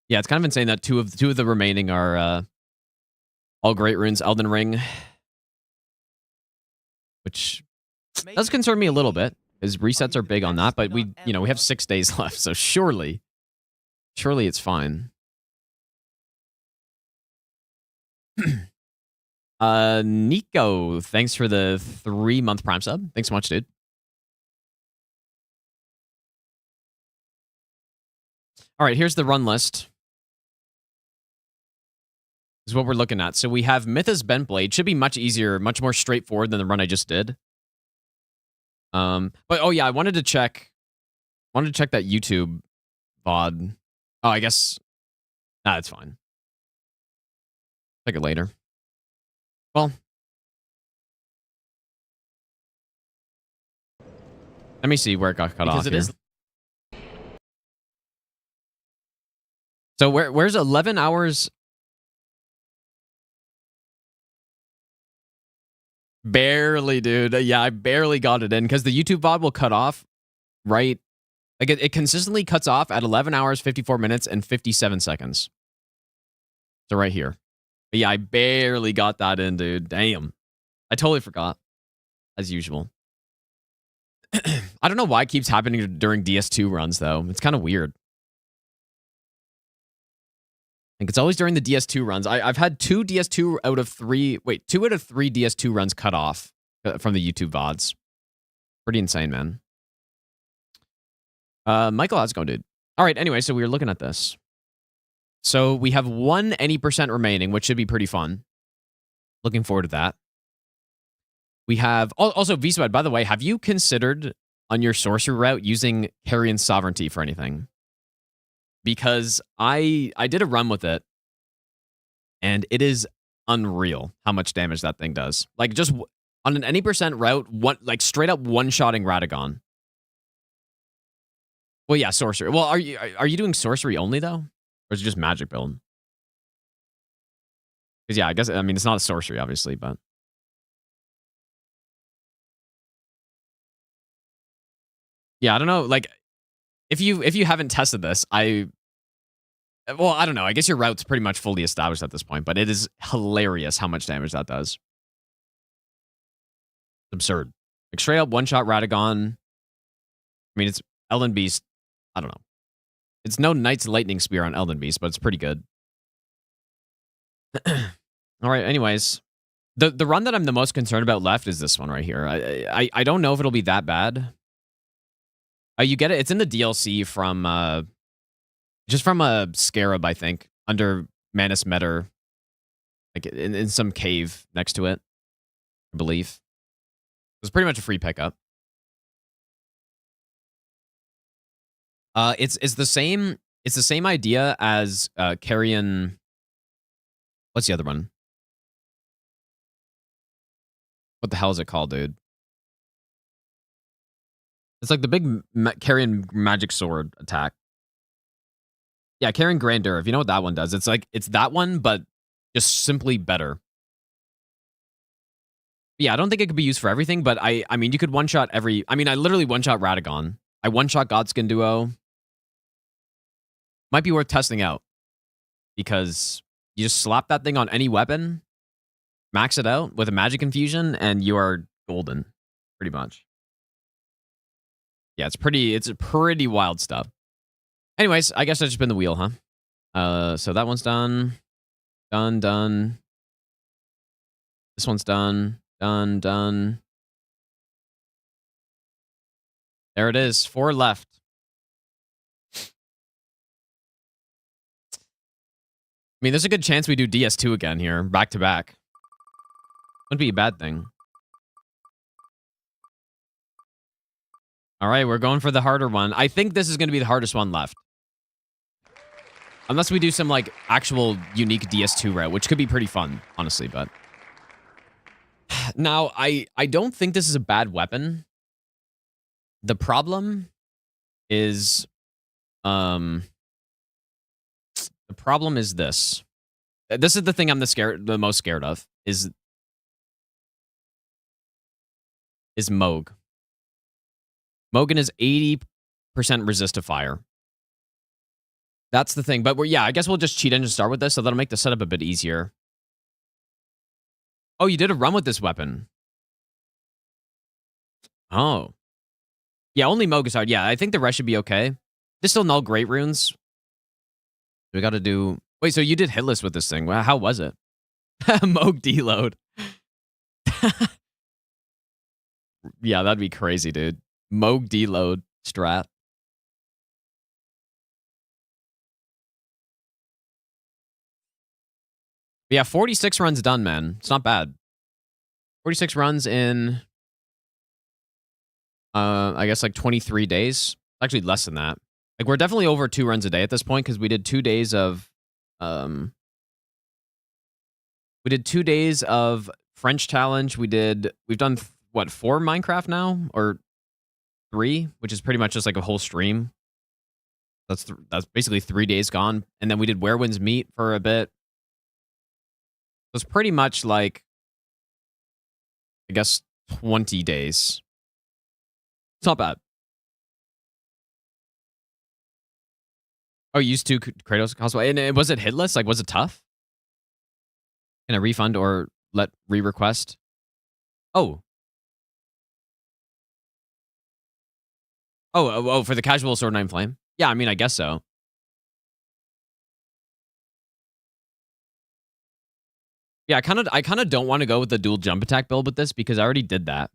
Yeah, it's kind of insane that two of the remaining are all great runes. Elden Ring, which does concern me a little bit, because resets are big on that. But we have 6 days left, so surely it's fine. Nico, thanks for the 3-month Prime sub. Thanks so much, dude. All right, here's the run list. This is what we're looking at. So we have Mythos Bent Blade. Should be much easier, much more straightforward than the run I just did. But oh yeah, I wanted to check that YouTube VOD. Oh, I guess it's fine. Check it later. Well, let me see where it got cut off here. So where's 11 hours? Barely, dude. Yeah, I barely got it in because the YouTube VOD will cut off, right? Like it consistently cuts off at 11 hours, 54 minutes, and 57 seconds. So right here. But yeah, I barely got that in, dude. Damn. I totally forgot. As usual. I don't know why it keeps happening during DS2 runs, though. It's kind of weird. Like, it's always during the DS2 runs. I've had 2 out of 3 DS2 runs cut off from the YouTube VODs. Pretty insane, man. Michael, how's it going, dude? All right, anyway, so we were looking at this. So we have 1 any % remaining, which should be pretty fun. Looking forward to that. We have... Also, Vswed, by the way, have you considered on your sorcery route using Carrion Sovereignty for anything? Because I did a run with it, and it is unreal how much damage that thing does. Like, just on an any % route, straight up one-shotting Radagon. Well, yeah, sorcery. Well, are you doing sorcery only, though? Or is it just magic build? Because, yeah, I mean, it's not a sorcery, obviously, but... Yeah, I don't know, like... If you haven't tested this, I don't know. I guess your route's pretty much fully established at this point, but it is hilarious how much damage that does. Absurd. Like, straight up one-shot Radagon. I mean, it's Elden Beast. I don't know. It's no Knight's Lightning Spear on Elden Beast, but it's pretty good. All right, anyways. The run that I'm the most concerned about left is this one right here. I don't know if it'll be that bad. You get it? It's in the DLC from... just from a Scarab, I think, under Manus Meter, like in some cave next to it, I believe. It was pretty much a free pickup. It's the same idea as Carrion. What's the other one? What the hell is it called, dude? It's like the big Carrion magic sword attack. Yeah, Carrion Grandeur. If you know what that one does, it's that one, but just simply better. Yeah, I don't think it could be used for everything, but I mean, you could one-shot every... I mean, I literally one-shot Radagon. I one-shot Godskin Duo. Might be worth testing out. Because you just slap that thing on any weapon, max it out with a magic infusion, and you are golden. Pretty much. Yeah, it's pretty wild stuff. Anyways, I guess I just spin the wheel, huh? So that one's done. Done. This one's done. Done. There it is. 4 left. I mean, there's a good chance we do DS2 again here, back to back. Wouldn't be a bad thing. All right, we're going for the harder one. I think this is going to be the hardest one left. Unless we do some, like, actual unique DS2 route, which could be pretty fun, honestly, but... Now, I don't think this is a bad weapon. The problem is... The problem is this. This is the thing I'm the most scared of, is Mohg. Mohg is 80% resist to fire. That's the thing. But yeah, I guess we'll just cheat engine start with this, so that'll make the setup a bit easier. Oh, you did a run with this weapon. Oh. Yeah, only Mohg is hard. Yeah, I think the rest should be okay. There's still null great runes. We got to do... Wait, so you did hitless with this thing. How was it? Mohg deload. Yeah, that'd be crazy, dude. Mohg deload strat. Yeah, 46 runs done, man. It's not bad. 46 runs in, I guess like 23 days. Actually, less than that. Like, we're definitely over 2 runs a day at this point because we did 2 days of, French challenge. We've done, what, 4 Minecraft now? Or 3? Which is pretty much just like a whole stream. That's basically 3 days gone. And then we did Where Winds Meet for a bit. So it's pretty much like, I guess, 20 days. It's not bad. Oh, you used 2 Kratos cosplay. And was it hitless? Like, was it tough? Can I refund or let re-request? Oh. Oh, for the casual Sword Nine Flame? Yeah, I mean, I guess so. Yeah, I kind of don't want to go with the dual jump attack build with this because I already did that.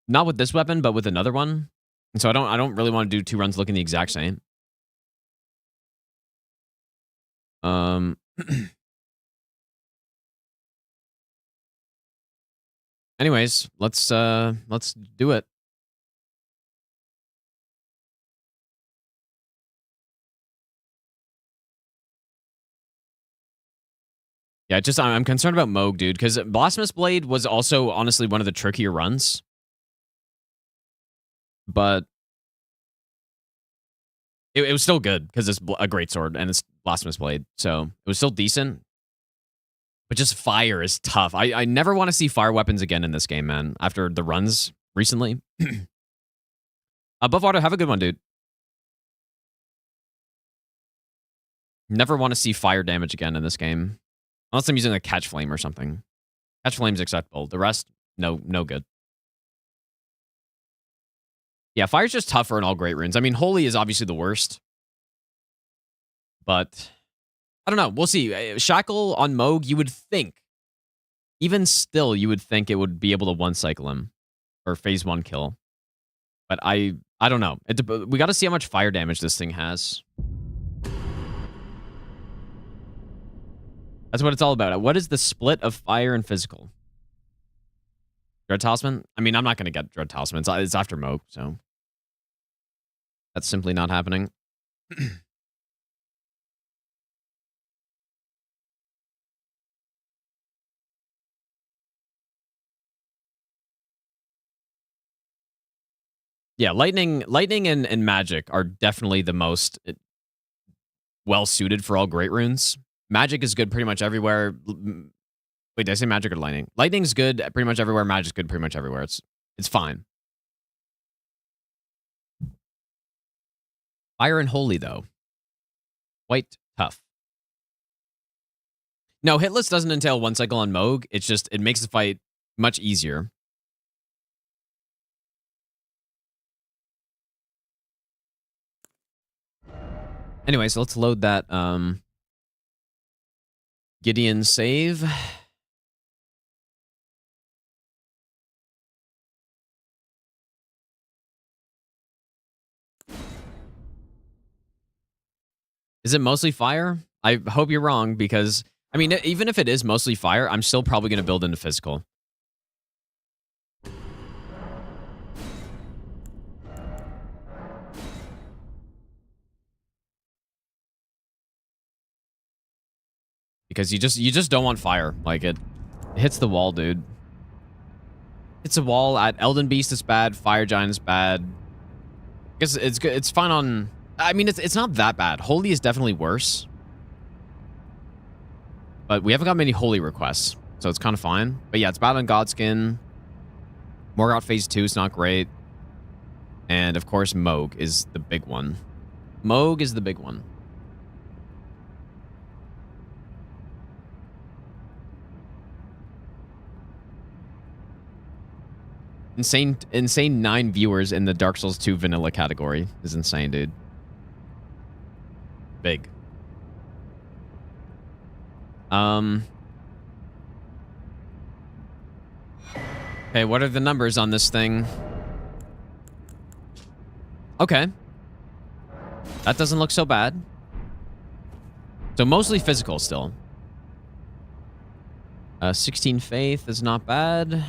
Not with this weapon, but with another one. And so I don't really want to do 2 runs looking the exact same. Anyways, let's do it. Yeah, just I'm concerned about Mohg, dude, because Blasphemous Blade was also honestly one of the trickier runs. But it was still good because it's a great sword and it's Blasphemous Blade. So it was still decent. But just fire is tough. I never want to see fire weapons again in this game, man, after the runs recently. Above water, have a good one, dude. Never want to see fire damage again in this game. Unless I'm using a catch flame or something. Catch flame's acceptable. The rest, no good. Yeah, fire's just tougher in all great runes. I mean, holy is obviously the worst. But I don't know. We'll see. Shackle on Mohg, you would think. Even still, you would think it would be able to one-cycle him. Or phase 1 kill. But I don't know. We got to see how much fire damage this thing has. That's what it's all about. What is the split of fire and physical? Dread Talisman? I mean, I'm not going to get Dread Talisman. It's after Mohg, so. That's simply not happening. Yeah, lightning and magic are definitely the most well-suited for all great runes. Magic is good pretty much everywhere. Wait, did I say magic or lightning? Lightning's good pretty much everywhere. Magic's good pretty much everywhere. It's fine. Fire and holy, though. Quite tough. No, hitless doesn't entail one cycle on Mohg. It's just, it makes the fight much easier. Anyway, so let's load that Gideon save. Is it mostly fire? I hope you're wrong because, I mean, even if it is mostly fire, I'm still probably going to build into physical. Because you just don't want fire. Like, it hits the wall, dude. It's a wall. At Elden Beast is bad. Fire Giant is bad. I guess it's good. It's fine on... I mean, it's not that bad. Holy is definitely worse. But we haven't got many holy requests. So it's kind of fine. But yeah, it's bad on Godskin. Morgoth Phase 2 is not great. And of course, Mohg is the big one. Mohg is the big one. Insane 9 viewers in the Dark Souls 2 vanilla category is insane, dude. Big. Okay, what are the numbers on this thing? Okay. That doesn't look so bad. So mostly physical still. 16 faith is not bad.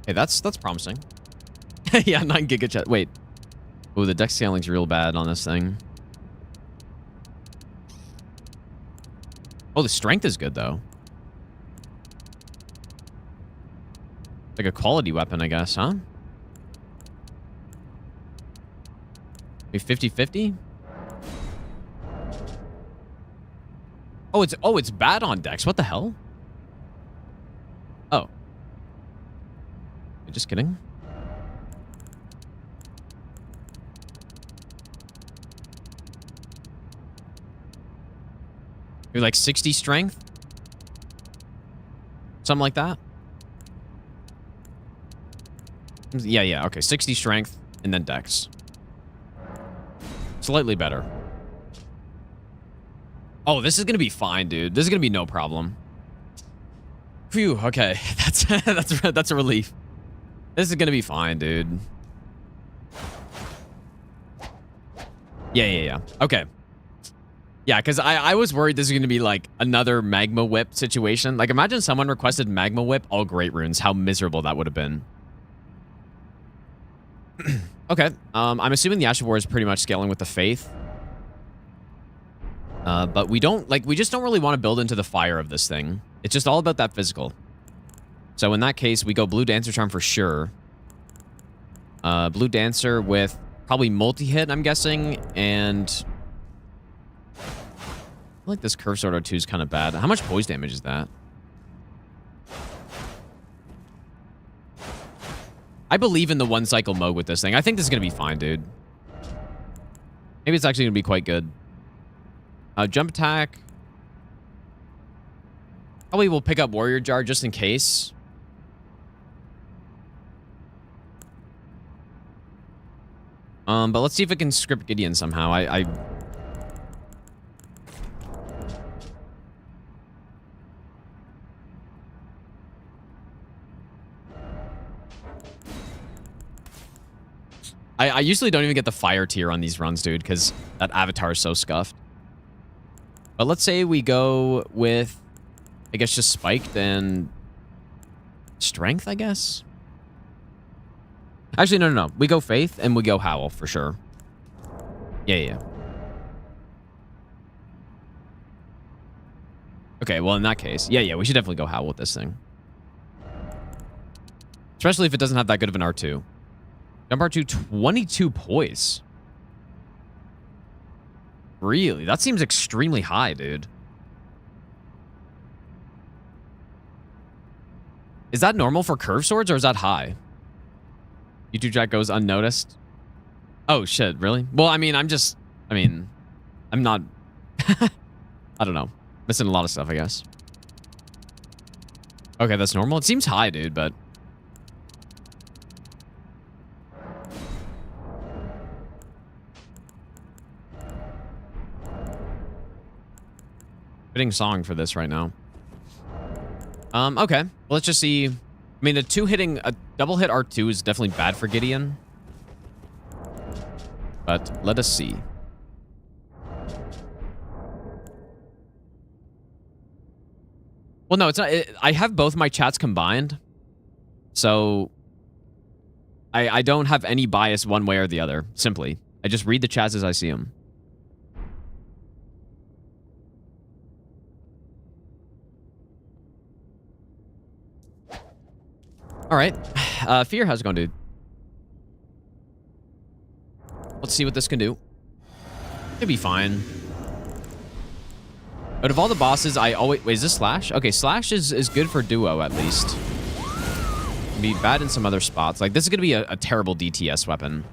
Okay, that's promising. Yeah, 9 giga chat. Wait. Ooh, the dex scaling's real bad on this thing. Oh, the strength is good, though. Like a quality weapon, I guess, huh? Maybe 50-50? Oh, it's bad on dex. What the hell? Oh. Just kidding. You're like 60 strength? Something like that? Yeah. Okay, 60 strength and then dex. Slightly better. Oh, this is gonna be fine, dude. This is gonna be no problem. Phew, okay. That's a relief. This is gonna be fine, dude. Yeah. Okay. Yeah, because I was worried this is going to be like another Magma Whip situation. Like, imagine someone requested Magma Whip, all great runes. How miserable that would have been. Okay. I'm assuming the Ash of War is pretty much scaling with the Faith. But we just don't really want to build into the fire of this thing. It's just all about that physical. So in that case, we go Blue Dancer Charm for sure. Blue Dancer with probably multi-hit, I'm guessing, and... I feel like this Curve Sword R2 is kind of bad. How much poise damage is that? I believe in the one-cycle Mohg with this thing. I think this is going to be fine, dude. Maybe it's actually going to be quite good. Jump attack. Probably we'll pick up Warrior Jar just in case. But let's see if it can script Gideon somehow. I usually don't even get the fire tier on these runs, dude, because that avatar is so scuffed. But let's say we go with, I guess, just spiked and strength, I guess. Actually, no. We go faith and we go howl for sure. Yeah. Okay, well, in that case, yeah, we should definitely go howl with this thing. Especially if it doesn't have that good of an R2. Jump R2, 22 poise. Really? That seems extremely high, dude. Is that normal for curve swords or is that high? YouTube chat goes unnoticed. Oh, shit, really? Well, I mean, I'm not... I don't know. Missing a lot of stuff, I guess. Okay, that's normal. It seems high, dude, but... Fitting song for this right now. Okay. Well, let's just see. I mean, a double hit R2 is definitely bad for Gideon. But let us see. Well, no, it's not. I have both my chats combined. So I don't have any bias one way or the other, simply. I just read the chats as I see them. All right. Fear, how's it going, dude? Let's see what this can do. It'll be fine. Out of all the bosses, I always... Wait, is this Slash? Okay, Slash is good for duo, at least. Can be bad in some other spots. Like, this is going to be a terrible DTS weapon.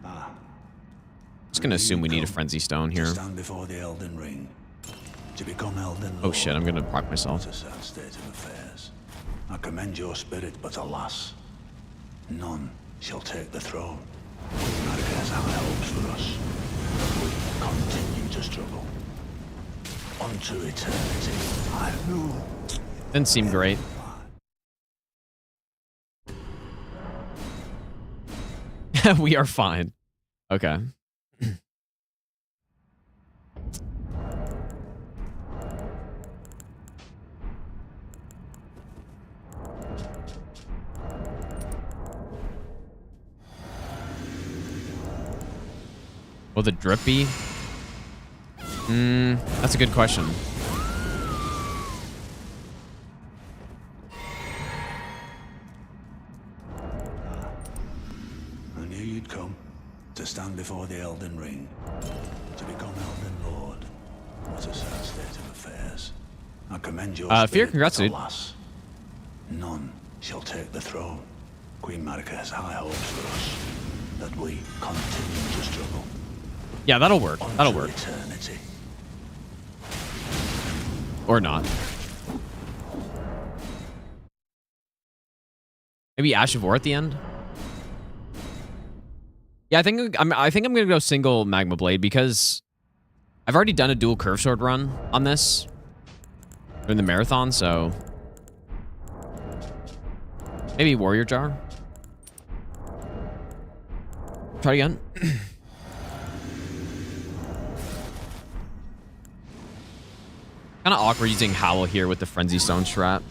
Ah. Just going to assume we need a Frenzy Stone here. Stand before the Elden Ring. To become Elden Oh shit, I'm gonna proc myself. What a sad state of affairs. I commend your spirit, but alas, none shall take the throne. Magma has high hopes for us. We continue to struggle. Unto eternity. I know. Didn't seem great. We are fine. Okay. Will the drip be? That's a good question. I knew you'd come to stand before the Elden Ring, to become Elden Lord. What a sad state of affairs. I commend your Fear, spirit, congrats, but dude. alas, none shall take the throne. Queen Marika has high hopes for us, that we continue to struggle. Yeah, that'll work. That'll work. Eternity. Or not. Maybe Ash of War at the end? Yeah, I think I'm gonna go single Magma Blade because I've already done a dual curve sword run on this during the marathon, so maybe Warrior Jar. Try again. Kind of awkward using Howl here with the Frenzy Stone strat.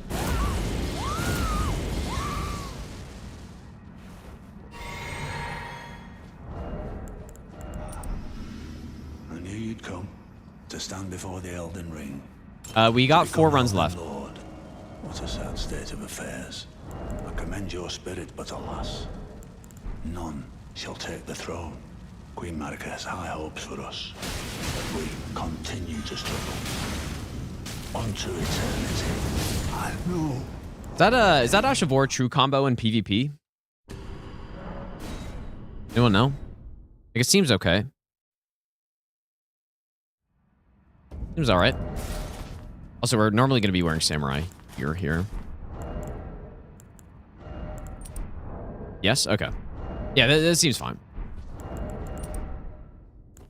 I knew you'd come to stand before the Elden Ring. We got 4 runs left. Lord, what a sad state of affairs. I commend your spirit, but alas, none shall take the throne. Queen Marika has high hopes for us, but we continue to struggle. Unto eternity. I know. Is that Ash of War true combo in PvP? Anyone know? Like, it seems okay. Seems alright. Also, we're normally going to be wearing samurai gear here. Yes? Okay. Yeah, that seems fine.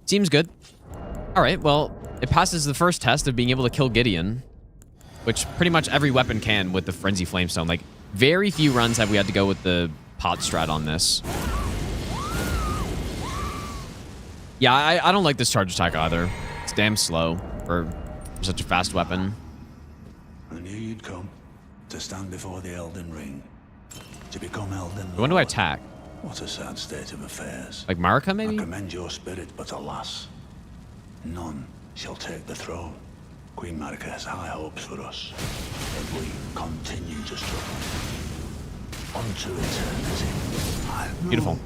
Seems good. Alright, well, it passes the first test of being able to kill Gideon, which pretty much every weapon can with the Frenzy Flamestone. Like, very few runs have we had to go with the pot strat on this. Yeah, I don't like this charge attack either. It's damn slow for such a fast weapon. I knew you'd come to stand before the Elden Ring, to become Elden Lord. When do I attack? What a sad state of affairs. Like Marika, maybe? I commend your spirit, but alas, none shall take the throne. Queen Marika has high hopes for us, but we continue to struggle. Unto eternity. Beautiful.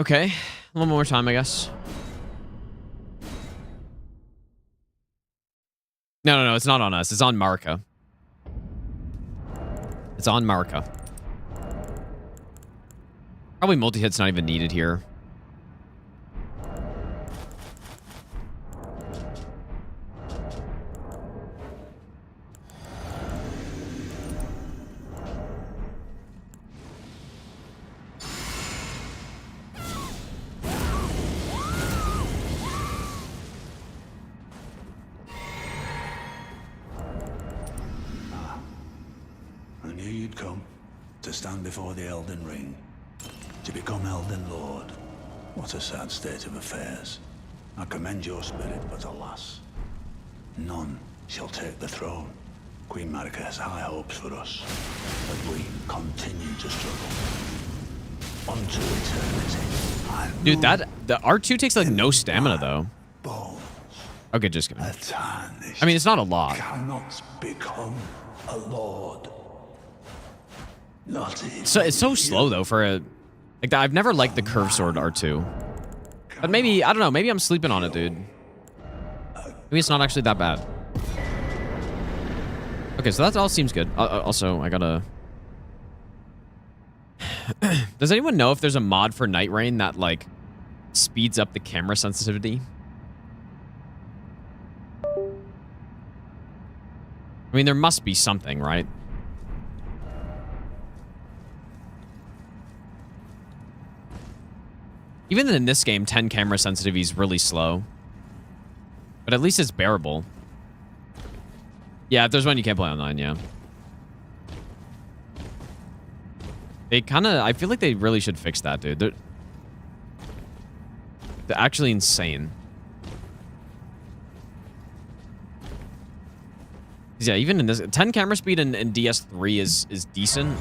Okay, a little more time, I guess. No, it's not on us. It's on Marika. It's on Marika. Probably multi-hit's not even needed here. I knew you'd come to stand before the Elden Ring, to become Elden Lord. What a sad state of affairs. I commend your spirit, but alas, none shall take the throne. Queen Marika has high hopes for us, but we continue to struggle. Unto eternity. Dude, the R2 takes like no stamina though. Bones. Okay, just kidding. Tarnished. I mean, it's not a lot. Cannot become a lord. Not even So it's so slow though for a like that. I've never liked the curve sword R2. But maybe, I don't know, maybe I'm sleeping on it, dude. Maybe it's not actually that bad. Okay, so that all seems good. Also, I gotta... Does anyone know if there's a mod for Night Rain that, like, speeds up the camera sensitivity? I mean, there must be something, right? Even in this game, 10 camera sensitivity is really slow. But at least it's bearable. Yeah, if there's one you can't play online, yeah. They kind of... I feel like they really should fix that, dude. They're actually insane. Yeah, even in this... 10 camera speed in DS3 is decent.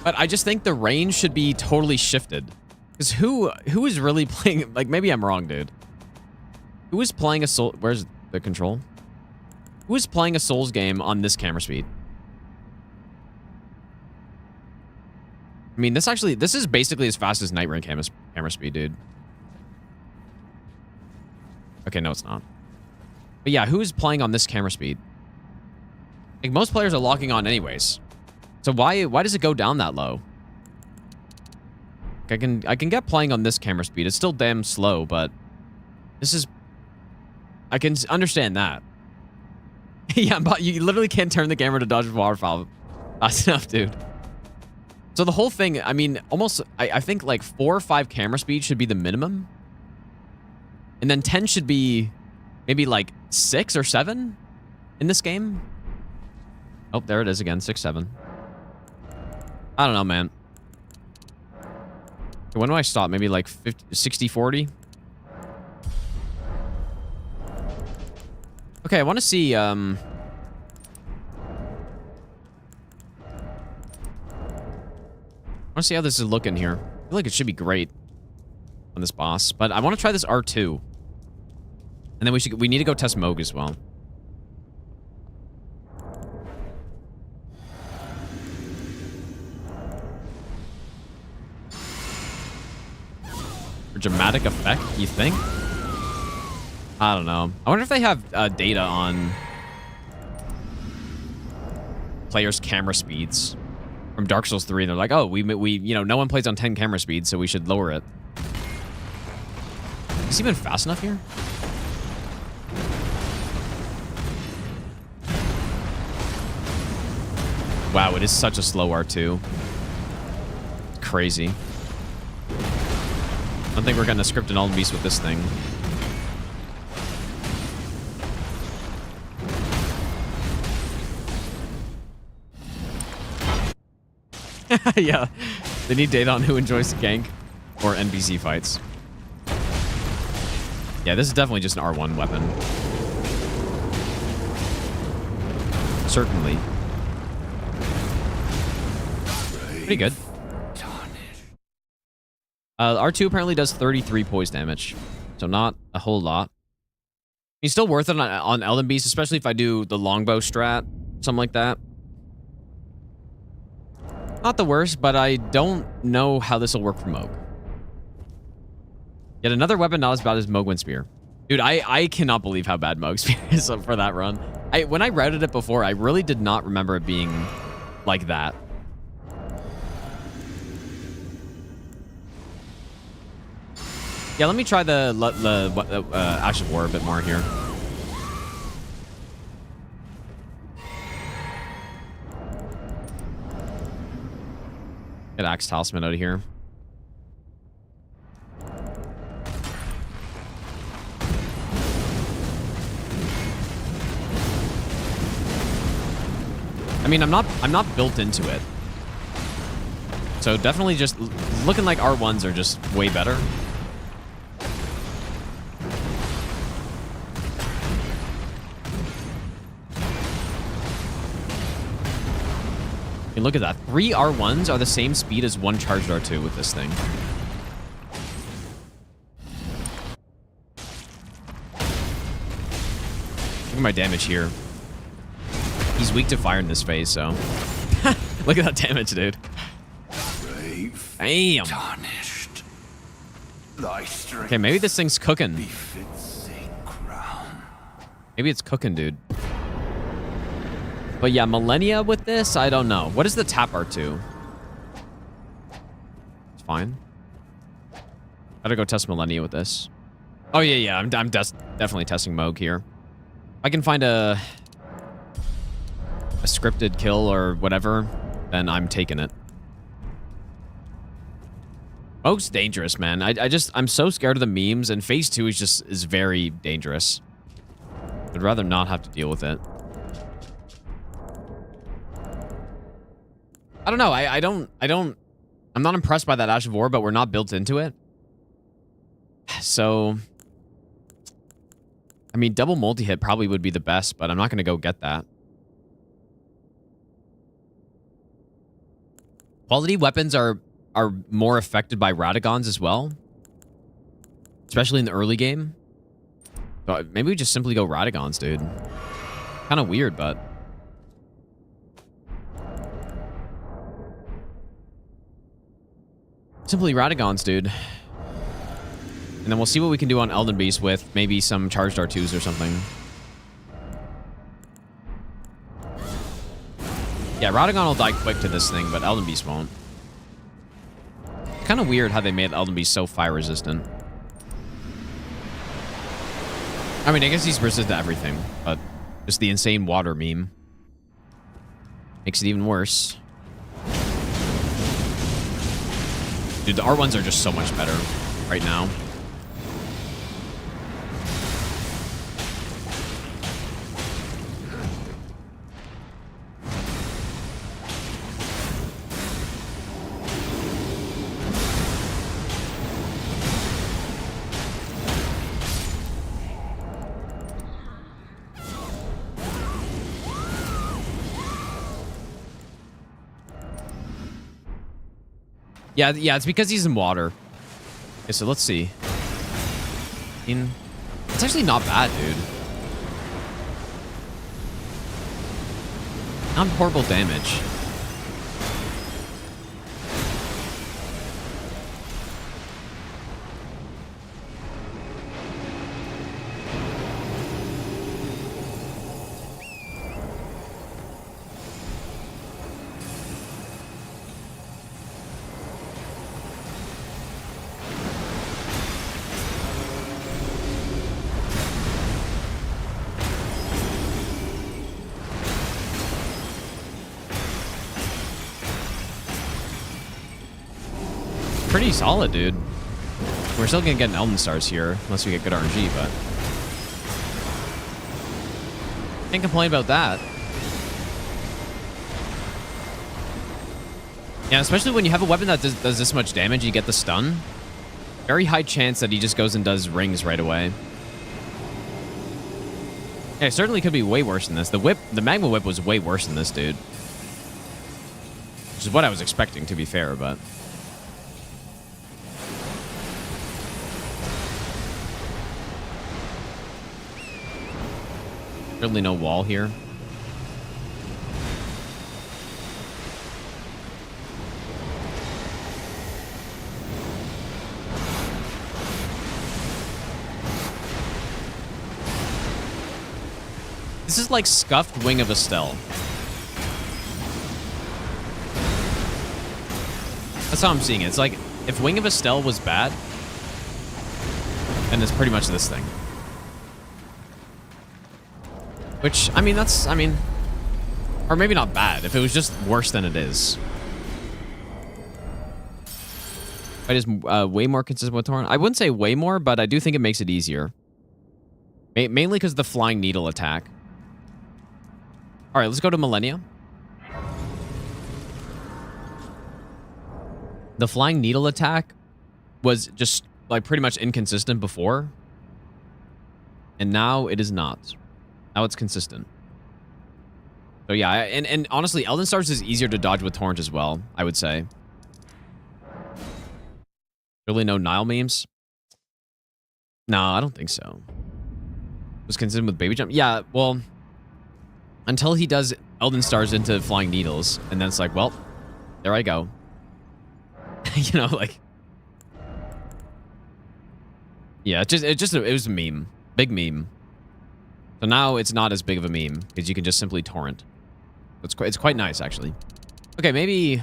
But I just think the range should be totally shifted. Because who is really playing... Like, maybe I'm wrong, dude. Who is playing a Soul... Where's the control? Who is playing a Souls game on this camera speed? I mean, this is basically as fast as Night Rain camera speed, dude. Okay, no, it's not. But yeah, who is playing on this camera speed? Like, most players are locking on anyways. So why does it go down that low? I can get playing on this camera speed. It's still damn slow, but this is... I can understand that. Yeah, but you literally can't turn the camera to dodge waterfall fast enough, dude. So the whole thing, I mean, almost, I think like 4 or 5 camera speed should be the minimum. And then 10 should be maybe like 6 or 7 in this game. Oh, there it is again, 6, 7. I don't know, man. When do I stop? Maybe like 50, 60, 40? Okay, I want to see, I want to see how this is looking here. I feel like it should be great on this boss, but I want to try this R2. And then we need to go test Mohg as well. For dramatic effect, you think? I don't know. I wonder if they have data on players' camera speeds from Dark Souls 3, and they're like, oh, we you know, no one plays on 10 camera speeds, so we should lower it. Is he even fast enough here? Wow, it is such a slow R2. It's crazy. I don't think we're gonna script an Elden Beast with this thing. Yeah, they need data on who enjoys gank or NPC fights. Yeah, this is definitely just an R1 weapon. Certainly. Pretty good. R2 apparently does 33 poise damage, so not a whole lot. He's still worth it on Elden Beast, especially if I do the longbow strat, something like that. Not the worst, but I don't know how this will work for Mohg. Yet another weapon not as bad as Mohg Wind Spear. Dude, I cannot believe how bad Mohg Spear is for that run. When I routed it before, I really did not remember it being like that. Yeah, let me try the Ash of War a bit more here. Get Axe Talisman out of here. I mean, I'm not built into it. So definitely just looking like R1s are just way better. And look at that. 3 R1s are the same speed as 1 charged R2 with this thing. Look at my damage here. He's weak to fire in this phase, so... Look at that damage, dude. Damn. Tarnished. Okay, maybe this thing's cooking. befits a crown. Maybe it's cooking, dude. But yeah, Malenia with this, I don't know. What is the tap R2? It's fine. Gotta go test Malenia with this. Oh, yeah. I'm definitely testing Mohg here. If I can find a scripted kill or whatever, then I'm taking it. Mohg's dangerous, man. I'm so scared of the memes, and phase 2 is very dangerous. I'd rather not have to deal with it. I don't know. I'm not impressed by that Ash of War, but we're not built into it. So, I mean, double multi-hit probably would be the best, but I'm not going to go get that. Quality weapons are more affected by Radagons as well. Especially in the early game. But maybe we just simply go Radagons, dude. Kind of weird, but... Simply Radagons, dude. And then we'll see what we can do on Elden Beast with maybe some charged R2s or something. Yeah, Radagon will die quick to this thing, but Elden Beast won't. Kind of weird how they made Elden Beast so fire resistant. I mean, I guess he's resistant to everything, but just the insane water meme makes it even worse. Dude, the R1s are just so much better right now. Yeah, it's because he's in water. Okay, so let's see. It's actually not bad, dude. Not horrible damage. Pretty solid, dude. We're still gonna get an Elden Stars here, unless we get good RNG, but... Can't complain about that. Yeah, especially when you have a weapon that does this much damage, you get the stun. Very high chance that he just goes and does rings right away. Yeah, it certainly could be way worse than this. The Magma Whip was way worse than this, dude. Which is what I was expecting, to be fair, but... Certainly no wall here. This is like scuffed Wing of Estelle. That's how I'm seeing it. It's like if Wing of Estelle was bad, then it's pretty much this thing. Which, I mean, or maybe not bad, if it was just worse than it is. It is way more consistent with Torrent. I wouldn't say way more, but I do think it makes it easier. Mainly because of the Flying Needle attack. All right, let's go to Malenia. The Flying Needle attack was just, like, pretty much inconsistent before. And now it is not. Now it's consistent. So yeah, and honestly, Elden Stars is easier to dodge with Torrent as well, I would say. Really no Niall memes? No, I don't think so. Was consistent with Baby Jump? Yeah, well, until he does Elden Stars into Flying Needles, and then it's like, well, there I go. You know, like... Yeah, it was a meme. Big meme. So now it's not as big of a meme because you can just simply torrent. It's quite nice, actually. Okay, maybe...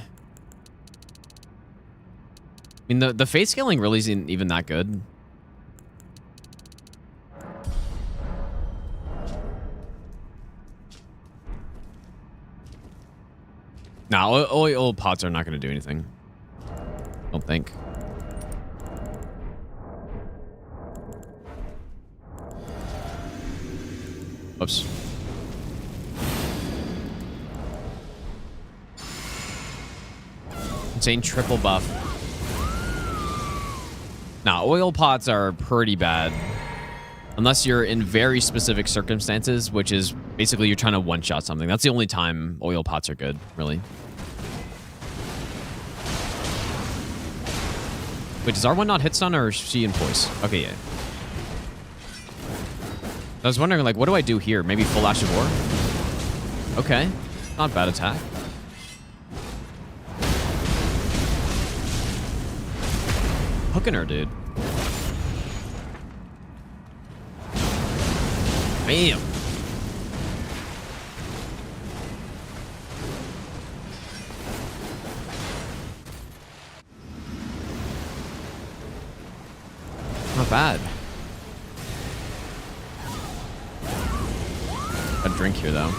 I mean, the fate scaling really isn't even that good. Nah, oil pots are not going to do anything. Don't think. Oops. Insane triple buff. Nah, oil pots are pretty bad. Unless you're in very specific circumstances, which is basically you're trying to one-shot something. That's the only time oil pots are good, really. Wait, does R1 not hit stun or is she in poise? Okay, yeah. I was wondering, like, what do I do here? Maybe full Ash of War? Okay. Not bad attack. Hooking her, dude. Bam. Not bad. A drink here, though.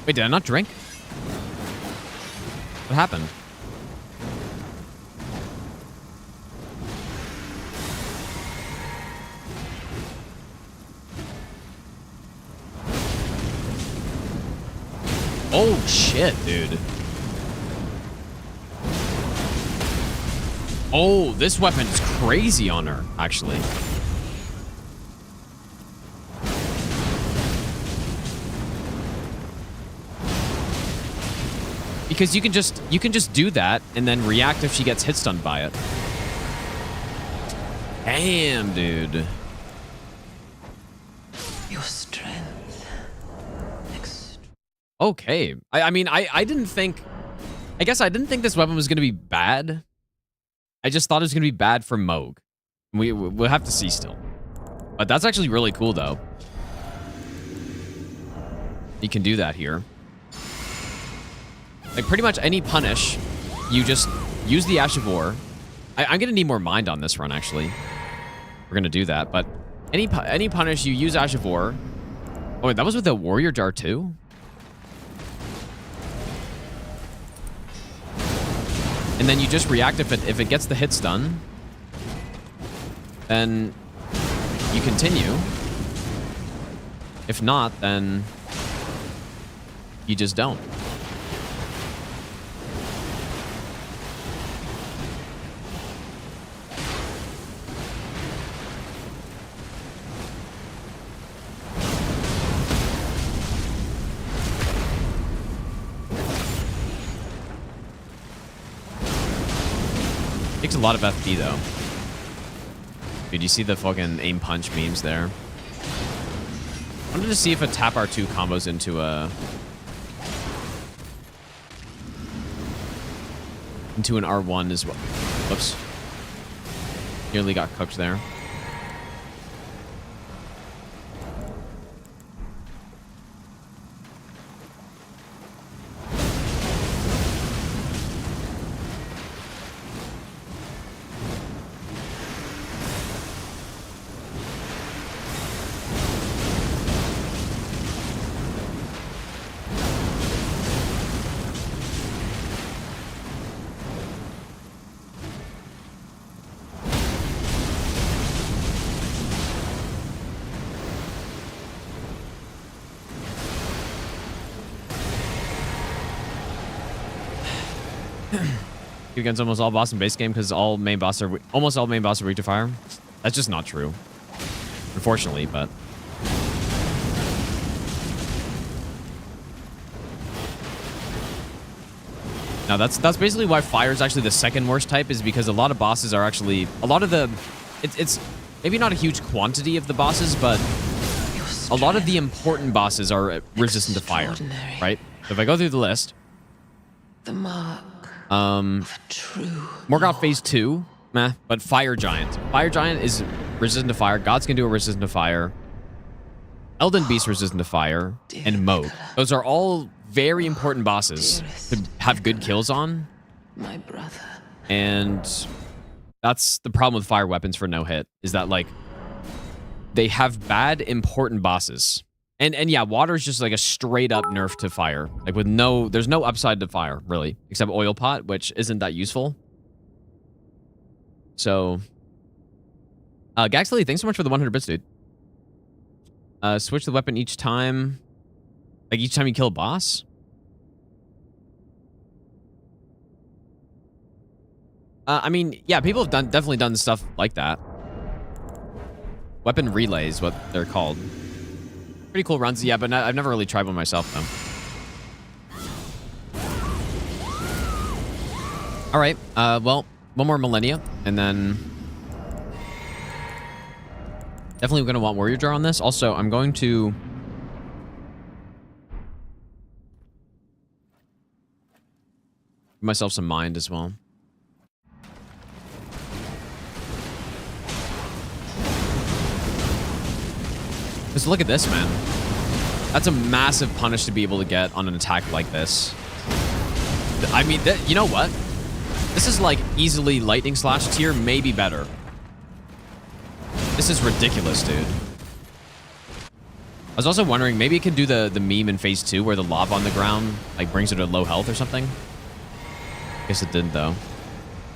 Wait, did I not drink? What happened? Oh, shit, dude. Oh, this weapon is crazy on her, actually. Because you can just do that and then react if she gets hit stunned by it. Damn, dude. Your strength. Okay. I mean, I didn't think... I guess I didn't think this weapon was going to be bad. I just thought it was going to be bad for Mohg. We'll have to see still. But that's actually really cool, though. You can do that here. Like, pretty much any punish, you just use the Ash of War. I'm going to need more mind on this run, actually. We're going to do that, but any punish, you use Ash of War. Oh, wait, that was with the Warrior Jar, too? And then you just react if it gets the hit stun. Then you continue. If not, then you just don't. Takes a lot of FP, though. Dude, you see the fucking aim punch memes there? I wanted to see if a tap R2 combos into a... into an R1 as well. Whoops. Nearly got cooked there. Against almost all boss and base game because almost all main boss are weak to fire. That's just not true, unfortunately. But Now that's basically why fire is actually the second worst type, is because a lot of bosses are actually it's maybe not a huge quantity of the bosses, but a lot of the important bosses are resistant to fire, right? So if I go through the list, the mark of a true Morgoth Phase 2, meh, but Fire Giant. Fire Giant is resistant to fire. Gods can do a resistant to fire. Elden Beast resistant to fire, and Mohg. Those are all very important bosses to have good kills on. my brother. And that's the problem with fire weapons for no hit, is that like they have bad important bosses. And yeah, water is just like a straight up nerf to fire. Like with there's no upside to fire, really, except oil pot, which isn't that useful. So Gaxley, thanks so much for the 100 bits, dude. Switch the weapon each time. Like each time you kill a boss? I mean, yeah, people have definitely done stuff like that. Weapon relays, what they're called. Pretty cool runs, yeah, but I've never really tried one myself, though. All right, well, one more Malenia, and then definitely going to want Warrior Jar on this. Also, I'm going to give myself some mind as well. Just look at this, man. That's a massive punish to be able to get on an attack like this. I mean, you know what? This is like easily Lightning Slash tier, maybe better. This is ridiculous, dude. I was also wondering, maybe it can do the meme in Phase 2 where the lava on the ground like brings it to low health or something. Guess it didn't, though.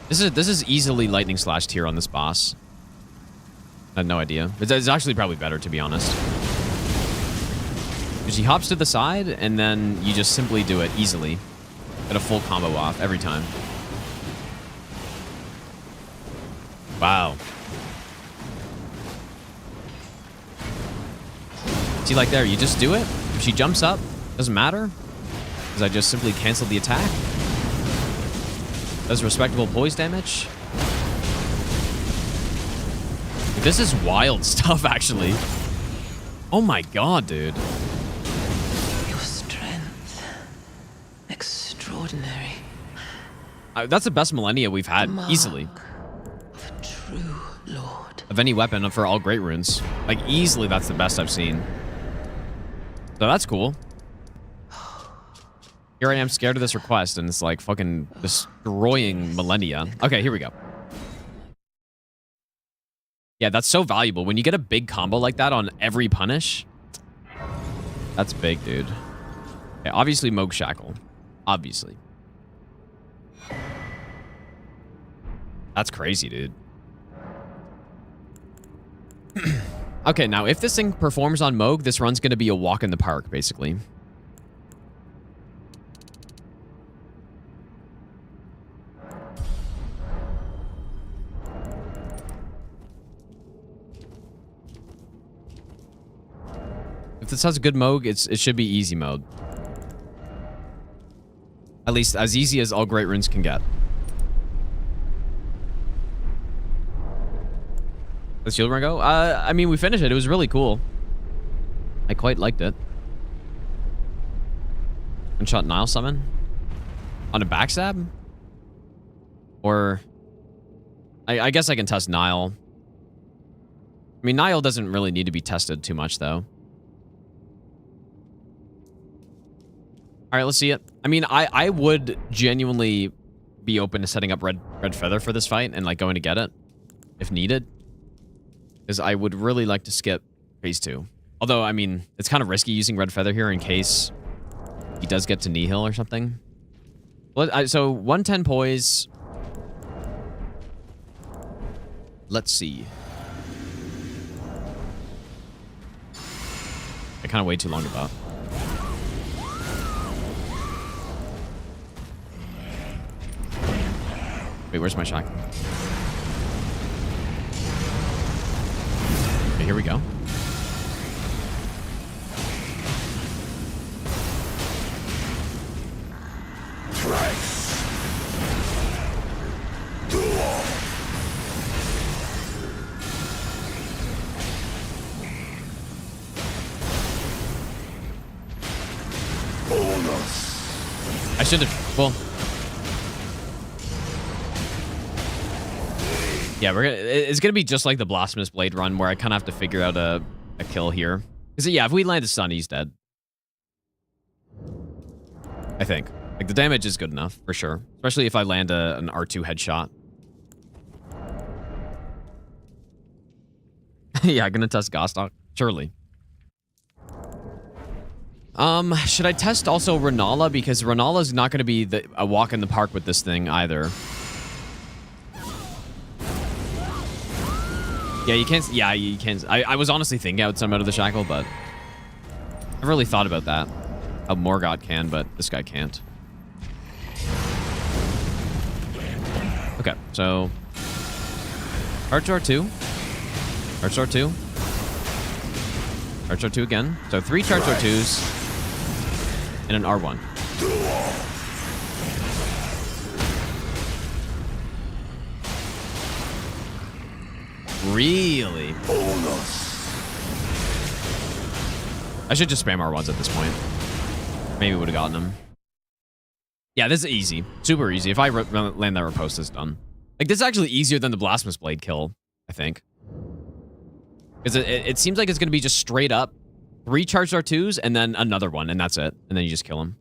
This is easily Lightning Slash tier on this boss. I had no idea. It's actually probably better, to be honest. Because he hops to the side, and then you just simply do it easily. Get a full combo off every time. Wow. See, like there, you just do it. If she jumps up, doesn't matter. Because I just simply cancel the attack. Does respectable poise damage. This is wild stuff, actually. Oh my god, dude. Your strength. Extraordinary. That's the best Malenia we've had, easily. Of a true lord. Of any weapon for all great runes. Like, easily that's the best I've seen. So that's cool. Here I am scared of this request, and it's like fucking destroying Malenia. Okay, here we go. Yeah, that's so valuable. When you get a big combo like that on every punish, that's big, dude. Okay, obviously, Mohg Shackle. Obviously. That's crazy, dude. Okay, now, if this thing performs on Mohg, this run's going to be a walk in the park, basically. If this has a good Mohg, it should be easy mode. At least as easy as all great runes can get. The shield run go? I mean, we finished it. It was really cool. I quite liked it. One-shot Niall summon? On a backstab? Or... I guess I can test Niall. I mean, Niall doesn't really need to be tested too much, though. All right, let's see it. I mean, I would genuinely be open to setting up red feather for this fight and like going to get it if needed, because I would really like to skip Phase 2. Although, I mean, it's kind of risky using red feather here in case he does get to Niall or something. So 110 poise. Let's see. I kind of wait too long to buff. Wait, where's my shotgun? Okay, here we go. I should have. Well. Yeah, it's gonna be just like the Blasphemous Blade run, where I kind of have to figure out a kill here. Because yeah, if we land a stun, he's dead. I think. Like, the damage is good enough, for sure. Especially if I land an R2 headshot. Yeah, gonna test Gostock? Surely. Should I test also Renala? Because Renala's not gonna be a walk in the park with this thing, either. Yeah, you can't... Yeah, you can't... I was honestly thinking I would send him out of the shackle, but... I really thought about that. How Morgott can, but this guy can't. Okay, so... Charge R2. Charge R2. Charge R2 again. So 3 charge R2s. And an R1. Really? I should just spam R1s at this point. Maybe would have gotten him. Yeah, this is easy. Super easy. If I land that riposte, it's done. Like, this is actually easier than the Blasphemous Blade kill, I think. Because it seems like it's going to be just straight up 3 charged R2s and then another one, and that's it. And then you just kill him.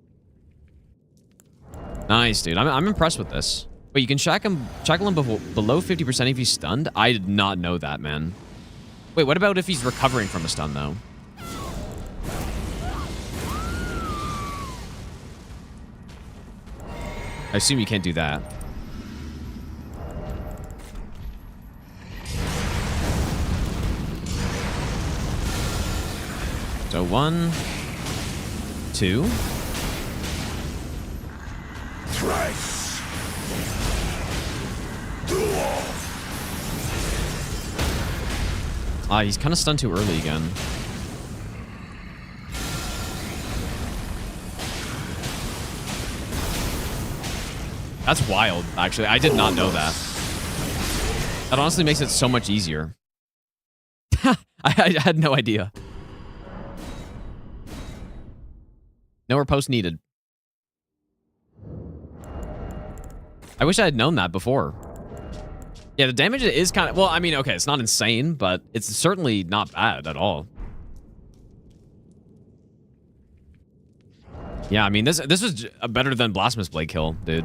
Nice, dude. I'm impressed with this. Wait, you can shackle him below 50% if he's stunned? I did not know that, man. Wait, what about if he's recovering from a stun, though? I assume you can't do that. So 1, 2. Thrice. Ah, he's kind of stunned too early again. That's wild, actually. I did not know that. That honestly makes it so much easier. I had no idea. No riposte needed. I wish I had known that before. Yeah, the damage is kind of... Well, I mean, okay, it's not insane, but it's certainly not bad at all. Yeah, I mean, this was better than Blasphemous Blade kill, dude.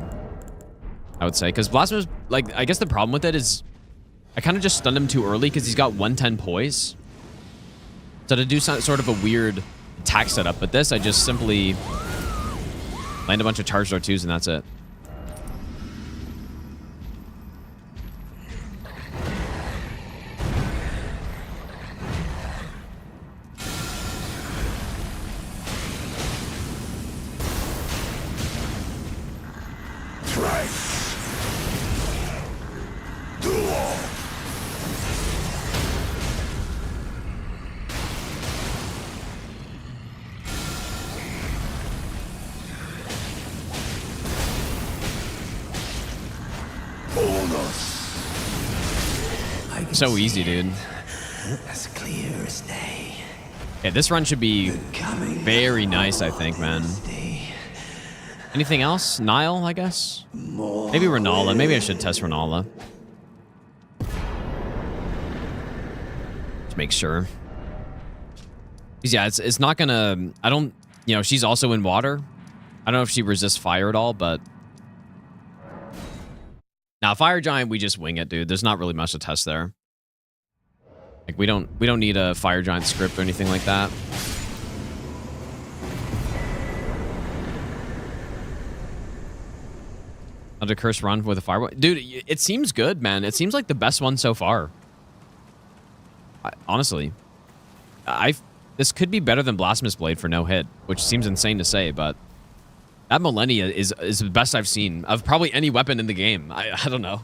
I would say. Because Blasphemous... Like, I guess the problem with it is... I kind of just stunned him too early because he's got 110 poise. So to do sort of a weird attack setup, but this, I just simply land a bunch of charged R2s and that's it. So easy, dude. As clear as day. Yeah, this run should be very nice, I think, man. Anything else? Niall, I guess? Maybe Renala. Maybe I should test Renala. To make sure. Because, yeah, it's not gonna... I don't... You know, she's also in water. I don't know if she resists fire at all, but... Now, Fire Giant, we just wing it, dude. There's not really much to test there. Like, we don't need a Fire Giant script or anything like that. Another curse run with a fire. Dude, it seems good, man. It seems like the best one so far. Honestly. This could be better than Blasphemous Blade for no hit, which seems insane to say, but that Malenia is the best I've seen of probably any weapon in the game. I don't know.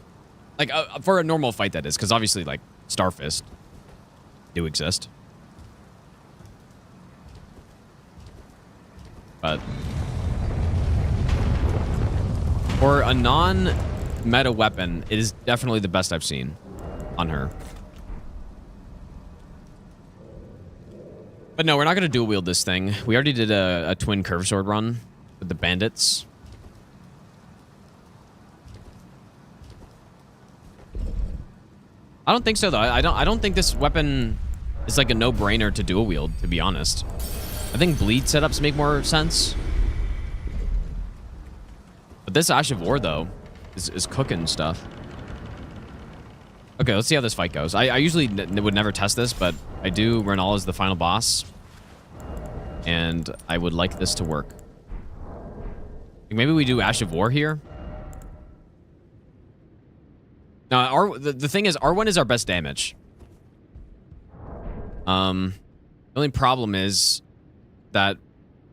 Like, for a normal fight, that is, because obviously, like, Starfist do exist. But for a non-meta weapon, it is definitely the best I've seen on her. But no, we're not going to dual wield this thing. We already did a twin curve sword run with the bandits. I don't think so, though. I don't think this weapon is like a no-brainer to dual wield, to be honest. I think bleed setups make more sense. But this Ash of War, though, is cooking stuff. Okay, let's see how this fight goes. I usually would never test this, but I do. Renal is the final boss. And I would like this to work. Maybe we do Ash of War here. Now, the thing is, R1 is our best damage. The only problem is that,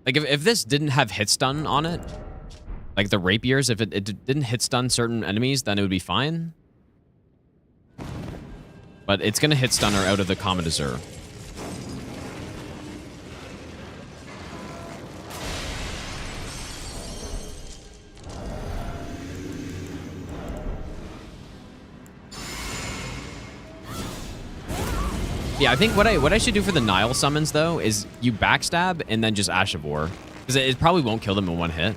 like, if this didn't have hit stun on it, like the rapiers, if it didn't hit stun certain enemies, then it would be fine. But it's going to hit stun her out of the Common Azure. Yeah, I think what I should do for the Niall summons, though, is you backstab and then just Ash of War. Because it probably won't kill them in one hit.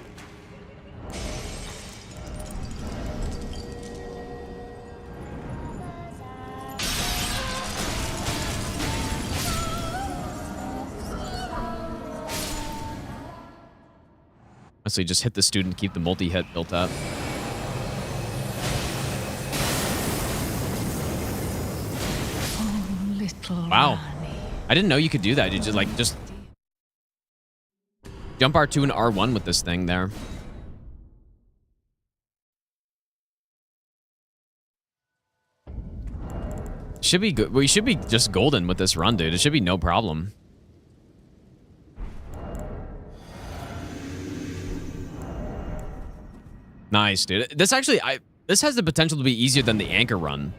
So you just hit the student, keep the multi-hit built up. Wow. I didn't know you could do that. You just jump R2 and R1 with this thing there. Should be good. We should be just golden with this run, dude. It should be no problem. Nice, dude. This actually, this has the potential to be easier than the anchor run.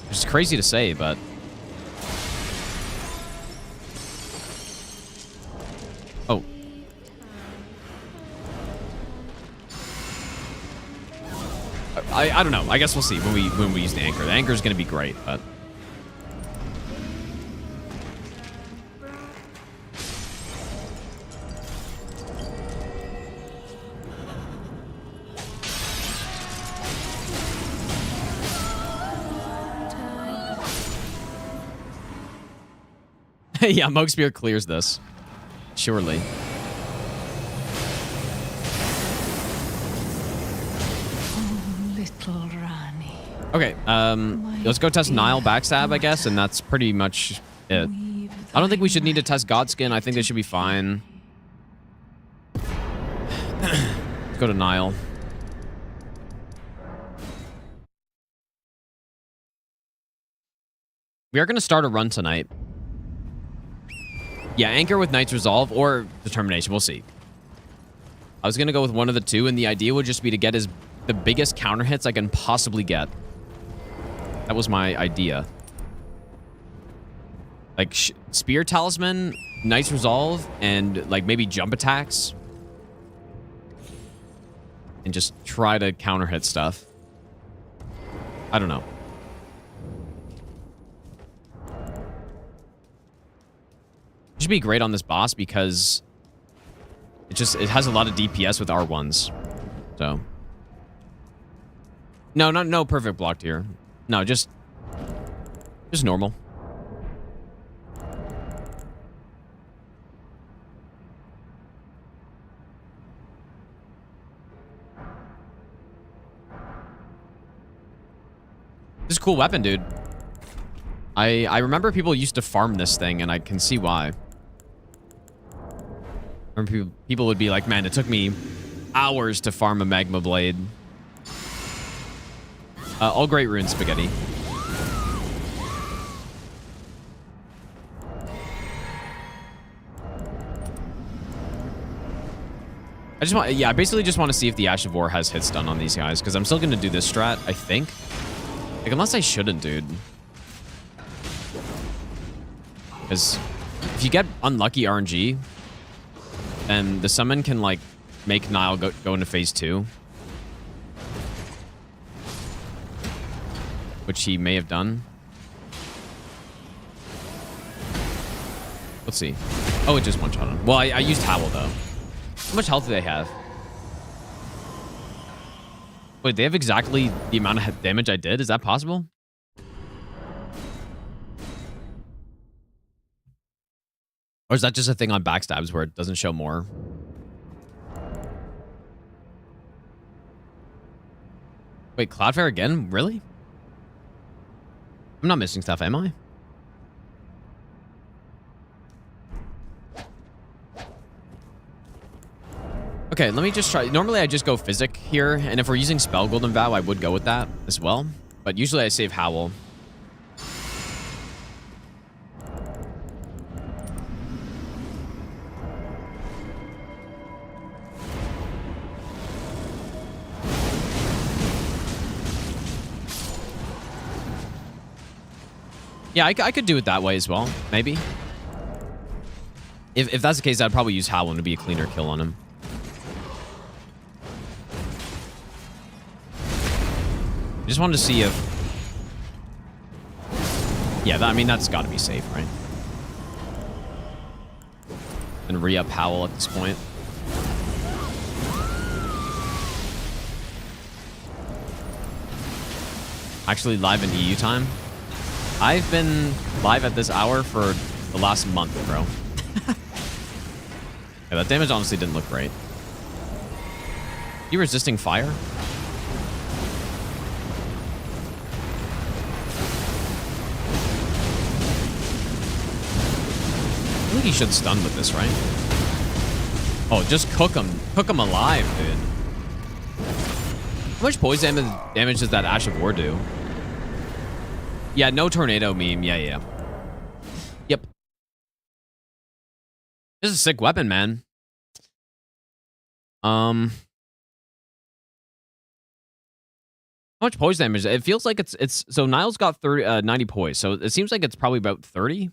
It's crazy to say, but... Oh. I don't know. I guess we'll see when we use the anchor. The anchor is going to be great, but... Yeah, Mohg Spear clears this. Surely. Oh, little Rani. Okay, let's go test Niall backstab, I guess, and that's pretty much it. I don't think we should need to test Godskin. I think they should be fine. Let's go to Niall. We are going to start a run tonight. Yeah, Anchor with Knight's Resolve or Determination. We'll see. I was going to go with one of the two, and the idea would just be to get the biggest counter hits I can possibly get. That was my idea. Like, Spear Talisman, Knight's Resolve, and, like, maybe jump attacks. And just try to counter hit stuff. I don't know. It should be great on this boss because it has a lot of DPS with R1s. So no perfect blocked here. No, just normal. This is a cool weapon, dude. I remember people used to farm this thing, and I can see why. I remember people would be like, man, it took me hours to farm a Magma Blade. All great rune spaghetti. I basically just want to see if the Ash of War has hit stun on these guys, because I'm still going to do this strat, I think. Like, unless I shouldn't, dude. Because if you get unlucky RNG, then the summon can, like, make Niall go into phase 2. Which he may have done. Let's see. Oh, it just one-shot him. Well, I used Howl, though. How much health do they have? Wait, they have exactly the amount of damage I did? Is that possible? Or is that just a thing on backstabs where it doesn't show more? Wait, Cloudflare again? Really? I'm not missing stuff, am I? Okay, let me just try. Normally, I just go Physic here, and if we're using Spell Golden Vow, I would go with that as well. But usually I save Howl. Yeah, I could do it that way as well, maybe. If that's the case, I'd probably use Howl to be a cleaner kill on him. I just wanted to see if... Yeah, I mean, that's got to be safe, right? And re-up Howl at this point. Actually, live in EU time. I've been live at this hour for the last month, bro. Yeah, that damage honestly didn't look great. You resisting fire? I think he should stun with this, right? Oh, just cook him. Cook him alive, dude. How much poison damage does that Ash of War do? Yeah, no tornado meme. Yeah. Yep. This is a sick weapon, man. How much poise damage? It feels like it's so Niall's got 90 poise, so it seems like it's probably about 30.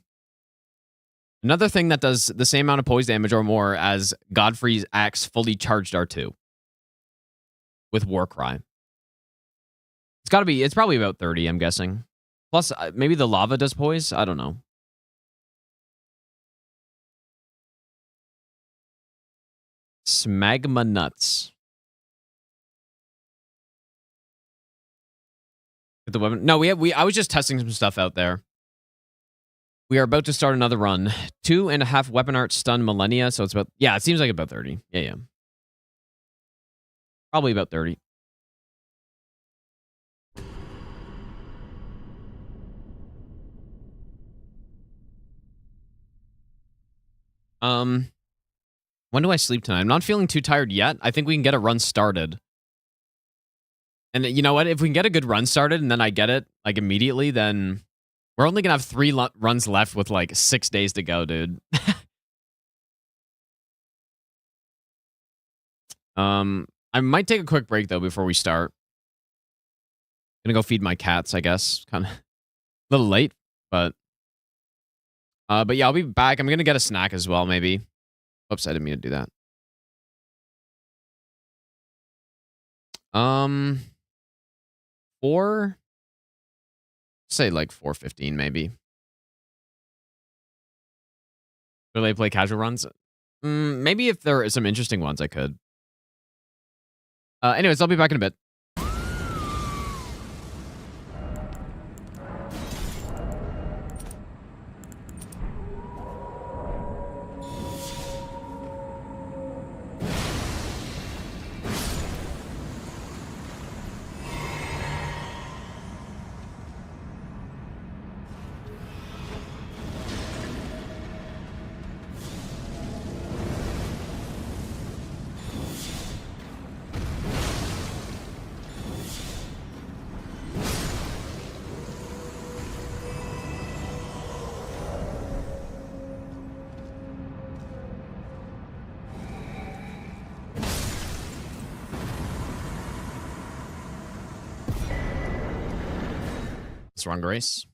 Another thing that does the same amount of poise damage or more as Godfrey's axe fully charged R2 with Warcry. It's probably about 30, I'm guessing. Plus, maybe the lava does poise? I don't know. Smagma nuts. Get the weapon. No, I was just testing some stuff out there. We are about to start another run. 2.5 weapon art stun Malenia, so it's about... Yeah, it seems like about 30. Yeah. Probably about 30. When do I sleep tonight? I'm not feeling too tired yet. I think we can get a run started. And you know what? If we can get a good run started and then I get it like immediately, then we're only gonna have 3 runs left with like 6 days to go, dude. I might take a quick break though before we start. Gonna go feed my cats, I guess. Kind of a little late, but yeah, I'll be back. I'm gonna get a snack as well, maybe. Oops, I didn't mean to do that. 4, say like 4:15 maybe. Will they play casual runs? Maybe if there are some interesting ones, I could. Anyways, I'll be back in a bit. Wrong race.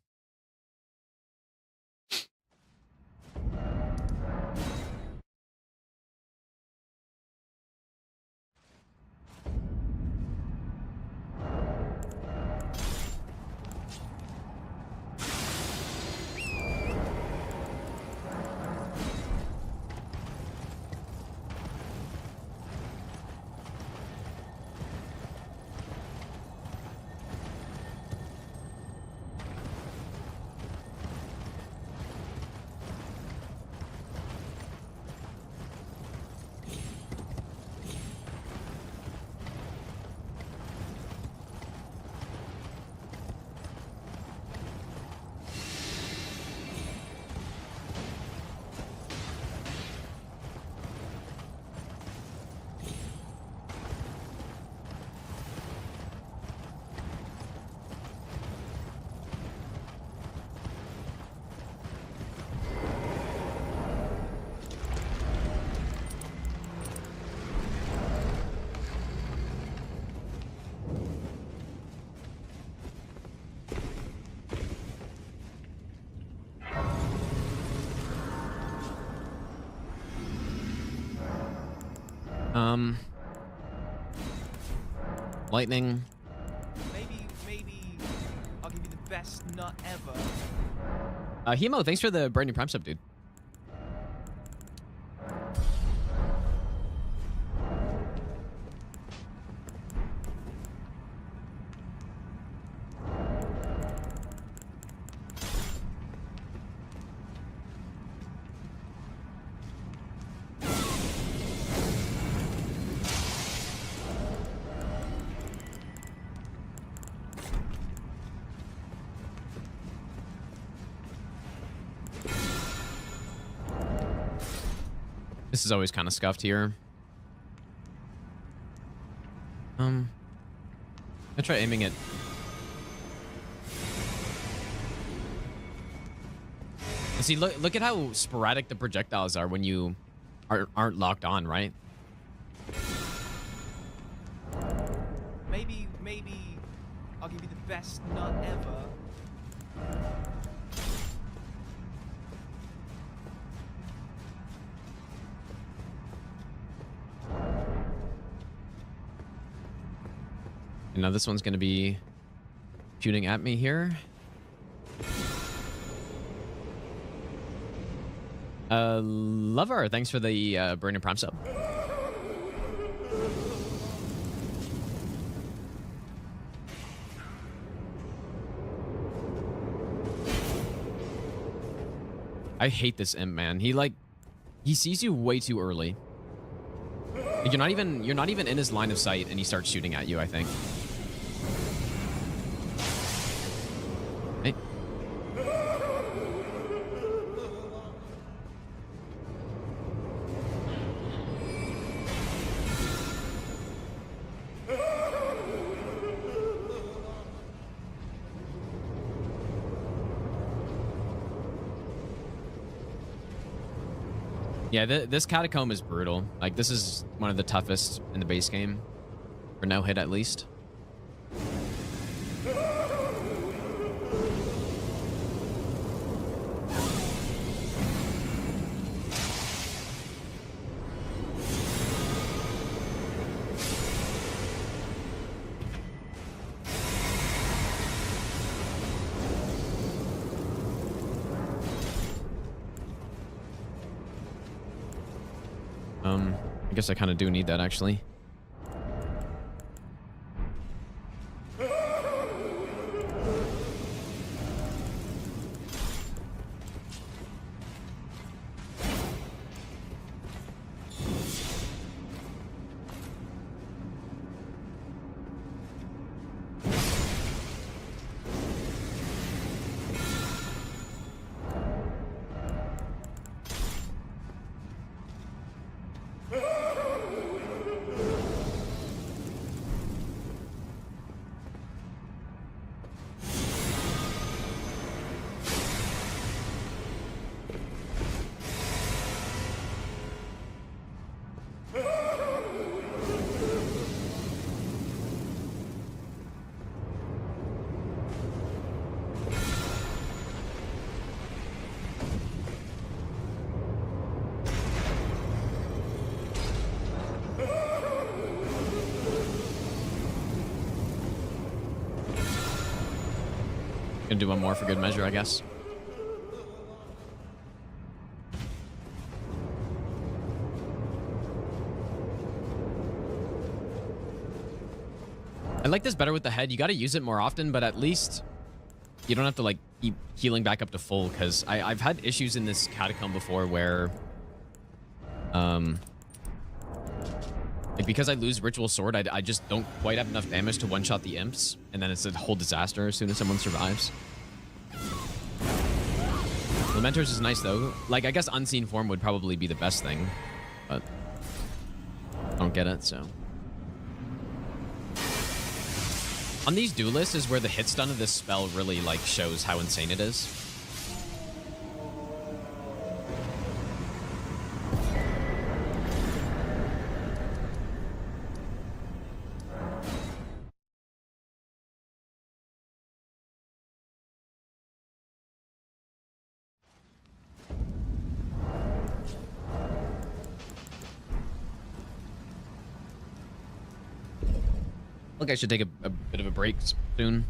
Lightning. Maybe I'll give you the best nut ever. Hemo, thanks for the brand new Prime sub, dude. This is always kind of scuffed here. I try aiming it. And see, look at how sporadic the projectiles are when you aren't locked on, right? Maybe I'll give you the best nut ever. And now this one's going to be shooting at me here. Lover, thanks for the brand new Prime sub. I hate this imp, man. He sees you way too early. Like, you're not even in his line of sight and he starts shooting at you, I think. Hey. Yeah, this Catacomb is brutal. Like, this is one of the toughest in the base game. For no hit, at least. I guess I kind of do need that, actually. Gonna do one more for good measure, I guess. I like this better with the head. You got to use it more often, but at least you don't have to like keep healing back up to full, because I've had issues in this Catacomb before where like, because I lose Ritual Sword, I just don't quite have enough damage to one-shot the imps, and then it's a whole disaster as soon as someone survives. Lamenters is nice, though. Like, I guess Unseen Form would probably be the best thing, but I don't get it, so. On these duelists is where the hit stun of this spell really, like, shows how insane it is. Look, I should take a bit of a break soon.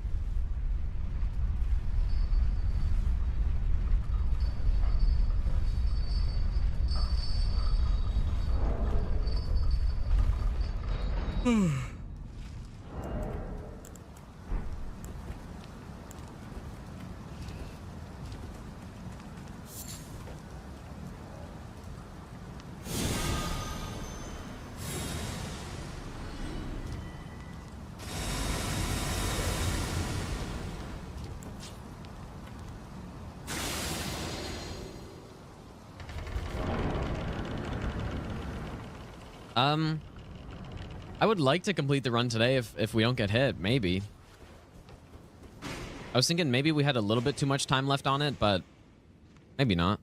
I would like to complete the run today if we don't get hit, maybe. I was thinking maybe we had a little bit too much time left on it, but maybe not.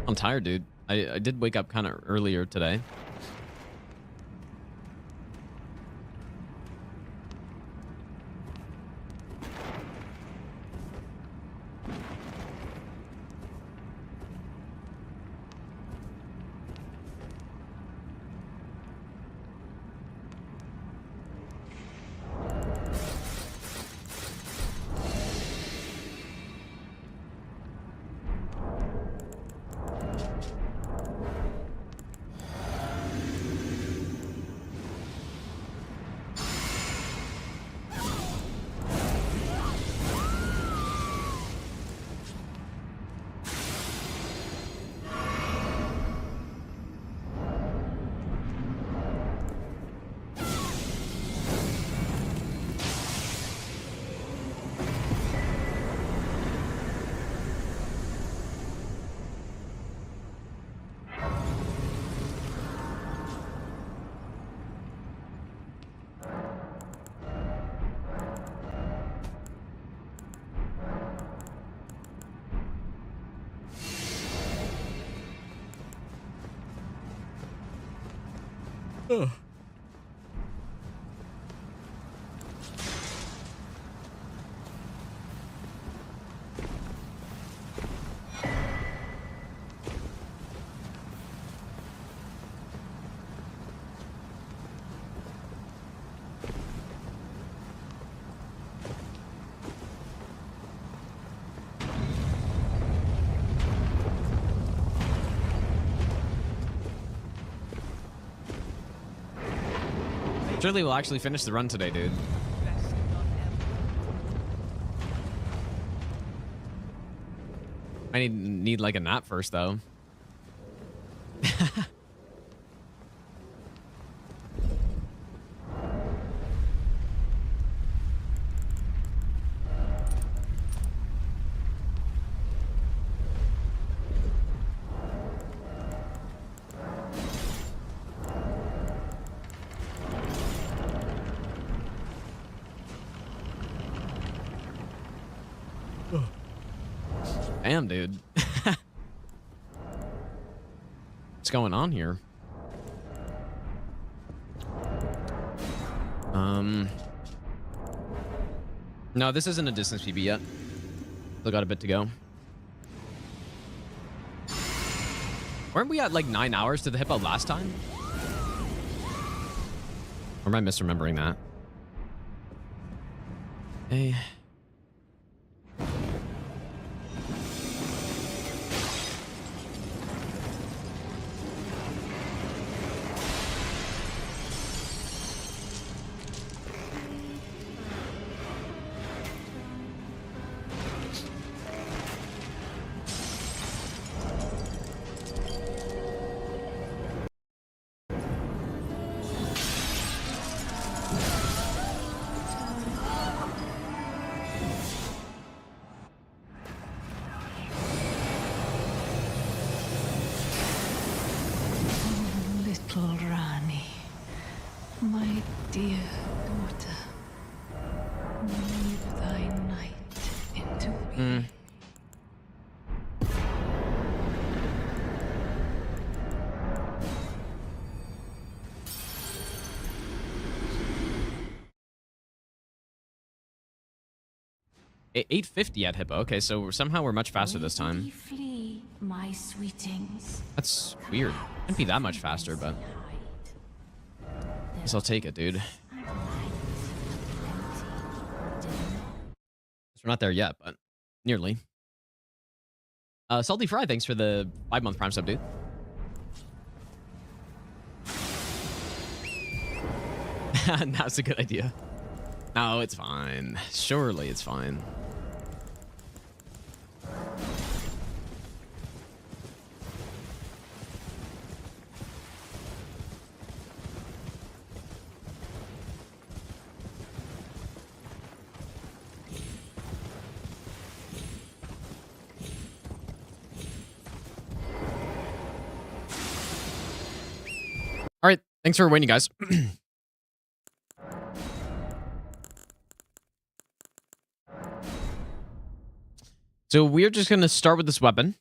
I'm tired, dude. I did wake up kind of earlier today. Surely we'll actually finish the run today, dude. Best nut ever. I need like a nap first, though. Damn, dude. What's going on here? No, this isn't a distance PB yet. Still got a bit to go. Weren't we at like 9 hours to the hippo last time? Or am I misremembering that? Okay. Little Rani, my dear daughter, weave thy night into me. Mm. 850 at Hippo. Okay, so somehow we're much faster this Where did time. ye flee, my sweetings? That's weird. Can't be that much faster, but guess I'll take it, dude. We're not there yet, but nearly. Salty Fry, thanks for the 5-month Prime sub, dude. That's a good idea. No, it's fine. Surely it's fine. All right, thanks for waiting, guys. So we're just going to start with this weapon.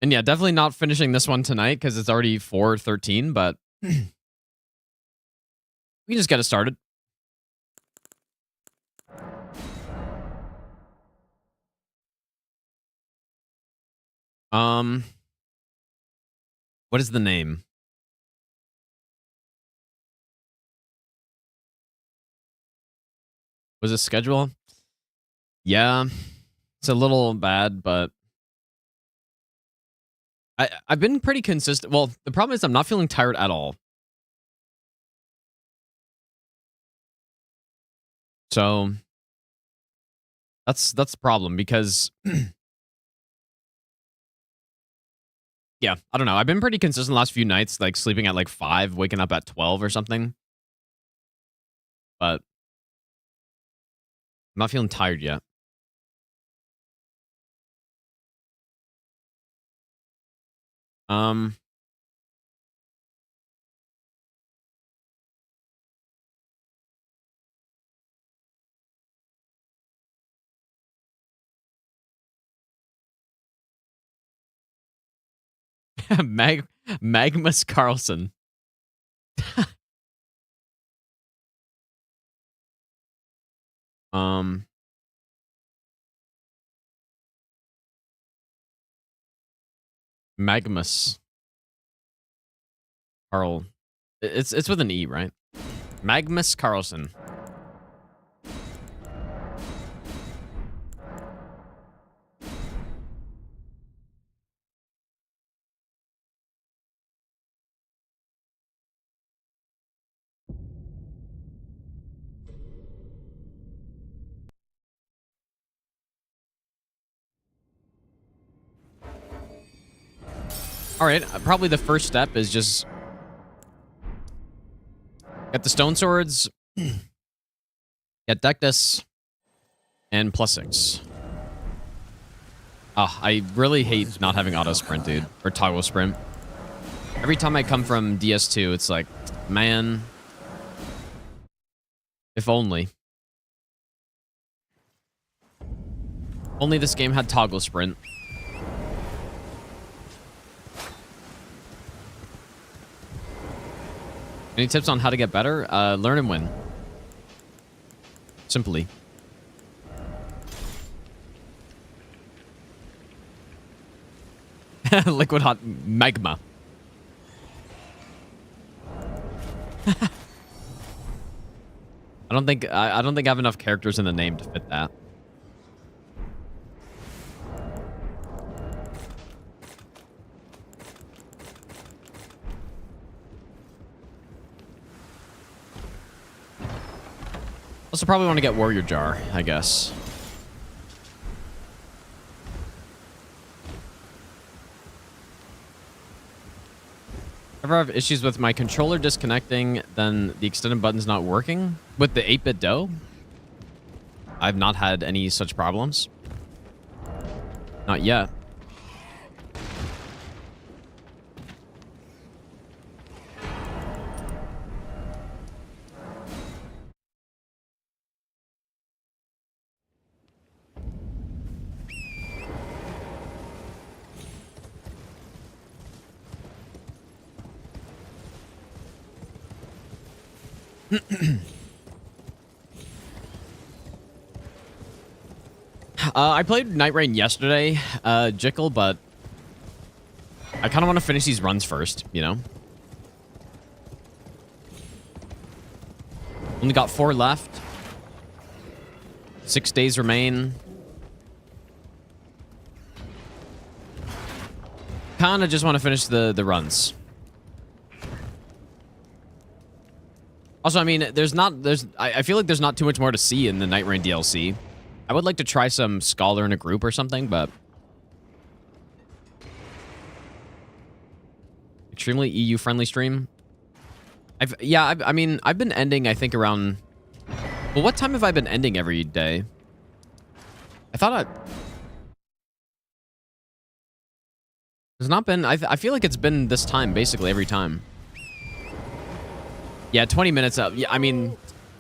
And yeah, definitely not finishing this one tonight because it's already 4:13, but we can just get it started. What is the name? Was it schedule? Yeah, it's a little bad, but I've been pretty consistent. Well, the problem is I'm not feeling tired at all. So that's the problem because yeah, I don't know. I've been pretty consistent the last few nights, like sleeping at like 5, waking up at 12 or something. But I'm not feeling tired yet. Magmus Carlson. Magmus Carl. It's with an E, right? Magmus Carlson. All right, probably the first step is just get the stone swords, get Dectus, and +6. Oh, I really hate not having auto sprint, dude, or toggle sprint. Every time I come from DS2, it's like, man, if only. Only this game had toggle sprint. Any tips on how to get better? Learn and win. Simply. Liquid hot magma. I don't think I have enough characters in the name to fit that. Also probably want to get Warrior Jar, I guess. If I have issues with my controller disconnecting, then the extended button's not working. With the 8-bit dough, I've not had any such problems. Not yet. I played Night Rain yesterday, Jickle, but I kind of want to finish these runs first, you know? Only got 4 left. 6 days remain. Kind of just want to finish the runs. Also, I mean, I feel like there's not too much more to see in the Night Rain DLC. I would like to try some Scholar in a group or something, but... Extremely EU-friendly stream. I mean, I've been ending, I think, around... Well, what time have I been ending every day? I thought It's not been... I feel like it's been this time, basically, every time. Yeah, 20 minutes up. Yeah, I mean, when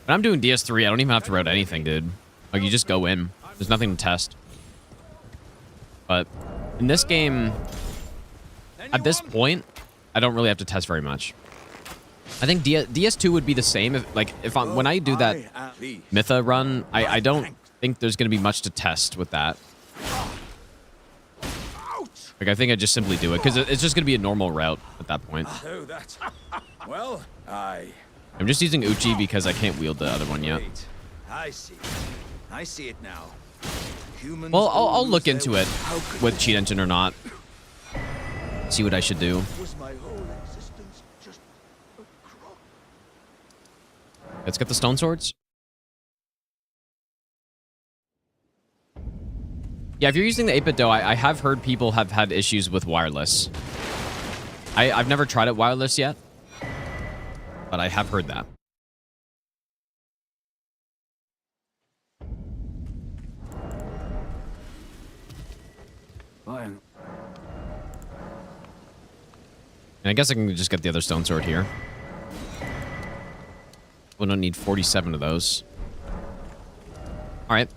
I'm doing DS3, I don't even have to route anything, dude. Like, you just go in. There's nothing to test. But in this game, at this point, I don't really have to test very much. I think DS2 would be the same. When I do that Mytha run, I don't think there's going to be much to test with that. Like, I think I just simply do it, because it's just going to be a normal route at that point. Well, I'm just using Uchi because I can't wield the other one yet. I see it now. Humans Well, I'll look into it with Cheat Engine or not. See what I should do. Was my whole existence just a crock? Let's get the stone swords. Yeah, if you're using the 8-bit dough, I have heard people have had issues with wireless. I've never tried it wireless yet, but I have heard that. Fine. And I guess I can just get the other stone sword here. We don't need 47 of those. All right.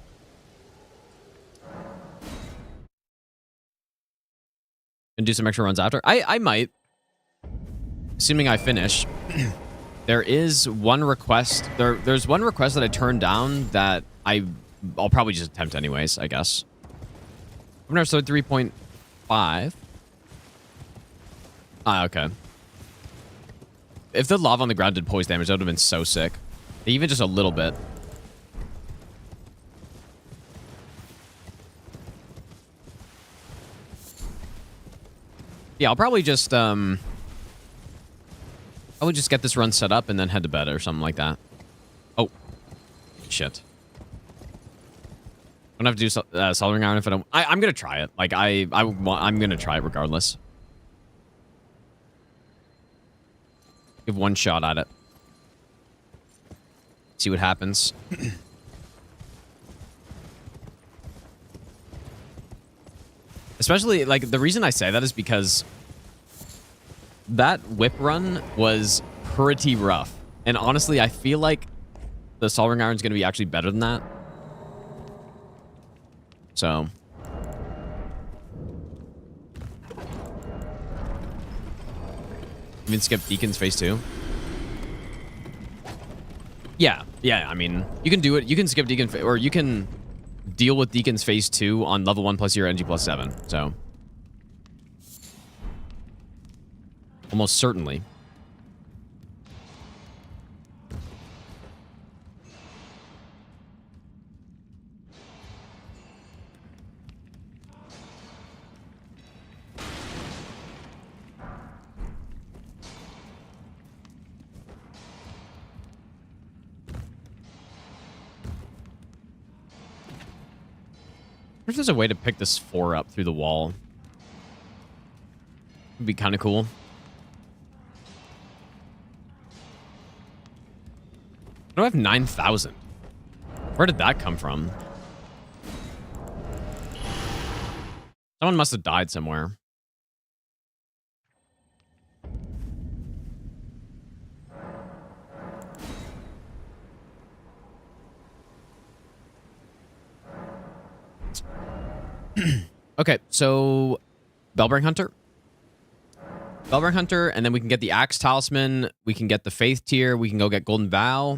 And do some extra runs after. I might. Assuming I finish. There is one request. There's one request that I turned down that I'll probably just attempt anyways, I guess. I've never sold 3.5. Okay. If the lava on the ground did poise damage, that would have been so sick. Even just a little bit. Yeah, I'll probably just I would just get this run set up and then head to bed or something like that. Oh, shit. I don't have to do soldering iron if I don't. I'm gonna try it. Like I'm gonna try it regardless. Give one shot at it. See what happens. Especially, like, the reason I say that is because that whip run was pretty rough. And honestly, I feel like the soldering iron is going to be actually better than that. So. Even skip Deacon's phase 2. Yeah, yeah. I mean, you can do it. You can skip Deacon, or you can deal with Deacon's phase 2 on level 1 plus your energy plus 7. So almost certainly. I wonder if there's a way to pick this 4 up through the wall. Would be kind of cool. I don't have 9,000. Where did that come from? Someone must have died somewhere. Okay, so Bellbring Hunter. Bellbring Hunter, and then we can get the Axe Talisman. We can get the Faith Tier. We can go get Golden Vow.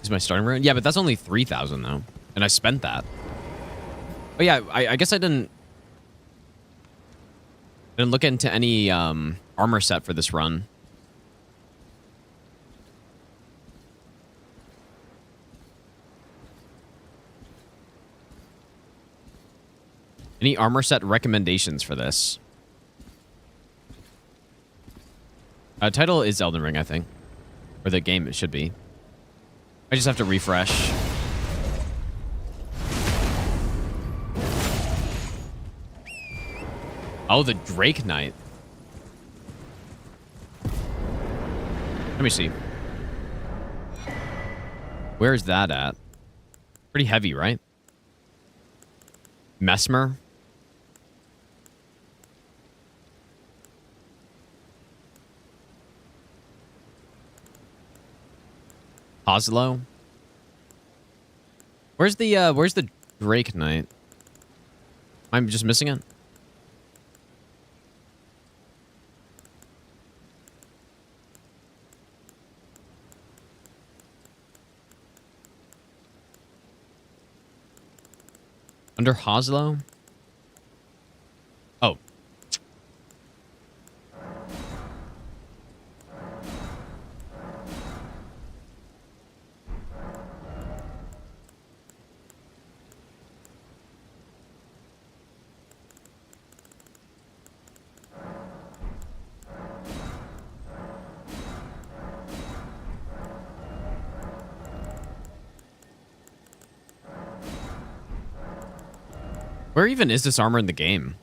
Is my starting rune? Yeah, but that's only 3,000 though, and I spent that. But yeah, I guess I didn't look into any armor set for this run. Any armor set recommendations for this? Title is Elden Ring, I think. Or the game, it should be. I just have to refresh. Oh, the Drake Knight. Let me see. Where's that at? Pretty heavy, right? Mesmer. Oslo. Where's the Drake Knight? I'm just missing it. Under Oslo? Oh. Where even is this armor in the game?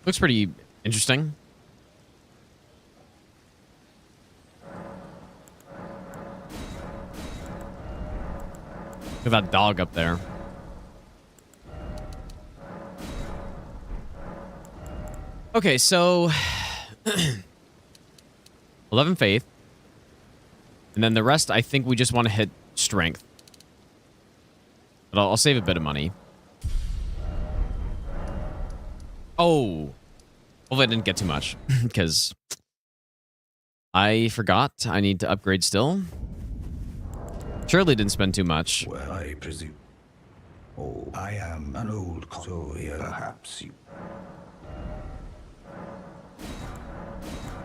Looks pretty interesting. Look at that dog up there. Okay, so 11 faith. And then the rest, I think we just want to hit strength. But I'll save a bit of money. Oh. Hopefully I didn't get too much. Because I forgot I need to upgrade still. Surely didn't spend too much. Well, I presume. Oh, I am an old so perhaps you.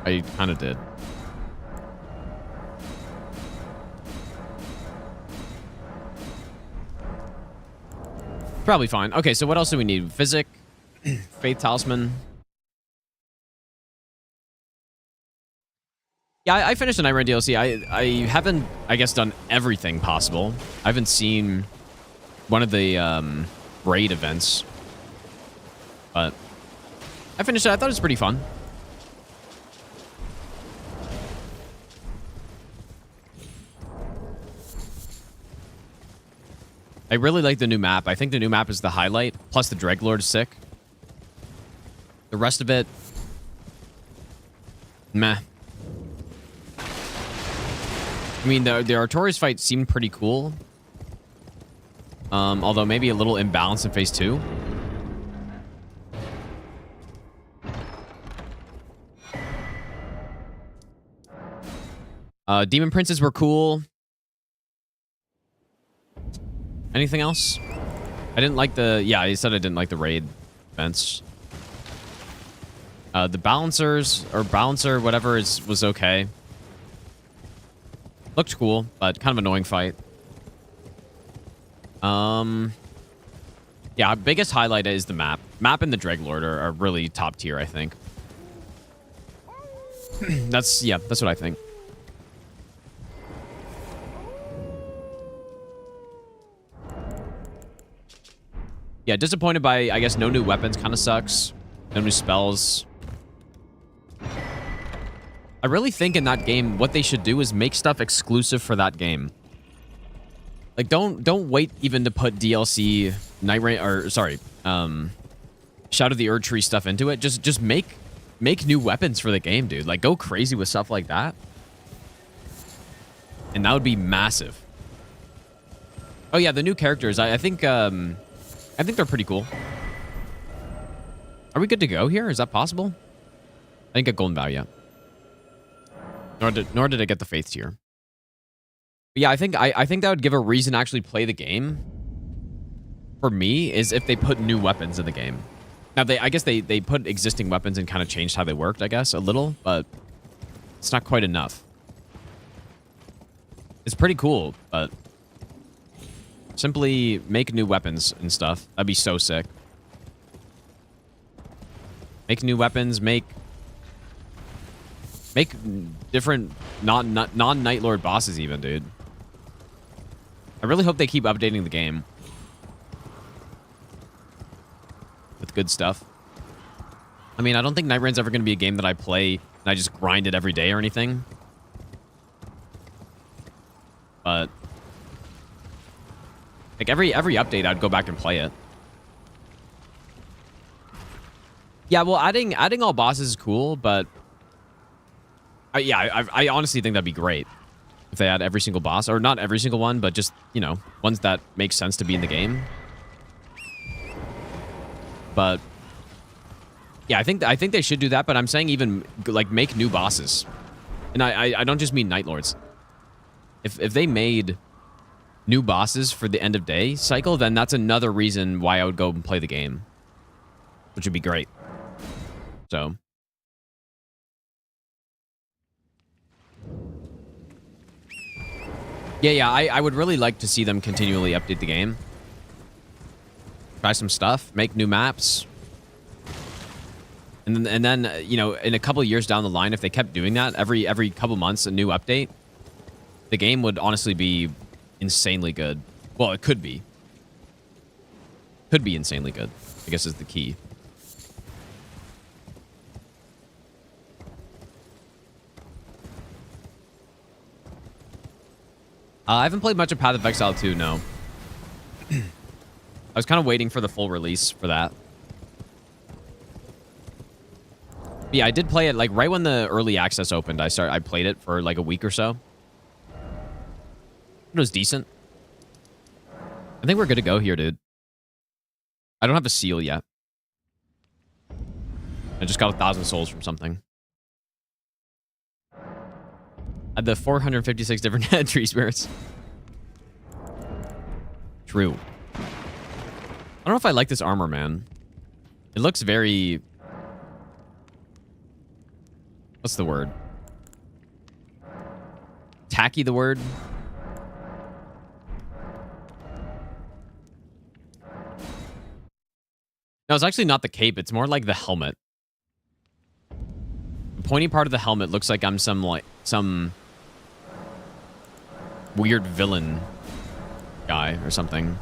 I kind of did. Probably fine. Okay, so what else do we need? Physic, Faith Talisman. Yeah, I finished the Night Rain DLC. I haven't, I guess, done everything possible. I haven't seen one of the raid events. But I finished it. I thought it was pretty fun. I really like the new map. I think the new map is the highlight. Plus the Dreadlord is sick. The rest of it, meh. I mean, the Artorias fight seemed pretty cool. Although maybe a little imbalance in phase 2. Demon Princes were cool. Anything else? I didn't like the... Yeah, I said I didn't like the raid events. The balancers, or balancer, whatever, was okay. Looked cool, but kind of annoying fight. Yeah, biggest highlight is the map. Map and the Dreglord are really top tier, I think. That's what I think. Yeah, disappointed by, I guess, no new weapons kind of sucks. No new spells. I really think in that game, what they should do is make stuff exclusive for that game. Like, don't wait even to put DLC Night Rain, or sorry, Shadow of the Erd Tree stuff into it. Just make new weapons for the game, dude. Like, go crazy with stuff like that. And that would be massive. Oh yeah, the new characters. I think they're pretty cool. Are we good to go here? Is that possible? I didn't get golden value yet. Nor did I get the faith tier. But yeah, I think that would give a reason to actually play the game. For me, is if they put new weapons in the game. Now I guess they put existing weapons and kind of changed how they worked, I guess, a little, but it's not quite enough. It's pretty cool, but simply make new weapons and stuff. That'd be so sick. Make new weapons, make different non-Night Lord bosses even, dude. I really hope they keep updating the game with good stuff. I mean, I don't think Night Rain's ever going to be a game that I play and I just grind it every day or anything. But like every update, I'd go back and play it. Yeah, well, adding all bosses is cool, but I honestly think that'd be great if they had every single boss, or not every single one, but just, you know, ones that make sense to be in the game. But yeah, I think they should do that. But I'm saying even like make new bosses, and I don't just mean Night Lords. If they made new bosses for the end of day cycle, then that's another reason why I would go and play the game, which would be great. So. Yeah, I would really like to see them continually update the game. Try some stuff, make new maps. And then you know, in a couple of years down the line, if they kept doing that, every couple months a new update, the game would honestly be insanely good. Well, it could be. Could be insanely good, I guess is the key. I haven't played much of Path of Exile 2, no. I was kind of waiting for the full release for that. But yeah, I did play it like right when the early access opened. I played it for like a week or so. It was decent. I think we're good to go here, dude. I don't have a seal yet. I just got 1,000 souls from something. I had the 456 different tree spirits. True. I don't know if I like this armor, man. It looks very... What's the word? Tacky, the word? No, it's actually not the cape. It's more like the helmet. The pointy part of the helmet looks like I'm some weird villain guy or something.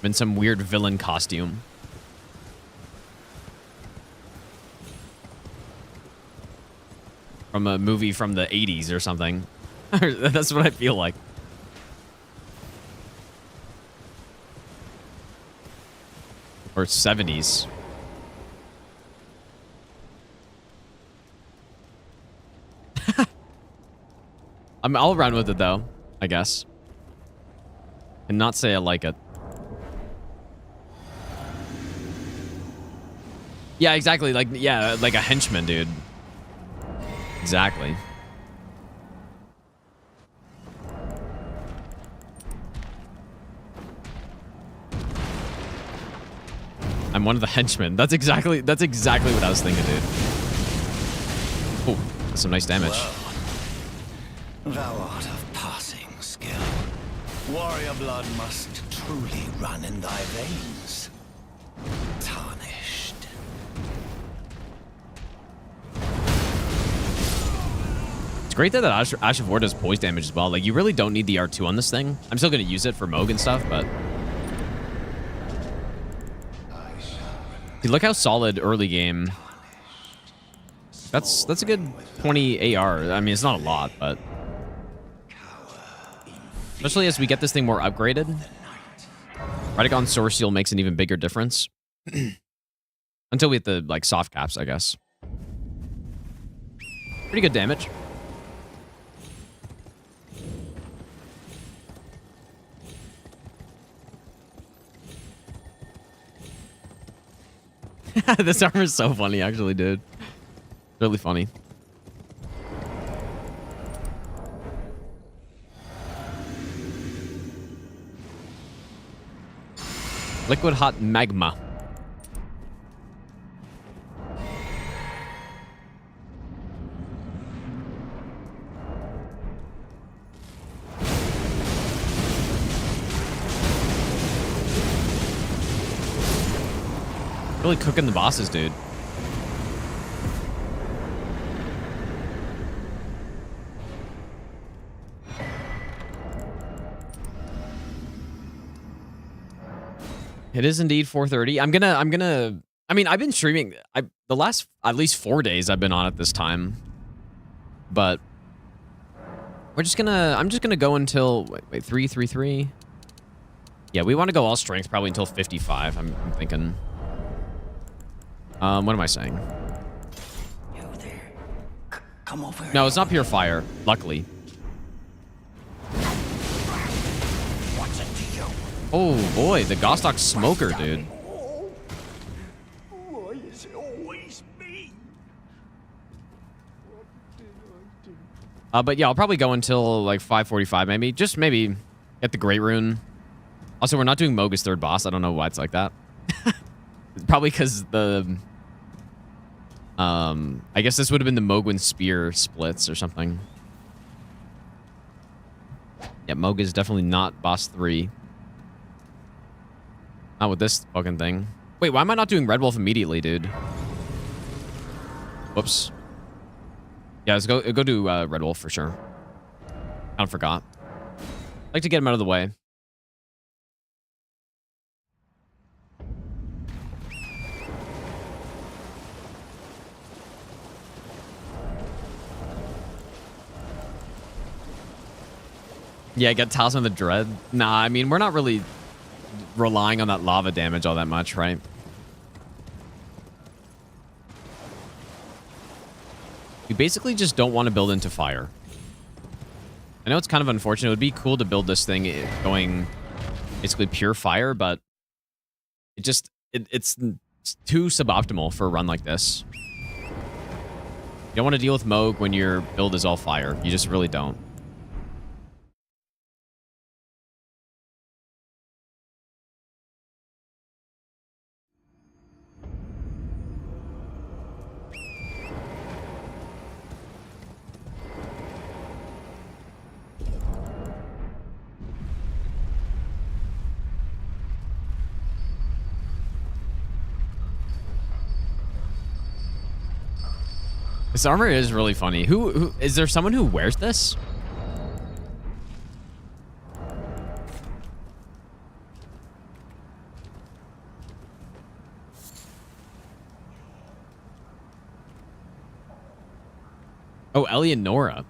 In some weird villain costume. From a movie from the 80s or something. That's what I feel like. Or 70s. I'll run with it though, I guess. And not say I like it. Yeah, exactly. Like, yeah, like a henchman, dude. Exactly. I'm one of the henchmen. That's exactly what I was thinking, dude. Oh, that's some nice damage. Well, thou art of passing skill. Warrior blood must truly run in thy veins. Tarnished. It's great that Ash of War does poise damage as well. Like, you really don't need the R2 on this thing. I'm still going to use it for Mohg and stuff, but... Dude, look how solid early game. That's a good 20 AR. I mean, it's not a lot, but... Especially as we get this thing more upgraded. Radagon Source Seal makes an even bigger difference. Until we hit the, like, soft caps, I guess. Pretty good damage. This armor is so funny, actually, dude. Really funny. Liquid hot magma. Really cooking the bosses, dude. It is indeed 4:30. I'm gonna I mean, I've been streaming the last at least 4 days I've been on it this time. But I'm just gonna go until wait 3. Yeah, we want to go all strength probably until 55. I'm thinking. What am I saying? You there? Come over. No, it's not pure fire, luckily. What's it to you? Oh boy, the Gostock smoker, dude. Why is it always me? But yeah, I'll probably go until like 5:45 maybe. Just maybe get the Great Rune. Also, we're not doing Mohg as third boss. I don't know why it's like that. Probably because the... I guess this would have been the Mohg Spear splits or something. Yeah, Mohg is definitely not boss 3. Not with this fucking thing. Wait, why am I not doing Red Wolf immediately, dude? Whoops. Yeah, let's go do Red Wolf for sure. Kind of forgot. I'd like to get him out of the way. Yeah, get Talisman of the Dread. Nah, I mean, we're not really relying on that lava damage all that much, right? We basically just don't want to build into fire. I know it's kind of unfortunate. It would be cool to build this thing going basically pure fire, but it's too suboptimal for a run like this. You don't want to deal with Mohg when your build is all fire. You just really don't. This armor is really funny. Who is there someone who wears this? Oh, Eleonora.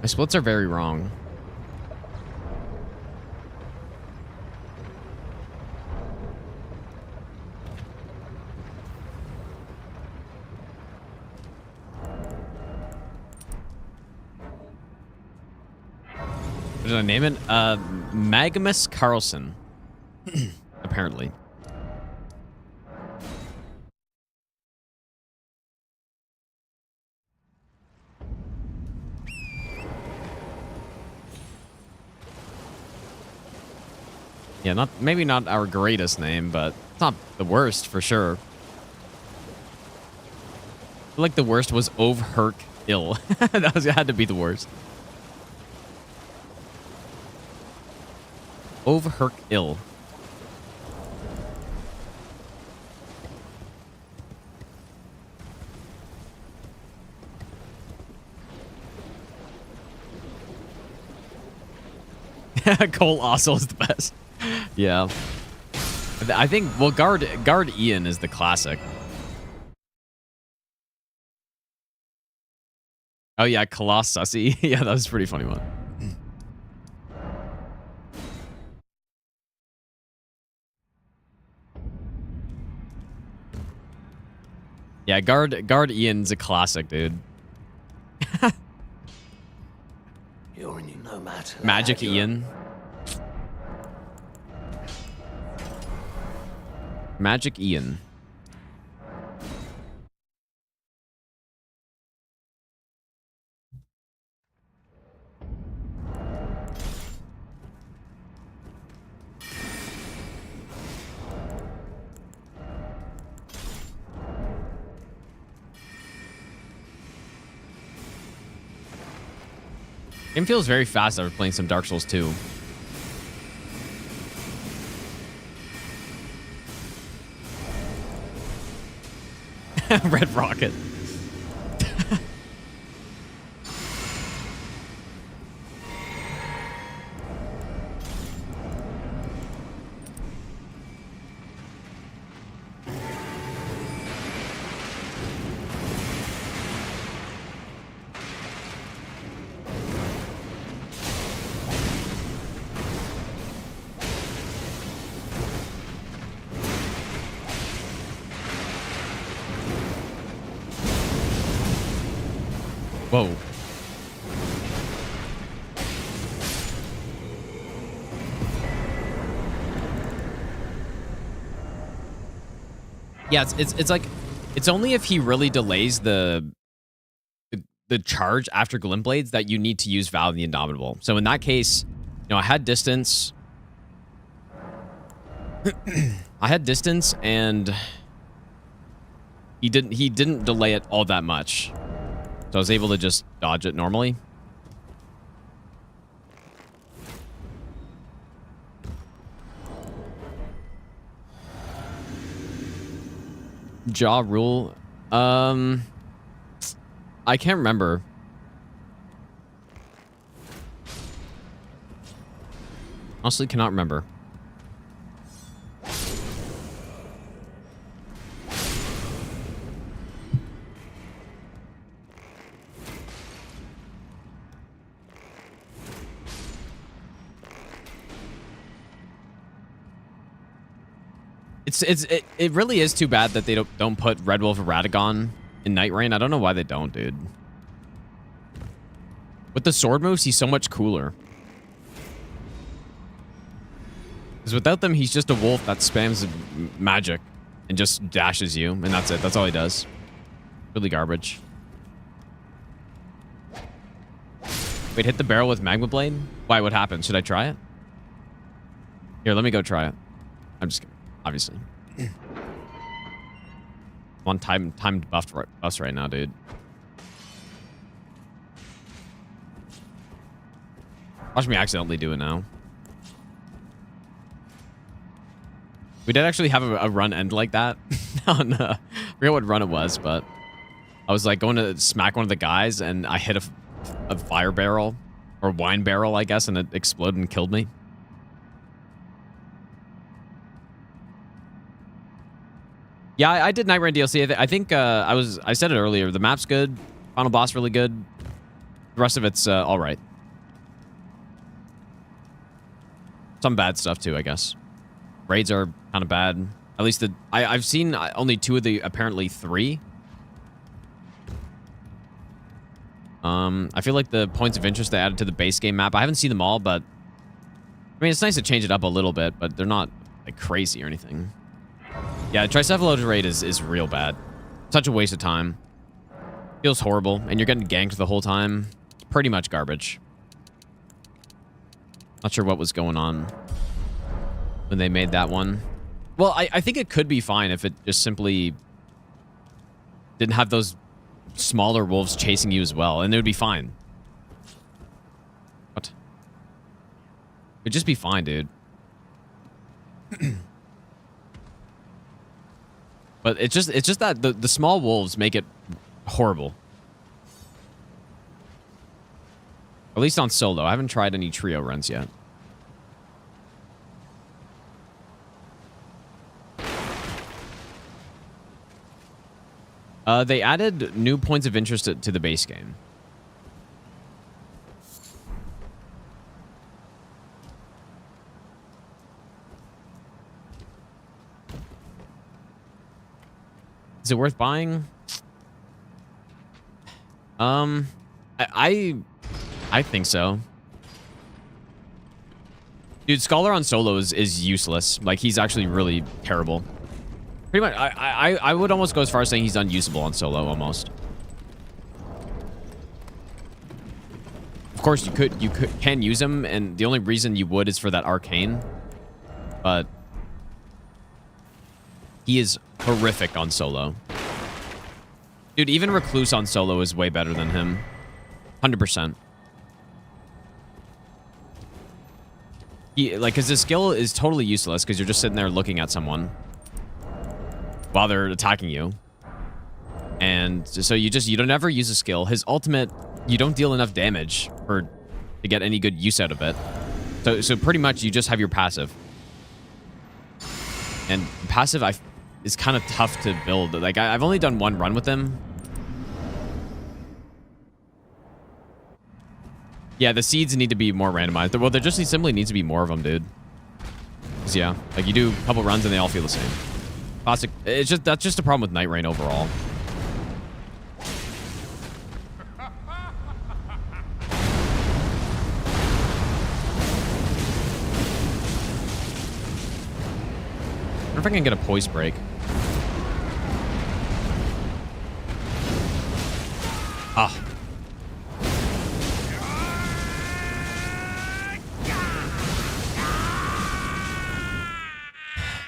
My splits are very wrong. What did I name it? Magmus Carlson. Apparently. Yeah, maybe not our greatest name, but it's not the worst for sure. I feel like the worst was Ovherk Ill. That had to be the worst. Ovherk Ill. Cole also is the best. Yeah. I think, well, guard Ian is the classic. Oh yeah, Colossusy. Yeah, that was a pretty funny one. Yeah, guard Ian's a classic, dude. You're no matter. Magic Ian. Magic Ian. Game feels very fast after playing some Dark Souls 2. Red Rocket. Whoa. Yeah, it's like, it's only if he really delays the charge after Glint Blades that you need to use Vow of the Indomitable. So in that case, you know, I had distance. I had distance and he didn't delay it all that much. So I was able to just dodge it normally. Jaw rule. I can't remember. Honestly, cannot remember. It really is too bad that they don't put Red Wolf Radagon in Night Rain. I don't know why they don't, dude. With the sword moves, he's so much cooler. Because without them, he's just a wolf that spams magic and just dashes you, and that's it. That's all he does. Really garbage. Wait, hit the barrel with Magma Blade? Why, what happened? Should I try it? Here, let me go try it. I'm just kidding. Obviously. One timed buffed us right now, dude. Watch me accidentally do it now. We did actually have a run end like that. On, I forget what run it was, but I was like going to smack one of the guys and I hit a fire barrel or wine barrel, I guess, and it exploded and killed me. Yeah, I did Night Rain DLC. I think I said it earlier. The map's good. Final boss really good. The rest of it's all right. Some bad stuff too, I guess. Raids are kind of bad. At least I've seen only 2 of the apparently 3. I feel like the points of interest they added to the base game map, I haven't seen them all, but I mean, it's nice to change it up a little bit, but they're not like crazy or anything. Yeah, Tricephalode raid is real bad. Such a waste of time. Feels horrible, and you're getting ganked the whole time. It's pretty much garbage. Not sure what was going on when they made that one. Well, I think it could be fine if it just simply didn't have those smaller wolves chasing you as well, and it would be fine. What? It'd just be fine, dude. But it's just that the small wolves make it horrible. At least on solo. I haven't tried any trio runs yet. They added new points of interest to the base game. Is it worth buying? I think so. Dude, Scholar on solo is useless. Like, he's actually really terrible. Pretty much, I would almost go as far as saying he's unusable on solo, almost. Of course, you can use him, and the only reason you would is for that arcane. But he is horrific on solo. Dude, even Recluse on solo is way better than him. 100%. Like, because his skill is totally useless because you're just sitting there looking at someone while they're attacking you. And so you don't ever use a skill. His ultimate, you don't deal enough damage to get any good use out of it. So pretty much you just have your passive. And passive is kind of tough to build. Like, I've only done 1 run with him. Yeah, the seeds need to be more randomized. Well, there just simply needs to be more of them, dude. 'Cause yeah, like you do a couple runs and they all feel the same. Classic. That's just a problem with Night Rain overall. I wonder if I can get a poise break. Ah.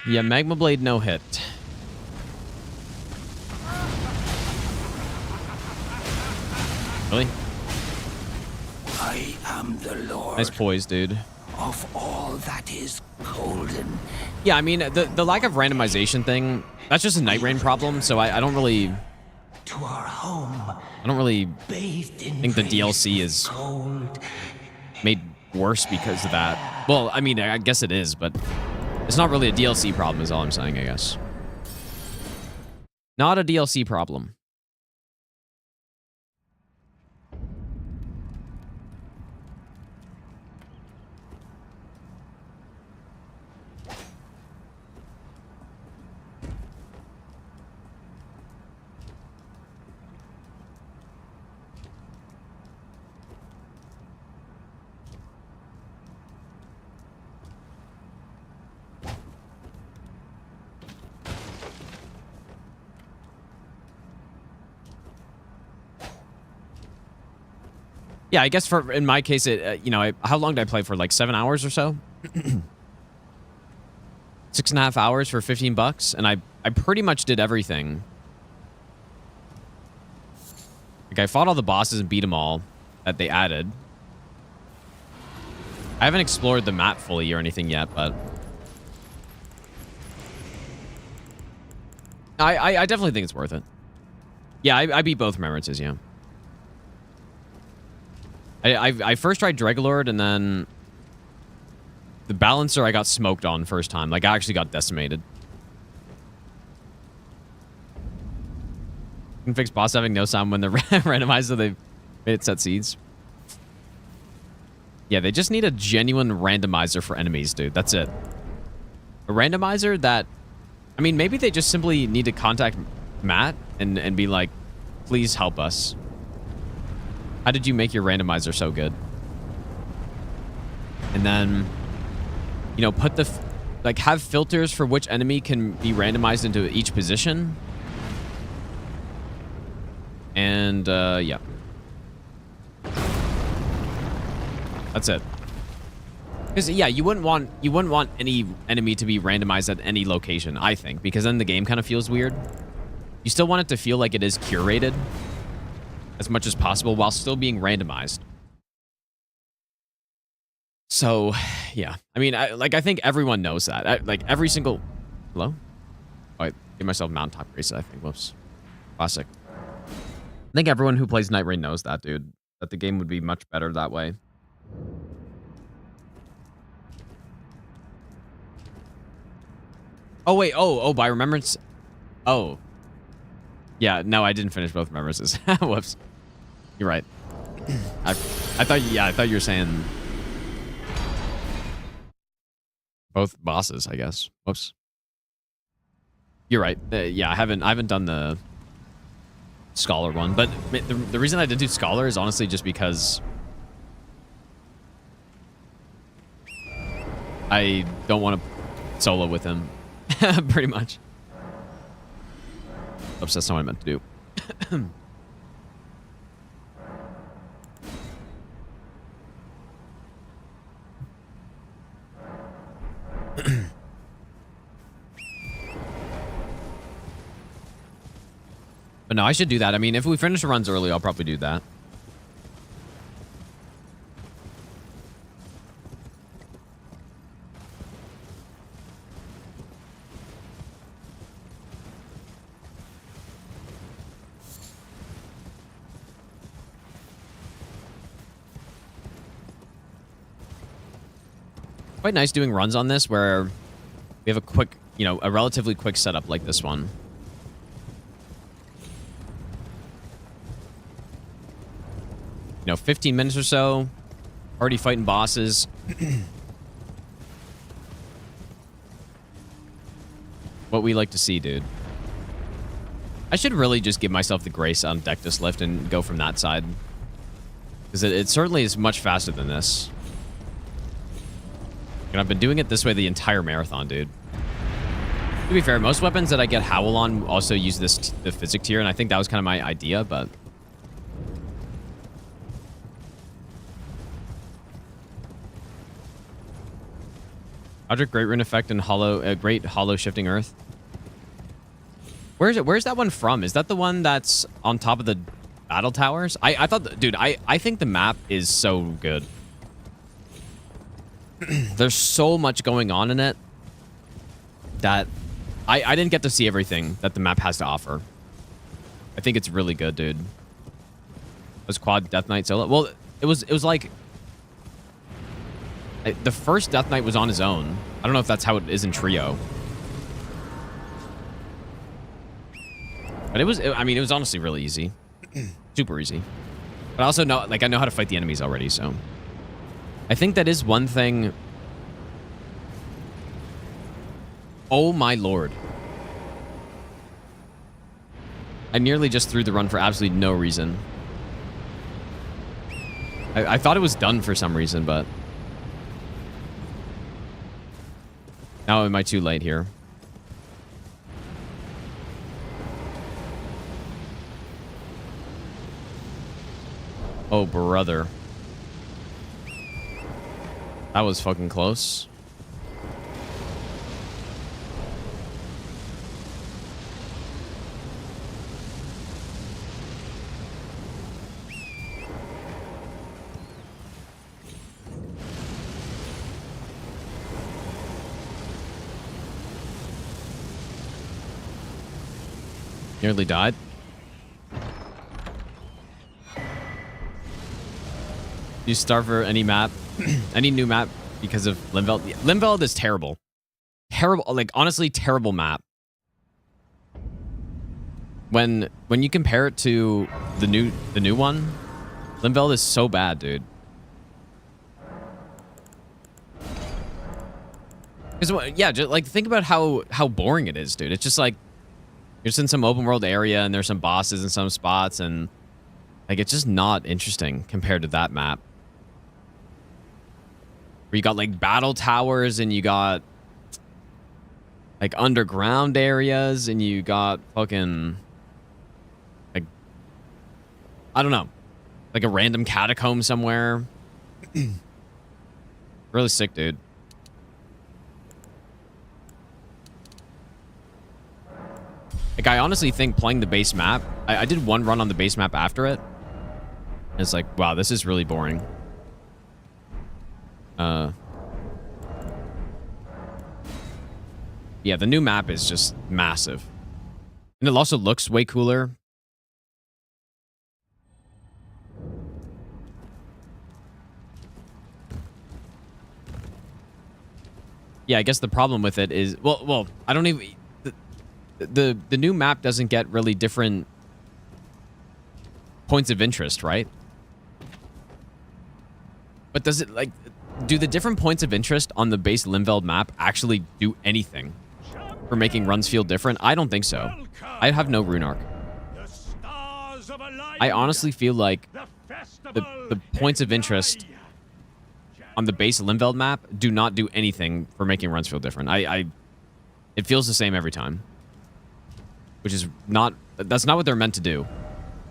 Yeah, Magma Blade no hit. Really? I am the Lord Nice poise, dude. of all that is golden. Yeah, I mean, the lack of randomization thing, that's just a Night Rain problem, so I don't really... To our home, I don't really bathed in think the rays DLC of is gold. made worse because of that. Well, I mean, I guess it is, but it's not really a DLC problem is all I'm saying, I guess. Not a DLC problem. Yeah, I guess in my case, how long did I play for? Like 7 hours or so? 6.5 hours for $15, and I pretty much did everything. Like, I fought all the bosses and beat them all that they added. I haven't explored the map fully or anything yet, but I definitely think it's worth it. Yeah, I beat both remembrances, yeah. I first tried Dregalord, and then the Balancer I got smoked on first time. Like, I actually got decimated. You can fix boss having no sound when they're randomized, so they made it set seeds. Yeah, they just need a genuine randomizer for enemies, dude. That's it. A randomizer that... I mean, maybe they just simply need to contact Matt and be like, please help us. How did you make your randomizer so good? And then, you know, put the... like, have filters for which enemy can be randomized into each position. And, yeah. That's it. Because, yeah, you wouldn't want any enemy to be randomized at any location, I think, because then the game kind of feels weird. You still want it to feel like it is curated as much as possible while still being randomized. So, yeah. I mean, I think everyone knows that. Like, every single... Hello? Oh, I gave myself mountaintop race, I think. Whoops. Classic. I think everyone who plays Night Rain knows that, dude. That the game would be much better that way. Oh, wait. Oh, by remembrance... Oh. Yeah, no, I didn't finish both remembrances. Whoops. You're right. I thought you were saying... both bosses, I guess. Whoops. You're right. Yeah, I haven't done the Scholar one, but the reason I didn't do Scholar is honestly just because I don't want to solo with him, pretty much. Oops, that's not what I meant to do. But no, I should do that. I mean, if we finish the runs early, I'll probably do that. Quite nice doing runs on this where we have a quick, you know, a relatively quick setup like this one. You know, 15 minutes or so, already fighting bosses. What we like to see, dude. I should really just give myself the grace on Dectus Lift and go from that side. Because it certainly is much faster than this. And I've been doing it this way the entire marathon, dude. To be fair, most weapons that I get Howl on also use the physic tier, and I think that was kind of my idea, but... Object Great Rune Effect and Great Hollow Shifting Earth. Where's that one from? Is that the one that's on top of the battle towers? I thought, dude, I think the map is so good. There's so much going on in it that I didn't get to see everything that the map has to offer. I think it's really good, dude. Was Quad Death Knight solo? Well, it was like... the first Death Knight was on his own. I don't know if that's how it is in trio. But it was, I mean, it was honestly really easy. Super easy. But I also know, like, I know how to fight the enemies already, so. I think that is one thing. Oh my lord. I nearly just threw the run for absolutely no reason. I thought it was done for some reason, but... Now am I too late here? Oh, brother. That was fucking close. Nearly died. You starve for any map, any new map because of Limveld. Yeah, Limveld is terrible. Terrible, like honestly terrible map. When you compare it to the new one, Limveld is so bad, dude. Because yeah, just, like think about how boring it is, dude. It's just like you're just in some open world area and there's some bosses in some spots and like it's just not interesting compared to that map. Where you got like battle towers and you got like underground areas and you got fucking like I don't know. Like a random catacomb somewhere. Really sick, dude. Like, I honestly think playing the base map... I did one run on the base map after it. And it's like, wow, this is really boring. Yeah, the new map is just massive. And it also looks way cooler. Yeah, I guess the problem with it is... Well, I don't even... The new map doesn't get really different points of interest, right? But does it, like... Do the different points of interest on the base Limveld map actually do anything for making runs feel different? I don't think so. I have no rune arc. I honestly feel like the points of interest on the base Limveld map do not do anything for making runs feel different. It feels the same every time. Which is not... That's not what they're meant to do.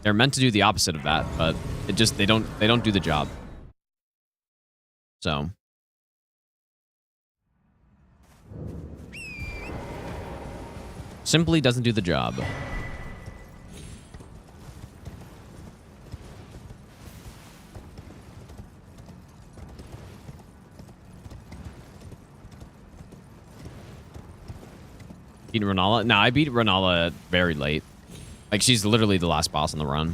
They're meant to do the opposite of that, but it just... They don't do the job. So... Simply doesn't do the job. Beat Renala? No, I beat Renala very late. Like, she's literally the last boss on the run.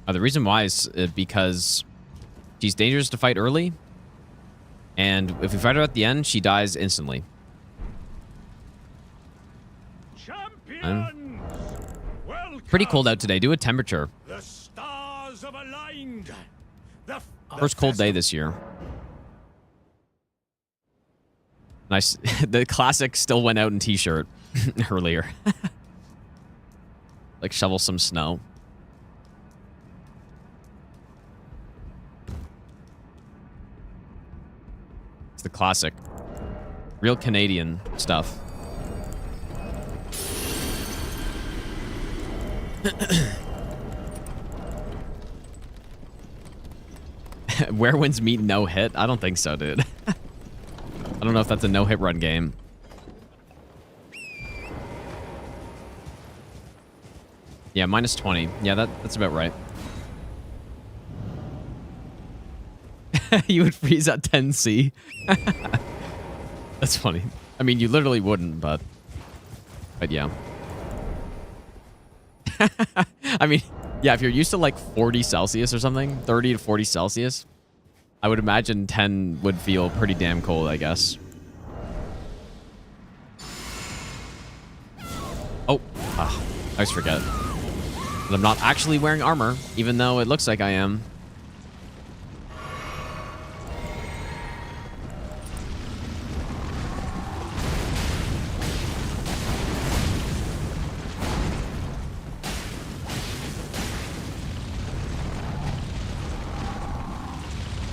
The reason why is because she's dangerous to fight early. And if we fight her at the end, she dies instantly. Pretty cold out today. Do a temperature. The stars have aligned. First cold day this year. Nice. The classic still went out in t-shirt earlier. Like shovel some snow. The classic. Real Canadian stuff. Werewinds meet no hit? I don't think so, dude. I don't know if that's a no hit run game. Yeah, minus 20. Yeah, that's about right. You would freeze at 10C. That's funny. I mean, you literally wouldn't, but yeah. I mean, yeah, if you're used to like 40 Celsius or something, 30 to 40 Celsius, I would imagine 10 would feel pretty damn cold, I guess. Oh, I always forget that I'm not actually wearing armor, even though it looks like I am.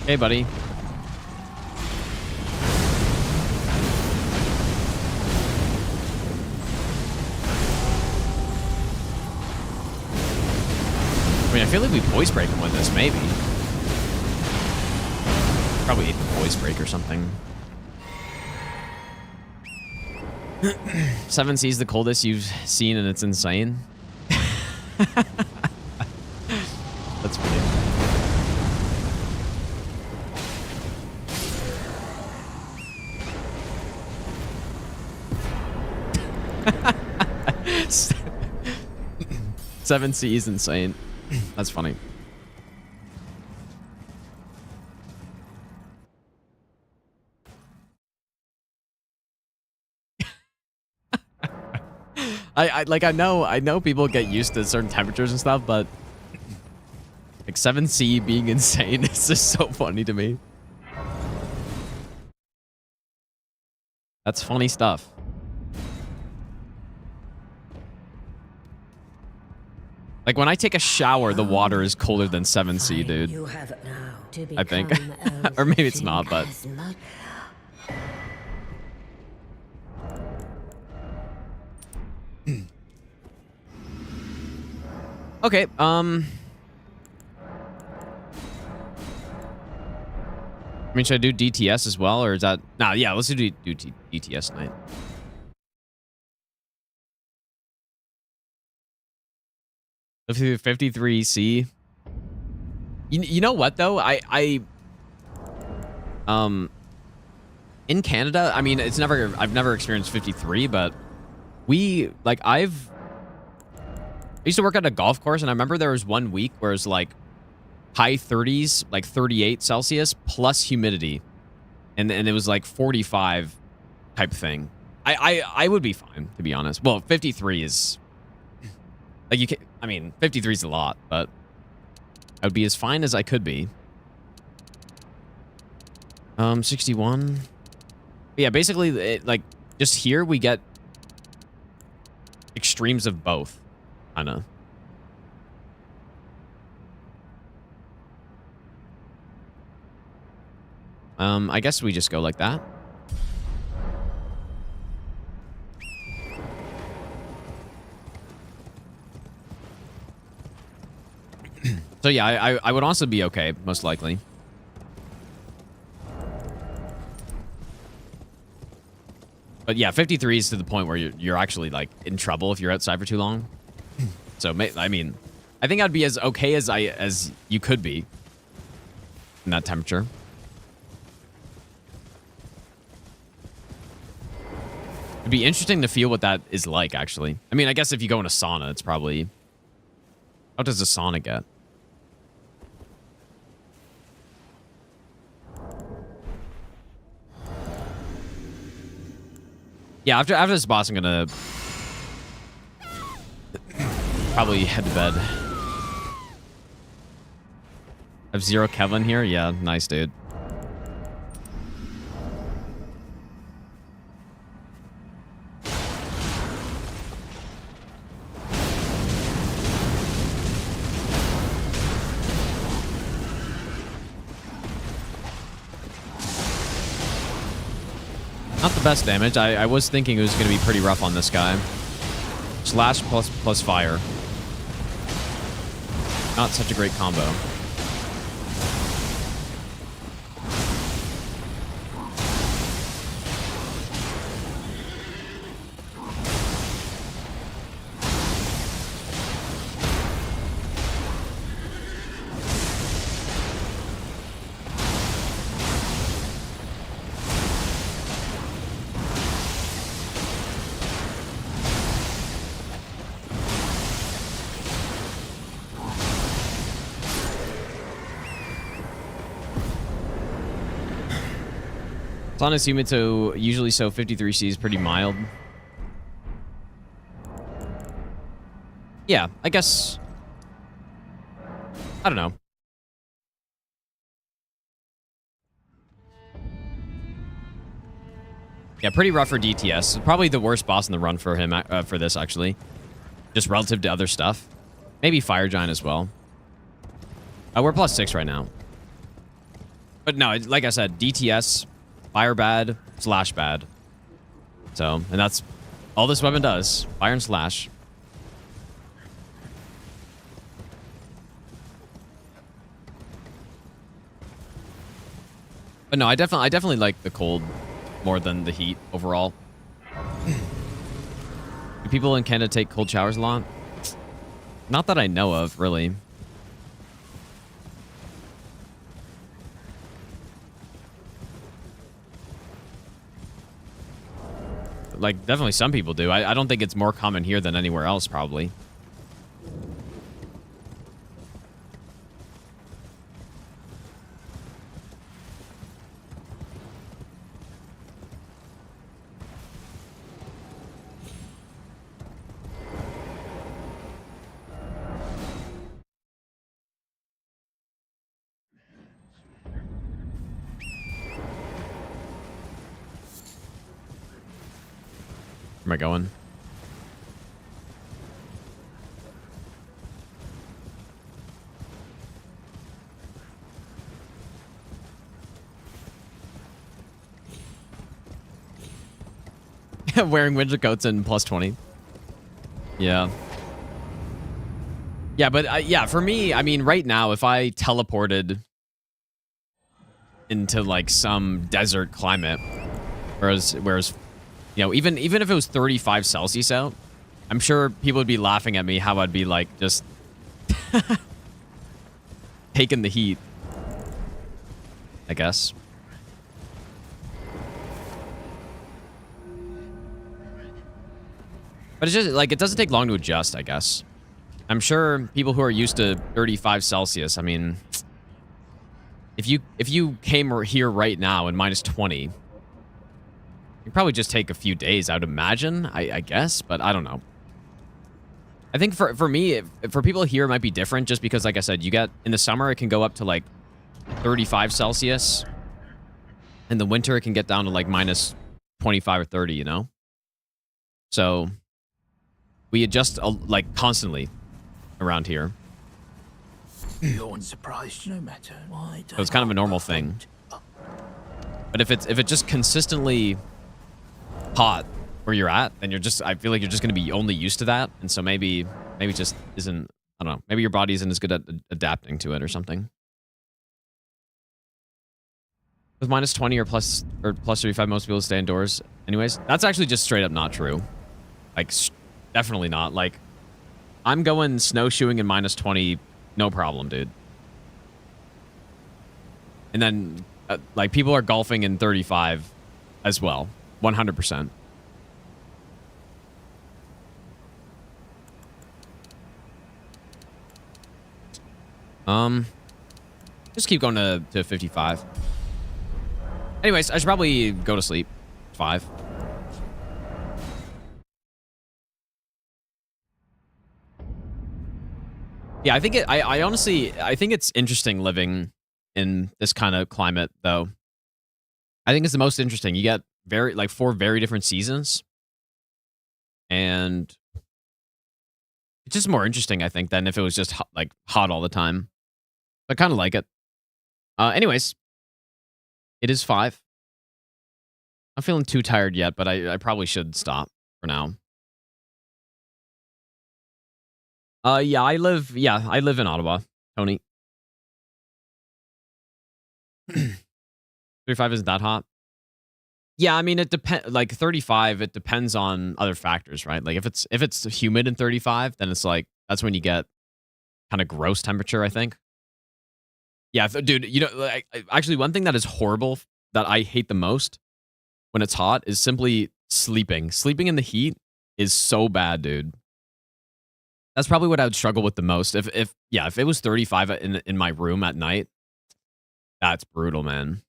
Hey, buddy. I mean, I feel like we voice break him with this, maybe. Probably ate the voice break or something. 7C is the coldest you've seen, and it's insane. That's funny. Seven C is insane. That's funny. I know people get used to certain temperatures and stuff, but like 7C being insane is just so funny to me. That's funny stuff. Like when I take a shower, the water is colder than 7C, dude. You have it now to I think. become Or maybe it's not, but as much- okay, I mean, should I do DTS as well, or is that... Nah, yeah, let's do DTS night. Let's do 53C. You know what, though? In Canada, I mean, I've never experienced 53, but I used to work at a golf course, and I remember there was one week where it was like high 30s, like 38 Celsius plus humidity, and it was like 45 type thing. I would be fine, to be honest. Well, 53 is like, you can, I mean, 53 is a lot, but I would be as fine as I could be. 61. But yeah, basically, like, just here we get extremes of both, kind of. I guess we just go like that. So yeah, I would also be okay, most likely. But yeah, 53 is to the point where you're actually like in trouble if you're outside for too long. So I mean, I think I'd be as okay as you could be in that temperature. It'd be interesting to feel what that is like, actually. I mean, I guess if you go in a sauna, it's probably... How does a sauna get? Yeah, after this boss, I'm gonna probably head to bed. Have zero Kevin here? Yeah, nice, dude. Not the best damage. I was thinking it was going to be pretty rough on this guy. Slash plus fire. Not such a great combo. Sauna's humid, so usually 53C is pretty mild. Yeah, I guess... I don't know. Yeah, pretty rough for DTS. Probably the worst boss in the run for him, for this, actually. Just relative to other stuff. Maybe Fire Giant as well. We're +6 right now. But no, like I said, DTS... Fire bad, slash bad. So, and that's all this weapon does. Fire and slash. But no, I definitely like the cold more than the heat overall. Do people in Canada take cold showers a lot? Not that I know of, really. Like, definitely some people do. I don't think it's more common here than anywhere else, probably. Where am I going? Wearing winter coats and plus 20. Yeah. Yeah, but yeah, for me, I mean, right now, if I teleported into like some desert climate, whereas you know, even if it was 35 Celsius out, I'm sure people would be laughing at me how I'd be like just taking the heat, I guess. But it's just like, it doesn't take long to adjust, I guess. I'm sure people who are used to 35 Celsius, I mean, if you came here right now in minus 20, you'd probably just take a few days, I would imagine, I guess, but I don't know. I think for me, for people here, it might be different just because, like I said, you get, in the summer, it can go up to like 35 Celsius. In the winter, it can get down to like minus 25 or 30, you know? So we adjust like constantly around here. You're unsurprised no matter why. So it's kind of a normal thing. But if it just consistently hot where you're at, then I feel like you're just going to be only used to that. And so maybe it just isn't, I don't know, maybe your body isn't as good at adapting to it or something. With minus 20 or plus 35, most people stay indoors anyways. That's actually just straight up not true. Like, definitely not. Like, I'm going snowshoeing in minus 20, no problem, dude. And then, like, people are golfing in 35 as well. 100%. Just keep going to 55. Anyways, I should probably go to sleep. 5. Yeah, I think I honestly, I think it's interesting living in this kind of climate, though. I think it's the most interesting. You get 4 very different seasons, and it's just more interesting, I think, than if it was just hot all the time. I kind of like it. Anyways, it is 5. I'm feeling too tired yet, but I probably should stop for now. Yeah, I live in Ottawa, Tony. 35 isn't that hot. Yeah, I mean, it depends. Like 35, it depends on other factors, right? Like if it's humid in 35, then it's like that's when you get kind of gross temperature, I think. Yeah, dude, you know, actually, one thing that is horrible that I hate the most when it's hot is simply sleeping. Sleeping in the heat is so bad, dude. That's probably what I would struggle with the most. If it was 35 in my room at night, that's brutal, man.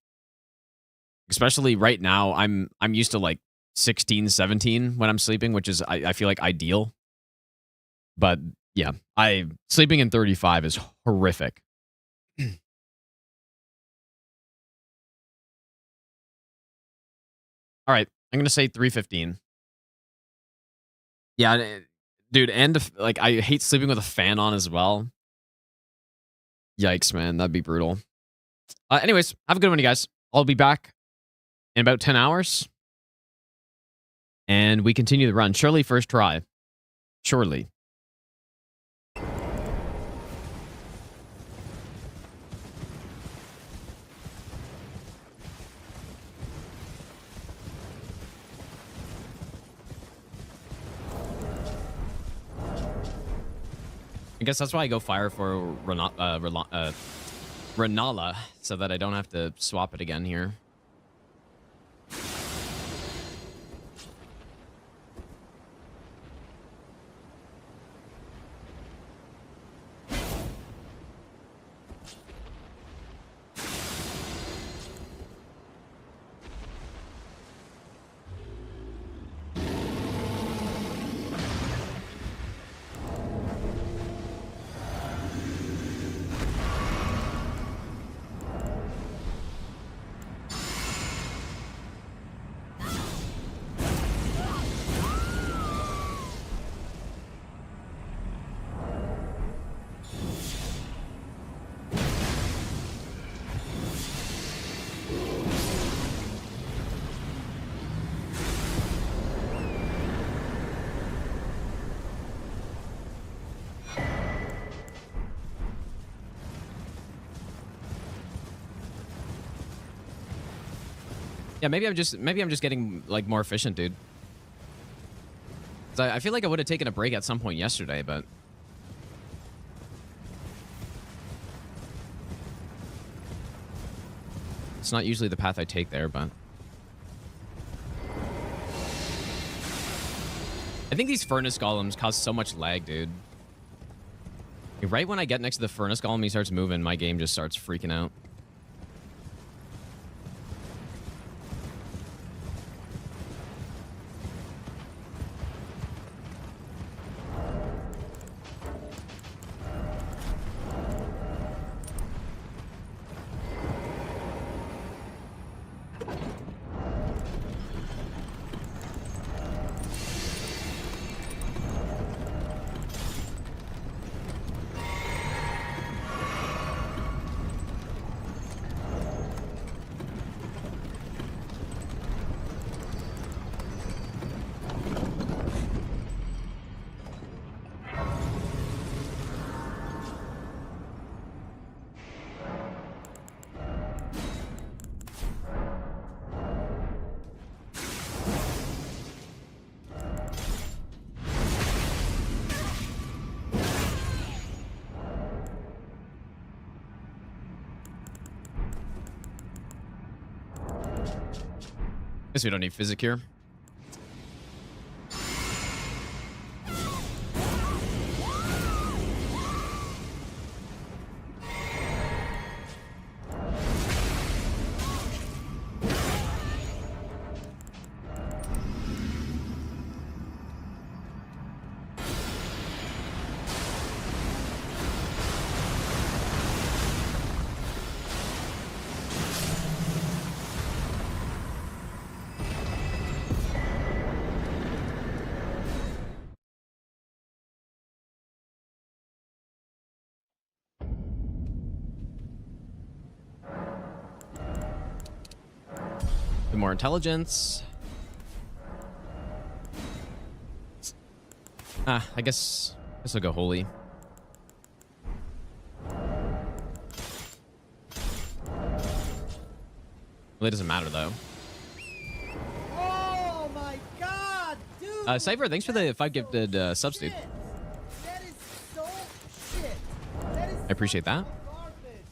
Especially right now, I'm used to like 16, 17 when I'm sleeping, which is I feel like ideal. But yeah, sleeping in 35 is horrific. All right, I'm gonna say 3:15. Yeah, dude, and like I hate sleeping with a fan on as well. Yikes, man, that'd be brutal. Anyways, have a good one, you guys. I'll be back in about 10 hours, and we continue the run. Surely first try. Surely. I guess that's why I go fire for Renala, so that I don't have to swap it again here. Yeah, maybe I'm just getting like more efficient, dude. 'Cause I feel like I would have taken a break at some point yesterday, but it's not usually the path I take there, but I think these furnace golems cause so much lag, dude. Right when I get next to the furnace golem, he starts moving, my game just starts freaking out. Guess we don't need physic here. Bit more intelligence. I guess I'll go holy. Well, it doesn't matter though. Oh my god, dude! Cypher, thanks for the 5 gifted subs, dude. That is so shit. That is I appreciate that. garbage.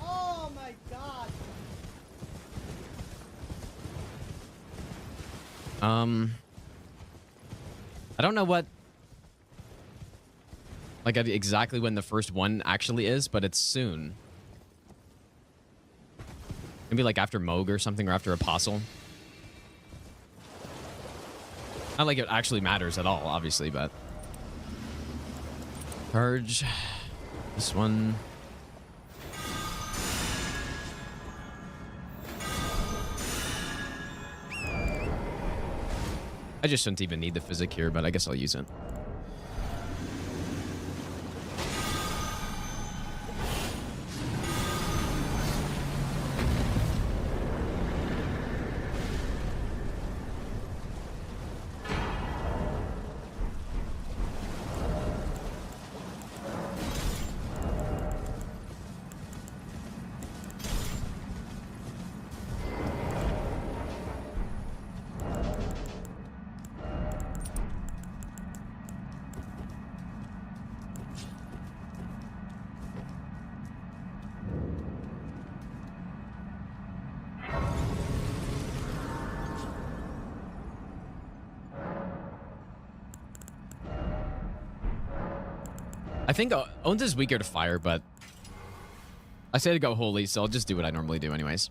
Oh my god. I don't know what, like exactly when the first one actually is, but it's soon. Maybe like after Mohg or something, or after Apostle. Not like it actually matters at all, obviously, but charge this one. I just shouldn't even need the physic here, but I guess I'll use it. I think Owns is weaker to fire, but I say to go holy, so I'll just do what I normally do anyways.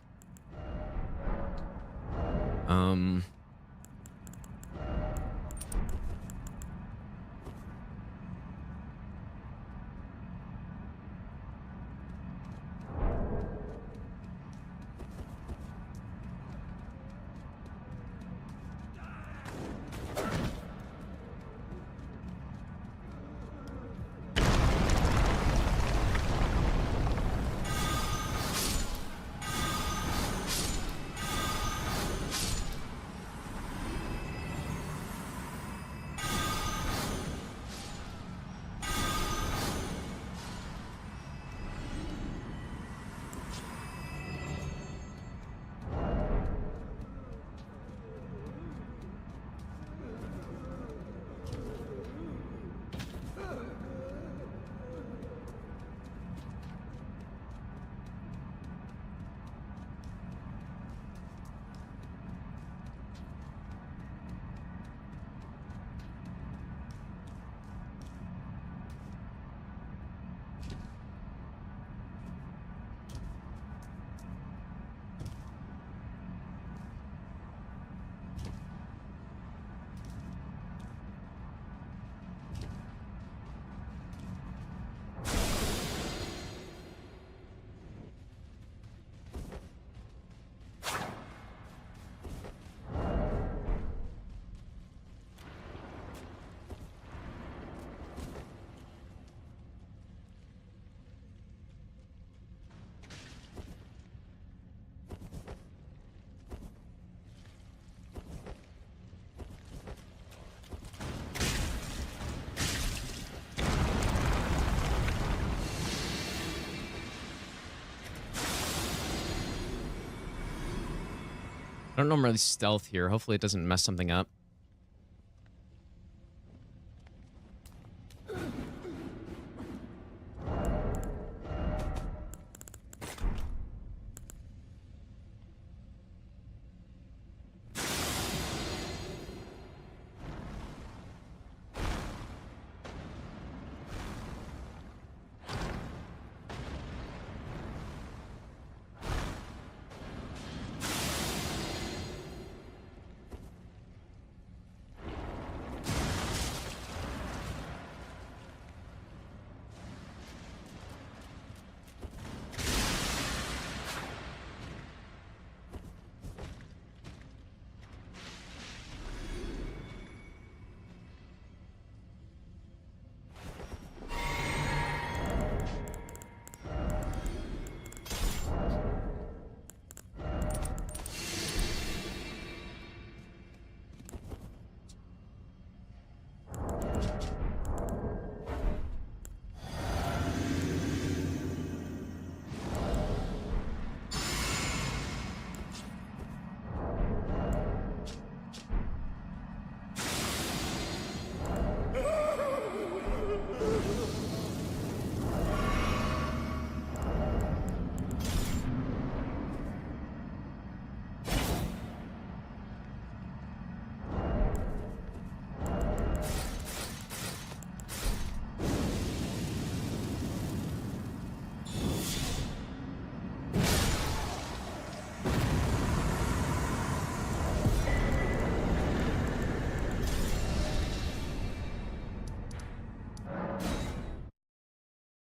I don't normally stealth here. Hopefully it doesn't mess something up.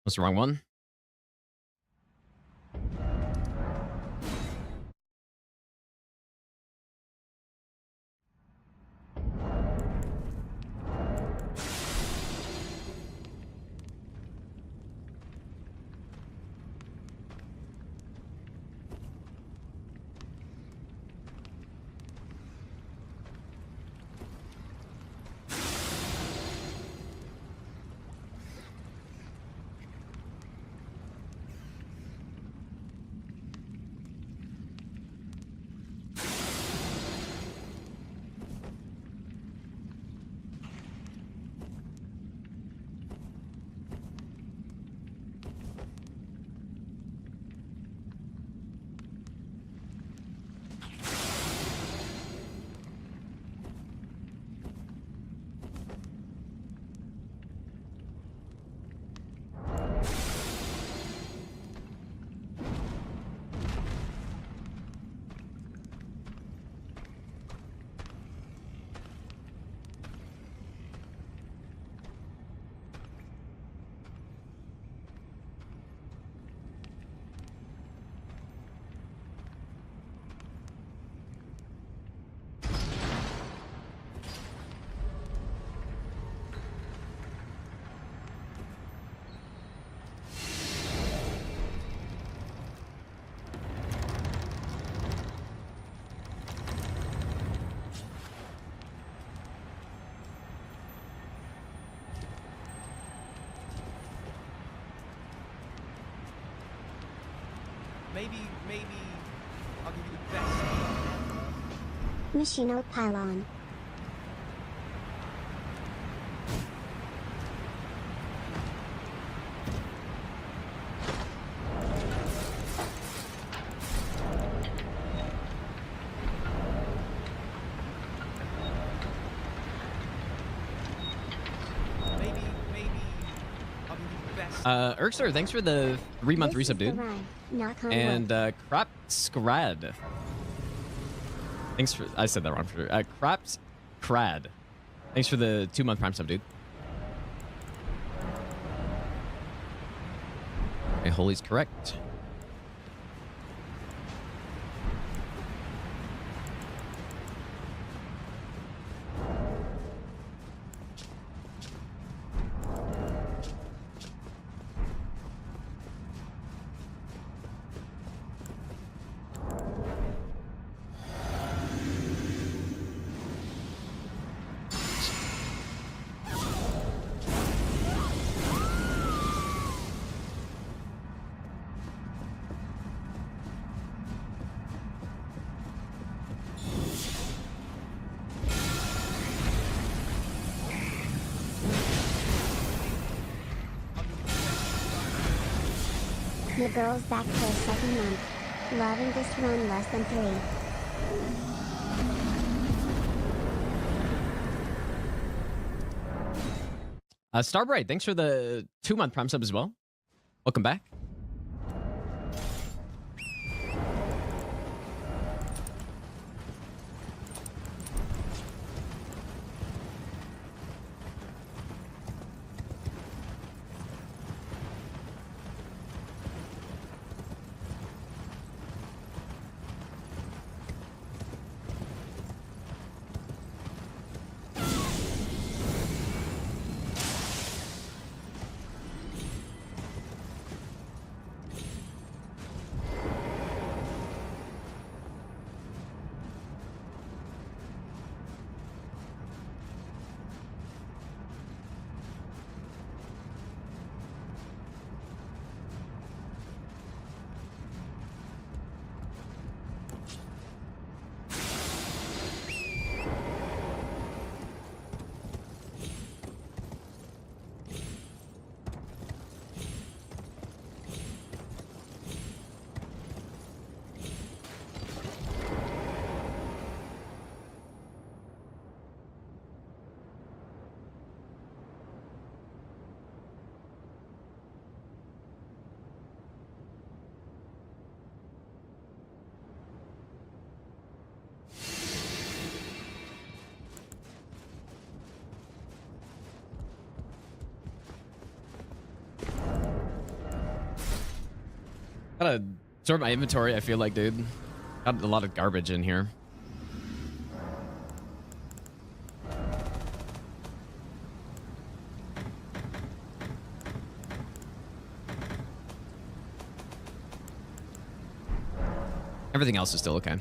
That's the wrong one. Maybe I'll give you the best ever. Machino pylon. Maybe I'll give you the best. Urxer, thanks for the 3-month This is resub, the dude. rhyme. Knock on And wood. Crap Scrad. Thanks for I said that wrong for sure. Crap Crad. Thanks for the 2-month Prime sub, dude. Okay, Holy's correct. The girl's back for a second month. Loving this run less than 3. Starbright, thanks for the 2-month Prime sub as well. Welcome back. Gotta sort my inventory, I feel like, dude. Got a lot of garbage in here. Everything else is still okay.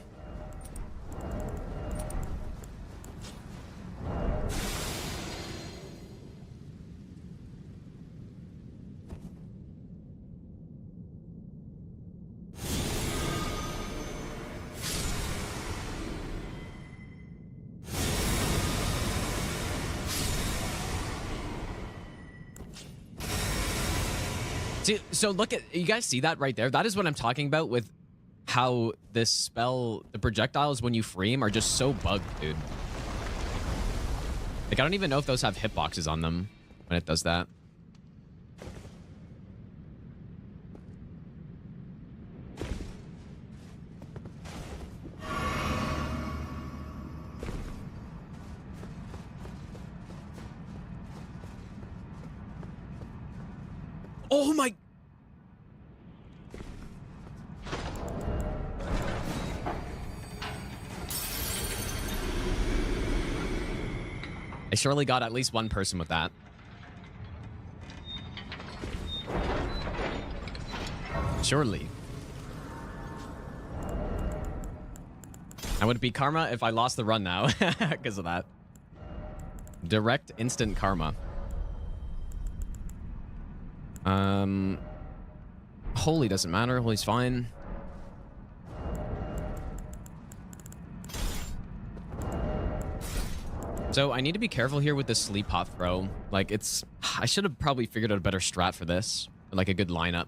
See, so look at, you guys see that right there? That is what I'm talking about with how this spell, the projectiles when you free them are just so bugged, dude. Like, I don't even know if those have hitboxes on them when it does that. Oh my... I surely got at least one person with that. Surely. I would be karma if I lost the run now because of that. Direct instant karma. Holy doesn't matter. Holy's fine. So I need to be careful here with this sleep pot throw. Like, it's... I should have probably figured out a better strat for this. Like a good lineup.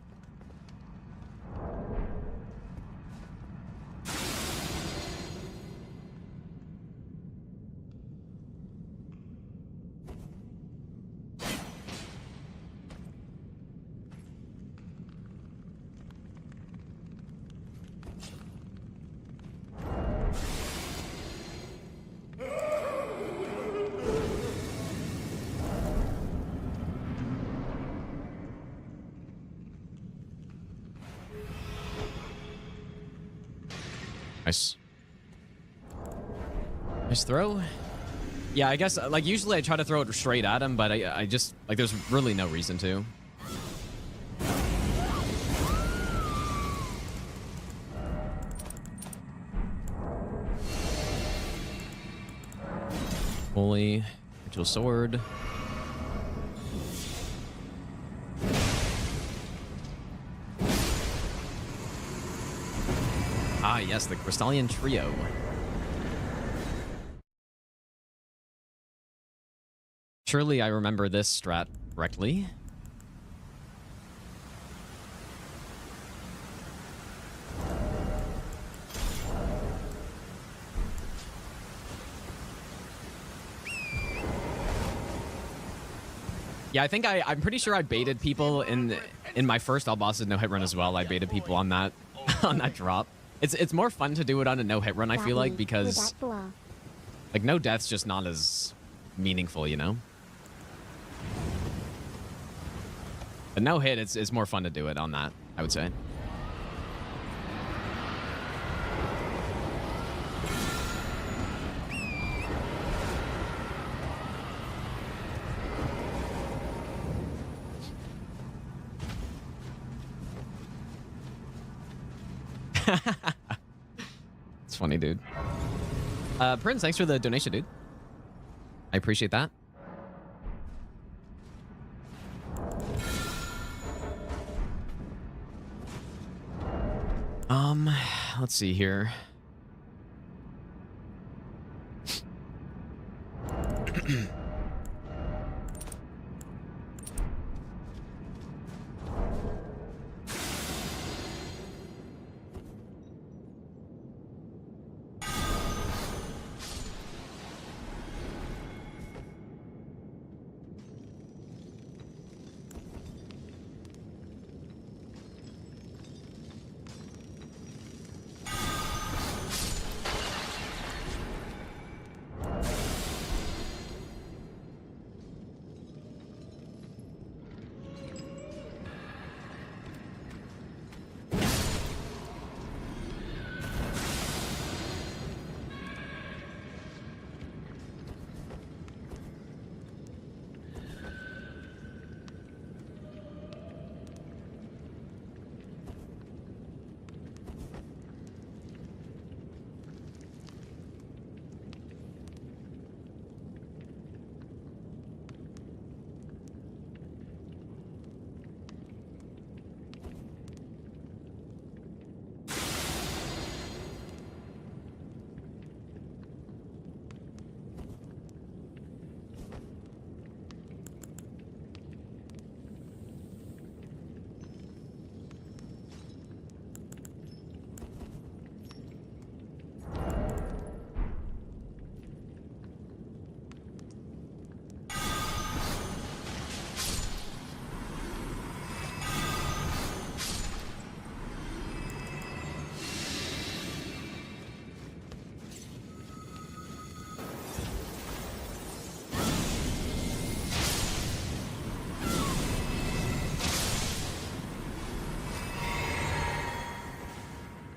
Nice. Nice throw. Yeah, I guess, like, usually I try to throw it straight at him, but I just, like, there's really no reason to. Holy. Ritual sword. Ah, yes, the Crystallian Trio. Surely I remember this strat correctly. Yeah, I think I'm pretty sure I baited people in my first all bosses no hit run as well. I baited people on that on that drop. It's more fun to do it on a no hit run, I feel like, because like no death's just not as meaningful, you know? But no hit, it's more fun to do it on that, I would say. It's funny, dude. Prince, thanks for the donation, dude. I appreciate that. Let's see here.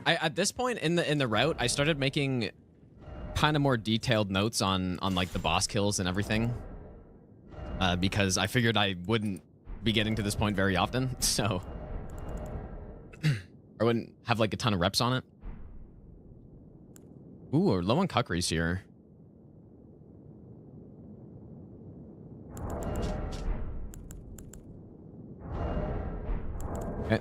At this point in the route, I started making kind of more detailed notes on like the boss kills and everything, because I figured I wouldn't be getting to this point very often, so I wouldn't have like a ton of reps on it. Ooh, we're low on cuckeries here. Okay.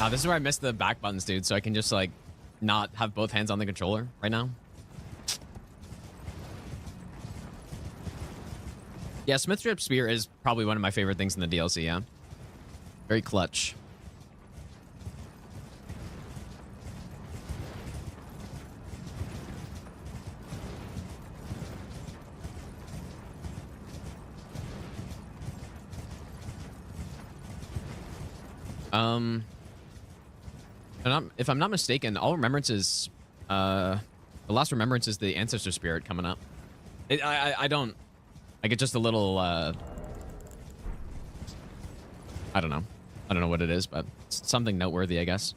This is where I missed the back buttons, dude, so I can just, like, not have both hands on the controller right now. Yeah, Smith Strip Spear is probably one of my favorite things in the DLC, yeah. Very clutch. If I'm not mistaken, all remembrances, the last remembrance is the ancestor spirit coming up. I don't, I get just a little, I don't know. I don't know what it is, but it's something noteworthy, I guess.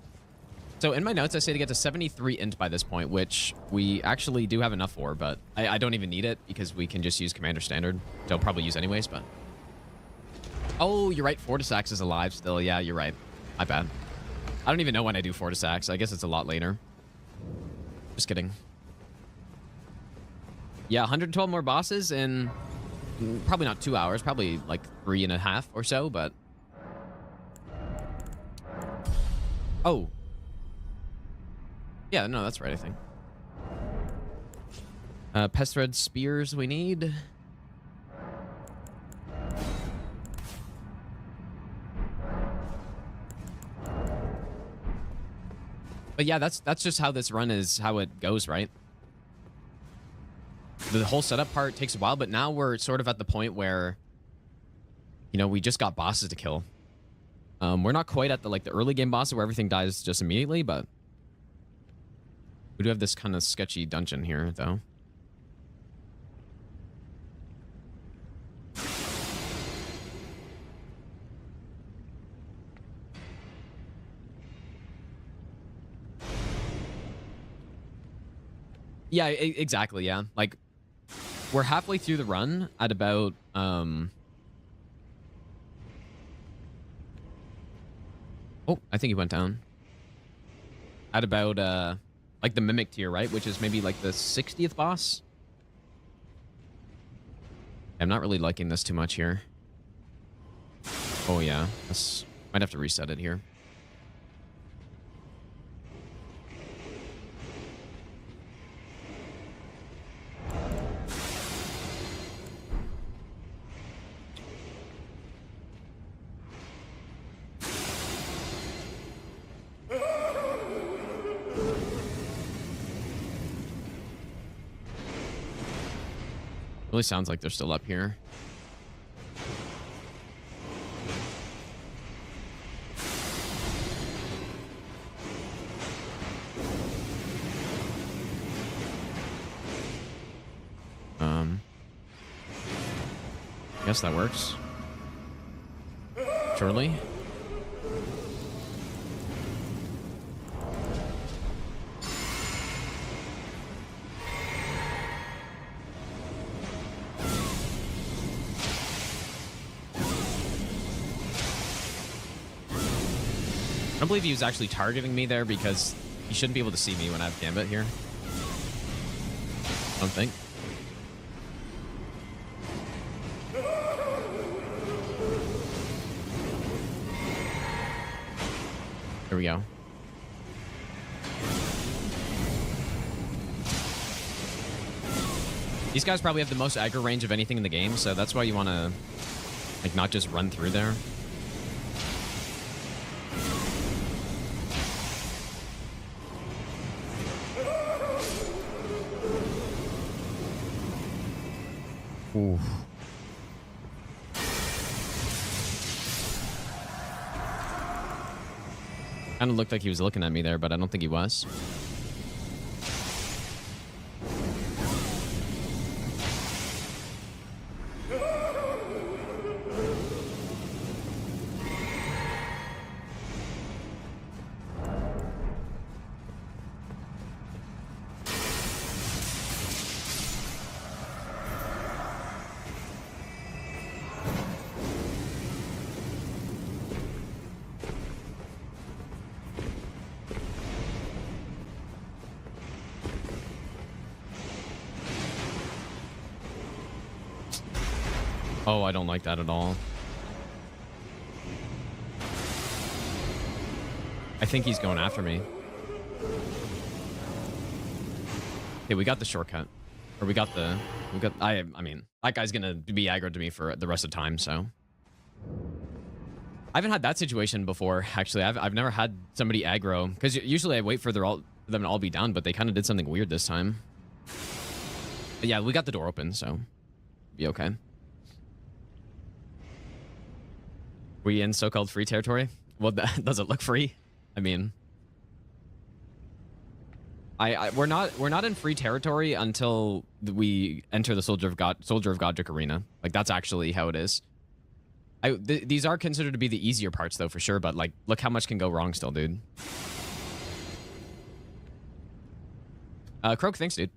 So in my notes, I say to get to 73 int by this point, which we actually do have enough for, but I don't even need it because we can just use Commander Standard. Which I'll probably use anyways, but... Oh, you're right. Fortisax is alive still. Yeah, you're right. My bad. I don't even know when I do Fortisax. I guess it's a lot later. Just kidding. Yeah, 112 more bosses in probably not 2 hours. Probably like 3.5 or so, but... Oh. Yeah, no, that's right, I think. Pest thread spears we need. But yeah, that's just how this run is, how it goes, right? The whole setup part takes a while, but now we're sort of at the point where, you know, we just got bosses to kill. We're not quite at the early game bosses where everything dies just immediately, but we do have this kind of sketchy dungeon here, though. Yeah, exactly, yeah. Like, we're halfway through the run at about, Oh, I think he went down. At about, like the Mimic tier, right? Which is maybe like the 60th boss. I'm not really liking this too much here. Oh, yeah. Might have to reset it here. Really sounds like they're still up here. I guess that works. Surely. I don't believe he was actually targeting me there because he shouldn't be able to see me when I have Gambit here. I don't think. There we go. These guys probably have the most aggro range of anything in the game, so that's why you want to, like, not just run through there. Ooh. Kind of looked like he was looking at me there, but I don't think he was. Oh, I don't like that at all. I think he's going after me. Okay, we got the shortcut. Or I mean, that guy's gonna be aggroed to me for the rest of the time, so. I haven't had that situation before, actually. I've never had somebody aggro, because usually I wait for them to all be down, but they kind of did something weird this time. But yeah, we got the door open, so be okay. We in so-called free territory? Well, does it look free? I mean, we're not in free territory until we enter the Soldier of Godric arena. Like, that's actually how it is. These are considered to be the easier parts, though, for sure. But like, look how much can go wrong still, dude. Croak, thanks, dude.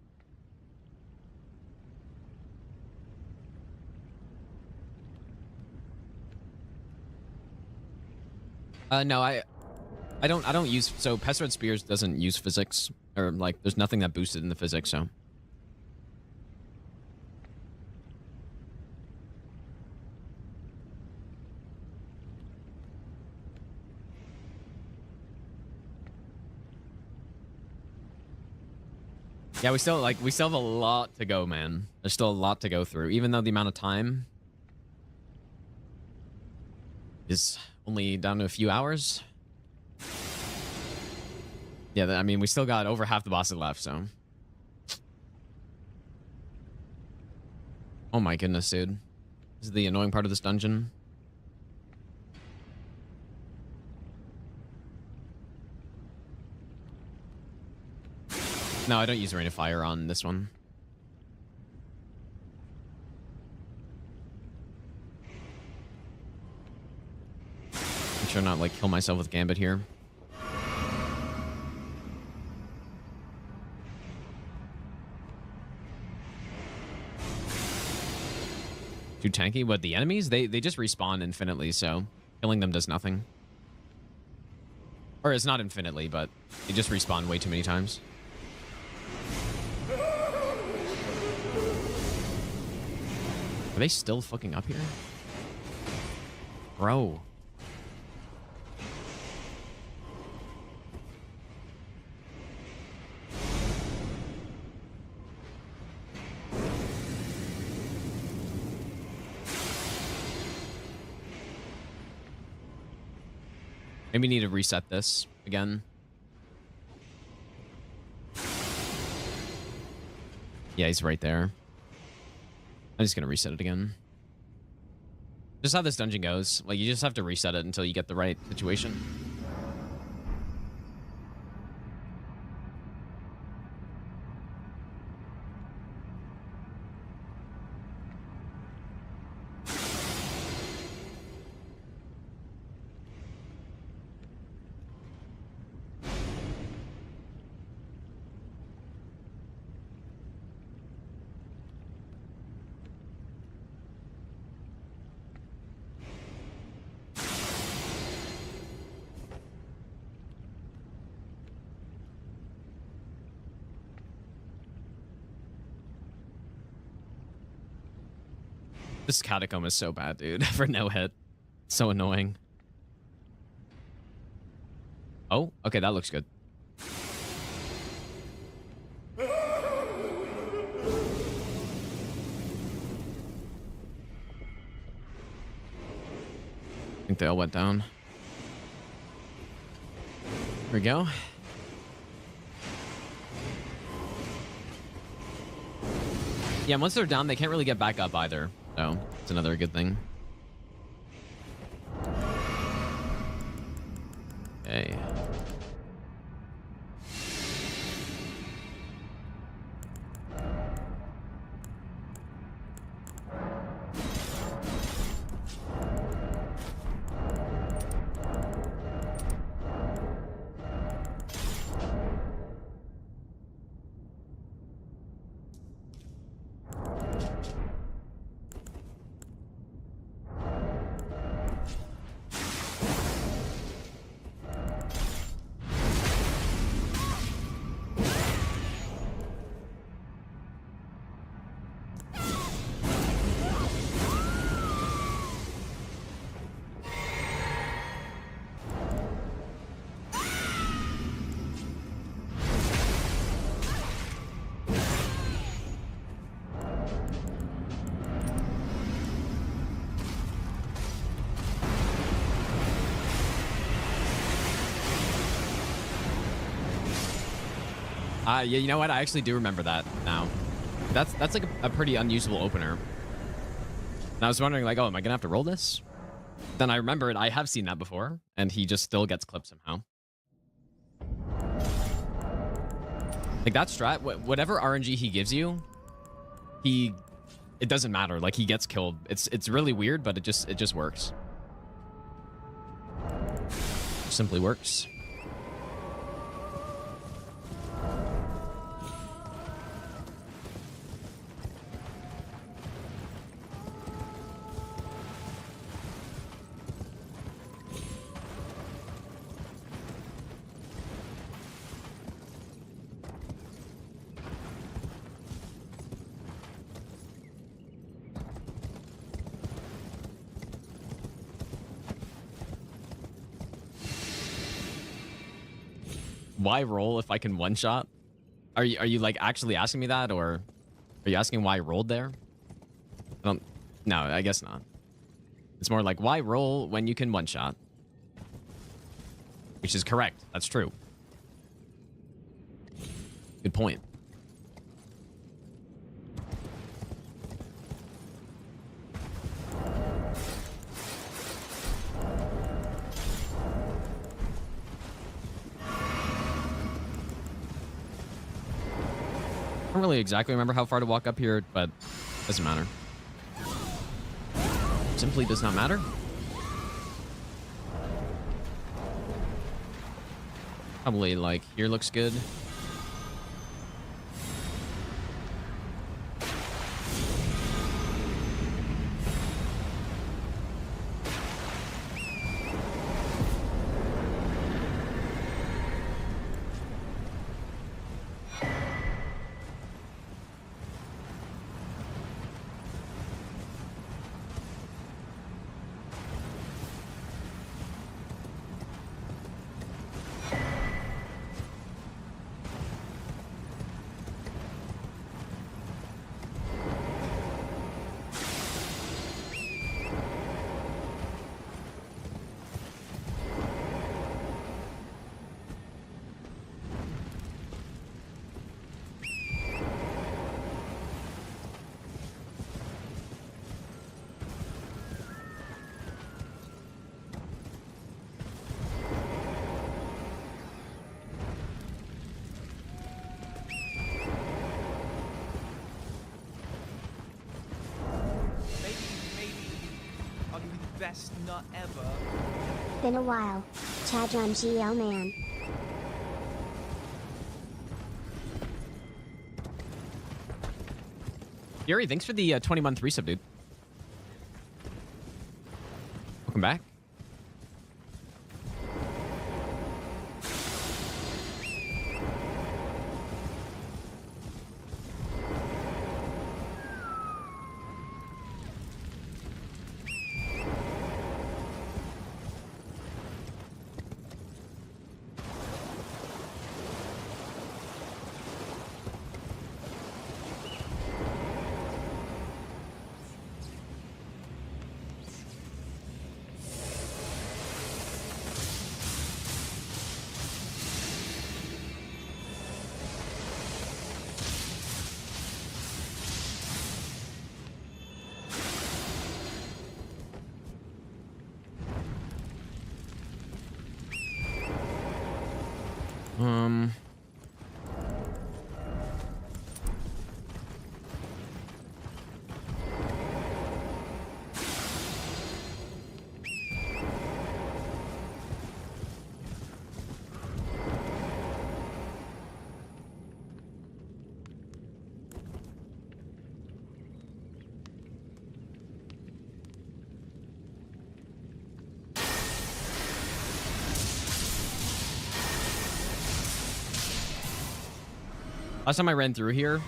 No, I don't use, so Pestered Spears doesn't use physics, or like there's nothing that boosted in the physics, so. Yeah, we still have a lot to go, man. There's still a lot to go through, even though the amount of time is only down to a few hours. Yeah, I mean, we still got over half the bosses left, so. Oh my goodness, dude. This is the annoying part of this dungeon. No, I don't use Rain of Fire on this one. I'm sure not, like, kill myself with Gambit here. Too tanky? What, the enemies? They just respawn infinitely, so killing them does nothing. Or it's not infinitely, but they just respawn way too many times. Are they still fucking up here? Bro. Maybe we need to reset this again. Yeah, he's right there. I'm just gonna reset it again. Just how this dungeon goes. Like, you just have to reset it until you get the right situation. This Catacomb is so bad, dude. For no hit. So annoying. Oh, okay, that looks good. I think they all went down. Here we go. Yeah, once they're down, they can't really get back up either. So, it's another good thing. Okay. Yeah, you know what? I actually do remember that now. That's like a pretty unusable opener. And I was wondering, like, oh, am I gonna have to roll this? Then I remembered I have seen that before, and he just still gets clipped somehow. Like that strat, whatever RNG he gives you, it doesn't matter. Like he gets killed. It's really weird, but it just works. It simply works. Why roll if I can one shot? Are you like actually asking me that, or are you asking why I rolled there? I don't. No, I guess not. It's more like why roll when you can one shot, which is correct. That's true. Good point. I don't really exactly remember how far to walk up here, but doesn't matter. Simply does not matter. Probably like here looks good. Best nut ever. Been a while. Chadron GL man. Yuri, thanks for the 20-month resub, dude. Welcome back. Last time I ran through here,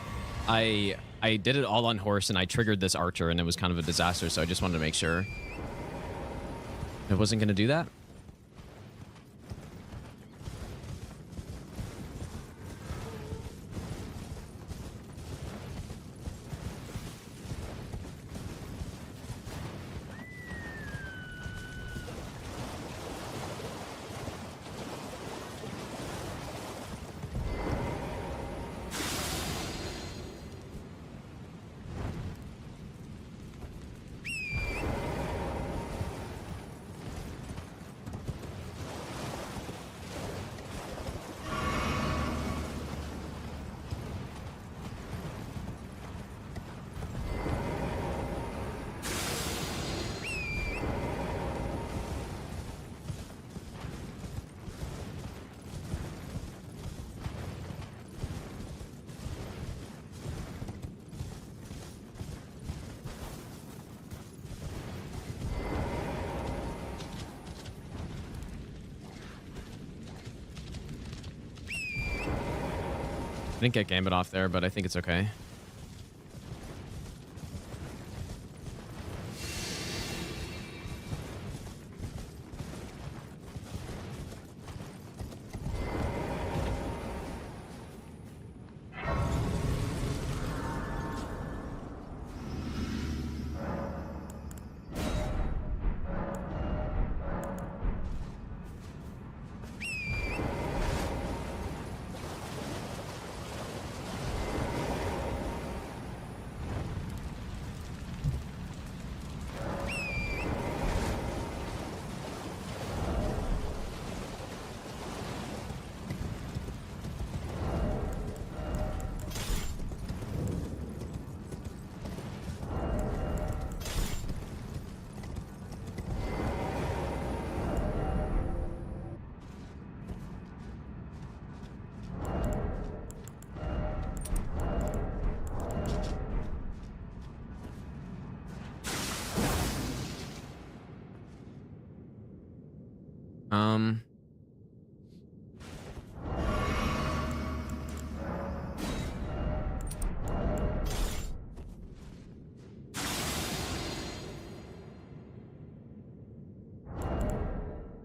I did it all on horse and I triggered this archer and it was kind of a disaster, so I just wanted to make sure it wasn't going to do that. I didn't get Gambit off there, but I think it's okay.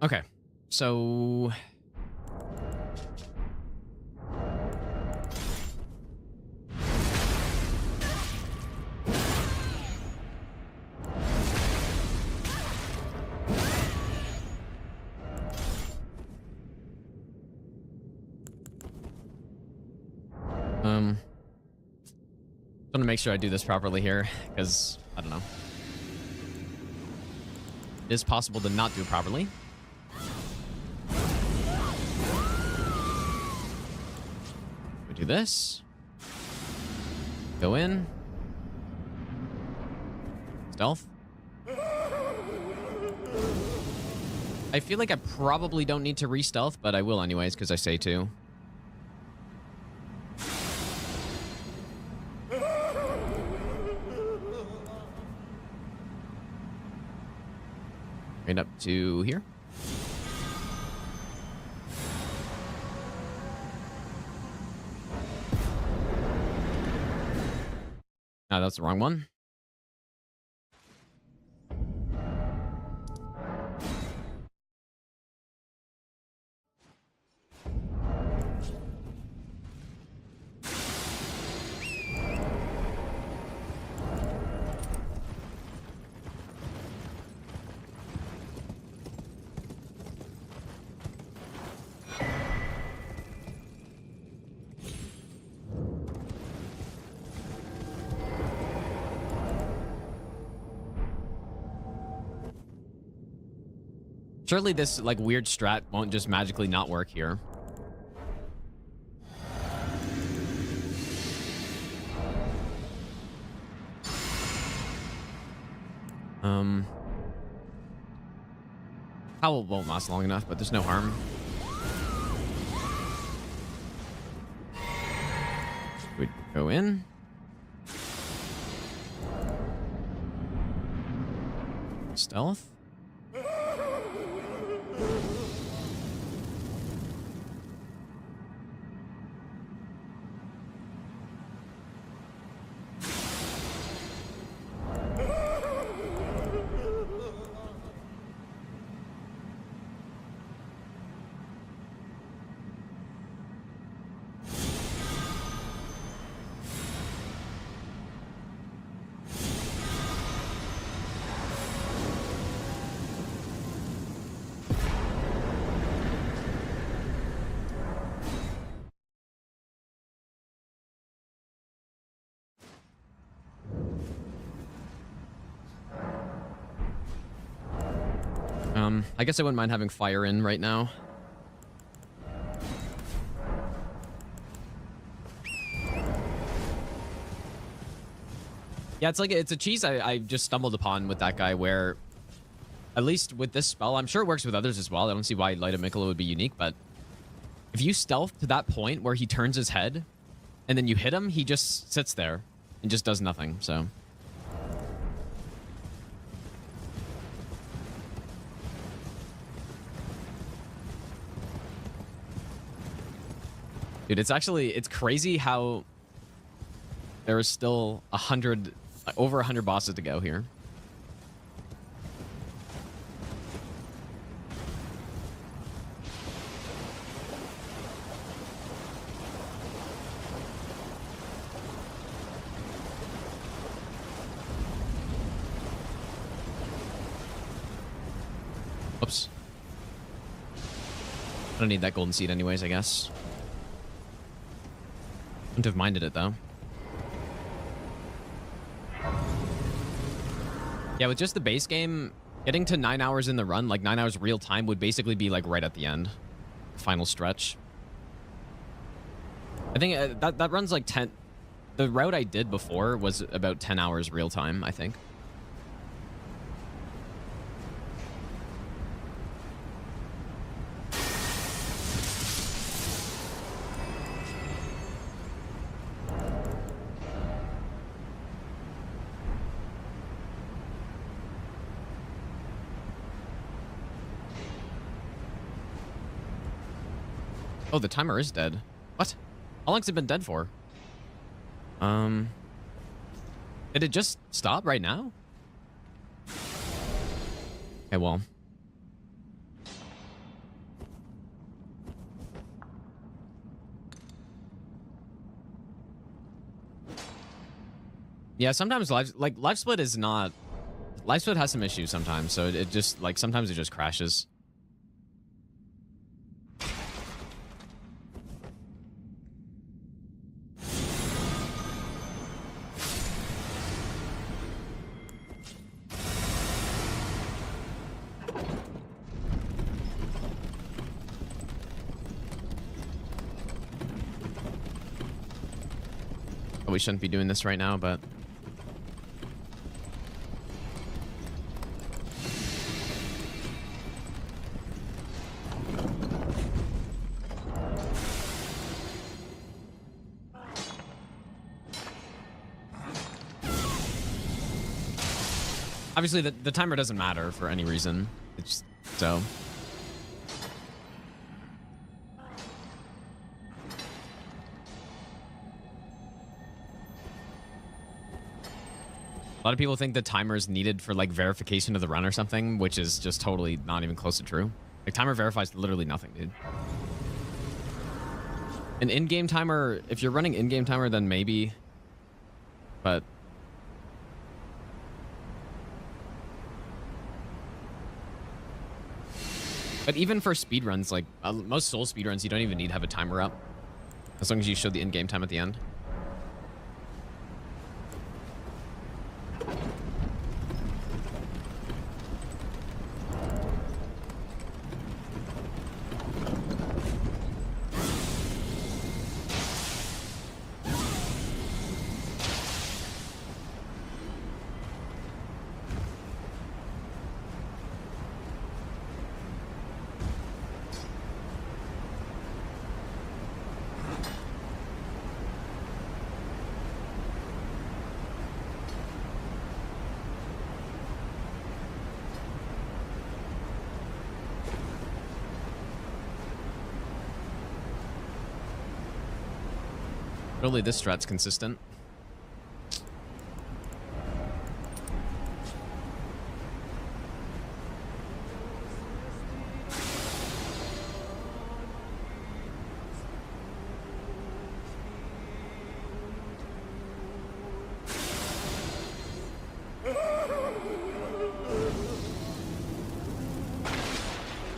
Okay, so I want to make sure I do this properly here, because I don't know. It is possible to not do it properly. We do this. Go in. Stealth. I feel like I probably don't need to re-stealth, but I will anyways, because I say to. Right up to here. No, that's the wrong one. Surely this like weird strat won't just magically not work here. Howl won't last long enough, but there's no harm. We'd go in. Stealth. I guess I wouldn't mind having fire in right now. Yeah, it's like it's a cheese I just stumbled upon with that guy where, at least with this spell, I'm sure it works with others as well. I don't see why Light of Mikola would be unique, but if you stealth to that point where he turns his head and then you hit him, he just sits there and just does nothing, so... Dude, it's crazy how there is still over 100 bosses to go here. Oops. I don't need that golden seed anyways, I guess. Wouldn't have minded it, though. Yeah, with just the base game, getting to 9 hours in the run, like 9 hours real time, would basically be like right at the end. Final stretch. I think that runs like 10... The route I did before was about 10 hours real time, I think. Oh, the timer is dead. What? How long's it been dead for? Did it just stop right now? Okay, well. Yeah, sometimes live split is not... Live split has some issues sometimes, so it just, like, sometimes it just crashes. We shouldn't be doing this right now, but... Obviously, the timer doesn't matter for any reason. It's just, so... A lot of people think the timer is needed for, like, verification of the run or something, which is just totally not even close to true. Like, timer verifies literally nothing, dude. An in-game timer, if you're running in-game timer, then maybe. But... But even for speedruns, like, most Soul speedruns, you don't even need to have a timer up. As long as you show the in-game time at the end. Really, this strat's consistent.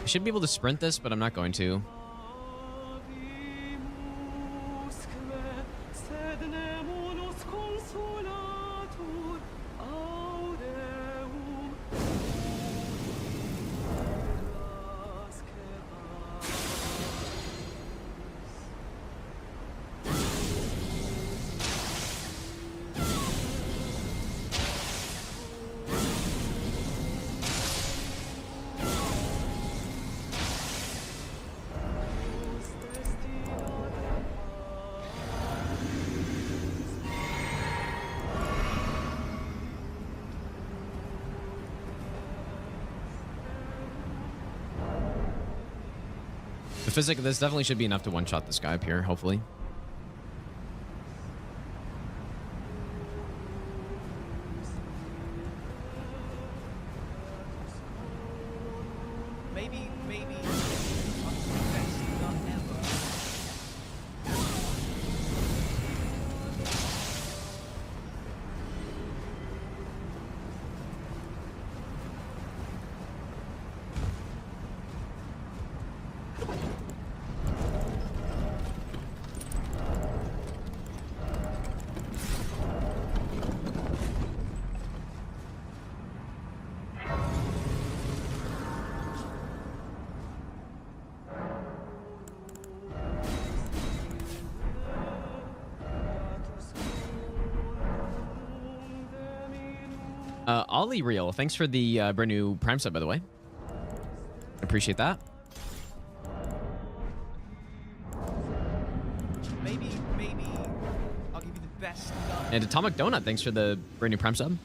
I should be able to sprint this, but I'm not going to. The physic, this definitely should be enough to one-shot this guy up here, hopefully. Maybe best not ever. Ollie Real, thanks for the brand new Prime sub, by the way. Appreciate that. Maybe I'll give you the best not. And Atomic Donut, thanks for the brand new Prime sub.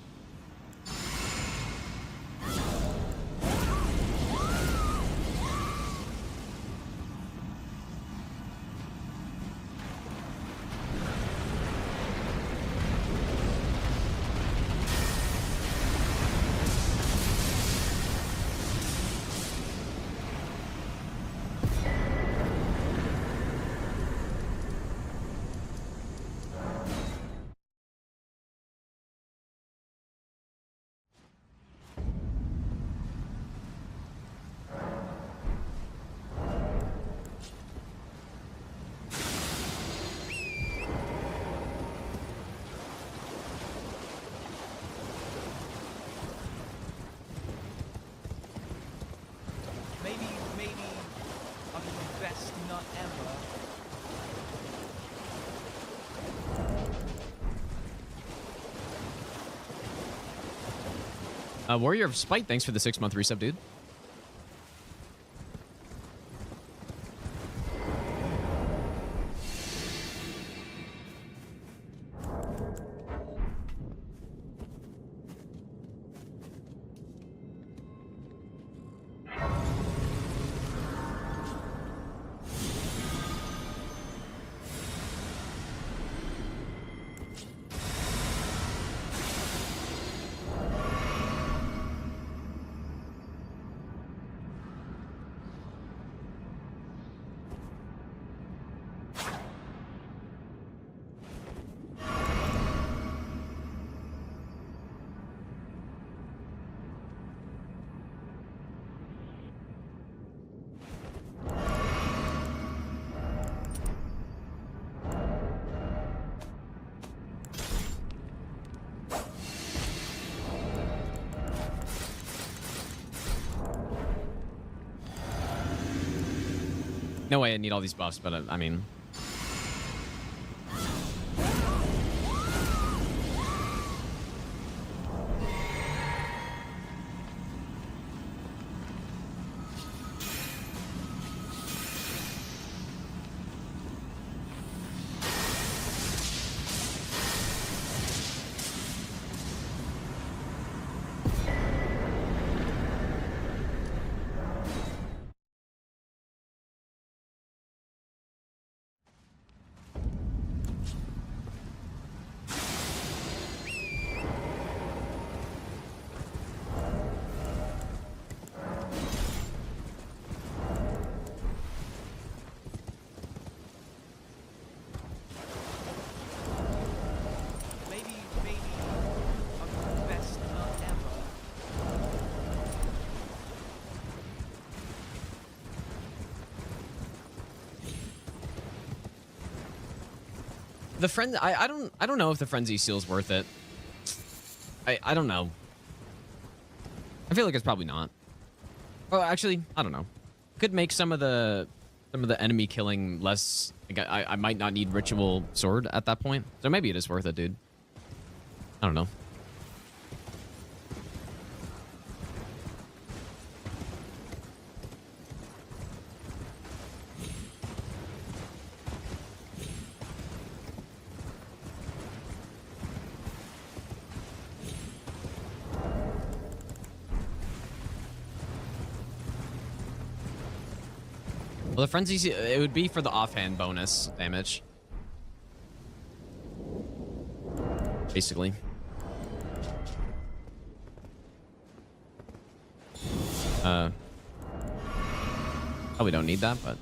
Maybe I'll give you the best not ever. Warrior of Spite, thanks for the 6-month resub, dude. No way I need all these buffs, but I mean... The friend, I don't know if the frenzy seal's worth it. I don't know. I feel like it's probably not. Well, actually, I don't know. Could make some of the enemy killing less. Like I might not need ritual sword at that point, so maybe it is worth it, dude. I don't know. Well, the frenzy, it would be for the offhand bonus damage. Basically. Probably don't need that, but...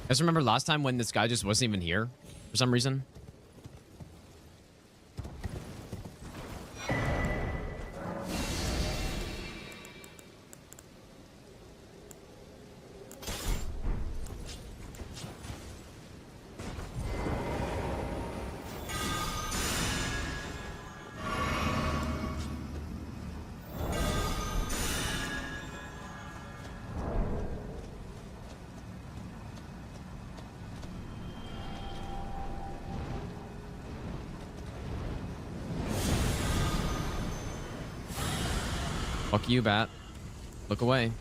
I just remember last time when this guy just wasn't even here for some reason. Fuck you, bat. Look away.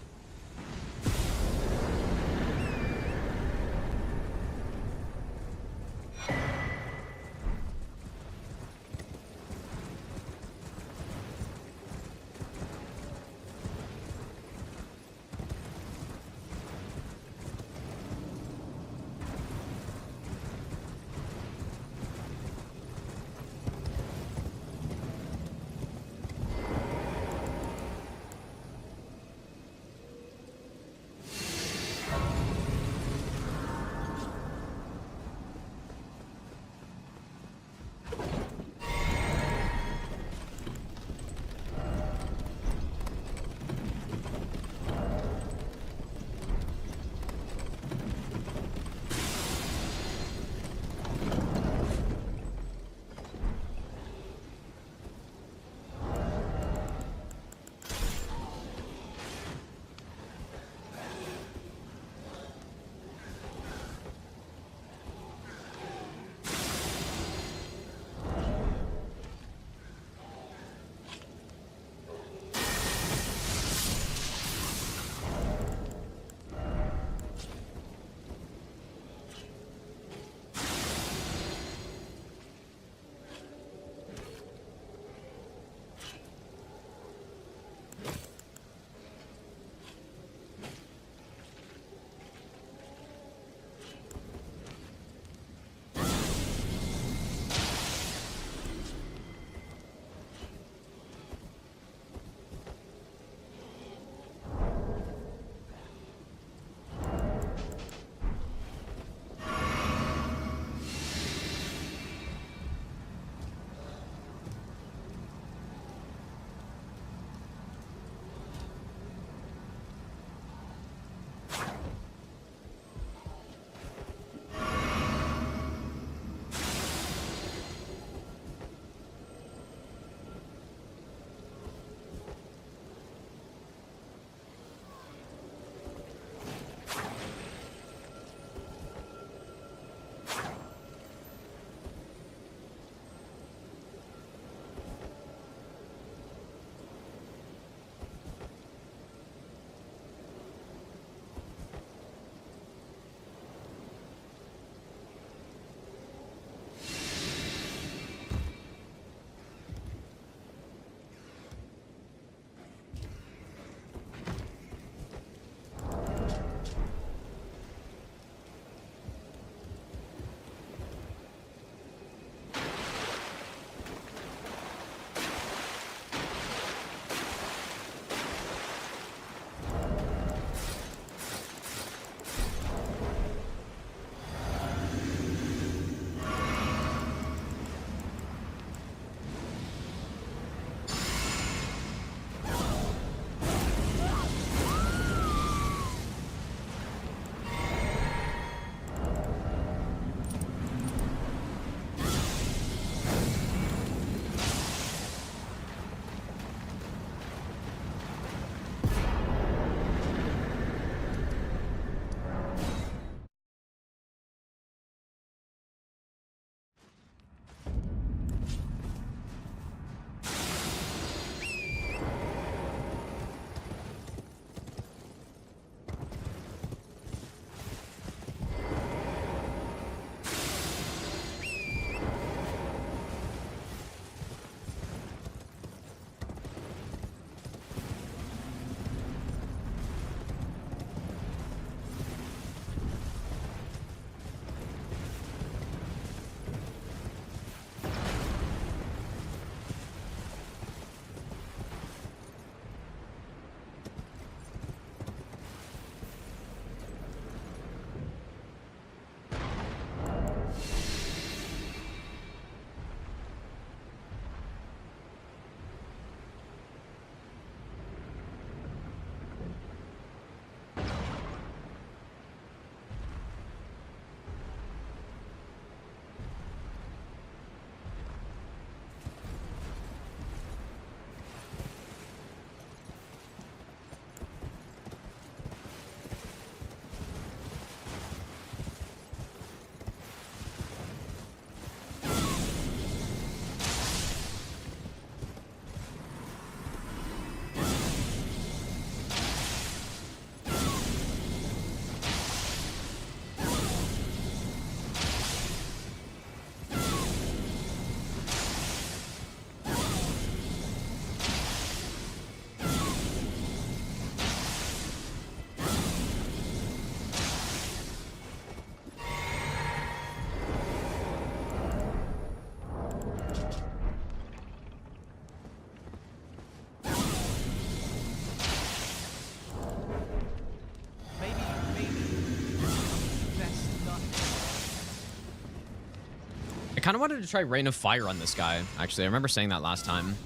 I kind of wanted to try Rain of Fire on this guy, actually. I remember saying that last time.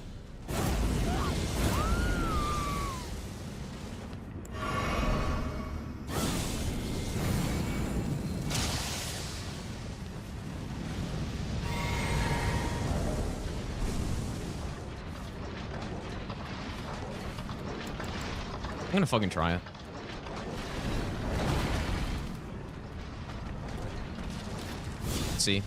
I'm gonna fucking try it. Let's see.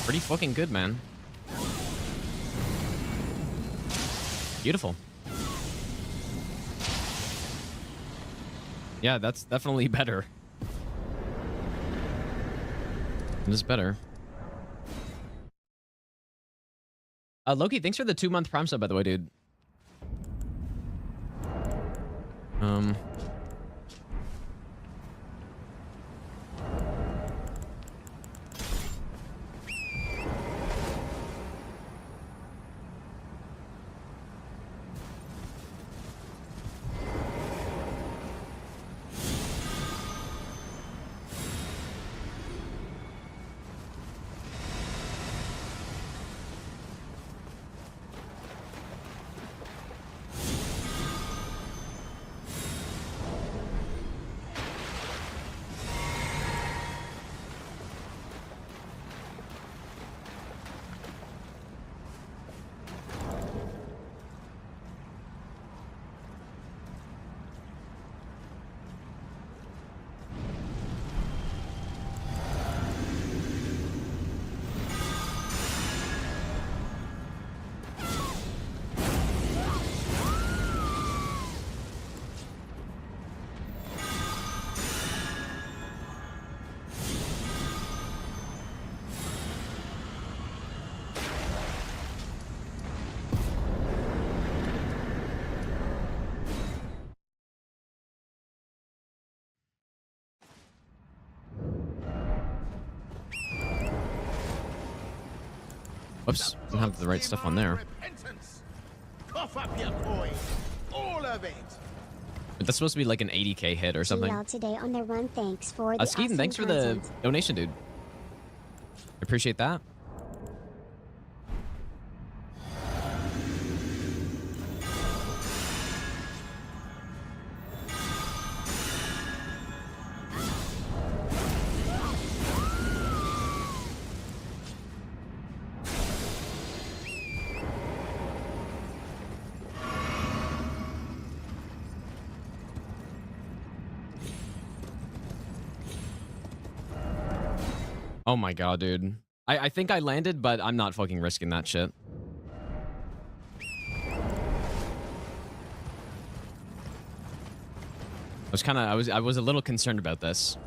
Pretty fucking good, man. Beautiful. Yeah, that's definitely better. It is better. Loki, thanks for the 2-month Prime sub, by the way, dude. Oops, don't have the right stuff on there. Cough up your coin, all of it. But that's supposed to be like an 80k hit or something. Niall today on the run. Thanks for the Skeeton, awesome thanks for content. the donation, dude. Appreciate that. Oh my god, dude. I think I landed, but I'm not fucking risking that shit. I was a little concerned about this.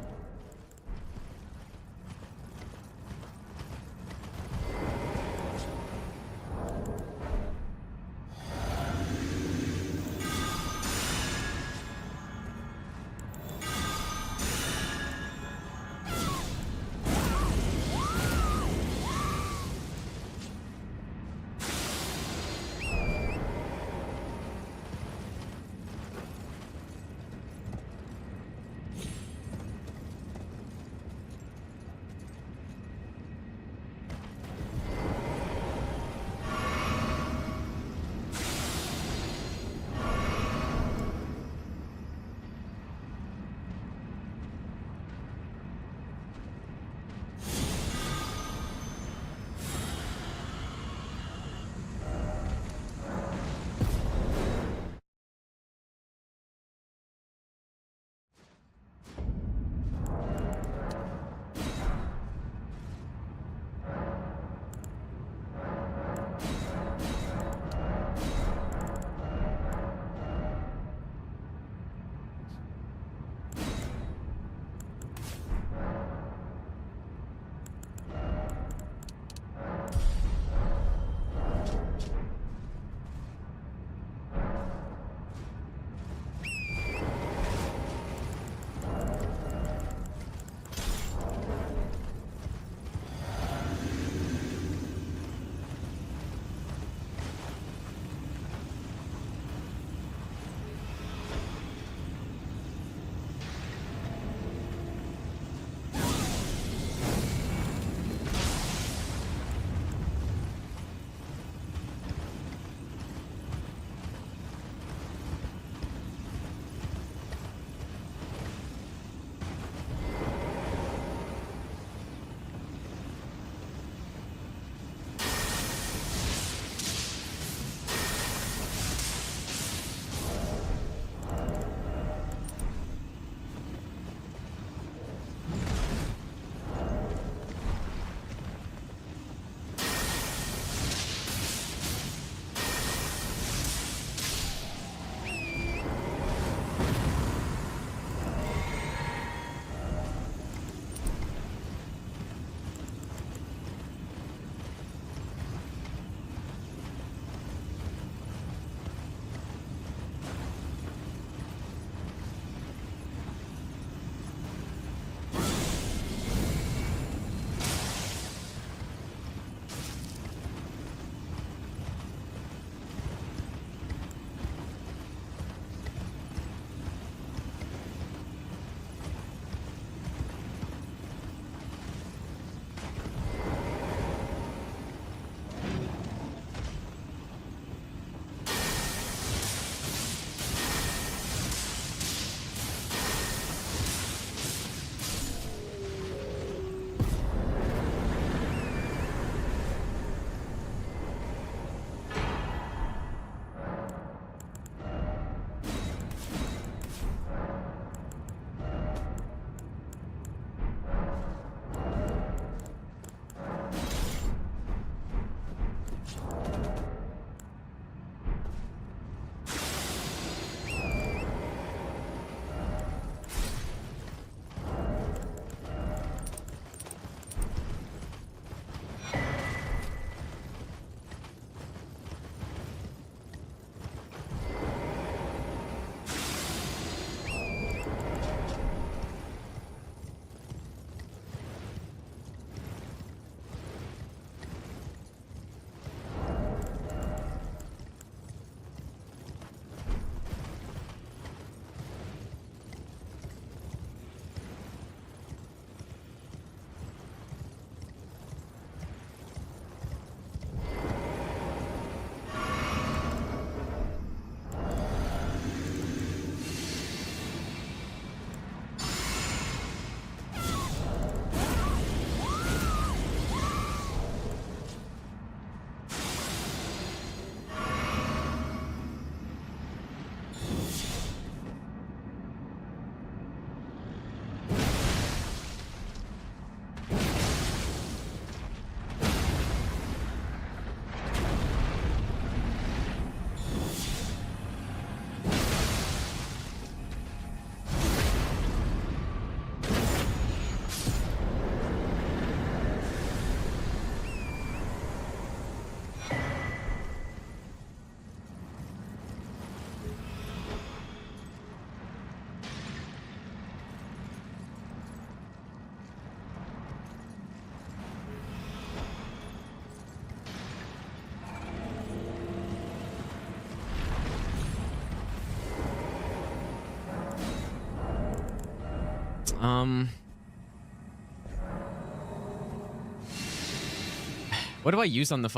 What do I use on the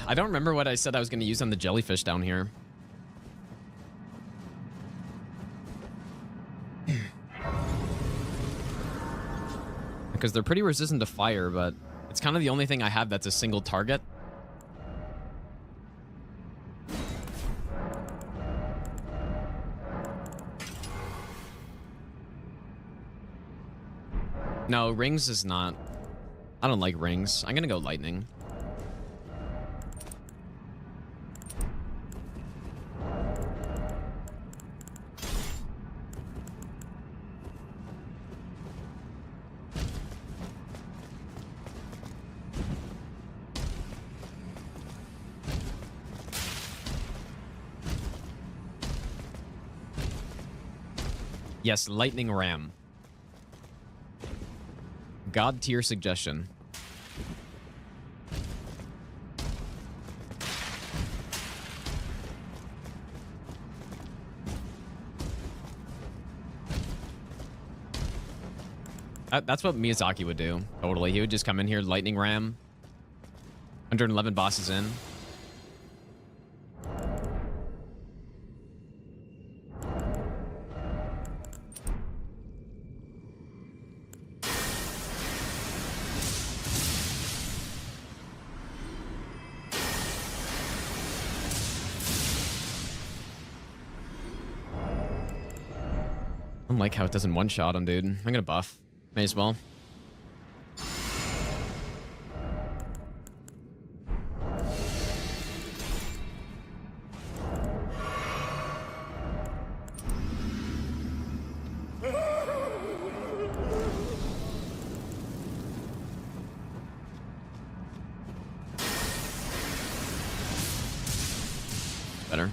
I don't remember what I said I was going to use on the jellyfish down here. Because they're pretty resistant to fire, but it's kind of the only thing I have that's a single target. No, rings is not. I don't like rings. I'm gonna go lightning. Yes, lightning ram. God tier suggestion. That's what Miyazaki would do. Totally. He would just come in here, lightning ram. 111 bosses in. I don't like how it doesn't one-shot him, dude. I'm gonna buff. May as well. Better.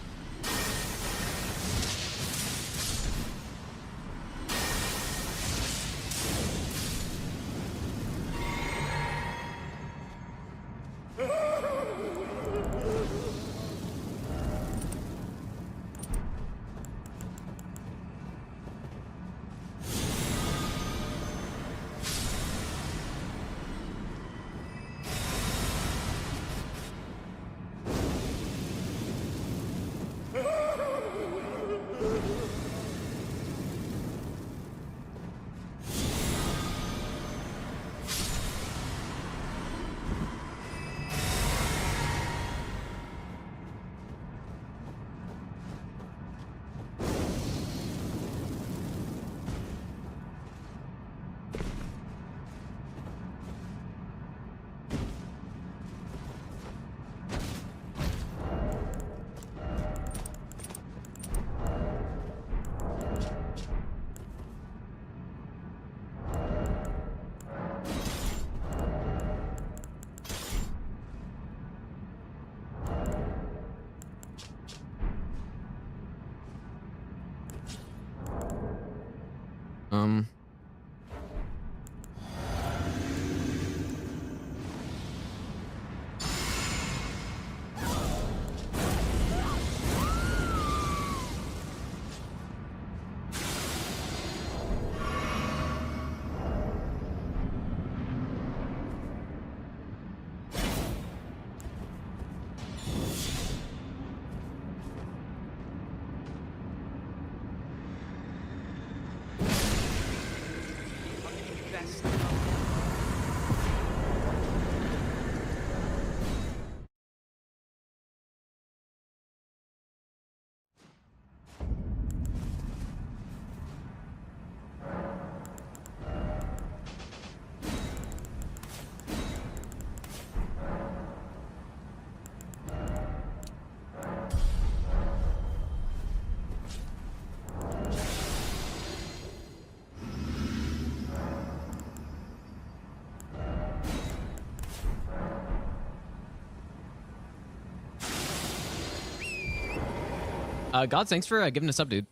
God, thanks for giving us up, dude.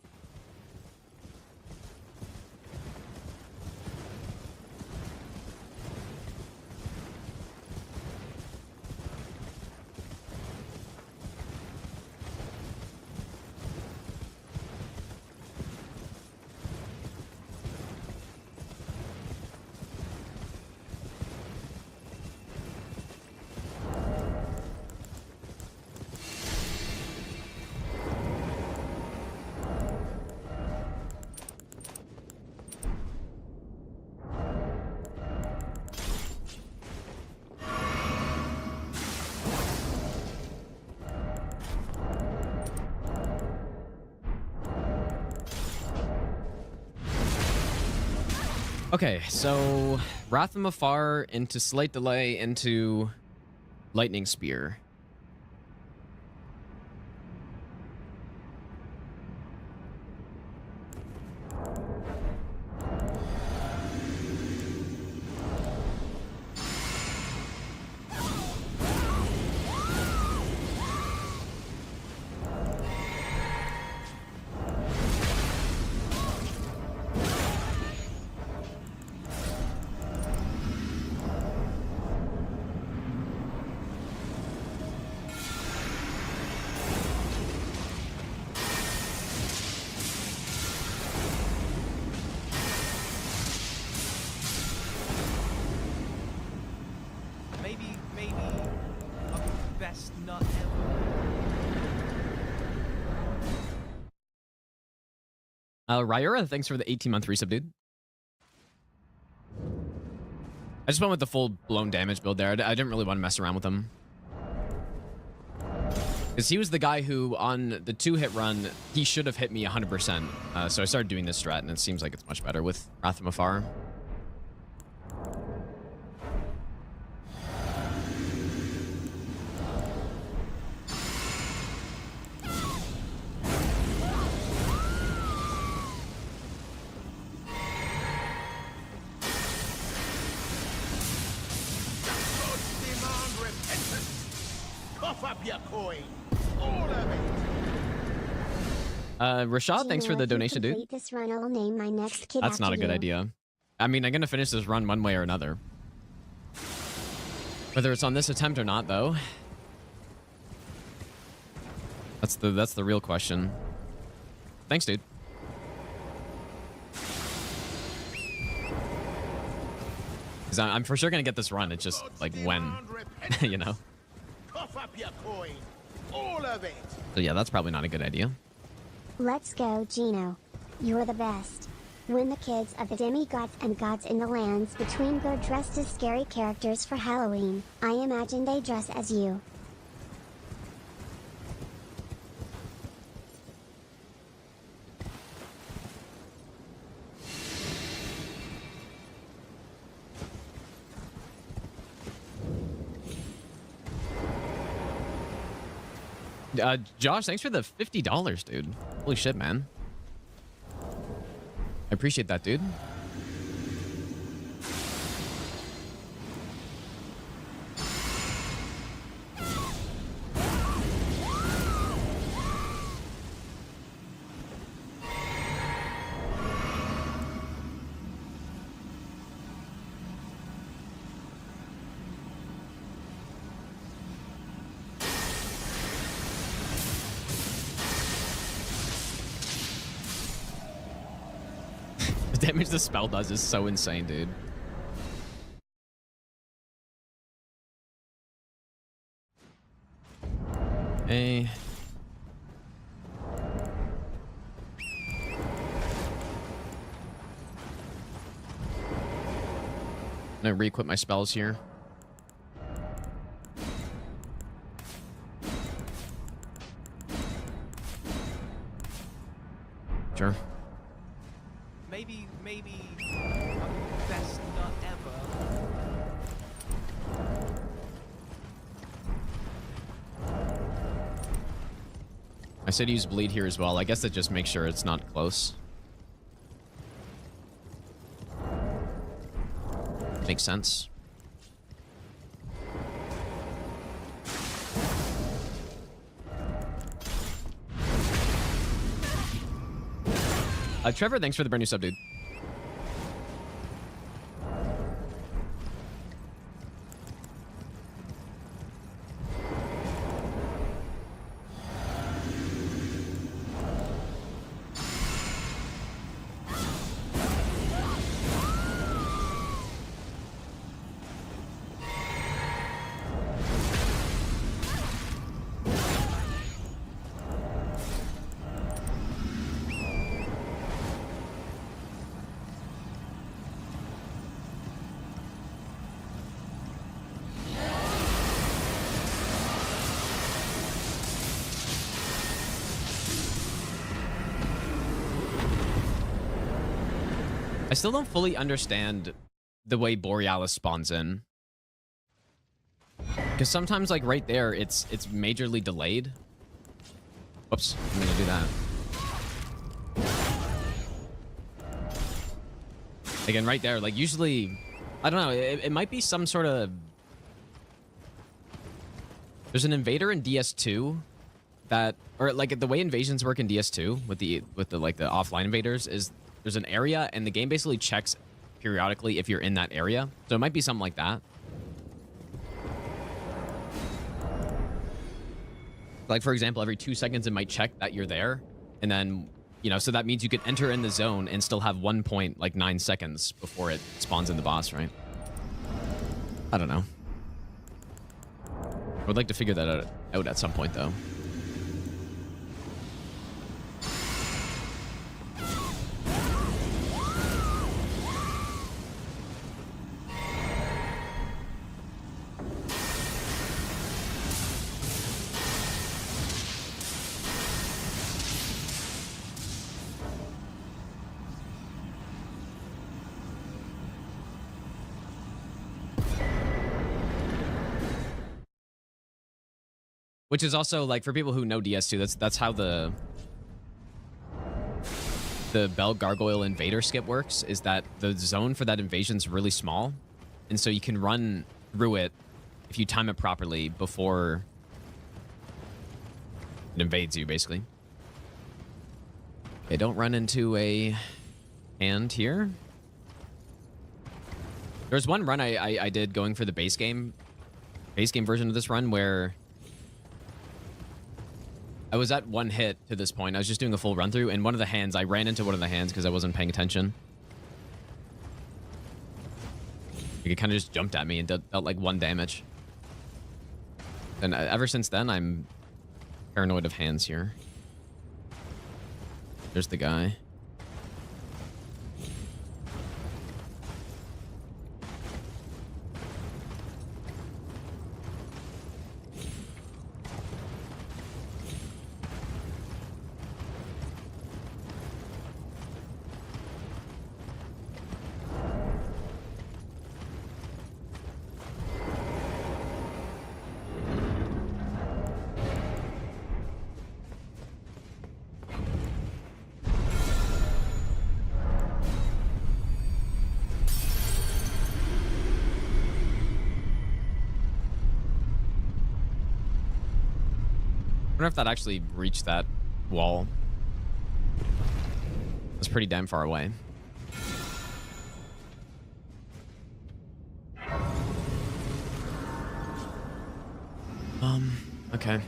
Okay, so Wrath from Afar into Slight Delay into Lightning Spear. Maybe a best nut ever. Ryura, thanks for the 18-month resub, dude. I just went with the full-blown damage build there. I didn't really want to mess around with him. Because he was the guy who, on the 2-hit run, he should have hit me 100%. So I started doing this strat, and it seems like it's much better with Wrath from Afar. Rashad, thanks for the donation, dude. This run, I'll name my next kid That's not a good idea. I mean, I'm gonna finish this run one way or another. Whether it's on this attempt or not, though. That's the real question. Thanks, dude. Because I'm for sure gonna get this run. It's just like when, you know. Cough up your coin, all of it. So yeah, that's probably not a good idea. Let's go, Gino. You're the best. When the kids of the demigods and gods in the lands between go dressed as scary characters for Halloween, I imagine they dress as you. Josh, thanks for the $50, dude. Holy shit, man. I appreciate that, dude. The damage the spell does is so insane, dude. Hey. I'm gonna re-equip my spells here. Sure. Maybe a best nut ever. I said use bleed here as well. I guess that just makes sure it's not close. Makes sense. Trevor, thanks for the brand new sub, dude. I still don't fully understand the way Borealis spawns in. Because sometimes, like, right there, it's majorly delayed. Whoops, I'm gonna do that. Again, right there, like, usually, I don't know, it might be some sort of... There's an invader in DS2 that, or like the way invasions work in DS2 with the like the offline invaders is there's an area and the game basically checks periodically if you're in that area. So it might be something like that. Like, for example, every 2 seconds it might check that you're there, and then, you know, so that means you could enter in the zone and still have 1.9 seconds before it spawns in the boss, right? I don't know. I would like to figure that out at some point, though. Which is also, like, for people who know DS2, that's how the Bell Gargoyle Invader skip works, is that the zone for that invasion is really small, and so you can run through it if you time it properly before it invades you, basically. Okay, don't run into a hand here. There's one run I did going for the base game version of this run where I was at one hit to this point. I was just doing a full run through, and one of the hands, I ran into one of the hands because I wasn't paying attention. It kind of just jumped at me and dealt like 1 damage. And ever since then, I'm paranoid of hands here. There's the guy. I wonder if that actually reached that wall. It's pretty damn far away. Okay.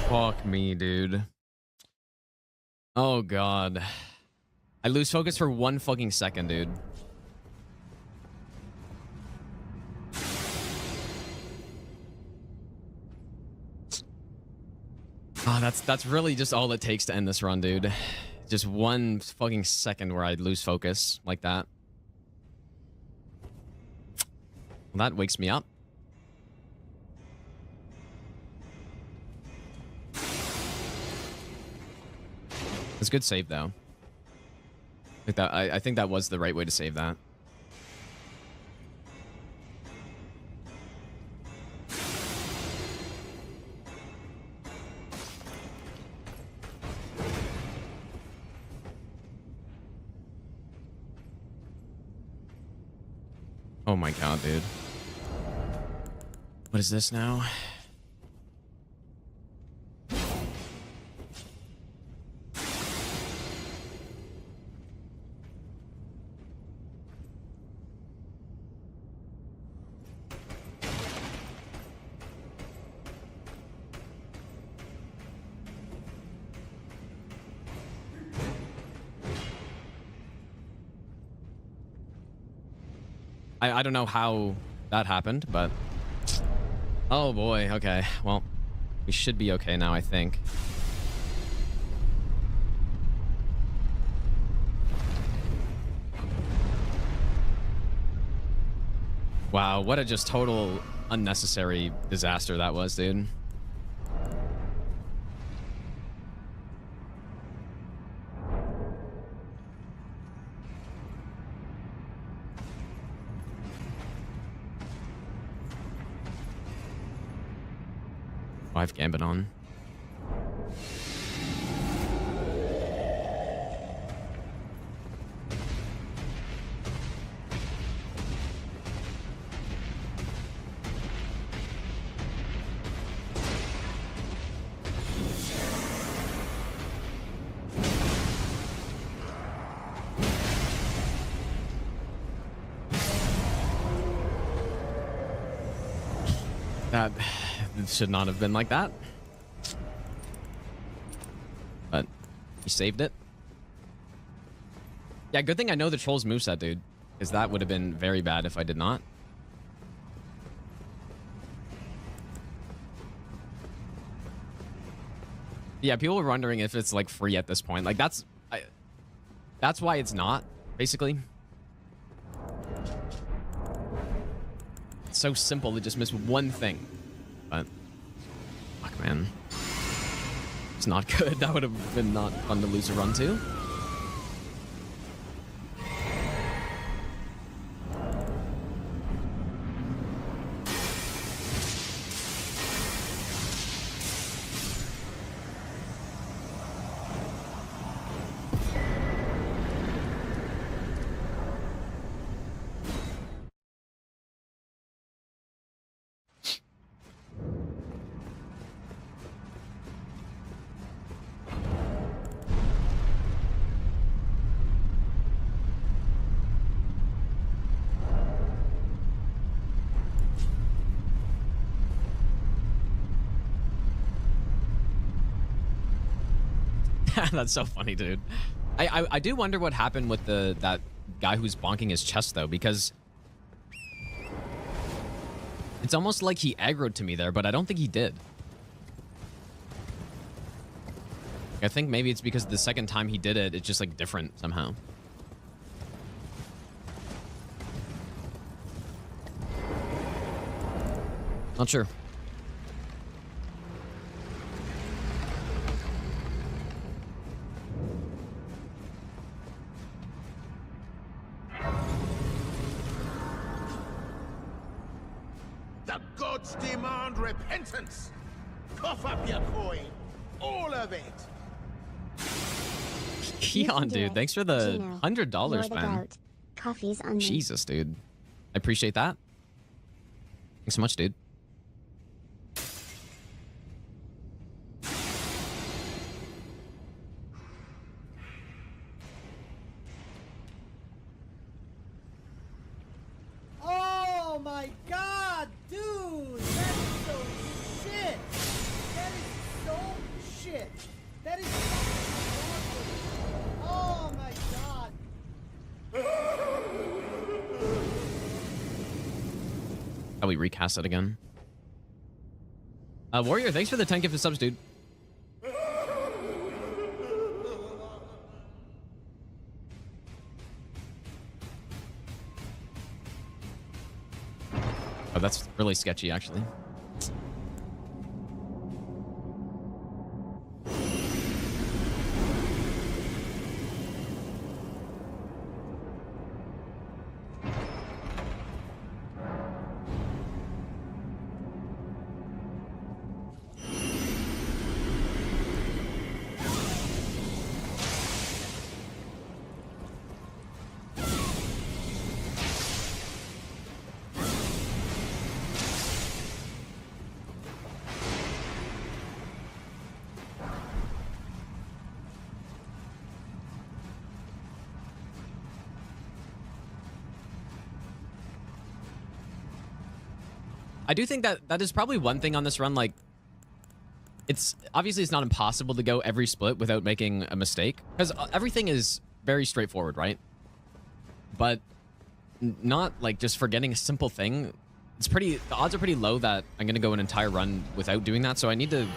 Fuck me, dude. Oh, God. I lose focus for 1 fucking second, dude. Oh, that's really just all it takes to end this run, dude. Just 1 fucking second where I lose focus like that. Well, that wakes me up. It's a good save, though. I think that was the right way to save that. Oh my god, dude. What is this now? I don't know how that happened, but... Oh boy, okay. Well, we should be okay now, I think. Wow, what a just total unnecessary disaster that was, dude. I have Gambit on. That should not have been like that. But he saved it. Yeah, good thing I know the troll's moveset, dude. Because that would have been very bad if I did not. Yeah, people were wondering if it's like free at this point. Like that's why it's not, basically. It's so simple to just miss 1 thing. But fuck, man. It's not good. That would have been not fun to lose a run to. That's so funny, dude. I do wonder what happened with that guy who's bonking his chest, though, because it's almost like he aggroed to me there, but I don't think he did. I think maybe it's because the second time he did it, it's just like different somehow. Not sure. The gods demand repentance. Cough up your coin. All of it. Keon, dude, thanks for the $100, man. Goat. Coffee's on me. Jesus, dude. I appreciate that. Thanks so much, dude. Oh my god, dude! That is so shit! That is so bullshit. That is oh my god. How we recast it again? Warrior, thanks for the 10 gifted subs, dude. Oh, that's really sketchy, actually. I do think that that is probably one thing on this run. Like, it's obviously it's not impossible to go every split without making a mistake, because everything is very straightforward, right? But not like just forgetting a simple thing. It's pretty, the odds are pretty low that I'm gonna go an entire run without doing that. So I need to,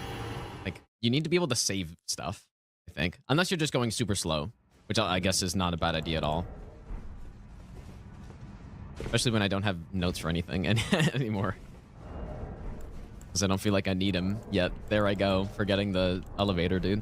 like, you need to be able to save stuff, I think, unless you're just going super slow, which I guess is not a bad idea at all. Especially when I don't have notes for anything anymore. Because I don't feel like I need him yet. There I go, forgetting the elevator, dude.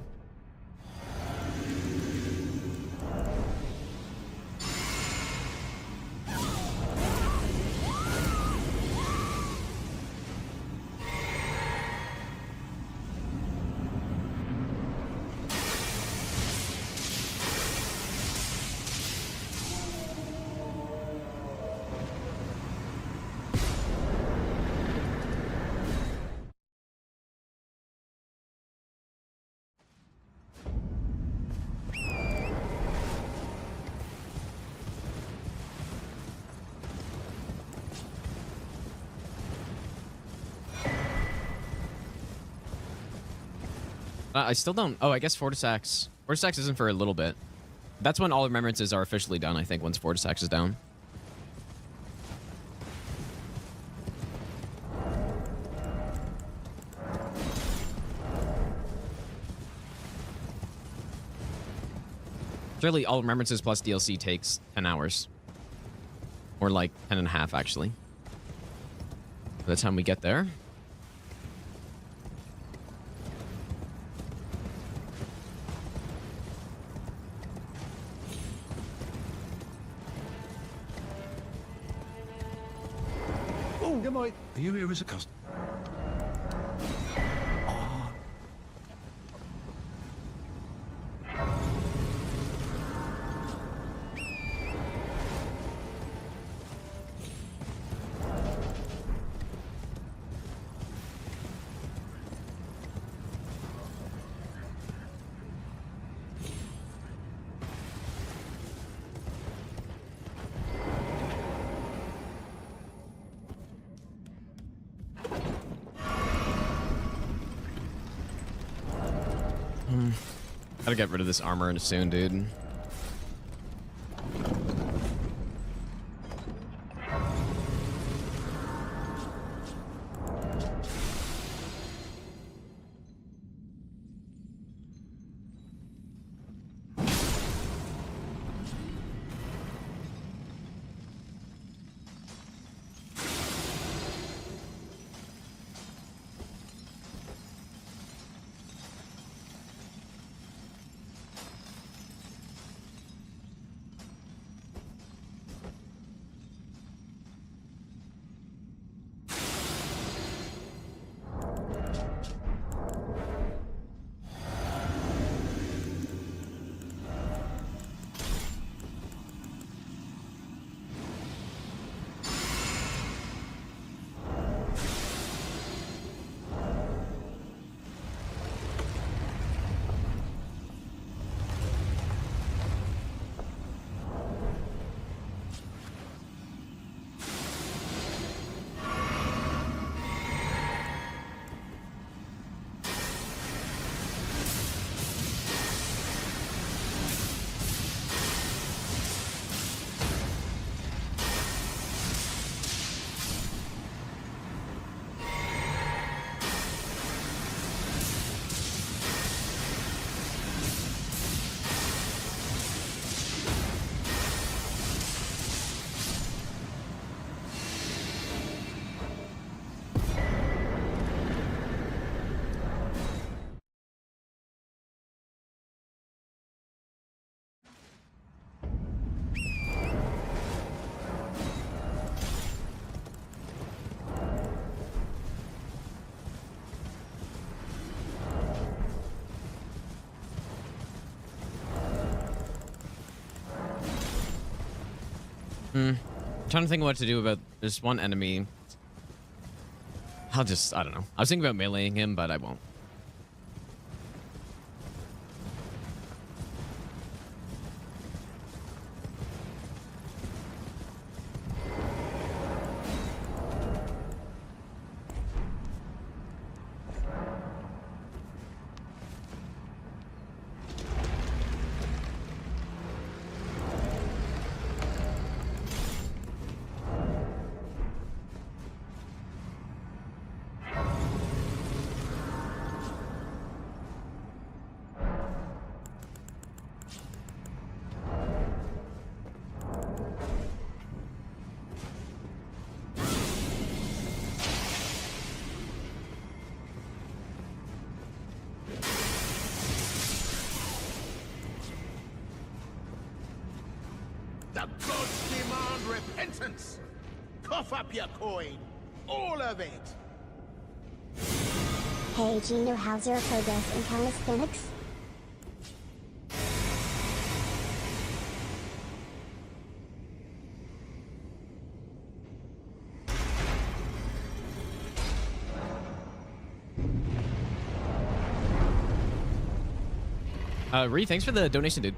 I still don't... Oh, I guess Fortisax. Fortisax isn't for a little bit. That's when all remembrances are officially done, I think, once Fortisax is down. Surely all remembrances plus DLC takes 10 hours. Or like 10 and a half, actually. By the time we get there. Are you here as a customer? Gotta get rid of this armor soon, dude. I'm trying to think what to do about this one enemy. I don't know. I was thinking about meleeing him, but I won't. The gods demand repentance! Cough up your coin! All of it! Hey Gino, how's your progress in calisthenics? Ree, thanks for the donation, dude.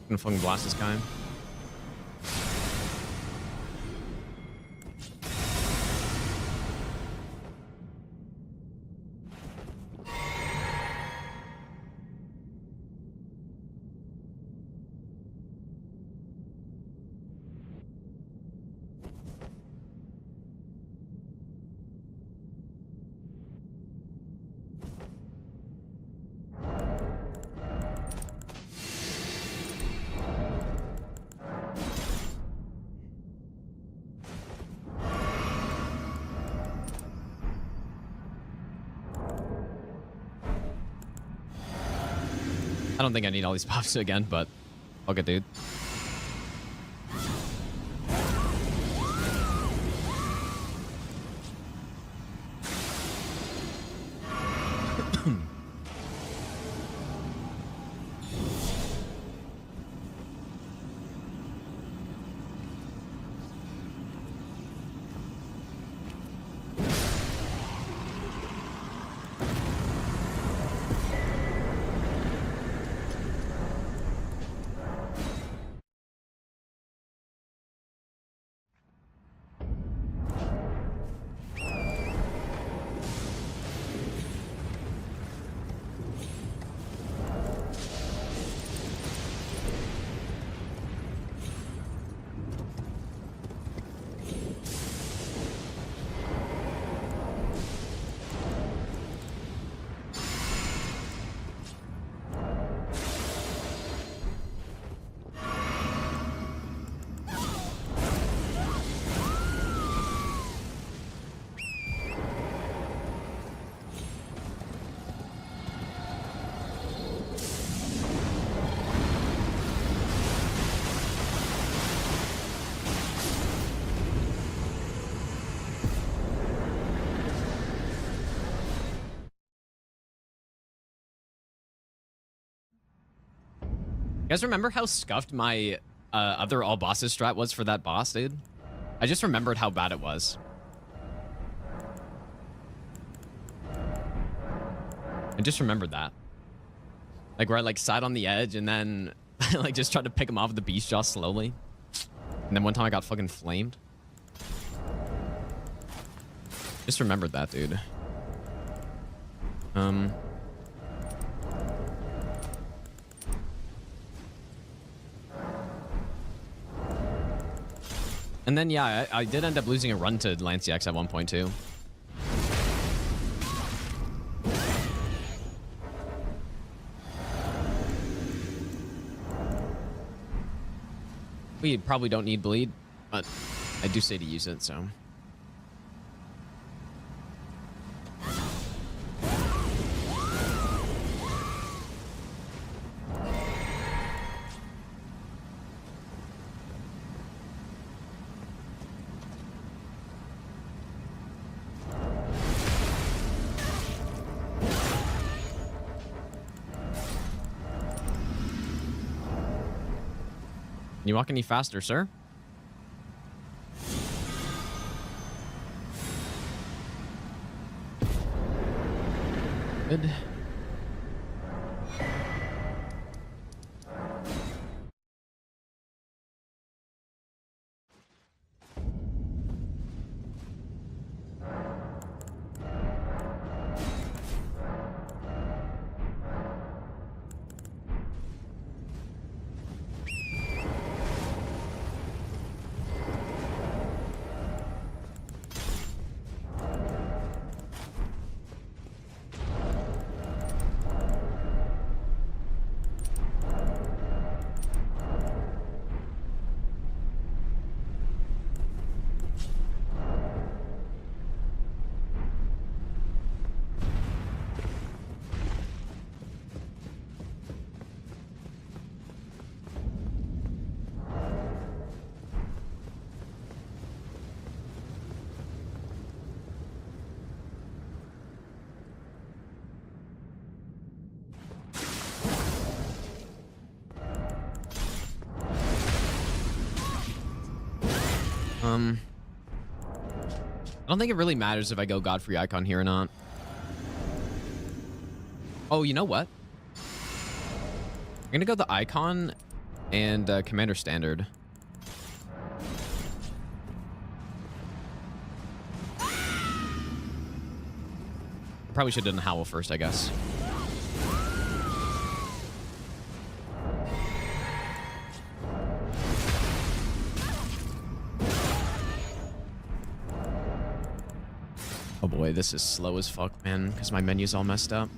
Gonna fucking blast this guy. I don't think I need all these buffs again, but I'll get, dude. guys remember how scuffed my other all bosses strat was for that boss, dude? I just remembered how bad it was. I just remembered that. Like where I like sat on the edge and then I like just tried to pick him off with the beast jaw slowly. And then one time I got fucking flamed. Just remembered that, dude. And then, yeah, I did end up losing a run to Lancia X at one point, too. We probably don't need bleed, but I do say to use it, so... Can you walk any faster, sir? Good. I don't think it really matters if I go Godfrey Icon here or not. Oh, you know what? I'm gonna go the Icon and Commander Standard. Probably should have done Howl first, I guess. Oh boy, this is slow as fuck, man, because my menu's all messed up.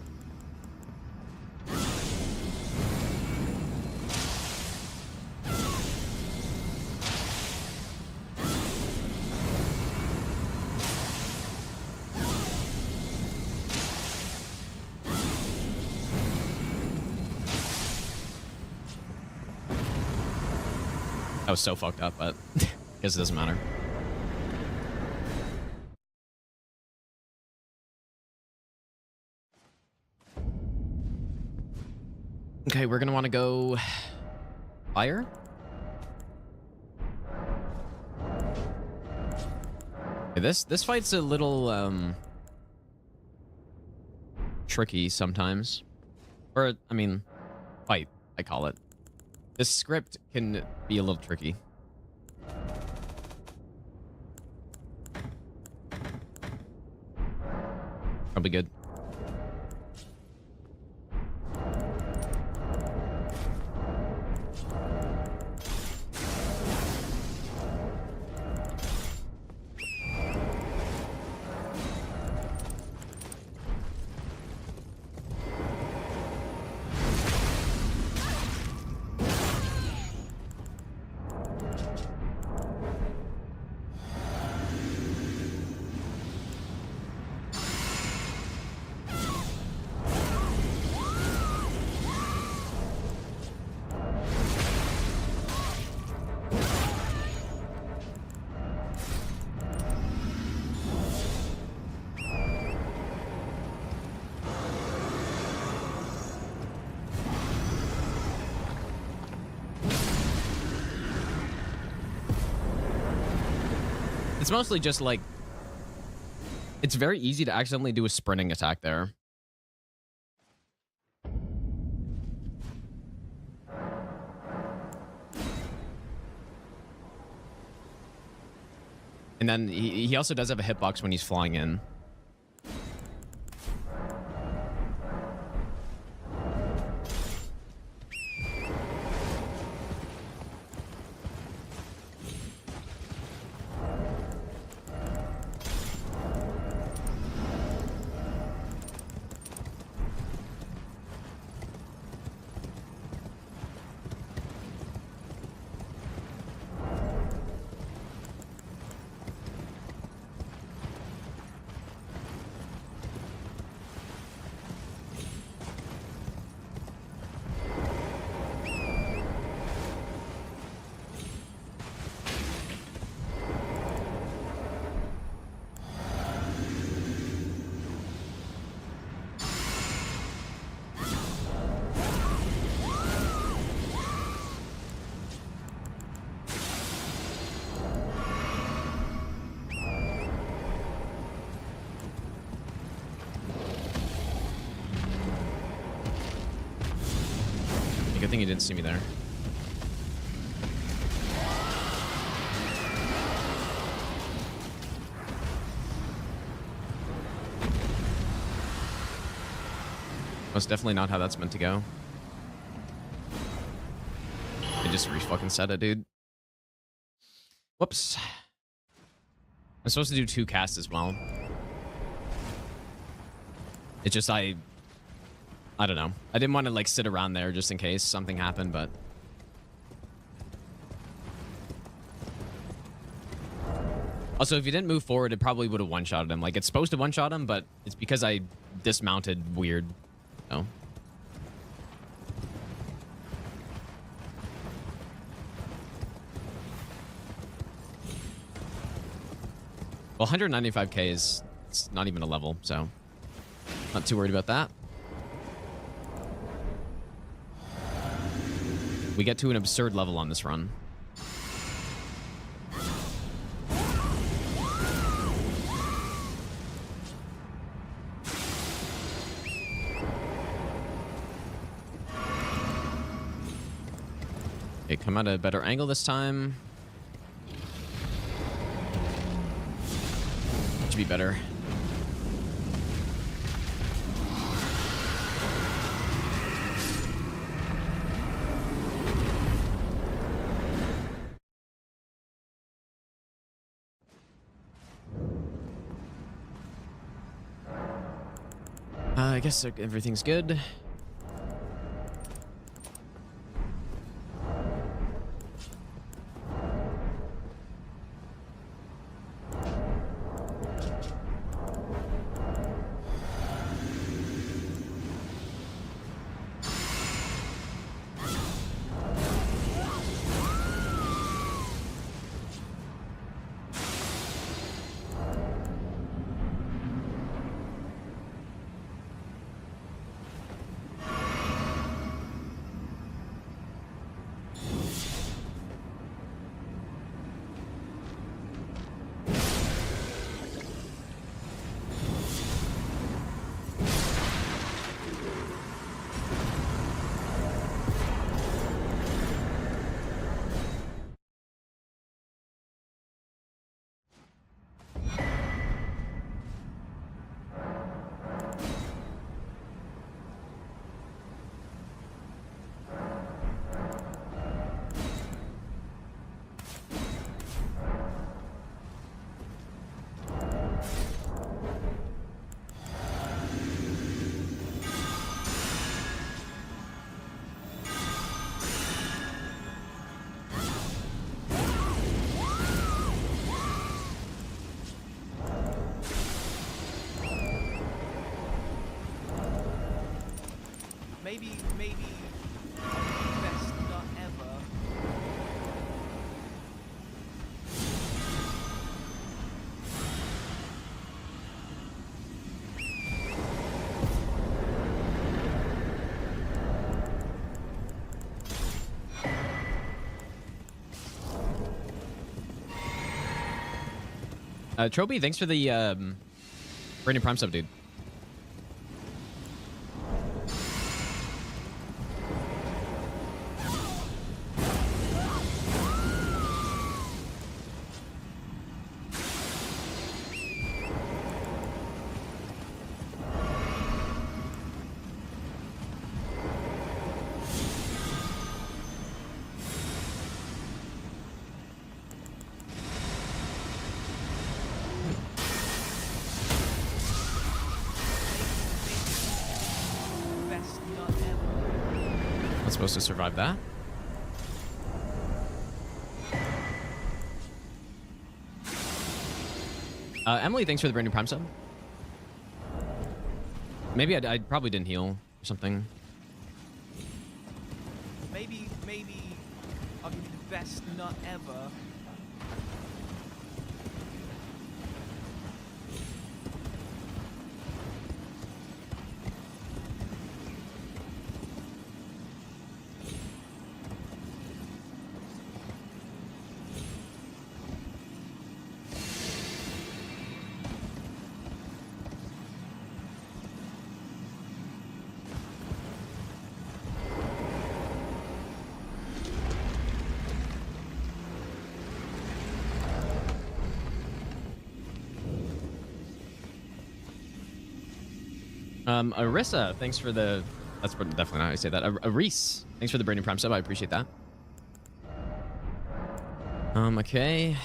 That was so fucked up, but I guess it doesn't matter. Okay, we're gonna want to go fire. Okay, this fight's a little tricky sometimes, or I mean, fight I call it. This script can be a little tricky. Probably good. It's mostly just like, it's very easy to accidentally do a sprinting attack there. And then he also does have a hitbox when he's flying in. Good thing he didn't see me there. That's definitely not how that's meant to go. I just re-fucking said it, dude. Whoops. I'm supposed to do 2 casts as well. It's just I don't know. I didn't want to like sit around there just in case something happened, but also if you didn't move forward, it probably would have one-shotted him. Like it's supposed to one-shot him, but it's because I dismounted weird. No. Well, 195k is it's not even a level, so not too worried about that. We get to an absurd level on this run. Okay, come at a better angle this time. Should be better. I guess everything's good. Maybe best not ever. Troby, thanks for the brand new Prime sub, dude. Best nut ever. Not supposed to survive that. Emily, thanks for the brand new Prime sub. Maybe I probably didn't heal or something. Maybe I'll give you the best nut ever. Arissa, thanks for the... That's definitely not how I say that. Reese, thanks for the brand new Prime sub. I appreciate that. Okay.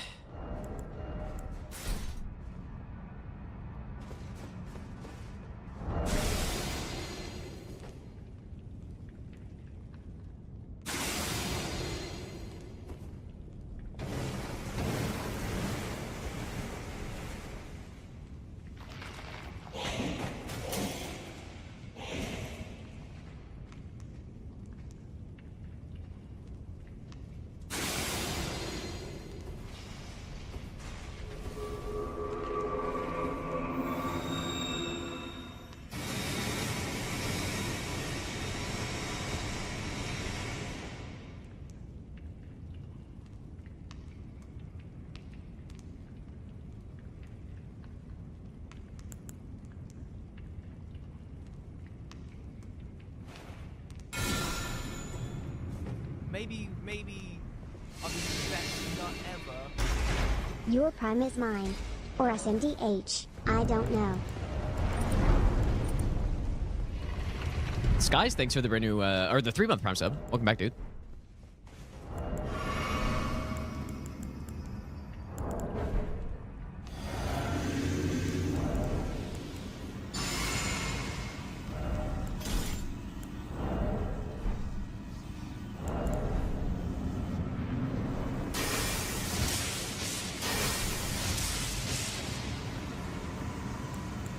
Maybe I'll give you the best nut ever. Your prime is mine. Or SMDH. I don't know. Skies, thanks for the brand new... or the 3-month Prime sub. Welcome back, dude.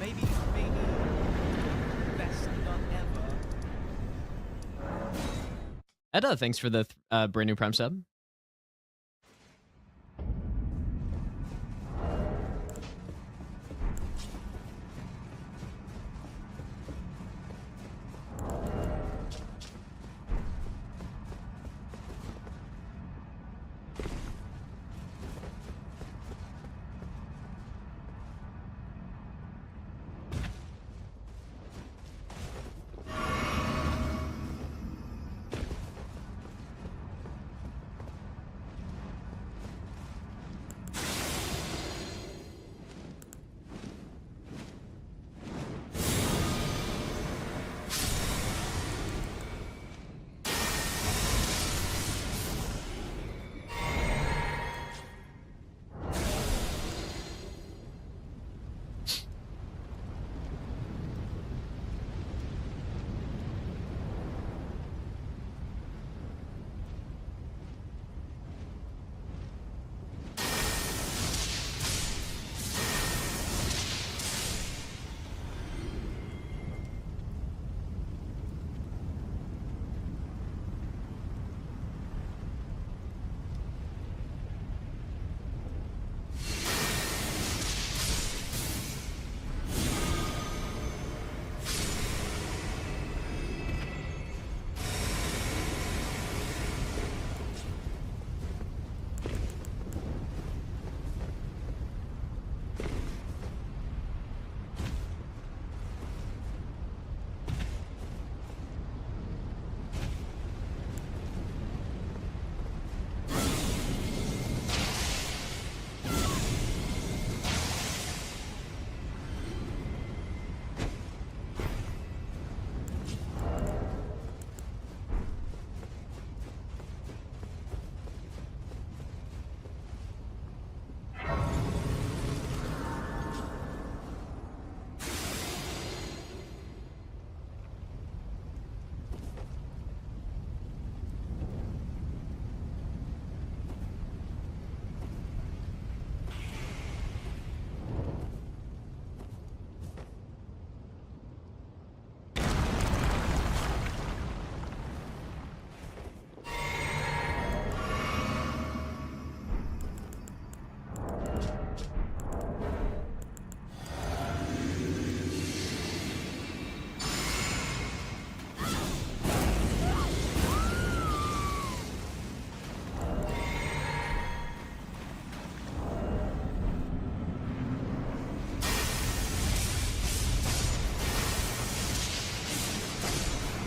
Maybe best nut ever. Edda, thanks for the brand new Prime sub.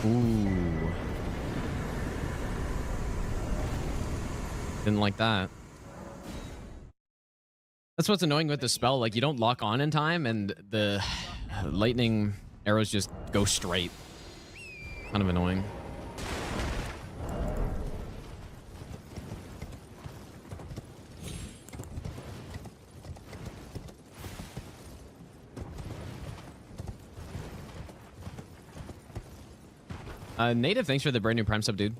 Ooh. Didn't like that. That's what's annoying with the spell. Like, you don't lock on in time, and the lightning arrows just go straight. Kind of annoying. Native, thanks for the brand new Prime sub, dude.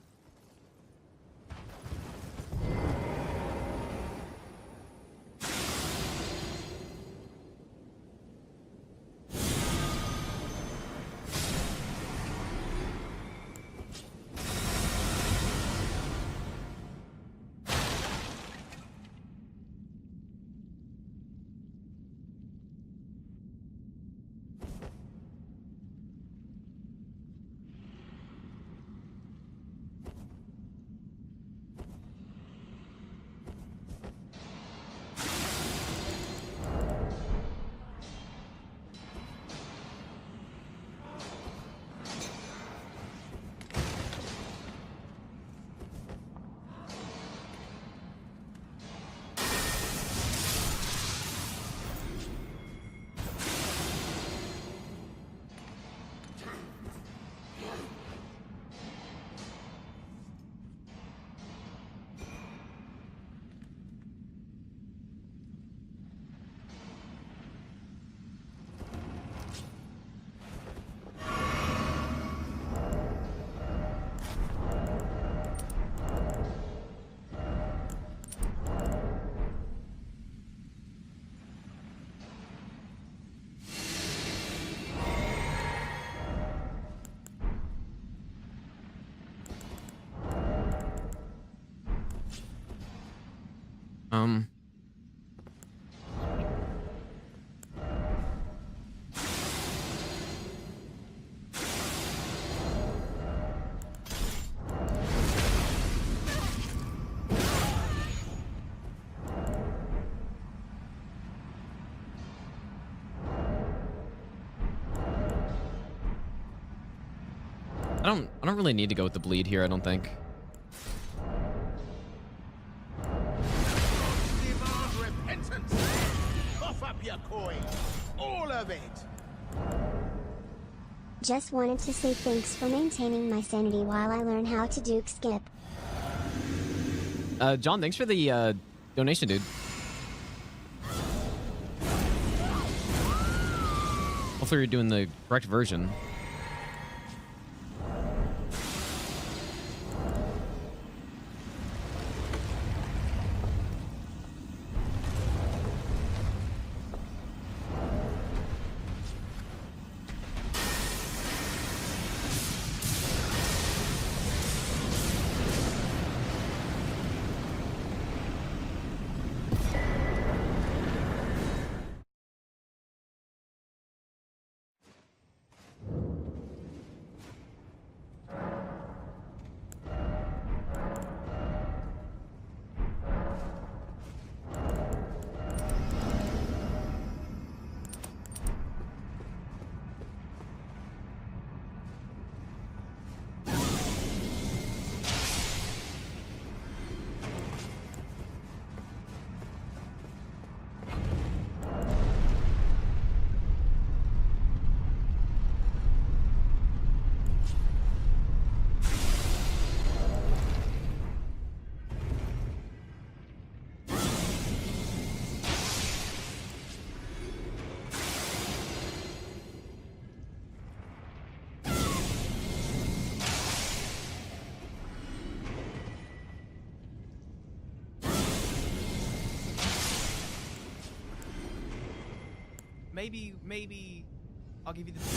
I don't really need to go with the bleed here, I don't think. Demand repentance. Cough up your coin. All of it. Just wanted to say thanks for maintaining my sanity while I learn how to Duke skip. John, thanks for the donation, dude. Hopefully you're doing the correct version. Maybe I'll give you the best.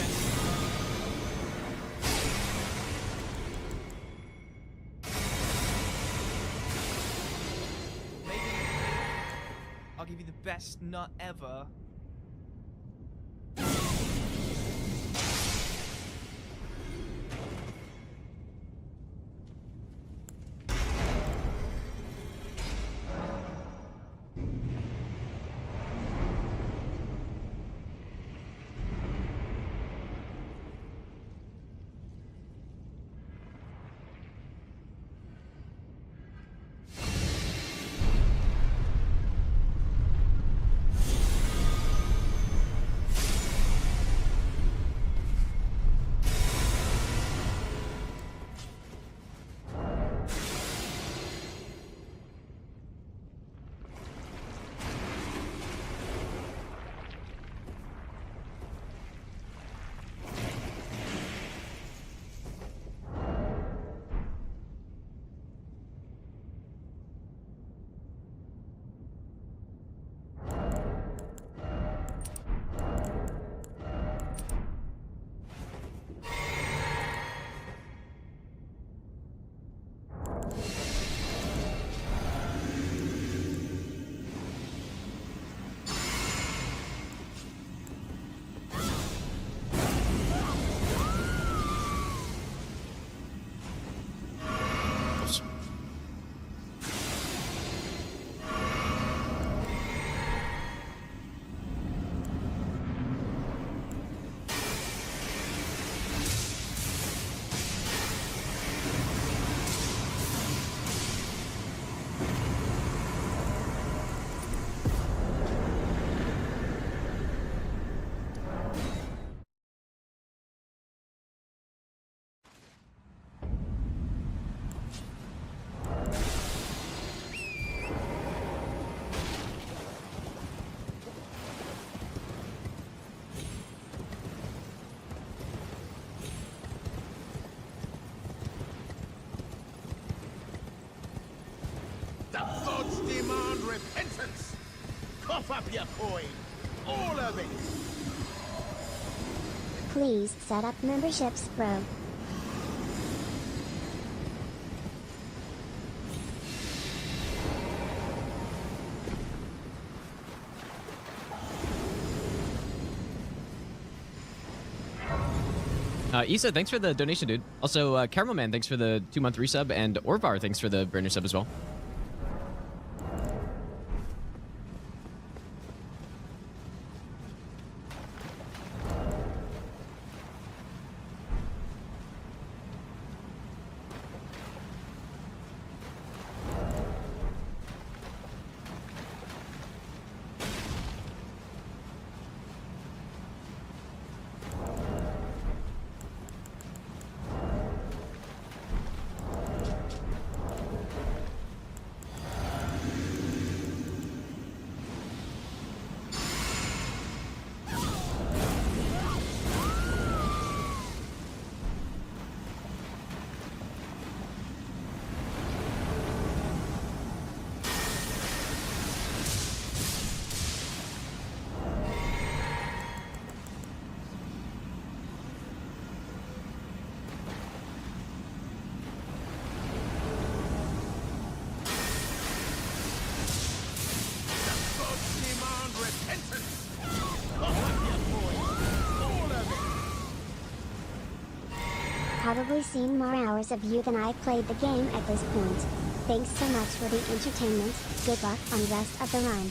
Maybe I'll give you the best nut ever. up your coin. All of it. Please set up memberships, bro. Issa, thanks for the donation, dude. Also, Caramel Man, thanks for the 2-month resub, and Orvar, thanks for the brand new sub as well. Probably seen more hours of you than I played the game at this point. Thanks so much for the entertainment. Good luck on the rest of the run.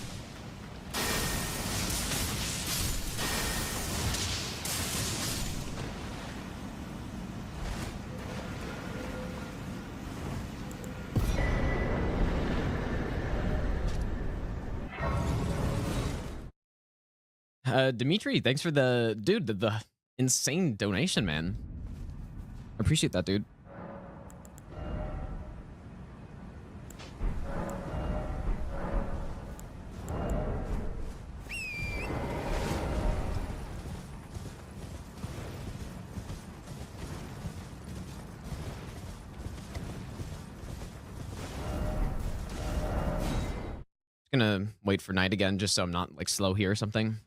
Dimitri, thanks for the insane donation, man. I appreciate that, dude. Gonna wait for night again just so I'm not like slow here or something.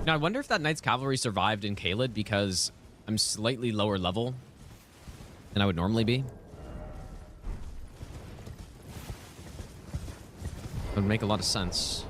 Now, I wonder if that Knight's Cavalry survived in Caelid because I'm slightly lower level than I would normally be. That would make a lot of sense.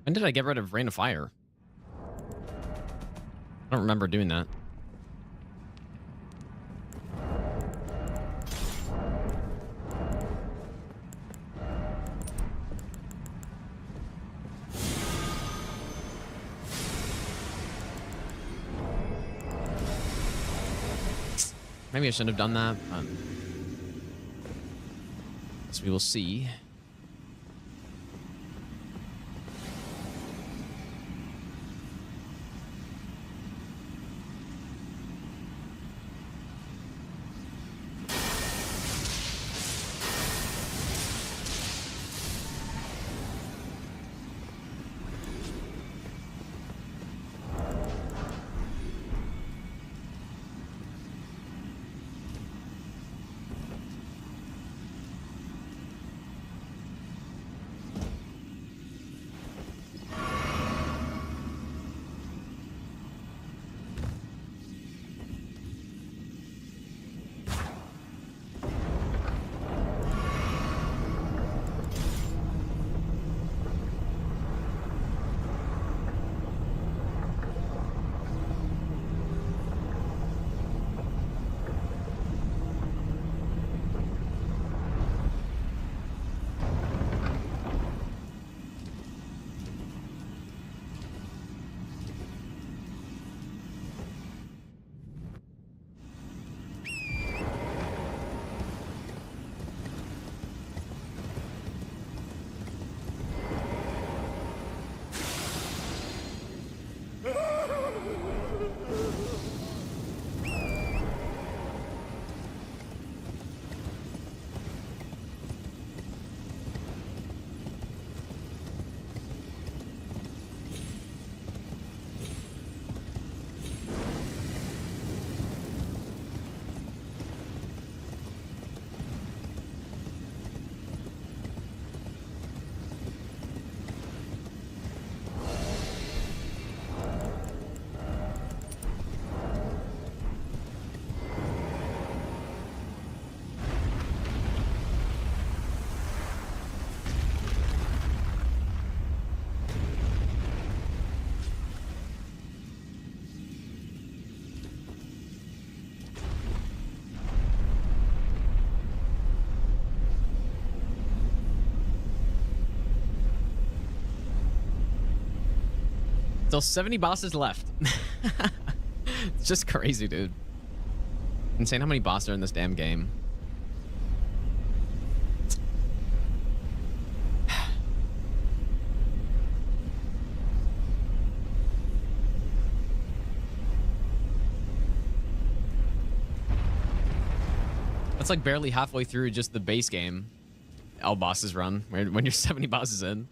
When did I get rid of Rain of Fire? I don't remember doing that. Maybe I shouldn't have done that, but so we will see. Still 70 bosses left. It's just crazy, dude. Insane how many bosses are in this damn game. That's like barely halfway through just the base game. All bosses run when you're 70 bosses in.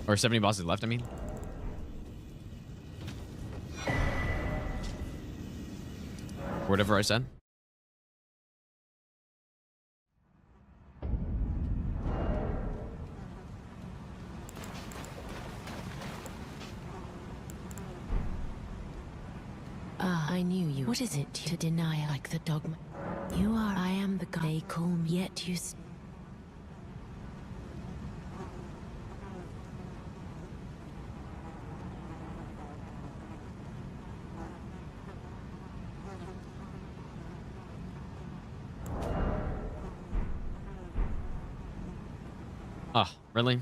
Or 70 bosses left, I mean. Whatever I said. I knew you. What is it to deny like the dogma? You are, I am the god they call me, yet you... Oh, really?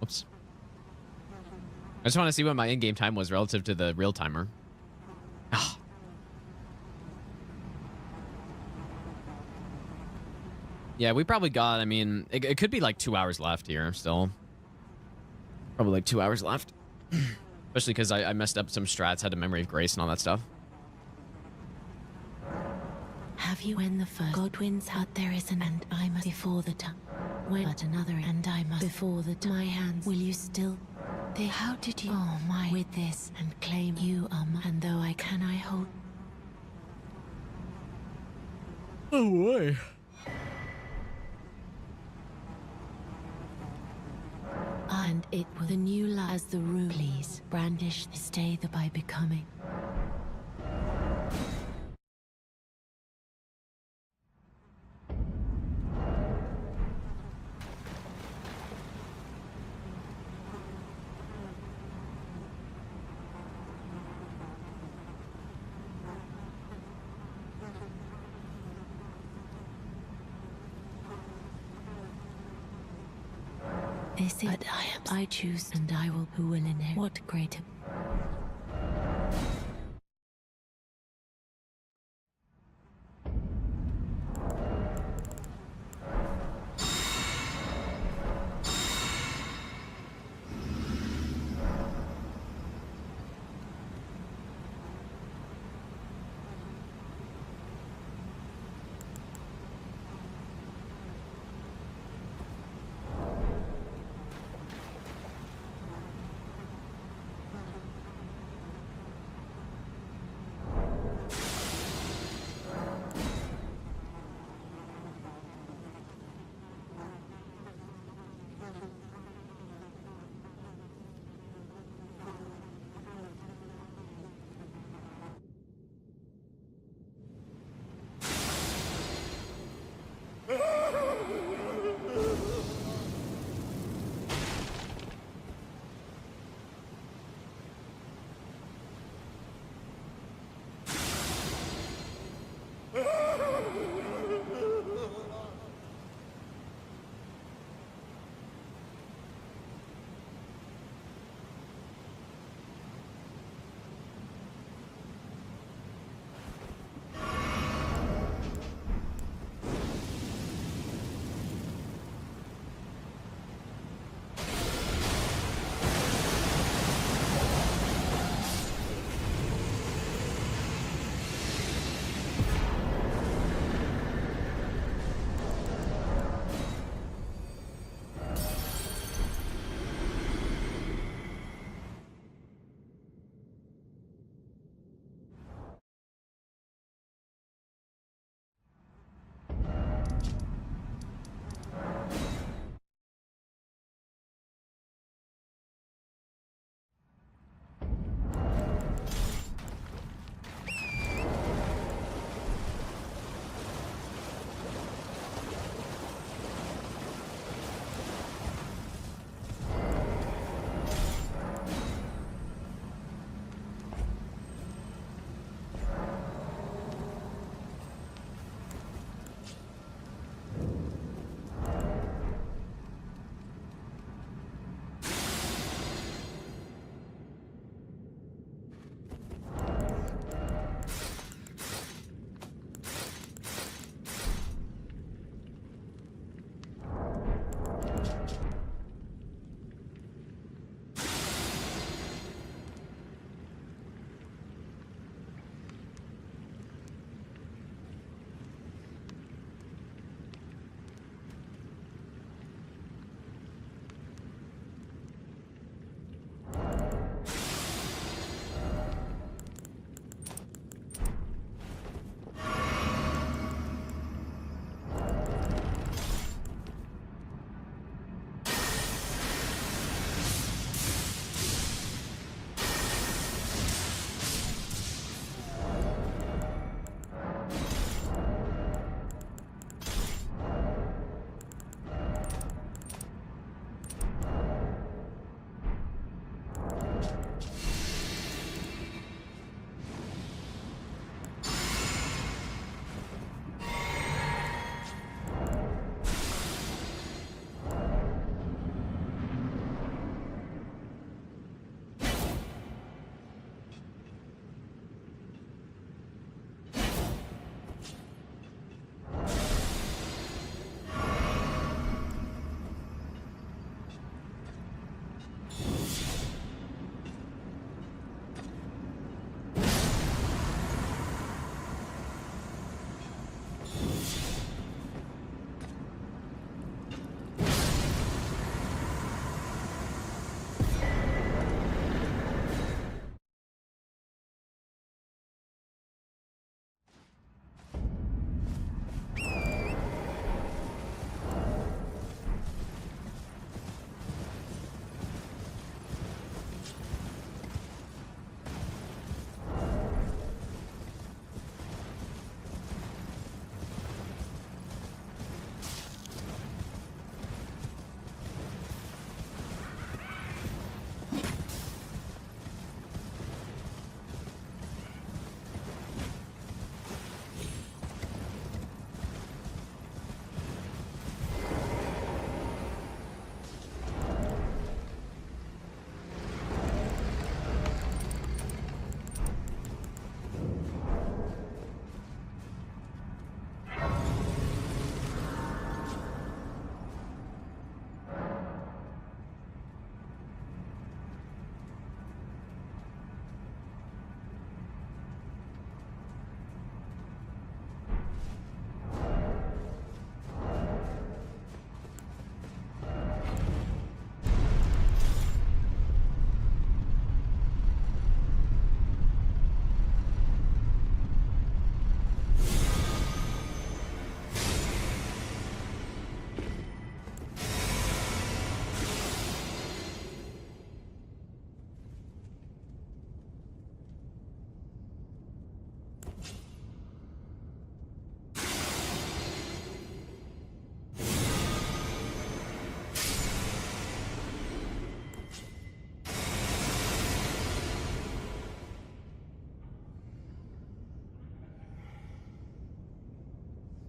Oops. I just want to see what my in-game time was relative to the real timer. Oh. Yeah, we probably got, I mean, it could be like 2 hours left here still. Probably like 2 hours left. Especially because I messed up some strats, had a memory of grace and all that stuff. Have you when the first god wins out there is an and I must before the time. When but another and I must before the my hands. Will you still? They how did you oh my with this and claim you and though I can I hold. Oh boy. And it was the new law as the rule. Please brandish stay the by becoming. This is, but I choose, and I will. Who will inherit what greater?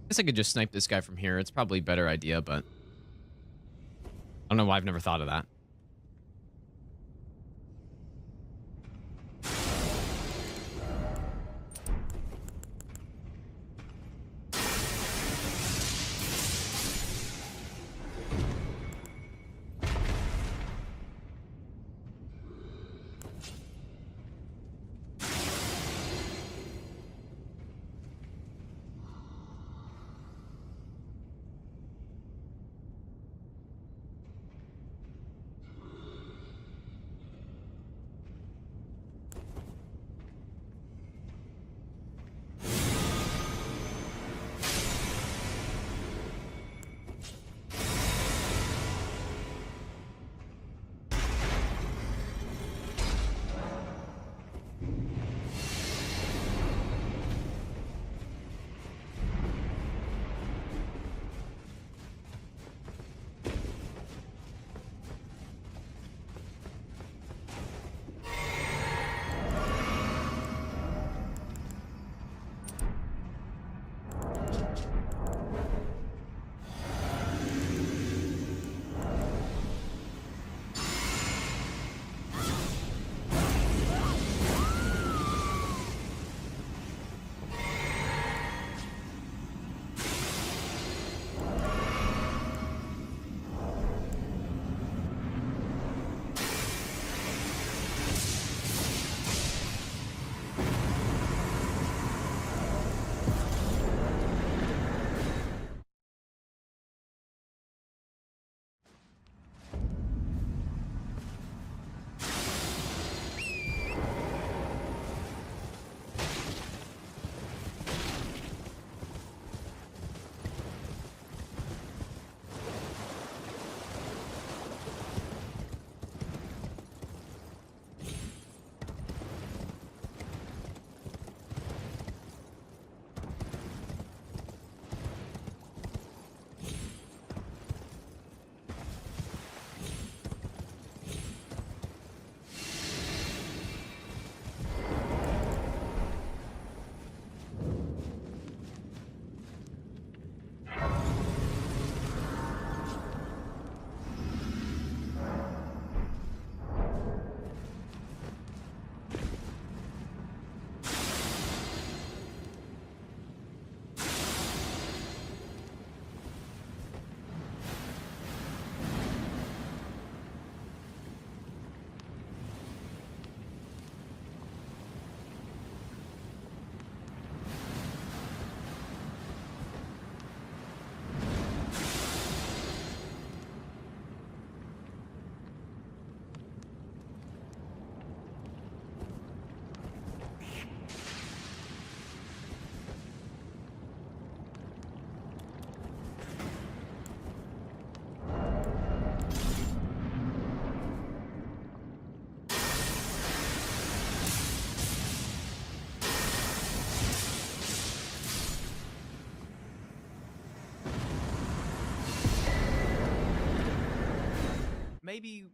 guess I could just snipe this guy from here. It's probably a better idea, but I don't know why I've never thought of that.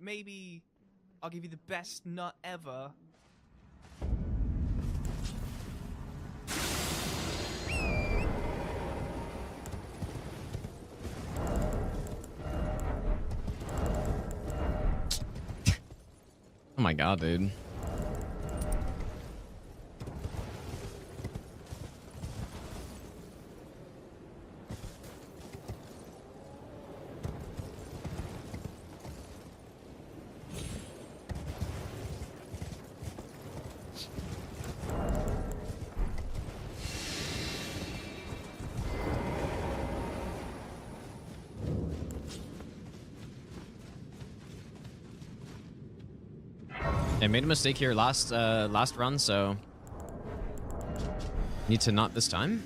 Maybe I'll give you the best nut ever. Oh my god, dude. I made a mistake here last run, so need to not this time.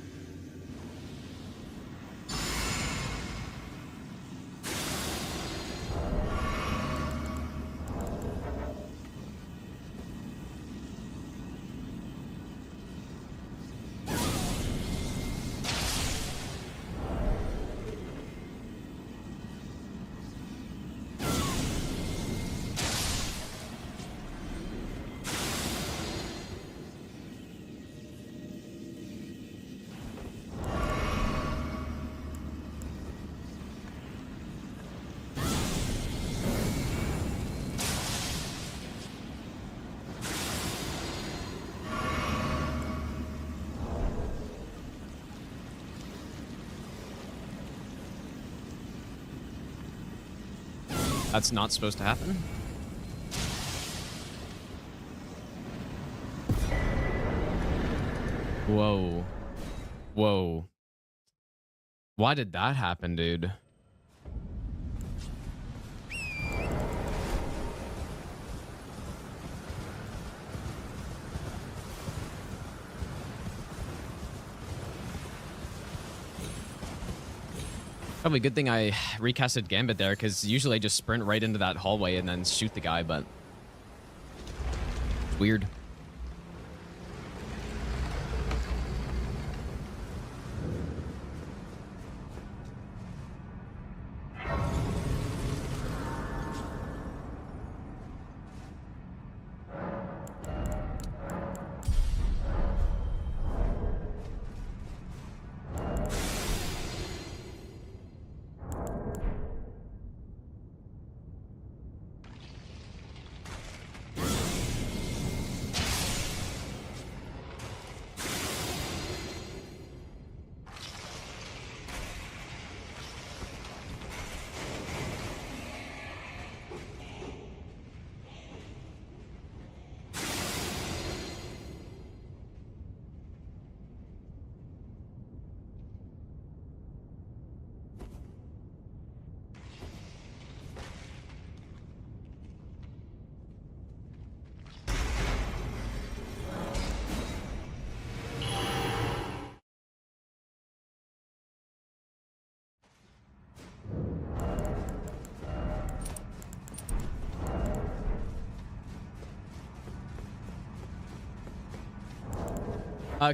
That's not supposed to happen. Whoa. Whoa. Why did that happen, dude? Probably a good thing I recasted Gambit there, because usually I just sprint right into that hallway and then shoot the guy, but it's weird.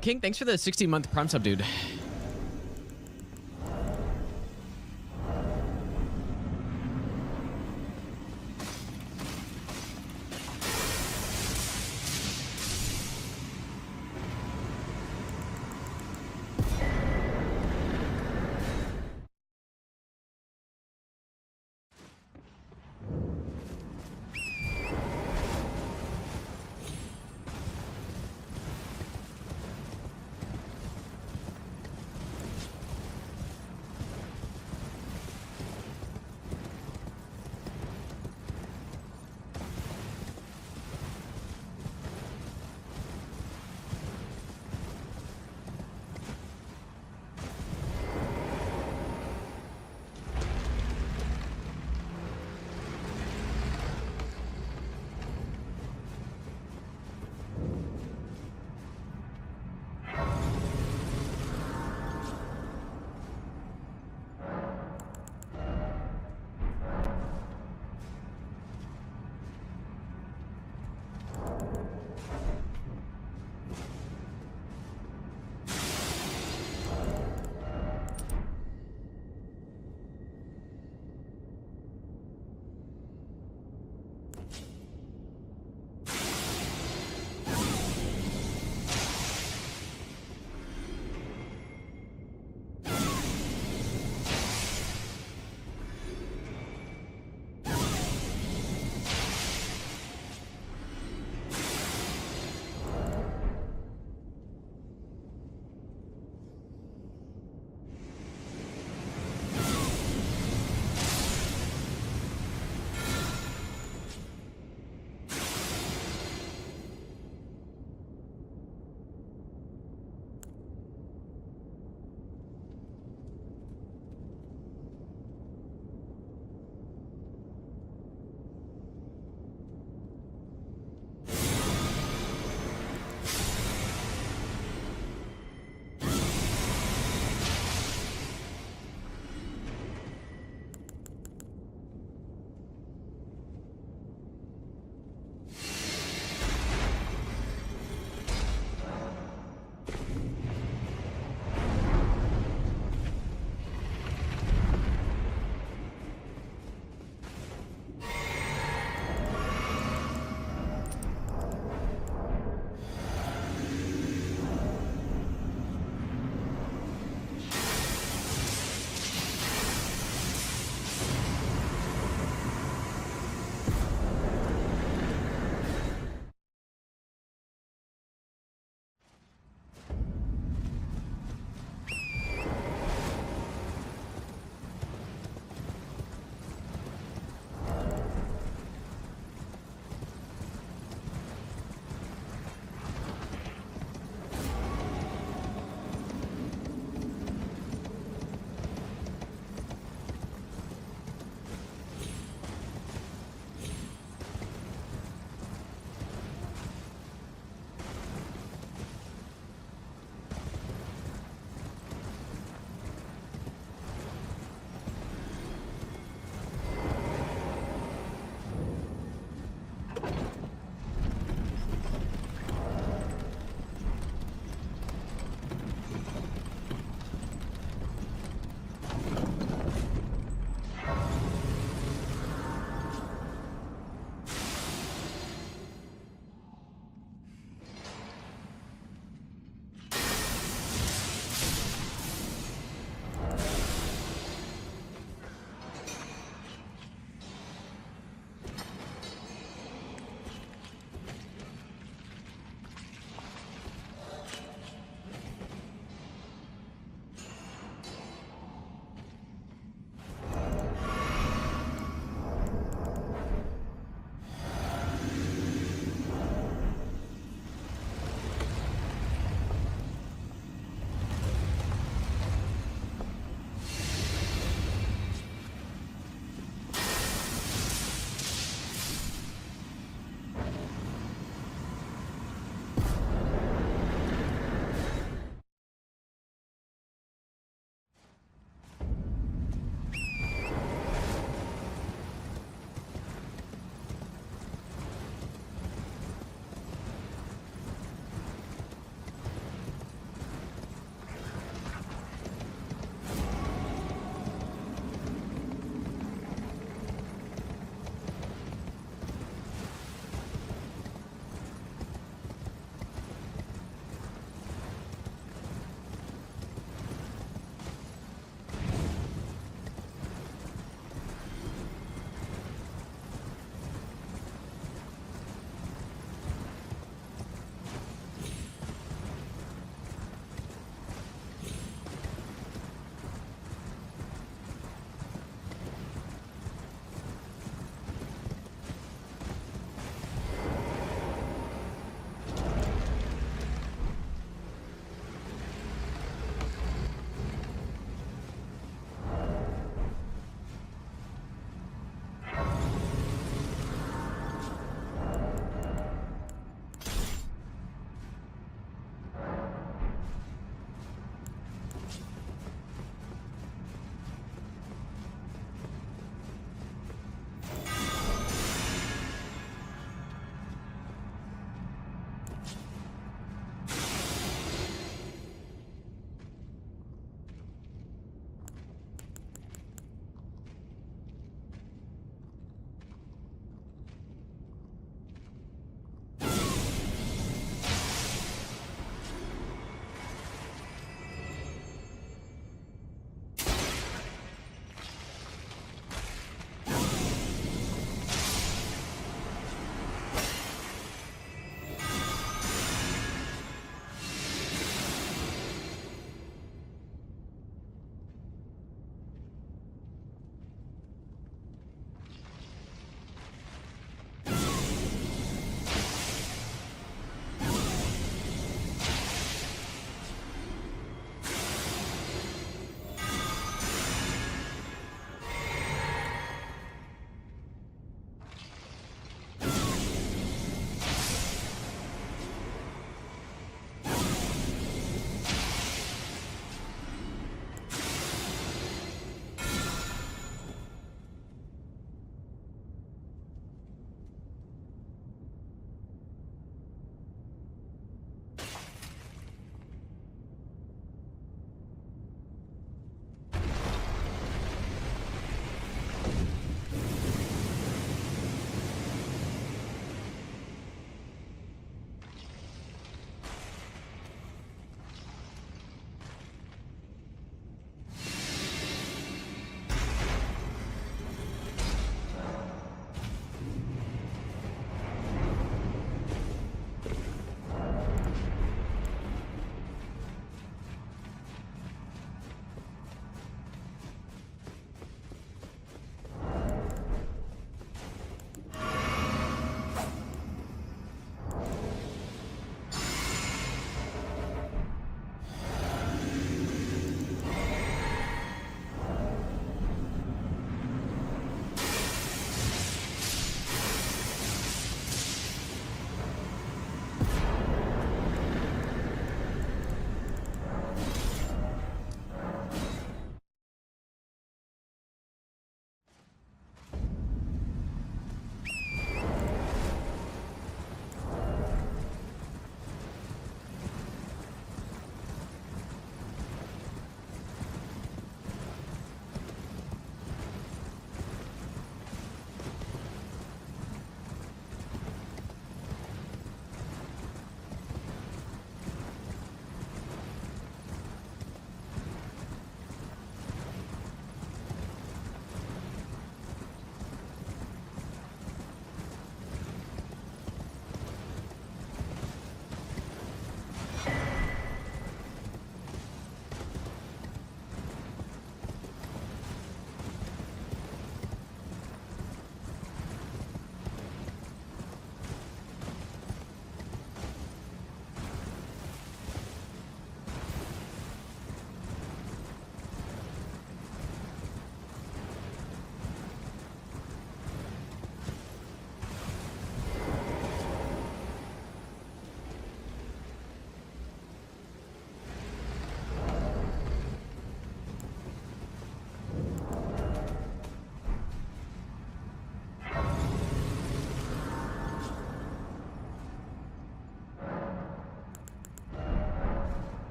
King, thanks for the 16-month Prime sub, dude.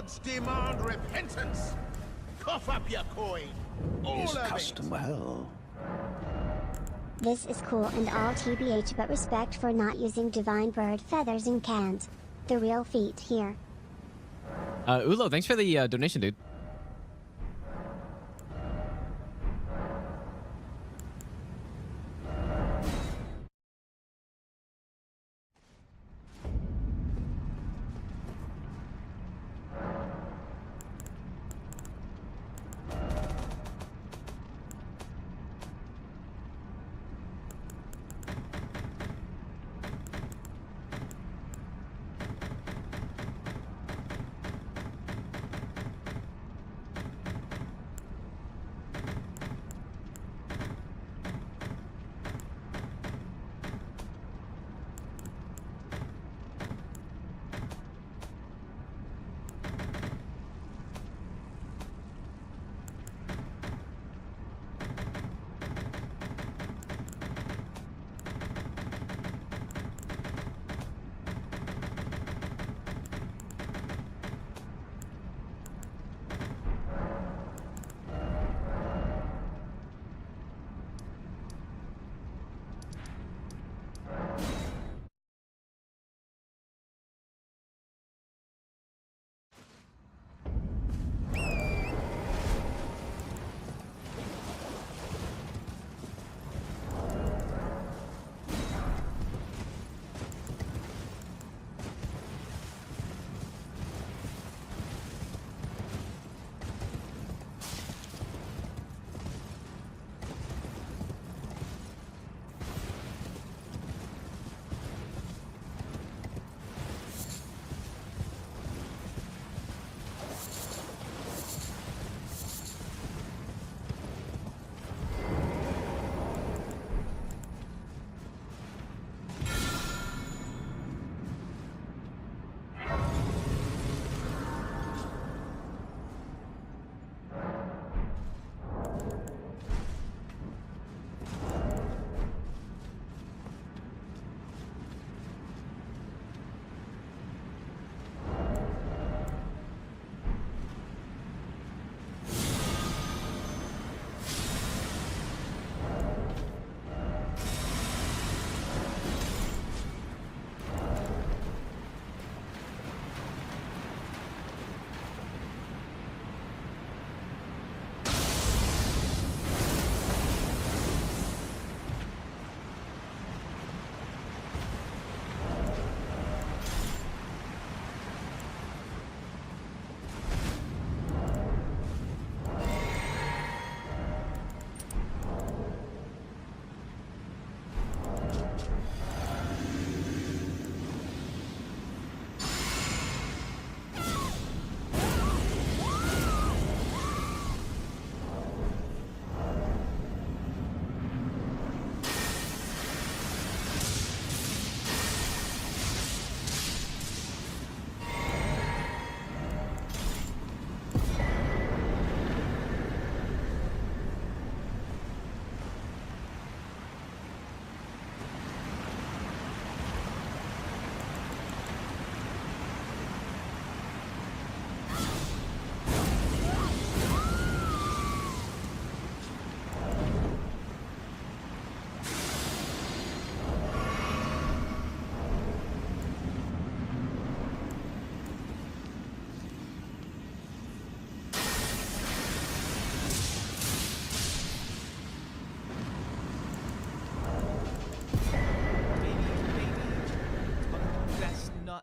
gods demand repentance. Cough up your coin. All Is of custom well? This is cool and all TBH, but respect for not using divine bird feathers in cans. The real feat here. Ulo, thanks for the donation, dude.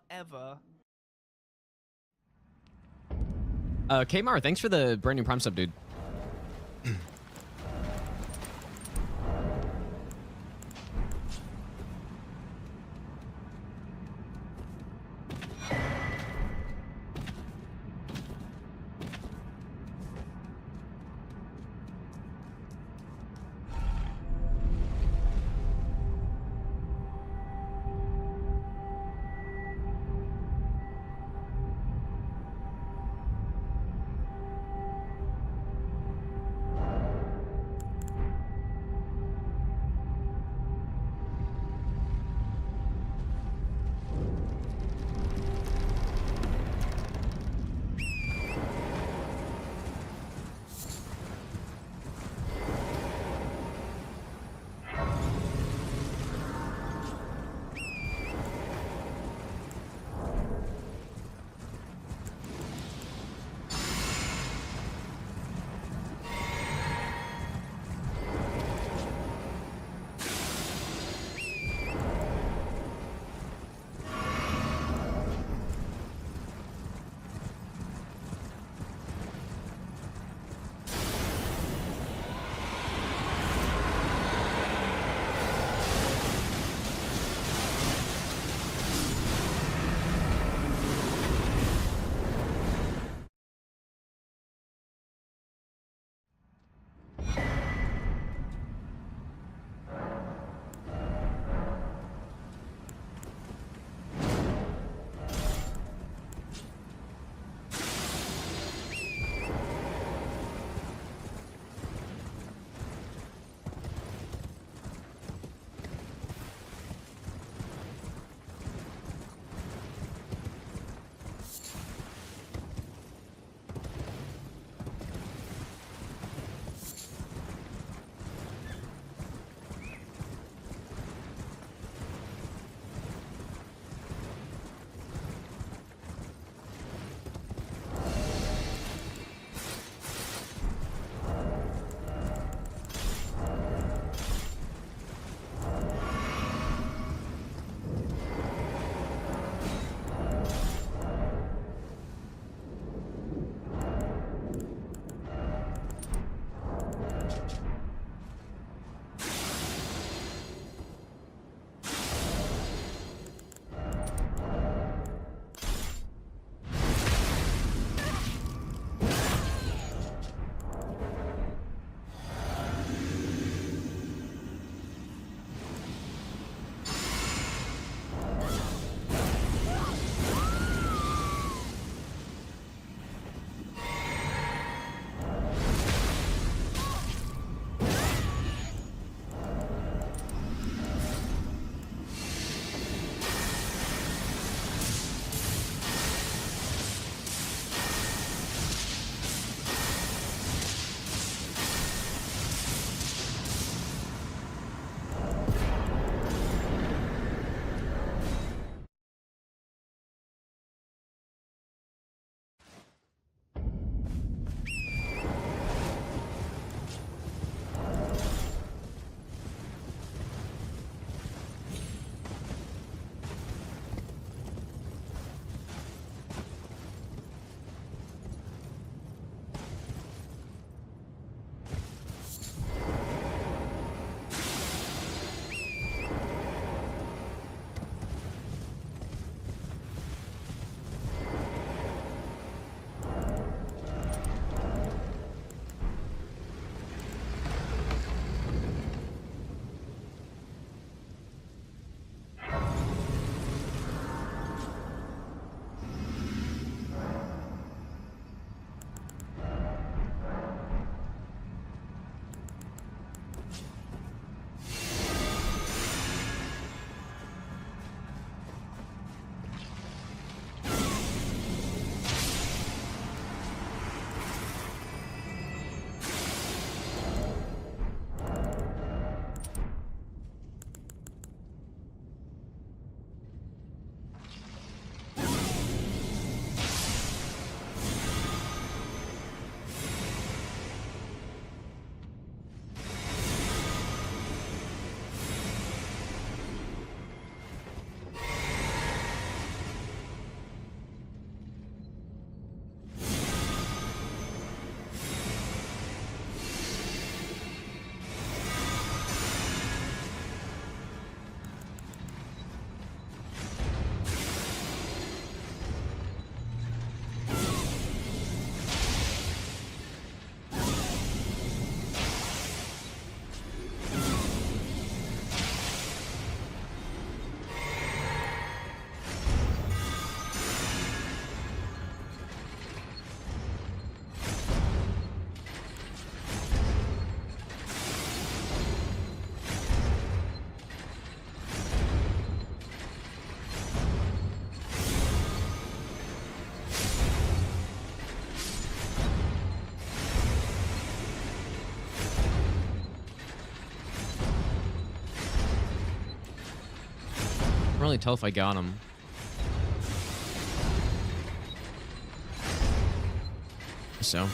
ever. Kmar, thanks for the brand new Prime sub, dude. really tell if I got him. So.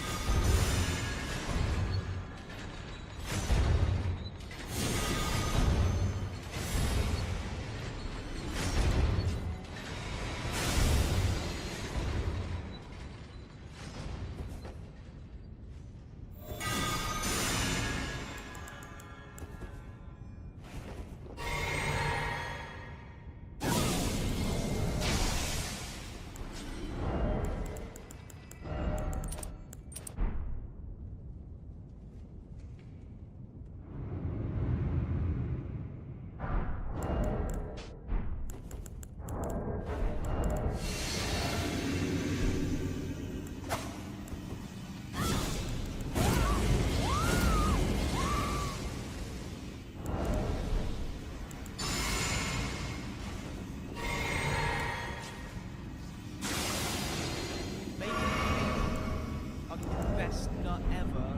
I'll give you the best nut ever.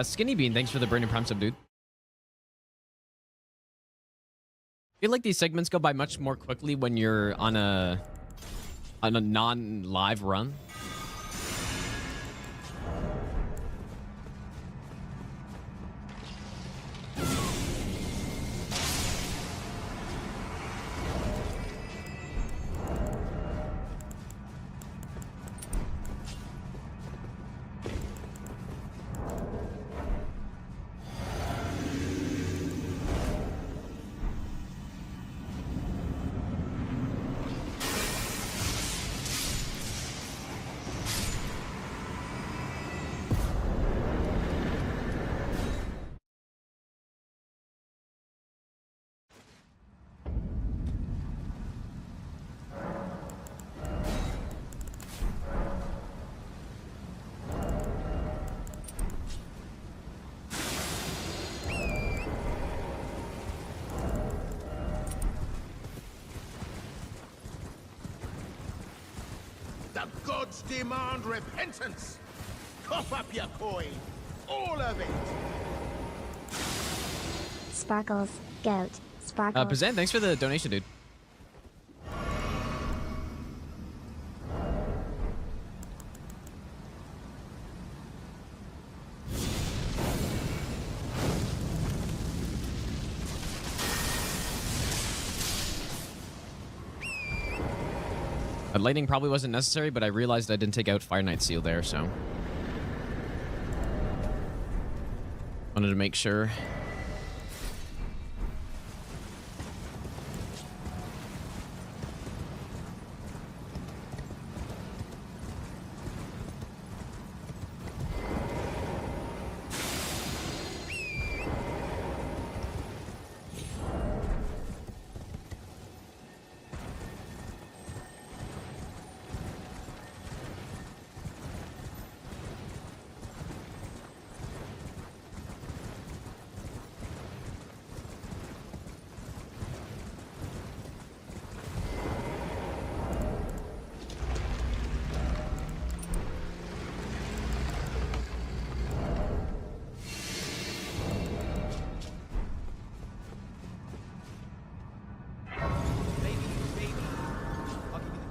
Skinny Bean, thanks for the Brandon Prime sub, dude. I feel like these segments go by much more quickly when you're on a non-live run. The gods demand repentance! Cough up your coin! All of it! Sparkles, goat, sparkles. Bazan, thanks for the donation, dude. Lightning probably wasn't necessary, but I realized I didn't take out Fire Knight Seal there, so wanted to make sure.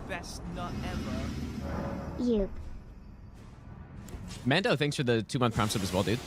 Best nut ever. You. Mando, thanks for the 2-month Prime sub as well, dude.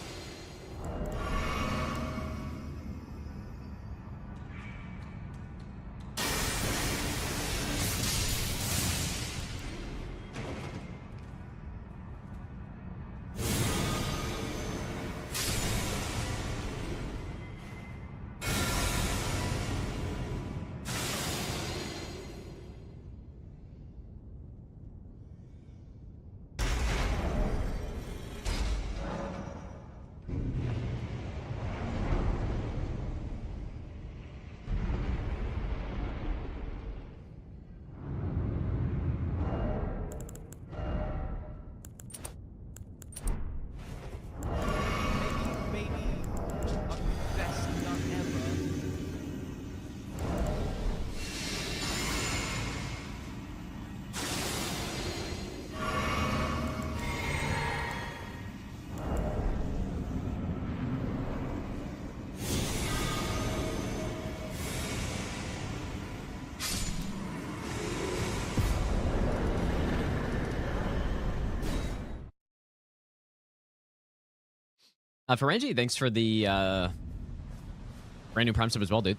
Ferengi, thanks for the brand new Prime sub as well, dude.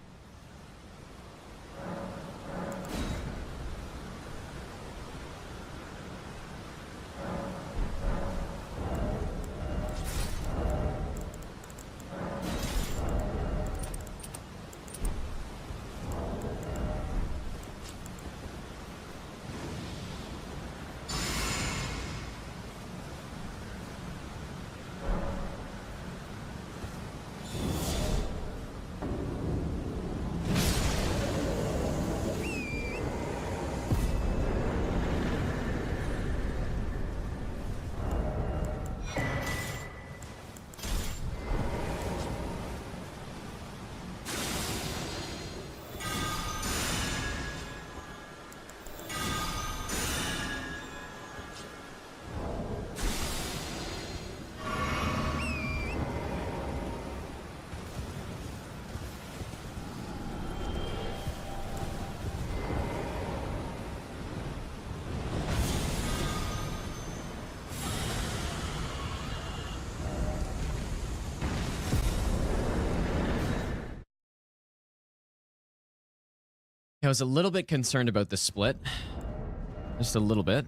I was a little bit concerned about the split. Just a little bit.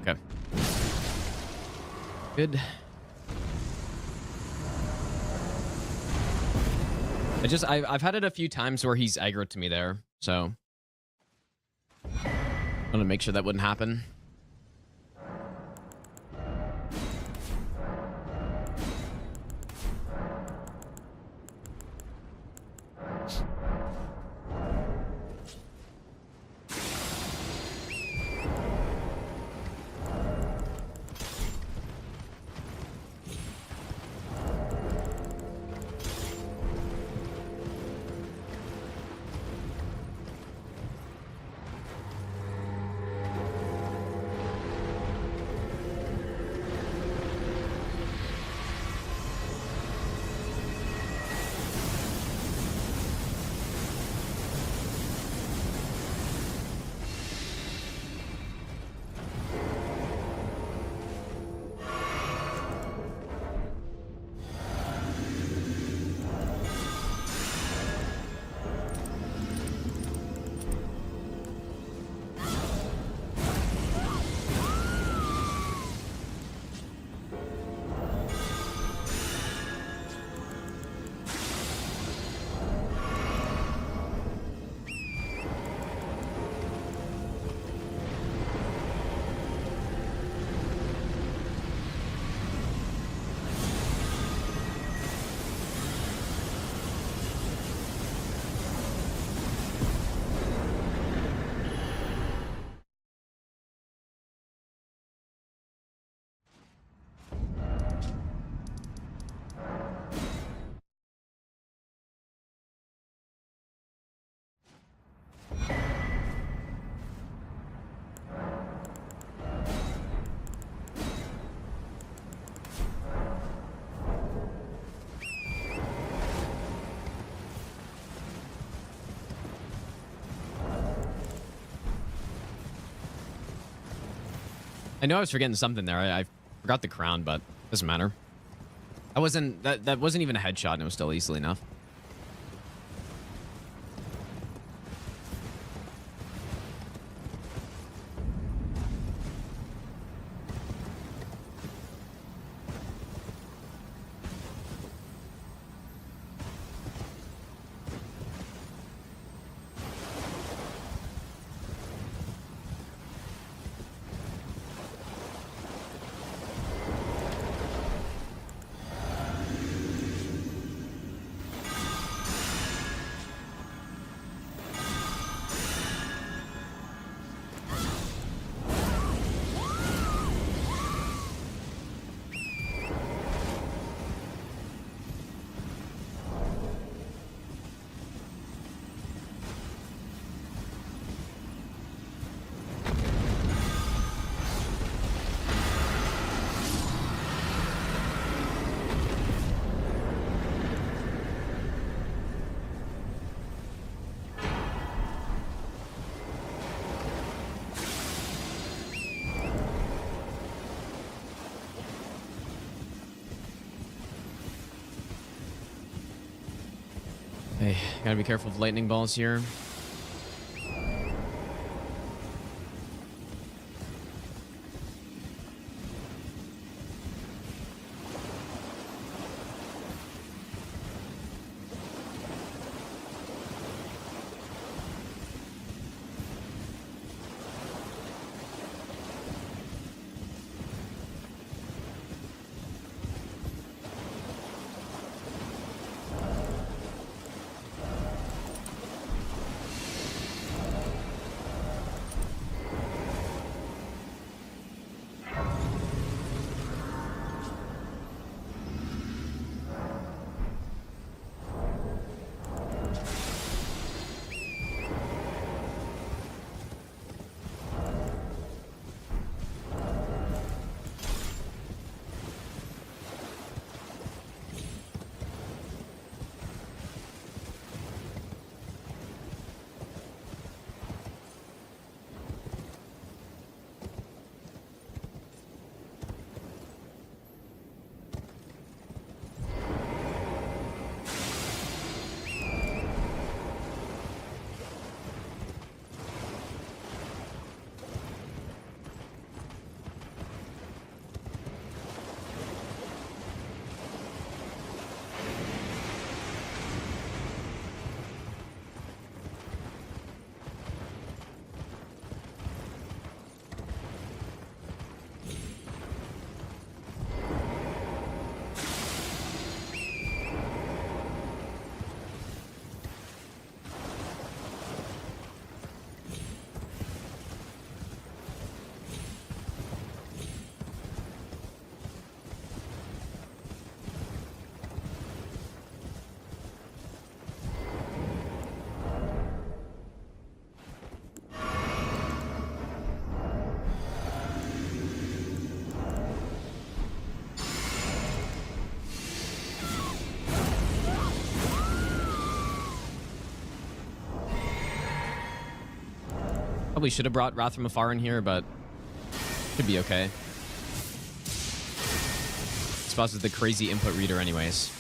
Okay. Good. I've had it a few times where he's aggroed to me there, so I want to make sure that wouldn't happen. I know I was forgetting something there. I forgot the crown, but doesn't matter. That wasn't even a headshot, and it was still easily enough. Okay, gotta be careful of lightning balls here. Probably should have brought Wrath from Afar in here, but could be okay. This boss is the crazy input reader anyways.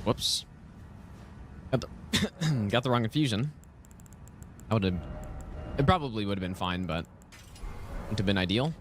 Whoops. Got the wrong infusion. I would have... It probably would have been fine, but... Wouldn't have been ideal.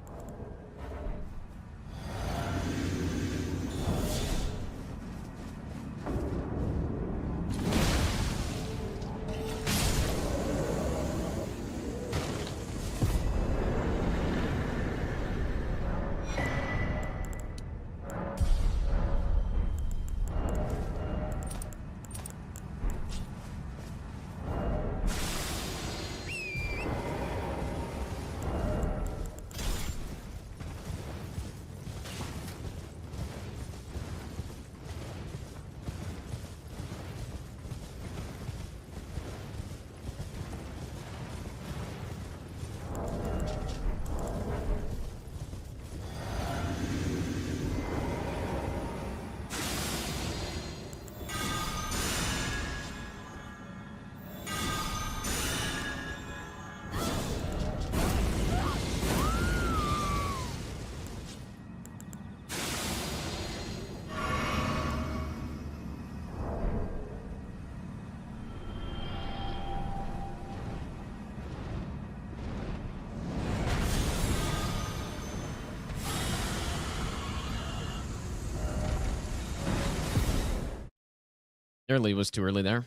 Early was too early there.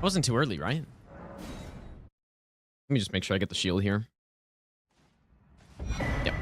Wasn't too early, right? Let me just make sure I get the shield here. Yep.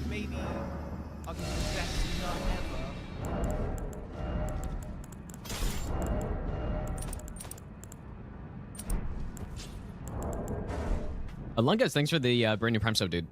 Maybe I'll give you the best nut ever. Lungus, thanks for the brand new Prime sub, dude.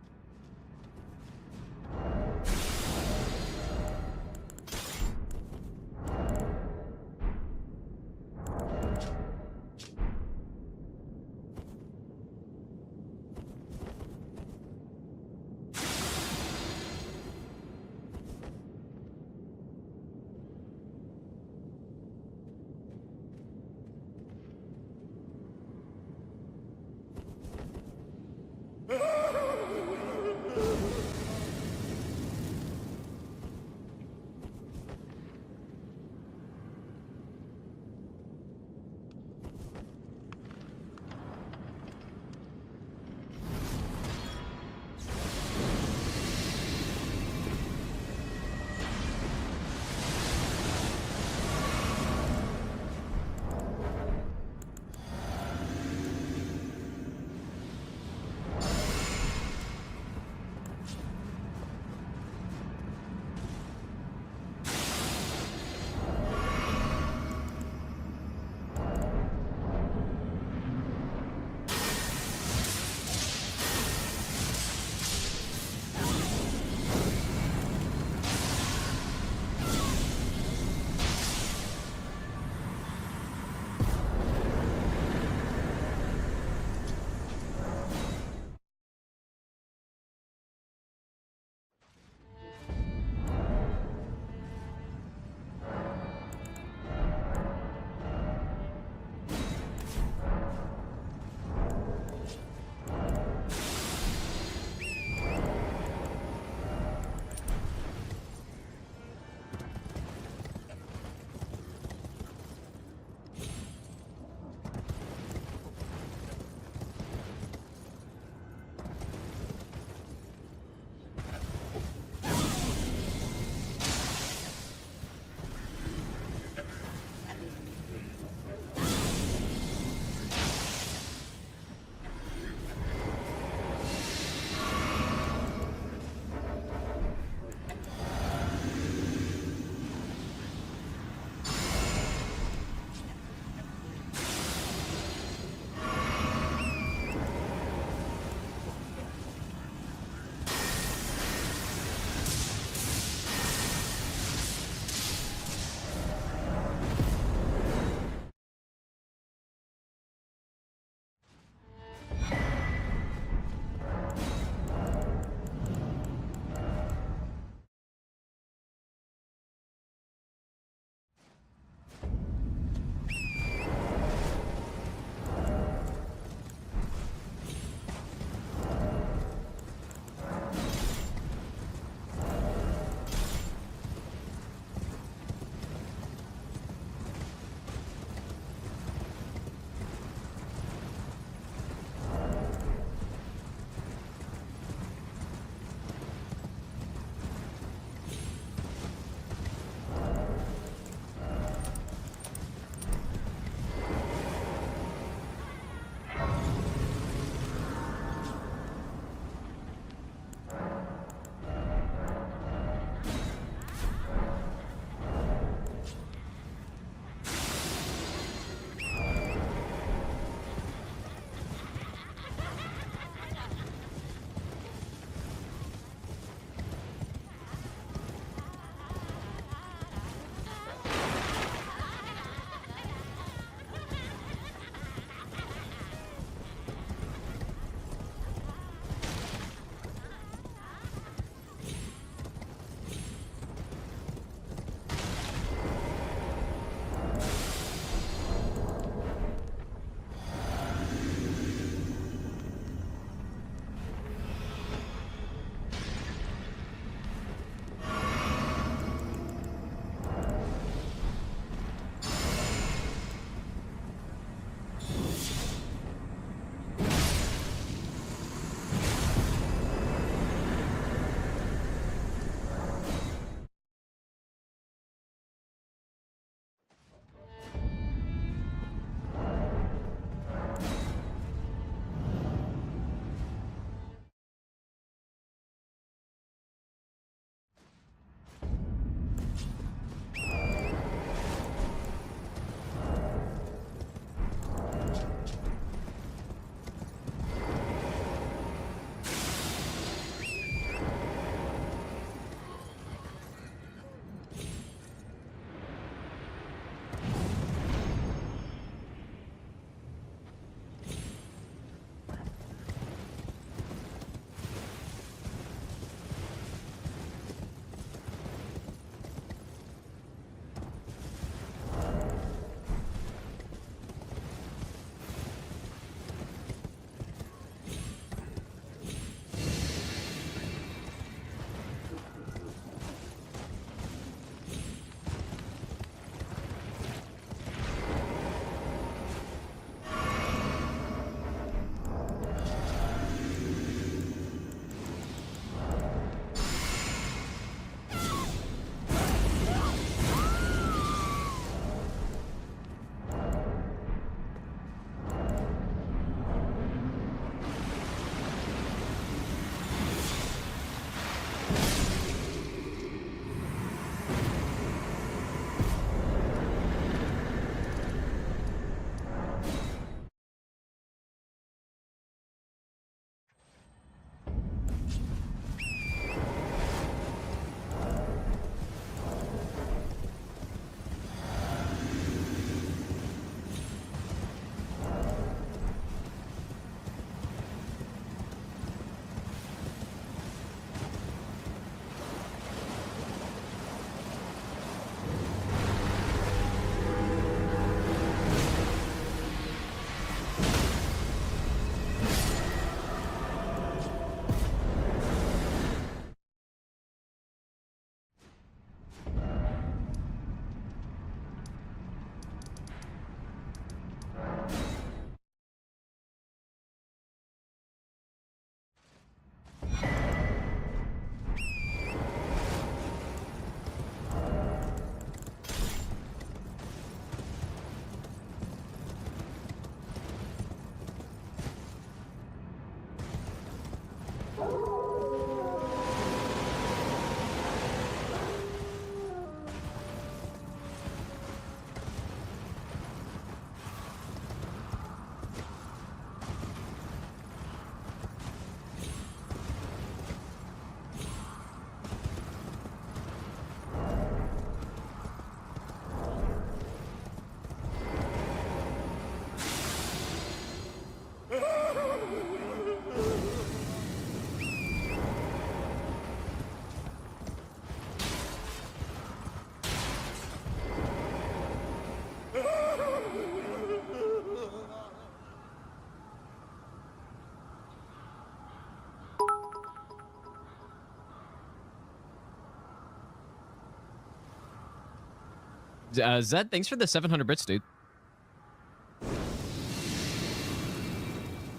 Zed, thanks for the 700 bits, dude.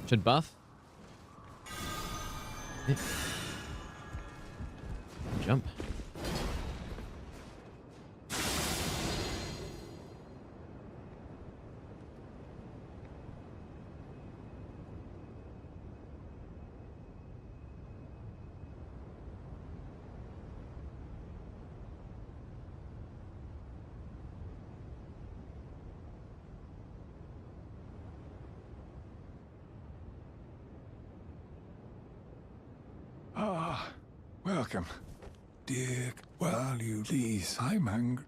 Should buff. Jump. Ah, welcome. Dig while you please. I'm hungry.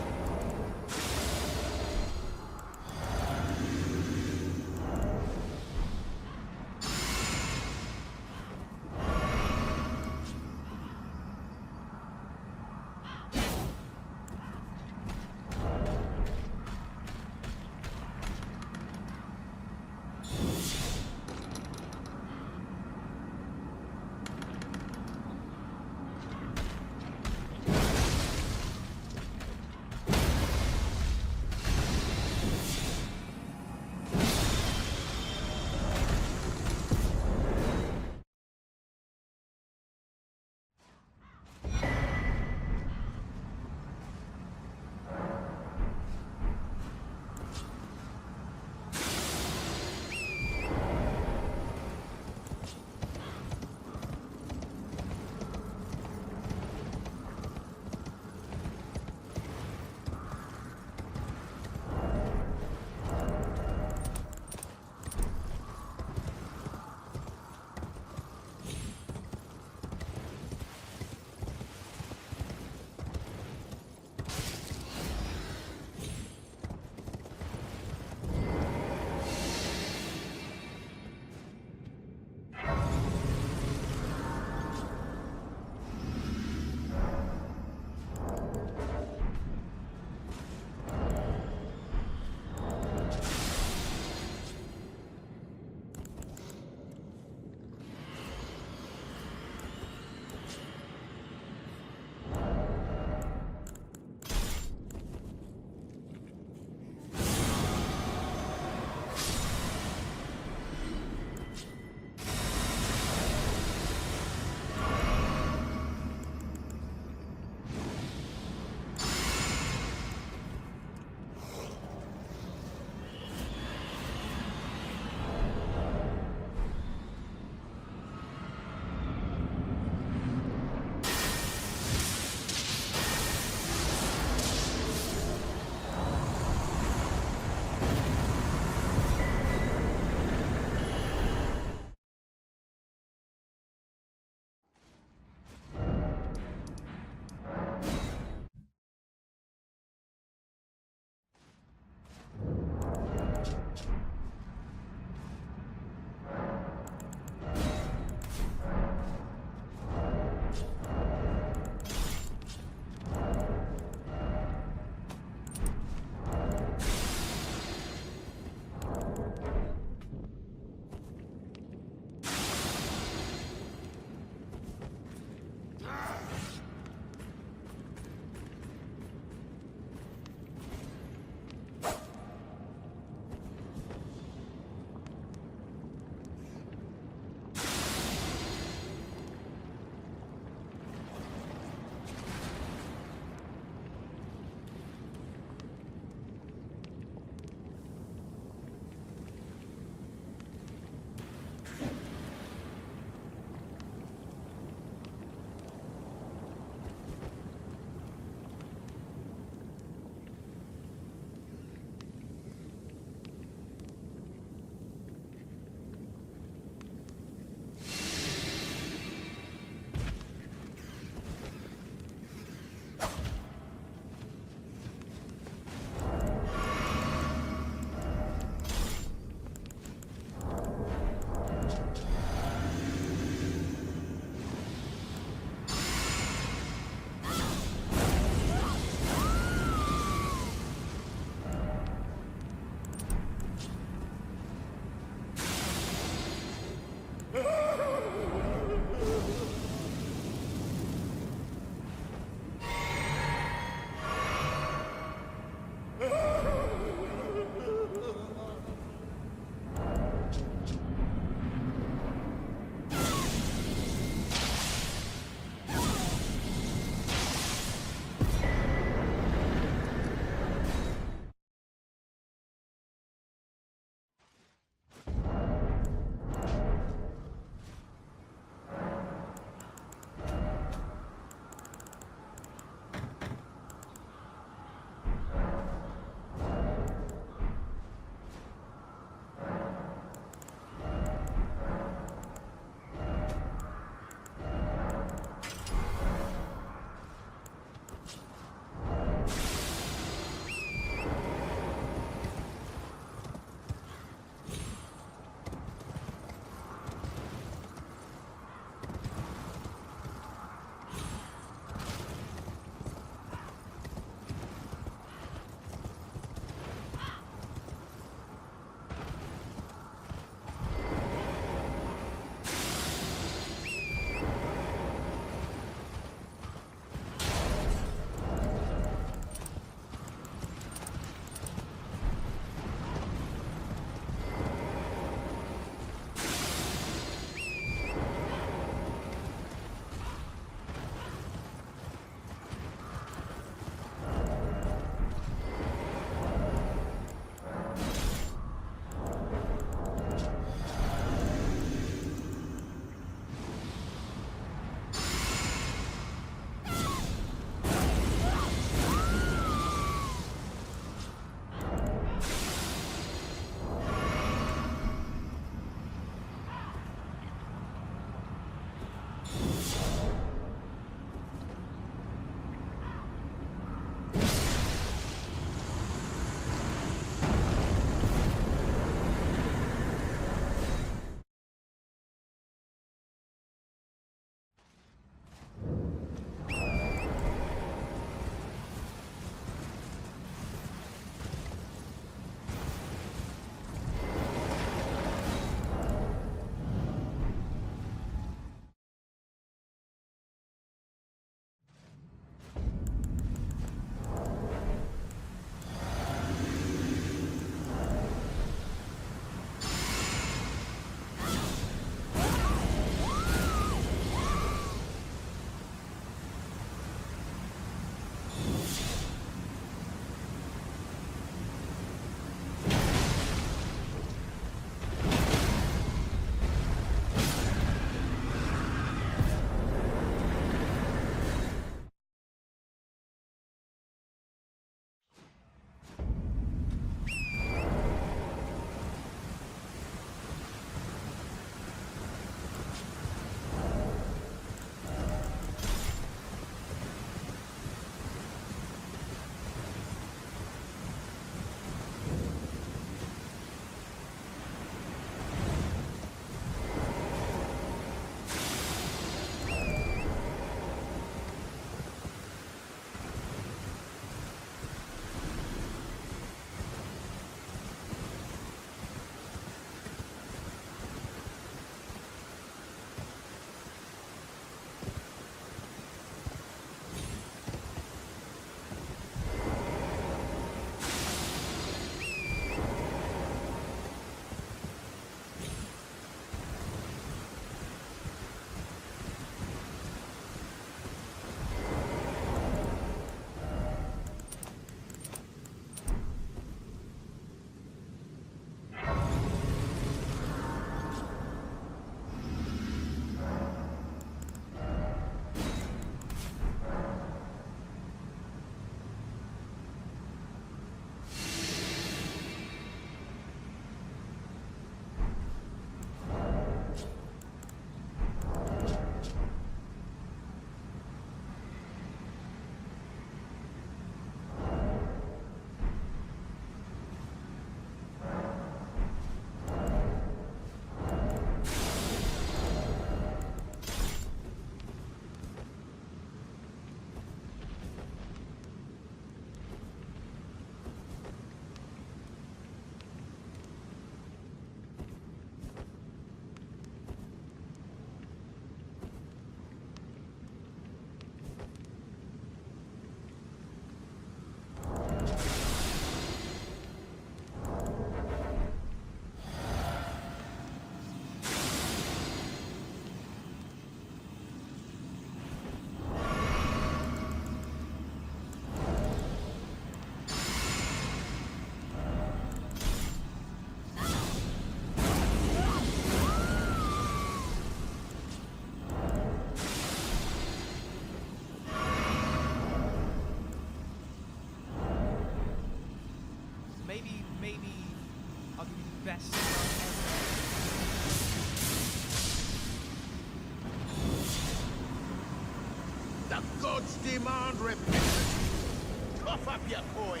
demand repentance. Cough up your coin.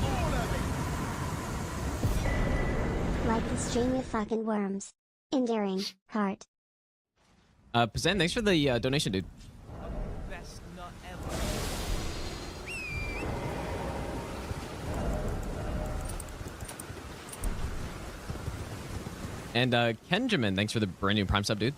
All of it. Like the stream of fucking worms. Endearing. Heart. Pazan, thanks for the donation, dude. Best nut ever. And Kenjamin, thanks for the brand new Prime sub, dude.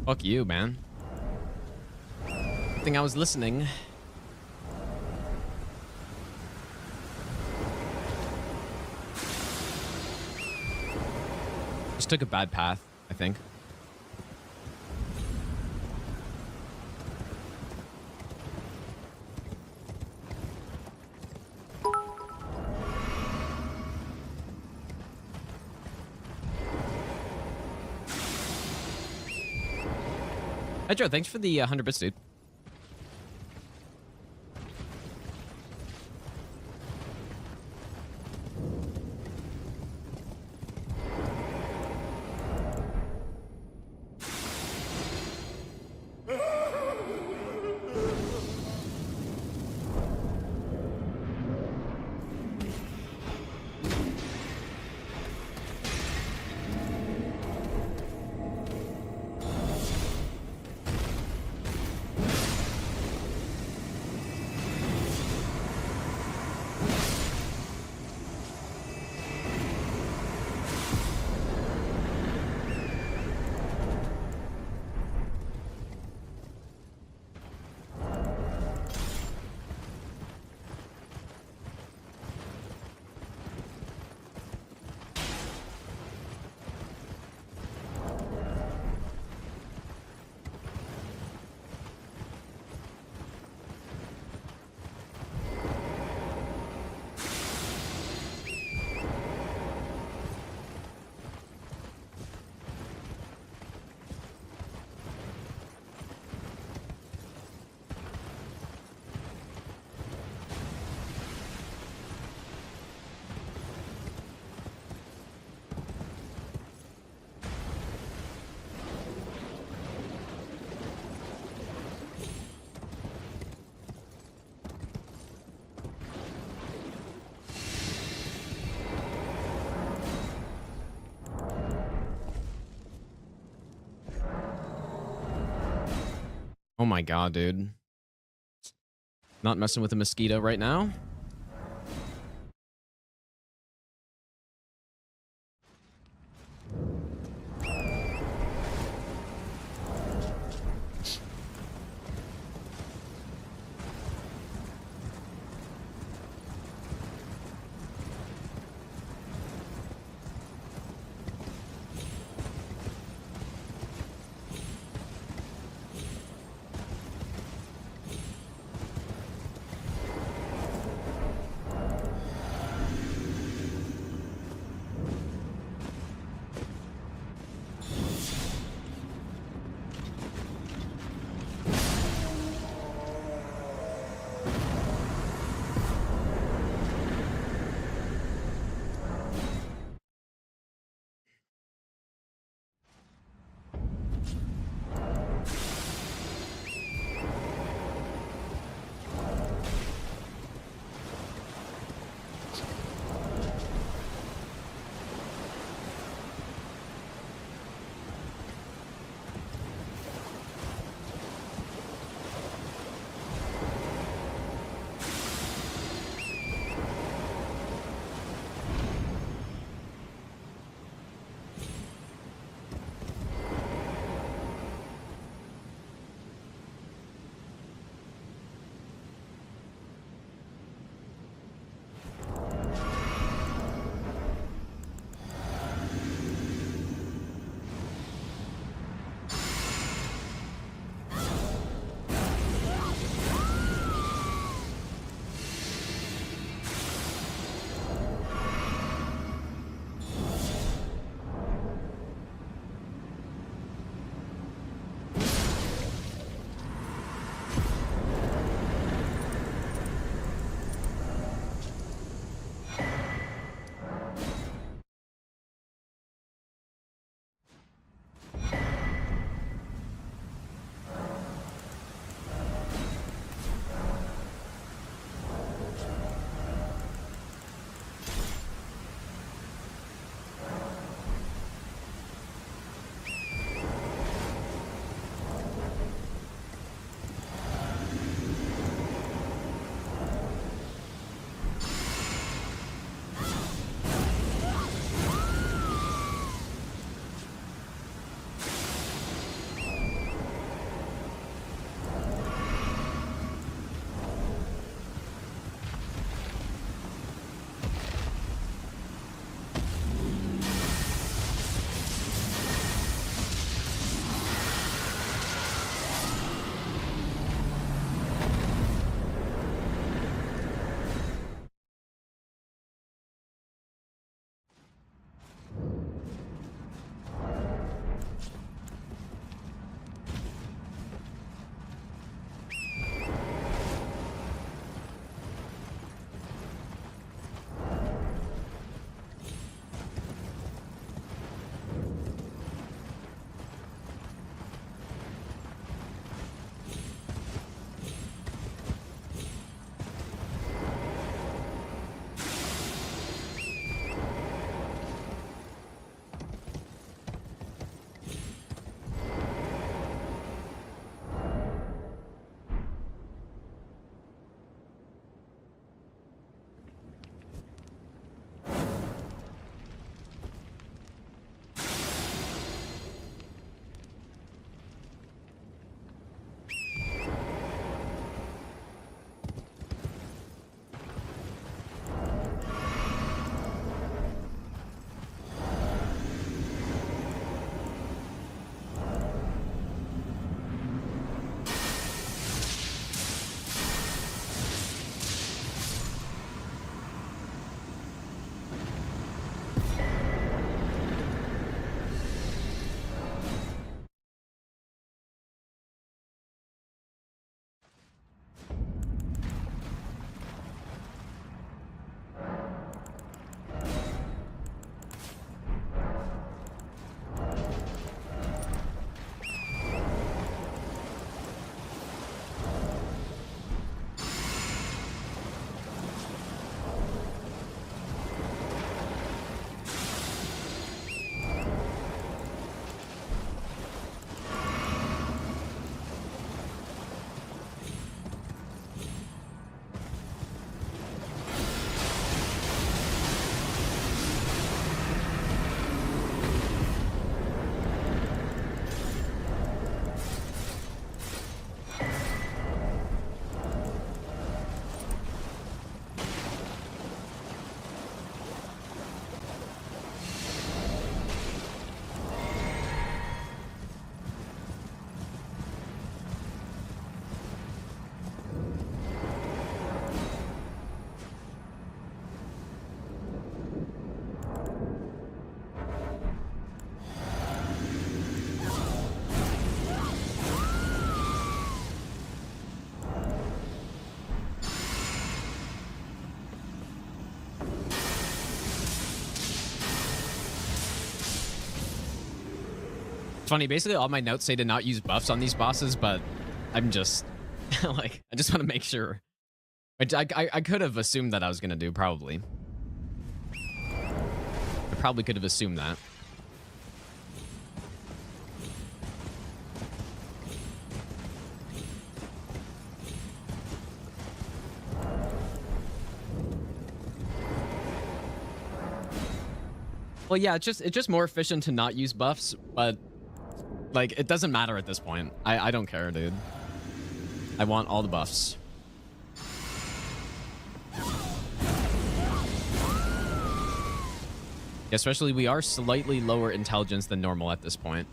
Fuck you, man. Good thing I was listening. Just took a bad path, I think. Hey, Joe, thanks for the 100 bits, dude. Oh my god, dude. Not messing with a mosquito right now. funny. Basically, all my notes say to not use buffs on these bosses, but I'm just like, I just want to make sure. Which I could have assumed that I was gonna do, probably. I probably could have assumed that. Well, yeah, it's just more efficient to not use buffs, but like it doesn't matter at this point. I don't care, dude. I want all the buffs. Especially, we are slightly lower intelligence than normal at this point.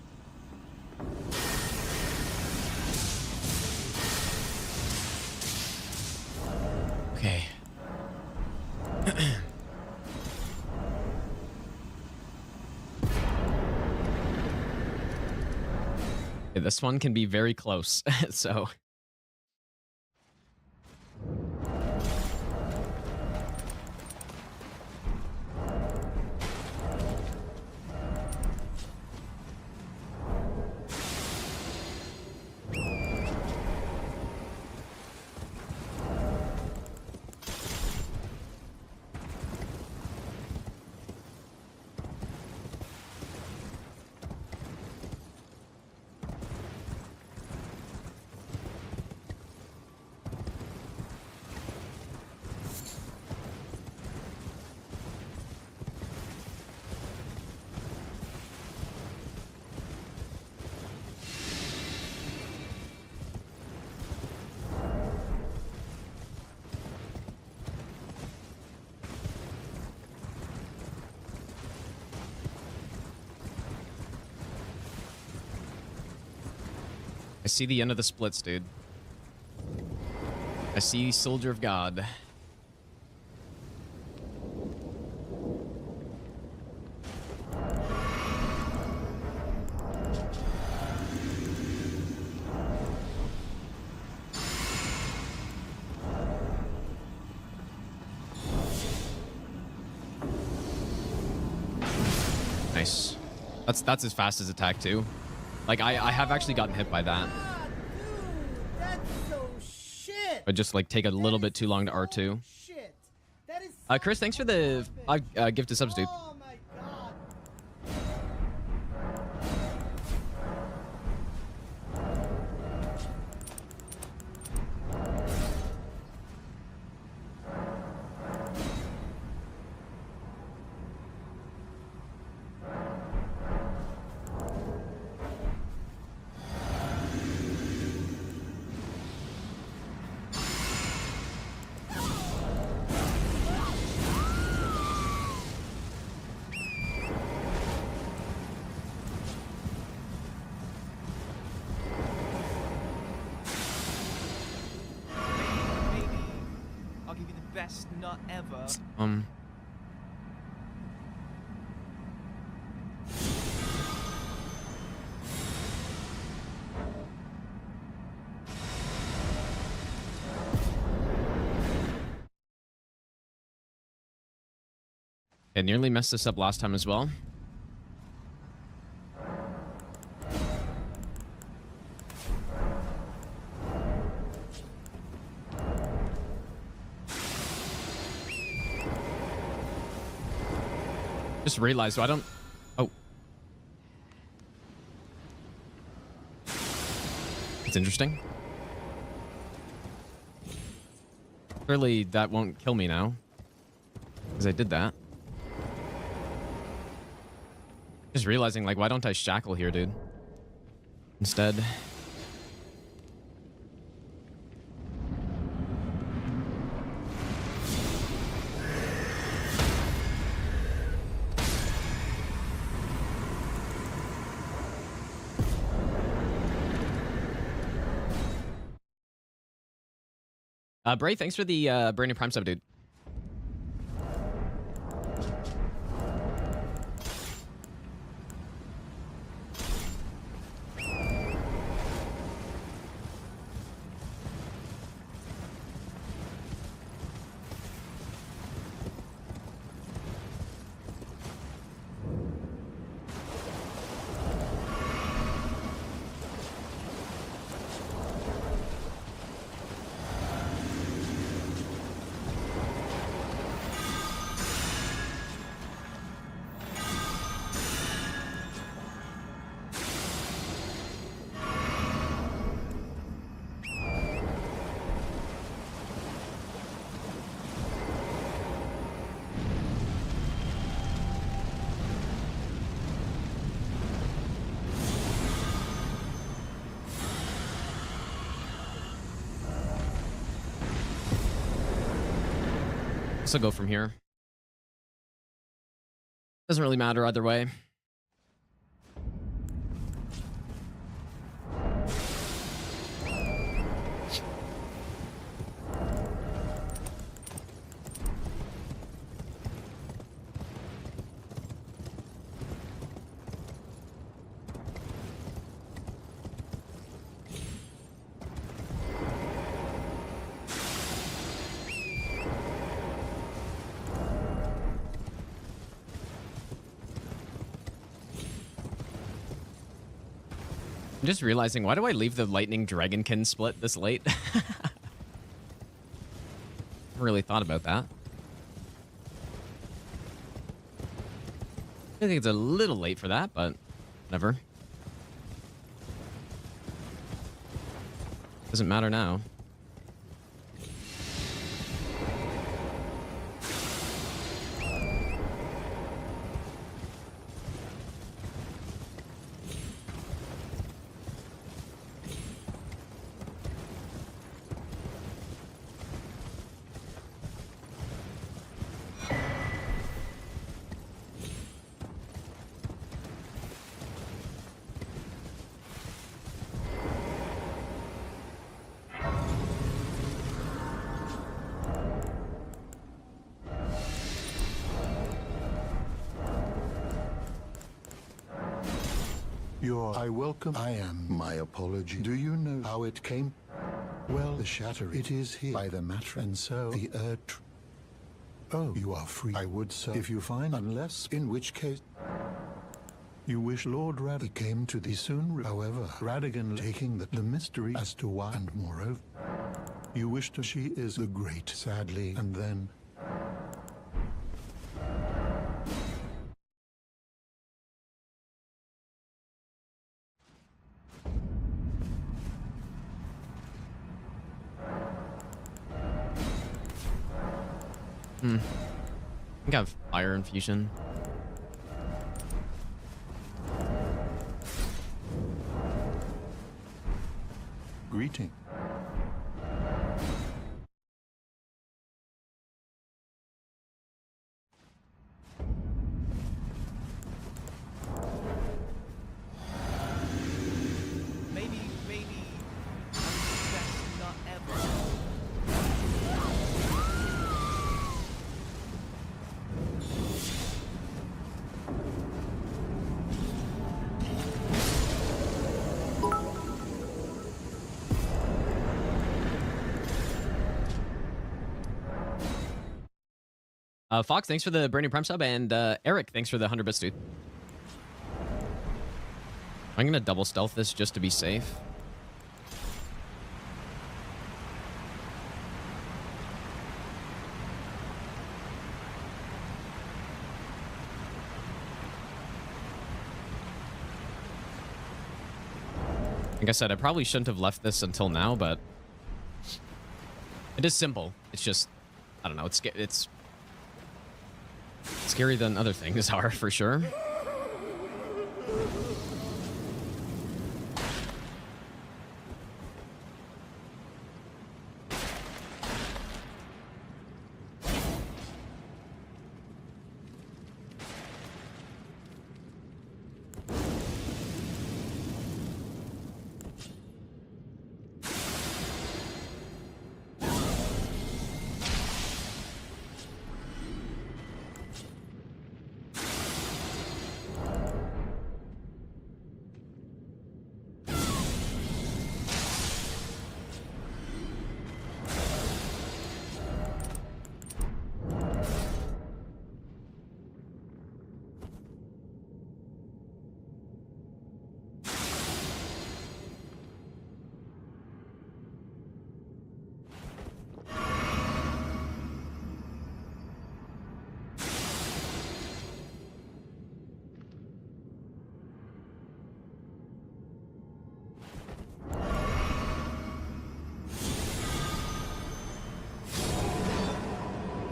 Okay. Okay, this one can be very close, so... I see the end of the splits, dude. I see Soldier of God. Nice. That's his fastest attack too. Like I have actually gotten hit by that. Ah, dude, that's so shit. But just like take a little bit too long to R2. Shit. That is Chris, thanks for the gift of subs, dude. Oh my god. Maybe I'll give you the best nut ever. I nearly messed this up last time as well. Just realized, so I don't... Oh. It's interesting. Surely that won't kill me now. Because I did that. Just realizing, like, why don't I shackle here, dude? Instead. Bray, thanks for the brand new Prime sub, dude. guess I'll go from here. Doesn't really matter either way. I'm just realizing, why do I leave the lightning dragonkin split this late? Never really thought about that. I think it's a little late for that, but whatever. Doesn't matter now. I am. My apology. Do you know how it came? Well, the shatter. It is here by the mattress, and so the earth. Oh, you are free. I would so if you find, unless in which case you wish Lord Radigan came to thee soon. However, Radigan taking the mystery as to why, and moreover, you wish to. She is the great, sadly, and then. I think I have fire infusion. Greeting. Maybe, best not ever. Fox, thanks for the brand new Prime sub, and Eric, thanks for the 100 bits, dude. I'm gonna double stealth this just to be safe. Like I said, I probably shouldn't have left this until now, but it is simple. It's just, I don't know, it's scary than other things are, for sure.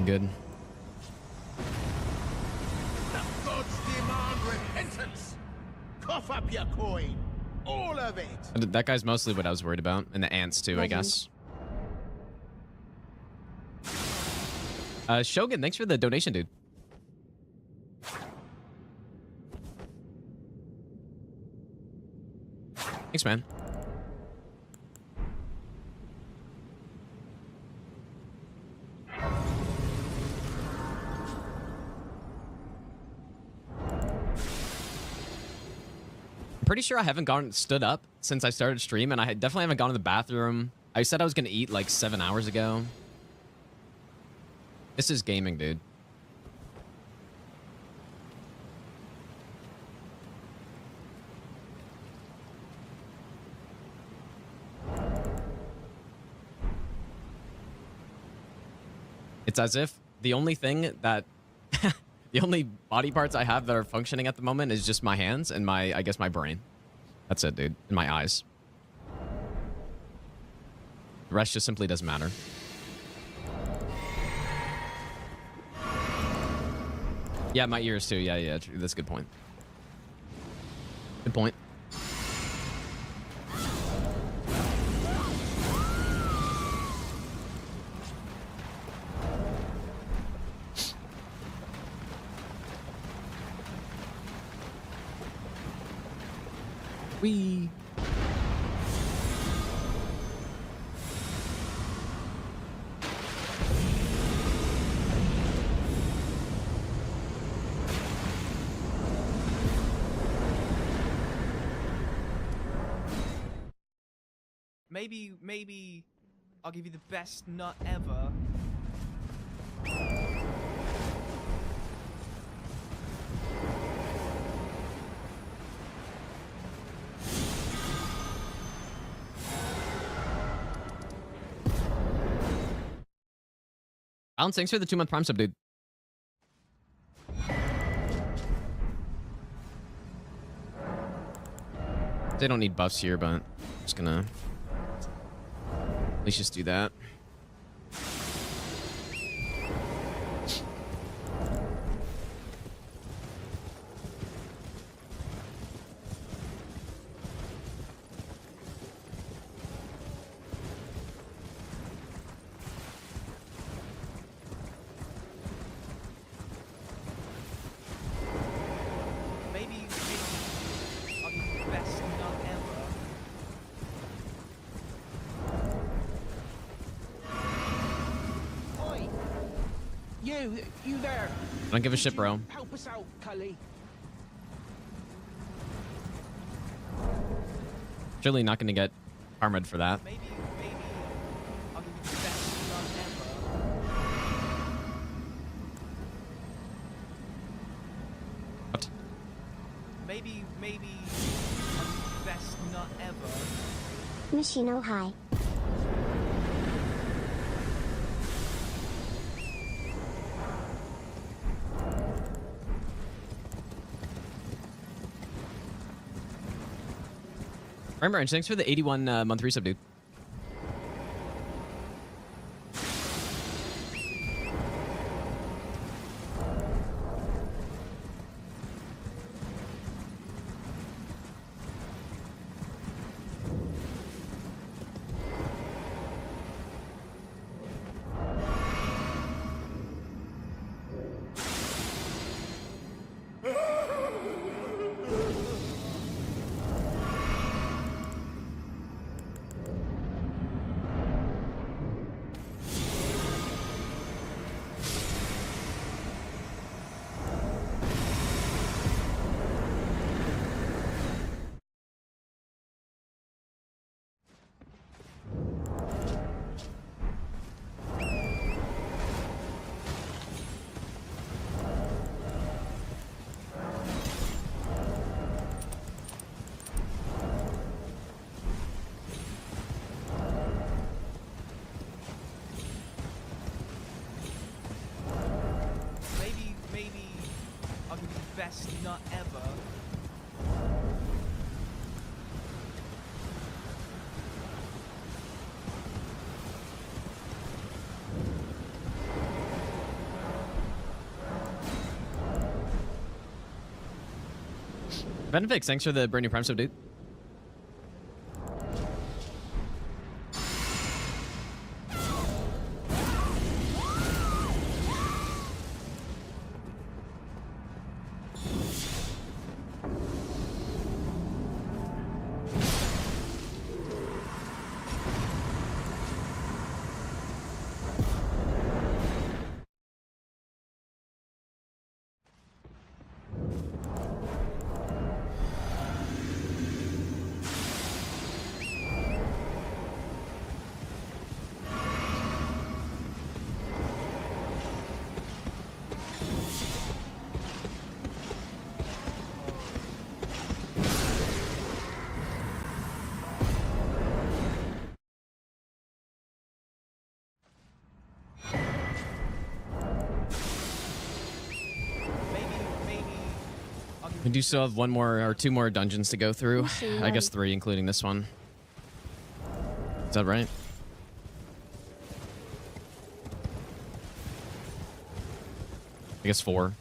Good. The gods demand repentance. Cough up your coin, all of it. That guy's mostly what I was worried about, and the ants too, I guess. Shogun, thanks for the donation, dude. Thanks, man. I'm pretty sure I haven't stood up since I started stream, and I definitely haven't gone to the bathroom. I said I was gonna eat like 7 hours ago. This is gaming, dude. It's as if the only thing that the only body parts I have that are functioning at the moment is just my hands and I guess my brain. That's it, dude. And my eyes. The rest just simply doesn't matter. Yeah, my ears too. Yeah, true. That's a good point. Good point. Wee. Maybe I'll give you the best nut ever. Alan, thanks for the 2-month Prime sub, dude. They don't need buffs here, but I'm just gonna at least just do that. Maybe I'll give you the best nut ever. Oi! You there? I don't give a shit, bro. Help us out, Cully. Surely not gonna get armored for that. Maybe I'll give you the best nut ever. What? Maybe I'll give you the best nut ever. Machino High. Remember, and thanks for the 81 month resub, dude. Maybe I'll give you the best nut ever. Benefix, thanks for the brand new Prime sub, dude. We do still have one more or two more dungeons to go through. Machine I guess gun. 3, including this one. Is that right? I guess 4.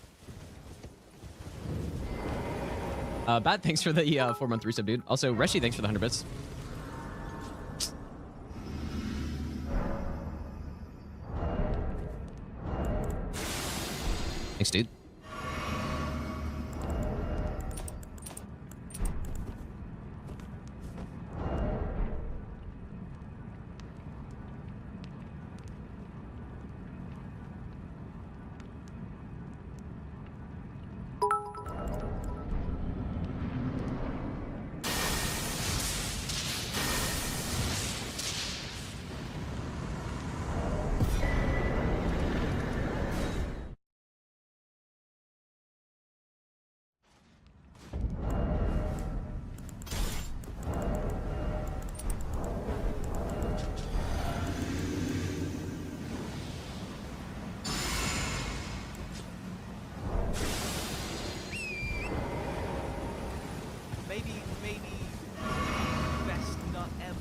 Bad, thanks for the 4-month resub, dude. Also, Reshi, thanks for the 100 bits. Thanks, dude. Maybe best not ever.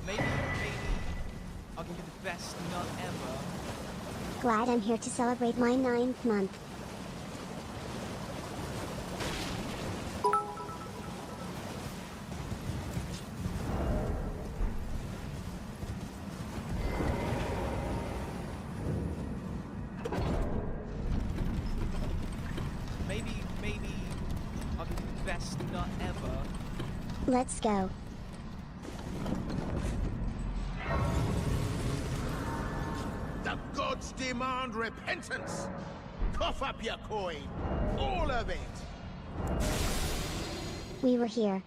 Maybe I'll give you the best nut ever. Glad I'm here to celebrate my 9th month. Maybe I'll give you the best nut ever. Let's go. The gods demand repentance. Cough up your coin. All of it. We were here.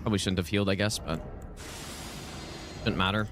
Probably shouldn't have healed, I guess, but didn't matter.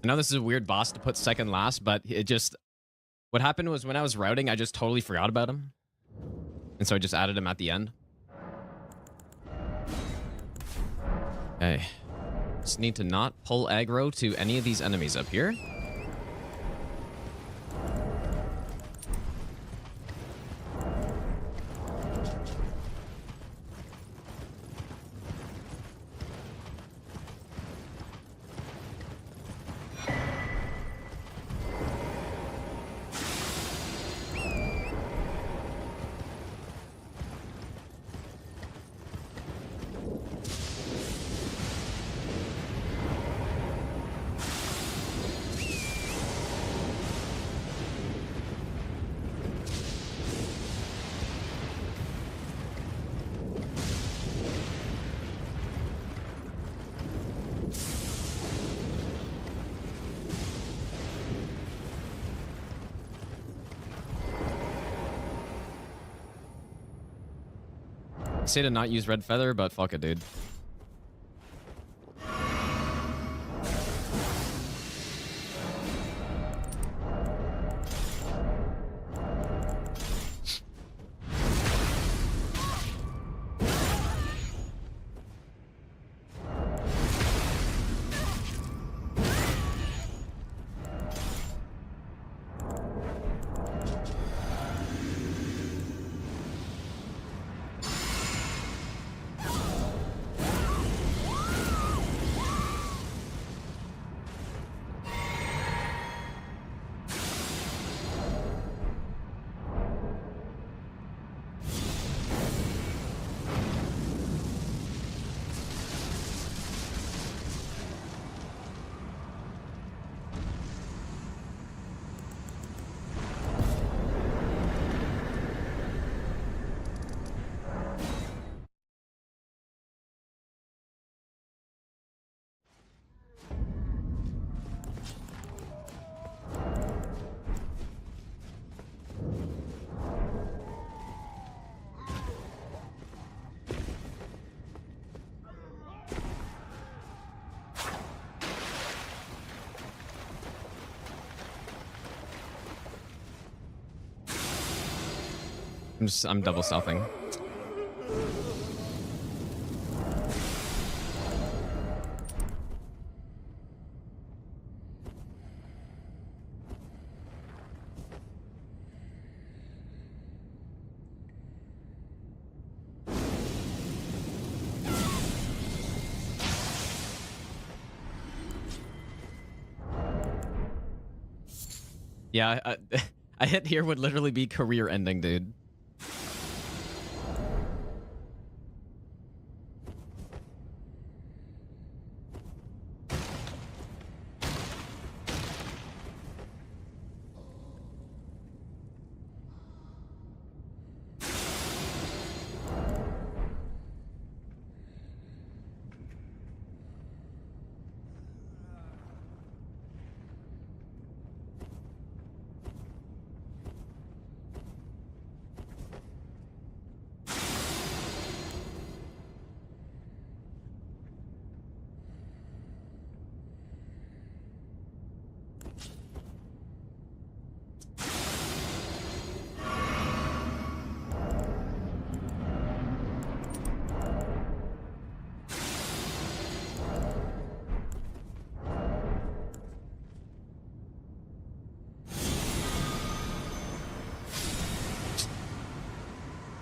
I know this is a weird boss to put second last, but it just... What happened was when I was routing, I just totally forgot about him. And so I just added him at the end. Okay. Just need to not pull aggro to any of these enemies up here. I say to not use red feather, but fuck it, dude. I'm double stealthing. Yeah, a hit here would literally be career ending, dude.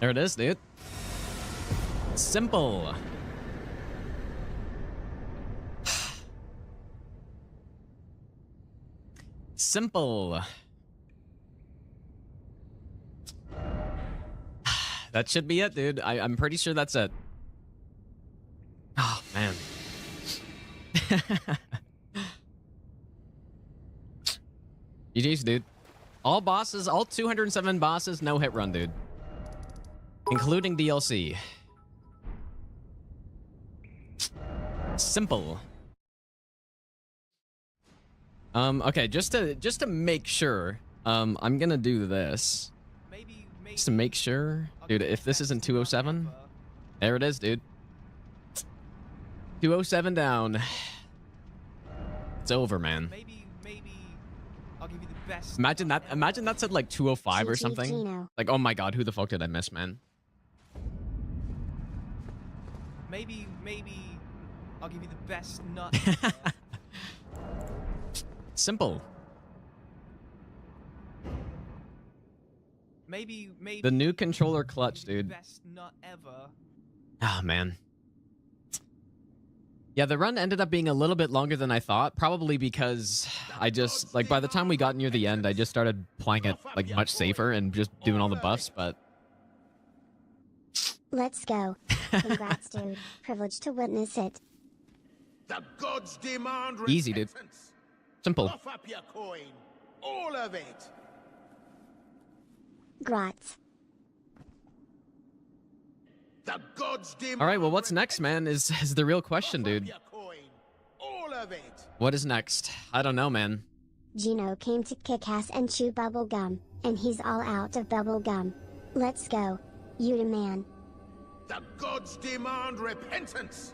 There it is, dude. Simple. Simple. That should be it, dude. I'm pretty sure that's it. Oh, man. GG's, dude. All bosses, all 207 bosses, no hit run, dude. Including DLC. Simple. Okay, just to make sure, I'm gonna do this. Just to make sure. Dude, if this isn't 207, there it is, dude. 207 down. It's over, man. Maybe I'll give you the best. Imagine that said like 205 or GG something. Gino. Like, oh my god, who the fuck did I miss, man? Maybe I'll give you the best nut. Simple. Maybe The new controller clutch, dude. best nut ever. Oh, man. Yeah, the run ended up being a little bit longer than I thought, probably because I just, like, by the time we got near the end, I just started playing it, like, much safer and just doing all the buffs, but... Let's go. Congrats, dude. Privileged to witness it. The gods demand Easy, dude. repentance. Simple. Cough up your coin. All of it. Grats. The gods demand All right, well, what's next, man, is the real question, Cough up dude. your coin. All of it. What is next? I don't know, man. Gino came to kick ass and chew bubble gum, and he's all out of bubble gum. Let's go. You the man. The gods demand repentance.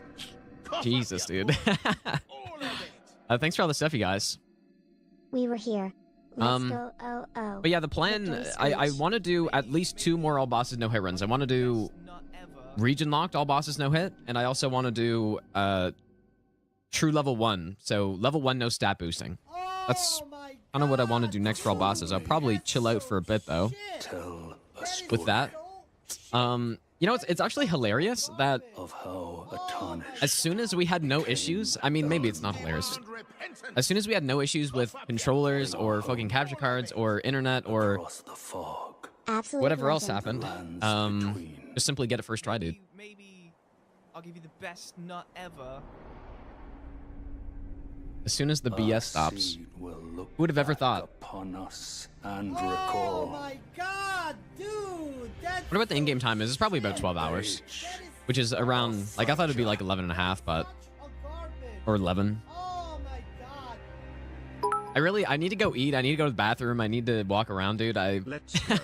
Cough up Jesus, your dude. coin. All of it. Thanks for all the stuff, you guys. We were here. Let's go. Oh. But yeah, the plan, Victory I speech. want to do at least 2 more all bosses no hit runs. I want to do Nut ever. region locked all bosses no hit, and I also want to do true level 1. So level 1 no stat boosting. That's kind of what I want to do next for all bosses. I'll probably chill out for a bit though Tell us with that. You know, it's actually hilarious that of how a tarnish as soon as we had no issues, I mean, maybe it's not hilarious. As soon as we had no issues with controllers or fucking capture cards or internet or across the fog. Absolute whatever else legend. happened, Lands between. just simply get it first try, dude. Maybe I'll give you the best nut ever. As soon as the Our BS stops. seed will look Who would have ever back thought? upon us and Oh recall. my god, dude! That's What about the in-game time is? It's probably about 12 hours, which is around, like, I thought it'd be like 11 and a half, but, or 11. Oh my god. I need to go eat. I need to go to the bathroom. I need to walk around, dude. Let's go.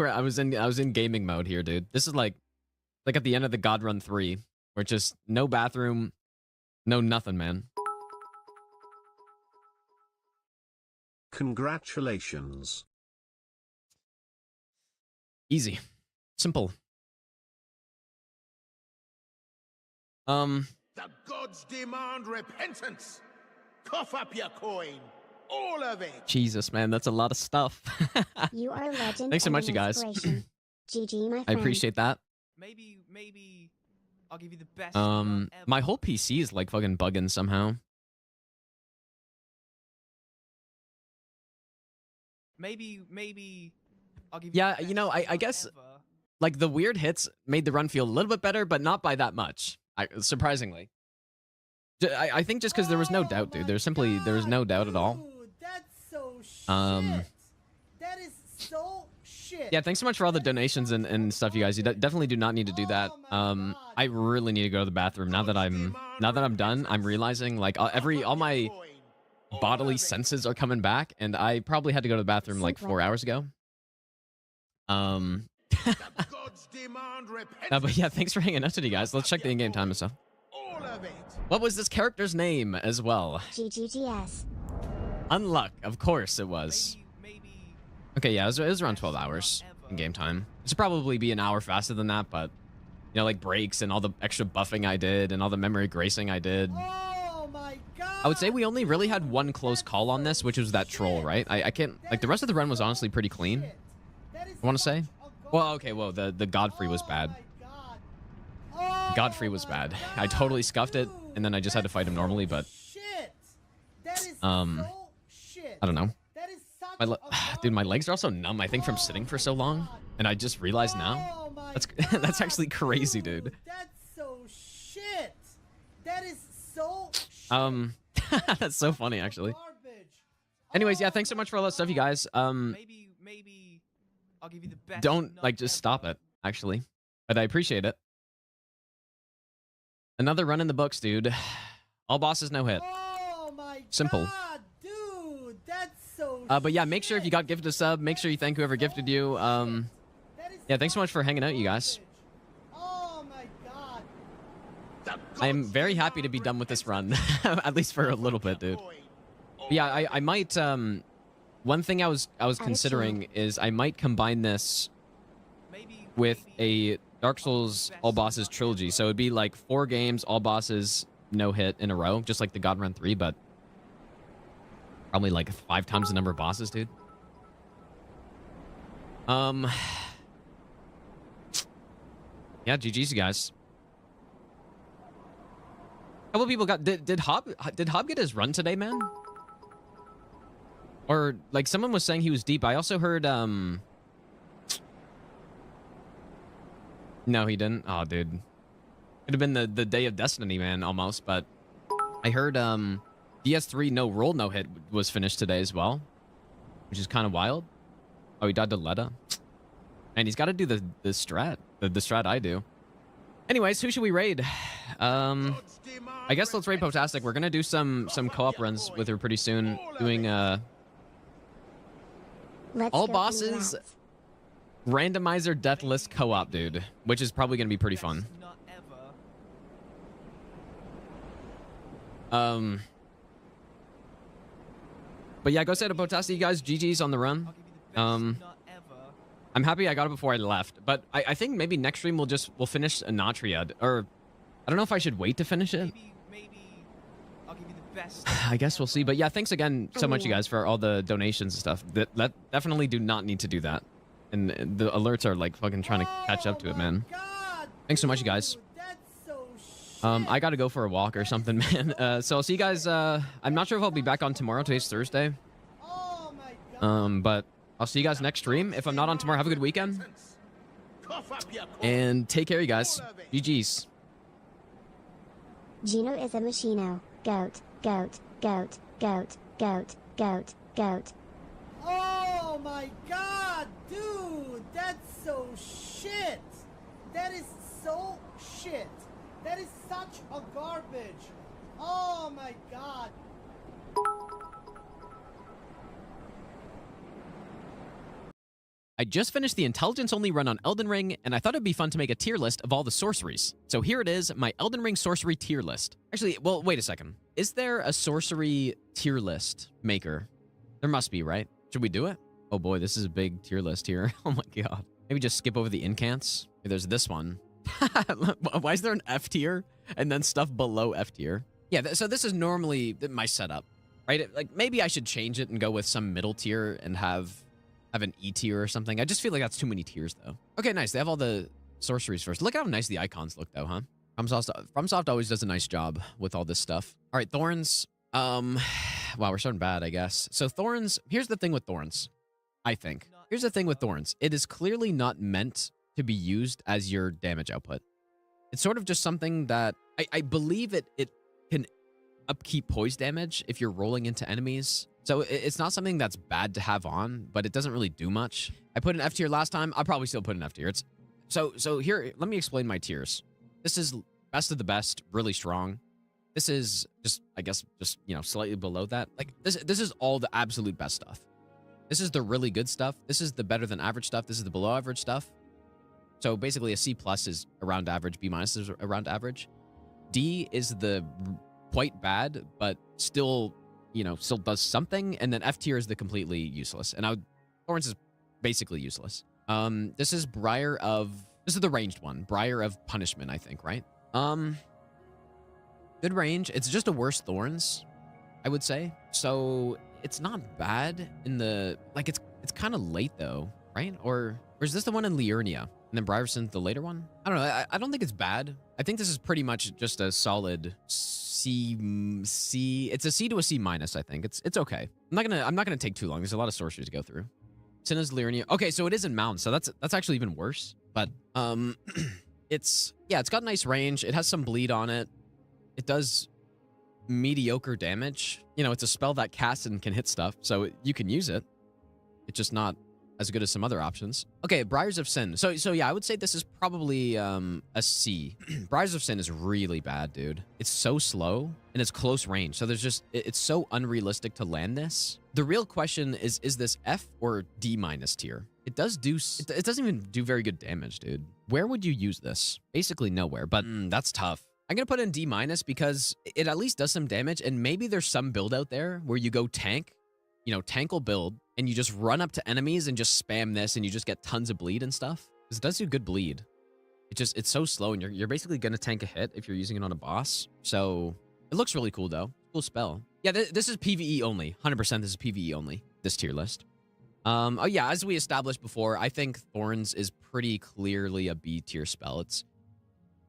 I was in gaming mode here, dude. This is like at the end of the God Run 3, where it's just no bathroom, no nothing, man. Congratulations. Easy. Simple. The gods demand repentance. Cough up your coin. All of it. Jesus, man, that's a lot of stuff. You are a legend. Thanks so and much, an you guys. inspiration. GG, my I friend. appreciate that. Maybe I'll give you the best nut ever. My whole PC is like fucking bugging somehow. Maybe I'll give you Yeah, the you know, best I nut guess ever. like the weird hits made the run feel a little bit better, but not by that much. Surprisingly. I think just because there was no doubt, dude. There was no doubt at all. Dude, that's so shit. That is so shit. Yeah, thanks so much for all the donations and stuff, you guys. You definitely do not need to do that. I really need to go to the bathroom now that I'm done. I'm realizing like all my bodily senses are coming back, and I probably had to go to the bathroom like 4 hours ago. The gods demand repentance. But yeah, thanks for hanging out today, guys. Let's check the in-game time and stuff. All of it. What was this character's name as well? GGTS. Unluck, of course it was. Maybe Okay, yeah, it was around 12 hours in game time. It should probably be an hour faster than that, but you know, like breaks and all the extra buffing I did and all the memory gracing I did. Oh my god. I would say we only really had one close call on this, which was that troll, right? I can't, like, the rest of the run was honestly pretty clean, I want to say. Well, okay, well, the Godfrey was bad. Godfrey was bad. I totally scuffed it, and then I just had to fight him normally, but I don't know. Dude, my legs are also numb, I think, from sitting for so long. And I just realized now. Oh my That's God, that's actually crazy, dude. That's so shit. That is so shit. That's so funny, actually. Garbage. Anyways, yeah, thanks so much for all that stuff, you guys. Maybe I'll give you the best. Don't nut like just ever. stop it, actually. But I appreciate it. Another run in the books, dude. All bosses no hit. Oh my Simple. God, dude, that's so. But yeah, make sure if you got gifted a sub, make sure you thank whoever gifted you. Yeah, thanks so much for hanging out, you guys. Oh my God. I'm very happy to be done with this run, at least for a little bit, dude. But yeah, I might. One thing I was considering is I might combine this with a Dark Souls all bosses trilogy. So it'd be like 4 games, all bosses, no hit in a row, just like the God Run 3, but probably like 5 times the number of bosses, dude. Yeah, GG's, you guys. A couple people got did Hob get his run today, man? Or like someone was saying he was deep. I also heard no, he didn't. Oh, dude. Could have been the day of destiny, man, almost, but I heard DS3 no roll no hit was finished today as well, which is kind of wild. Oh, he died to Letta. And he's got to do the strat. The strat I do. Anyways, who should we raid? I guess let's raid Potastic. We're gonna do some co-op runs with her pretty soon. Doing all bosses randomizer death list co-op, dude, which is probably gonna be pretty fun. But yeah, go say to Potastic, you guys. GG's on the run. I'm happy I got it before I left, but I think maybe next stream we'll finish Anatriad, or I don't know if I should wait to finish it. Maybe I'll give you the best. I guess we'll see. But yeah, thanks again so much, you guys, for all the donations and stuff. That definitely do not need to do that, and the alerts are like fucking trying to catch up to it, man. Thanks so much, you guys. I gotta go for a walk or something, man. So I'll see you guys. I'm not sure if I'll be back on tomorrow. Today's Thursday. But I'll see you guys next stream. If I'm not on tomorrow, have a good weekend. And take care, you guys. GG's. Gino is a machino. Goat, goat, goat, goat, goat, goat, goat. Oh my God, dude, that's so shit. That is so shit. That is such a garbage. Oh my God. I just finished the intelligence-only run on Elden Ring, and I thought it'd be fun to make a tier list of all the sorceries. So here it is, my Elden Ring sorcery tier list. Actually, well, wait a second. Is there a sorcery tier list maker? There must be, right? Should we do it? Oh boy, this is a big tier list here. Oh my God. Maybe just skip over the incants. There's this one. Why is there an F tier and then stuff below F tier? Yeah, so this is normally my setup, right? Like maybe I should change it and go with some middle tier and have an E tier or something. I just feel like that's too many tiers, though. Okay, nice. They have all the sorceries first. Look how nice the icons look, though, huh? FromSoft always does a nice job with all this stuff. All right, Thorns. Wow, we're starting bad, I guess. So Thorns, here's the thing with Thorns, I think. Here's the thing with Thorns. It is clearly not meant to be used as your damage output. It's sort of just something that I believe it can upkeep poise damage if you're rolling into enemies. So it's not something that's bad to have on, but it doesn't really do much. I put an F tier last time. I'll probably still put an F tier. It's so here, let me explain my tiers. This is best of the best, really strong. This is just, I guess, just, you know, slightly below that. Like this is all the absolute best stuff. This is the really good stuff. This is the better than average stuff. This is the below average stuff. So basically a C plus is around average, B minus is around average. D is the quite bad, but still, you know, still does something. And then F tier is the completely useless. And Thorns is basically useless. This is this is the ranged one. Briar of Punishment, I think, right? Good range. It's just a worse Thorns, I would say. So it's not bad in the, like, it's kind of late though, right? Or is this the one in Liurnia? And then Brierson's the later one? I don't know. I don't think it's bad. I think this is pretty much just a solid C. It's a C to a C minus, I think. It's okay. I'm not gonna take too long. There's a lot of sorceries to go through. Sin is Lyria. Okay, so it is in Mount, so that's actually even worse. But it's got nice range. It has some bleed on it. It does mediocre damage. You know, it's a spell that casts and can hit stuff, so you can use it. It's just not as good as some other options. Okay, Briars of Sin. So yeah, I would say this is probably a C. Briars of Sin is really bad, dude. It's so slow and it's close range. So there's just, it's so unrealistic to land this. The real question is this F or D minus tier? It doesn't even do very good damage, dude. Where would you use this? Basically nowhere, but that's tough. I'm gonna put in D minus because it at least does some damage, and maybe there's some build out there where you go tank, you know, tankle build, and you just run up to enemies and just spam this, and you just get tons of bleed and stuff. Because it does do good bleed. It's so slow, and you're basically gonna tank a hit if you're using it on a boss. So it looks really cool though. Cool spell. Yeah, this is PvE only. 100% this is PvE only. This tier list. Oh yeah, as we established before, I think Thorns is pretty clearly a B tier spell. It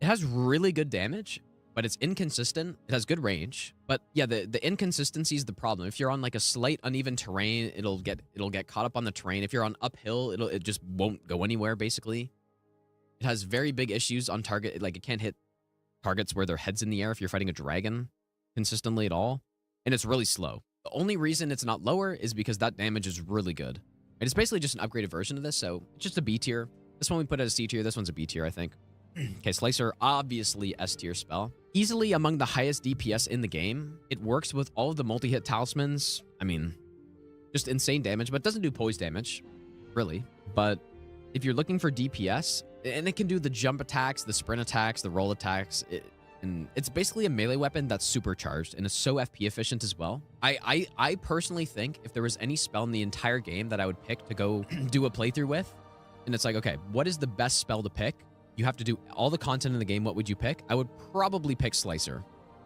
has really good damage, but it's inconsistent. It has good range, but yeah, the inconsistency is the problem. If you're on like a slight uneven terrain, it'll get caught up on the terrain. If you're on uphill, it just won't go anywhere basically. It has very big issues on target. Like it can't hit targets where their head's in the air if you're fighting a dragon consistently at all, and it's really slow. The only reason it's not lower is because that damage is really good. And it's basically just an upgraded version of this, so it's just a B tier. This one we put as a C tier. This one's a B tier, I think. Okay, Slicer, obviously S tier spell. Easily among the highest DPS in the game. It works with all of the multi-hit talismans. I mean, just insane damage, but doesn't do poise damage, really. But if you're looking for DPS, and it can do the jump attacks, the sprint attacks, the roll attacks, and it's basically a melee weapon that's supercharged, and it's so FP efficient as well. I personally think if there was any spell in the entire game that I would pick to go do a playthrough with, and it's like, okay, what is the best spell to pick? You have to do all the content in the game. What would you pick? I would probably pick Slicer,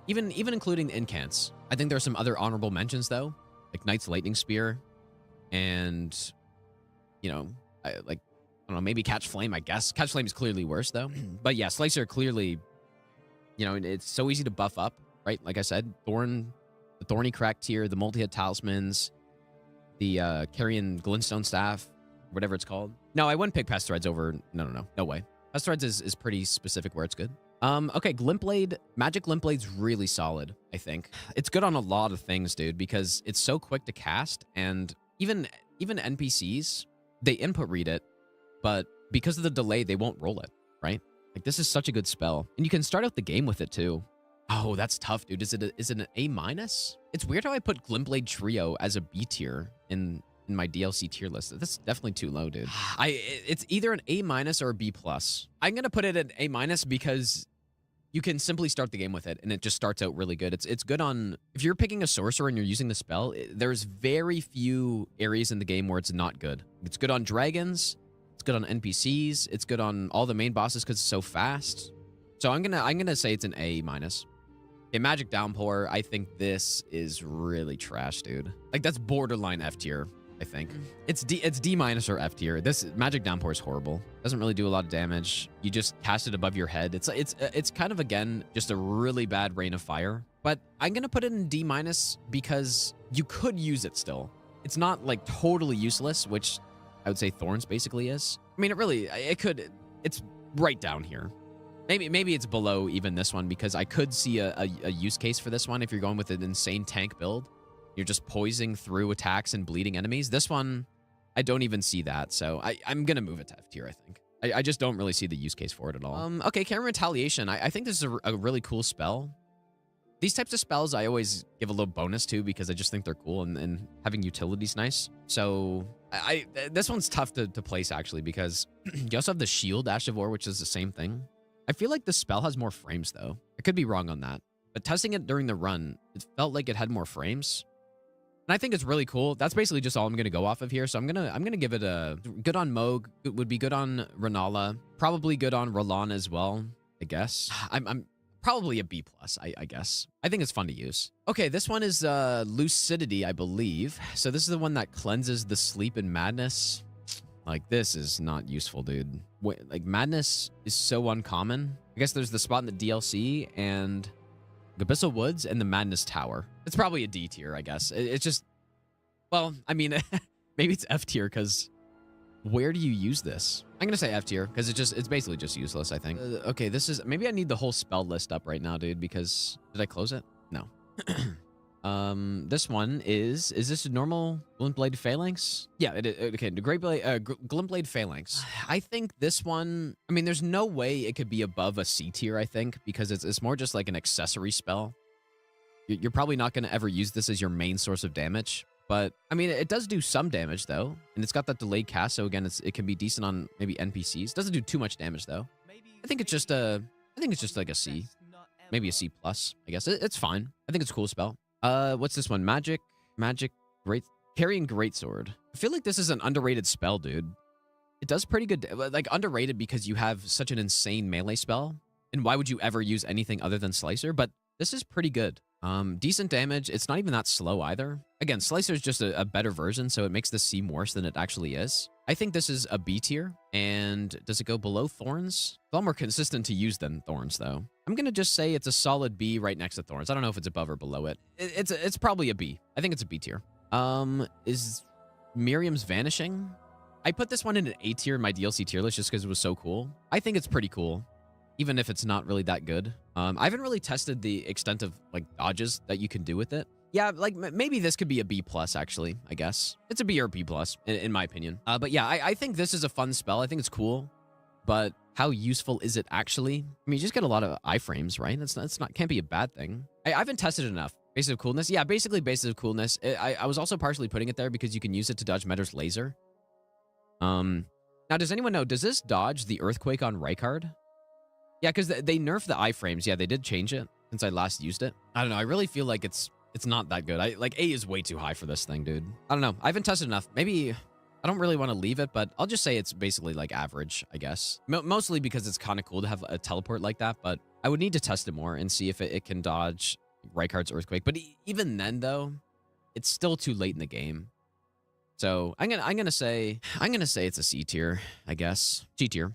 even including the incants. I think there are some other honorable mentions though, like Knight's Lightning Spear, and you know, I don't know, maybe Catch Flame. I guess Catch Flame is clearly worse though. But yeah, Slicer clearly, you know, it's so easy to buff up, right? Like I said, the Thorny Crack tier, the multi-hit talismans, the Carrion Glintstone Staff, whatever it's called. No, I wouldn't pick Pest Threads over. No way. Pest Threads is pretty specific where it's good. Okay, Glintblade, Magic Glintblade's really solid, I think. It's good on a lot of things, dude, because it's so quick to cast, and even NPCs, they input read it, but because of the delay, they won't roll it, right? Like, this is such a good spell. And you can start out the game with it, too. Oh, that's tough, dude. Is it an A minus? It's weird how I put Glintblade Trio as a B tier in my DLC tier list. That's definitely too low, dude. It's either an A minus or a B plus. I'm gonna put it at A minus because you can simply start the game with it, and it just starts out really good. It's good on, if you're picking a sorcerer and you're using the spell, there's very few areas in the game where it's not good. It's good on dragons. It's good on NPCs. It's good on all the main bosses because it's so fast. So I'm gonna say it's an A minus. Okay, Magic Downpour. I think this is really trash, dude. Like, that's borderline F tier, I think. It's D minus or F tier. This Magic Downpour is horrible. Doesn't really do a lot of damage. You just cast it above your head. It's kind of, again, just a really bad Rain of Fire. But I'm gonna put it in D minus because you could use it still. It's not like totally useless, which I would say Thorns basically is. I mean, it's right down here. Maybe it's below even this one, because I could see a use case for this one if you're going with an insane tank build. You're just poising through attacks and bleeding enemies. This one, I don't even see that. So I'm going to move it to F tier, I think. I just don't really see the use case for it at all. Okay, Camera Retaliation. I think this is a really cool spell. These types of spells I always give a little bonus to because I just think they're cool, and having utility's nice. So this one's tough to place, actually, because you also have the Shield Ash of War, which is the same thing. I feel like the spell has more frames, though. I could be wrong on that. But testing it during the run, it felt like it had more frames. And I think it's really cool. That's basically just all I'm going to go off of here. So I'm gonna give it a good on Mohg. It would be good on Renala. Probably good on Rolan as well, I guess. I'm probably a B plus, I guess. I think it's fun to use. Okay, this one is Lucidity, I believe. So this is the one that cleanses the sleep and madness. Like, this is not useful, dude. Like, madness is so uncommon. I guess there's the spot in the DLC and Abyssal Woods and the Madness Tower. It's probably a D tier, I guess. It's just, well, I mean, maybe it's F tier because where do you use this? I'm gonna say F tier because it's basically just useless, I think. Okay, this is, maybe I need the whole spell list up right now, dude, because did I close it? No. This one is this a normal Glintblade Phalanx? Yeah, it is. Okay, the Great Blade, Glintblade Phalanx. I think this one, I mean, there's no way it could be above a C tier, I think, because it's more just like an accessory spell. You're probably not going to ever use this as your main source of damage, but I mean, it does do some damage though, and it's got that delayed cast, so again, it can be decent on maybe NPCs. Doesn't do too much damage though. I think it's just like a C, maybe a C plus. I guess it's fine. I think it's a cool spell. What's this one? Magic, Carrying Greatsword. I feel like this is an underrated spell, dude. It does pretty good, like underrated because you have such an insane melee spell, and why would you ever use anything other than Slicer? But this is pretty good. Decent damage. It's not even that slow either. Again, Slicer is just a better version, so it makes this seem worse than it actually is. I think this is a B tier. And does it go below Thorns? It's a lot more consistent to use than Thorns, though. I'm going to just say it's a solid B right next to Thorns. I don't know if it's above or below it. It's probably a B. I think it's a B tier. Is Miriam's Vanishing? I put this one in an A tier in my DLC tier list just because it was so cool. I think it's pretty cool, even if it's not really that good. I haven't really tested the extent of like dodges that you can do with it. Yeah, like maybe this could be a B plus, actually, I guess. It's a B or B plus, in my opinion. But yeah, I think this is a fun spell. I think it's cool, but how useful is it actually? I mean, you just get a lot of iframes, right? That's not can't be a bad thing. I haven't tested it enough. Basis of Coolness. Yeah, basically Basis of Coolness. I was also partially putting it there because you can use it to dodge Metter's laser. Now, does anyone know, does this dodge the Earthquake on Rykard? Yeah, because they nerfed the iframes. Yeah, they did change it since I last used it. I don't know. I really feel like it's not that good. Like A is way too high for this thing, dude. I don't know. I haven't tested enough. Maybe I don't really want to leave it, but I'll just say it's basically like average, I guess. Mostly because it's kind of cool to have a teleport like that, but I would need to test it more and see if it can dodge Rykard's Earthquake. But even then, though, it's still too late in the game. So I'm gonna say it's a C tier, I guess. C tier.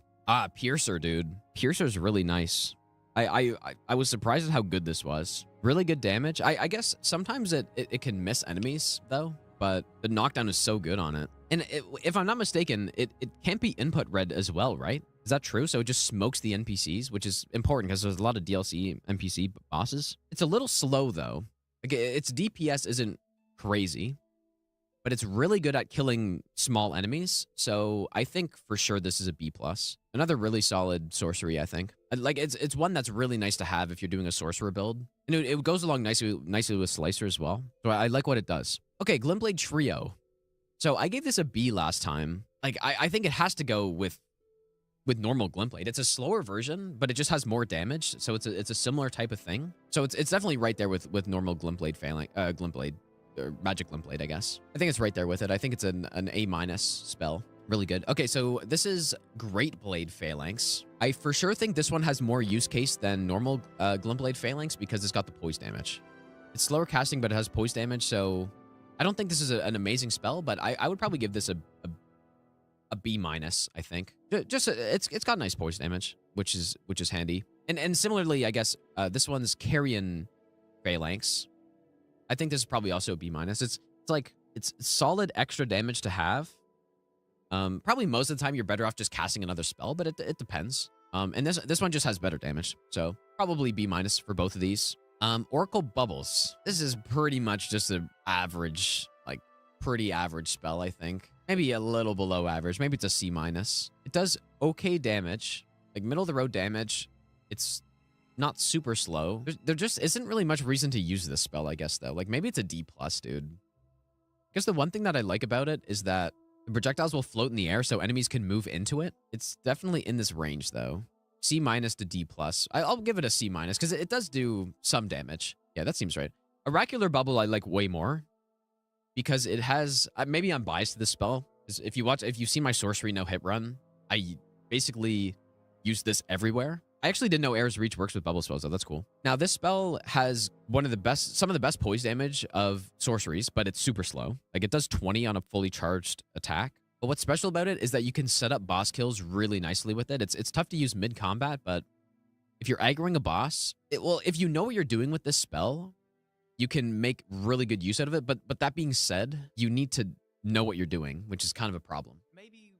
Piercer, dude. Piercer's really nice. I was surprised at how good this was. Really good damage. I guess sometimes it can miss enemies, though, but the knockdown is so good on it. And if I'm not mistaken, it can't be input red as well, right? Is that true? So it just smokes the NPCs, which is important because there's a lot of DLC NPC bosses. It's a little slow, though. Like, its DPS isn't crazy, but it's really good at killing small enemies. So I think for sure this is a B+. Another really solid sorcery, I think. Like, it's one that's really nice to have if you're doing a sorcerer build. And it goes along nicely with Slicer as well. So I like what it does. Okay, Glintblade Trio. So I gave this a B last time. Like, I think it has to go with normal Glintblade. It's a slower version, but it just has more damage. So it's a similar type of thing. So it's definitely right there with normal Glintblade Glintblade. Or Magic Glintblade, I guess. I think it's right there with it. I think it's an A- spell. Really good. Okay, so this is Great Blade Phalanx. I for sure think this one has more use case than normal Glintblade Phalanx because it's got the poise damage. It's slower casting, but it has poise damage, so I don't think this is an amazing spell, but I would probably give this a B-, I think. Just it's got nice poise damage, which is handy. And similarly, I guess this one's Carrion Phalanx. I think this is probably also a B-. It's solid extra damage to have. Probably most of the time you're better off just casting another spell, but it depends. And this one just has better damage, so probably B- for both of these. Oracle Bubbles. This is pretty much just an average, like pretty average spell, I think. Maybe a little below average. Maybe it's a C-. It does okay damage, like middle of the road damage. It's not super slow. There just isn't really much reason to use this spell, I guess, though. Like, maybe it's a D+, dude. Because the one thing that I like about it is that the projectiles will float in the air so enemies can move into it. It's definitely in this range, though. C- to D+. I'll give it a C- because it does do some damage. Yeah, that seems right. Oracular Bubble I like way more because it has... maybe I'm biased to this spell. If you see my Sorcery no hit run, I basically use this everywhere. I actually didn't know Air's Reach works with bubble spells, though. That's cool. Now, this spell has some of the best poise damage of sorceries, but it's super slow. Like, it does 20 on a fully charged attack. But what's special about it is that you can set up boss kills really nicely with it. It's tough to use mid-combat, but if you're aggroing a boss, if you know what you're doing with this spell, you can make really good use out of it. But that being said, you need to know what you're doing, which is kind of a problem. Maybe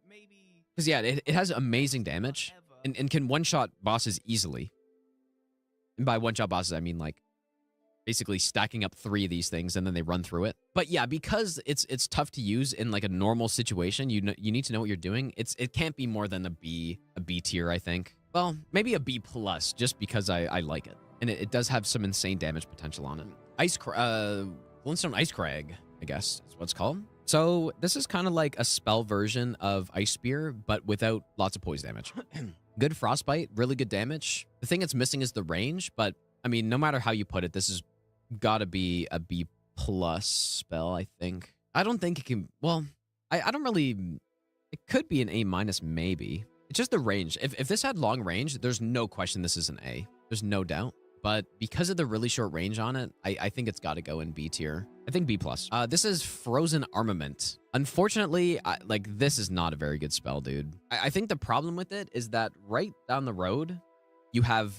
Because, yeah, it has amazing damage and can one-shot bosses easily. And by one-shot bosses, I mean, like, basically stacking up 3 of these things and then they run through it. But yeah, because it's tough to use in like a normal situation, you need to know what you're doing. It can't be more than a B tier, I think. Well, maybe a B plus, just because I like it. And it does have some insane damage potential on it. Glintstone Ice Crag, I guess is what it's called. So this is kind of like a spell version of Ice Spear, but without lots of poise damage. Good frostbite, really good damage. The thing it's missing is the range, but I mean, no matter how you put it, this has gotta be a B plus spell, I think. I don't think it can, well, I don't really, it could be an A minus maybe. It's just the range. If this had long range, there's no question this is an A. There's no doubt. But because of the really short range on it, I think it's got to go in B tier. I think B plus. This is Frozen Armament. Unfortunately, this is not a very good spell, dude. I think the problem with it is that right down the road, you have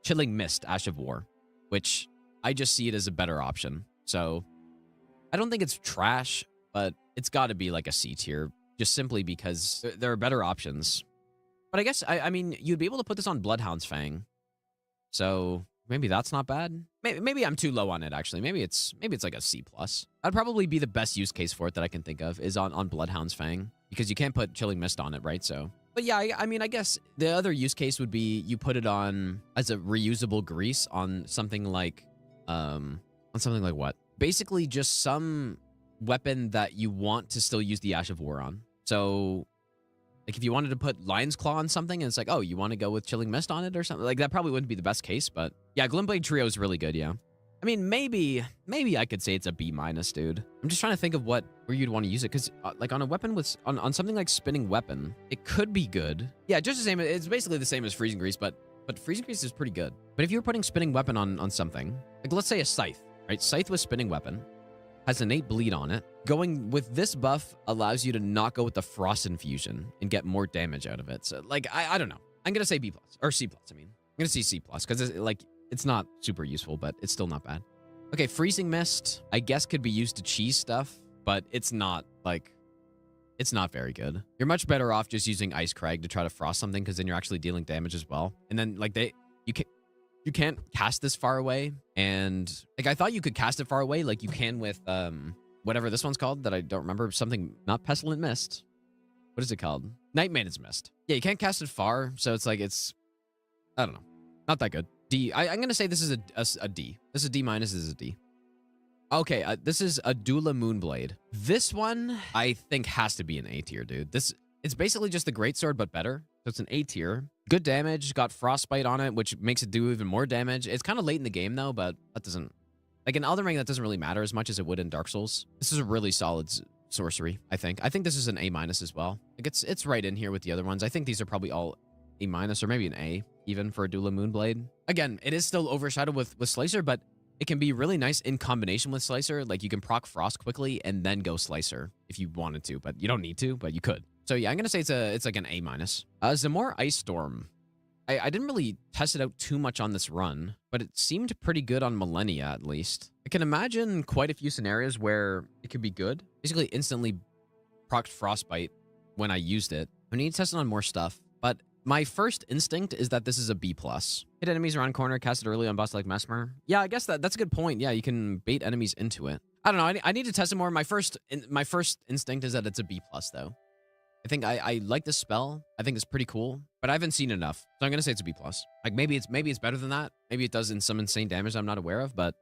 Chilling Mist, Ash of War, which I just see it as a better option. So I don't think it's trash, but it's got to be like a C tier, just simply because there are better options. But I guess, I mean, you'd be able to put this on Bloodhound's Fang. So maybe that's not bad. Maybe I'm too low on it, actually. Maybe it's like a C plus. That'd probably be the best use case for it that I can think of is on Bloodhound's Fang, because you can't put Chilling Mist on it, right? So, but yeah, I mean, I guess the other use case would be you put it on as a reusable grease on something like what? Basically just some weapon that you want to still use the Ash of War on. So like if you wanted to put Lion's Claw on something and it's like, oh, you want to go with Chilling Mist on it or something, like that probably wouldn't be the best case, but yeah, Glintblade Trio is really good, yeah. I mean, maybe I could say it's a B minus, dude. I'm just trying to think of where you'd want to use it, because like on a weapon with, on something like Spinning Weapon, it could be good. Yeah, just the same, it's basically the same as Freezing Grease, but Freezing Grease is pretty good. But if you were putting Spinning Weapon on something, like let's say a Scythe, right? Scythe with Spinning Weapon, has innate bleed on it. Going with this buff allows you to not go with the Frost Infusion and get more damage out of it. So, like, I don't know. I'm going to say B plus, or C plus, I mean. I'm going to say C plus, because it's not super useful, but it's still not bad. Okay, Freezing Mist, I guess could be used to cheese stuff, but it's not, it's not very good. You're much better off just using Ice Crag to try to frost something, because then you're actually dealing damage as well. And then, you can't cast this far away, and like I thought you could cast it far away like you can with whatever this one's called that I don't remember. Something, not Pestilent Mist. What is it called? Night Maiden's Mist. Yeah, you can't cast it far, so it's like I don't know, not that good. D. I'm gonna say this is a D. This is a D minus. This is a D. Okay, this is Adula Moonblade. This one I think has to be an A tier, dude. It's basically just the greatsword but better. So it's an A tier. Good damage, got Frostbite on it, which makes it do even more damage. It's kind of late in the game, though, but that doesn't... Like, in Elden Ring, that doesn't really matter as much as it would in Dark Souls. This is a really solid sorcery, I think. I think this is an A minus as well. Like, it's right in here with the other ones. I think these are probably all A minus, or maybe an A, even for Adula Moonblade. Again, it is still overshadowed with Slicer, but it can be really nice in combination with Slicer. Like, you can proc Frost quickly and then go Slicer if you wanted to, but you don't need to, but you could. So yeah, I'm gonna say it's like an A minus. Zamor Ice Storm. I didn't really test it out too much on this run, but it seemed pretty good on Malenia at least. I can imagine quite a few scenarios where it could be good. Basically instantly procced Frostbite when I used it. I need to test it on more stuff, but my first instinct is that this is a B plus. Hit enemies around corner, cast it early on boss like Mesmer. Yeah, I guess that's a good point. Yeah, you can bait enemies into it. I don't know. I need to test it more. My first instinct is that it's a B plus though. I think I like this spell. I think it's pretty cool, but I haven't seen enough. So I'm going to say it's a B plus. Like maybe it's better than that. Maybe it does in some insane damage I'm not aware of, but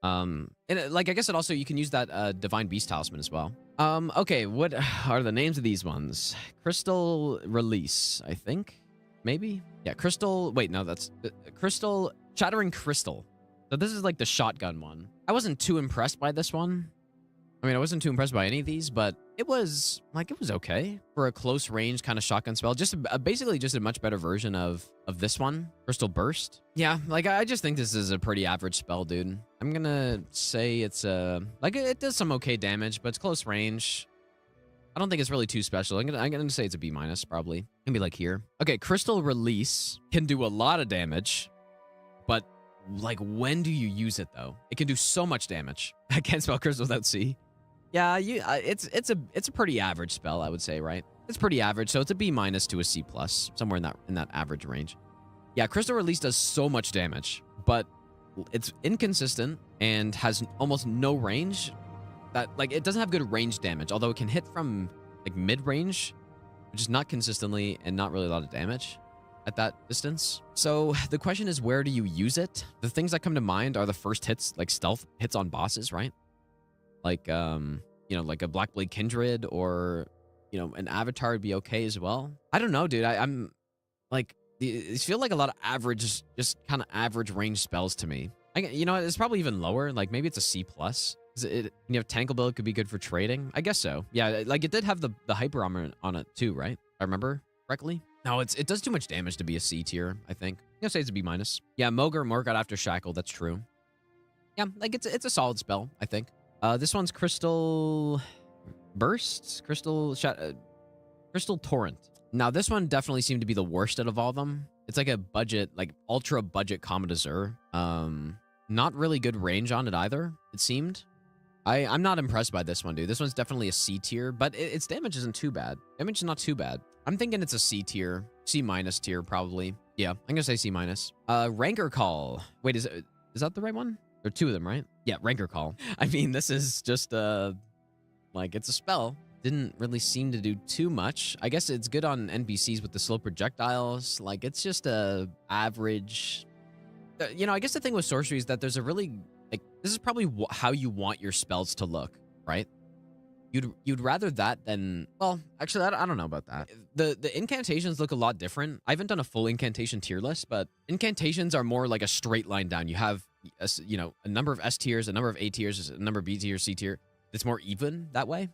and like I guess it also, you can use that Divine Beast Talisman as well. Okay, what are the names of these ones? Crystal Release, I think. Maybe? Yeah, Crystal, wait, no, that's Crystal, Shattering Crystal. So this is like the shotgun one. I wasn't too impressed by this one. I mean, I wasn't too impressed by any of these, but it was okay for a close range kind of shotgun spell. Just basically just a much better version of this one, Crystal Burst. Yeah, like I just think this is a pretty average spell, dude. I'm gonna say it's like it does some okay damage, but it's close range. I don't think it's really too special. I'm gonna say it's a B minus probably. Maybe like here. Okay, Crystal Release can do a lot of damage, but like when do you use it though? It can do so much damage. I can't spell crystal without C. Yeah, it's a pretty average spell, I would say, right? It's pretty average, so it's a B- to a C+, somewhere in that average range. Yeah, Crystal Release does so much damage, but it's inconsistent and has almost no range. That, like, it doesn't have good range damage, although it can hit from, like, mid-range, which is not consistently and not really a lot of damage at that distance. So the question is, where do you use it? The things that come to mind are the first hits, like stealth hits on bosses, right? Like, you know, like a Blackblade Kindred or, you know, an Avatar would be okay as well. I don't know, dude. I'm like, these feel like a lot of average, just kind of average range spells to me. You know, it's probably even lower. Like maybe it's a C+. You have Tankle Build could be good for trading. I guess so. Yeah, like it did have the hyper armor on it too, right? If I remember correctly. No, it does too much damage to be a C tier, I think. I'm gonna say it's a B-. Yeah, Mohg or Morgott after Shackle, that's true. Yeah, like it's a solid spell, I think. This one's Crystal Burst? Crystal Torrent. Now, this one definitely seemed to be the worst out of all of them. It's like a budget, like ultra budget Comet Azure. Not really good range on it either, it seemed. I'm not impressed by this one, dude. This one's definitely a C tier, but its damage isn't too bad. Damage is not too bad. I'm thinking it's a C tier, C- tier probably. Yeah, I'm gonna say C-. Rancor Call. Wait, is that the right one? There are two of them, right? Yeah, Rancor Call. I mean, this is just like it's a spell. Didn't really seem to do too much. I guess it's good on NPCs with the slow projectiles. Like it's just a average. You know, I guess the thing with sorcery is that there's a really like this is probably how you want your spells to look, right? You'd rather that than, well, actually, I don't know about that. The incantations look a lot different. I haven't done a full incantation tier list, but incantations are more like a straight line down. You have, you know, a number of S tiers, a number of A tiers, a number of B tier, C tier. It's more even that way.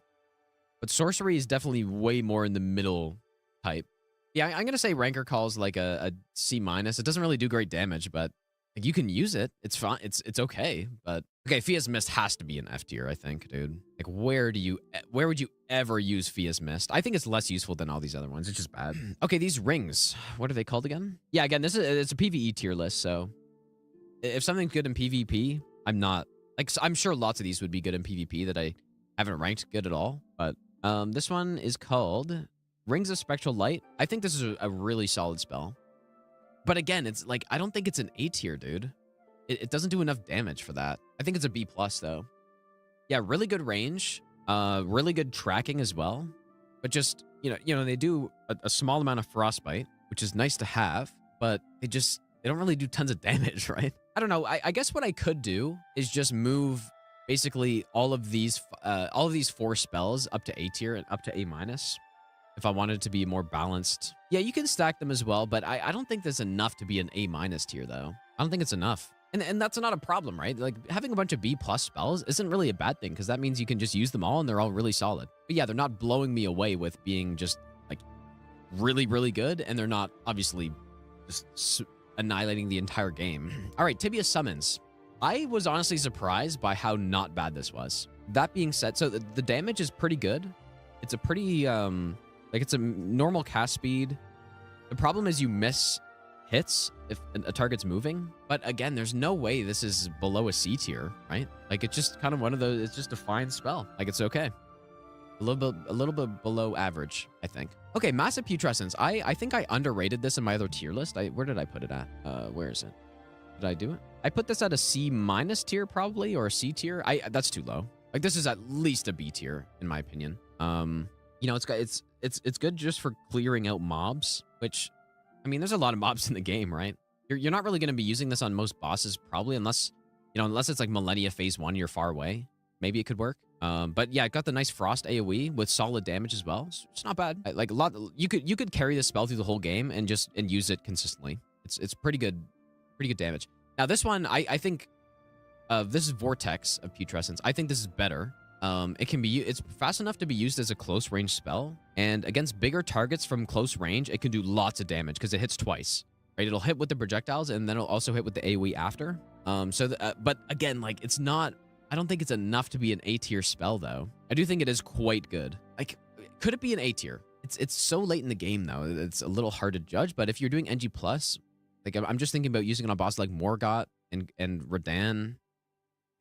But sorcery is definitely way more in the middle type. Yeah, I'm going to say Rancor Call's like a C-. It doesn't really do great damage, but like you can use it. It's fine. It's okay. But okay, Fia's Mist has to be an F tier, I think, dude. Like where would you ever use Fia's Mist? I think it's less useful than all these other ones. It's just bad. Okay, these rings. What are they called again? Yeah, again, it's a PvE tier list, so if something's good in PvP, I'm sure lots of these would be good in PvP that I haven't ranked good at all, but this one is called Rings of Spectral Light. I think this is a really solid spell. But again, it's like, I don't think it's an A tier, dude. It doesn't do enough damage for that. I think it's a B+, though. Yeah, really good range. Really good tracking as well. But just, you know, they do a small amount of frostbite, which is nice to have, but they don't really do tons of damage, right? I don't know. I guess what I could do is just move basically all of these 4 spells up to A tier and up to A-. If I wanted to be more balanced. Yeah, you can stack them as well, but I don't think there's enough to be an A- tier, though. I don't think it's enough. And that's not a problem, right? Like, having a bunch of B+ spells isn't really a bad thing, because that means you can just use them all, and they're all really solid. But yeah, they're not blowing me away with being just, like, really, really good, and they're not, obviously, just annihilating the entire game. All right, Tibia Summons. I was honestly surprised by how not bad this was. That being said, so the damage is pretty good. It's a pretty, like, it's a normal cast speed. The problem is you miss hits if a target's moving. But again, there's no way this is below a C tier, right? Like, it's just kind of one of those, it's just a fine spell. Like, it's okay. A little bit below average, I think. Okay, Massive Putrescence. I think I underrated this in my other tier list. Where did I put it at? Where is it? Did I do it? I put this at a C- tier, probably, or a C tier. That's too low. Like, this is at least a B tier, in my opinion. You know, it's good just for clearing out mobs, which, I mean, there's a lot of mobs in the game, right? You're not really going to be using this on most bosses, probably, unless it's like Malenia Phase 1, you're far away. Maybe it could work. But yeah, it got the nice Frost AoE with solid damage as well. It's not bad. Like, a lot, you could carry this spell through the whole game and use it consistently. It's pretty good damage. Now, this one, I think, this is Vortex of Putrescence. I think this is better. It's fast enough to be used as a close range spell, and against bigger targets from close range, it can do lots of damage because it hits twice, right? It'll hit with the projectiles, and then it'll also hit with the AoE after. But again, like, I don't think it's enough to be an A tier spell, though. I do think it is quite good. Like, could it be an A tier? It's so late in the game, though. It's a little hard to judge, but if you're doing NG+, like, I'm just thinking about using it on bosses like Morgott and Radahn.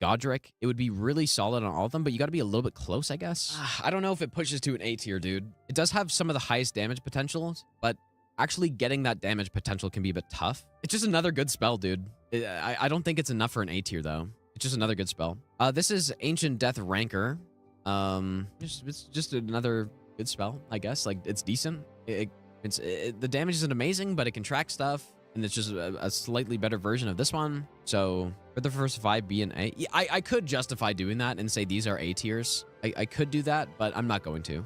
Godric, it would be really solid on all of them, but you got to be a little bit close, I guess. I don't know if it pushes to an A tier, dude. It does have some of the highest damage potentials, but actually getting that damage potential can be a bit tough. It's just another good spell, dude. I don't think it's enough for an A tier, though. It's just another good spell. This is Ancient Death Rancor. It's just another good spell, I guess. Like, it's decent. The damage isn't amazing, but it can track stuff, and it's just a slightly better version of this one. So for the first 5, B and A, I could justify doing that and say these are A tiers. I could do that, but I'm not going to.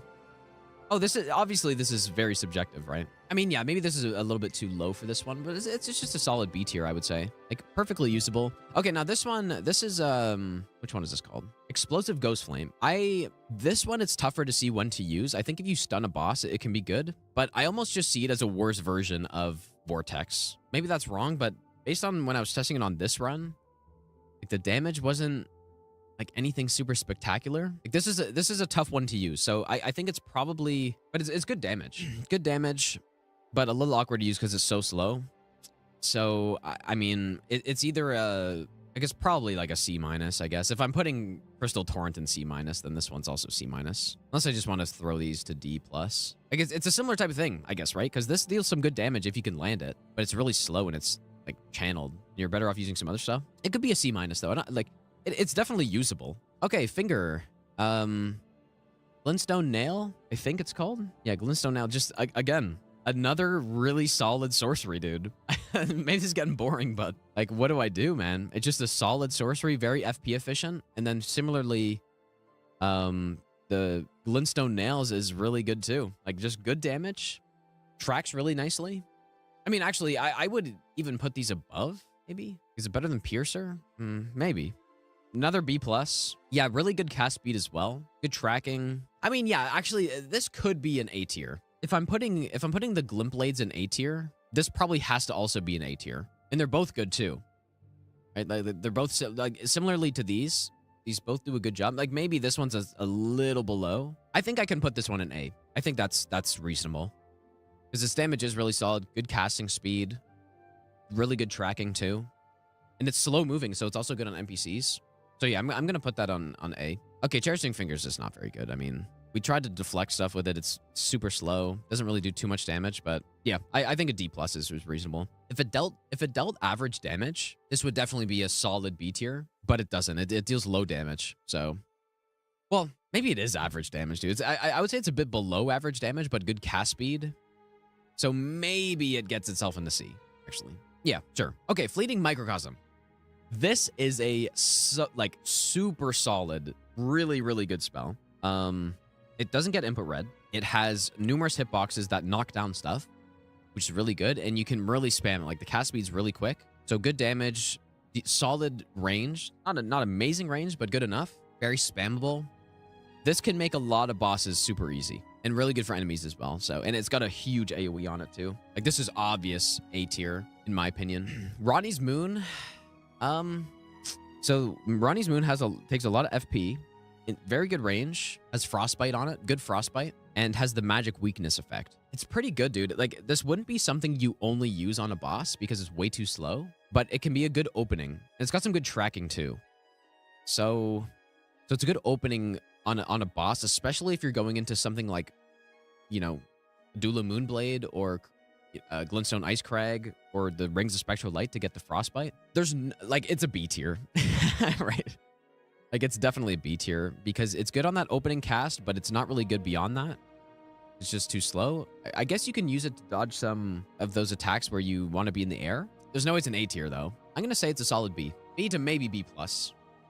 Oh, this is very subjective, right? I mean, yeah, maybe this is a little bit too low for this one, but it's just a solid B tier, I would say. Like, perfectly usable. Okay, now this is, which one is this called? Explosive Ghost Flame. This one, it's tougher to see when to use. I think if you stun a boss, it can be good, but I almost just see it as a worse version of Vortex. Maybe that's wrong, but based on when I was testing it on this run, like, the damage wasn't like anything super spectacular. Like, this is a tough one to use. So I think it's probably, but it's good damage. Good damage, but a little awkward to use because it's so slow. So I mean, it's either I guess probably like a C-, I guess. If I'm putting Crystal Torrent in C-, then this one's also C-. Unless I just want to throw these to D+. I guess it's a similar type of thing, I guess, right? Because this deals some good damage if you can land it, but it's really slow and it's like channeled. You're better off using some other stuff. It could be a C- though. Like, it's definitely usable. Okay, Finger. Glintstone Nail, I think it's called. Yeah, Glintstone Nail. Just, again, another really solid sorcery, dude. Maybe this is getting boring, but, like, what do I do, man? It's just a solid sorcery, very FP efficient. And then similarly, the Glintstone Nails is really good, too. Like, just good damage. Tracks really nicely. I mean, actually, I would even put these above, maybe. Is it better than Piercer? Maybe. Another B+. Yeah, really good cast speed as well. Good tracking. I mean, yeah, actually, this could be an A tier. If I'm putting the Glint Blades in A tier, this probably has to also be an A tier. And they're both good too. Right? Like, they're both like similarly to these. These both do a good job. Like, maybe this one's a little below. I think I can put this one in A. I think that's reasonable. Because this damage is really solid. Good casting speed. Really good tracking too. And it's slow moving, so it's also good on NPCs. So yeah, I'm going to put that on A. Okay, Cherishing Fingers is not very good. I mean, we tried to deflect stuff with it. It's super slow. Doesn't really do too much damage, but yeah, I think a D+ is reasonable. If it dealt average damage, this would definitely be a solid B tier, but it doesn't. It deals low damage. So, well, maybe it is average damage, dude. I would say it's a bit below average damage, but good cast speed. So maybe it gets itself into C, actually. Yeah, sure. Okay, Fleeting Microcosm. This is a super solid, really, really good spell. It doesn't get input red. It has numerous hitboxes that knock down stuff, which is really good, and you can really spam it. Like, the cast speed's really quick, so good damage, solid range. Not amazing range, but good enough. Very spammable. This can make a lot of bosses super easy and really good for enemies as well. So, and it's got a huge AoE on it too. Like, this is obvious A tier in my opinion. Ronnie's Moon. So Ronnie's Moon takes a lot of FP, very good range, has Frostbite on it, good Frostbite, and has the magic weakness effect. It's pretty good, dude. Like, this wouldn't be something you only use on a boss because it's way too slow, but it can be a good opening. And it's got some good tracking too. So it's a good opening on a boss, especially if you're going into something like, you know, Dula Moonblade or Glintstone Ice Crag or the Rings of Spectral Light to get the Frostbite. Like, it's a B tier, right? Like, it's definitely a B tier because it's good on that opening cast, but it's not really good beyond that. It's just too slow. I guess you can use it to dodge some of those attacks where you want to be in the air. There's no way it's an A tier, though. I'm going to say it's a solid B. B to maybe B+,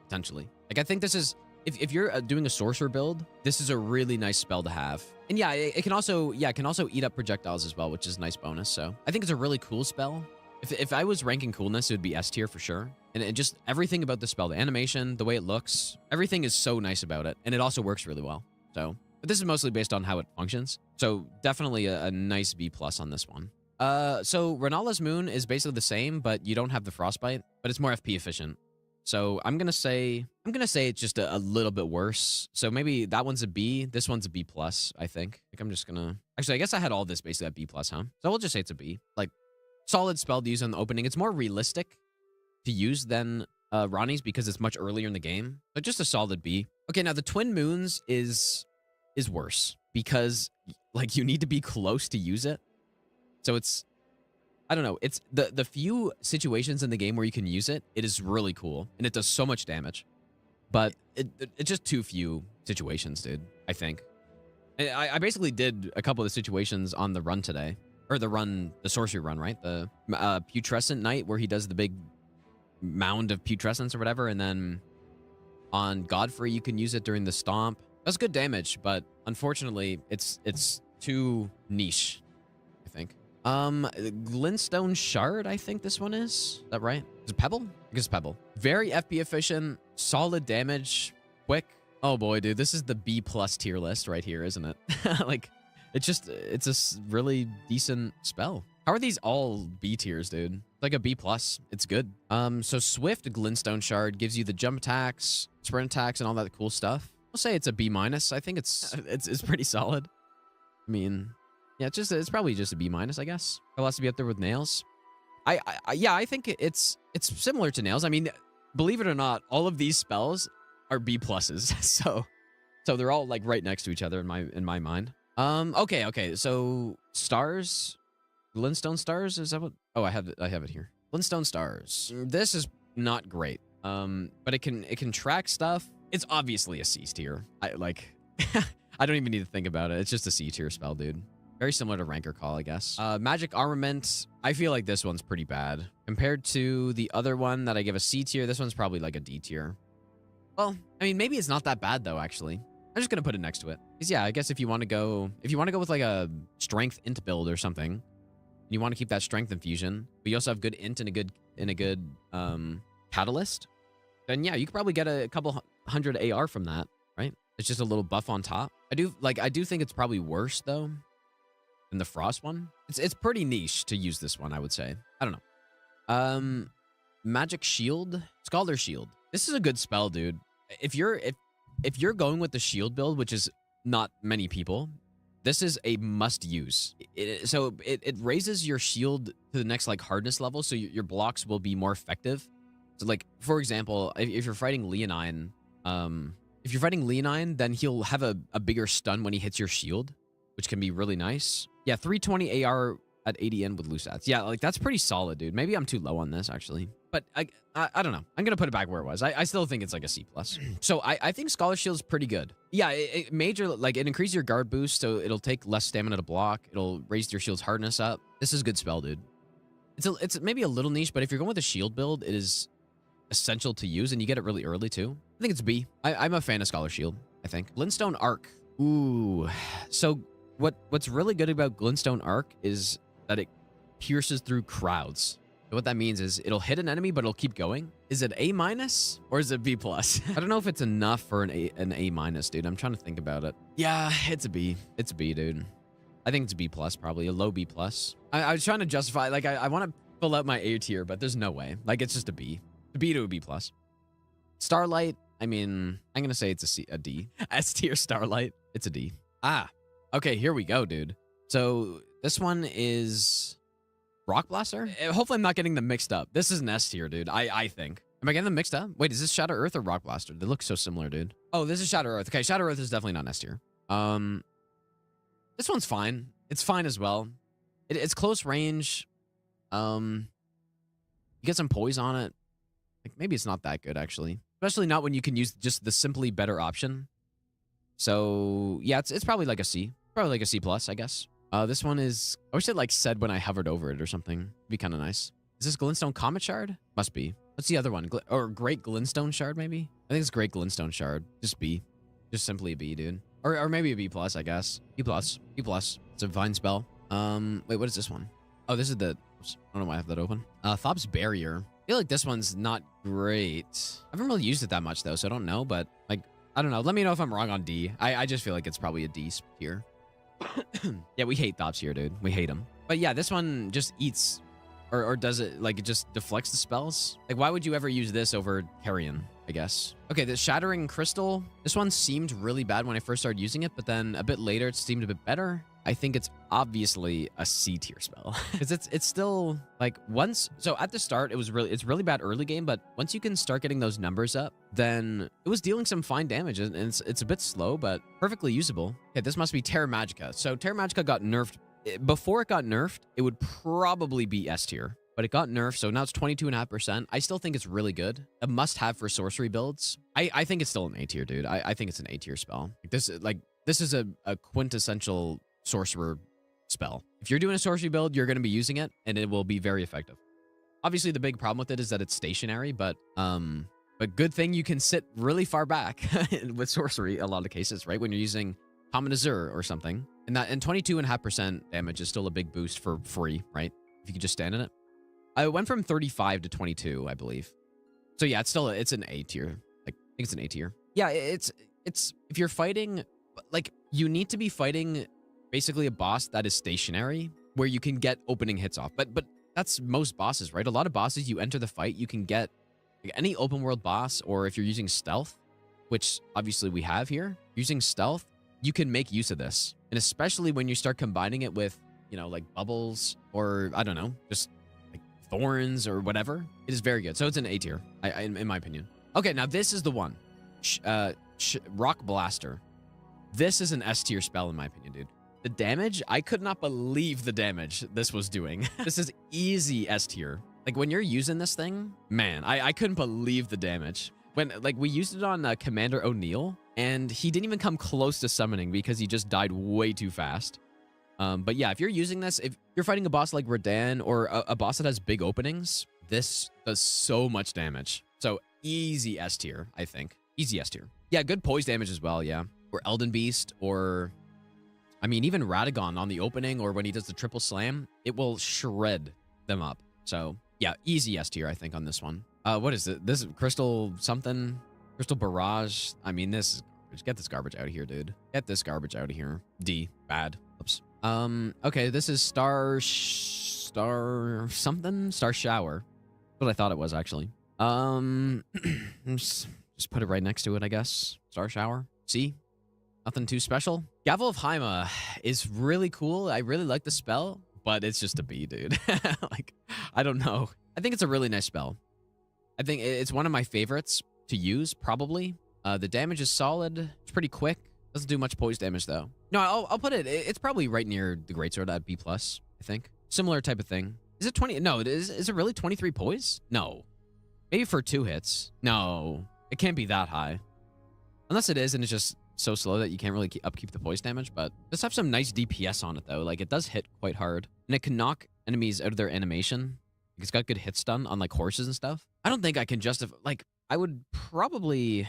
potentially. Like, I think this is... If you're doing a sorcerer build, this is a really nice spell to have. And yeah, it can also eat up projectiles as well, which is a nice bonus. So I think it's a really cool spell. If I was ranking coolness, it would be S tier for sure. And just everything about the spell, the animation, the way it looks, everything is so nice about it. And it also works really well. So, but this is mostly based on how it functions. So definitely a nice B+ on this one. So Renala's Moon is basically the same, but you don't have the Frostbite, but it's more FP efficient. So I'm gonna say it's just a little bit worse. So maybe that one's a B. This one's a B+, I think. Like, I'm just gonna... Actually, I guess I had all this basically at B+, huh? So we'll just say it's a B. Like, solid spell to use on the opening. It's more realistic to use than Ronnie's because it's much earlier in the game. But just a solid B. Okay, now the Twin Moons is worse because like you need to be close to use it. So it's, I don't know. It's the few situations in the game where you can use it, it is really cool and it does so much damage. But it's just too few situations, dude, I think. I basically did a couple of the situations on the run today. Or the sorcery run, right? The putrescent night where he does the big mound of putrescence or whatever. And then on Godfrey, you can use it during the stomp. That's good damage, but unfortunately, it's too niche, I think. Glintstone Shard, I think this one is. Is that right? Is it Pebble? I guess Pebble. Very FP efficient, solid damage, quick. Oh boy, dude, this is the B+ tier list right here, isn't it? Like, it's a really decent spell. How are these all B tiers, dude? Like a B+. It's good. So Swift Glintstone Shard gives you the jump attacks, sprint attacks, and all that cool stuff. I'll say it's a B-. I think it's pretty solid. I mean, yeah, it's probably just a B-, I guess. It has to be up there with Nails. Yeah, I think it's similar to Nails. I mean, believe it or not, all of these spells are B+. So they're all like right next to each other in my mind. Okay. So stars, Glintstone stars, is that what? Oh, I have it here. Glintstone stars. This is not great. But it can track stuff. It's obviously a C tier. I don't even need to think about it. It's just a C tier spell, dude. Very similar to Ranker Call, I guess. Magic Armament. I feel like this one's pretty bad compared to the other one that I give a C tier. This one's probably like a D tier. Well, I mean, maybe it's not that bad though, actually. I'm just gonna put it next to it. Because yeah, I guess if you want to go with like a strength int build or something, and you want to keep that strength infusion, but you also have good int and a good catalyst, then yeah, you could probably get a couple hundred AR from that, right? It's just a little buff on top. I do think it's probably worse though than the Frost one. It's pretty niche to use this one, I would say. I don't know. Magic Shield, Scholar Shield. This is a good spell, dude. If you're going with the shield build, which is not many people, this is a must use. It raises your shield to the next like hardness level, so your blocks will be more effective. So like, for example, if you're fighting Leonine, then he'll have a bigger stun when he hits your shield, which can be really nice. Yeah, 320 AR at 80N with loose stats. Yeah, like that's pretty solid, dude. Maybe I'm too low on this actually, but I don't know. I'm gonna put it back where it was. I still think it's like a C+. So I think Scholar Shield is pretty good. Yeah, it increases your guard boost, so it'll take less stamina to block. It'll raise your shield's hardness up. This is a good spell, dude. It's maybe a little niche, but if you're going with a shield build, it is essential to use, and you get it really early too. I think it's B. I'm a fan of Scholar Shield, I think. Glintstone Arc. Ooh. So what's really good about Glintstone Arc is that it pierces through crowds. So what that means is it'll hit an enemy, but it'll keep going. Is it A- or is it B+? I don't know if it's enough for an A-, dude. I'm trying to think about it. Yeah, it's a B. It's a B, dude. I think it's B+, probably a low B+. I was trying to justify, like, I want to fill out my A tier, but there's no way. Like, it's just a B. A B to a B+. Starlight, I mean, I'm going to say it's a D. S tier Starlight, it's a D. Ah, okay, here we go, dude. So this one is Rock Blaster? Hopefully I'm not getting them mixed up. This is an S tier, dude, I think. Am I getting them mixed up? Wait, is this Shadow Earth or Rock Blaster? They look so similar, dude. Oh, this is Shadow Earth. Okay, Shadow Earth is definitely not an S tier. This one's fine. It's fine as well. It's close range. You get some poise on it. Like, maybe it's not that good, actually. Especially not when you can use just the simply better option. So, yeah, it's probably like a C. Probably like a C+, I guess. This one is... I wish it, like, said when I hovered over it or something. It'd be kind of nice. Is this Glintstone Comet Shard? Must be. What's the other one? Or Great Glintstone Shard, maybe? I think it's Great Glintstone Shard. Just B. Just simply a B, dude. Or maybe a B+, I guess. B+. B+. It's a fine spell. Wait, what is this one? Oh, this is the... Oops, I don't know why I have that open. Thob's Barrier. I feel like this one's not great. I haven't really used it that much, though, so I don't know, but, like, I don't know. Let me know if I'm wrong on D. I just feel like it's probably a D tier. Yeah, we hate Thobs here, dude. We hate them. But yeah, this one just eats, or does it, like, it just deflects the spells? Like, why would you ever use this over Carrion, I guess? Okay, the Shattering Crystal. This one seemed really bad when I first started using it, but then a bit later it seemed a bit better. I think it's obviously a C tier spell because it's still like once. So at the start, it's really bad early game, but once you can start getting those numbers up, then it was dealing some fine damage, and it's a bit slow, but perfectly usable. Okay, this must be Terra Magica. So Terra Magica got nerfed. Before it got nerfed, it would probably be S tier, but it got nerfed, so now it's 22.5%. I still think it's really good. A must-have for sorcery builds. I think it's still an A tier, dude. I think it's an A tier spell. This is a quintessential sorcerer spell. If you're doing a sorcery build, you're going to be using it, and it will be very effective. Obviously, the big problem with it is that it's stationary, but good thing you can sit really far back with sorcery a lot of cases, right? When you're using Common Azure or something. And 22.5% damage is still a big boost for free, right? If you can just stand in it. I went from 35 to 22, I believe. So yeah, it's an A tier. Like, I think it's an A tier. Yeah, it's if you're fighting, like, you need to be fighting basically a boss that is stationary where you can get opening hits off. But that's most bosses, right? A lot of bosses, you enter the fight, you can get like any open world boss, or if you're using stealth, which obviously we have here, using stealth, you can make use of this. And especially when you start combining it with, you know, like bubbles or, I don't know, just like thorns or whatever. It is very good. So it's an A tier, in my opinion. Okay, now this is the one. Rock Blaster. This is an S tier spell, in my opinion, dude. The damage, I could not believe the damage this was doing. This is easy S tier. Like, when you're using this thing, man, I couldn't believe the damage. When, like, we used it on Commander O'Neill, and he didn't even come close to summoning because he just died way too fast. But yeah, if you're using this, if you're fighting a boss like Radan or a boss that has big openings, this does so much damage. So easy S tier, I think. Easy S tier. Yeah, good poise damage as well, yeah. Or Elden Beast, or, I mean, even Radagon on the opening, or when he does the triple slam, it will shred them up. So yeah, easy S tier, I think, on this one. What is it? This is Crystal something? Crystal Barrage? I mean, this is, get this garbage out of here, dude. Get this garbage out of here. D. Bad. Oops. Okay, this is Star something? Star Shower. That's what I thought it was, actually. Just put it right next to it, I guess. Star Shower. See? Nothing too special. Gavel of Haima is really cool. I really like the spell, but it's just a B, dude. Like, I don't know. I think it's a really nice spell. I think it's one of my favorites to use, probably. The damage is solid. It's pretty quick. Doesn't do much poise damage, though. No, I'll put it... It's probably right near the Greatsword at B+, I think. Similar type of thing. Is it 20... No, is it really 23 poise? No. Maybe for 2 hits. No. It can't be that high. Unless it is, and it's just so slow that you can't really upkeep the poise damage, but it does have some nice DPS on it, though. Like, it does hit quite hard. And it can knock enemies out of their animation. It's got good hit stun on, like, horses and stuff. I don't think I can justify... Like, I would probably...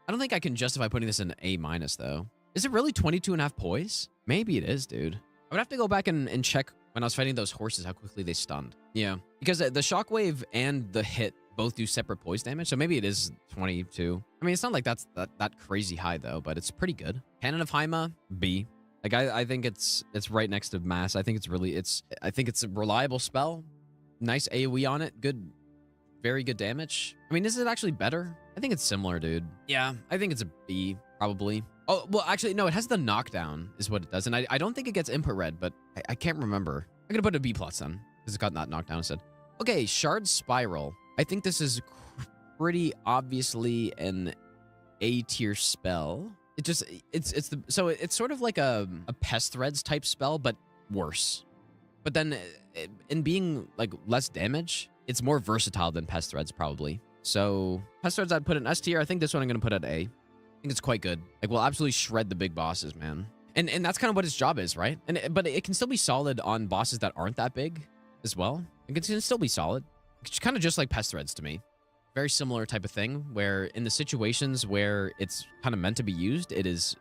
I don't think I can justify putting this in A-, though. Is it really 22.5 poise? Maybe it is, dude. I would have to go back and check when I was fighting those horses how quickly they stunned. Yeah, because the shockwave and the hit both do separate poise damage, so maybe it is 22. I mean, it's not like that's that crazy high, though, but it's pretty good. Cannon of Haima, B. Like, I think it's right next to Mass. I think it's a reliable spell. Nice AoE on it. Good, very good damage. I mean, is it actually better? I think it's similar, dude. Yeah, I think it's a B, probably. Oh, well, actually, no, it has the knockdown is what it does. And I don't think it gets input red, but I can't remember. I'm going to put a B+ then, because it's got that knockdown instead. Okay, Shard Spiral. I think this is pretty obviously an A tier spell. It's sort of like a Pest Threads type spell, but worse. But then in being like less damage, it's more versatile than Pest Threads probably. So Pest Threads I'd put in S tier. I think this one I'm going to put at A. I think it's quite good. Like, we'll absolutely shred the big bosses, man. And that's kind of what its job is, right? But it can still be solid on bosses that aren't that big as well. It can still be solid. It's kind of just like Pest Threads to me. Very similar type of thing, where in the situations where it's kind of meant to be used, it is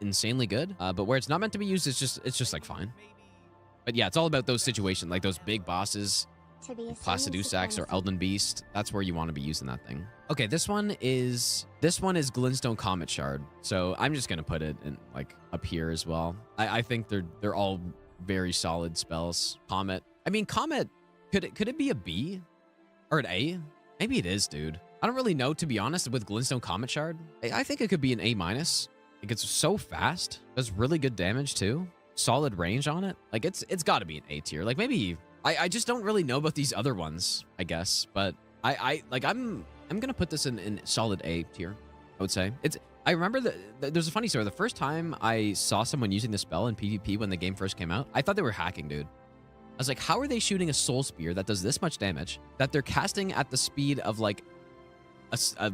insanely good. But where it's not meant to be used, it's just like fine. But yeah, it's all about those situations, like those big bosses, Placidusax or Elden Beast. That's where you want to be using that thing. Okay, this one is Glintstone Comet Shard. So I'm just gonna put it in like up here as well. I think they're all very solid spells. Comet. I mean, Comet. Could it be a B or an A? Maybe it is, dude. I don't really know, to be honest. With Glintstone Comet Shard, I think it could be an A-. Like, it's so fast. Does really good damage too. solid range on it, like it's got to be an A tier. Like maybe I just don't really know about these other ones, I guess. But I'm gonna put this in solid A tier. I would say I remember that there's a funny story. The first time I saw someone using the spell in PvP when the game first came out, I thought they were hacking, dude. I was like, how are they shooting a soul spear that does this much damage that they're casting at the speed of like a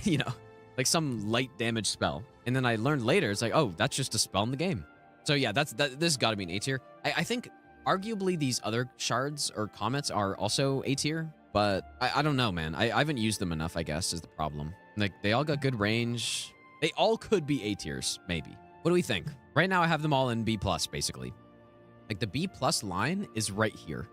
you know, like some light damage spell? And then I learned later, it's like, oh, that's just a spell in the game. So yeah, this has got to be an A tier. I think arguably these other shards or comets are also A tier, but I don't know, man. I haven't used them enough, I guess, is the problem. Like, they all got good range. They all could be A tiers, maybe. What do we think? Right now, I have them all in B+, basically. Like, the B+ line is right here.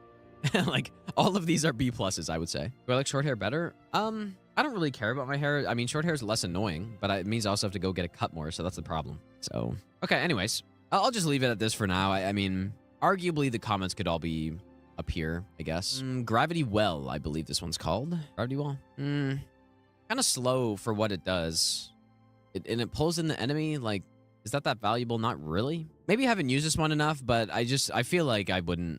Like, all of these are B+, I would say. Do I like short hair better? I don't really care about my hair. I mean, short hair is less annoying, but it means I also have to go get it cut more, so that's the problem. So, okay, anyways. I'll just leave it at this for now. I mean, arguably, the comments could all be up here, I guess. Gravity Well, I believe this one's called. Gravity Well? Kind of slow for what it does. And it pulls in the enemy. Like, is that valuable? Not really. Maybe I haven't used this one enough, but I feel like I'm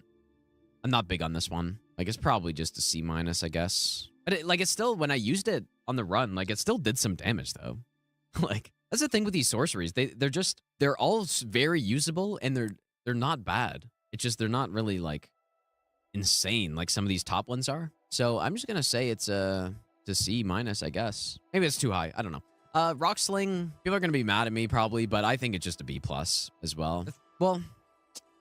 not big on this one. Like, it's probably just a C-, I guess. But it's still, when I used it on the run, like, it still did some damage, though. Like, that's the thing with these sorceries. They're all very usable, and they're not bad. It's just they're not really, like, insane like some of these top ones are. So I'm just gonna say it's a C-, I guess. Maybe it's too high. I don't know. Rock Sling, people are gonna be mad at me probably, but I think it's just a B+ as well. Well,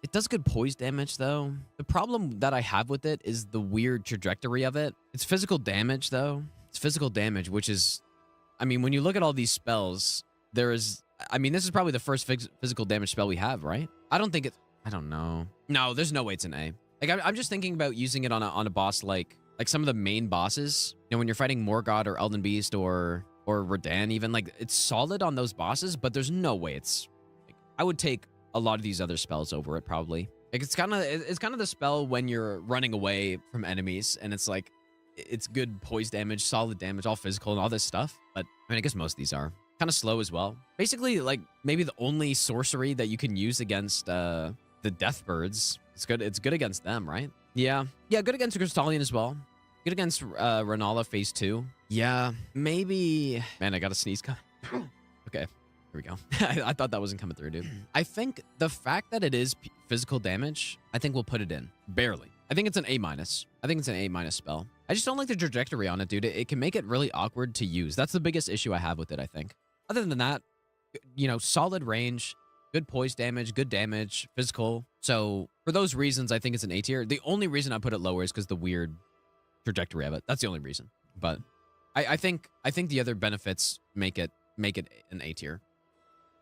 it does good poise damage though. The problem that I have with it is the weird trajectory of it. It's physical damage though. It's physical damage, which is, I mean, when you look at all these spells, this is probably the first physical damage spell we have, right? I don't know. No, there's no way it's an A. Like, I'm just thinking about using it on a boss like some of the main bosses. You know, when you're fighting Morgott or Elden Beast or Radahn even, like, it's solid on those bosses, but there's no way it's... Like, I would take a lot of these other spells over it, probably. Like, it's kind of the spell when you're running away from enemies, and it's like, it's good poise damage, solid damage, all physical and all this stuff. But, I mean, I guess most of these are kind of slow as well. Basically, like, maybe the only sorcery that you can use against the Deathbirds. It's good against them, right? Yeah, good against Crystallian as well. Good against Renala phase 2. Yeah, maybe... Man, I got a sneeze coming. Okay, here we go. I thought that wasn't coming through, dude. I think the fact that it is physical damage, I think we'll put it in. Barely. I think it's an A-. I think it's an A- spell. I just don't like the trajectory on it, dude. It can make it really awkward to use. That's the biggest issue I have with it, I think. Other than that, you know, solid range, good poise damage, good damage, physical. So for those reasons, I think it's an A tier. The only reason I put it lower is because the weird trajectory of it. That's the only reason. But I think the other benefits make it an A tier.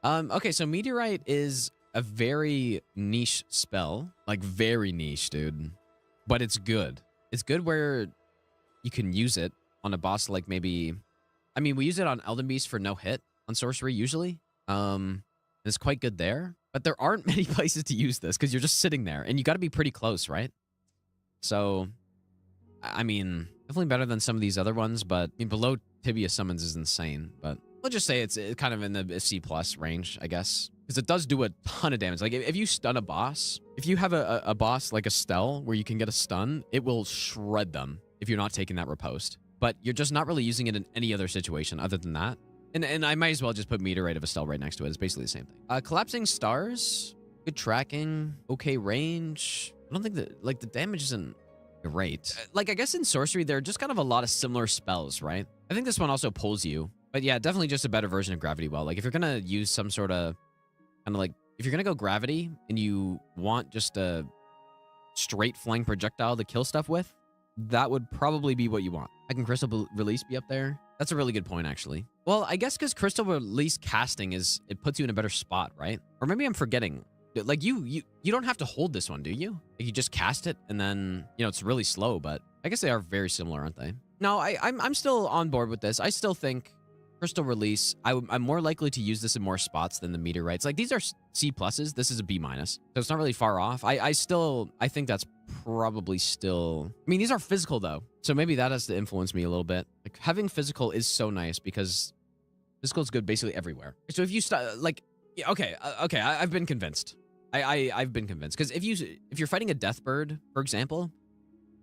Okay, so Meteorite is a very niche spell, like very niche, dude. But it's good. It's good where you can use it on a boss like maybe... I mean, we use it on Elden Beast for no hit on Sorcery usually. It's quite good there. But there aren't many places to use this because you're just sitting there. And you got to be pretty close, right? So, I mean, definitely better than some of these other ones. But I mean, below Tibia Summons is insane. But we'll just say it's kind of in the C+ range, I guess. Because it does do a ton of damage. Like, if you stun a boss, if you have a boss like a Stell where you can get a stun, it will shred them if you're not taking that riposte. But you're just not really using it in any other situation other than that. And I might as well just put Meteorite of Estelle right next to it. It's basically the same thing. Collapsing Stars, good tracking, okay range. I don't think that, like, the damage isn't great. Like, I guess in Sorcery, there are just kind of a lot of similar spells, right? I think this one also pulls you. But yeah, definitely just a better version of Gravity Well. Like, if you're going to use some sort of, kind of like, if you're going to go Gravity and you want just a straight flying projectile to kill stuff with, that would probably be what you want. Can Crystal Release be up there? That's a really good point, actually. Well, I guess because Crystal Release casting it puts you in a better spot, right? Or maybe I'm forgetting. Like, you don't have to hold this one, do you? Like, you just cast it, and then, you know, it's really slow, but I guess they are very similar, aren't they? No, I'm still on board with this. I still think Crystal Release, I'm more likely to use this in more spots than the Meteorites. Like, these are C+. This is a B-. So it's not really far off. I think that's probably still... I mean, these are physical, though. So maybe that has to influence me a little bit. Like, having physical is so nice because physical is good basically everywhere. So if you... okay, I've been convinced. I've been convinced because if you're fighting a Deathbird, for example,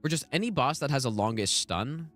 or just any boss that has a longest stun,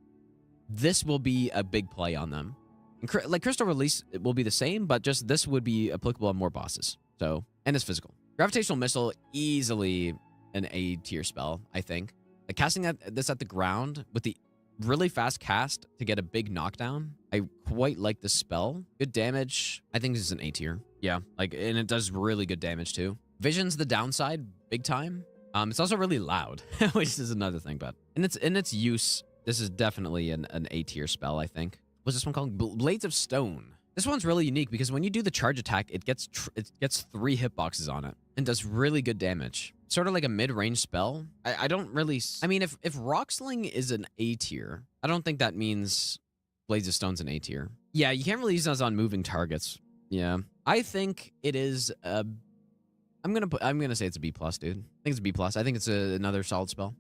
this will be a big play on them. And like Crystal Release will be the same, but just this would be applicable on more bosses. So, and it's physical. Gravitational Missile, easily an A tier spell, I think. Like casting this at the ground with the really fast cast to get a big knockdown. I quite like the spell. Good damage. I think this is an A tier. Yeah, like, and it does really good damage too. Vision's the downside, big time. It's also really loud, which is another thing, but in its use, this is definitely an A tier spell, I think. What's this one called? Blades of Stone. This one's really unique because when you do the charge attack, it gets 3 hitboxes on it and does really good damage. Sort of like a mid-range spell. I don't really... I mean, if Rock Sling is an A tier, I don't think that means Blades of Stone's an A tier. Yeah, you can't really use those on moving targets. Yeah. I think it is... I'm gonna say it's a B+, dude. I think it's a B+. I think it's another solid spell.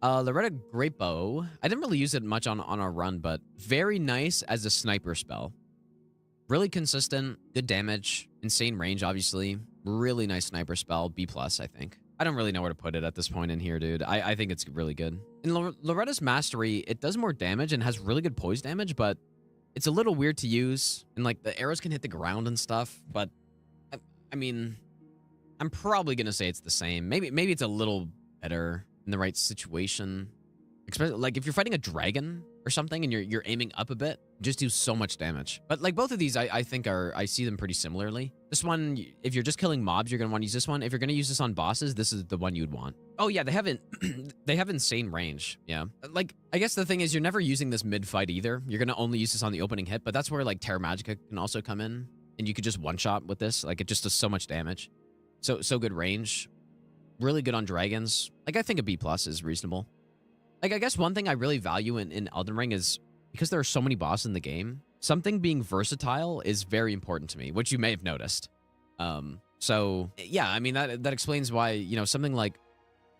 Loretta Great Bow. I didn't really use it much on our run, but very nice as a sniper spell. Really consistent, good damage, insane range, obviously. Really nice sniper spell, B+, I think. I don't really know where to put it at this point in here, dude. I think it's really good. In Loretta's Mastery, it does more damage and has really good poise damage, but it's a little weird to use. And, like, the arrows can hit the ground and stuff, but, I mean, I'm probably going to say it's the same. Maybe it's a little better in the right situation. Especially, like, if you're fighting a dragon or something and you're aiming up a bit, just do so much damage. But like both of these, I think I see them pretty similarly. This one, if you're just killing mobs, you're gonna want to use this one. If you're gonna use this on bosses, this is the one you'd want. Oh yeah, they have insane range. Yeah, like I guess the thing is you're never using this mid fight either. You're gonna only use this on the opening hit, but that's where like Terra Magica can also come in, and you could just one shot with this. Like it just does so much damage. So good range, really good on dragons. Like I think a B+ is reasonable. Like, I guess one thing I really value in Elden Ring is because there are so many bosses in the game, something being versatile is very important to me, which you may have noticed. So, yeah, I mean, that explains why, you know, something like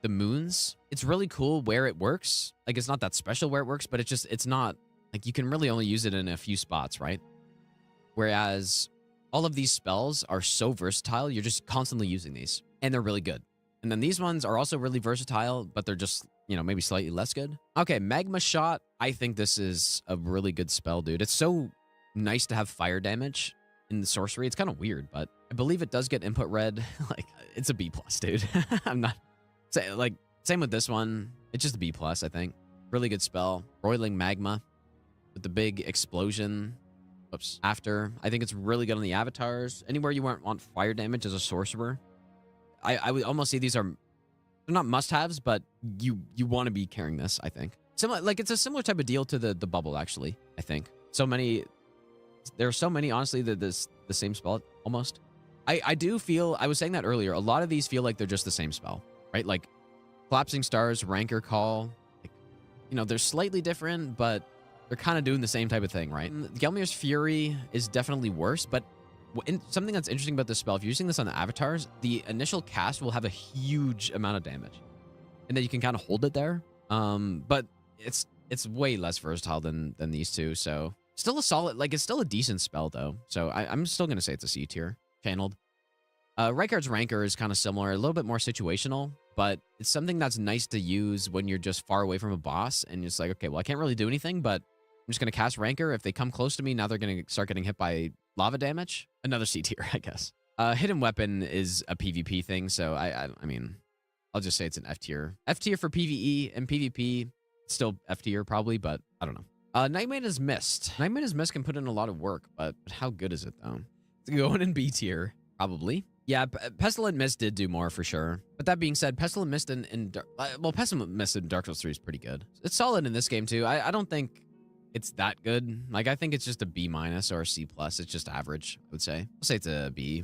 the moons, it's really cool where it works. Like, it's not that special where it works, but it's not, like, you can really only use it in a few spots, right? Whereas all of these spells are so versatile, you're just constantly using these, and they're really good. And then these ones are also really versatile, but they're just, you know, maybe slightly less good. Okay, Magma Shot. I think this is a really good spell, dude. It's so nice to have fire damage in the sorcery. It's kind of weird, but I believe it does get input red. Like, it's a B+, dude. I'm not... Like, same with this one. It's just a B+, I think. Really good spell. Roiling Magma with the big explosion. Oops. After. I think it's really good on the avatars. Anywhere you want fire damage as a sorcerer. I would almost say these are... They're not must-haves, but you want to be carrying this, I think. Similar, like, it's a similar type of deal to the bubble, actually, I think. So many... There are so many, honestly, that this the same spell, almost. I do feel... I was saying that earlier. A lot of these feel like they're just the same spell, right? Like, Collapsing Stars, Rancor Call. Like, you know, they're slightly different, but they're kind of doing the same type of thing, right? Gelmir's Fury is definitely worse, but... something that's interesting about this spell, if you're using this on the avatars, the initial cast will have a huge amount of damage. And then you can kind of hold it there. But it's way less versatile than these two. So still a solid, like it's still a decent spell though. So I'm still going to say it's a C tier. Channeled. Rykard's Rancor is kind of similar, a little bit more situational, but it's something that's nice to use when you're just far away from a boss and it's like, okay, well, I can't really do anything, but I'm just going to cast Rancor. If they come close to me, now they're going to start getting hit by lava damage. Another C tier, I guess. Hidden Weapon is a PvP thing, so I mean, I'll just say it's an F tier. F tier for PvE and PvP, still F tier probably, but I don't know. Nightmare's Mist. Nightmare's Mist can put in a lot of work, but how good is it though? It's going in B tier, probably. Yeah, Pestilent Mist did do more for sure. But that being said, Pestilent Mist Pestilent Mist in Dark Souls 3 is pretty good. It's solid in this game too. I don't think it's that good. Like, I think it's just a B- or a C+. It's just average, I would say. I'll say it's a B-,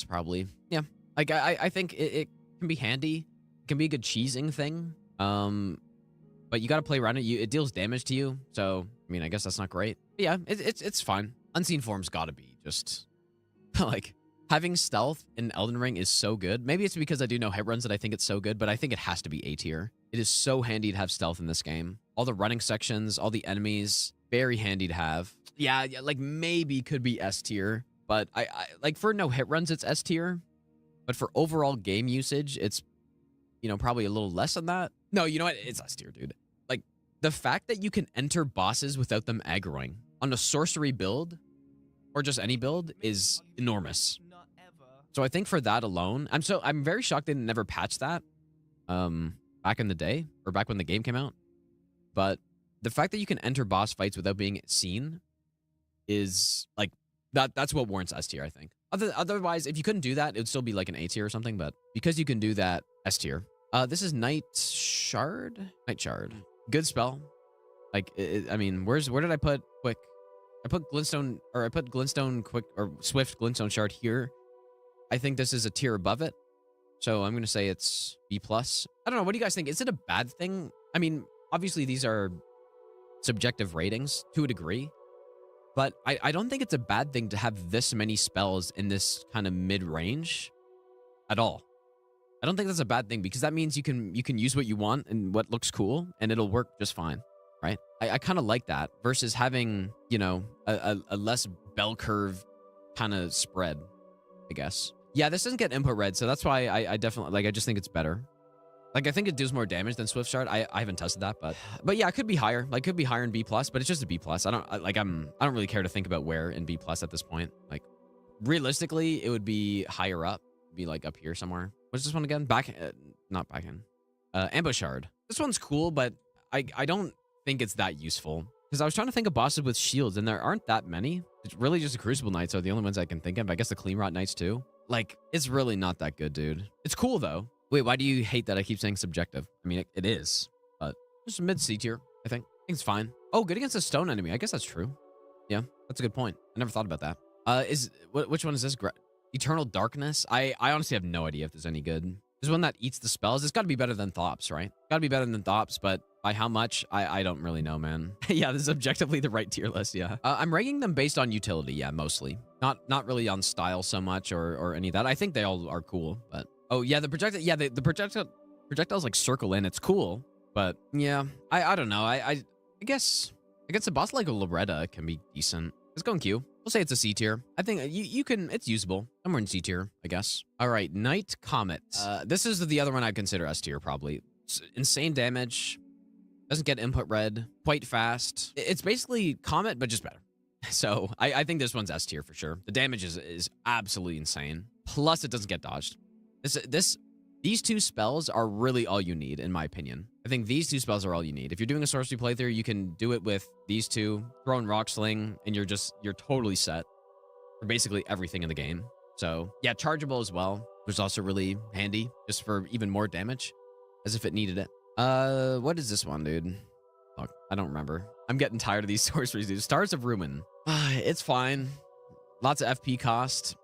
probably. Yeah. Like, I think it can be handy. It can be a good cheesing thing. But you got to play around it. It deals damage to you. So, I mean, I guess that's not great. But yeah, it's fine. Unseen Form's got to be just... like, having stealth in Elden Ring is so good. Maybe it's because I do know hit runs that I think it's so good, but I think it has to be A tier. It is so handy to have stealth in this game. All the running sections, all the enemies, very handy to have. Yeah, like maybe could be S tier, but I like for no hit runs, it's S tier. But for overall game usage, it's, you know, probably a little less than that. No, you know what? It's S tier, dude. Like, the fact that you can enter bosses without them aggroing on a sorcery build, or just any build, is enormous. So I think for that alone, I'm very shocked they never patched that back in the day, or back when the game came out. But the fact that you can enter boss fights without being seen is like that's what warrants S tier, I think. Otherwise, if you couldn't do that, it would still be like an A tier or something, but because you can do that, S tier. This is Night Shard. Good spell. Like, I mean, where did I put quick? I put Glintstone quick, or Swift Glintstone Shard here. I think this is a tier above it. So I'm going to say it's B+. I don't know. What do you guys think? Is it a bad thing? I mean, obviously these are subjective ratings to a degree, but I don't think it's a bad thing to have this many spells in this kind of mid-range at all. I don't think that's a bad thing, because that means you can use what you want and what looks cool, and it'll work just fine, right? I kind of like that versus having, you know, a less bell curve kind of spread, I guess. Yeah, this doesn't get input red, so that's why I definitely, like, I just think it's better. Like, I think it does more damage than Swift Shard. I haven't tested that, but yeah, it could be higher. Like, could be higher in B+, but it's just a B+. I don't really care to think about where in B+ at this point. Like, realistically, it would be higher up. It'd be like up here somewhere. What's this one again? Not backhand. Ambush Shard. This one's cool, but I don't think it's that useful. Because I was trying to think of bosses with shields, and there aren't that many. It's really just the Crucible Knights are the only ones I can think of. I guess the Clean Rot Knights too. Like, it's really not that good, dude. It's cool, though. Wait, why do you hate that I keep saying subjective? I mean, it is, but just mid-C tier, I think. I think it's fine. Oh, good against a stone enemy. I guess that's true. Yeah, that's a good point. I never thought about that. Which one is this? Eternal Darkness? I honestly have no idea if there's any good. There's one that eats the spells. It's got to be better than Thops, right? Got to be better than Thops, but by how much? I don't really know, man. Yeah, this is objectively the right tier list, yeah. I'm ranking them based on utility, yeah, mostly. Not really on style so much or any of that. I think they all are cool, but... Oh, yeah, the projectiles, like, circle in. It's cool, but, yeah. I don't know. I guess a boss like a Loretta can be decent. It's going Q. We'll say it's a C tier. I think you can... It's usable. Somewhere in C tier, I guess. All right, Night Comet. This is the other one I'd consider S tier, probably. It's insane damage. Doesn't get input red. Quite fast. It's basically Comet, but just better. So, I think this one's S tier for sure. The damage is absolutely insane. Plus, it doesn't get dodged. These two spells are really all you need, in my opinion. I think these two spells are all you need. If you're doing a sorcery playthrough, you can do it with these two, throw in Rock Sling, and you're totally set for basically everything in the game. So yeah, chargeable as well, which is also really handy, just for even more damage, as if it needed it. What is this one, dude? Fuck, I don't remember. I'm getting tired of these sorceries, dude. Stars of Ruin. It's fine. Lots of FP cost.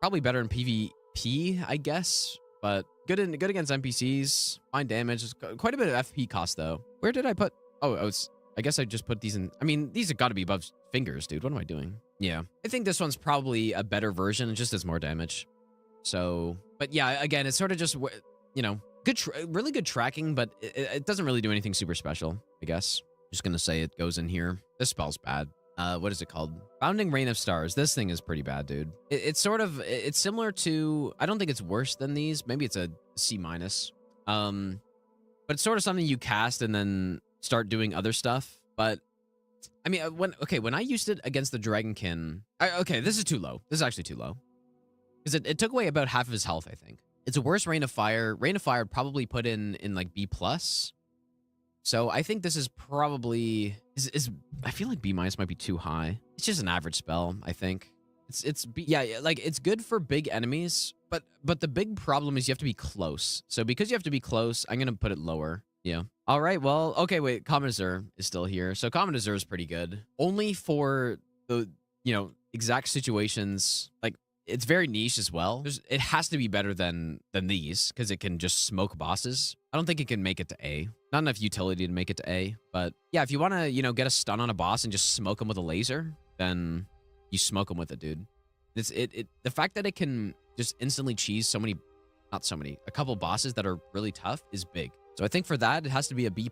Probably better in PvP, I guess, but good against NPCs. Fine damage. Quite a bit of FP cost, though. Where did I put... Oh, I guess I just put these in... I mean, these have got to be above fingers, dude. What am I doing? Yeah. I think this one's probably a better version. It just does more damage. So... But yeah, again, it's sort of just... You know, really good tracking, but it doesn't really do anything super special, I guess. Just gonna say it goes in here. This spell's bad. What is it called? Bounding Rain of Stars. This thing is pretty bad, dude. It's similar to... I don't think it's worse than these. Maybe it's a C-. But it's sort of something you cast and then start doing other stuff. But, I mean, when I used it against the Dragonkin... Okay, this is too low. This is actually too low. Because it took away about half of his health, I think. It's a worse Rain of Fire. Rain of Fire probably put in like B+. So I think this is probably... I feel like B- might be too high. It's just an average spell, I think. Yeah, like, it's good for big enemies, but the big problem is you have to be close. So because you have to be close, I'm gonna put it lower. Yeah. All right, well, okay, wait, Common Azure is still here. So Common Azure is pretty good. Only for the, you know, exact situations, like, it's very niche as well. It has to be better than these, because it can just smoke bosses. I don't think it can make it to A. Not enough utility to make it to A. But yeah, if you want to, you know, get a stun on a boss and just smoke him with a laser, then you smoke him with it, dude. The fact that it can just instantly cheese a couple bosses that are really tough is big. So I think for that, it has to be a B+.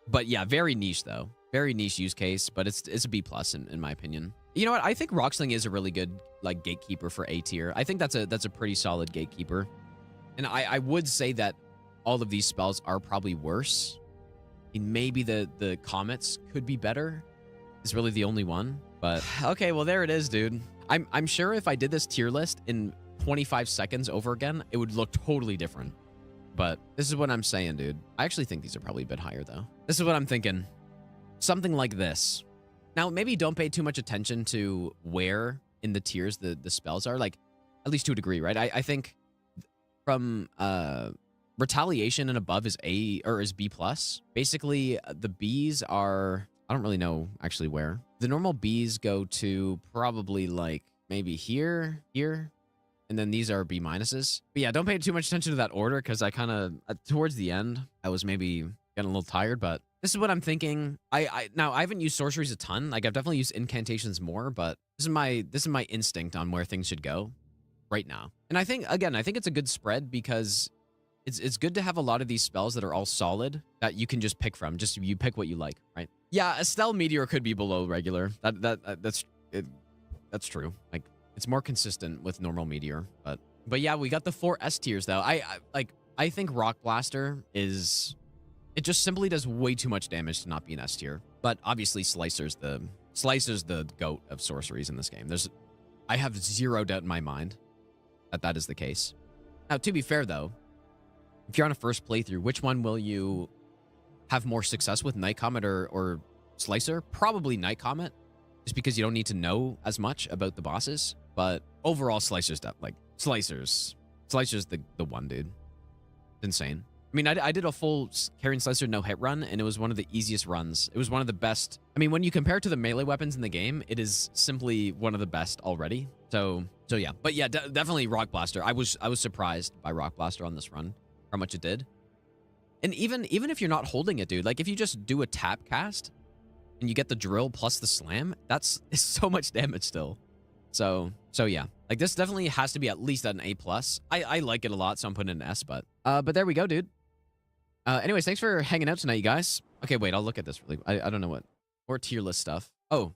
But yeah, very niche though. Very niche use case, but it's a B plus in my opinion. You know what? I think Rocksling is a really good like gatekeeper for A tier. I think that's a pretty solid gatekeeper. And I would say that all of these spells are probably worse. I mean, maybe the comets could be better. Is really the only one. But okay, well there it is, dude. I'm sure if I did this tier list in 25 seconds over again, it would look totally different. But this is what I'm saying, dude. I actually think these are probably a bit higher though. This is what I'm thinking. Something like this. Now, maybe don't pay too much attention to where in the tiers the spells are, like at least to a degree, right? I think from retaliation and above is A or is B plus. Basically, the B's are, I don't really know actually where. The normal B's go to probably like maybe here, and then these are B minuses. But yeah, don't pay too much attention to that order because I kind of towards the end I was maybe getting a little tired, but this is what I'm thinking. Now I haven't used sorceries a ton. Like I've definitely used incantations more, but this is my instinct on where things should go right now. And I think again, I think it's a good spread because it's good to have a lot of these spells that are all solid that you can just pick from. Just you pick what you like, right? Yeah, Estelle Meteor could be below regular. That's true. Like it's more consistent with normal Meteor, but yeah, we got the 4 S tiers though. I think Rock Blaster is, it just simply does way too much damage to not be an S tier. But obviously Slicer's the goat of sorceries in this game. I have zero doubt in my mind that is the case. Now, to be fair though, if you're on a first playthrough, which one will you have more success with, Night Comet or Slicer? Probably Night Comet, just because you don't need to know as much about the bosses. But overall, Slicer's the one, dude. It's insane. I mean, I did a full Carrion Slicer no-hit run, and it was one of the easiest runs. It was one of the best. I mean, when you compare it to the melee weapons in the game, it is simply one of the best already. So yeah. But yeah, definitely Rock Blaster. I was surprised by Rock Blaster on this run, how much it did. And even if you're not holding it, dude, like if you just do a tap cast and you get the drill plus the slam, it's so much damage still. So yeah, like this definitely has to be at least at an A plus. I like it a lot, so I'm putting it in an S, but there we go, dude. Anyways, thanks for hanging out tonight, you guys. Okay, wait, I'll look at this really. I don't know what, or tier list stuff. Oh,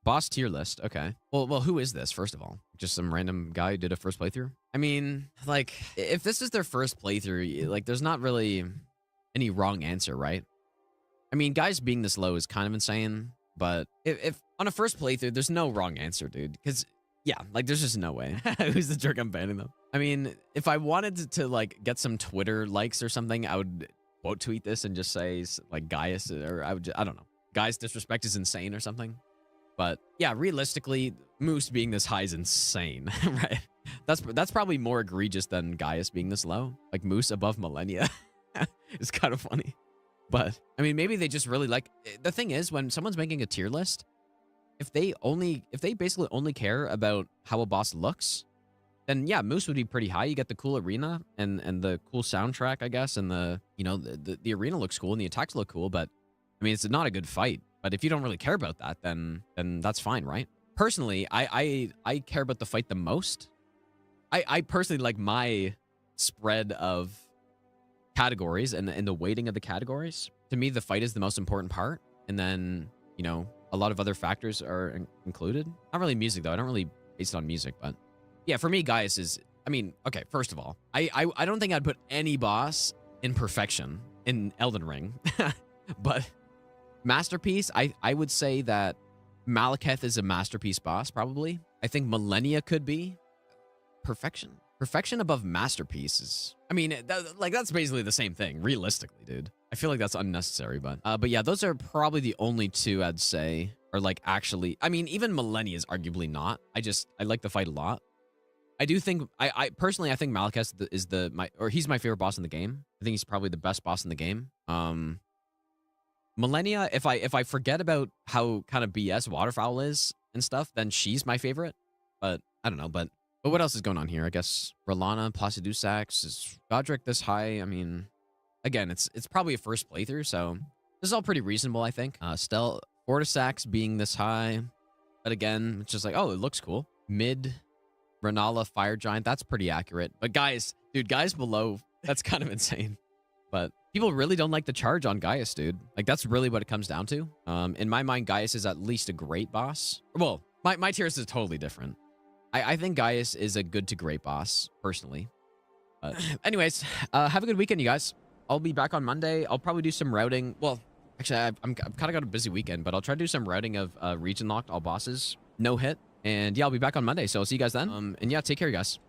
boss tier list. Okay. Well, who is this, first of all? Just some random guy who did a first playthrough? I mean, like, if this is their first playthrough, like, there's not really any wrong answer, right? I mean, guys being this low is kind of insane, but if on a first playthrough, there's no wrong answer, dude. Because, yeah, like, there's just no way. Who's the jerk I'm banning them? I mean, if I wanted to like, get some Twitter likes or something, I would quote tweet this and just say, like, Gaius, or I don't know. Gaius disrespect is insane or something. But yeah, realistically, Moose being this high is insane, right? That's probably more egregious than Gaius being this low. Like Moose above Malenia. It's kind of funny. But I mean, maybe they just really like, the thing is, when someone's making a tier list, if they basically only care about how a boss looks, then yeah, Moose would be pretty high. You get the cool arena and the cool soundtrack, I guess, and the arena looks cool and the attacks look cool, but I mean, it's not a good fight. But if you don't really care about that, then that's fine, right? Personally, I care about the fight the most. I personally like my spread of categories and the weighting of the categories. To me, the fight is the most important part. And then, a lot of other factors are included. Not really music, though. I don't really base it on music, but yeah, for me, Gaius is, I mean, okay, first of all, I don't think I'd put any boss in perfection in Elden Ring. But masterpiece, I would say that Malekith is a masterpiece boss, probably. I think Malenia could be perfection. Perfection above masterpiece is, I mean, that's basically the same thing, realistically, dude. I feel like that's unnecessary, but yeah, those are probably the only two I'd say are like actually, I mean, even Malenia is arguably not. I like the fight a lot. I do think, I personally, I think Malekith is he's my favorite boss in the game. I think he's probably the best boss in the game. Malenia, if I forget about how kind of BS Waterfowl is and stuff, then she's my favorite. But I don't know. But what else is going on here? I guess Rolana, Placidusax, is Godric this high? I mean, again, it's probably a first playthrough, so this is all pretty reasonable, I think. Fortisax being this high, but again, it's just like, oh, it looks cool. Mid, Renala, Fire Giant, that's pretty accurate. But guys, dude, guys below, that's kind of insane. But people really don't like the charge on Gaius, dude. Like, that's really what it comes down to. In my mind, Gaius is at least a great boss. Well, my tier is totally different. I think Gaius is a good to great boss, personally. But anyways, have a good weekend, you guys. I'll be back on Monday. I'll probably do some routing. Well, actually, I've kind of got a busy weekend, but I'll try to do some routing of region locked all bosses. No hit. And yeah, I'll be back on Monday. So I'll see you guys then. And yeah, take care, you guys.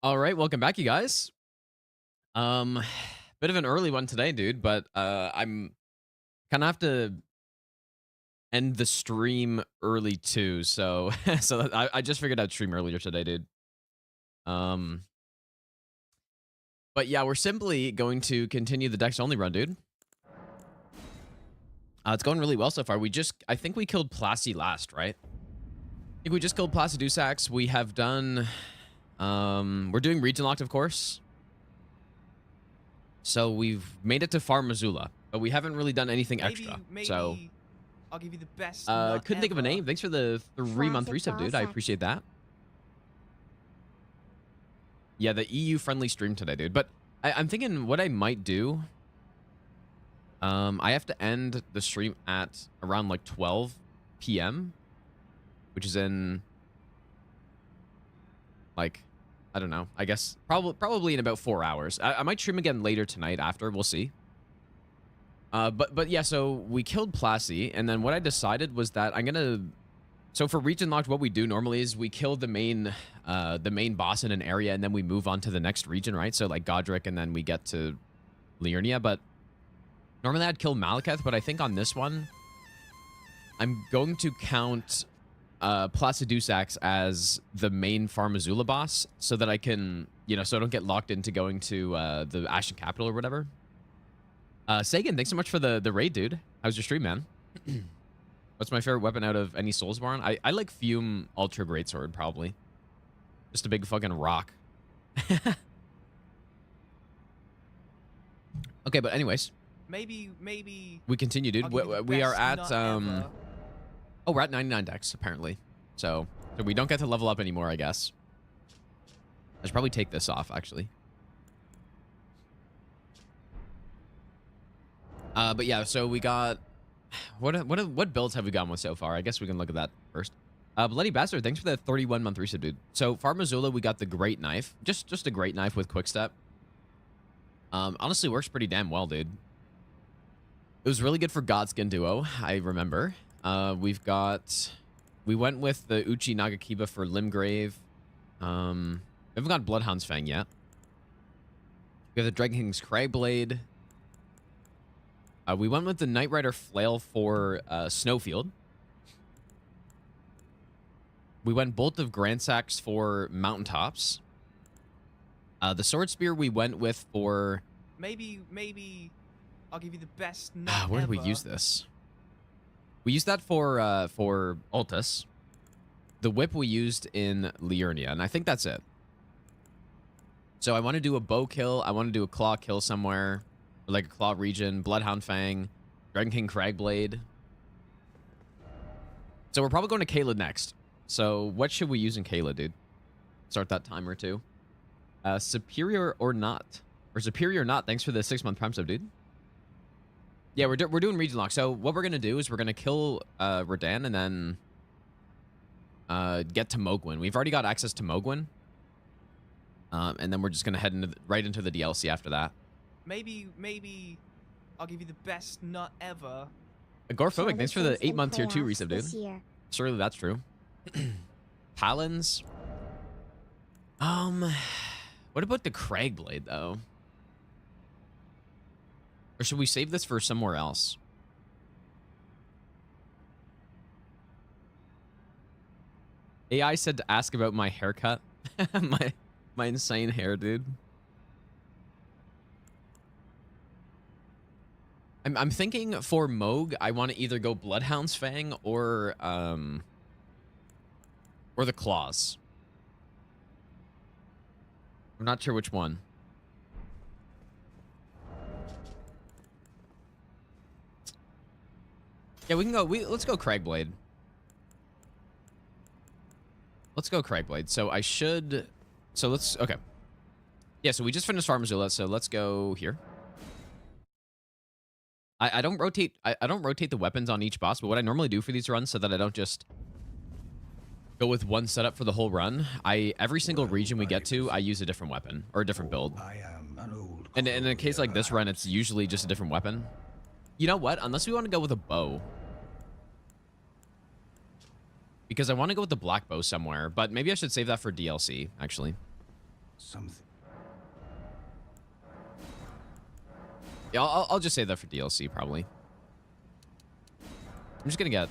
All right, welcome back, you guys. Bit of an early one today, dude, but I'm kind of have to end the stream early too, so I just figured I'd stream earlier today, dude. But yeah, we're simply going to continue the Dex only run, dude. It's going really well so far. I think we killed Plassey last, right? I think we just killed Placidusax. We have done, we're doing region locked, of course. So we've made it to Far Missoula, but we haven't really done anything extra. So I'll give you the best. Couldn't think of a name. Thanks for the 3-month resub, dude. I appreciate that. Yeah, the EU friendly stream today, dude. But I'm thinking what I might do. I have to end the stream at around like 12 p.m., which is in like, I don't know. I guess probably in about 4 hours. I might stream again later tonight after. We'll see. But yeah, so we killed Plassey, and then what I decided was that I'm gonna. So for region locked, what we do normally is we kill the main boss in an area, and then we move on to the next region, right? So like Godric, and then we get to Liurnia. But normally I'd kill Malekith, but I think on this one, I'm going to count Placidusax as the main Far Missoula boss, so that I can, so I don't get locked into going to the Ashen Capital or whatever. Sagan, thanks so much for the raid, dude. How's your stream, man? What's my favorite weapon out of any Soulsborne? I like Fume Ultra Greatsword, probably. Just a big fucking rock. Okay, but anyways. Maybe We continue, dude. We are at ever. oh, we're at 99 decks apparently. So we don't get to level up anymore, I guess. I should probably take this off actually. But yeah, so we got what builds have we gone with so far? I guess we can look at that first. Bloody Bastard, thanks for the 31-month resub, dude. So Farmazula, we got the Great Knife. Just a Great Knife with Quick Step. Honestly works pretty damn well, dude. It was really good for Godskin Duo, I remember. We went with the Uchi Nagakiba for Limgrave. We haven't got Bloodhound's Fang yet. We have the Dragon King's Cragblade. We went with the Knight Rider Flail for Snowfield. We went Bolt of Gransax for Mountaintops. The Sword Spear we went with for... Maybe I'll give you the best nut Where did ever. we use this? We used that for Altus. The Whip we used in Liurnia, and I think that's it. So I want to do a bow kill. I want to do a claw kill somewhere. Like a claw region, Bloodhound Fang, Dragon King Cragblade. So we're probably going to Kayla next. So what should we use in Kayla, dude? Start that timer too. Superior or not? Or Superior or not? Thanks for the 6-month Prime sub, dude. Yeah, we're doing region lock. So what we're gonna do is we're gonna kill Radan and then get to Mohgwyn. We've already got access to Mohgwyn. And then we're just gonna head right into the DLC after that. Maybe I'll give you the best nut ever. Agoraphobic, thanks for the 8-month tier 2 resub, dude. Year. Surely that's true. Talons. What about the Cragblade though? Or should we save this for somewhere else? AI said to ask about my haircut. my insane hair, dude. I'm thinking for Mohg, I want to either go Bloodhound's Fang or the Claws. I'm not sure which one. Yeah, we can go. Let's go Cragblade. Let's go Cragblade. So I should. So let's. Okay. Yeah. So we just finished Farmazula. So let's go here. I don't rotate. I don't rotate the weapons on each boss. But what I normally do for these runs, so that I don't just go with one setup for the whole run, every single region we get to, I use a different weapon or a different build. I am an old And in a case like this run, it's usually just a different weapon. You know what? Unless we want to go with a bow. Because I want to go with the black bow somewhere, but maybe I should save that for DLC, actually. something. Yeah, I'll just save that for DLC, probably. I'm just gonna get...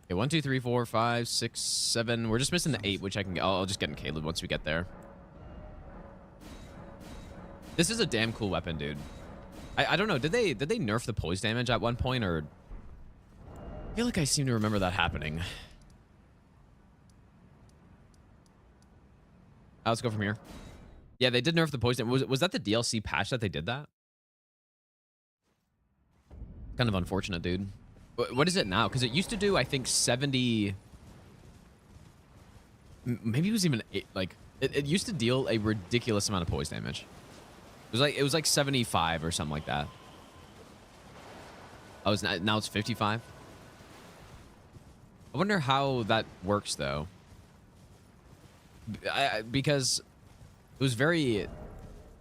Okay, 1, 2, 3, 4, 5, 6, 7. We're just missing the 8, which I can get. I'll just get in Caleb once we get there. This is a damn cool weapon, dude. I don't know. Did they nerf the poise damage at one point, or... I feel like I seem to remember that happening. Let's go from here. Yeah, they did nerf the poise damage. Was that the DLC patch that they did that? Kind of unfortunate, dude. What is it now? Because it used to do, I think, 70... Maybe it was even... Like, it used to deal a ridiculous amount of poise damage. It was like 75 or something like that. Oh, now it's 55? I wonder how that works, though. Because it was very...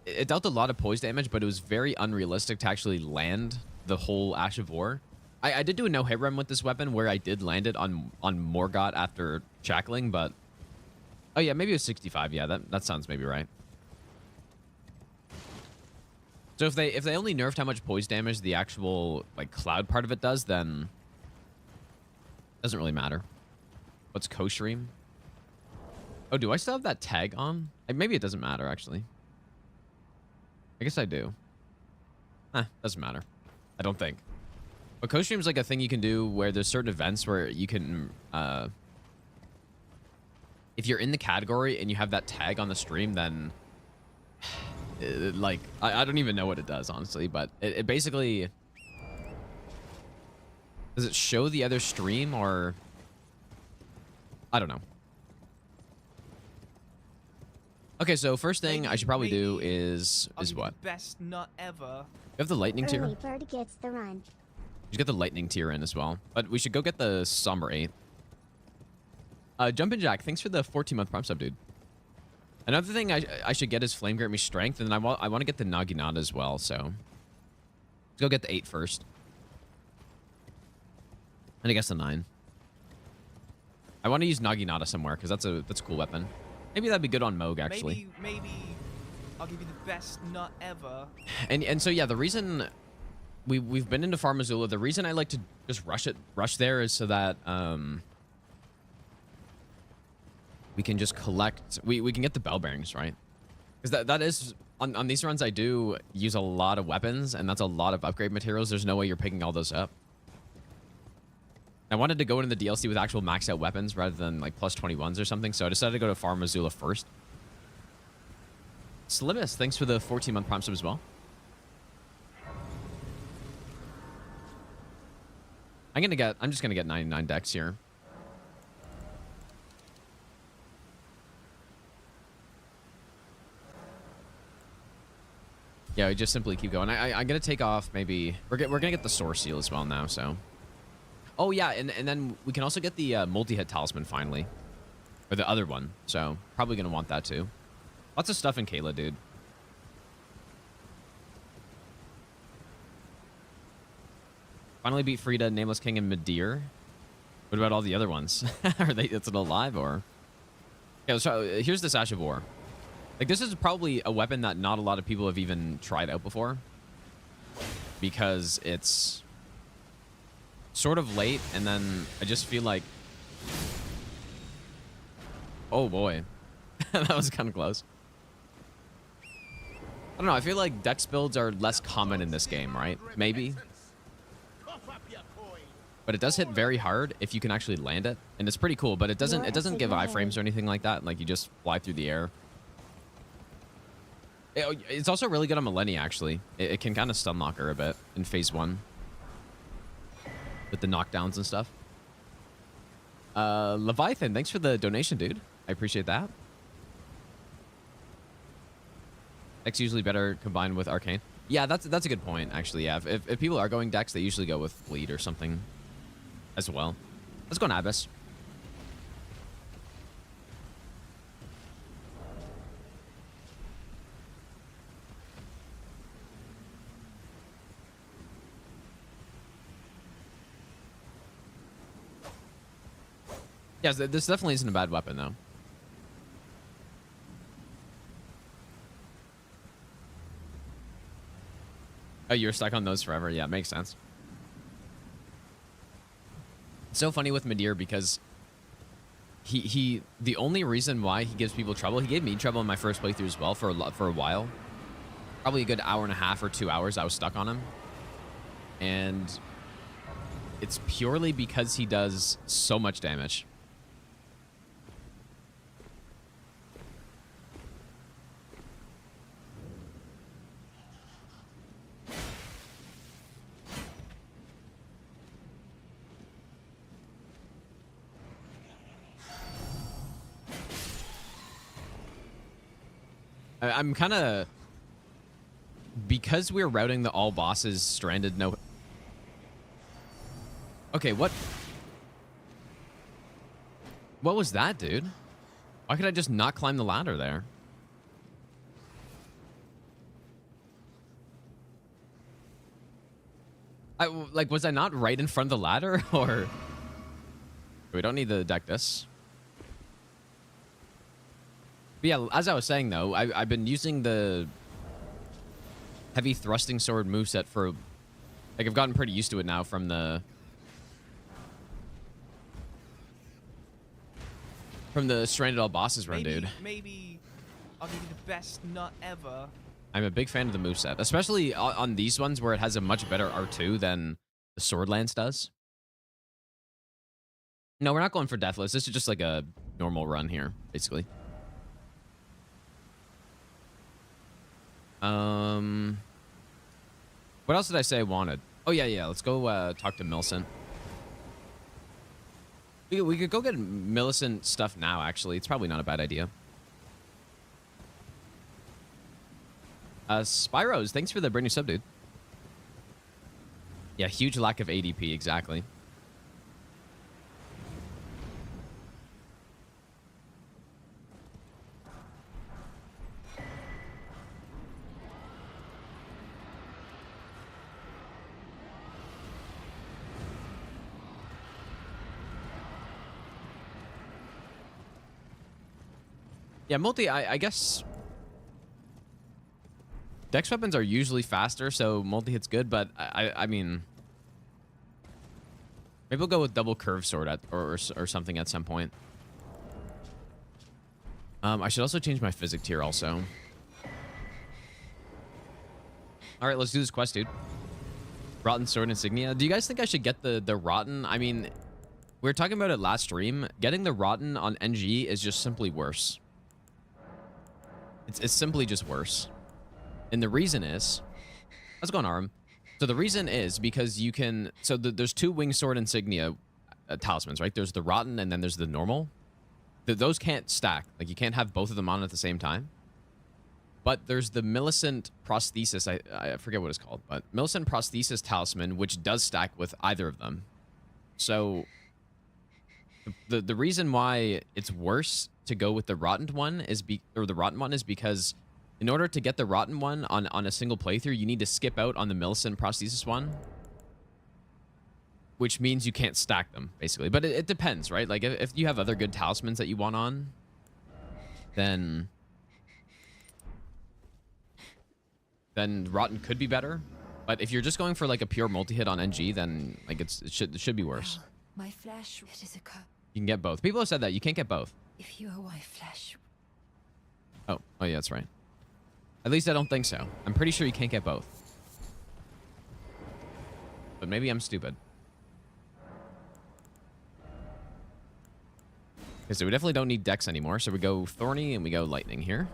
It dealt a lot of poise damage, but it was very unrealistic to actually land the whole Ash of War. I did do a no-hit run with this weapon where I did land it on Morgott after shackling, but... Oh, yeah, maybe it was 65. Yeah, that sounds maybe right. So if they only nerfed how much poise damage the actual, like, cloud part of it does, then... It doesn't really matter. What's Koshream? Oh, do I still have that tag on? Maybe it doesn't matter, actually. I guess I do. Doesn't matter. I don't think. But co-stream is like a thing you can do where there's certain events where you can, if you're in the category and you have that tag on the stream, then like, I don't even know what it does, honestly, but it basically, does it show the other stream or, I don't know. Okay, so first thing I should probably do is what? Best nut ever. You have the lightning tier? Early bird gets the run. You get the lightning tier in as well. But we should go get the somber 8. Jumpin' Jack, thanks for the 14-month prime sub, dude. Another thing I should get is Flame Grant me strength, and then I want to get the Naginata as well, so let's go get the 8 first. And I guess the 9. I want to use Naginata somewhere because that's a cool weapon. Maybe that'd be good on Mohg, actually. Maybe I'll give you the best nut ever. And so yeah, the reason we've been into Far Missoula, the reason I like to just rush there is so that we can just collect, we can get the bell bearings, right? Because that is on these runs I do use a lot of weapons, and that's a lot of upgrade materials. There's no way you're picking all those up. I wanted to go into the DLC with actual maxed out weapons rather than like plus 21s or something, so I decided to go to Far Missoula first. Slimus, thanks for the 14-month prime sub as well. I'm just gonna get 99 decks here. Yeah, we just simply keep going. I'm gonna take off maybe. We're gonna get the Source Seal as well now. So, oh yeah, and then we can also get the multi-hit talisman finally, or the other one. So probably gonna want that too. Lots of stuff in Kayla, dude. Finally beat Frida, Nameless King, and Midir. What about all the other ones? Are they still alive or? Yeah, let's try. Here's the Sash of War. Like, this is probably a weapon that not a lot of people have even tried out before, because it's sort of late, and then I just feel like, oh boy, that was kind of close. I don't know, I feel like dex builds are less common in this game, right? Maybe. But it does hit very hard if you can actually land it, and it's pretty cool, but it doesn't give iframes or anything like that. Like, you just fly through the air. It's also really good on Malenia, actually. It can kind of stun lock her a bit in phase 1 with the knockdowns and stuff. Leviathan, thanks for the donation, dude. I appreciate that. Dex usually better combined with Arcane. Yeah, that's a good point, actually. Yeah, if people are going Dex, they usually go with Bleed or something as well. Let's go on Abyss. Yeah, this definitely isn't a bad weapon, though. Oh, you're stuck on those forever? Yeah, makes sense. It's so funny with Midir because the only reason why he gives people trouble, he gave me trouble in my first playthrough as well for a while. Probably a good hour and a half or 2 hours I was stuck on him. And it's purely because he does so much damage. I'm kind of, because we're routing the all bosses stranded no. Okay, what was that, dude? Why could I just not climb the ladder there? Like, was I not right in front of the ladder, or? We don't need to deck this. But yeah, as I was saying, though, I've been using the heavy thrusting sword moveset for, like, I've gotten pretty used to it now from the Stranded All Bosses run, dude. Maybe I'll give you the best nut ever. I'm a big fan of the moveset, especially on these ones where it has a much better R2 than the Sword Lance does. No, we're not going for Deathless. This is just like a normal run here, basically. What else did I say I wanted? Oh, yeah. Let's go talk to Millicent. We could go get Millicent stuff now, actually. It's probably not a bad idea. Spyros, thanks for the brand new sub, dude. Yeah, huge lack of ADP, exactly. Yeah, I guess dex weapons are usually faster, so multi-hit's good, but I mean, maybe we'll go with double curve sword or something at some point. I should also change my physic tier also. All right, let's do this quest, dude. Rotten sword insignia. Do you guys think I should get the rotten? I mean, we were talking about it last stream. Getting the rotten on NG is just simply worse. It's simply just worse. And the reason is... How's it going, Aram? So the reason is because you can... So there's two winged sword insignia talismans, right? There's the rotten and then there's the normal. Those can't stack. Like, you can't have both of them on at the same time. But there's the Millicent prosthesis. I forget what it's called. But Millicent prosthesis talisman, which does stack with either of them. So... The reason why it's worse to go with the rotten one is because in order to get the rotten one on a single playthrough, you need to skip out on the Millicent prosthesis one, which means you can't stack them basically. But it depends, right? Like if you have other good talismans that you want on, then rotten could be better. But if you're just going for like a pure multi-hit on NG, then like it should be worse. My flesh, it is a curse. You can get both. People have said that. You can't get both. If you are my flesh. Oh yeah, that's right. At least I don't think so. I'm pretty sure you can't get both. But maybe I'm stupid. Okay, so we definitely don't need Dex anymore. So we go Thorny and we go Lightning here.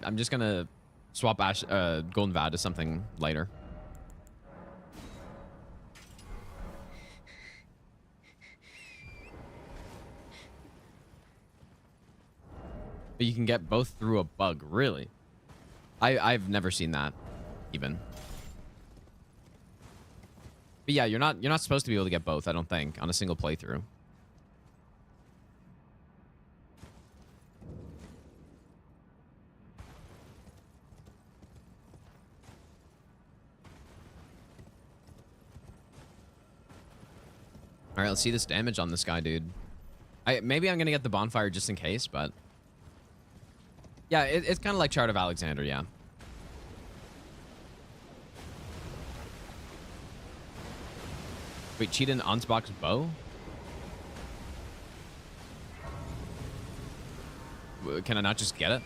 I'm just gonna swap Golden Vow to something lighter. But you can get both through a bug, really? I've never seen that, even. But yeah, you're not supposed to be able to get both, I don't think, on a single playthrough. All right, let's see this damage on this guy, dude. Maybe I'm gonna get the bonfire just in case, but yeah, it's kind of like Chart of Alexander, yeah. Wait, cheat in Ansbach's bow? Can I not just get it?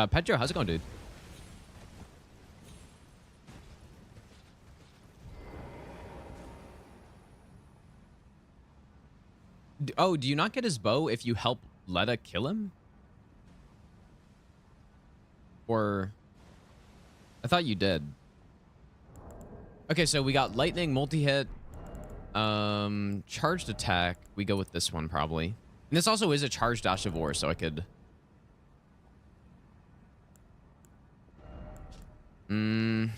Pedro, how's it going, dude? Oh, do you not get his bow if you help Letta kill him? Or... I thought you did. Okay, so we got lightning, multi-hit, charged attack. We go with this one, probably. And this also is a charged Dash of War, so I could... We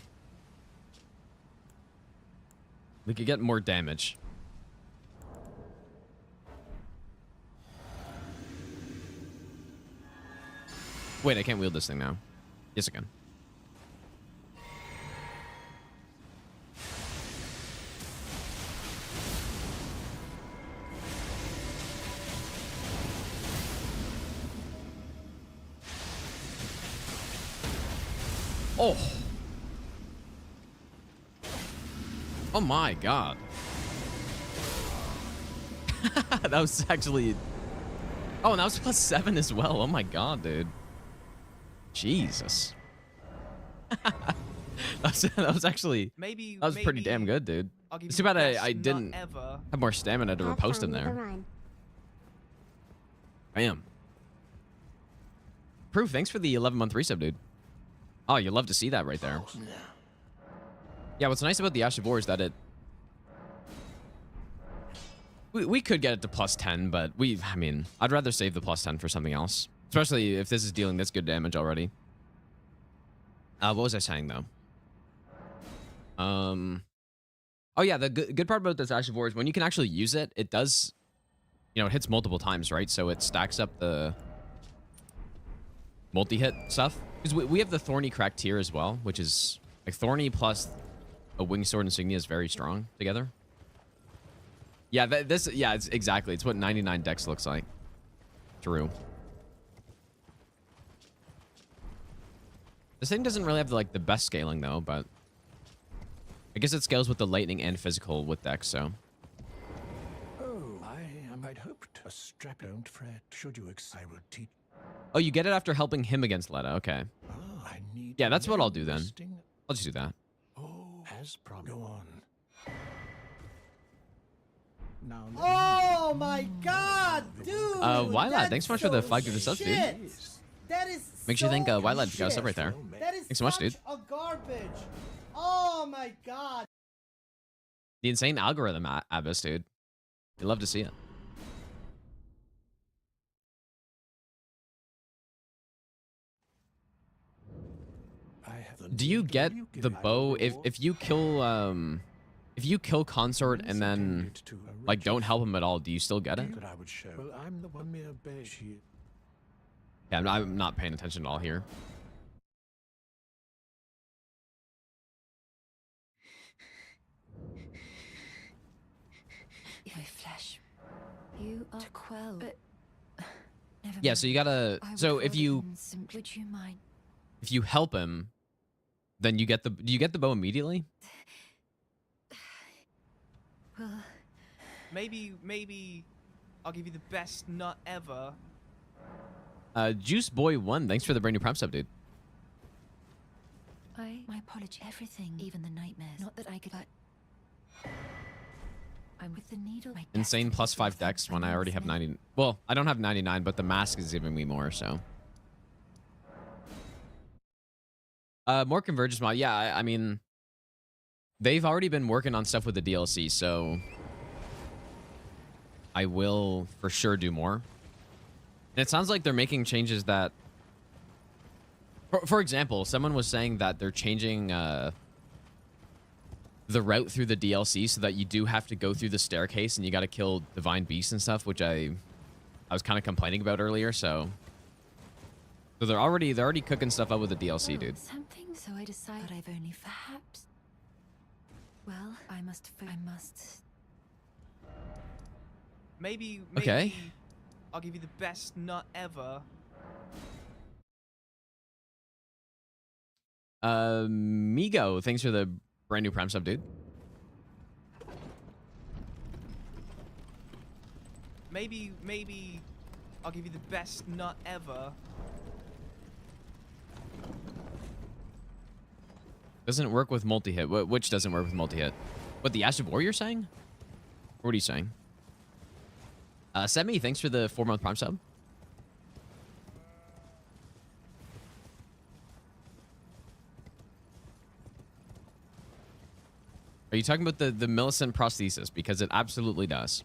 could get more damage. Wait, I can't wield this thing now. Yes, I can. Oh. Oh my god. That was actually... Oh, and that was +7 as well. Oh my god, dude. Jesus. that was actually... Maybe That was pretty damn good, dude. It's too bad I didn't have more stamina to riposte in there. Bam. Proof, thanks for the 11-month resub, dude. Oh, you love to see that right there. Yeah, what's nice about the Ash of War is that it... We could get it to +10, but I mean, I'd rather save the +10 for something else. Especially if this is dealing this good damage already. What was I saying, though? Oh, yeah, the good part about this Ash of War is when you can actually use it, it does... You know, it hits multiple times, right? So it stacks up the multi-hit stuff. Because we have the Thorny Cracked Tear as well, which is... Like, Thorny plus a Winged Sword Insignia is very strong together. Yeah, it's exactly. It's what 99 Dex looks like. True. This thing doesn't really have like the best scaling though, but I guess it scales with the lightning and physical with Dex, so. Oh, I'd hoped a strap. Don't fret. Should you I will teach. Oh, you get it after helping him against Letta. Okay. Oh, I need. Yeah, that's what I'll do then. I'll just do that. Oh, as promised. Go on. Now, Oh my god, dude! Wylad, thanks so much for the 5 gifted subs, dude. That is Makes you think Wylad got a sub right there. That is Thanks so much, dude. a garbage. Oh my god. The insane algorithm, Abyss, dude. You love to see it. Do you get the bow if you kill Consort and then like don't help him at all? Do you still get it? Yeah, I'm not paying attention at all here. My flesh. You are to quell, but Yeah, so you gotta. So if you would you mind? If you help him, then you get the. Do you get the bow immediately? Well, maybe I'll give you the best nut ever. Juice Boy 1, thanks for the brand new prime sub, dude. My apology. Everything, even the nightmares. Not that I could, but I'm with the needle. Insane +5 Dex when I already have 90. Well, I don't have 99, but the mask is giving me more, so. More Convergence mod. Yeah, I mean, they've already been working on stuff with the DLC, so I will for sure do more. And it sounds like they're making changes that, for example, someone was saying that they're changing the route through the DLC so that you do have to go through the staircase and you got to kill divine beasts and stuff, which I was kind of complaining about earlier. So they're already cooking stuff up with the DLC, dude. Something, so I decide I've only perhaps. Well, I must. Maybe okay. I'll give you the best nut ever. Migo, thanks for the brand new prime sub, dude. Maybe I'll give you the best nut ever. Doesn't work with multi-hit. Which doesn't work with multi-hit? What, the Ash of War you're saying? Or what are you saying? Semi, thanks for the 4-month prime sub. Are you talking about the Millicent prosthesis? Because it absolutely does.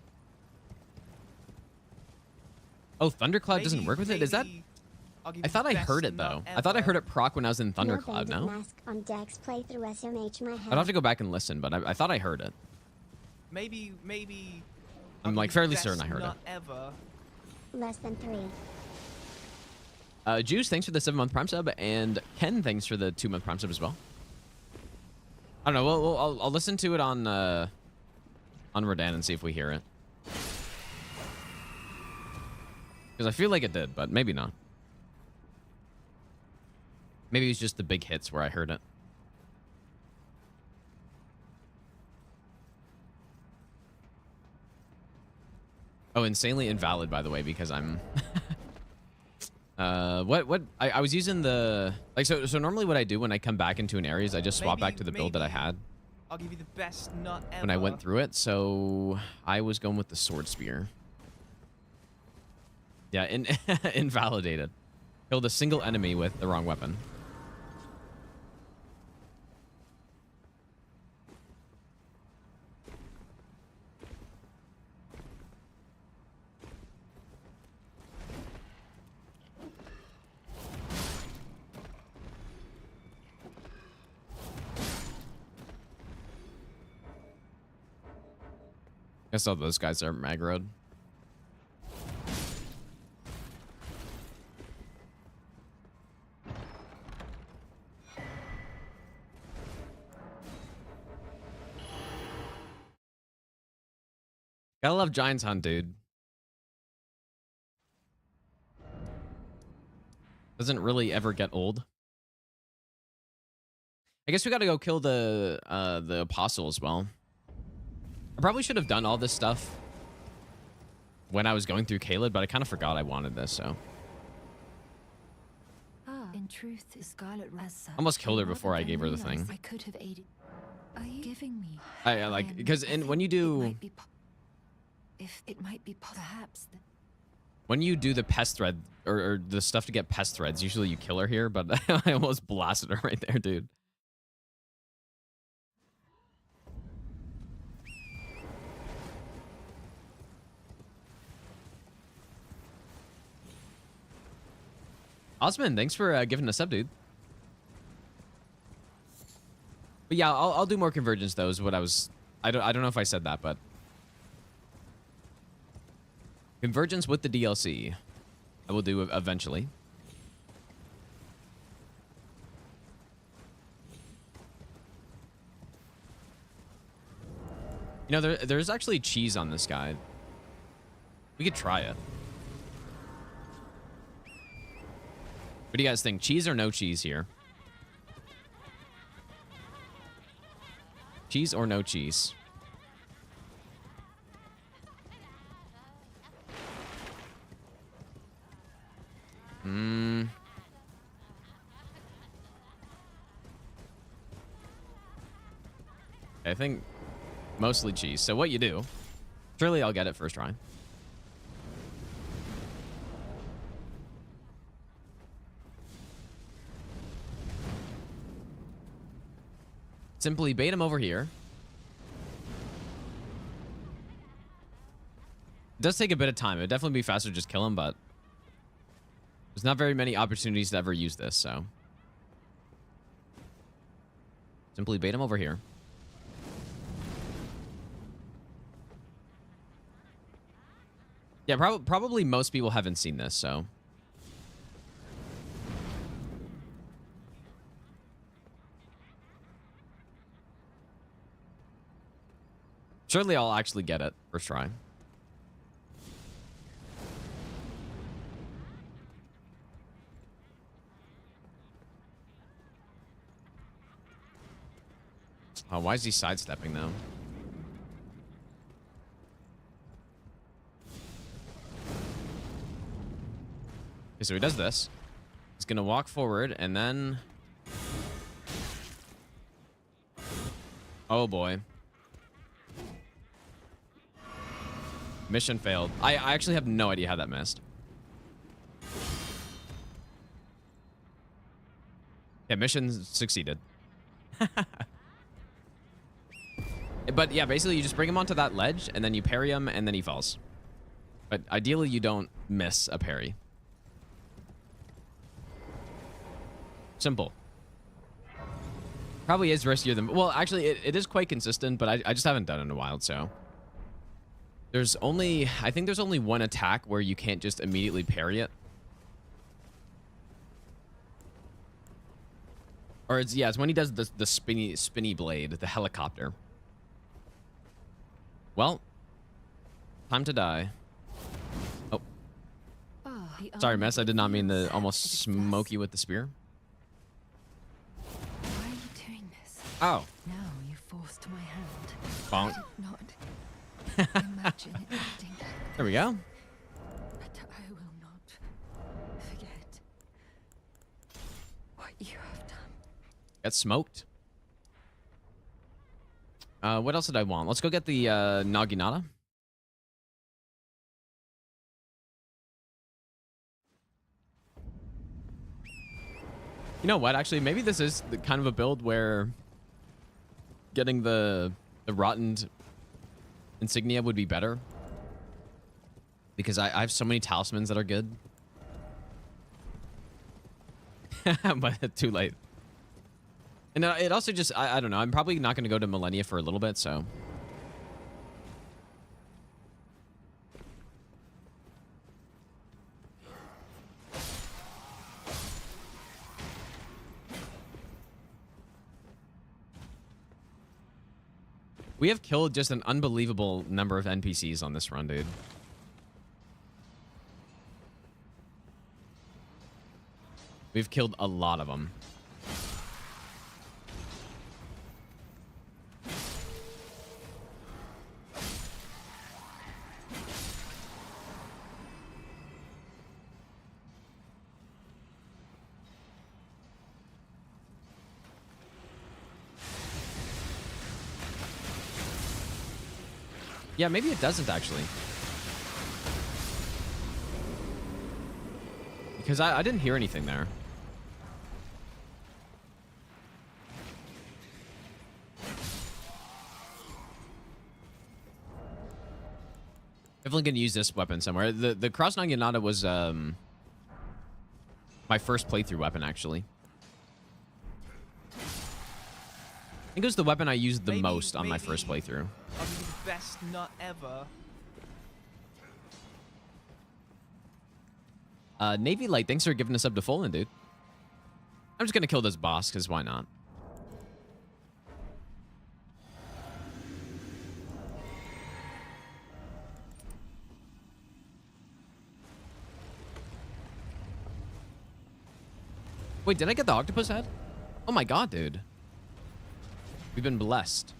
Oh, Thundercloud doesn't work with it? Is that... I thought I heard it, though. I thought I heard it proc when I was in Thundercloud, no? Mask on Dex playthrough SMH my head. I'd have to go back and listen, but I thought I heard it. Maybe I'm like fairly certain I heard it. Ever. Less than 3. Juice, thanks for the 7-month prime sub, and Ken, thanks for the 2-month prime sub as well. I don't know. I'll listen to it on Rodan and see if we hear it. Because I feel like it did, but maybe not. Maybe it's just the big hits where I heard it. Oh, insanely invalid, by the way, because I'm... I was using the... Like, so normally what I do when I come back into an area is I just swap back to the build that I had. I'll give you the best nut ever. When I went through it, so I was going with the sword spear. Yeah, invalidated. Killed a single enemy with the wrong weapon. Guess all those guys are maggroed. Gotta love Giants Hunt, dude. Doesn't really ever get old. I guess we gotta go kill the apostle as well. I probably should have done all this stuff when I was going through Caleb, but I kind of forgot I wanted this, so. In truth, Scarlet Almost killed her before I gave her the thing. I could have aided. Are you giving me? I like, because when you do... It might be perhaps... When you do the pest thread, or the stuff to get pest threads, usually you kill her here, but I almost blasted her right there, dude. Osman, thanks for giving us up, dude. But yeah, I'll do more convergence though. Is what I don't know if I said that, but convergence with the DLC, I will do eventually. You know, there's actually cheese on this guy. We could try it. What do you guys think? Cheese or no cheese here? Cheese or no cheese? I think mostly cheese. So what you do, surely I'll get it first try. Simply bait him over here. It does take a bit of time. It would definitely be faster to just kill him, but there's not very many opportunities to ever use this, so. Simply bait him over here. Yeah, probably most people haven't seen this, so. Surely I'll actually get it first try. Oh, why is he sidestepping though? Okay, so he does this. He's gonna walk forward and then... Oh boy. Mission failed. I actually have no idea how that missed. Yeah, mission succeeded. But yeah, basically you just bring him onto that ledge and then you parry him and then he falls. But ideally you don't miss a parry. Simple. Probably is riskier than... Well, actually it is quite consistent, but I just haven't done it in a while, so... There's only... I think there's only one attack where you can't just immediately parry it. Or it's... Yeah, it's when he does the spinny blade, the helicopter. Well, time to die. Oh. Sorry, Mess. I did not mean to almost smoke you with the spear. Oh. Now you forced my hand. Bonk. I did not imagine it acting like There we go. but I will not forget what you have done. Got smoked. What else did I want? Let's go get the Naginata. You know what? Actually, maybe this is the kind of a build where getting the rottened insignia would be better. Because I have so many talismans that are good. But too late. And it also just, I don't know. I'm probably not going to go to Malenia for a little bit, so. We have killed just an unbelievable number of NPCs on this run, dude. We've killed a lot of them. Yeah, maybe it doesn't actually. Because I didn't hear anything there. Definitely gonna use this weapon somewhere. The Cross Naginata was my first playthrough weapon actually. I think it was the weapon I used the most on my first playthrough. I'll give you the best nut ever. Navy Light, thanks for giving us up to Fallen, dude. I'm just gonna kill this boss, because why not? Wait, did I get the octopus head? Oh my god, dude. We've been blessed.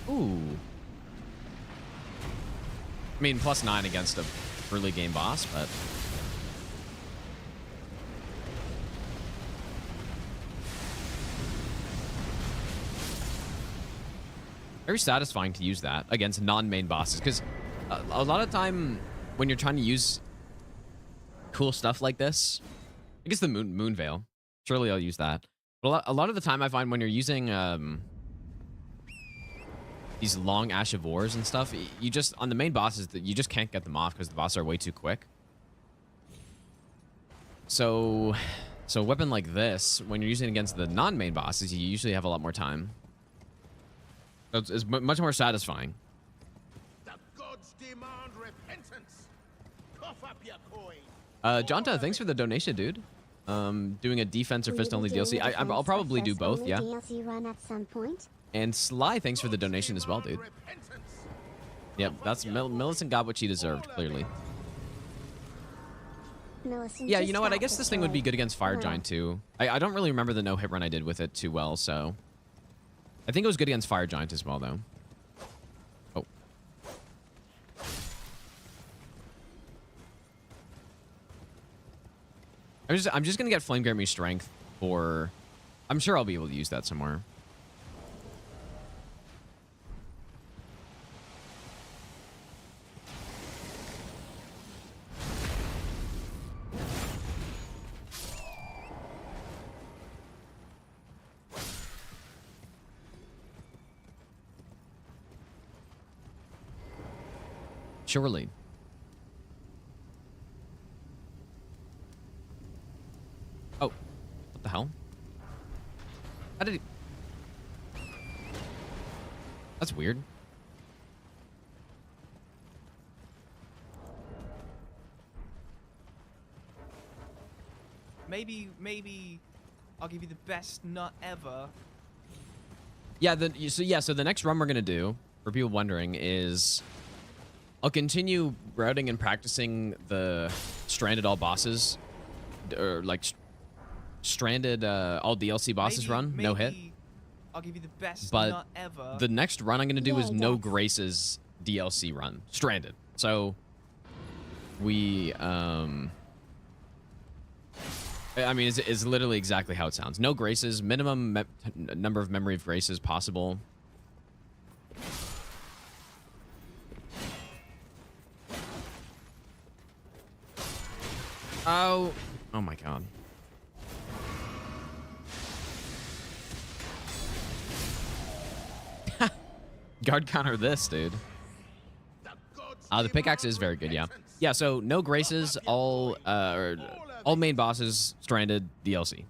Ooh. I mean, +9 against a early game boss, but... very satisfying to use that against non-main bosses, because a lot of time when you're trying to use cool stuff like this, I guess the moon veil. Surely I'll use that. But a lot of the time I find when you're using these long Ash of Wars and stuff, you just, on the main bosses, you just can't get them off because the bosses are way too quick. So a weapon like this, when you're using it against the non-main bosses, you usually have a lot more time. So it's much more satisfying. The gods demand repentance. Cough up your coin. Jonta, thanks for the donation, dude. Doing a defense or fist only DLC. I'll probably do both, yeah. DLC run at some point. And Sly, thanks for the donation as well, dude. Yep, that's Millicent got what she deserved, clearly. Yeah, you know what? I guess this thing would be good against Fire Giant too. I don't really remember the no-hit run I did with it too well, so I think it was good against Fire Giant as well, though. Oh. I'm just gonna get Flame Grant Me Strength for... I'm sure I'll be able to use that somewhere. Surely. Oh, what the hell? How did he... That's weird. Maybe I'll give you the best nut ever. Yeah, so the next run we're gonna do, for people wondering, is I'll continue routing and practicing the stranded all bosses, or like stranded all DLC bosses run, no hit. I'll give you the best But nut ever. the next run I'm gonna do is Yeah, no yes. Grace's DLC run, stranded. So we I mean, it's literally exactly how it sounds. No Graces, minimum number of memory of Graces possible. Oh my god. Guard counter this, dude. The pickaxe is very good, yeah. Yeah, so no Graces, all main bosses, stranded DLC.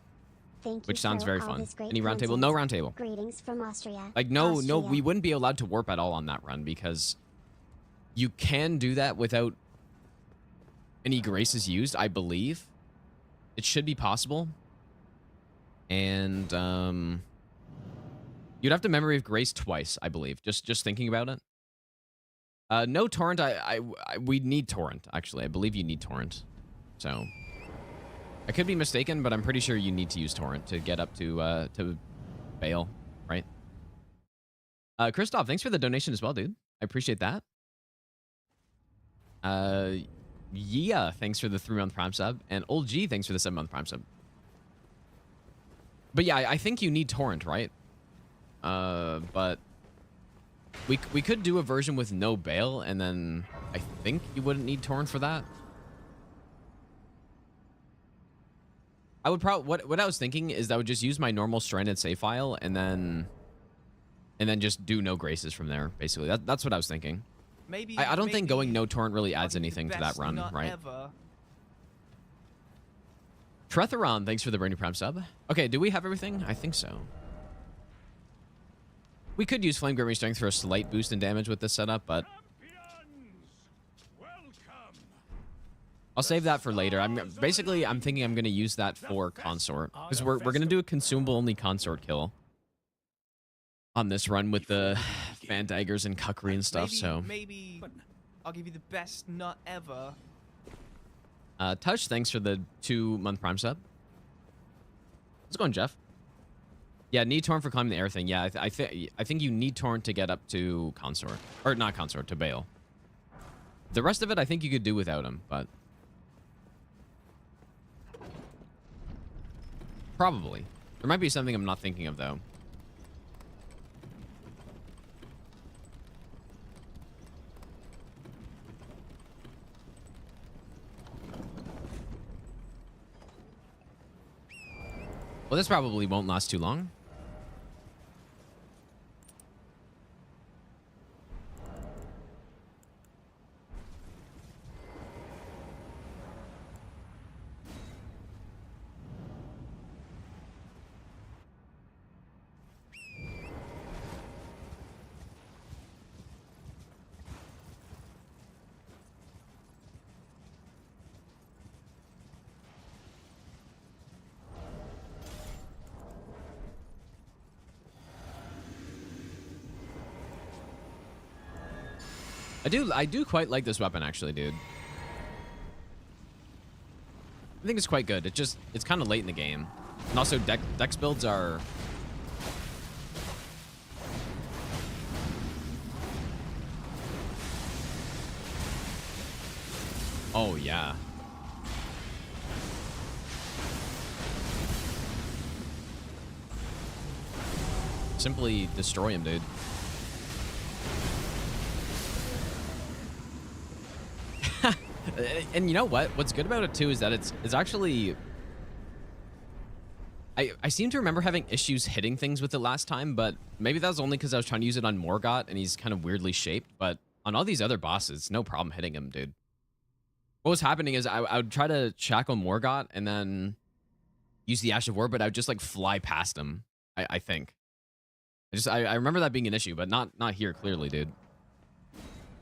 Thank you Which sounds for very all fun. this great Any round table? content. No round table. Greetings from Austria. Like, no, Austria. we wouldn't be allowed to warp at all on that run because you can do that without any Graces used, I believe. It should be possible. And, you'd have to memory of Grace twice, I believe. Just thinking about it. No torrent. We need torrent, actually. I believe you need torrent. So, I could be mistaken, but I'm pretty sure you need to use torrent to get up to Bale, right? Christoph, thanks for the donation as well, dude. I appreciate that. Yeah, thanks for the 3-month Prime sub. And Old G, thanks for the 7-month Prime sub. But yeah, I think you need torrent, right? But we could do a version with no Bale, and then I think you wouldn't need torrent for that. I would probably what I was thinking is that I would just use my normal stranded save file and then just do no Graces from there. Basically, that's what I was thinking. Maybe I don't think going maybe no torrent really adds I'll give you anything the to that best run, nut right? ever. Tretheron, thanks for the brand new Prime sub. Okay, do we have everything? I think so. We could use Flame Grimming Strength for a slight boost in damage with this setup, but I'll save that for later. I'm thinking I'm going to use that for Consort because we're going to do a consumable only Consort kill on this run with the fan daggers and cuckery and stuff. Maybe I'll give you the best nut ever. Touch, thanks for the 2-month Prime sub. How's it going, Jeff? Yeah, need torrent for climbing the air thing. Yeah, I think you need torrent to get up to Consort, or not Consort, to Bale. The rest of it, I think you could do without him, but probably there might be something I'm not thinking of though. Well, this probably won't last too long. I do quite like this weapon actually, dude. I think it's quite good. It's kind of late in the game. And also dex builds are oh yeah. Simply destroy him, dude. And you know what? What's good about it too is that it's actually I seem to remember having issues hitting things with it last time, but maybe that was only because I was trying to use it on Morgott and he's kind of weirdly shaped, but on all these other bosses, no problem hitting him, dude. What was happening is I would try to shackle Morgott and then use the Ash of War, but I would just like fly past him, I think. I remember that being an issue, but not here clearly, dude.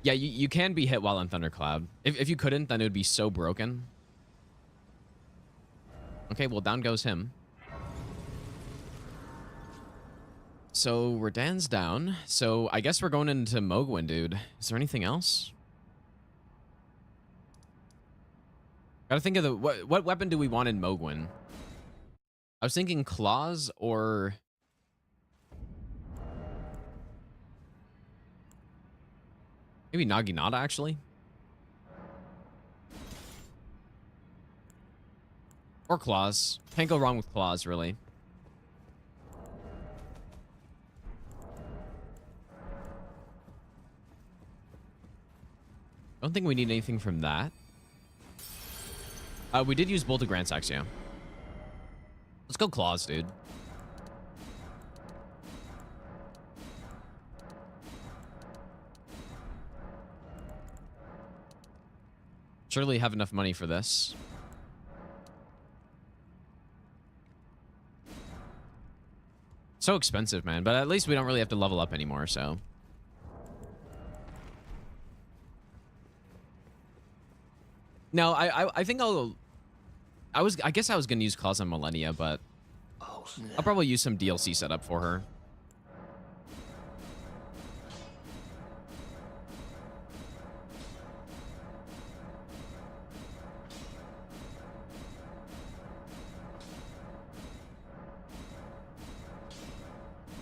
Yeah, you can be hit while on Thundercloud. If you couldn't, then it would be so broken. Okay, well, down goes him. So, Radan's down. So, I guess we're going into Mohg, dude. Is there anything else? Gotta think of the what weapon do we want in Mohg? I was thinking claws or maybe Naginata actually. Or claws. Can't go wrong with claws, really. Don't think we need anything from that. We did use Bolt of Grand Sax, yeah. Let's go claws, dude. Surely have enough money for this. So expensive, man. But at least we don't really have to level up anymore, so. No, I think I guess I was gonna use Claws on Malenia, but I'll probably use some DLC setup for her.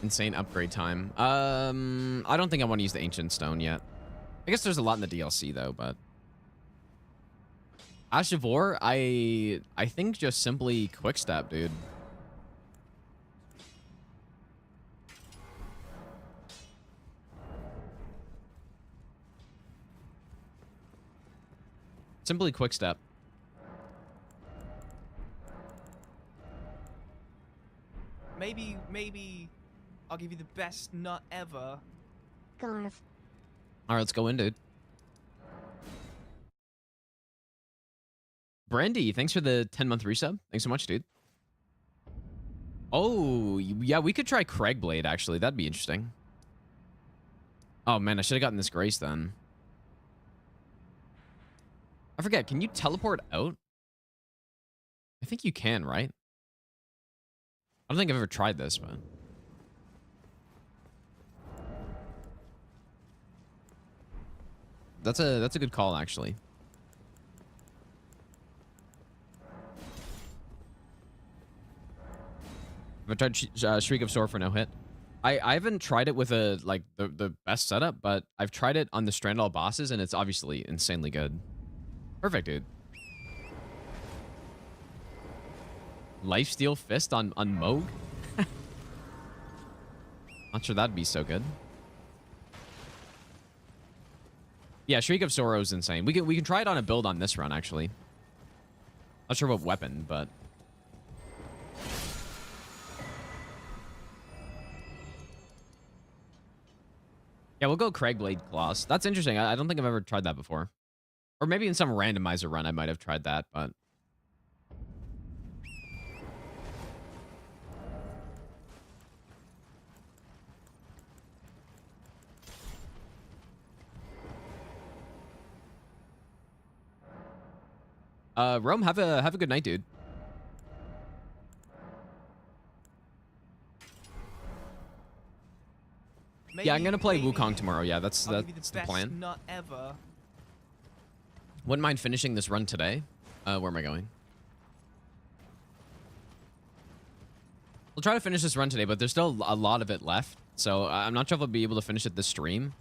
Insane upgrade time. I don't think I want to use the Ancient Stone yet. I guess there's a lot in the DLC though, but Ash of War, I think just simply quickstep, dude. Simply quickstep. Maybe I'll give you the best nut ever. Garf. All right, let's go in, dude. Brandy, thanks for the 10-month resub. Thanks so much, dude. Oh, yeah, we could try Craigblade, actually. That'd be interesting. Oh, man, I should have gotten this Grace then. I forget, can you teleport out? I think you can, right? I don't think I've ever tried this, but... That's a good call, actually. I've tried Shriek of Soar for no hit. I haven't tried it with the best setup, but I've tried it on the Strandall bosses, and it's obviously insanely good. Perfect, dude. Lifesteal Fist on Mohg? Not sure that'd be so good. Yeah, Shriek of Sorrow is insane. We can try it on a build on this run, actually. Not sure what weapon, but... Yeah, we'll go Craigblade Claws. That's interesting. I don't think I've ever tried that before. Or maybe in some randomizer run I might have tried that, but... Rome, have a good night, dude. Yeah, I'm gonna play Wukong tomorrow. Yeah, that's the plan. Not ever. Wouldn't mind finishing this run today. Where am I going? We'll try to finish this run today, but there's still a lot of it left. So I'm not sure if I'll be able to finish it this stream.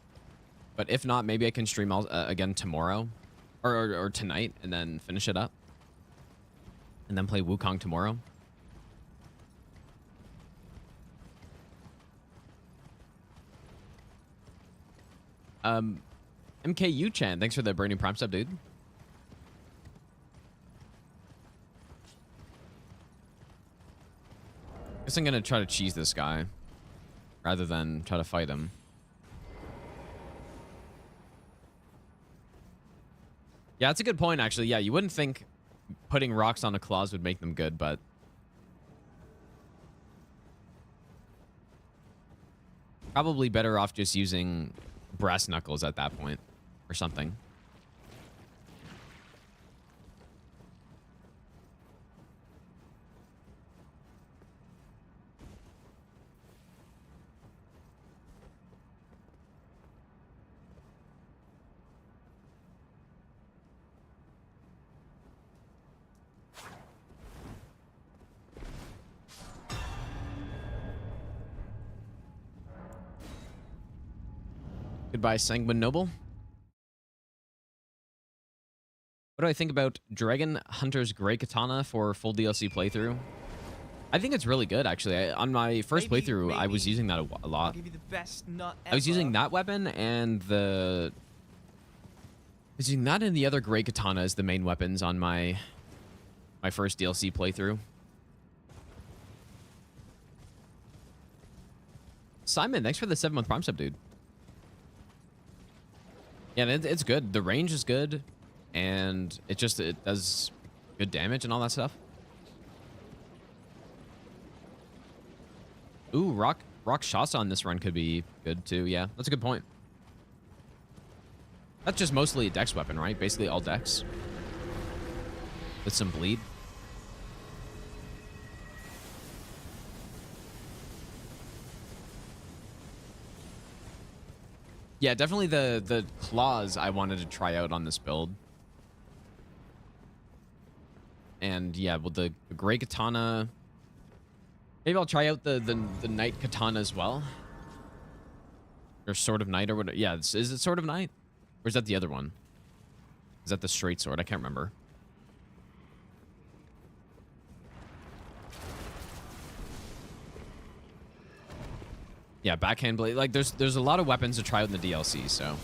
But if not, maybe I can stream again tomorrow. Or tonight, and then finish it up. And then play Wukong tomorrow. MKU Chan, thanks for the brand new Prime sub, dude. Guess I'm gonna try to cheese this guy rather than try to fight him. Yeah, that's a good point, actually. Yeah, you wouldn't think putting rocks on a claws would make them good, but... Probably better off just using brass knuckles at that point, or something. Goodbye, Sanguine Noble. What do I think about Dragon Hunter's Grey Katana for full DLC playthrough? I think it's really good, actually. On my first playthrough, I was using that a lot. I'll give you the best nut ever. I was using that weapon and I was using that and the other Grey Katana as the main weapons on my first DLC playthrough. Simon, thanks for the 7-month Prime sub, dude. Yeah, it's good. The range is good, and it does good damage and all that stuff. Ooh, Rock Shasta on this run could be good too. Yeah, that's a good point. That's just mostly a dex weapon, right? Basically all dex. With some bleed. Yeah, definitely the claws I wanted to try out on this build. And yeah, with the Grey Katana. Maybe I'll try out the Knight Katana as well. Or Sword of Night or what? Yeah, is it Sword of Night? Or is that the other one? Is that the straight sword? I can't remember. Yeah, backhand blade. Like, there's a lot of weapons to try out in the DLC, so.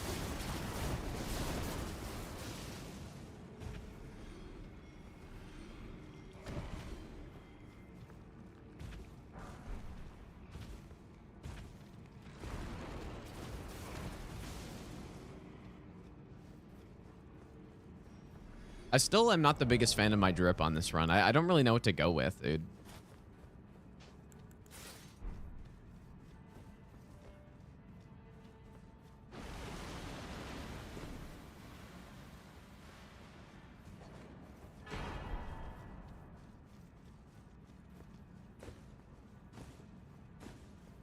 I still am not the biggest fan of my drip on this run. I don't really know what to go with, dude.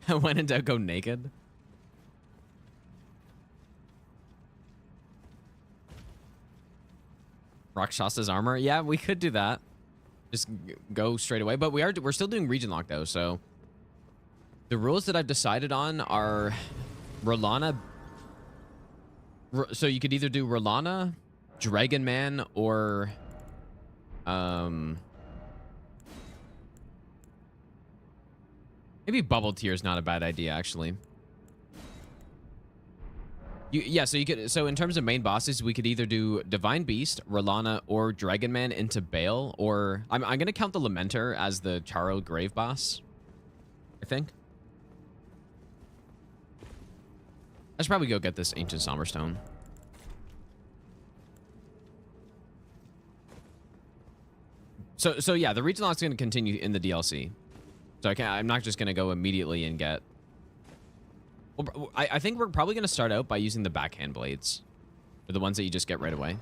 When in doubt, go naked. Rakshasa's armor. Yeah, we could do that. Just go straight away. But we're still doing region lock though, so the rules that I've decided on are Rolana. So you could either do Rolana, Dragon Man, or maybe Bubble Tear is not a bad idea, actually. So in terms of main bosses, we could either do Divine Beast, Rolana, or Dragon Man into Bale, or I'm gonna count the Lamenter as the Charo Grave boss, I think. I should probably go get this Ancient Somber Stone. So yeah, the region lock's gonna continue in the DLC. So I'm not just gonna go immediately and get. Well, I think we're probably gonna start out by using the backhand blades, or the ones that you just get right away.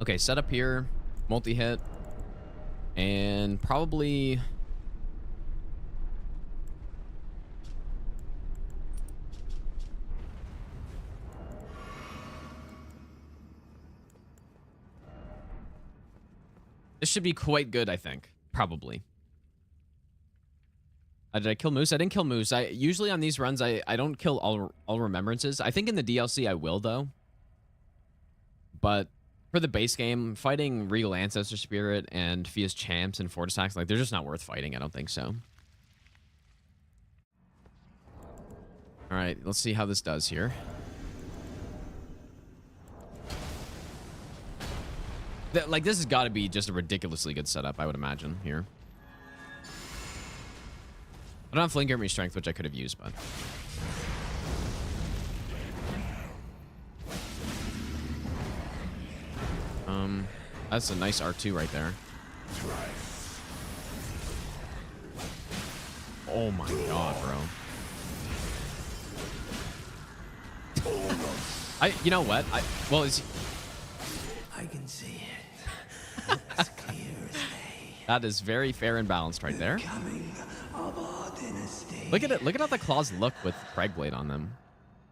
Okay, set up here, multi-hit, and probably. This should be quite good, I think. Probably. Did I kill Moose? I didn't kill Moose. Usually on these runs, I don't kill all remembrances. I think in the DLC I will, though. But for the base game, fighting Regal Ancestor Spirit and Fia's Champs and Fort Attacks, like, they're just not worth fighting. I don't think so. All right, let's see how this does here. Like, this has got to be just a ridiculously good setup, I would imagine, here. I don't have Flinger Me Strength, which I could have used, but. That's a nice R2 right there. Oh my god, bro. You know what? Well, it's. I can see it. As clear as day. That is very fair and balanced right there. Coming of our dynasty. Look at it. Look at how the claws look with Cragblade on them.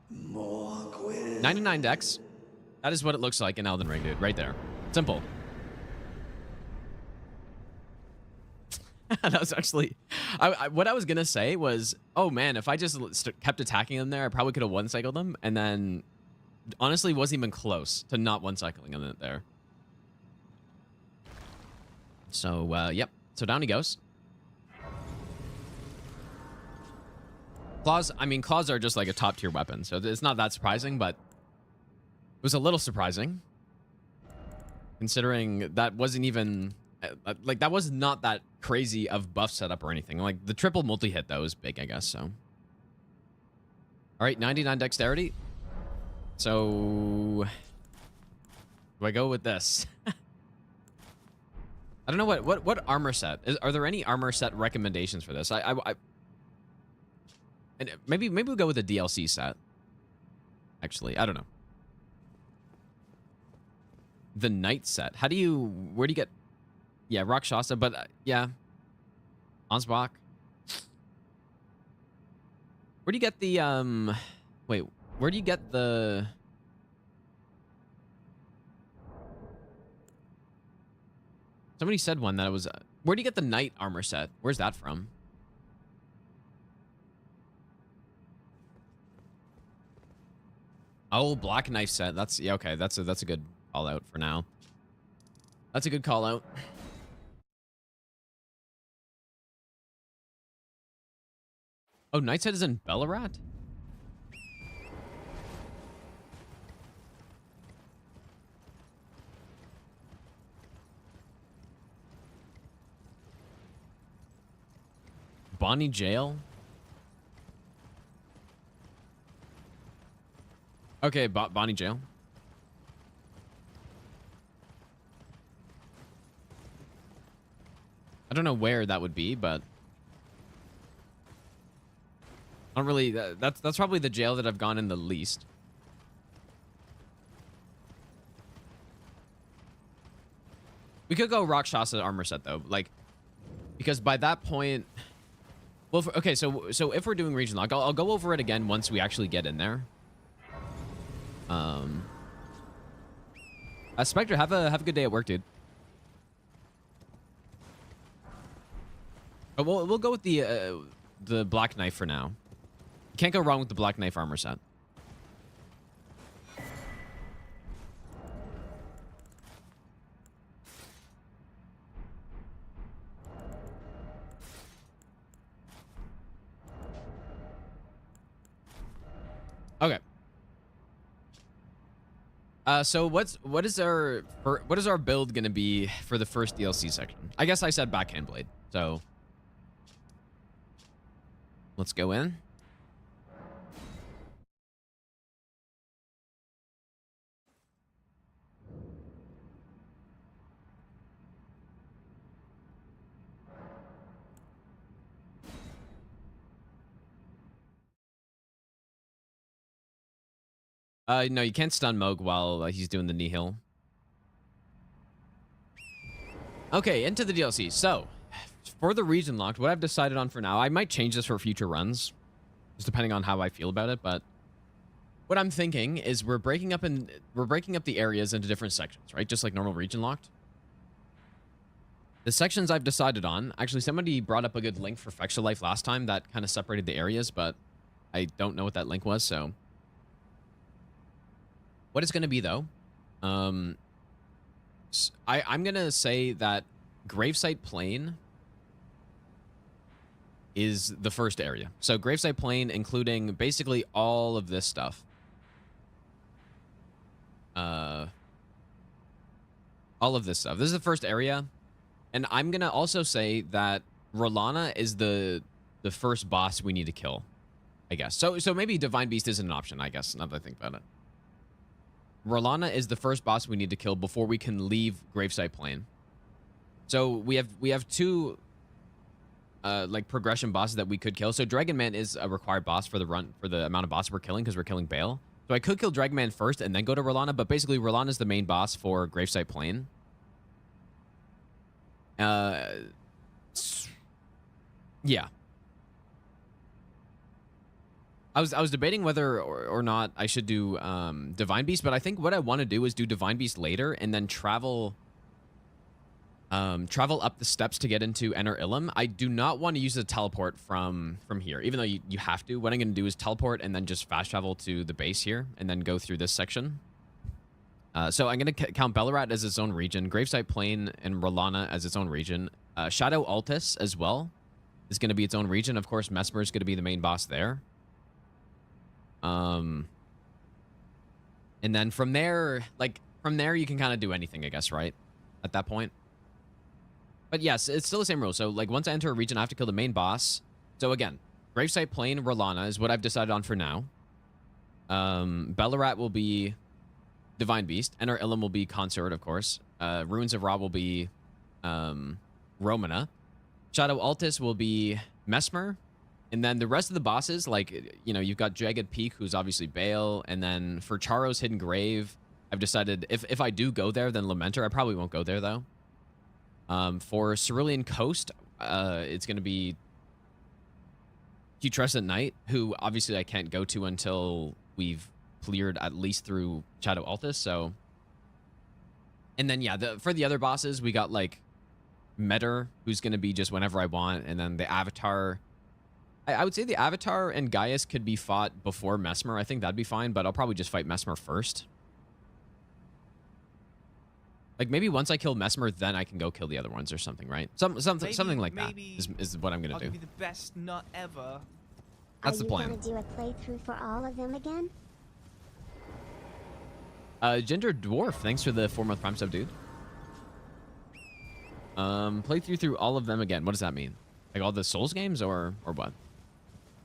99 dex. That is what it looks like in Elden Ring, dude. Right there. Simple. That was actually... what I was going to say was, oh man, if I just kept attacking them there, I probably could have one-cycled them. And then, honestly, wasn't even close to not one-cycling them there. So, yep. So down he goes. Claws, I mean, claws are just like a top tier weapon, so it's not that surprising, but it was a little surprising considering that wasn't even like that was not that crazy of buff setup or anything. Like the triple multi-hit though is big, I guess. So, all right, 99 dexterity. So, do I go with this? I don't know what armor set are there any armor set recommendations for this? And maybe we'll go with a DLC set. Actually, I don't know. The Knight set. Where do you get... Yeah, Rakshasa, but yeah. Ansbach. Where do you get the, wait, where do you get the... Somebody said one that it was... where do you get the Knight armor set? Where's that from? Oh, black knife set. That's yeah, okay. That's a good call out for now. That's a good call out. Oh, Knight's Head is in Bellarat? Bonnie Jail? Okay, Bonnie Jail. I don't know where that would be, but I don't really. That's probably the jail that I've gone in the least. We could go Rakshasa armor set though, like because by that point, well, okay. So if we're doing region lock, I'll go over it again once we actually get in there. Spectre, have a good day at work, dude. But we'll go with the black knife for now. You can't go wrong with the black knife armor set. Okay. So what is our build gonna be for the first DLC section? I guess I said backhand blade. So let's go in. No, you can't stun Mohg while he's doing the Nihil. Okay, into the DLC. So, for the region locked, what I've decided on for now, I might change this for future runs, just depending on how I feel about it. But what I'm thinking is we're breaking up the areas into different sections, right? Just like normal region locked. The sections I've decided on, actually, somebody brought up a good link for Fextra Life last time that kind of separated the areas, but I don't know what that link was, so. What it's going to be, though, I'm going to say that Gravesite Plain is the first area. So Gravesite Plain, including basically all of this stuff. All of this stuff. This is the first area. And I'm going to also say that Rolana is the first boss we need to kill, I guess. So maybe Divine Beast isn't an option, I guess, now that I think about it. Rolana is the first boss we need to kill before we can leave Gravesite Plain. So we have two like progression bosses that we could kill. So Dragon Man is a required boss for the amount of bosses we're killing because we're killing Bale. So I could kill Dragon Man first and then go to Rolana, but basically Rolana is the main boss for Gravesite Plain. Yeah. I was debating whether or not I should do Divine Beast, but I think what I want to do is do Divine Beast later and then travel up the steps to get into Enter Ilum. I do not want to use the teleport from here, even though you have to. What I'm going to do is teleport and then just fast travel to the base here and then go through this section. So I'm going to count Bellarat as its own region, Gravesite Plain and Rolana as its own region. Shadow Altus as well is going to be its own region. Of course, Mesmer is going to be the main boss there. And then from there, you can kind of do anything, I guess, right? At that point. But yes, it's still the same rule. So, like, once I enter a region, I have to kill the main boss. So, again, Gravesite Plain, Rolana is what I've decided on for now. Bellarat will be Divine Beast. Enter Ilum will be Consort, of course. Ruins of Ra will be Romana. Shadow Altus will be Mesmer. And then the rest of the bosses, like, you know, you've got Jagged Peak, who's obviously Bale. And then for Charo's Hidden Grave, I've decided if I do go there, then Lamenter. I probably won't go there, though. For Cerulean Coast, it's going to be Putrescent Knight, who obviously I can't go to until we've cleared at least through Shadow Altus, so... And then, yeah, for the other bosses, we got, like, Metter, who's going to be just whenever I want, and then the Avatar... I would say the Avatar and Gaius could be fought before Mesmer. I think that'd be fine, but I'll probably just fight Mesmer first. Like, maybe once I kill Mesmer, then I can go kill the other ones or something, right? Something like that is what I'm going to do. I'll give you the best nut ever. That's the plan. Are you going to do a playthrough for all of them again? Ginger Dwarf, thanks for the 4-month Prime sub, dude. Playthrough through all of them again. What does that mean? Like all the Souls games or what?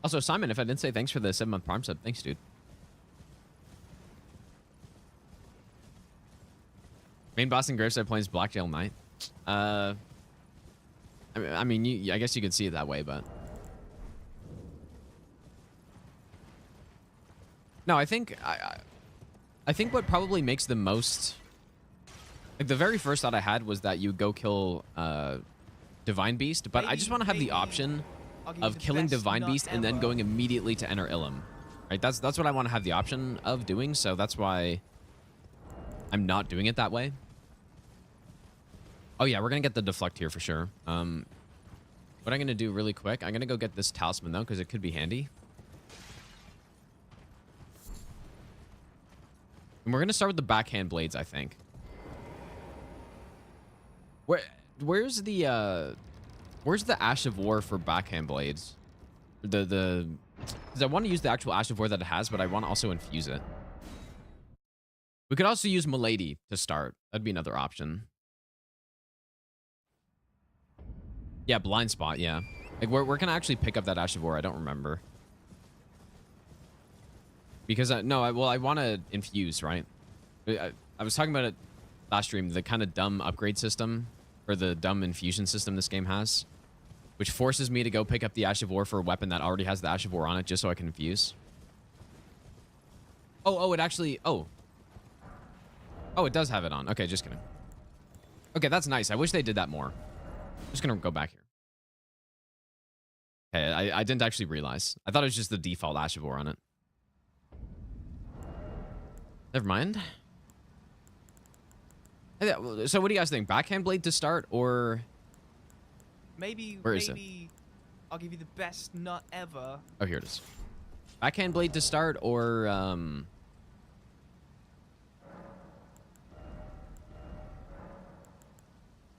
Also, Simon, if I didn't say thanks for the 7-month Prime sub, thanks, dude. Main boss in Graveside Plains Blackjail Knight. I mean, I guess you could see it that way, but... No, I think what probably makes the most... Like, the very first thought I had was that you go kill Divine Beast, but I just want to have the option of killing Divine Beast and then going immediately to Enter Ilum. Right? That's what I want to have the option of doing, so that's why I'm not doing it that way. Oh yeah, we're gonna get the deflect here for sure. What I'm gonna do really quick, I'm gonna go get this talisman though, because it could be handy. And we're gonna start with the backhand blades, I think. Where's the Ash of War for backhand blades? Because I want to use the actual Ash of War that it has, but I want to also infuse it. We could also use Milady to start. That'd be another option. Yeah, blind spot, yeah. Like, where can I actually pick up that Ash of War? I don't remember. Because, I want to infuse, right? I was talking about it last stream, the kind of dumb upgrade system, or the dumb infusion system this game has, which forces me to go pick up the Ash of War for a weapon that already has the Ash of War on it, just so I can infuse. Oh, it actually... Oh, it does have it on. Okay, just kidding. Okay, that's nice. I wish they did that more. I'm just gonna go back here. Okay, I didn't actually realize. I thought it was just the default Ash of War on it. Never mind. So what do you guys think? Backhand blade to start, or... Maybe I'll give you the best nut ever. Oh, here it is. Backhand blade to start, or...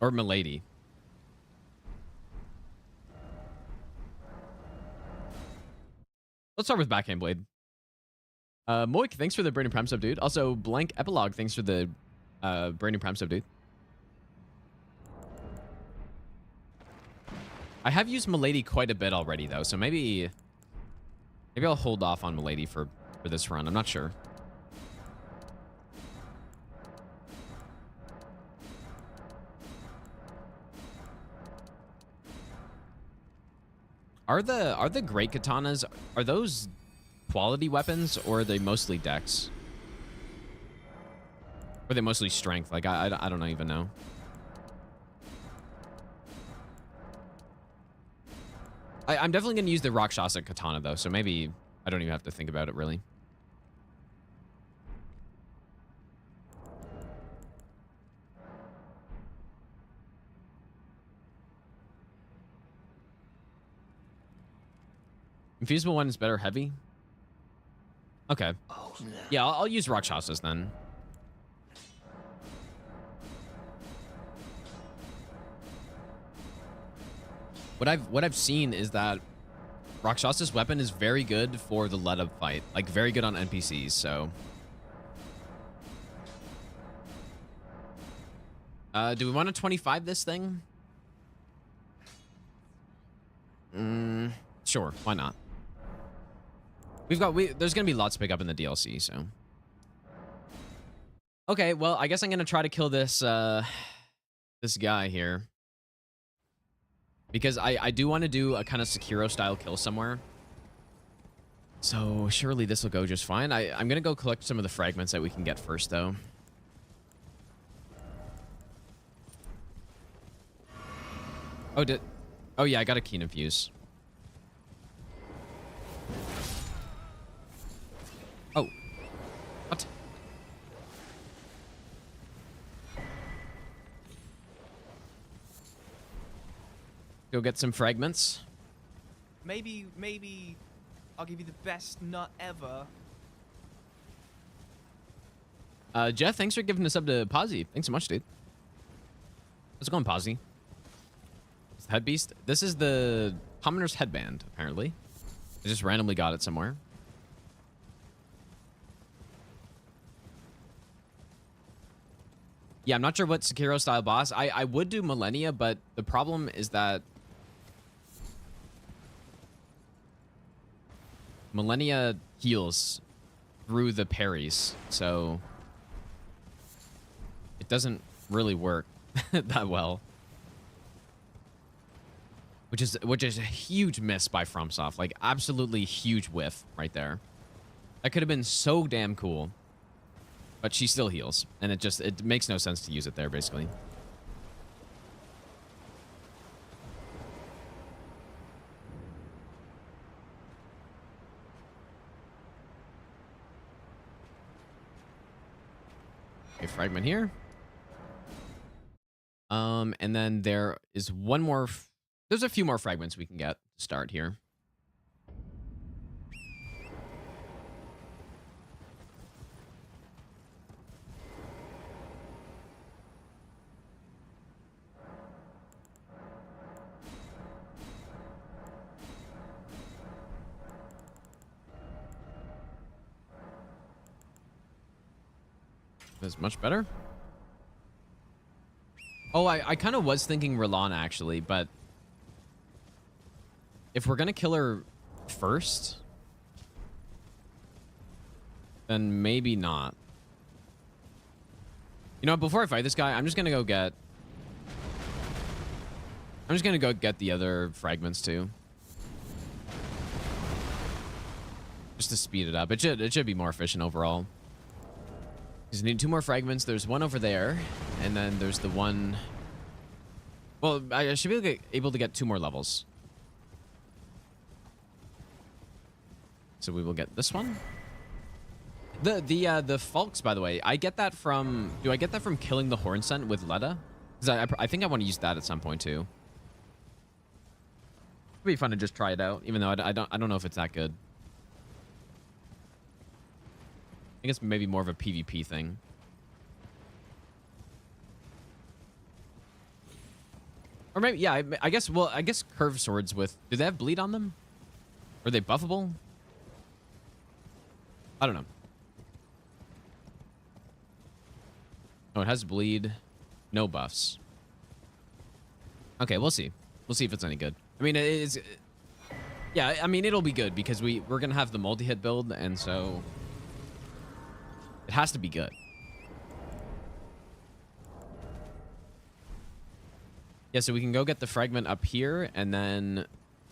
Or Milady. Let's start with backhand blade. Mohg, thanks for the brand new Prime sub, dude. Also, Blank Epilogue, thanks for the brand new Prime sub, dude. I have used Milady quite a bit already, though, so maybe I'll hold off on Milady for this run. I'm not sure. Are the great katanas, are those quality weapons, or are they mostly dex? Or are they mostly strength? Like, I don't even know. I'm definitely going to use the Rakshasa katana, though, so maybe I don't even have to think about it, really. Infeasible one is better heavy? Okay. Yeah, I'll use Rakshasas then. What I've seen is that Rakshas's weapon is very good for the let-up fight. Like, very good on NPCs, so... do we want to 25 this thing? Sure, why not? There's gonna be lots to pick up in the DLC, so... Okay, well, I guess I'm gonna try to kill this, this guy here. Because I do want to do a kind of Sekiro-style kill somewhere. So, surely this will go just fine. I'm gonna go collect some of the fragments that we can get first, though. Oh, yeah, I got a Keen Infuse. Oh. What? Go get some fragments. Maybe I'll give you the best nut ever. Jeff, thanks for giving us up to Posy. Thanks so much, dude. How's it going, Posy? Head Beast. This is the Commoner's Headband, apparently. I just randomly got it somewhere. Yeah, I'm not sure what Sekiro-style boss. I would do Malenia, but the problem is that Malenia heals through the parries, so it doesn't really work that well. Which is a huge miss by FromSoft. Like, absolutely huge whiff right there. That could have been so damn cool. But she still heals. And it makes no sense to use it there, basically. A fragment here. And then there is one more... There's a few more fragments we can get to start here. That's much better. Oh, I kind of was thinking Rilan, actually, but... If we're gonna kill her first, then maybe not. You know, before I fight this guy, I'm just gonna go get the other fragments too. Just to speed it up. It should be more efficient overall. Because we need 2 more fragments. There's one over there, and then there's the one... Well, I should be able to get 2 more levels. So we will get this one. The Falks, by the way, I get that from... Do I get that from killing the Horn Scent with Leda? Because I think I want to use that at some point too. It'd be fun to just try it out, even though I don't know if it's that good. I guess maybe more of a PvP thing. Or maybe, yeah, I guess, well, I guess curved swords with... Do they have bleed on them? Are they buffable? I don't know. Oh, it has bleed. No buffs. Okay, we'll see. We'll see if it's any good. I mean, it is... Yeah, I mean, it'll be good because we're going to have the multi-hit build, and so... It has to be good. Yeah, so we can go get the fragment up here, and then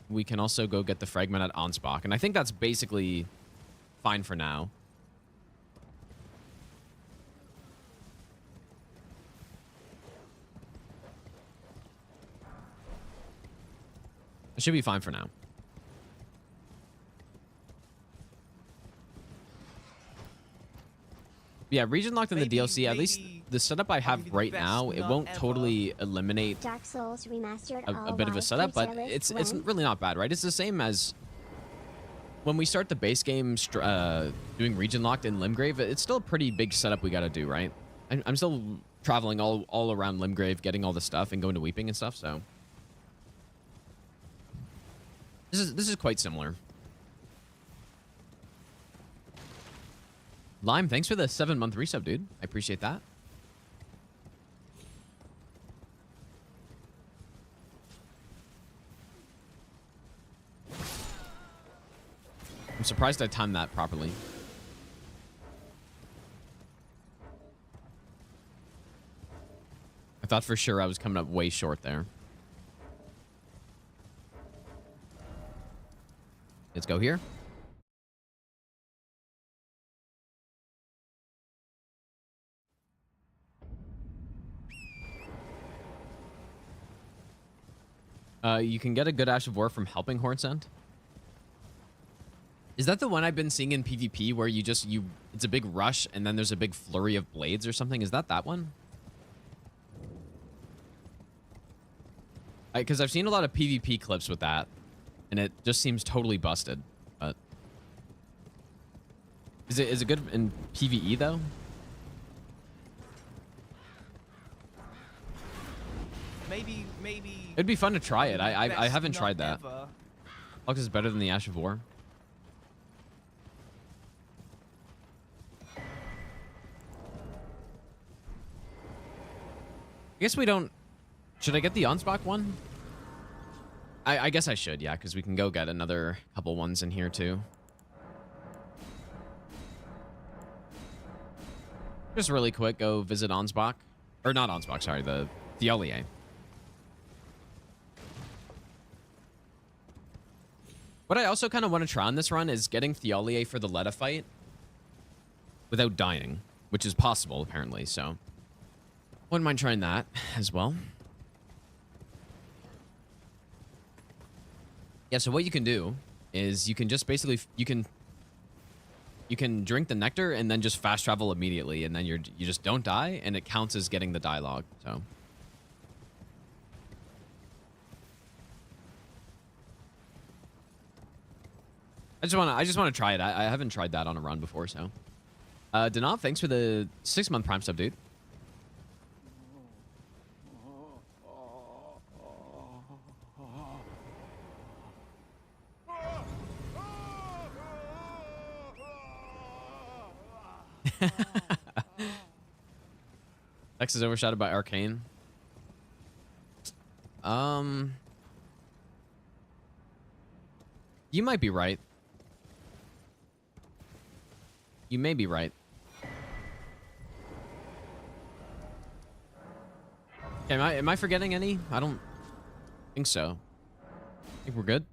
we can also go get the fragment at Ansbach. And I think that's basically fine for now. It should be fine for now. Yeah, region locked in the Maybe- DLC. At least maybe the setup I I'll have give you the right best now, it nut won't ever. totally eliminate Dark Souls Remastered a bit of a setup, but it's really not bad, right? It's the same as when we start the base game doing region locked in Limgrave. It's still a pretty big setup we got to do, right? I'm still traveling all around Limgrave, getting all the stuff and going to Weeping and stuff. So this is quite similar. Lime, thanks for the 7-month resub, dude. I appreciate that. I'm surprised I timed that properly. I thought for sure I was coming up way short there. Let's go here. You can get a good Ash of War from helping Hornsent. Is that the one I've been seeing in PvP where it's a big rush and then there's a big flurry of blades or something? Is that one? Because I've seen a lot of PvP clips with that, and it just seems totally busted. But is it good in PvE though? Maybe. It'd be fun to try it. I best haven't nut tried that. ever. Lux is better than the Ash of War. I guess we don't. Should I get the Onsbach one? I guess I should, yeah, because we can go get another couple ones in here too. Just really quick, go visit Onsbach. Or not Onsbach, sorry, the Thiolier. What I also kind of want to try on this run is getting Thiolier for the Leda fight without dying, which is possible, apparently, so wouldn't mind trying that as well. Yeah, so what you can do is you can just basically you can drink the nectar and then just fast travel immediately, and then you just don't die, and it counts as getting the dialogue. So I just want to try it. I haven't tried that on a run before, so. Denov, thanks for the 6-month Prime sub, dude. X is overshadowed by Arcane. You might be right. You may be right. Am I forgetting any? I don't think so. I think we're good.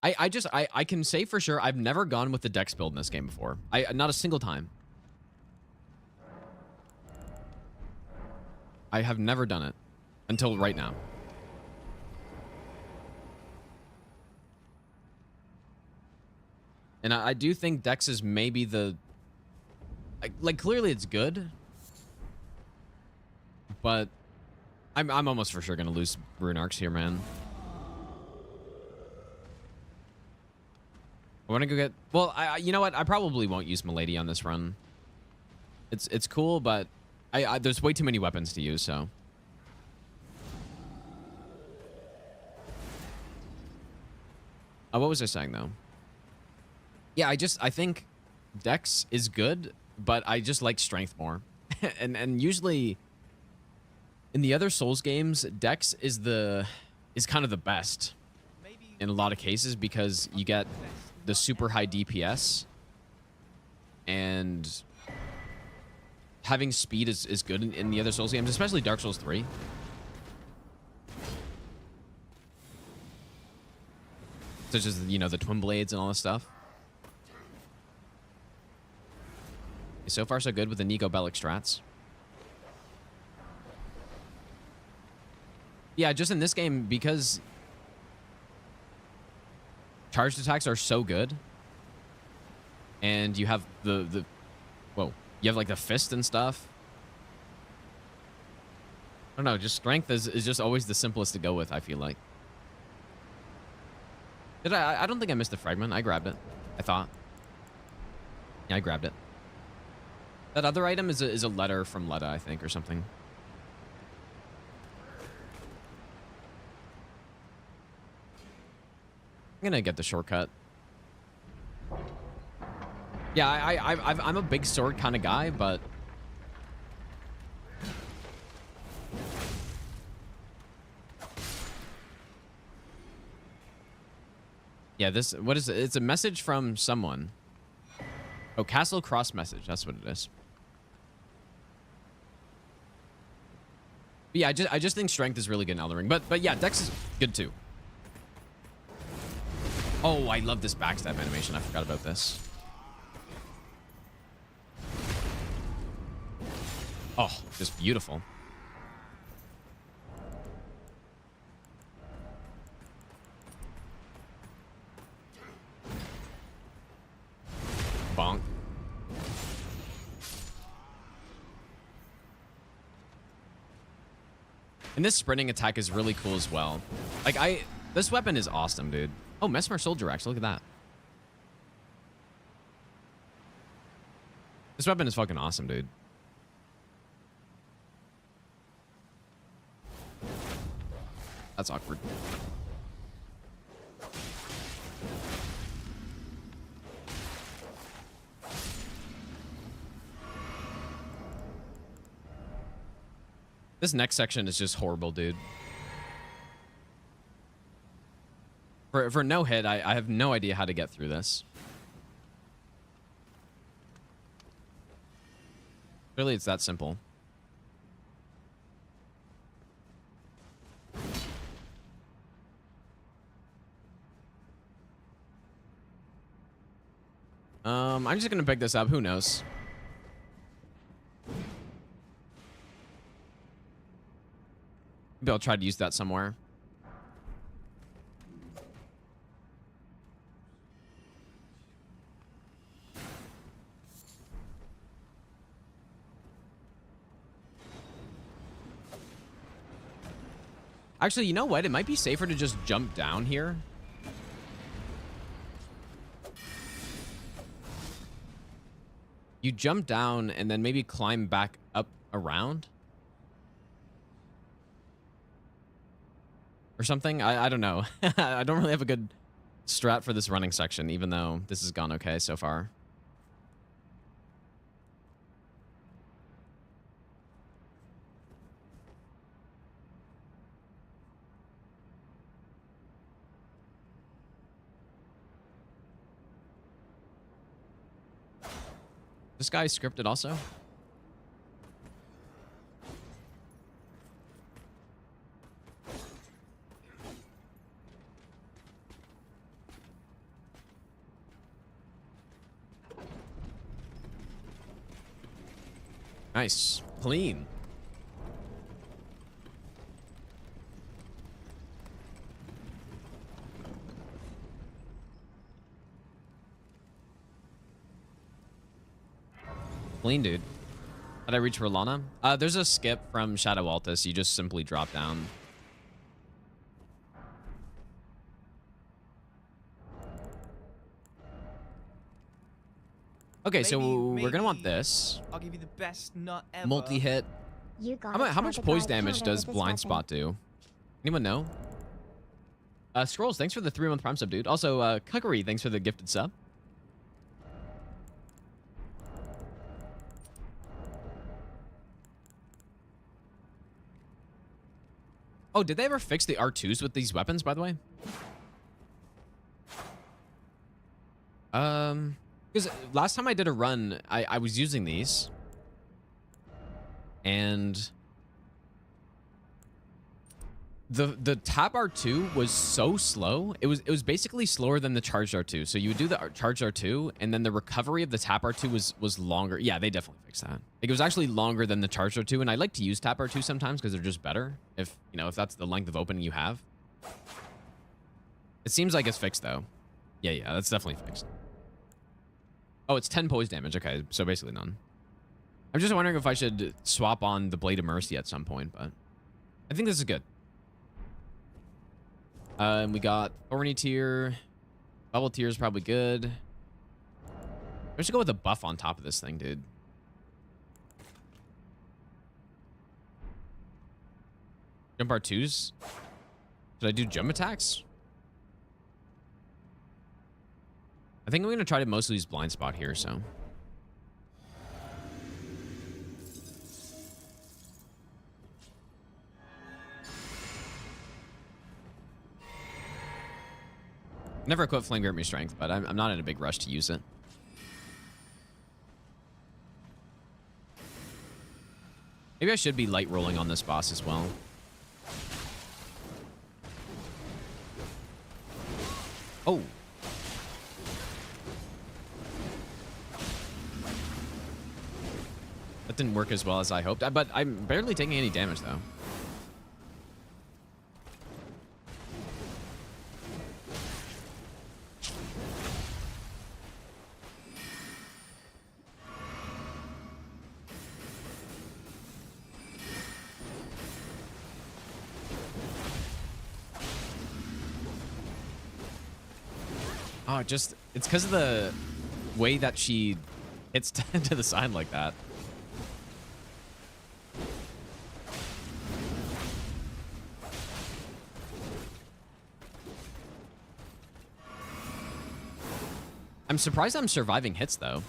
I can say for sure I've never gone with the Dex build in this game before. Not a single time. I have never done it until right now. And I do think Dex is maybe the like clearly it's good, but I'm almost for sure gonna lose Rune Arcs here, man. I want to go get... Well, you know what? I probably won't use Malenia on this run. It's cool, but there's way too many weapons to use, so... what was I saying, though? Yeah, I think Dex is good, but I just like Strength more. and usually, in the other Souls games, Dex is kind of the best in a lot of cases because you get the super high DPS, and having speed is good in the other Souls games, especially Dark Souls 3. Such as, you know, the Twin Blades and all this stuff. So far, so good with the Nico Bellic strats. Yeah, just in this game, because charged attacks are so good, And you have the whoa, you have like the fist and stuff. I don't know, just strength is just always the simplest to go with, I feel like. Did I don't think I missed the fragment. I grabbed it, I thought. Yeah, I grabbed it. That other item is a letter from Letta, I think, or something. I'm gonna get the shortcut. Yeah, I'm a big sword kind of guy, but yeah, this, what is it? It's a message from someone. Oh, Castle Cross message. That's what it is. But yeah, I just think strength is really good in Elden Ring. But yeah, Dex is good too. Oh, I love this backstab animation. I forgot about this. Oh, just beautiful. Bonk. And this sprinting attack is really cool as well. Like, this weapon is awesome, dude. Oh, Mesmer Soldier Axe, look at that. This weapon is fucking awesome, dude. That's awkward. This next section is just horrible, dude. For no hit, I have no idea how to get through this. Really, it's that simple. I'm just gonna pick this up. Who knows? Maybe I'll try to use that somewhere. Actually, you know what? It might be safer to just jump down here. You jump down and then maybe climb back up around. Or something. I don't know. I don't really have a good strat for this running section, even though this has gone okay so far. This guy is scripted also? Nice. Clean. Clean, dude. How'd I reach Rolana? There's a skip from Shadow Altus. You just simply drop down. Okay, so we're gonna want this. I'll give you the best nut ever. Multi-hit. How much poise damage does Blind Spot do? Anyone know? Scrolls, thanks for the 3-month Prime sub, dude. Also, Cuckery, thanks for the gifted sub. Oh, did they ever fix the R2s with these weapons, by the way? Because last time I did a run, I was using these. And the tap R2 was so slow. It was basically slower than the charged R2. So you would do the charged R2, and then the recovery of the tap R2 was longer. Yeah, they definitely fixed that. Like, it was actually longer than the charged R2, and I like to use tap R2 sometimes because they're just better. If if that's the length of opening you have. It seems like it's fixed though. Yeah, that's definitely fixed. Oh, it's 10 poise damage. Okay, so basically none. I'm just wondering if I should swap on the Blade of Mercy at some point, but I think this is good. And we got Thorny Tear. Bubble Tear is probably good. I should go with a buff on top of this thing, dude. Jump R2s? Should I do jump attacks? I think I'm going to try to mostly use blind spot here, so. Never equip Flame Grip Me Strength, but I'm not in a big rush to use it. Maybe I should be light rolling on this boss as well. Oh. That didn't work as well as I hoped, but I'm barely taking any damage though. Oh, it's because of the way that she hits to the side like that. I'm surprised I'm surviving hits, though.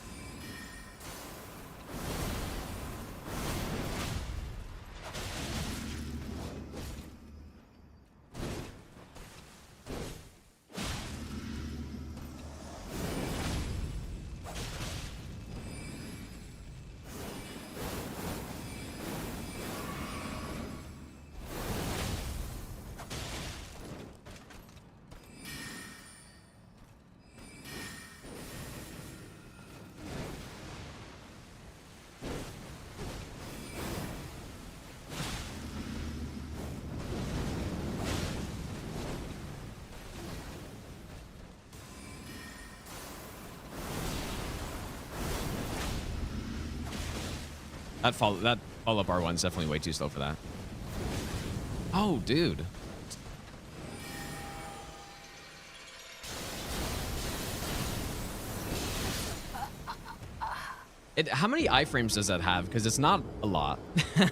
That follow-up R1 is definitely way too slow for that. Oh, dude. How many iframes does that have? Because it's not a lot.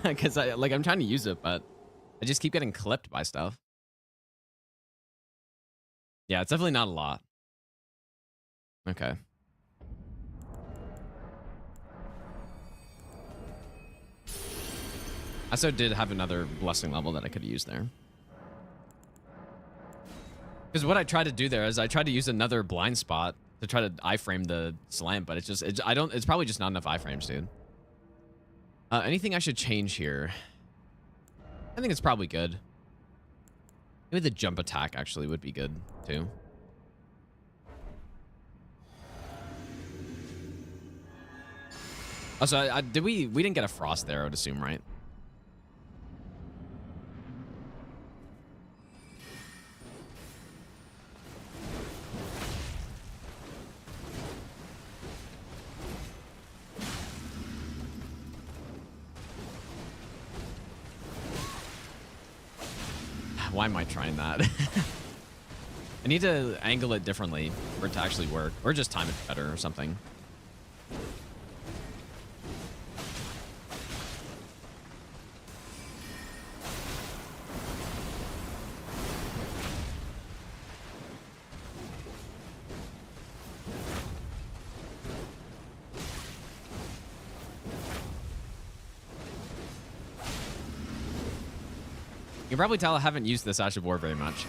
Because I'm trying to use it, but I just keep getting clipped by stuff. Yeah, it's definitely not a lot. Okay. I also did have another blessing level that I could use there. Because what I tried to do there is I tried to use another blind spot to try to iframe the slam, but it's probably just not enough iframes, dude. Anything I should change here? I think it's probably good. Maybe the jump attack actually would be good too. Also, we didn't get a frost there, I would assume, right? Why am I trying that? I need to angle it differently for it to actually work, or just time it better or something. You can probably tell I haven't used this Ash of War very much.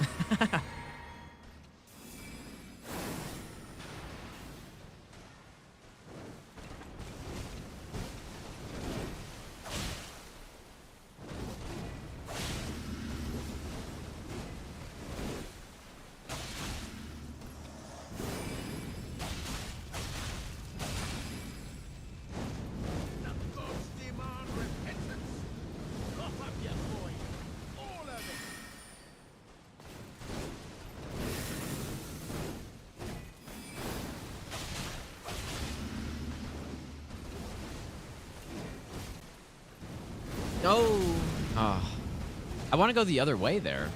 Oh. Oh. I want to go the other way there.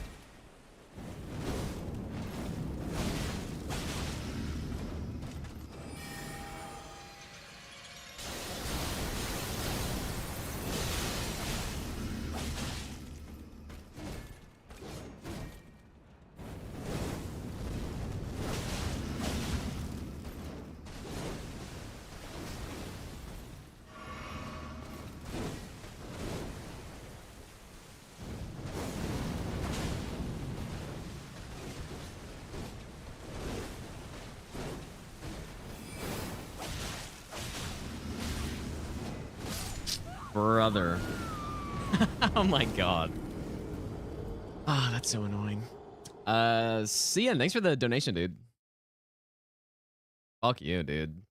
Brother. Oh my god. Ah, that's so annoying. Cian, thanks for the donation, dude. Fuck you, dude.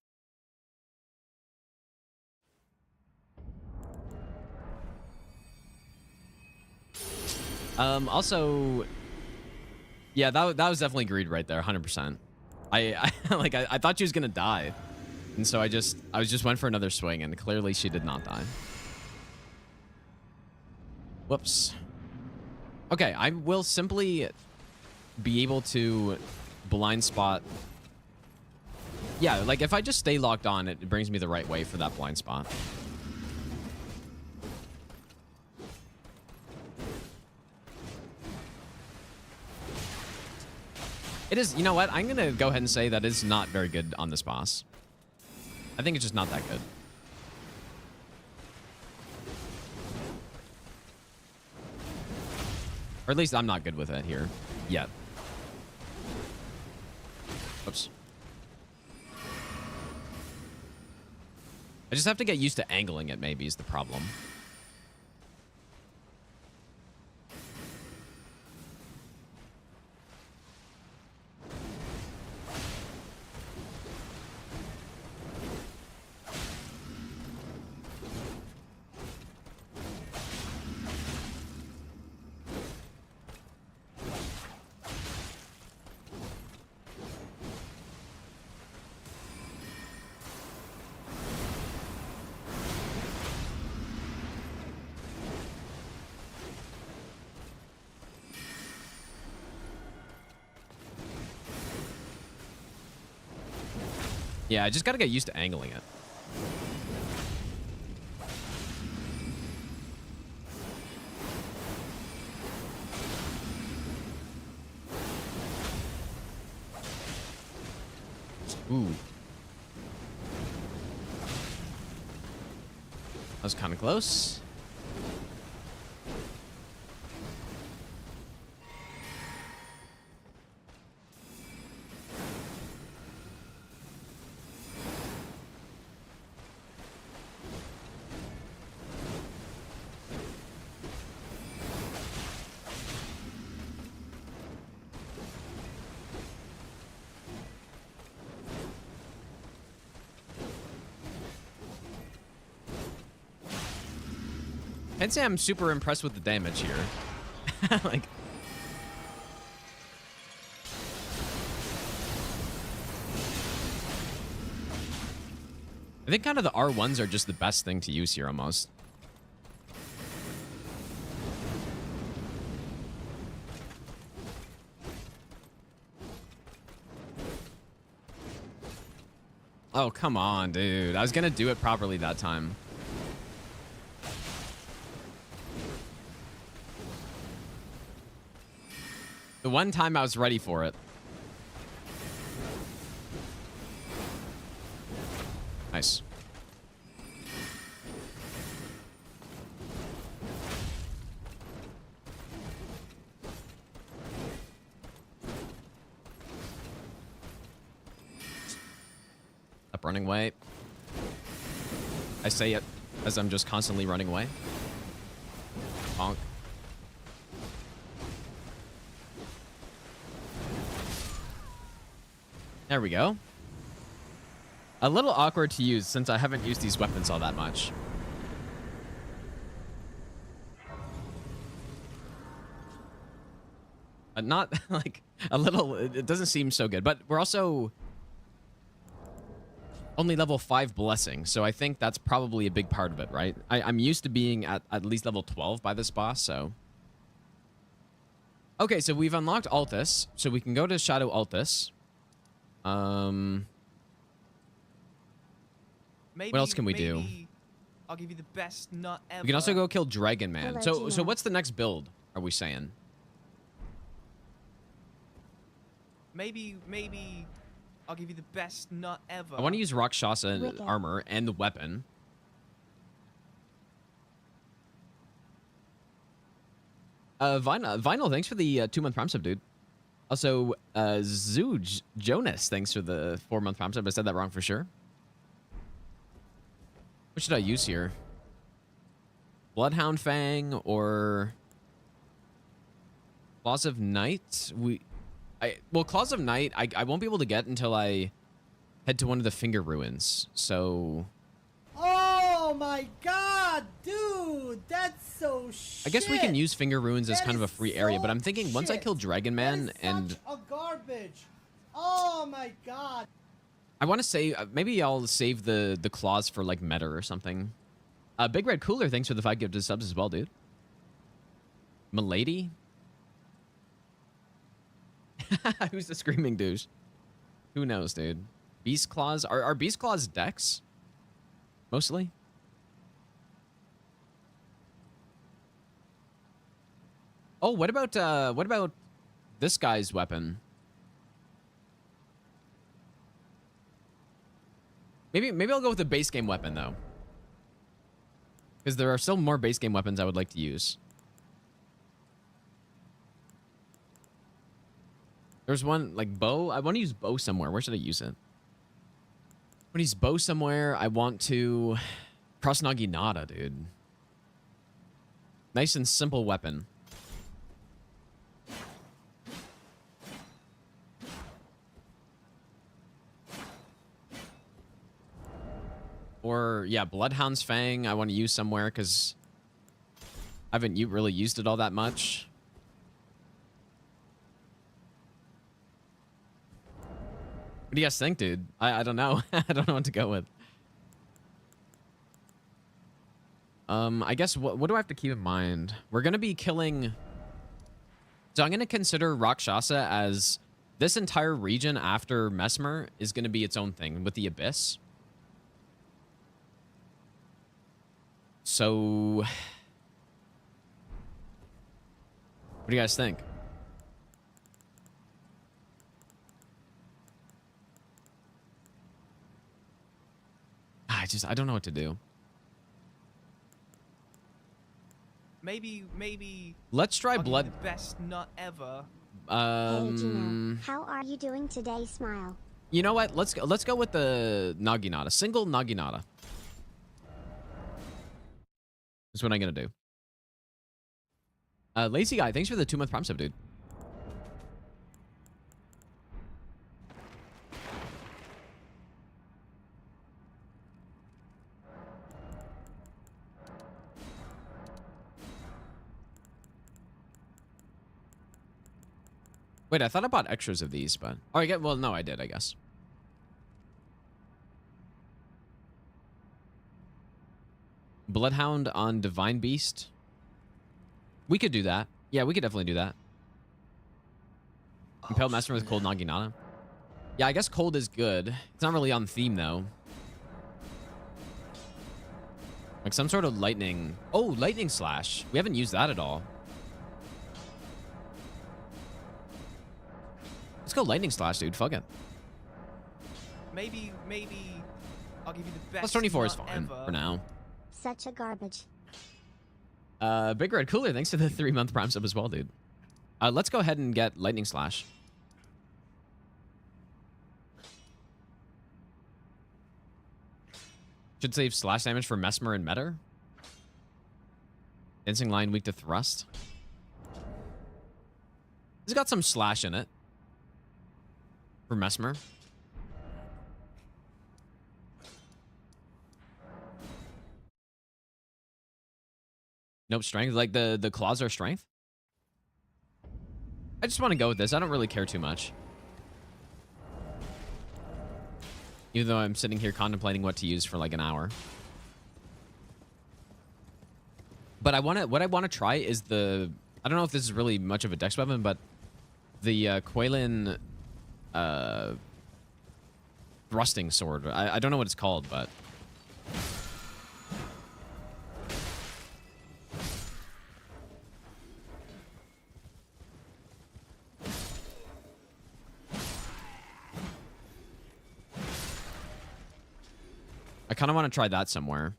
Also, yeah, that was definitely greed right there, 100%. I like I thought she was gonna die, and so I just went for another swing, and clearly she did not die. Whoops. Okay, I will simply be able to blind spot. Yeah, like if I just stay locked on, it brings me the right way for that blind spot. It is, you know what? I'm gonna go ahead and say that is not very good on this boss. I think it's just not that good. Or at least I'm not good with it here yet. Oops. I just have to get used to angling it, maybe, is the problem. Yeah, I just gotta get used to angling it. Ooh. That was kind of close. I'd say I'm super impressed with the damage here. Like, I think kind of the R1s are just the best thing to use here almost. Oh, come on, dude. I was gonna do it properly that time. The one time I was ready for it. Nice. Up running away. I say it as I'm just constantly running away. Bonk. There we go. A little awkward to use since I haven't used these weapons all that much. Not like a little, it doesn't seem so good, but we're also, only level 5 blessing, so I think that's probably a big part of it, right? I'm used to being at least level 12 by this boss, so. Okay, so we've unlocked Altus, so we can go to Shadow Altus. Maybe, what else can we do? I'll give you the best nut ever. We can also go kill Dragon Man. Hello, So what's the next build, are we saying? Maybe I'll give you the best nut ever. I want to use Rakshasa Wicked. armor and the weapon. Vinyl, thanks for the 2-month Prime sub, dude. Also, Zooj Jonas, thanks for the 4-month Prime sub. I said that wrong for sure. What should I use here? Bloodhound Fang or Claws of Night? Well, Claws of Night, I won't be able to get until I head to one of the Finger Ruins. So Oh my god, dude, that's so shit. I guess we can use Finger Ruins as That kind of a is free area, but so I'm thinking once I shit. kill Dragon Man That is and such a garbage. Oh my god. I want to say maybe I'll save the claws for like meta or something. Big Red Cooler, thanks for the 5 gifted subs as well, dude. Milady? Who's the screaming douche? Who knows, dude? Beast Claws? Are Beast Claws dex? Mostly? Oh, what about this guy's weapon? Maybe I'll go with the base game weapon though. Because there are still more base game weapons I would like to use. There's one, like, bow. I want to use bow somewhere. Where should I use it? I want to use bow somewhere. I want to... Cross Naginata, dude. Nice and simple weapon. Or, yeah, Bloodhound's Fang I want to use somewhere because I haven't really used it all that much. What do you guys think, dude? I don't know. I don't know what to go with. I guess what do I have to keep in mind? We're going to be killing... So I'm going to consider Rakshasa as this entire region after Mesmer is going to be its own thing with the Abyss. So, what do you guys think? I don't know what to do. Maybe. Let's try I'll blood. give you the best nut ever. Hey Gino, how are you doing today, Smile? You know what? Let's go with the Naginata. Single Naginata. That's what I'm gonna do. Lazy Guy, thanks for the 2-month Prime sub, dude. Wait, I thought I bought extras of these, but... Oh, well, no, I did, I guess. Bloodhound on Divine Beast. We could do that. Yeah, we could definitely do that. Impale Mesmer with Cold Naginata. Yeah, I guess Cold is good. It's not really on theme, though. Like some sort of lightning... Oh, Lightning Slash. We haven't used that at all. Let's go Lightning Slash, dude. Fuck it. Maybe I'll give you the best. Plus 24 is nut fine ever. for now. Such a garbage. Big Red Cooler, thanks for the 3-month Prime sub as well, dude. Let's go ahead and get Lightning Slash. Should save slash damage for Mesmer and Metter. Dancing Line weak to Thrust. It's got some slash in it. For Mesmer. Nope, strength. Like the claws are strength. I just want to go with this. I don't really care too much. Even though I'm sitting here contemplating what to use for like an hour. But what I want to try is the... I don't know if this is really much of a dex weapon, but the Quaylin thrusting sword. I don't know what it's called, but... I kind of want to try that somewhere.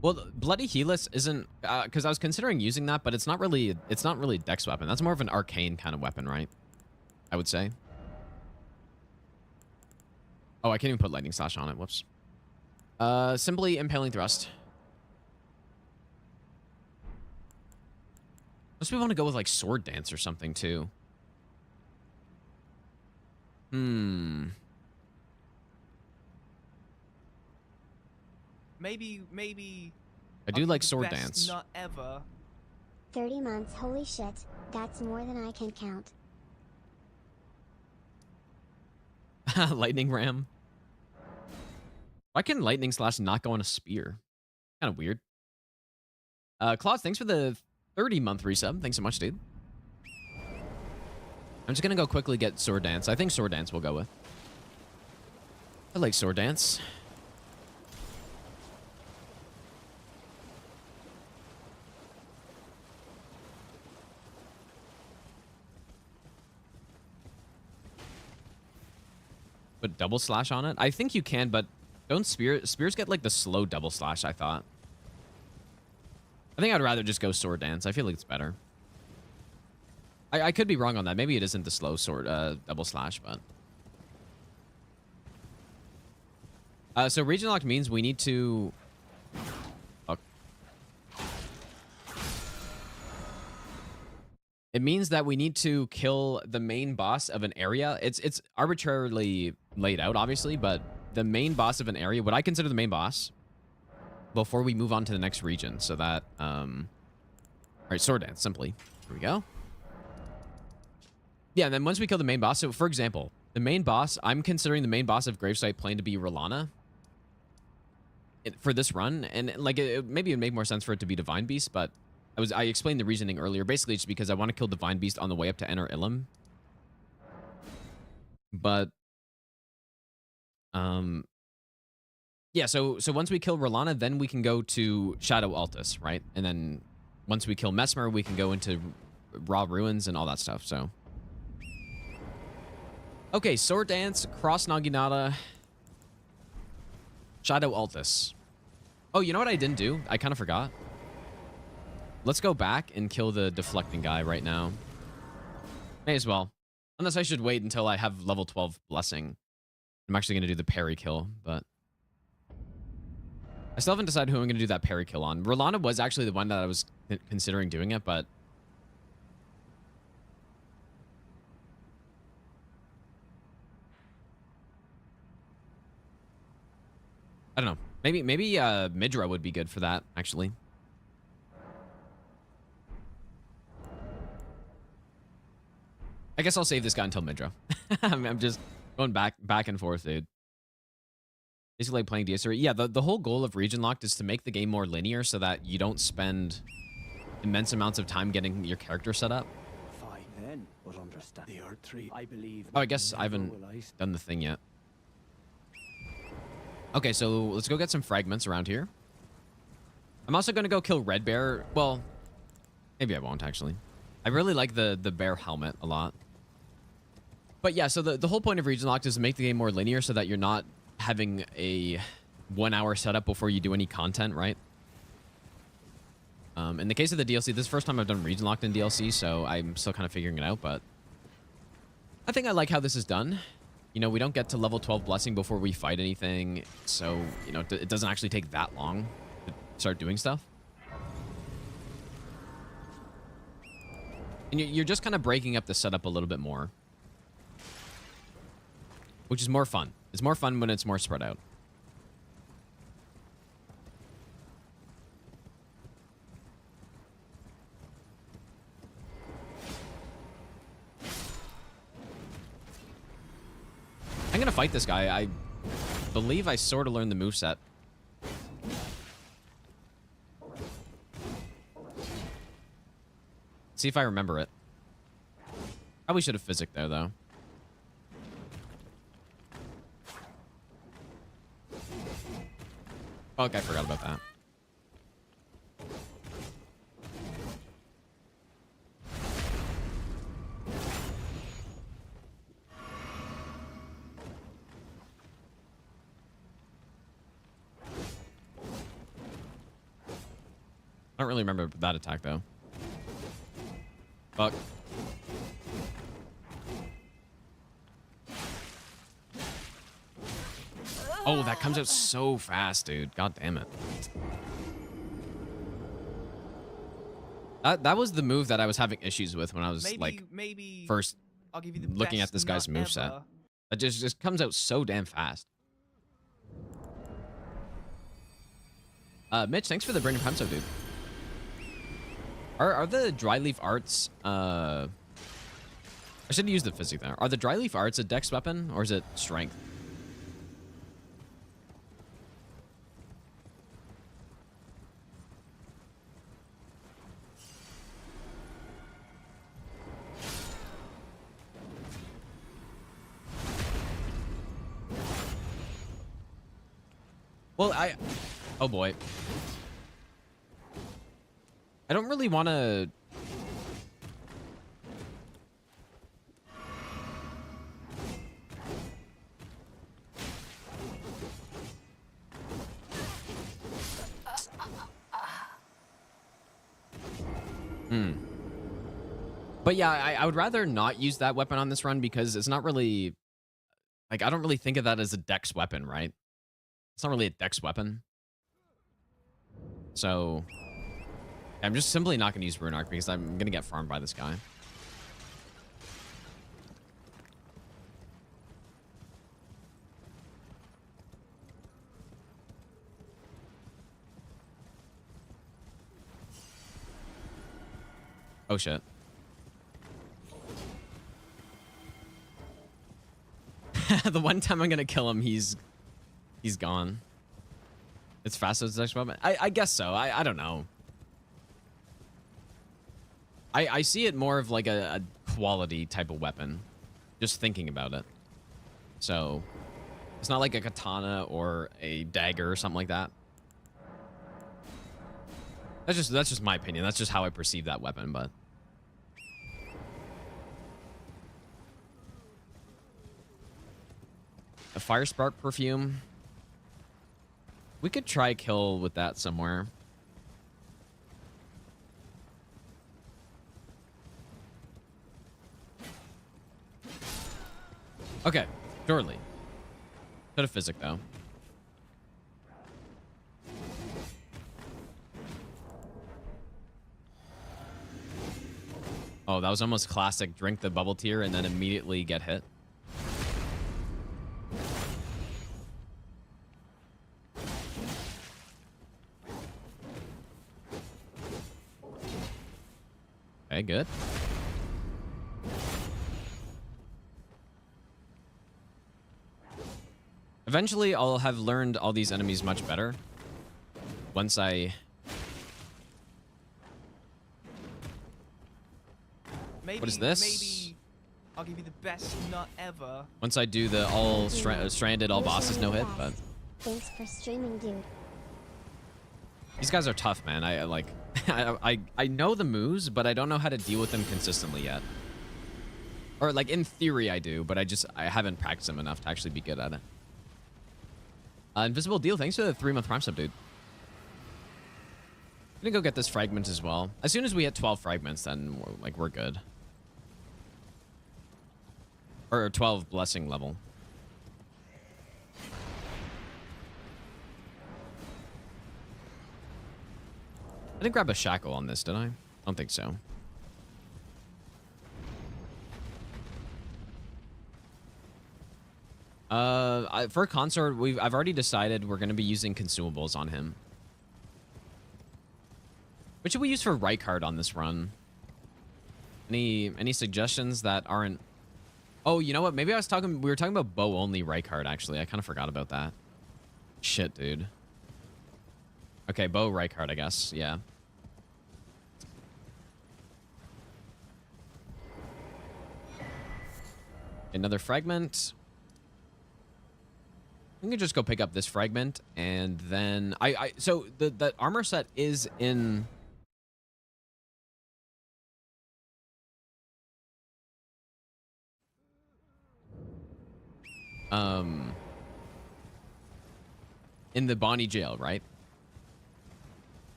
Well, Bloody Helix isn't because I was considering using that, but it's not really dex weapon. That's more of an arcane kind of weapon, right? I would say. Oh, I can't even put lightning slash on it. Whoops. Simply impaling thrust. Unless we want to go with like sword dance or something too. Maybe. I do like sword dance. Not ever. 30 months, holy shit. That's more than I can count. Lightning ram. Why can lightning slash not go on a spear? Kind of weird. Claus, thanks for the 30-month resub. Thanks so much, dude. I'm just gonna go quickly get sword dance. I think sword dance we'll go with. I like sword dance. Put double slash on it? I think you can, but don't spears get like the slow double slash, I thought. I think I'd rather just go sword dance. I feel like it's better. I could be wrong on that. Maybe it isn't the slow sword double slash, but so region lock means we need to it means that we need to kill the main boss of an area. It's arbitrarily laid out, obviously, but the main boss of an area, what I consider the main boss, before we move on to the next region. So that, all right, sword dance, simply. Here we go. Yeah, and then once we kill the main boss, so for example, the main boss, I'm considering the main boss of Gravesite Plain to be Rolana for this run. And like, maybe it'd make more sense for it to be Divine Beast, but I explained the reasoning earlier. Basically, it's because I want to kill Divine Beast on the way up to Enter Ilum. But, yeah, so once we kill Rolana, then we can go to Shadow Altus, right? And then once we kill Mesmer, we can go into Raw Ruins and all that stuff, so. Okay, Sword Dance, Cross Naginata, Shadow Altus. Oh, you know what I didn't do? I kind of forgot. Let's go back and kill the deflecting guy right now. May as well. Unless I should wait until I have level 12 Blessing. I'm actually going to do the parry kill, but I still haven't decided who I'm going to do that parry kill on. Rolana was actually the one that I was considering doing it, but I don't know. Maybe Midra would be good for that, actually. I guess I'll save this guy until Midra. I'm just going back and forth, dude. Basically like playing DS3. Yeah, the whole goal of region locked is to make the game more linear so that you don't spend immense amounts of time getting your character set up. Then, but understand the Earth Tree, I believe. Oh, I guess I haven't done the thing yet. Okay, so let's go get some fragments around here. I'm also going to go kill Red Bear. Well, maybe I won't, actually. I really like the bear helmet a lot. But yeah, so the whole point of region locked is to make the game more linear so that you're not having a 1 hour setup before you do any content, right? In the case of the DLC, this is the first time I've done region locked in DLC, so I'm still kind of figuring it out, but I think I like how this is done. You know, we don't get to level 12 Blessing before we fight anything, so, you know, it doesn't actually take that long to start doing stuff. And you're just kind of breaking up the setup a little bit more, which is more fun. It's more fun when it's more spread out. I'm gonna fight this guy. I believe I sort of learned the moveset. See if I remember it. Probably should have physic there, though. Fuck, I forgot about that. I don't really remember that attack, though. Fuck. Oh, that comes out so fast, dude. God damn it. That was the move that I was having issues with when I was maybe first I'll give you the looking at best this guy's nut moveset. ever. It just comes out so damn fast. Mitch, thanks for the Bring Prime sub, dude. Are the dry leaf arts I should use the physic there. Are the dry leaf arts a dex weapon or is it strength? Well, oh boy. I don't really want to... But yeah, I would rather not use that weapon on this run because it's not really... Like, I don't really think of that as a dex weapon, right? It's not really a dex weapon. So... I'm just simply not going to use Rune Arc because I'm going to get farmed by this guy. Oh, shit. The one time I'm going to kill him, he's gone. It's fast as next weapon. I guess so. I don't know. I see it more of like a quality type of weapon. Just thinking about it. So, it's not like a katana or a dagger or something like that. That's just my opinion. That's just how I perceive that weapon, but... A fire spark perfume. We could try kill with that somewhere. Okay, surely. Bit of physic, though. Oh, that was almost classic. Drink the bubble tier and then immediately get hit. Okay, good. Eventually, I'll have learned all these enemies much better. Once I... What is this? Maybe I'll give you the best nut ever. Once I do the all stranded, all bosses no hit, but... Thanks for streaming, dude. These guys are tough, man. I like... I know the moves, but I don't know how to deal with them consistently yet. Or, like, in theory, I do, but I haven't practiced them enough to actually be good at it. Invisible Deal, thanks for the 3-month Prime sub, dude. I'm gonna go get this fragment as well. As soon as we hit 12 fragments, then we're good. Or 12 blessing level. I didn't grab a shackle on this, did I? I don't think so. For a consort, I've already decided we're going to be using consumables on him. What should we use for Rykard on this run? Any suggestions that aren't Oh, you know what? Maybe we were talking about bow only Rykard, actually. I kind of forgot about that. Shit, dude. Okay, bow Rykard, I guess. Yeah. Another fragment. I'm gonna just go pick up this fragment, and then so the armor set is in in the Bonnie jail, right?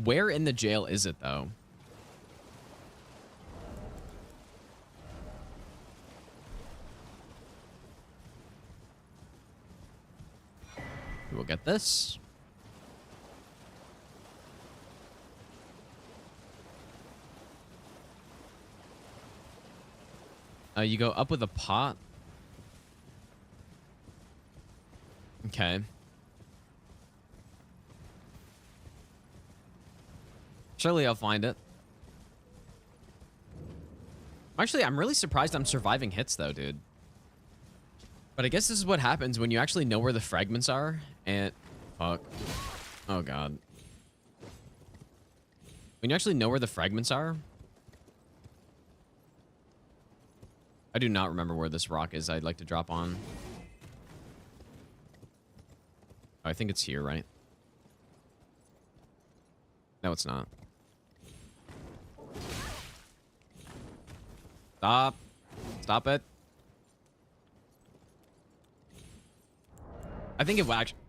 Where in the jail is it, though? We'll get this. You go up with a pot. Okay. Surely I'll find it. Actually, I'm really surprised I'm surviving hits, though, dude. But I guess this is what happens when you actually know where the fragments are. And... fuck. Oh, God. When you actually know where the fragments are... I do not remember where this rock is I'd like to drop on. Oh, I think it's here, right? No, it's not. Stop. Stop it. I think it actually...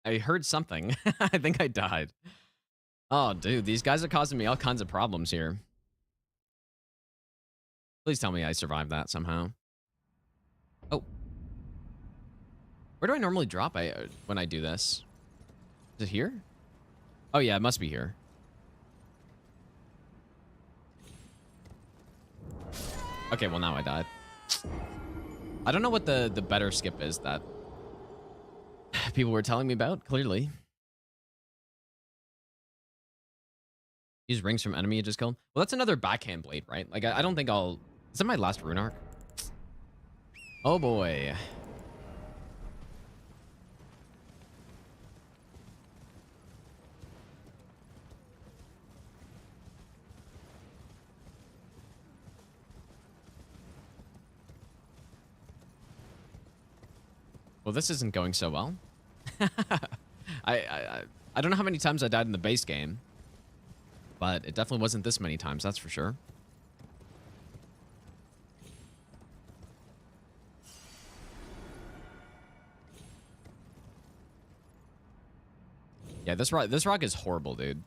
I heard something. I think I died. Oh, dude. These guys are causing me all kinds of problems here. Please tell me I survived that somehow. Oh. Where do I normally drop when I do this? Is it here? Oh, yeah. It must be here. Okay, well, now I died. I don't know what the better skip is that people were telling me about, clearly. Use rings from enemy you just killed. Well, that's another backhand blade, right? Like, I don't think I'll... Is that my last rune arc? Oh, boy. Well, this isn't going so well. I don't know how many times I died in the base game, but it definitely wasn't this many times, that's for sure. Yeah, this rock is horrible, dude.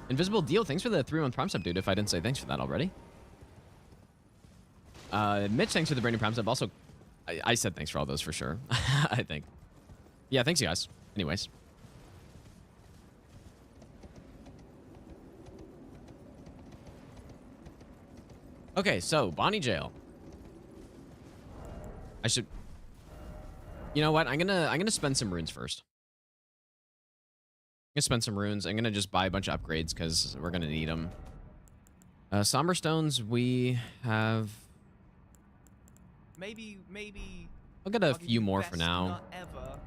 Invisible Deal, thanks for the 3-month Prime sub, dude, if I didn't say thanks for that already. Mitch, thanks for the brand new Prime sub. Also, I said thanks for all those for sure, I think. Yeah, thanks, you guys. Anyways. Okay, so, Bonnie Jail. I should... You know what? I'm gonna spend some runes first. I'm gonna spend some runes. I'm gonna just buy a bunch of upgrades because we're gonna need them. Somber Stones, we have... Maybe... I'll get a few more for now. Not ever.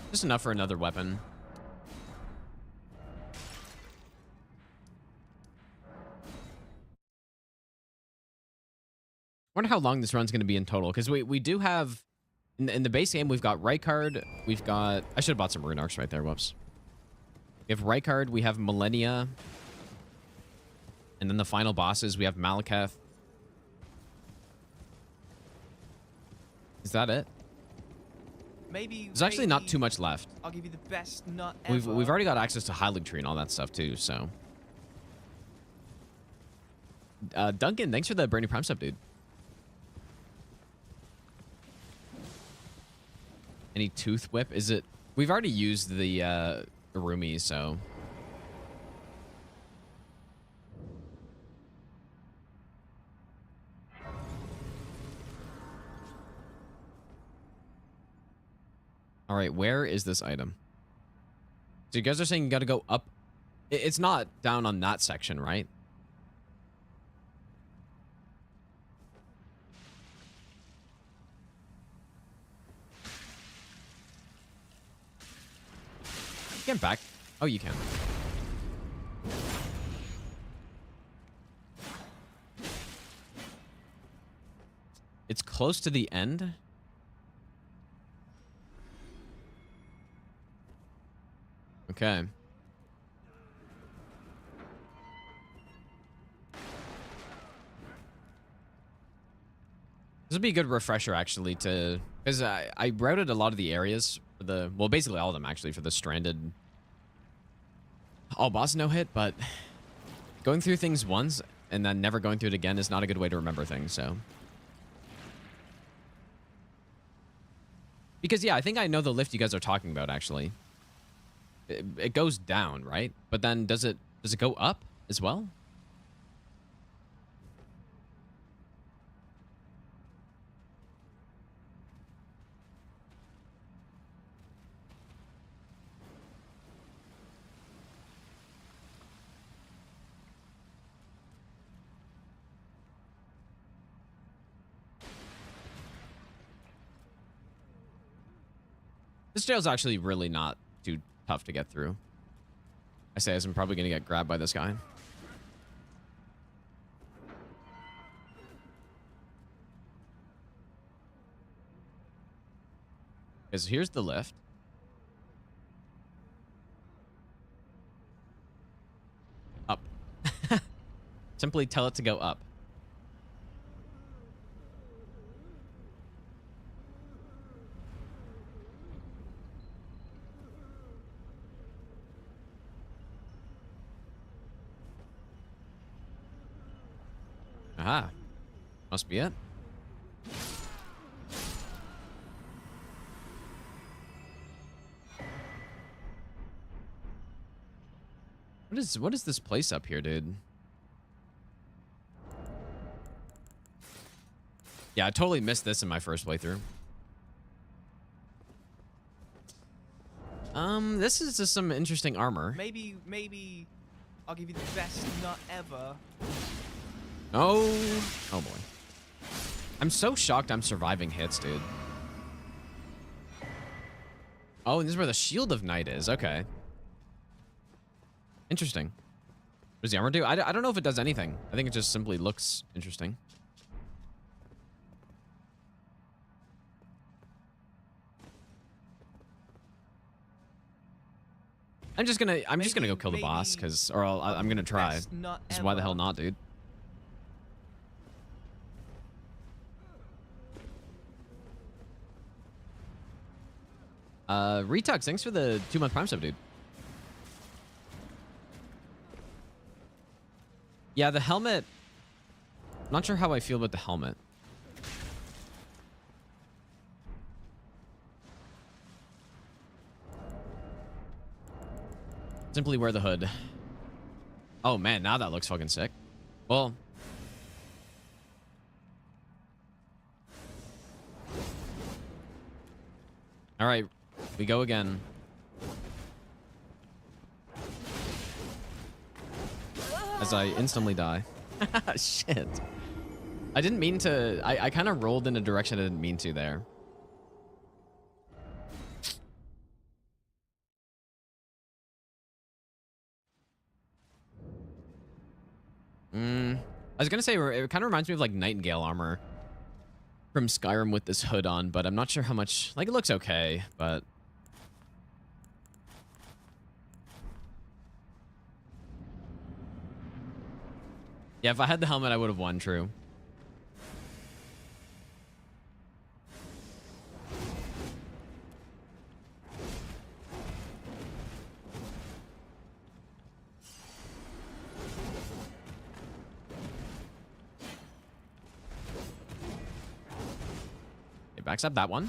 Just enough for another weapon. Wonder how long this run's going to be in total, because we do have in the base game we've got Rykard, we've got... I should have bought some rune arcs right there. Whoops. We have Rykard, we have Malenia, and then the final bosses we have Malekith. Is that it? There's actually not too much left. I'll give you the best nut ever. We've already got access to Hylig Tree and all that stuff too, so. Duncan, thanks for the brand new Prime sub, dude. Any tooth whip? Is it? We've already used the Rumi, so. All right, where is this item? So you guys are saying you got to go up. It's not down on that section, right? Get back. Oh, you can. It's close to the end. Okay. This would be a good refresher, actually, to... Because I routed a lot of the areas for the... Well, basically all of them, actually, for the stranded... All boss no hit, but... Going through things once and then never going through it again is not a good way to remember things, so... Because, yeah, I think I know the lift you guys are talking about, actually. It goes down, right? But then does it go up as well? This jail's actually really not too tough to get through. I say as I'm probably going to get grabbed by this guy. Because here's the lift. Up. Simply tell it to go up. Aha. Must be it. What is this place up here, dude? Yeah, I totally missed this in my first playthrough. This is just some interesting armor. Maybe I'll give you the best nut ever. Oh boy. I'm so shocked I'm surviving hits, dude. Oh, and this is where the Shield of Night is. Okay. Interesting. What does the armor do? I don't know if it does anything. I think it just simply looks interesting. I'm just gonna go kill the boss, I'm gonna try. Because why the hell not, dude? Retux, thanks for the 2-month Prime sub, dude. Yeah, the helmet. Not sure how I feel about the helmet. Simply wear the hood. Oh man, now that looks fucking sick. Well. All right, we go again. As I instantly die. Shit. I didn't mean to. I kind of rolled in a direction I didn't mean to there. I was gonna say it kind of reminds me of like Nightingale armor from Skyrim with this hood on, but I'm not sure how much. Like, it looks okay, but yeah, if I had the helmet, I would have won. True. It backs up that one.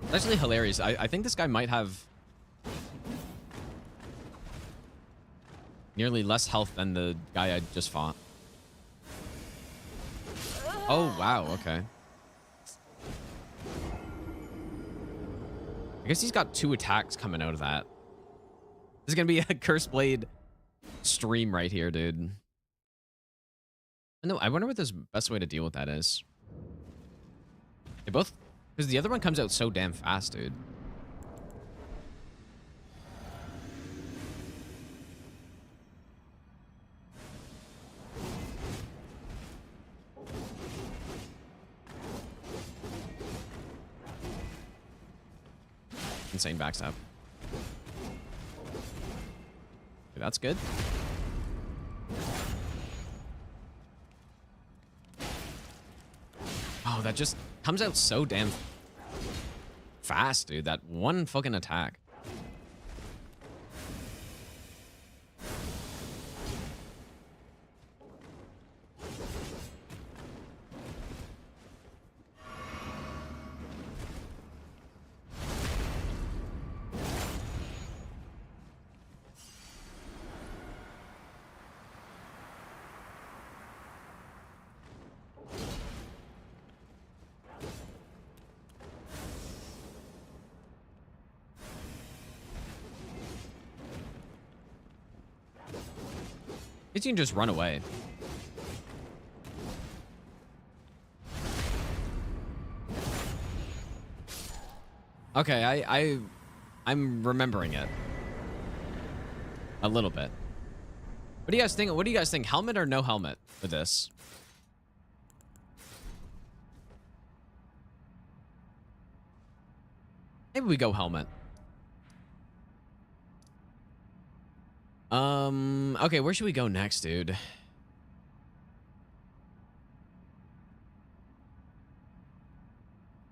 It's actually hilarious. I think this guy might have nearly less health than the guy I just fought. Oh, wow. Okay. I guess he's got 2 attacks coming out of that. This is going to be a Curse Blade stream right here, dude. I wonder what the best way to deal with that is. They both... Because the other one comes out so damn fast, dude. Insane backstab. Okay, that's good. Oh, that just comes out so damn fast, dude. That one fucking attack. You can just run away. Okay, I'm remembering it a little bit. What do you guys think? What do you guys think? Helmet or no helmet for this? Maybe we go helmet. Okay, where should we go next, dude?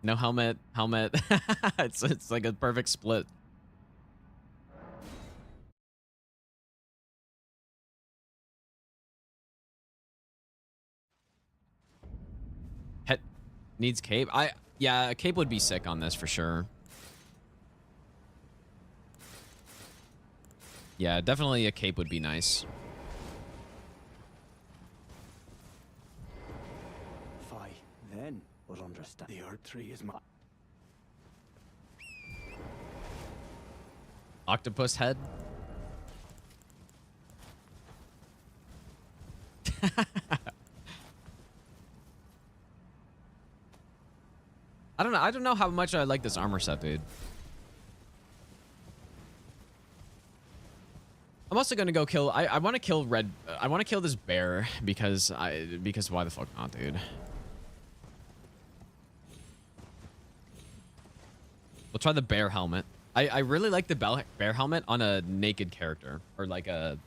No helmet, helmet. It's like a perfect split. Het needs cape. Yeah, a cape would be sick on this for sure. Yeah, definitely a cape would be nice. Fine, then we'll understand. The Earth Tree is my... Octopus head. I don't know. I don't know how much I like this armor set, dude. I'm also gonna go kill. I want to kill red. I want to kill this bear because why the fuck not, dude? We'll try the bear helmet. I really like the bear helmet on a naked character or like a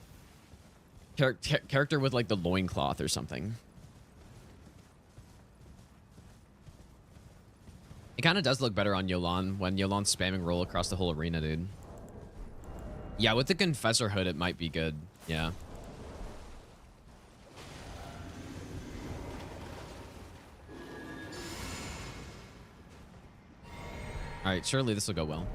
character with like the loincloth or something. It kind of does look better on Yolan when Yolan's spamming roll across the whole arena, dude. Yeah, with the Confessor hood, it might be good. Yeah. All right, surely this will go well.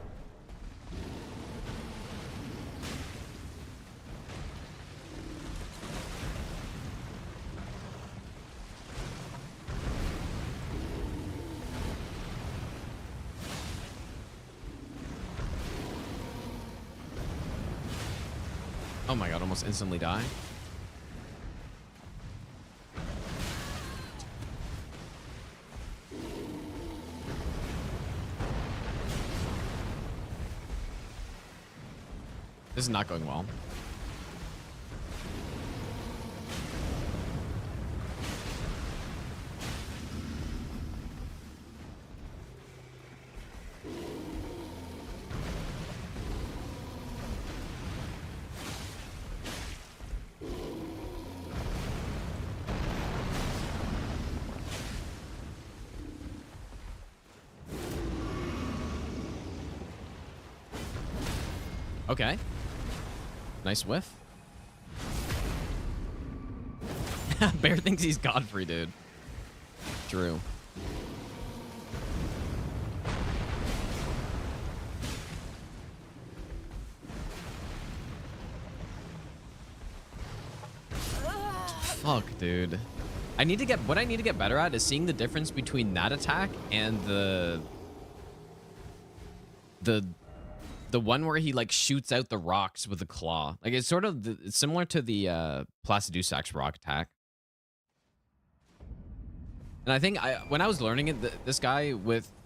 Oh my god, almost instantly die. This is not going well. Okay. Nice whiff. Bear thinks he's Godfrey, dude. True. Fuck, dude. What I need to get better at is seeing the difference between that attack and the one where he like shoots out the rocks with a claw. Like it's sort of it's similar to the Placidusax rock attack. And I think when I was learning it, this guy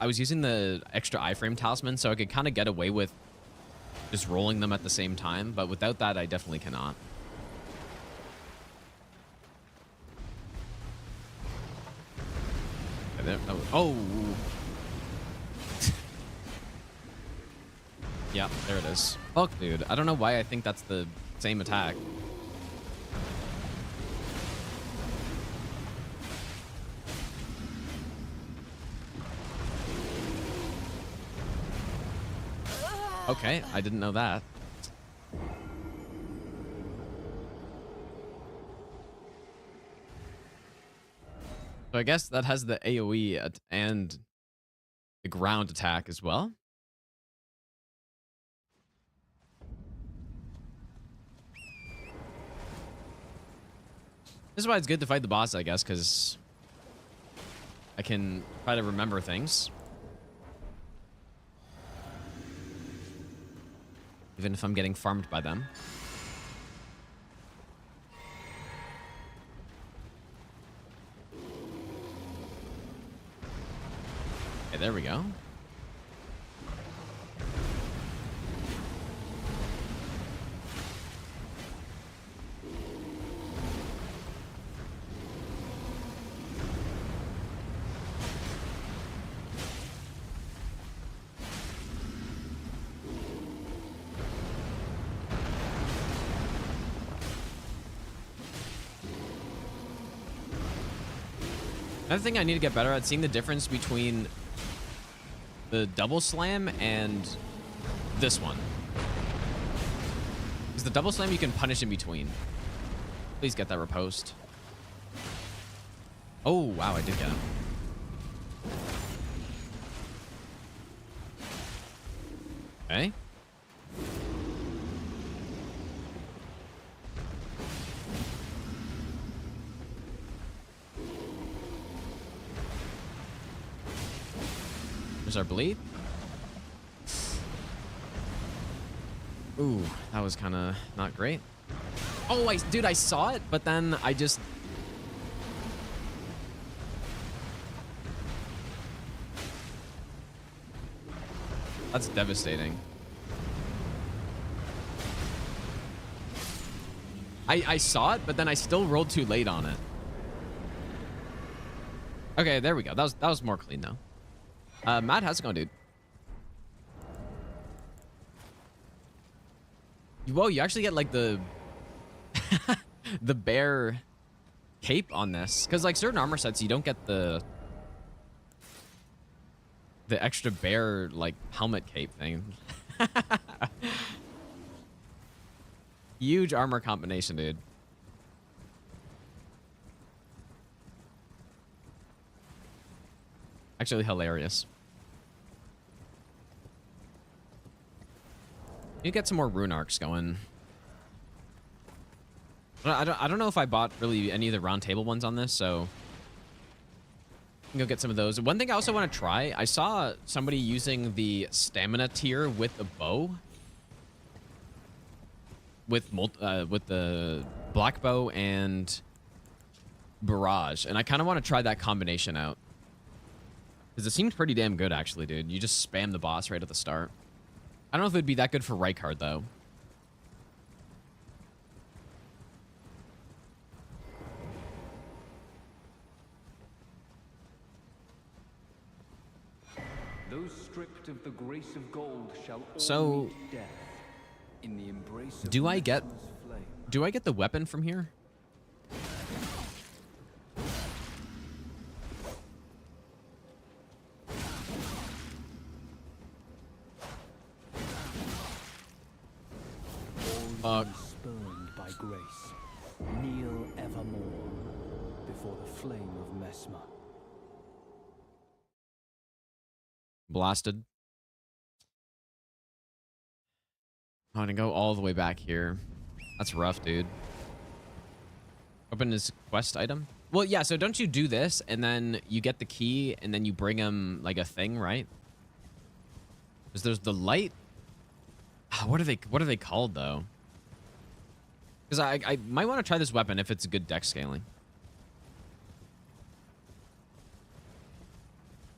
I was using the extra iframe talisman, so I could kind of get away with just rolling them at the same time. But without that, I definitely cannot. Okay, there, oh. Yeah, there it is. Fuck, dude. I don't know why I think that's the same attack. Okay, I didn't know that. So I guess that has the AoE and the ground attack as well. This is why it's good to fight the boss, I guess, because I can try to remember things. Even if I'm getting farmed by them. Okay, there we go. Another thing I need to get better at, seeing the difference between the double slam and this one. Because the double slam you can punish in between. Please get that riposte. Oh, wow, I did get him. Okay. There's our bleed. Ooh, that was kind of not great. Oh, dude, I saw it, but then I just... That's devastating. I saw it, but then I still rolled too late on it. Okay, there we go. That was more clean, though. Matt, how's it going, dude? Whoa, you actually get like the the bear cape on this, because like certain armor sets you don't get the extra bear like helmet cape thing. Huge armor combination, dude. Actually hilarious. You get some more rune arcs going. I don't know if I bought really any of the round table ones on this, so I can go get some of those. One thing I also want to try, I saw somebody using the stamina tier with the bow, with the black bow and barrage, and I kind of want to try that combination out. Because it seems pretty damn good, actually, dude. You just spam the boss right at the start. I don't know if it would be that good for Rykard, though. Those stripped of the grace of gold shall So, all meet death in the embrace of do I get flame. the weapon from here? Spurned by grace, kneel evermore before the flame of Mesma. Blasted. I'm gonna go all the way back here. That's rough, dude. Open his quest item. Well, yeah, so don't you do this, and then you get the key, and then you bring him, like, a thing, right? Because there's the light. What are they called, though? Because I might want to try this weapon if it's good dex scaling.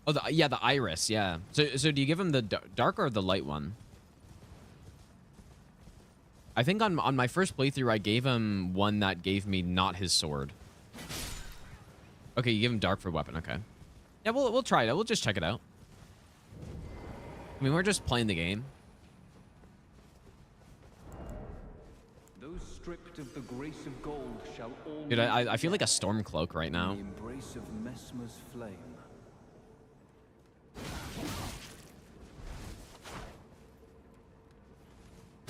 Oh, the iris, yeah. So do you give him the dark or the light one? I think on my first playthrough, I gave him one that gave me not his sword. Okay, you give him dark for weapon. Okay. Yeah, we'll try it out. We'll just check it out. I mean, we're just playing the game. Those stripped of the grace of gold shall all. Dude, I feel like a storm cloak right now. In the embrace of Mesmer's flame.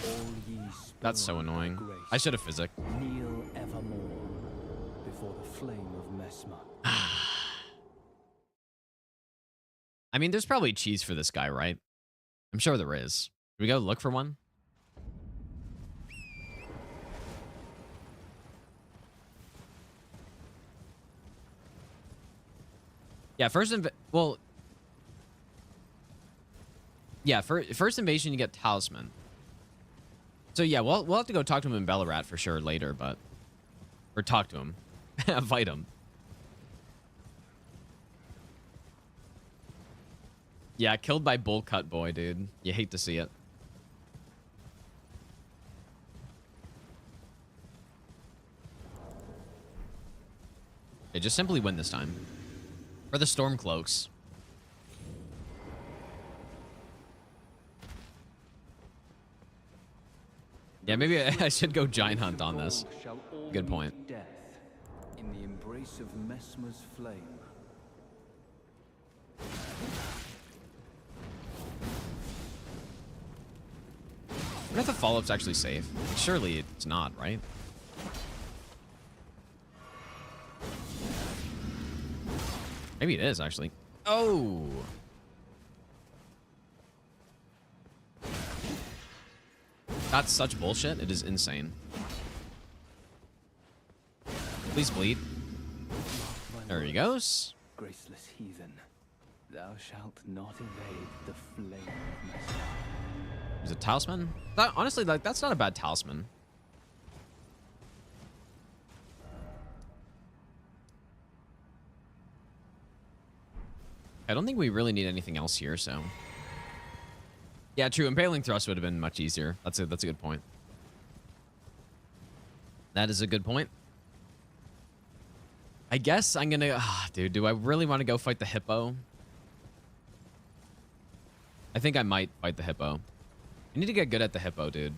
All ye That's so annoying. I should have physic. Kneel evermore before the flame of Mesmer. I mean, there's probably cheese for this guy, right? I'm sure there is. Should we go look for one? Yeah, first invasion you get talisman. So yeah, we'll have to go talk to him in Ballarat for sure later, but or talk to him, invite him. Yeah, killed by bull cut boy, dude. You hate to see it. Okay, just simply win this time. For the storm cloaks. Yeah, maybe I should go giant hunt on this. Good point. Death in the embrace of Mesmer's flame. What if the follow-up's actually safe? Surely it's not, right? Maybe it is, actually. Oh! That's such bullshit. It is insane. Please bleed. There he goes. Graceless heathen, thou shalt not evade the flame of Mesmer. Is it talisman? Honestly, like, that's not a bad talisman. I don't think we really need anything else here, so. Yeah, true. Impaling thrust would have been much easier. That's a good point. That is a good point. I guess I'm gonna... dude, do I really want to go fight the hippo? I think I might fight the hippo. I need to get good at the hippo, dude.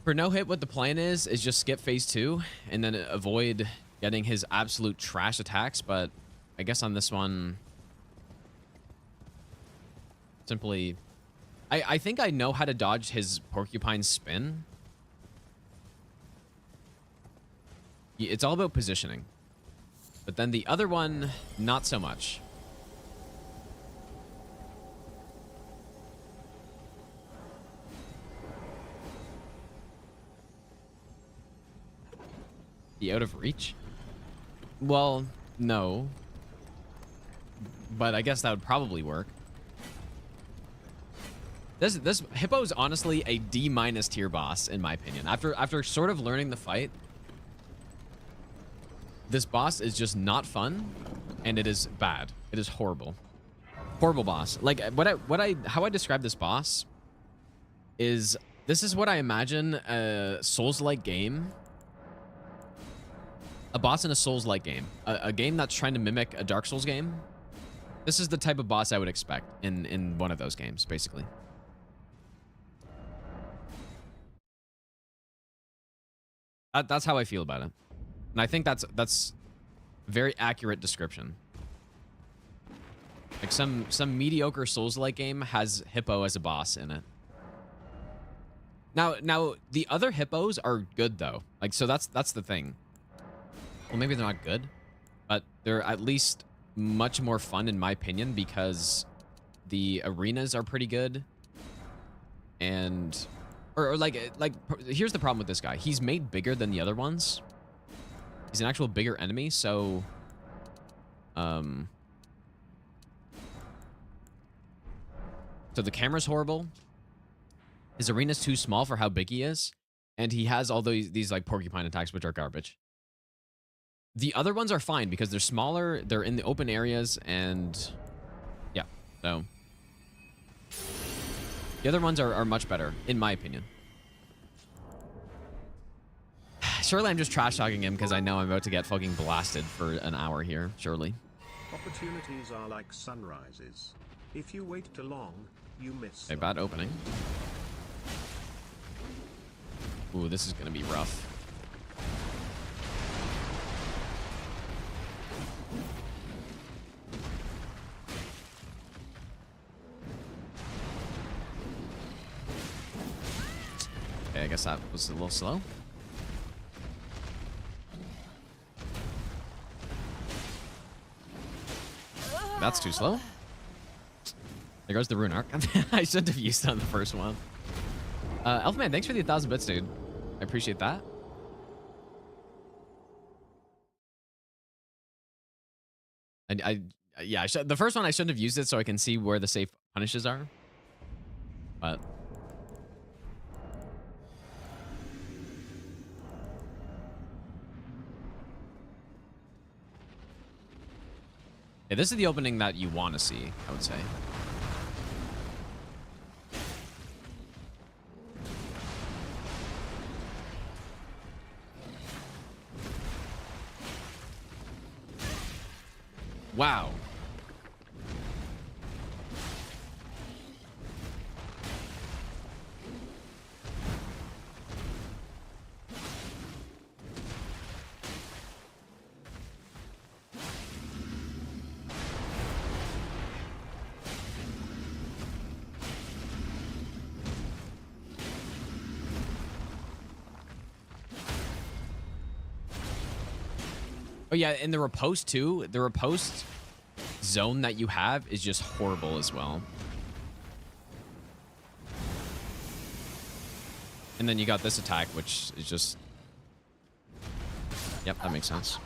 For no hit, what the plan is just skip phase 2 and then avoid getting his absolute trash attacks, but I guess on this one... Simply... I think I know how to dodge his porcupine spin. It's all about positioning. But then the other one, not so much. Be out of reach? Well, no. But I guess that would probably work. This hippo is honestly a D- tier boss, in my opinion. After sort of learning the fight, this boss is just not fun, and it is bad. It is horrible. Horrible boss. Like, how I describe this boss is, this is what I imagine a Souls-like game. A boss in a Souls-like game. A game that's trying to mimic a Dark Souls game. This is the type of boss I would expect in one of those games, basically. That's how I feel about it. And I think that's a very accurate description. Like some mediocre Souls-like game has Hippo as a boss in it. Now the other hippos are good though. Like, so that's the thing. Well, maybe they're not good, but they're at least much more fun in my opinion because the arenas are pretty good. And or like here's the problem with this guy. He's made bigger than the other ones. He's an actual bigger enemy, so so the camera's horrible. His arena's too small for how big he is, and he has all these like porcupine attacks, which are garbage. The other ones are fine because they're smaller, they're in the open areas, and yeah, so the other ones are much better, in my opinion. Surely I'm just trash talking him because I know I'm about to get fucking blasted for an hour here, surely. Opportunities are like sunrises. If you wait too long, you miss. Okay, bad opening. Ooh, this is gonna be rough. Okay, I guess that was a little slow. That's too slow. There goes the rune arc. I shouldn't have used that on the first one. Elfman, thanks for the 1,000 bits, dude. I appreciate that. Yeah, the first one I shouldn't have used it so I can see where the safe punishes are. But yeah, this is the opening that you want to see, I would say. Wow. Oh yeah, and the riposte too. The riposte zone that you have is just horrible as well. And then you got this attack, which is just... Yep, that makes sense.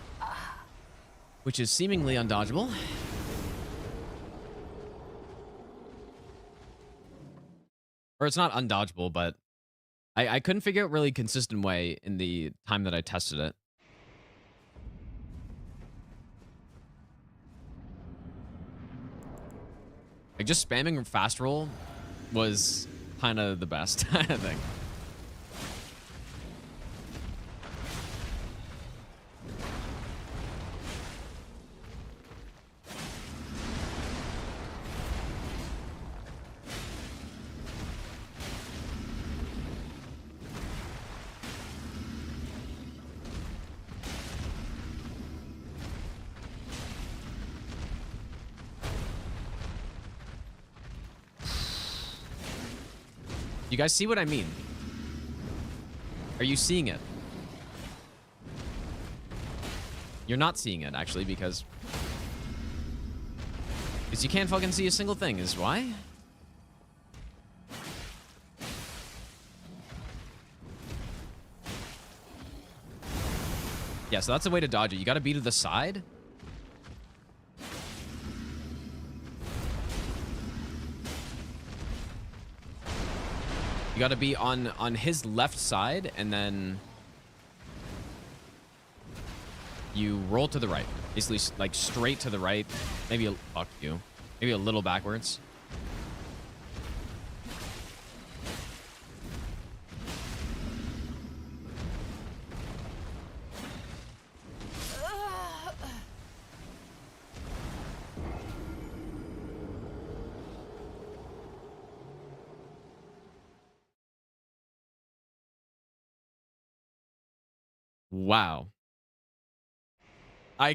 Which is seemingly undodgeable. Or it's not undodgeable, but I couldn't figure out really consistent way in the time that I tested it. Like, just spamming fast roll was kind of the best, I think. You guys see what I mean? Are you seeing it? You're not seeing it, actually, because you can't fucking see a single thing, is why? Yeah, so that's the way to dodge it. You gotta be to the side. You gotta be on his left side, and then you roll to the right. Basically, like, straight to the right. Maybe fuck you. Maybe a little backwards. Wow. I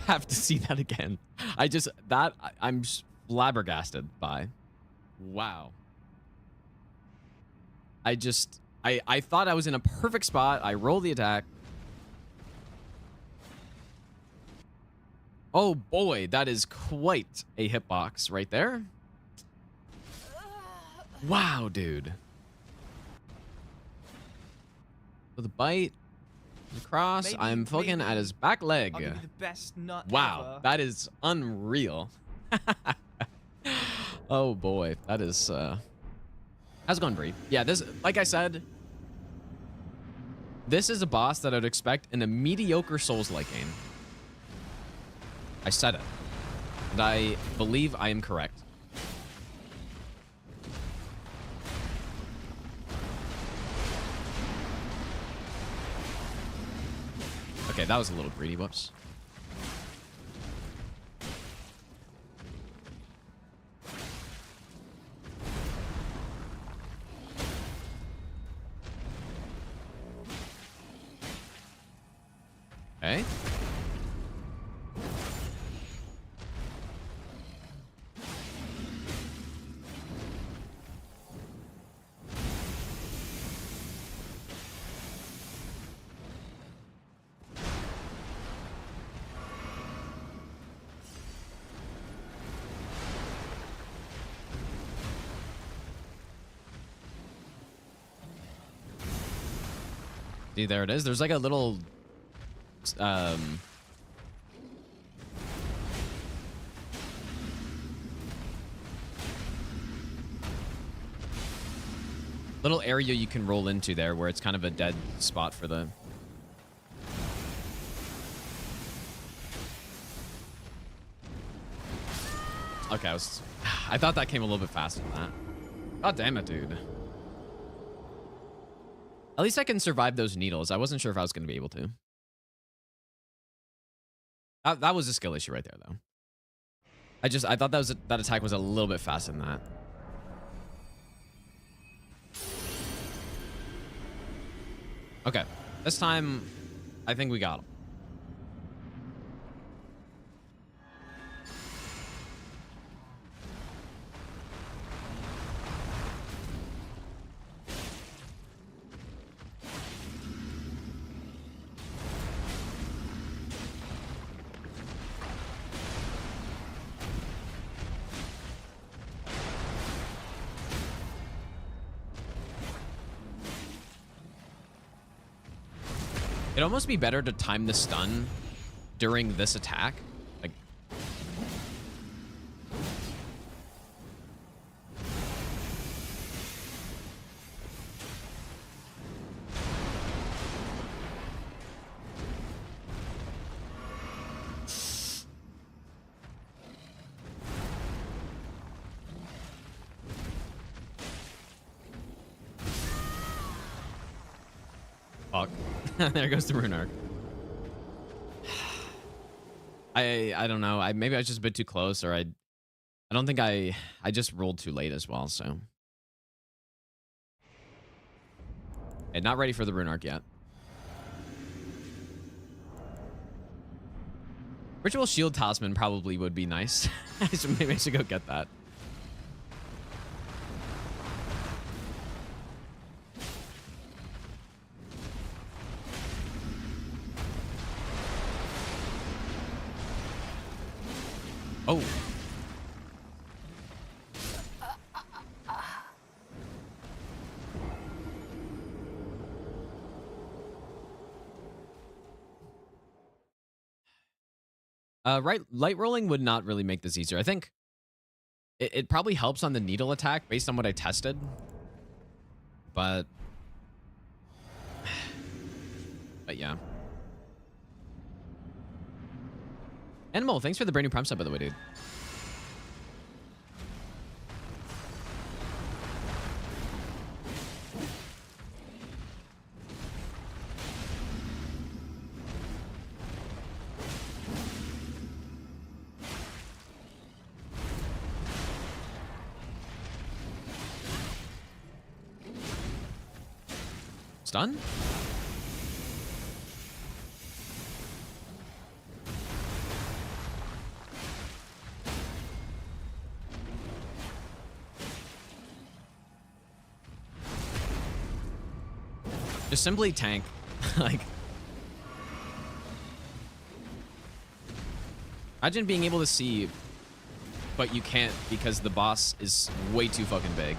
have to see that again. I'm flabbergasted by. Wow. I thought I was in a perfect spot. I roll the attack. Oh boy, that is quite a hitbox right there. Wow, dude. So the bite. Across. Maybe- I'm looking maybe at his back leg. I'll give you the best nut Wow, ever. that is unreal. Oh boy, that is how's it going, Bree? Yeah, this, like I said, this is a boss that I'd expect in a mediocre Souls-like game. I said it, and I believe I am correct. Okay, that was a little greedy. Whoops. Okay. See, there it is. There's like a little little area you can roll into there where it's kind of a dead spot for the... Okay, I thought that came a little bit faster than that. God damn it, dude. At least I can survive those needles. I wasn't sure if I was going to be able to. That was a skill issue right there, though. I thought that attack was a little bit faster than that. Okay, this time, I think we got him. It'd almost be better to time the stun during this attack. Like, fuck. There goes the rune arc. I don't know. Maybe I was just a bit too close, or I don't think I just rolled too late as well, so. Okay, not ready for the rune arc yet. Ritual shield talisman probably would be nice. Maybe I should go get that. Oh. Right, light rolling would not really make this easier. I think it probably helps on the needle attack based on what I tested. But yeah. Animal, thanks for the brand new prime sub, by the way, dude. Stun? Just simply tank. Like, imagine being able to see, but you can't because the boss is way too fucking big.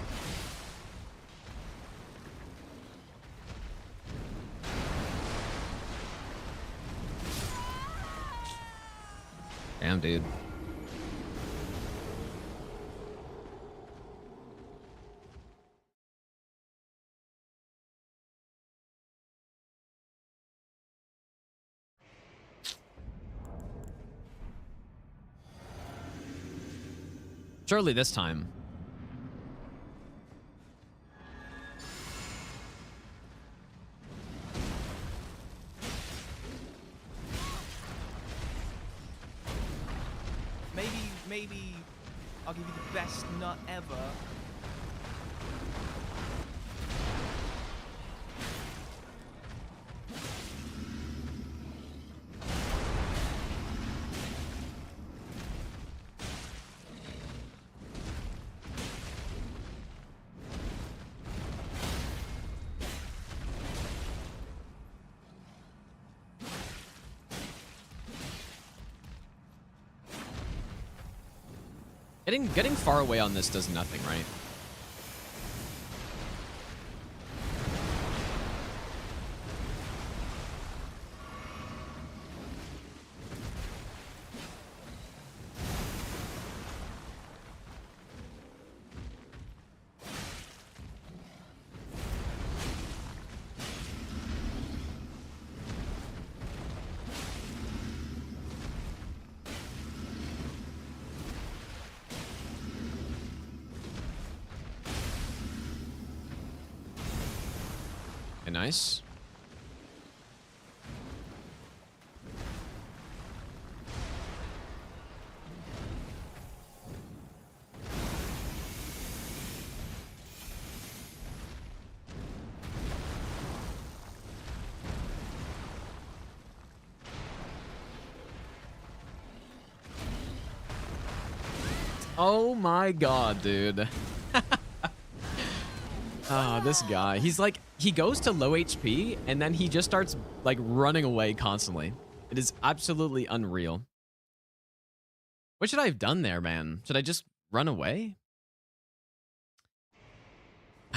Damn, dude. Surely this time. Maybe I'll give you the best nut ever. Getting far away on this does nothing, right? Nice. Oh my god, dude. Oh, this guy. He's like, he goes to low HP and then he just starts like running away constantly. It is absolutely unreal. What should I have done there, man? Should I just run away?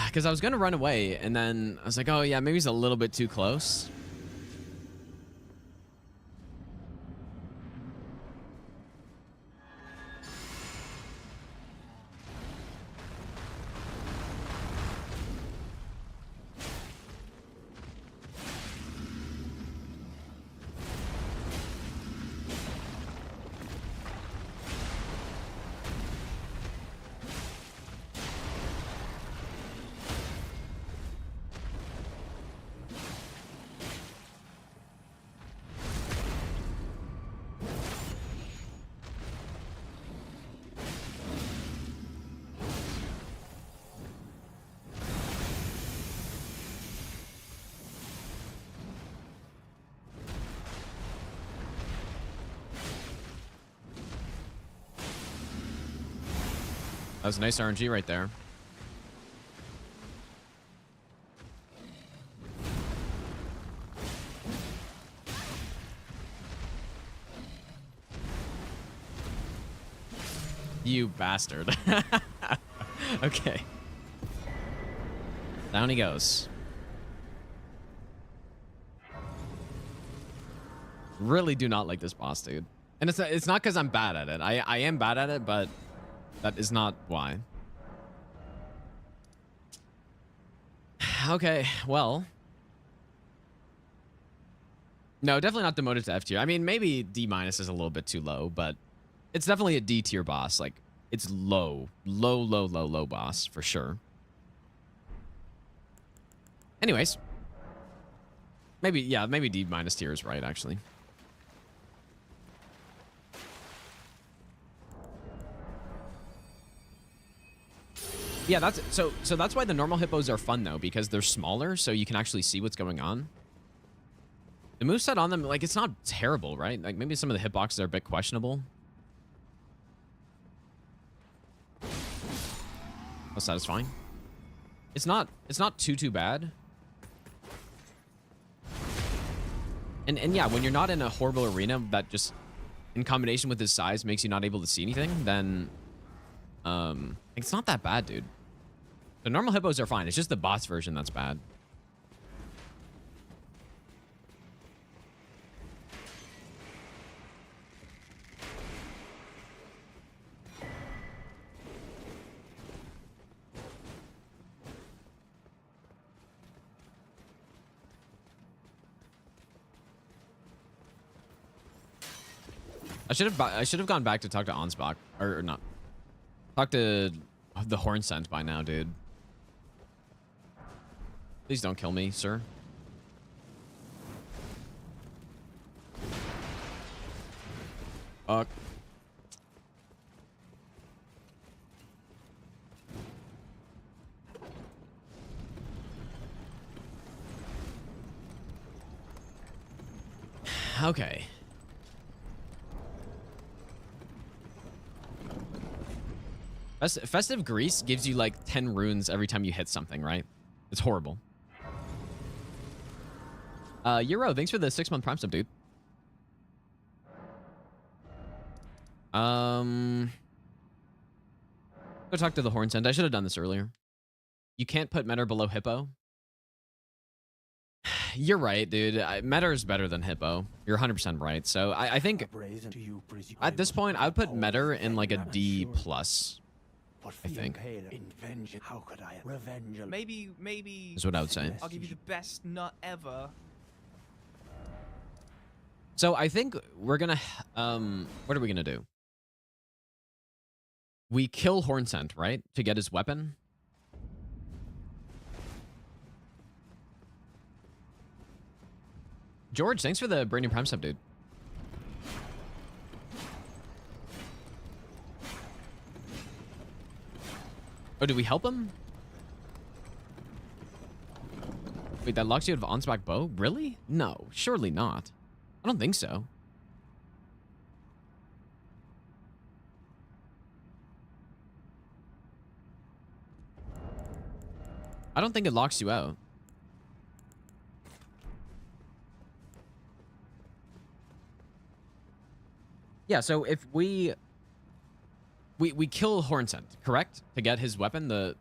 Because I was going to run away and then I was like, oh yeah, maybe he's a little bit too close. That was nice RNG right there. You bastard. Okay. Down he goes. Really do not like this boss, dude. And it's not because I'm bad at it. I am bad at it, but that is not why. Okay, well. No, definitely not demoted to F tier. I mean, maybe D- is a little bit too low, but it's definitely a D tier boss. Like, it's low boss for sure. Anyways. Maybe, yeah, maybe D- tier is right, actually. Yeah, that's so that's why the normal hippos are fun though, because they're smaller, so you can actually see what's going on. The moveset on them, like, it's not terrible, right? Like, maybe some of the hitboxes are a bit questionable. Oh, satisfying. It's not too bad. And yeah, when you're not in a horrible arena that just in combination with his size makes you not able to see anything, then it's not that bad, dude. The normal hippos are fine. It's just the boss version that's bad. I should have gone back to talk to Ansbach or not. Talk to the Horn Scent by now, dude. Please don't kill me, sir. Fuck. Okay. Festive Grease gives you like 10 runes every time you hit something, right? It's horrible. Euro, thanks for the 6-month Prime sub, dude. Go talk to the Horn Scent. I should have done this earlier. You can't put Metter below Hippo. You're right, dude. Metter is better than Hippo. You're 100% right. So I think at this point, I would put Metter in like a D+. I think. How could I revenge? Maybe. Is what I would say. I'll give you the best nut ever. So I think we're gonna. What are we gonna do? We kill Horn Scent, right, to get his weapon. George, thanks for the brand new Prime sub, dude. Oh, did we help him? Wait, that locks you out of Ansbach bow? Really? No, surely not. I don't think so. I don't think it locks you out. Yeah, so if we kill Horn Scent, correct? To get his weapon, the...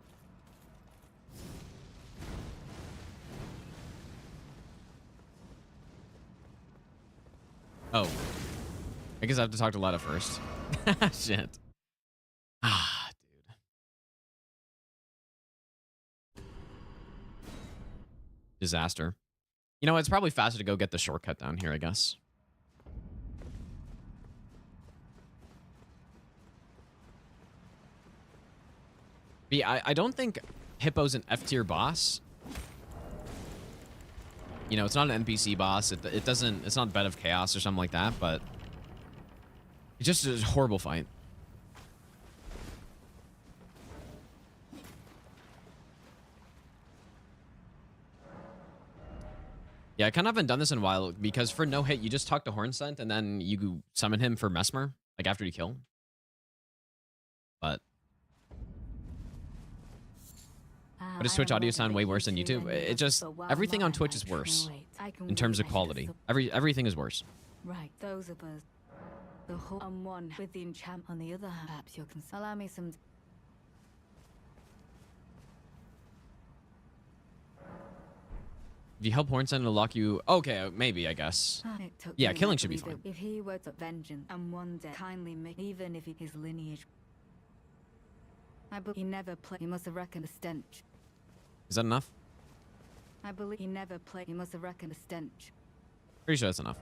Oh. I guess I have to talk to Letta first. Shit. Ah, dude. Disaster. You know, it's probably faster to go get the shortcut down here, I guess. I don't think Hippo's an F-tier boss. You know, it's not an NPC boss. It doesn't... It's not Bed of Chaos or something like that, but... It's just a horrible fight. Yeah, I kind of haven't done this in a while, because for no hit, you just talk to Horn Scent, and then you summon him for Mesmer, like after you kill. But... But does Twitch audio sound way worse than YouTube? It just... Everything on Twitch is worse. In terms of quality. Everything is worse. Right, those of us. The whole one with the enchant on the other hand. Perhaps you can allow me some... If you help Horn Scent, it'll lock you... Okay, maybe, I guess. Yeah, killing should be fine. If he were to vengeance and one day kindly make... Even if his lineage... I believe he never played... He must have reckoned a stench. Is that enough? I believe he never played. He must have reckoned a stench. Pretty sure that's enough.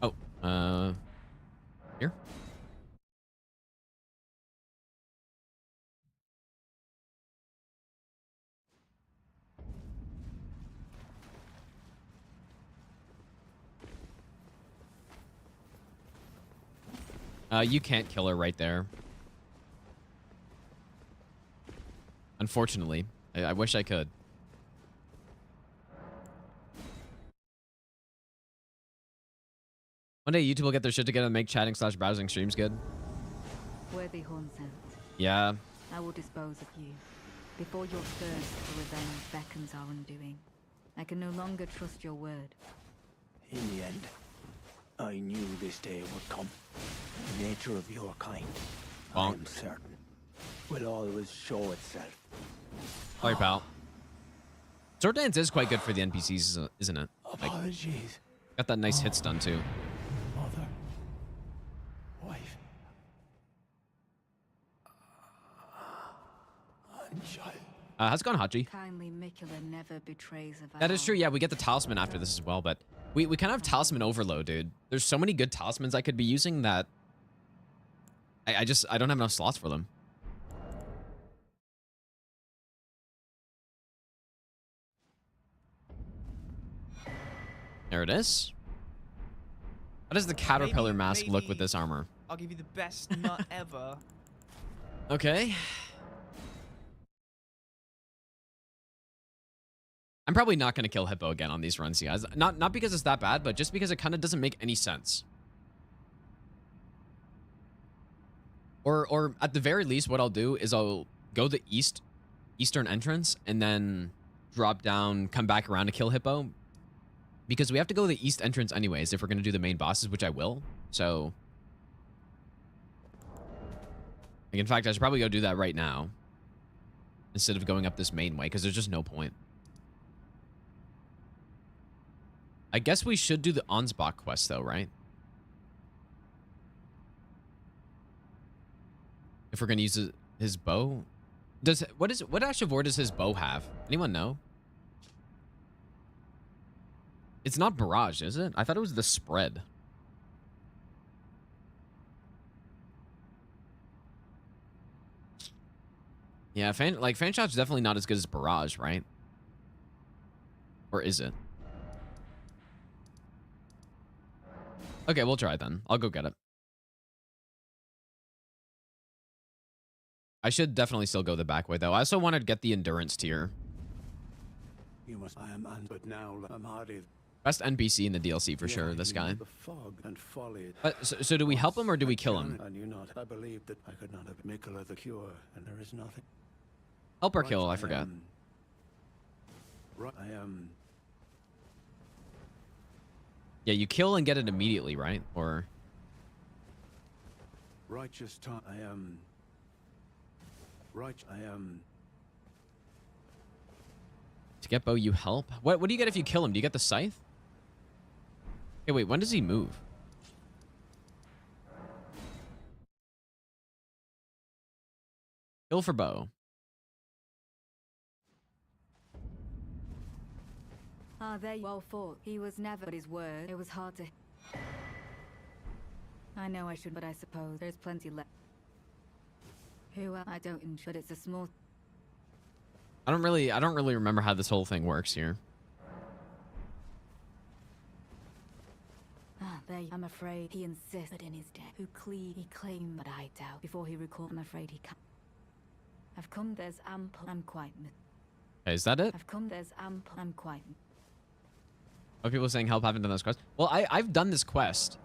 Oh, here? You can't kill her right there. Unfortunately. I wish I could. One day YouTube will get their shit together and make chatting/browsing streams good. Worthy Horn Scent. Yeah. I will dispose of you. Before your thirst for revenge beckons our undoing. I can no longer trust your word. In the end, I knew this day would come. The nature of your kind, I am certain, will always show itself. Sorry, pal. Sword Dance is quite good for the NPCs, isn't it? Like, Apologies. got that nice hit stun, too. Mother. Wife. And child. How's it going, Hachi? Kindly Mikula never betrays a vow. That is true. Yeah, we get the talisman after this as well, but we kind of have talisman overload, dude. There's so many good talismans I could be using that I don't have enough slots for them. There it is. How does the caterpillar mask look with this armor? I'll give you the best nut ever. Okay. I'm probably not going to kill Hippo again on these runs, guys. Not because it's that bad, but just because it kind of doesn't make any sense. Or at the very least, what I'll do is I'll go the eastern entrance and then drop down, come back around to kill Hippo. Because we have to go the east entrance anyways if we're going to do the main bosses, which I will. So, like, in fact, I should probably go do that right now instead of going up this main way, because there's just no point. I guess we should do the Ansbach quest, though, right? If we're going to use his bow. What Ashavor does his bow have? Anyone know? It's not barrage, is it? I thought it was the spread. Yeah, fan shot's definitely not as good as barrage, right? Or is it? Okay, we'll try it then. I'll go get it. I should definitely still go the back way, though. I also wanted to get the endurance tier. You must. I am, but now I'm hardy. Best NPC in the DLC for sure, this guy. The fog and folly. So do we help him or do we kill him? I knew not. I believed that I could not have Mikula the cure, and there is nothing. Help or kill, I forgot. I am. Yeah, you kill and get it immediately, right? Or righteous time. I am. Right. I am. To get bow, you help. What do you get if you kill him? Do you get the scythe? Hey, wait, when does he move? Kill for bow. Ah, there you well fought. He was never but his word. It was hard to. I know I should, but I suppose there's plenty left. Who I don't enjoy, but it's a small. I don't really remember how this whole thing works here. Ah, there I'm afraid he insisted in his death. He claimed, but I doubt. Before he recalled, I'm afraid he can't. I've come, there's ample. I'm quite. Okay, is that it? I've come, there's ample. I'm quite. Are people saying help? Haven't done this quest? Well, I've done this quest.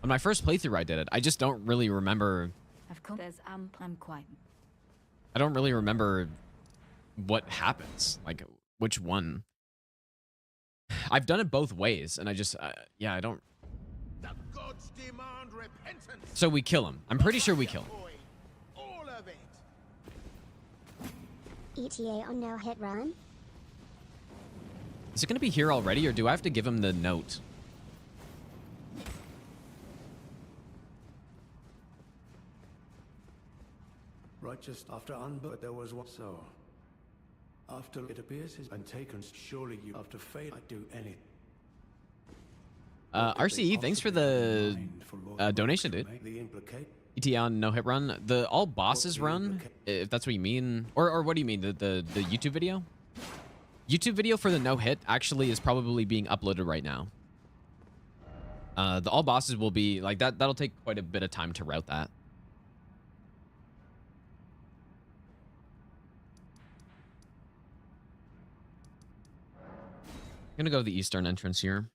On my first playthrough, I did it. I just don't really remember. I've come, there's ample. I'm quite. I don't really remember what happens, like which one. I've done it both ways, and I just yeah, I don't. The gods demand repentance. So we kill him. I'm pretty sure we kill him. All of it. ETA on no hit run. Is it going to be here already, or do I have to give him the note? Right, just after but there was what so. After it appears he's been taken, surely you after fate I'd do anything. RCE, thanks for the donation, dude. ETA on no hit run. The all bosses run, if that's what you mean. Or what do you mean? The YouTube video? YouTube video for the no hit actually is probably being uploaded right now. The all bosses will be like that. That'll take quite a bit of time to route that. I'm gonna go to the eastern entrance here.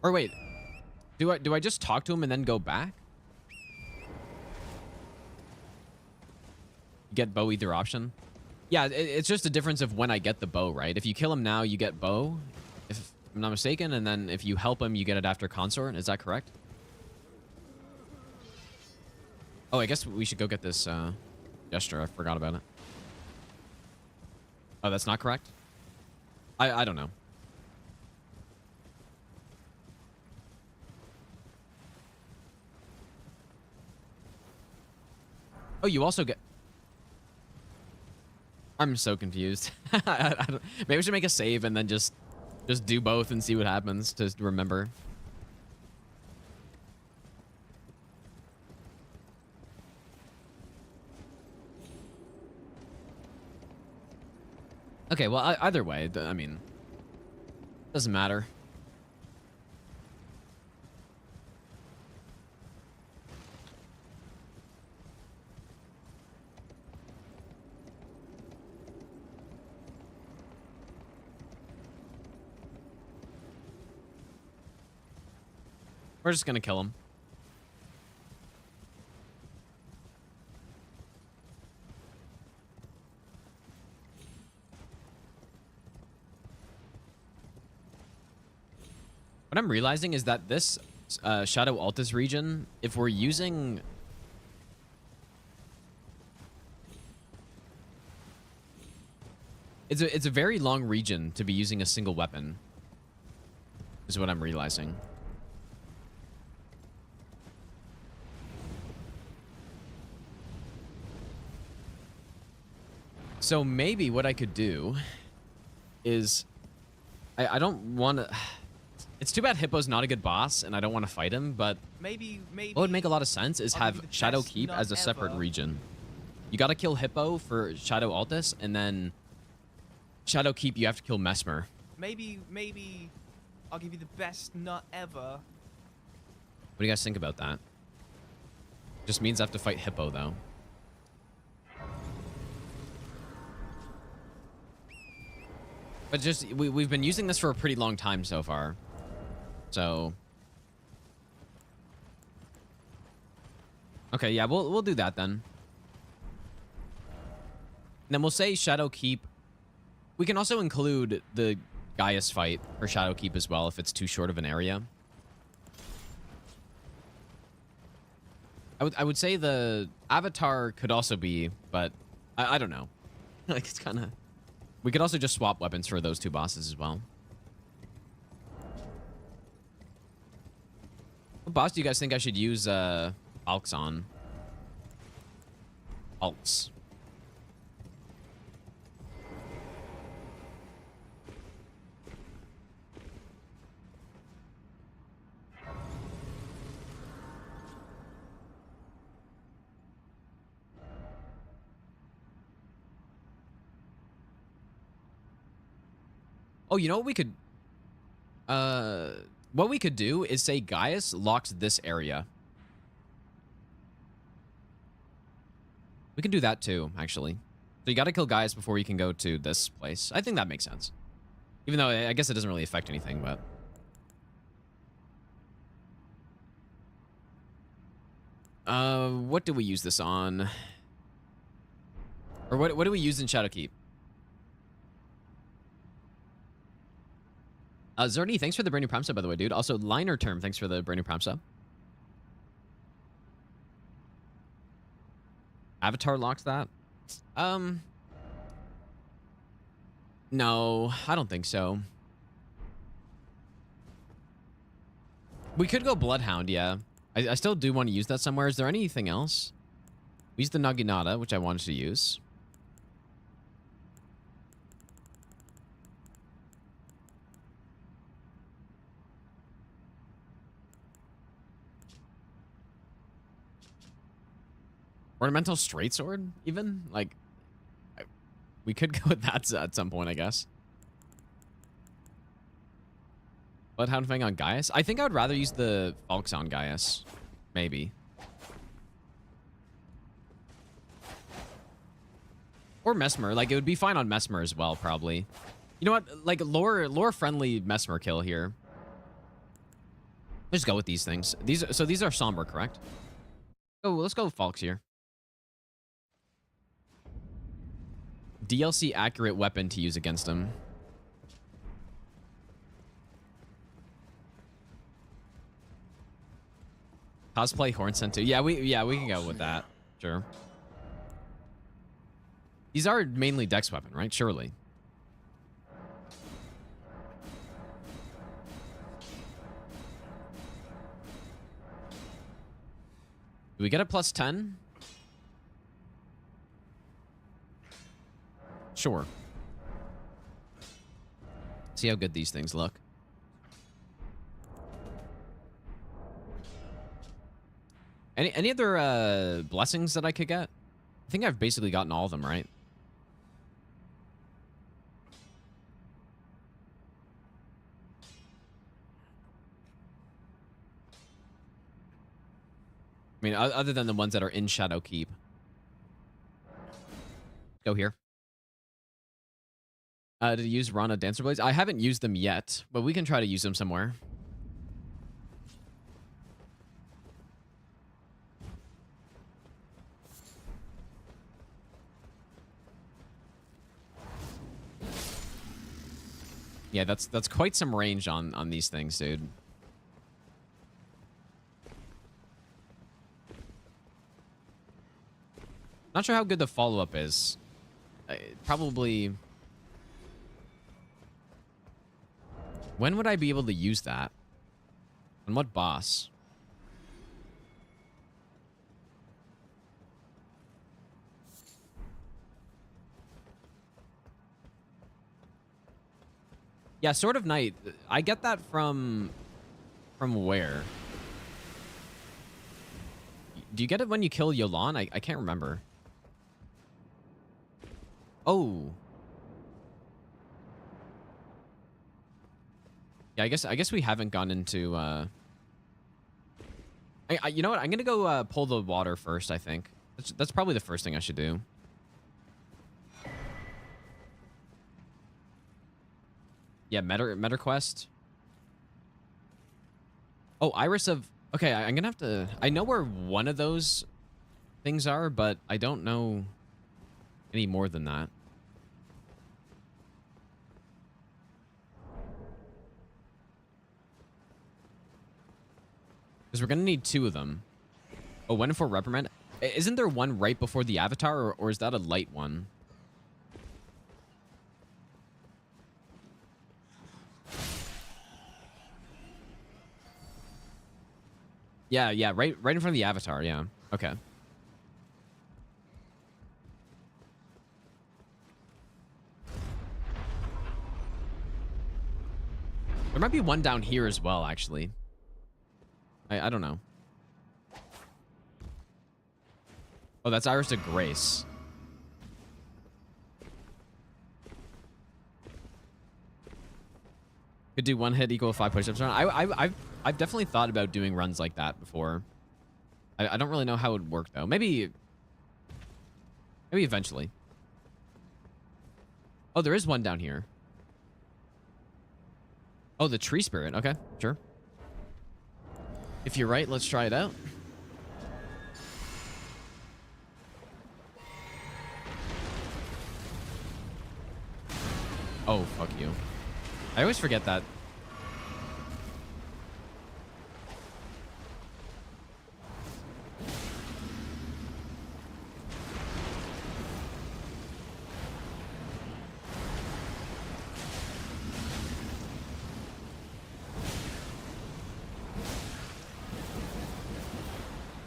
Or wait, do I just talk to him and then go back? Get bow either option. Yeah, it's just a difference of when I get the bow, right? If you kill him now, you get bow, if I'm not mistaken, and then if you help him, you get it after consort. Is that correct? Oh, I guess we should go get this gesture. I forgot about it. Oh, that's not correct? I don't know. Oh, you also get... I'm so confused. I don't... Maybe I should make a save and then just do both and see what happens to remember. Okay, well, either way, I mean, doesn't matter. We're just gonna kill him. What I'm realizing is that this Shadow Altus region, if we're using... It's a very long region to be using a single weapon, is what I'm realizing. So maybe what I could do is... I don't want to... It's too bad Hippo's not a good boss, and I don't want to fight him, but maybe what would make a lot of sense is have Shadow Keep as a separate region. You gotta kill Hippo for Shadow Altus, and then Shadow Keep you have to kill Mesmer. Maybe I'll give you the best nut ever. What do you guys think about that? Just means I have to fight Hippo, though. But just, we've been using this for a pretty long time so far. So... Okay, yeah, we'll do that then. And then we'll say Shadow Keep. We can also include the Gaius fight for Shadow Keep as well if it's too short of an area. I would say the Avatar could also be, but I don't know. Like, it's kind of... We could also just swap weapons for those two bosses as well. What boss do you guys think I should use Alks on? Alts. Oh, you know what we could... what we could do is say Gaius locks this area. We can do that too, actually. So you gotta kill Gaius before you can go to this place. I think that makes sense. Even though I guess it doesn't really affect anything, but... what do we use this on? Or what do we use in Shadowkeep? Zerny, thanks for the brand new Prime sub, by the way, dude. Also, Liner Term, thanks for the brand new Prime sub. Avatar locks that? No, I don't think so. We could go Bloodhound, yeah. I still do want to use that somewhere. Is there anything else? We used the Naginata, which I wanted to use. Ornamental Straight Sword, even? Like, we could go with that at some point, I guess. Bloodhound Fang on Gaius? I think I would rather use the Falx on Gaius. Maybe. Or Mesmer. Like, it would be fine on Mesmer as well, probably. You know what? Like, lore-friendly Mesmer kill here. Let's go with these things. So these are Somber, correct? Oh, let's go with Falx here. DLC accurate weapon to use against him. Cosplay Horn Sentu. Yeah, we can go with that. Sure. These are mainly dex weapon, right? Surely. Do we get a +10? Sure. See how good these things look. Any other blessings that I could get? I think I've basically gotten all of them, right? I mean, other than the ones that are in Shadowkeep. Go here. To use Rana Dancer Blades? I haven't used them yet, but we can try to use them somewhere. Yeah, that's quite some range on these things, dude. Not sure how good the follow-up is. Probably... When would I be able to use that? On what boss? Yeah, Sword of Night. I get that from where? Do you get it when you kill Yolan? I can't remember. Oh. Yeah, I guess we haven't gone into you know what? I'm going to go pull the water first, I think. That's probably the first thing I should do. Yeah, Meta Quest. Oh, Iris of... Okay, I'm going to have to... I know where one of those things are, but I don't know any more than that. Because we're going to need 2 of them. Oh, when for Reprimand? Isn't there one right before the Avatar, or is that a light one? Yeah, right in front of the Avatar, yeah. Okay. There might be one down here as well, actually. I don't know. Oh, that's Iris of Grace. Could do 1 hit equal 5 push-ups. I've definitely thought about doing runs like that before. I don't really know how it would work though. Maybe eventually. Oh, there is one down here. Oh, the tree spirit. Okay, sure. If you're right, let's try it out. Oh, fuck you. I always forget that.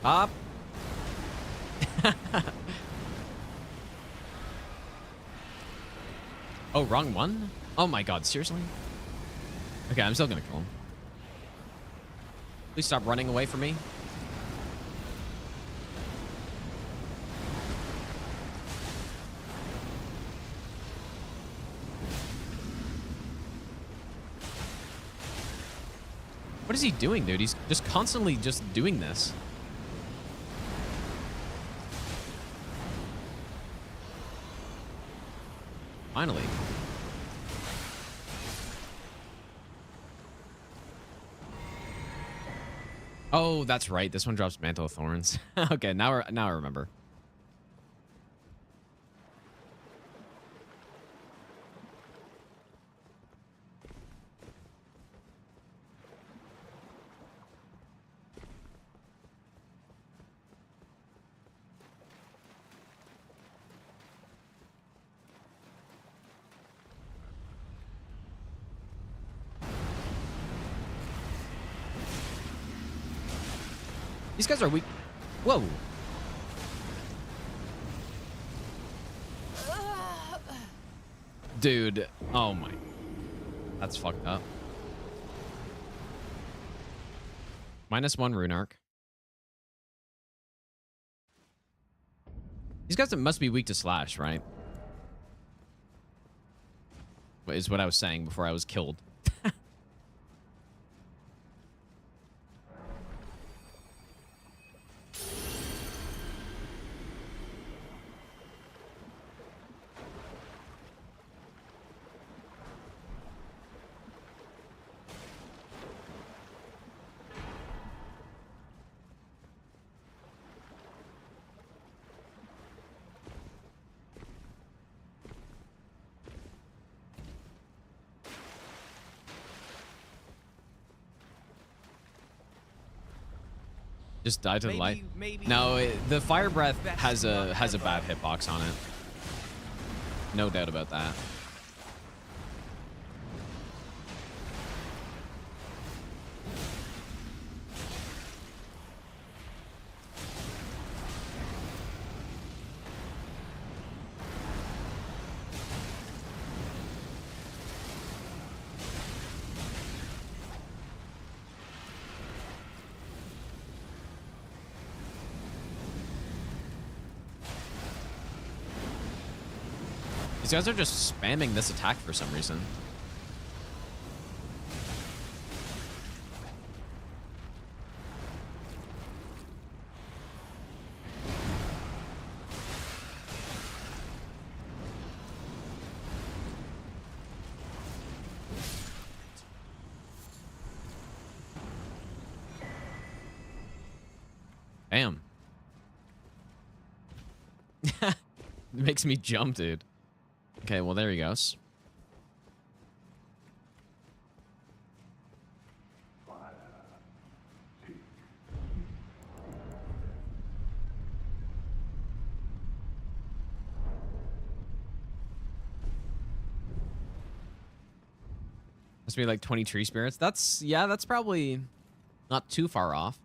Up. Oh, wrong one? Oh my god, seriously? Okay, I'm still gonna kill him. Please stop running away from me. What is he doing, dude? He's just constantly just doing this. Finally. Oh, that's right. This one drops Mantle of Thorns. Okay, now I remember. These guys are weak. Whoa. Dude, oh my. That's fucked up. -1 rune arc. These guys must be weak to slash, right? Is what I was saying before I was killed. Just die to the light. No, the fire breath has a bad hitbox on it. No doubt about that. These guys are just spamming this attack for some reason. Damn. It makes me jump, dude. Okay, well, there he goes. Must be like 20 tree spirits. That's, yeah, that's probably not too far off.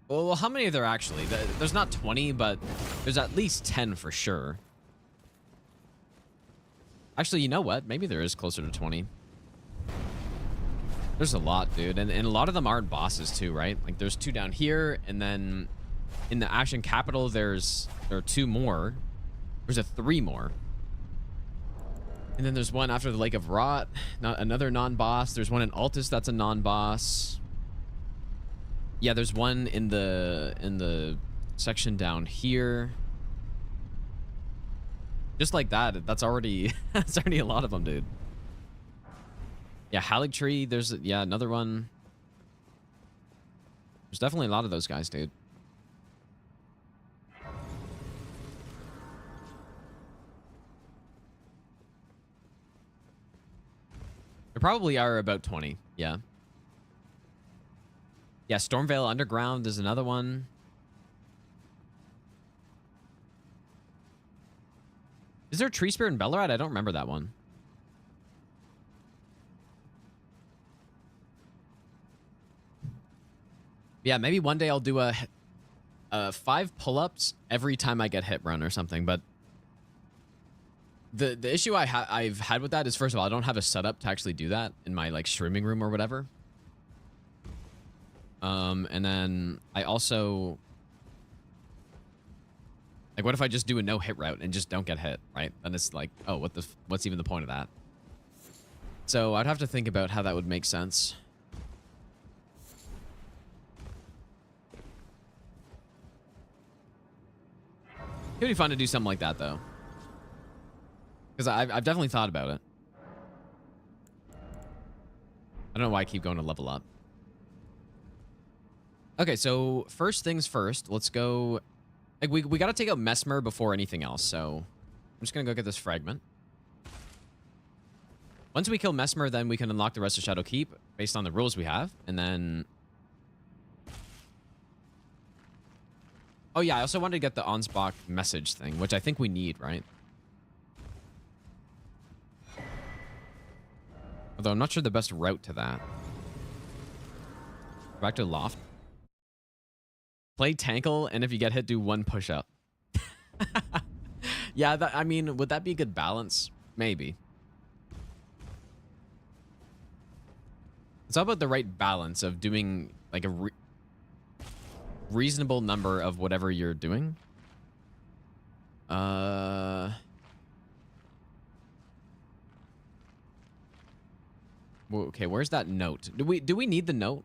Well, how many are there actually? There's not 20, but there's at least 10 for sure. Actually, you know what? Maybe there is closer to 20. There's a lot, dude. And a lot of them aren't bosses too, right? Like there's 2 down here, and then in the Ashen Capital, there are 2 more. There's 3 more. And then there's one after the Lake of Rot, not another non-boss. There's one in Altus that's a non-boss. Yeah, there's one in the section down here. Just like that. That's already that's already a lot of them, dude. Yeah, Haligtree, there's another one. There's definitely a lot of those guys, dude. There probably are about 20. Yeah. Yeah, Stormvale Underground is another one. Is there a Tree Spirit in Bellerad? I don't remember that one. Yeah, maybe one day I'll do a 5 pull-ups every time I get hit run or something, but the issue I've had with that is, first of all, I don't have a setup to actually do that in my like streaming room or whatever. And then I also, like, what if I just do a no hit route and just don't get hit, right? Then it's like, oh, what's even the point of that? So I'd have to think about how that would make sense. It'd be fun to do something like that, though. Because I've definitely thought about it. I don't know why I keep going to level up. Okay, so first things first, let's go. Like, we got to take out Mesmer before anything else, so I'm just going to go get this fragment. Once we kill Mesmer, then we can unlock the rest of Shadow Keep based on the rules we have, and then... Oh yeah, I also wanted to get the Ansbach message thing, which I think we need, right? Although I'm not sure the best route to that. Back to loft. Play Tankle, and if you get hit, do 1 push-up. Yeah, that, I mean, would that be a good balance? Maybe. It's all about the right balance of doing like a reasonable number of whatever you're doing. Okay, where's that note? Do we need the note?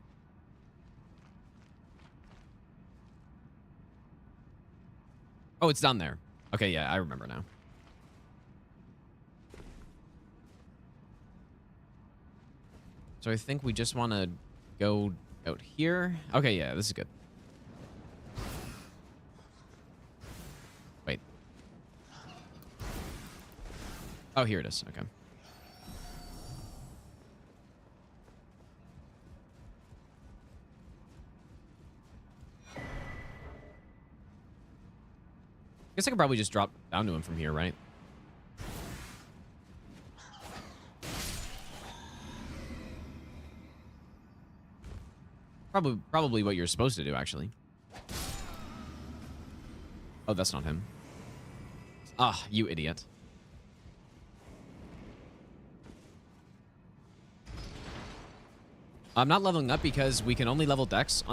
Oh, it's down there. Okay, yeah, I remember now. So I think we just want to go out here. Okay, yeah, this is good. Wait. Oh, here it is. Okay. Guess I could probably just drop down to him from here, right? Probably what you're supposed to do, actually. Oh, that's not him. Ah, you idiot. I'm not leveling up because we can only level dex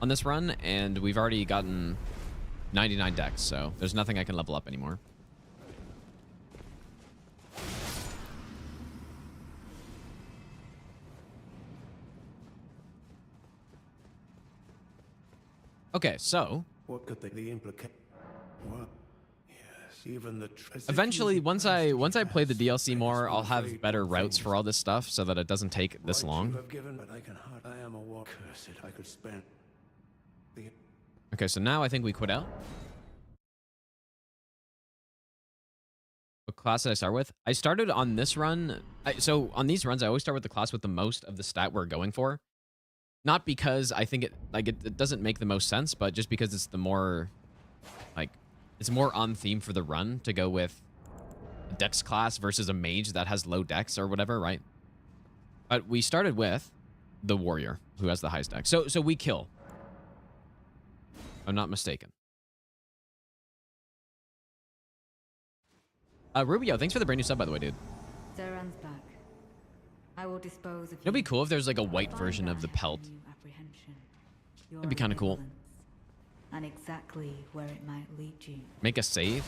on this run, and we've already gotten 99 dex, so there's nothing I can level up anymore. Okay, so What could the implicate? What? Yes, even the eventually, once I play the DLC more, I'll have better routes for all this stuff so that it doesn't take this long. I am a war cursed. I could spend. Okay, so now I think we quit out. What class did I start with? I started on this run. So on these runs, I always start with the class with the most of the stat we're going for. Not because I think it doesn't make the most sense, but just because it's the more, like, it's more on theme for the run to go with a dex class versus a mage that has low dex or whatever, right? But we started with the warrior who has the highest dex. So we kill. I'm not mistaken. Rubio, thanks for the brand new sub, by the way, dude. Zeran's back. I will dispose of It'd be cool if there's like a white version of the pelt. That'd be kind of cool. And exactly where it might lead you. Make a save.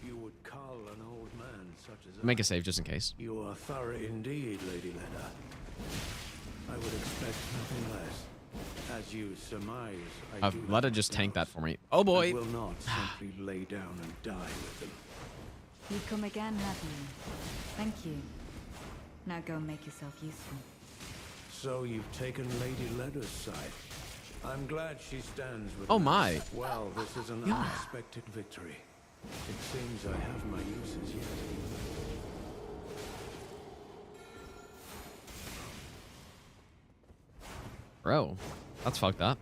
You would call an old man such as Make a save just in case. You are thorough indeed, Lady Leda. I would expect nothing less. As you surmise, I do Let it just tank that for me. Oh boy. I will not simply lay down and die with them. You come again, have you? Thank you. Now go and make yourself useful. So you've taken Lady Leda's side. I'm glad she stands with Oh me. my. Well, this is an unexpected victory. It seems I have my uses yet. Bro, that's fucked up.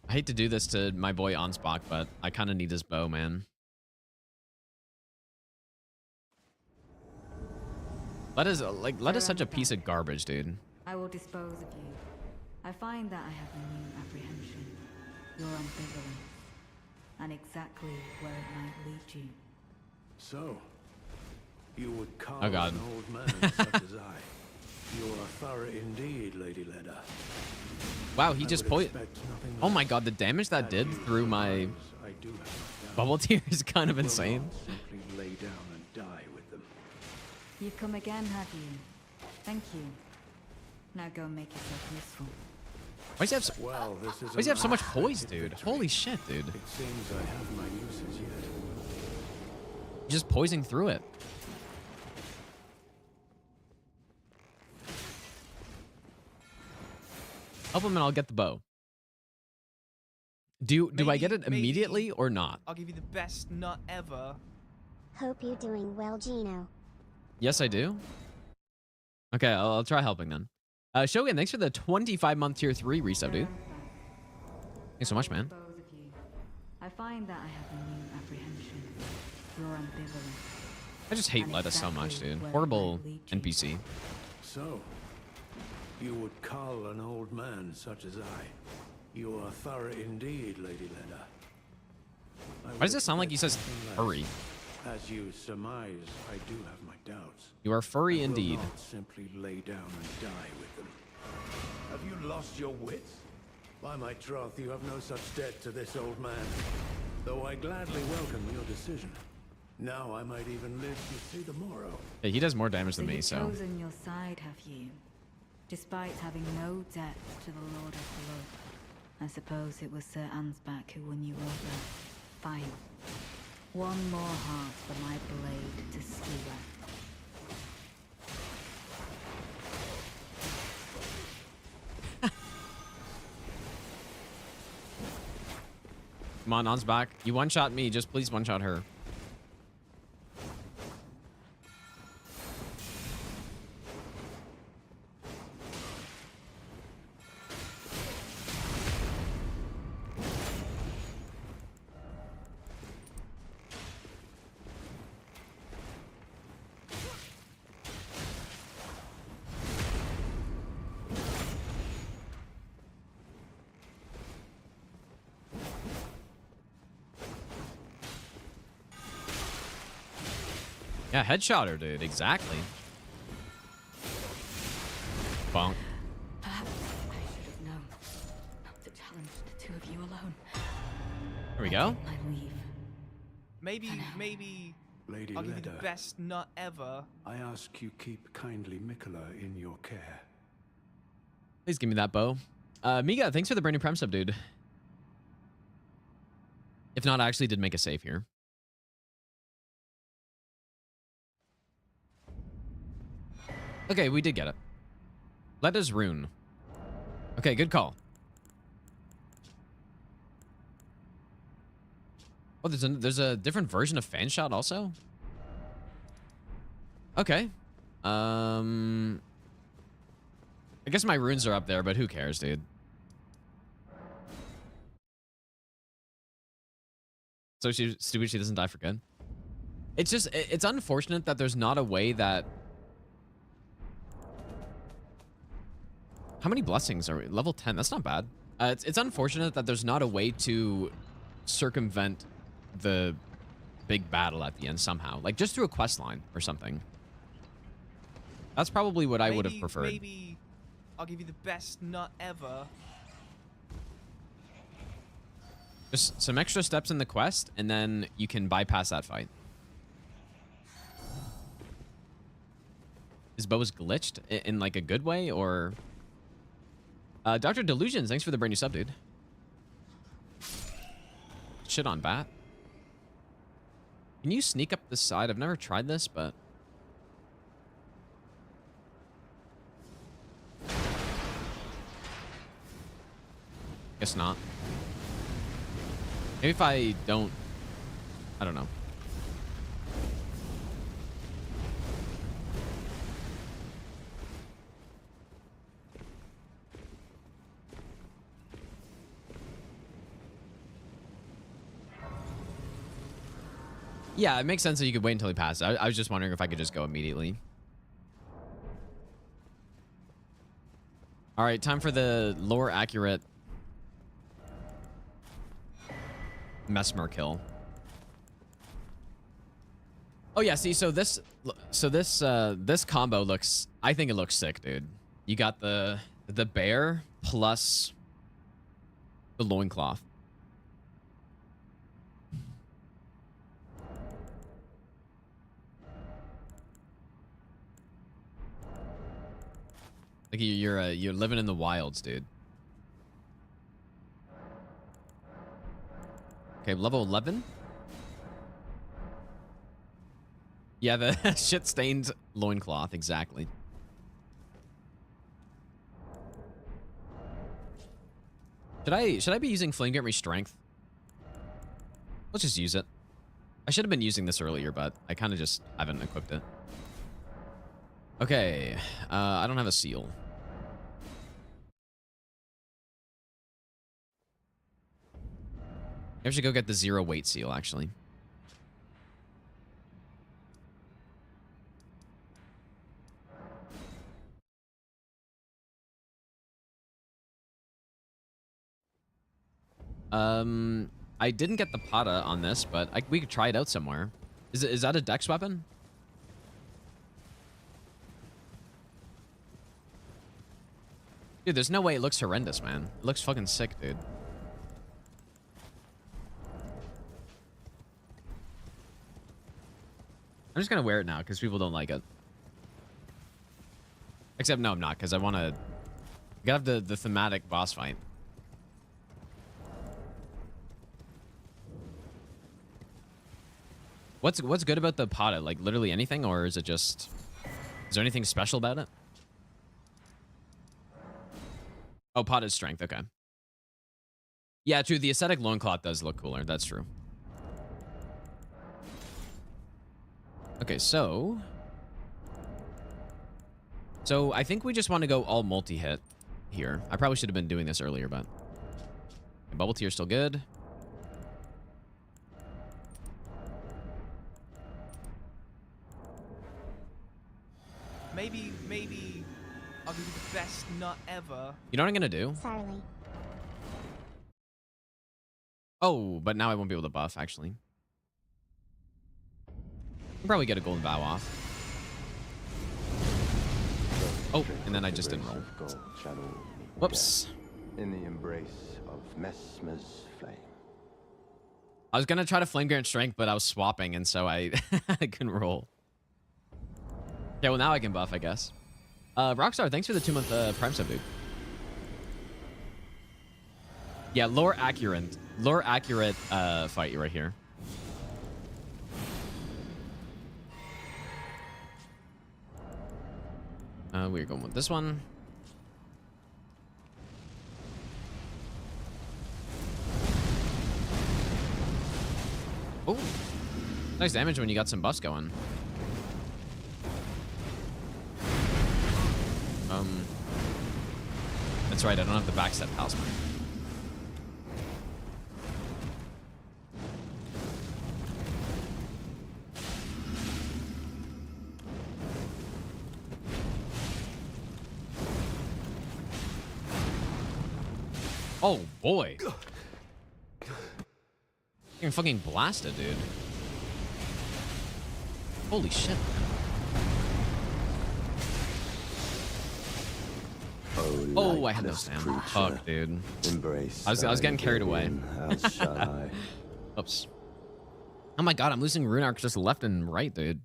I hate to do this to my boy Ansbach, but I kind of need his bow, man. Let us such a piece of garbage, dude. I will dispose of you. I find that I have a new apprehension. Your ambivalence. And exactly where it might lead you. So, you would call Oh, God. an old man such as I. You are thorough indeed, Lady Leda. Wow, he just poisoned. Oh my God, the damage that did through my bubble tear is kind of insane. Simply lay down and die with them. You come again, have you? Thank you. Now go and make yourself useful. Why does he have so, Well, this is why does he have so much poise, dude? Holy shit, dude. It seems I have my uses yet. Just poising through it. Help him and I'll get the bow. Do I get it immediately or not? I'll give you the best nut ever. Hope you're doing well, Gino. Yes, I do. Okay, I'll try helping then. Shogun, thanks for the 25-month tier 3 resub, dude. Thanks so much, man. I find that I have a new apprehension. Your ambivalence. I just hate And Letta so much, exactly dude. where it Horrible might lead you. NPC. So, you would cull an old man such as I. You are thorough indeed, Lady Leda. Why does it sound like he says furry? As you surmise, I do have my doubts. You are furry I will indeed. not simply lay down and die with them. Have you lost your wits? By my troth, you have no such debt to this old man. Though I gladly welcome your decision. Now I might even live to see the morrow. Yeah, he does more damage than me, You've so. chosen your side, have you? Despite having no debt to the Lord of Blood. I suppose it was Sir Ansbach who won you over. Fine. One more heart for my blade to skewer. Come on, On's back. You one-shot me, just please one-shot her. Yeah, headshot her, dude. Exactly. Bonk. Perhaps I should have known not to challenge the two of you alone. There we go. I leave. Maybe Lady I'll give you the Leda, best nut ever. I ask you keep kindly Mikola in your care. Please give me that bow. Miga, thanks for the brand new Prime sub, dude. If not, I actually did make a save here. Okay, we did get it. Letta's rune. Okay, good call. Oh, there's a different version of fan shot also? Okay. I guess my runes are up there, but who cares, dude? So stupid she doesn't die for good. It's just, it's unfortunate that there's not a way that... How many blessings are we? Level 10, that's not bad. It's unfortunate that there's not a way to circumvent the big battle at the end somehow. Like, just through a quest line or something. That's probably what I would have preferred. Maybe I'll give you the best nut ever. Just some extra steps in the quest, and then you can bypass that fight. His bow is glitched in like a good way, or... Dr. Delusions, thanks for the brand new sub, dude. Shit on bat. Can you sneak up the side? I've never tried this, but... Guess not. Maybe if I don't... I don't know. Yeah, it makes sense that you could wait until he passed. I was just wondering if I could just go immediately. All right, time for the lore accurate Mesmer kill. Oh yeah, see, so this combo looks, I think it looks sick, dude. You got the bear plus the loincloth. Like you're living in the wilds, dude. Okay, level 11. Yeah, the shit-stained loincloth, exactly. Should I be using Flame Grant Strength? Let's just use it. I should have been using this earlier, but I kind of just haven't equipped it. Okay, I don't have a seal. I should go get the 0 weight seal, actually. I didn't get the Pata on this, but we could try it out somewhere. Is that a dex weapon? Dude, there's no way it looks horrendous, man. It looks fucking sick, dude. I'm just gonna wear it now because people don't like it. Except, no, I'm not, because I want to... gotta have the thematic boss fight. What's good about the Pata? Like, literally anything, or is it just... is there anything special about it? Oh, Pata's strength, okay. Yeah, true, the aesthetic loincloth does look cooler, that's true. Okay, so I think we just want to go all multi-hit here. I probably should have been doing this earlier, but... okay, bubble tea are still good. Maybe I'll give you the best nut ever. You know what I'm gonna do? Sorry. Oh, but now I won't be able to buff, actually. I'll probably get a golden vow off. Oh, and then I just didn't roll. Whoops. In the embrace of Mesmer's flame. I was gonna try to flame grant strength, but I was swapping, and so I I couldn't roll. Okay, well now I can buff, I guess. Rockstar, thanks for the 2-month Prime sub, dude. Yeah, lore accurate fight right here. We're going with this one. Oh, nice damage when you got some buffs going. That's right, I don't have the backstep talisman. Oh boy. You're fucking blasted, dude. Holy shit. Oh, I had no stamina. Fuck, dude. Embrace. I was getting carried away. As shall I. Oops. Oh my god, I'm losing rune arcs just left and right, dude.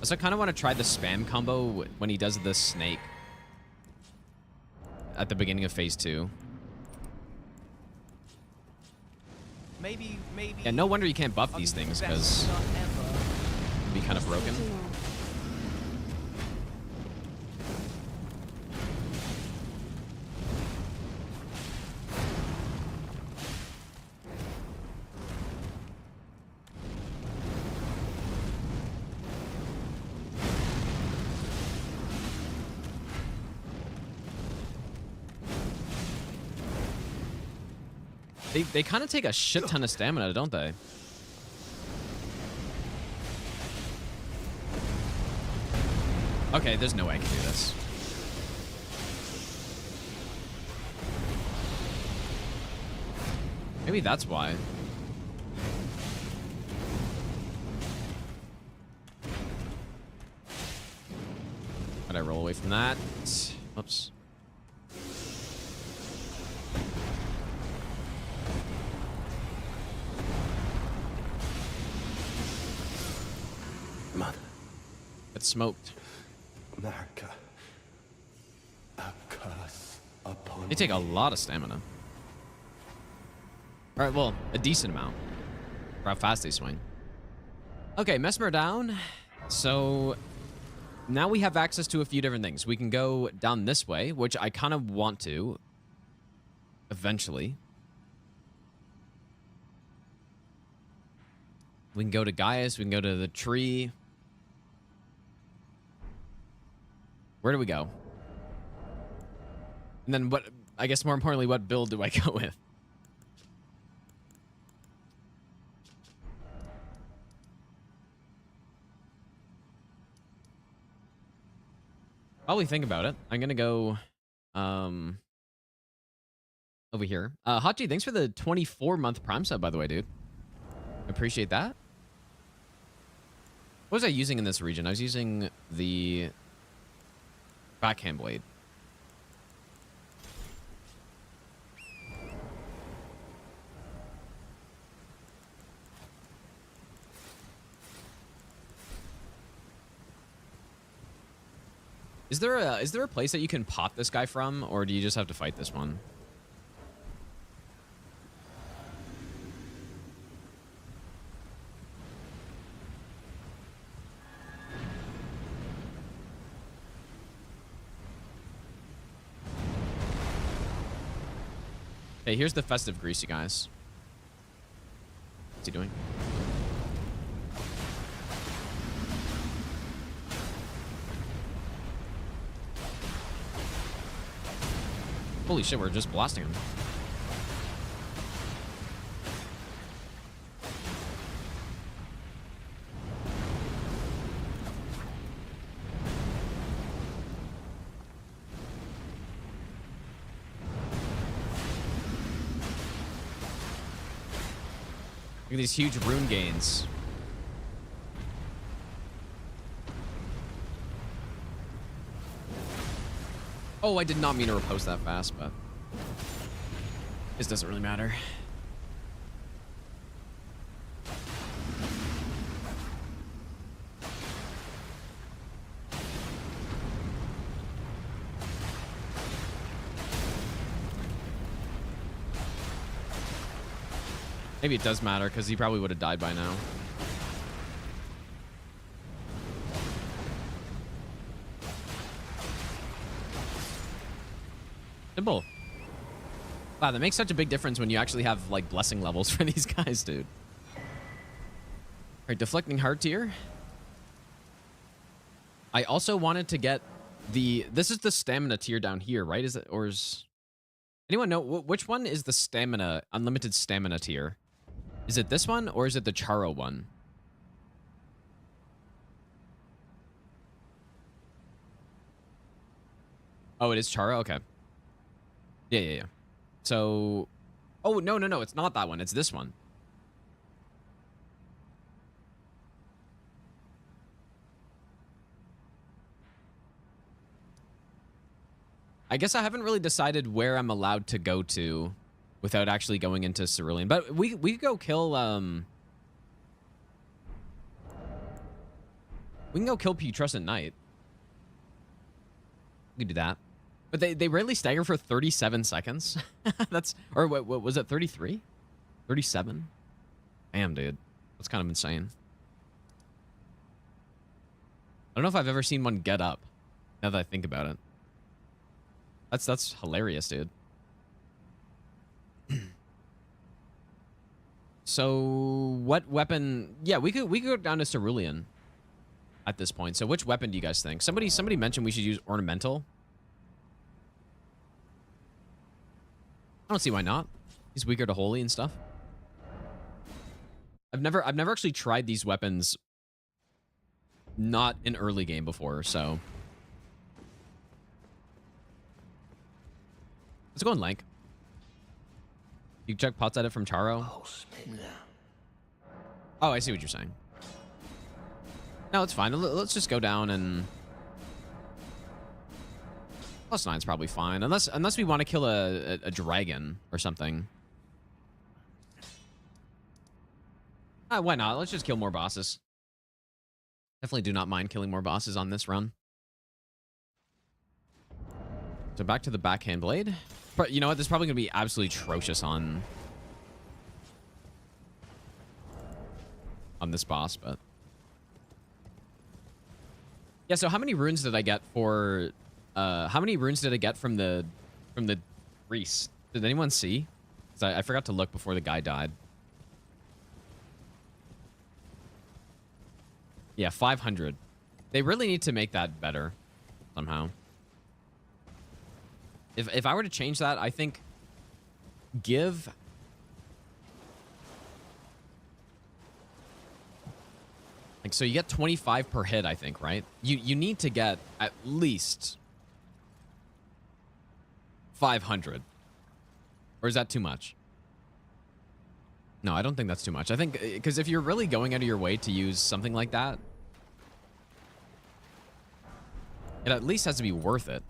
So I kind of want to try the spam combo when he does the snake at the beginning of phase 2. Maybe. Yeah, no wonder you can't buff these things, because it'd be kind of broken. They kind of take a shit ton of stamina, don't they? Okay, there's no way I can do this. Maybe that's why. How'd I roll away from that? Oops. Mother. It's smoked. America. A curse upon They take a lot of stamina. Alright, well, a decent amount. For how fast they swing. Okay, Mesmer down. So now we have access to a few different things. We can go down this way, which I kind of want to eventually. We can go to Gaius. We can go to the tree. Where do we go? And then what, I guess more importantly, what build do I go with? While we think about it, I'm going to go over here. Hachi, thanks for the 24-month Prime sub, by the way, dude. Appreciate that. What was I using in this region? I was using the backhand blade. Is there a place that you can pop this guy from, or do you just have to fight this one? Hey, here's the festive grease, you guys. What's he doing? Holy shit, we're just blasting him. Look at these huge rune gains. Oh, I did not mean to repost that fast, but this doesn't really matter. Maybe it does matter, because he probably would have died by now. Simple. Wow, that makes such a big difference when you actually have, like, blessing levels for these guys, dude. Alright, deflecting heart tier. I also wanted to get the... This is the stamina tier down here, right? Is it... Or is... Anyone know... Which one is the stamina... Unlimited stamina tier? Is it this one, or is it the Charo one? Oh, it is Charo? Okay. Yeah. So... Oh, no. It's not that one. It's this one. I guess I haven't really decided where I'm allowed to go to without actually going into Cerulean. But we could go kill... We can go kill Putrescent Knight. We can do that. But they rarely stagger for 37 seconds. That's... Or what was it, 33? 37? Damn, dude. That's kind of insane. I don't know if I've ever seen one get up, now that I think about it. That's hilarious, dude. So, what weapon... Yeah, we could go down to Cerulean at this point. So, which weapon do you guys think? Somebody mentioned we should use Ornamental. I don't see why not. He's weaker to Holy and stuff. I've never actually tried these weapons not in early game before, so... Let's go in Lank. You check pots at it from Charo. Oh, I see what you're saying. No, it's fine. Let's just go down and... +9's probably fine. Unless we want to kill a dragon or something. Why not? Let's just kill more bosses. Definitely do not mind killing more bosses on this run. So back to the backhand blade. But you know what? This is probably going to be absolutely atrocious on this boss, but... Yeah, so how many runes did I get for... how many runes did I get from the Reese? Did anyone see? 'Cause I forgot to look before the guy died. Yeah, 500. They really need to make that better somehow. If I were to change that, I think give... Like, so you get 25 per hit, I think, right? You need to get at least 500. Or is that too much? No, I don't think that's too much. I think, because if you're really going out of your way to use something like that, it at least has to be worth it.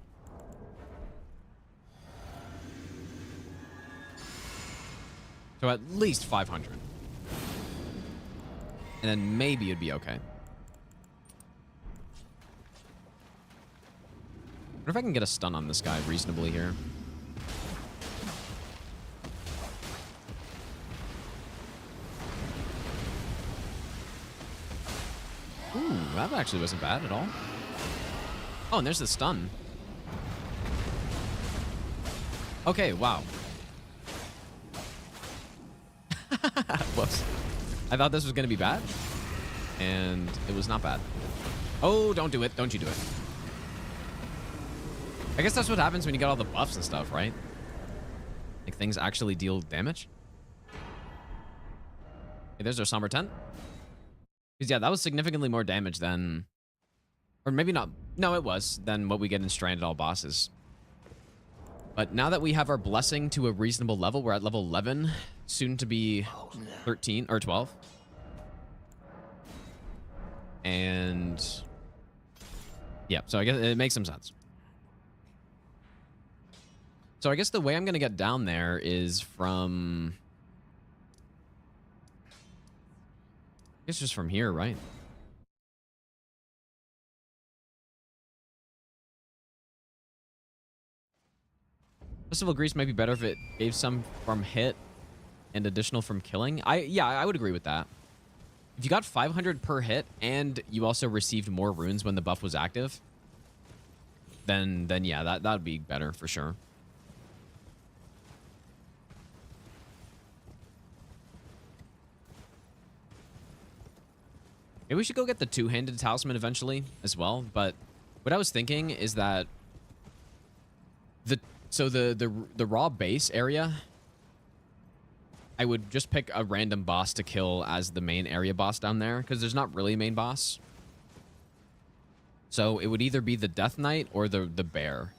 So at least 500. And then maybe it'd be okay. I wonder if I can get a stun on this guy reasonably here. Ooh, that actually wasn't bad at all. Oh, and there's the stun. Okay, wow. Whoops. I thought this was going to be bad, and it was not bad. Oh, don't do it. Don't you do it. I guess that's what happens when you get all the buffs and stuff, right? Like, things actually deal damage. Okay, there's our Somber Tent. Because, yeah, that was significantly more damage than... Or maybe not. No, it was. Than what we get in Stranded All bosses. But now that we have our Blessing to a reasonable level, we're at level 11. Soon to be 13 or 12. And... yeah, so I guess it makes some sense. So I guess the way I'm going to get down there is from... I guess just from here, right? Festival Grease might be better if it gave some from hit and additional from killing. Yeah, I would agree with that. If you got 500 per hit and you also received more runes when the buff was active, then yeah, that would be better for sure. Maybe we should go get the two-handed talisman eventually as well, but what I was thinking is that the raw base area, I would just pick a random boss to kill as the main area boss down there, because there's not really a main boss. So it would either be the Death Knight or the bear.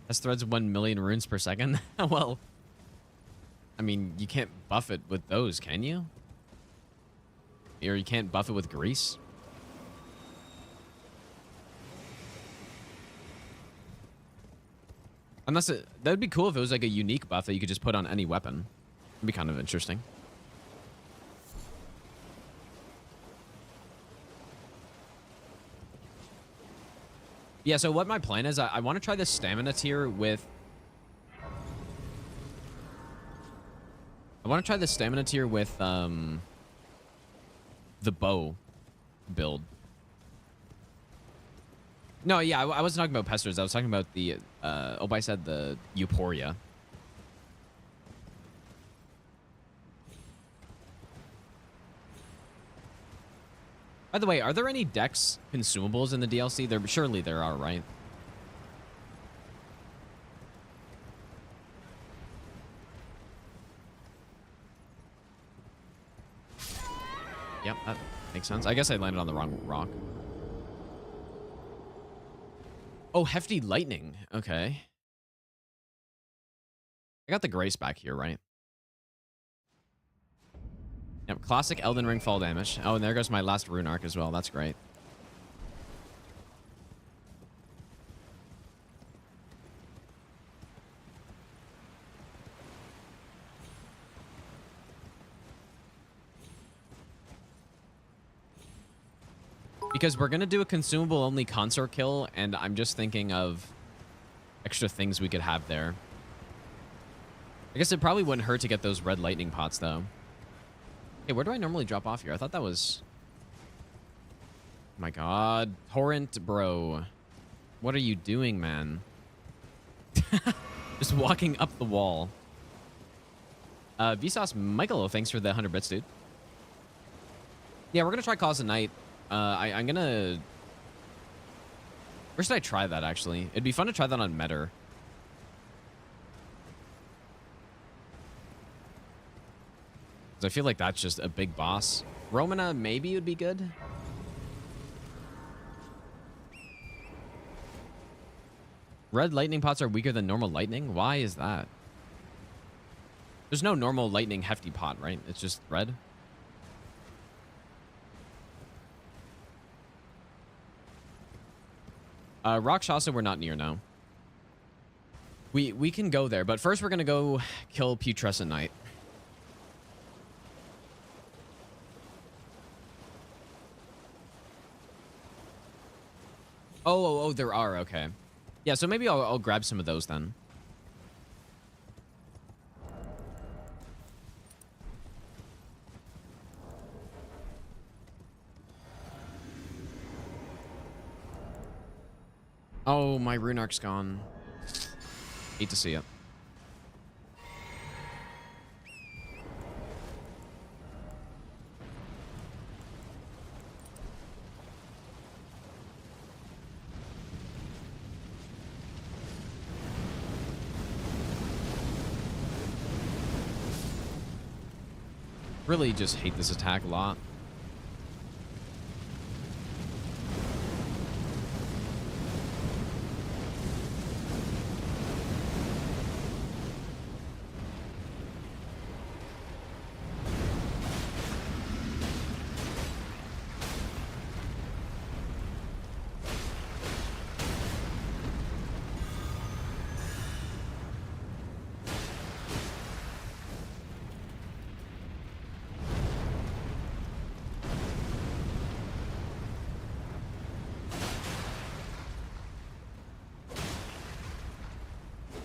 This threads 1 million runes per second. Well, I mean, you can't buff it with those, can you? Or you can't buff it with grease? Unless that would be cool if it was like a unique buff that you could just put on any weapon. It'd be kind of interesting. Yeah, so what my plan is, I want to try the stamina tier with... I want to try the stamina tier with, the bow build. No, yeah, I wasn't talking about Pesters. I was talking about the, I said the Euphoria. By the way, are there any Dex consumables in the DLC? Surely there are, right? Yep, that makes sense. I guess I landed on the wrong rock. Oh, Hefty Lightning. Okay. I got the Grace back here, right? Yep, classic Elden Ring fall damage. Oh, and there goes my last rune arc as well. That's great. Because we're going to do a consumable-only consort kill, and I'm just thinking of extra things we could have there. I guess it probably wouldn't hurt to get those red lightning pots, though. Hey, where do I normally drop off here? I thought that was... My God. Torrent, bro. What are you doing, man? Just walking up the wall. Vsauce Michael, thanks for the 100 bits, dude. Yeah, we're gonna try Cause of Night. I'm gonna... Where should I try that, actually? It'd be fun to try that on Metter. Because I feel like that's just a big boss. Romana maybe would be good. Red lightning pots are weaker than normal lightning? Why is that? There's no normal lightning hefty pot, right? It's just red. Rakshasa we're not near now. We can go there, but first we're gonna go kill Putrescent Knight. Oh, there are, okay. Yeah, so maybe I'll grab some of those then. Oh, my rune arc's gone. Hate to see it. Really just hate this attack a lot.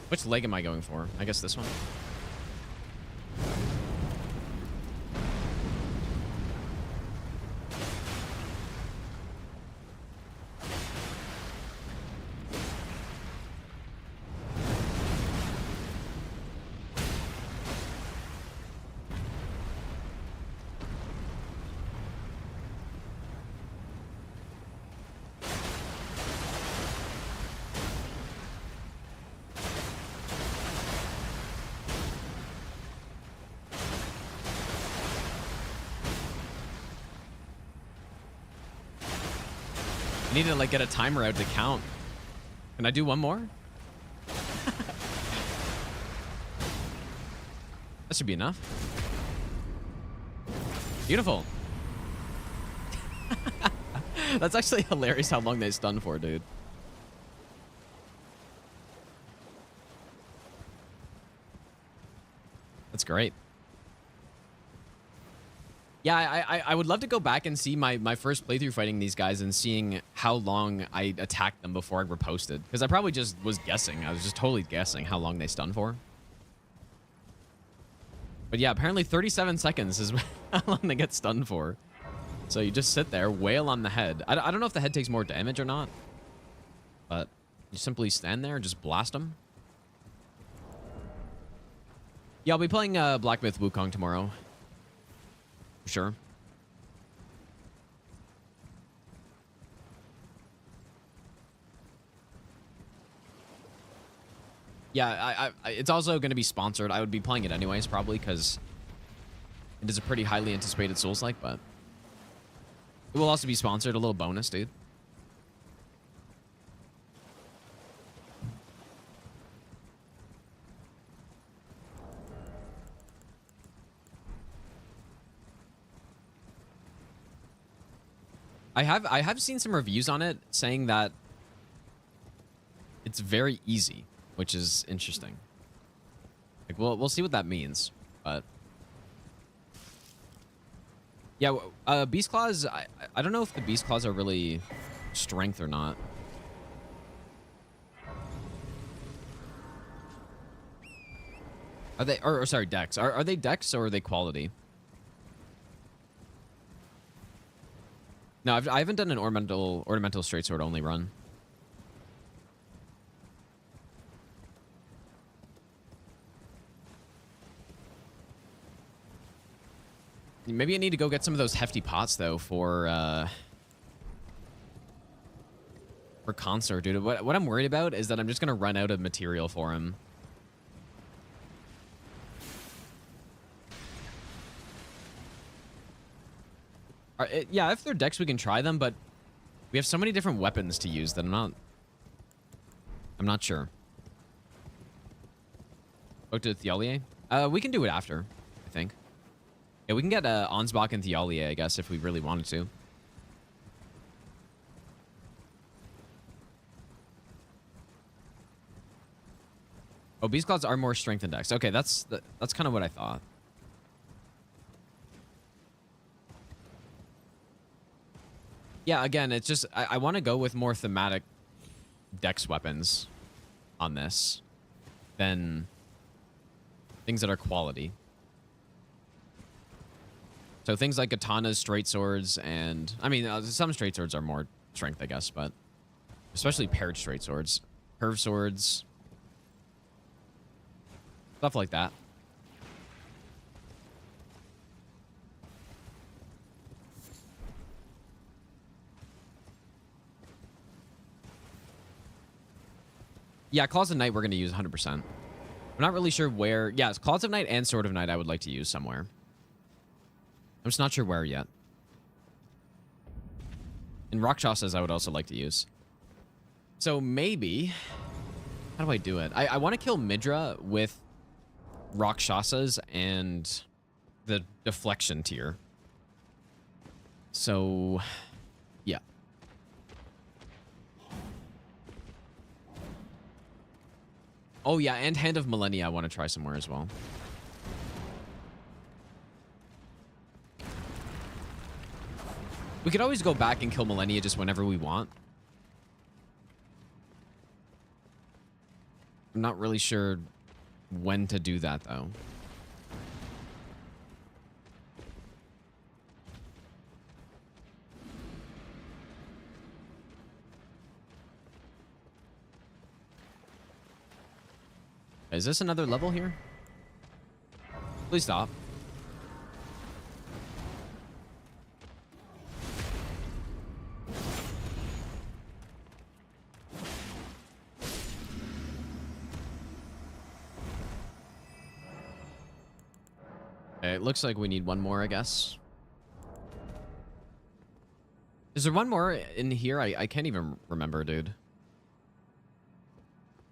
Which leg am I going for? I guess this one. I need to like get a timer out to count. Can I do one more? That should be enough. Beautiful. That's actually hilarious how long they stun for, dude. That's great. Yeah, I would love to go back and see my first playthrough fighting these guys and seeing how long I attacked them before I riposted. Because I probably just was guessing. I was just totally guessing how long they stun for. But yeah, apparently 37 seconds is how long they get stunned for. So you just sit there, wail on the head. I don't know if the head takes more damage or not. But you simply stand there and just blast them. Yeah, I'll be playing Black Myth Wukong tomorrow. Sure. Yeah, it's also going to be sponsored. I would be playing it anyways, probably, because it is a pretty highly anticipated Souls-like, but it will also be sponsored. A little bonus, dude. I have seen some reviews on it saying that it's very easy, which is interesting. Like, we'll see what that means, but yeah, Beast Claws. I don't know if the Beast Claws are really strength or not. Are they? Or sorry, Dex. Are they Dex or are they quality? No, I haven't done an ornamental straight sword only run. Maybe I need to go get some of those hefty pots though for consort, dude. What I'm worried about is that I'm just gonna run out of material for him. Yeah, if they're decks, we can try them, but we have so many different weapons to use that I'm not sure. Spoke to Thiolier? We can do it after, I think. Yeah, we can get Ansbach and Thiolier, I guess, if we really wanted to. Oh, Beast Claws are more strength and dex. Okay, that's kind of what I thought. Yeah, again, it's just I want to go with more thematic dex weapons on this than things that are quality. So things like katanas, straight swords, and I mean some straight swords are more strength, I guess, but especially paired straight swords, curved swords, stuff like that. Yeah, Claws of Night we're going to use 100%. I'm not really sure where. Yeah, it's Claws of Night and Sword of Night I would like to use somewhere. I'm just not sure where yet. And Rakshasas I would also like to use. So maybe... How do I do it? I want to kill Midra with Rakshasas and the deflection tier. So... Yeah. Oh, yeah, and Hand of Malenia I want to try somewhere as well. We could always go back and kill Malenia just whenever we want. I'm not really sure when to do that, though. Is this another level here? Please stop. Okay, it looks like we need one more, I guess. Is there one more in here? I can't even remember, dude.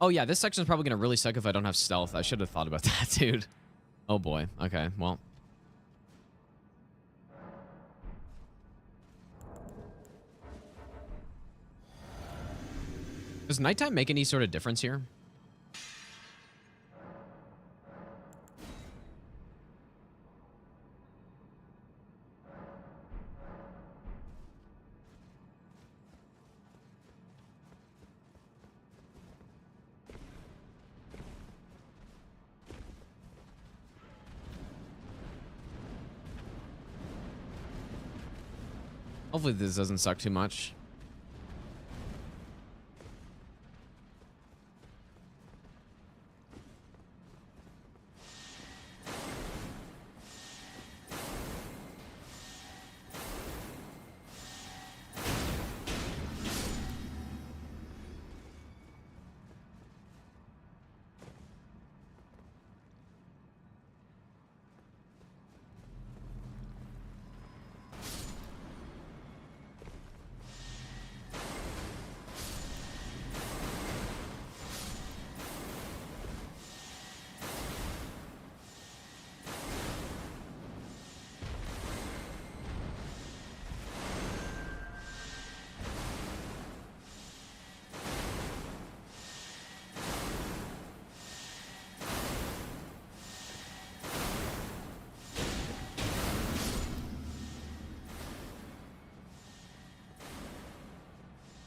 Oh, yeah, this section's probably going to really suck if I don't have stealth. I should have thought about that, dude. Oh, boy. Okay, well. Does nighttime make any sort of difference here? Hopefully this doesn't suck too much.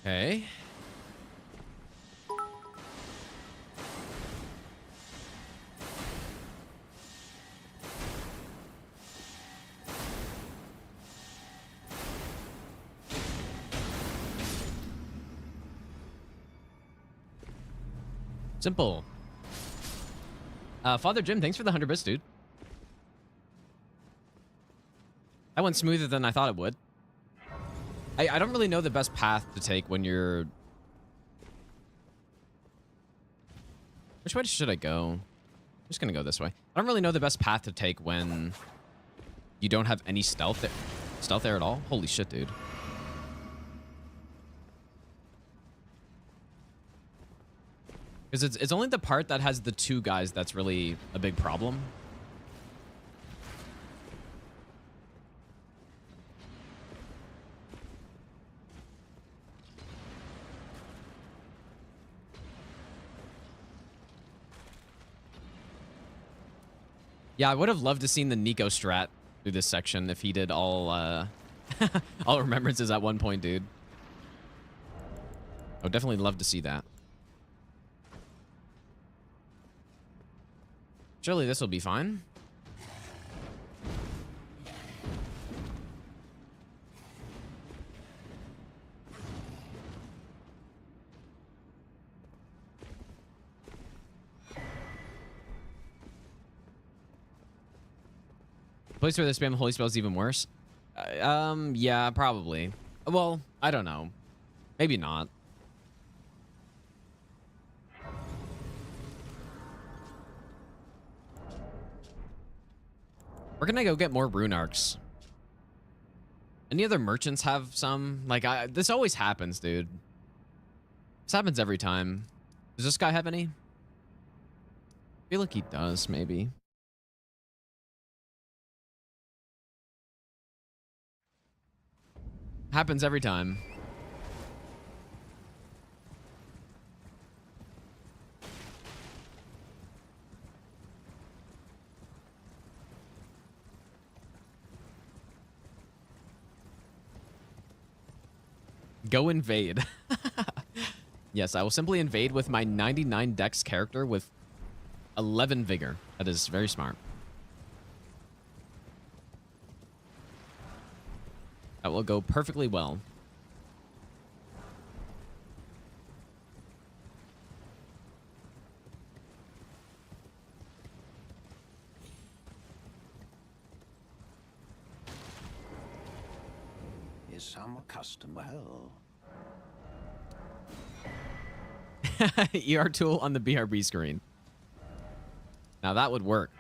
Okay. Simple. Father Jim, thanks for the 100 bits, dude. That went smoother than I thought it would. I don't really know the best path to take when you're... Which way should I go? I'm just gonna go this way. I don't really know the best path to take when you don't have any stealth there at all. Holy shit, dude. Because it's only the part that has the 2 guys that's really a big problem. Yeah, I would have loved to seen the Nico strat through this section if he did all all remembrances at one point, dude. I would definitely love to see that. Surely this will be fine. Place where they spam holy spells even worse? Yeah, probably. Well, I don't know. Maybe not. We're gonna go get more rune arcs. Any other merchants have some? Like, this always happens, dude. This happens every time. Does this guy have any? I feel like he does, maybe. Happens every time. Go invade. Yes, I will simply invade with my 99 dex character with 11 vigor. That is very smart. That will go perfectly well. Is some custom well? ER tool on the BRB screen. Now that would work.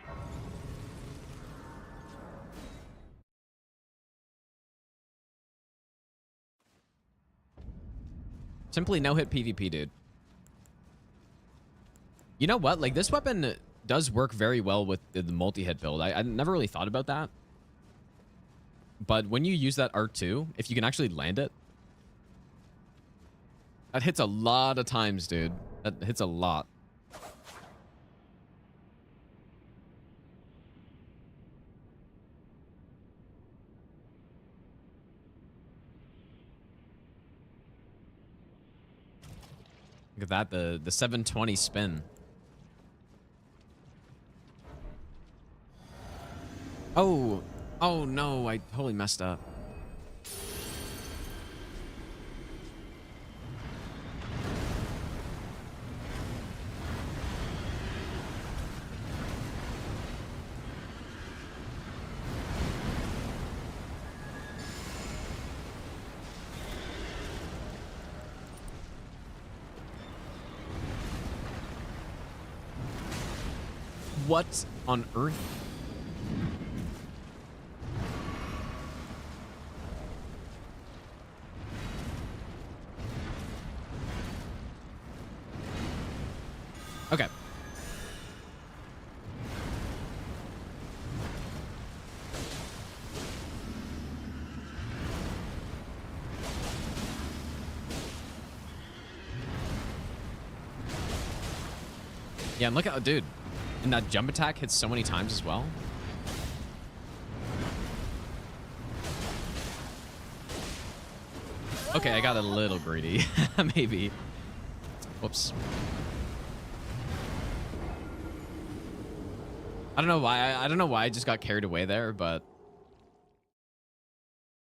Simply no-hit PvP, dude. You know what? Like, this weapon does work very well with the multi-hit build. I never really thought about that. But when you use that R2, if you can actually land it, that hits a lot of times, dude. That hits a lot. Look at that, the 720 spin. Oh, oh no, I totally messed up. What on earth? Okay. Yeah, and look at, dude. And that jump attack hits so many times as well. Okay, I got a little greedy. Maybe. Whoops. I don't know why. I don't know why I just got carried away there, but...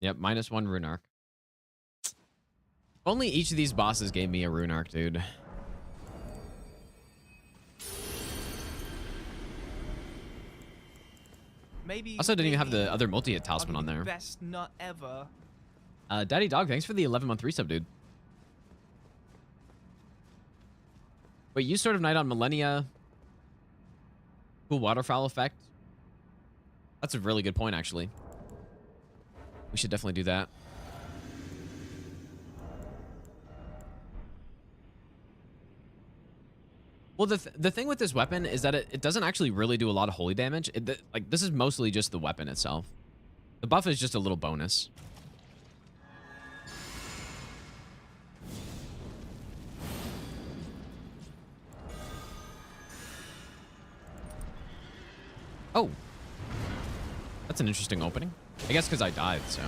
Yep, -1 rune arc. Only each of these bosses gave me a rune arc, dude. Maybe. Also, didn't even have maybe the other multi-hit I'll talisman give on you there. the best nut ever. Daddy Dog, thanks for the 11-month resub, dude. Wait, you sort of Night on Malenia. Cool waterfowl effect. That's a really good point, actually. We should definitely do that. Well, the thing with this weapon is that it doesn't actually really do a lot of holy damage. Like, this is mostly just the weapon itself. The buff is just a little bonus. Oh. That's an interesting opening. I guess because I died, so.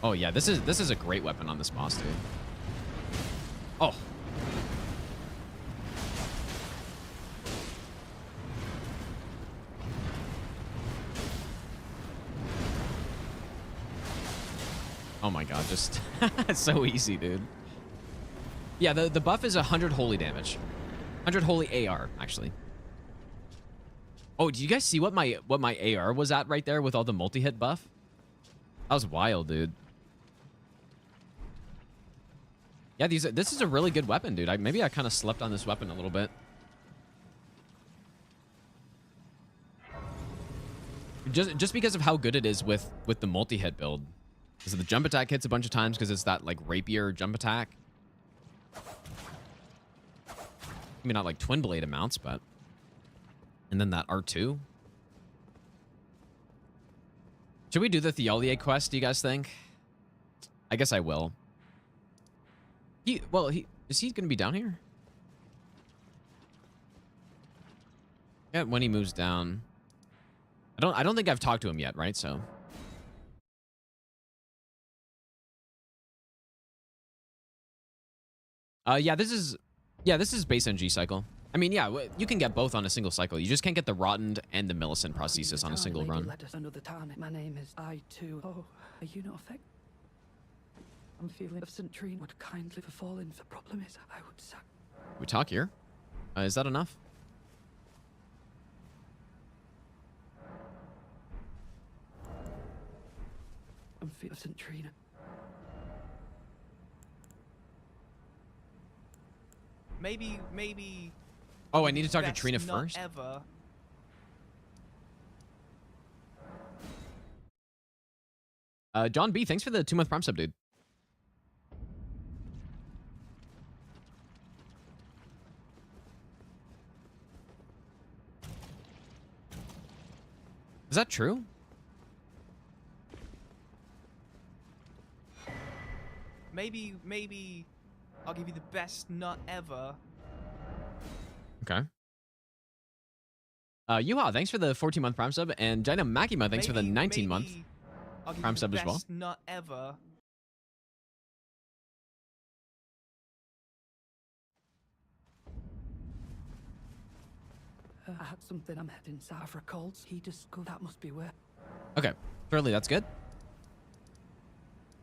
Oh yeah, this is a great weapon on this boss, dude. Oh. Oh my god, just it's so easy, dude. Yeah, the buff is 100 holy damage. 100 holy AR, actually. Oh, do you guys see what my AR was at right there with all the multi-hit buff? That was wild, dude. Yeah, this is a really good weapon, dude. Maybe I kind of slept on this weapon a little bit. Just because of how good it is with the multi-hit build. So the jump attack hits a bunch of times because it's that like rapier jump attack. I mean, not like twin blade amounts, but... And then that R2. Should we do the Theolier quest, do you guys think? I guess I will. Is he going to be down here? Yeah, when he moves down. I don't think I've talked to him yet, right? So... yeah, this is base NG cycle. I mean, yeah, you can get both on a single cycle. You just can't get the Rottened and the Millicent prosthesis on a single run. My name is I too. Oh, are you not affected? I'm feeling if St. Trine would kindly fall in. The problem is, I would sack. We talk here. Is that enough? I'm feeling St. Trine. Maybe. Oh, I need to talk to Trina first? Ever. John B, thanks for the 2-month Prime sub, dude. Is that true? Maybe I'll give you the best nut ever. Okay. Yuha, thanks for the 14-month Prime sub, and Jaina Makima, thanks for the 19-month Prime sub as well. Best nut ever. I had something I'm heading south for colds. He just go. That must be where. Okay, surely that's good.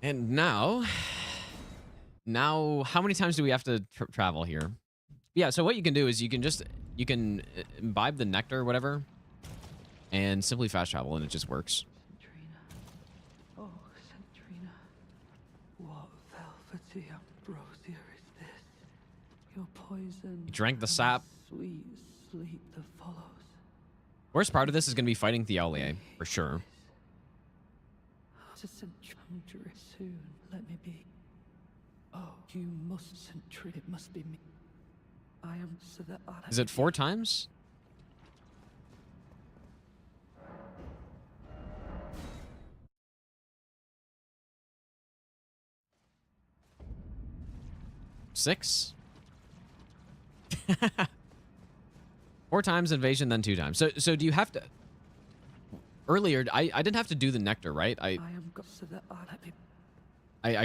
And now, how many times do we have to travel here? Yeah, so what you can do is you can imbibe the nectar or whatever, and simply fast travel, and it just works. Centrina. Oh, Centrina. What velvety ambrosia is this? Your poison. You drank the sap. Sweet sleep that follows. Worst part of this is going to be fighting Theolier, for sure. To Centrina soon, let me be. Oh, you must Centrina, it must be me. I am so that I... Is it 4 times? Six? 4 times invasion, then 2 times. So do you have to... Earlier, I didn't have to do the nectar, right? I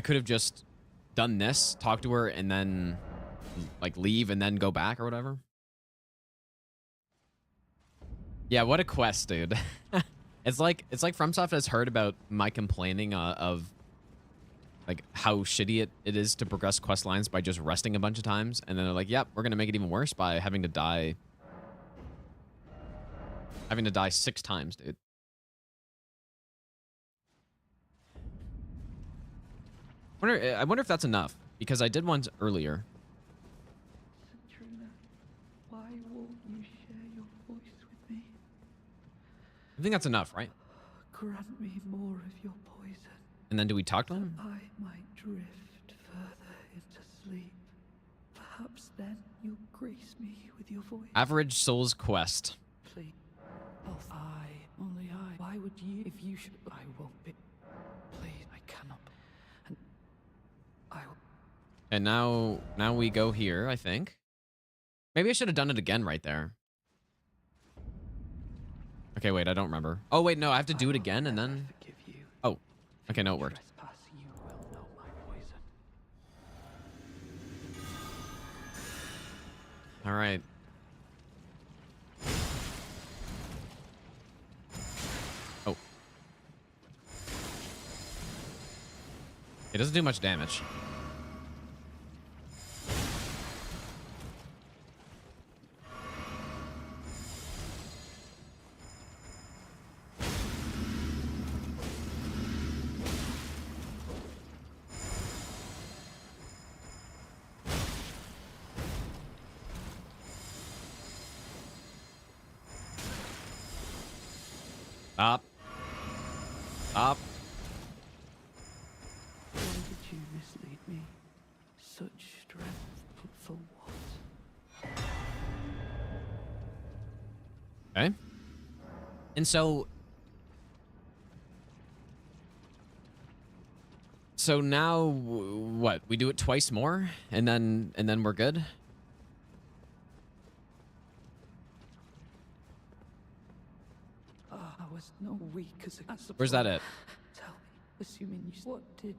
could have just done this, talk to her, and then like leave and then go back or whatever. Yeah, what a quest, dude. It's like FromSoft has heard about my complaining of like how shitty it is to progress quest lines by just resting a bunch of times, and then they're like, yep, we're gonna make it even worse by having to die 6 times, dude. I wonder if that's enough, because I did ones earlier. Why won't you share your voice with me? I think that's enough, right? Grant me more of your poison. And then do we talk to him? I might drift further into sleep. Perhaps then you'll grace me with your voice. Average Souls Quest. Please. Oh, only I. Why would you? If you should, I won't be. Please, I cannot. And I will. And now we go here, I think. Maybe I should have done it again right there. Okay, wait, I don't remember. Oh, wait, no, I have to do it again and then... Oh, okay, no, it worked. All right. Oh. It doesn't do much damage. Stop. Stop. Why did you mislead me? Such strength, but for what? Okay. And so now what? We do it twice more and then we're good? I was no weak as a Where's that at? Tell me, assuming you what did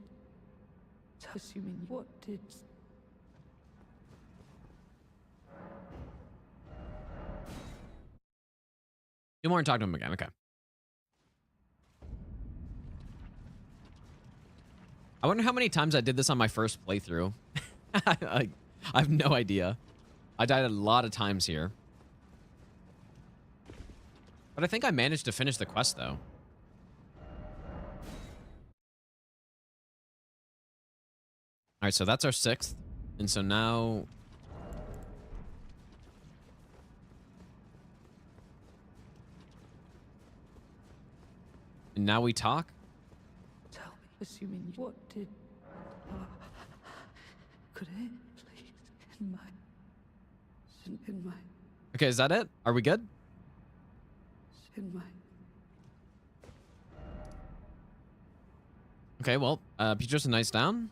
Do more and talk to him again. Okay. I wonder how many times I did this on my first playthrough. I have no idea. I died a lot of times here. But I think I managed to finish the quest, though. All right, so that's our 6th. And so now... And now we talk? tell me, assuming you what did could it please in my Okay, is that it? Are we good? in my Okay, well, Petrus and Knight's down.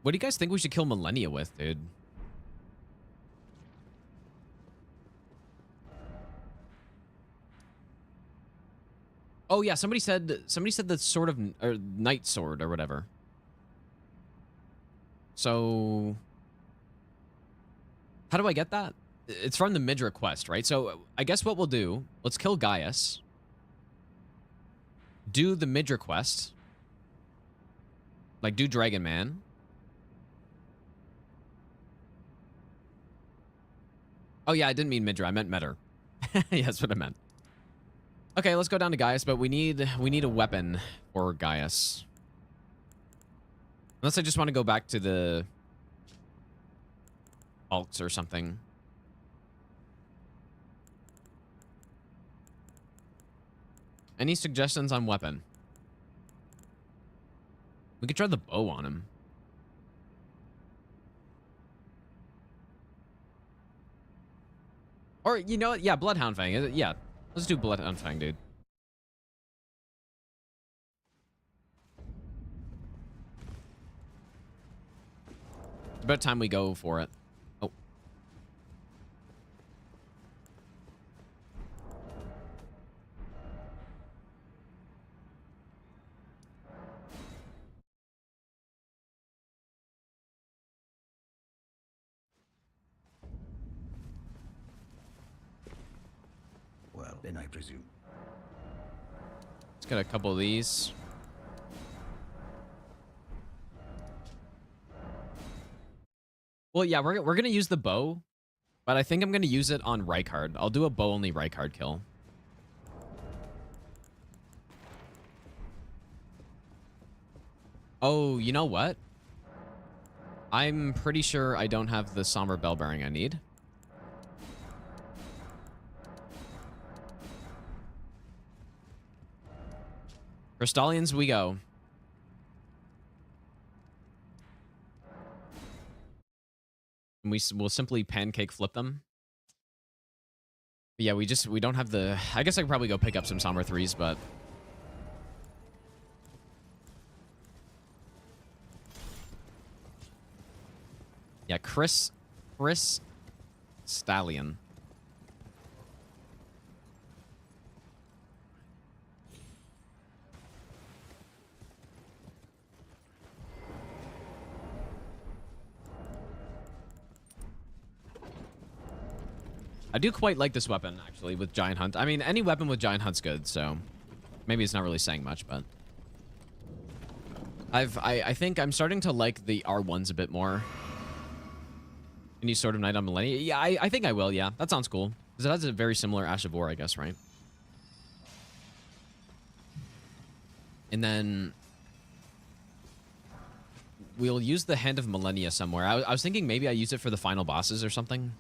What do you guys think we should kill Malenia with, dude? Oh yeah, somebody said the sword of or night sword or whatever. So how do I get that? It's from the Midra quest, right? So I guess what we'll do, let's kill Gaius. Do the Midra quest. Like do Dragon Man. Oh yeah, I didn't mean Midra, I meant Metter. Yeah, that's what I meant. Okay, let's go down to Gaius, but we need a weapon for Gaius. Unless I just want to go back to the Alts or something. Any suggestions on weapon? We could try the bow on him. Or, you know what? Yeah, Bloodhound Fang. Yeah, let's do Bloodhound Fang, dude. It's about time we go for it. Oh. Well, then I presume. Let's get a couple of these. Well, yeah, we're going to use the bow, but I think I'm going to use it on Rykard. I'll do a bow-only Rykard kill. Oh, you know what? I'm pretty sure I don't have the Somber Bell Bearing I need. Crystallians we go. And we'll simply pancake flip them. But yeah, we don't have the... I guess I could probably go pick up some Somber 3s, but... Yeah, Chris Stallion. I do quite like this weapon, actually, with Giant Hunt. I mean, any weapon with Giant Hunt's good, so maybe it's not really saying much, but I think I'm starting to like the R1s a bit more. Can you Sword of Night on Malenia? Yeah, I think I will, yeah. That sounds cool. Because it has a very similar Ash of War, I guess, right? And then we'll use the Hand of Malenia somewhere. I was thinking maybe I use it for the final bosses or something.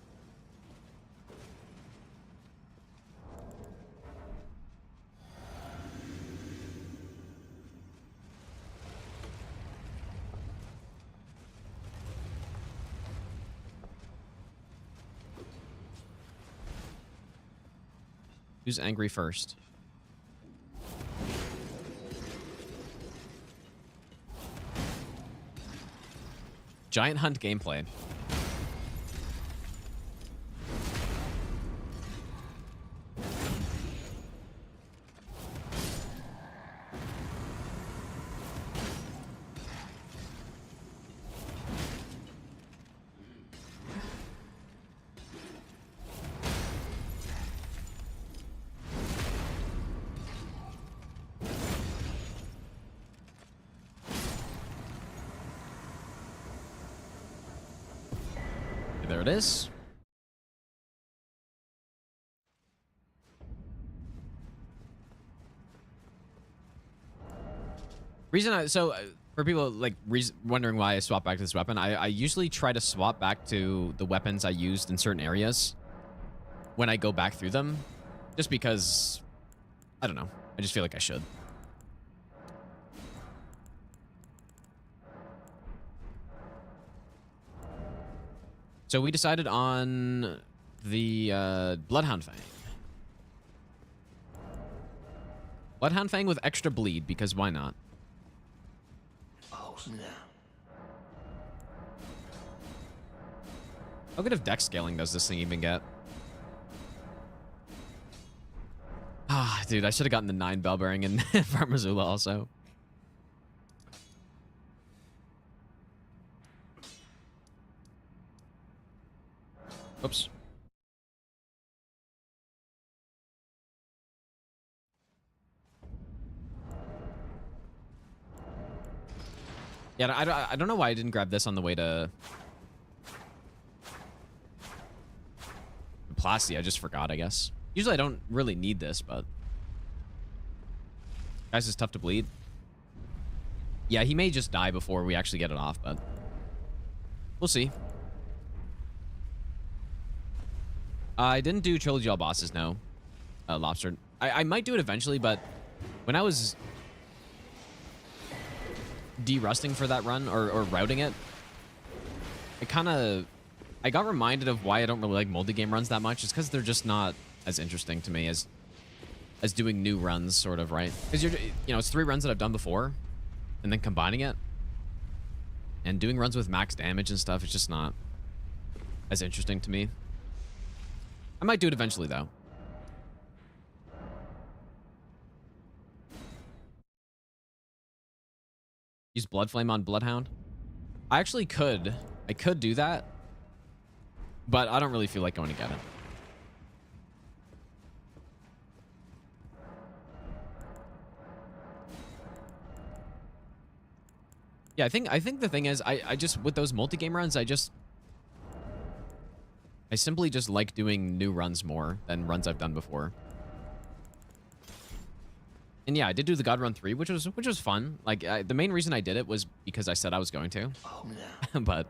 Who's angry first? Giant Hunt gameplay. There it is. For people like wondering why I swap back to this weapon, I usually try to swap back to the weapons I used in certain areas when I go back through them, just because, I don't know, I just feel like I should. So we decided on the Bloodhound Fang. Bloodhound Fang with extra bleed, because why not? Oh, no. How good of dex scaling does this thing even get? Ah, dude, I should have gotten the 9 Bell Bearing in Farmazula also. Oops. Yeah, I don't know why I didn't grab this on the way to Plasti. I just forgot, I guess. Usually I don't really need this, but... Guys, it's tough to bleed. Yeah, he may just die before we actually get it off, but... We'll see. I didn't do Trilogy All Bosses, no. Lobster. I might do it eventually, but when I was de-rusting for that run, or routing it, I got reminded of why I don't really like multi-game runs that much. It's because they're just not as interesting to me as doing new runs, sort of, right? Because it's 3 runs that I've done before, and then combining it, and doing runs with max damage and stuff, it's just not as interesting to me. I might do it eventually, though. Use Bloodflame on Bloodhound. I actually could. I could do that, but I don't really feel like going to get it. Yeah, I think the thing is, I just, with those multi-game runs, I simply just like doing new runs more than runs I've done before. And yeah, I did do the God Run 3, which was fun. Like, the main reason I did it was because I said I was going to. Oh, no. But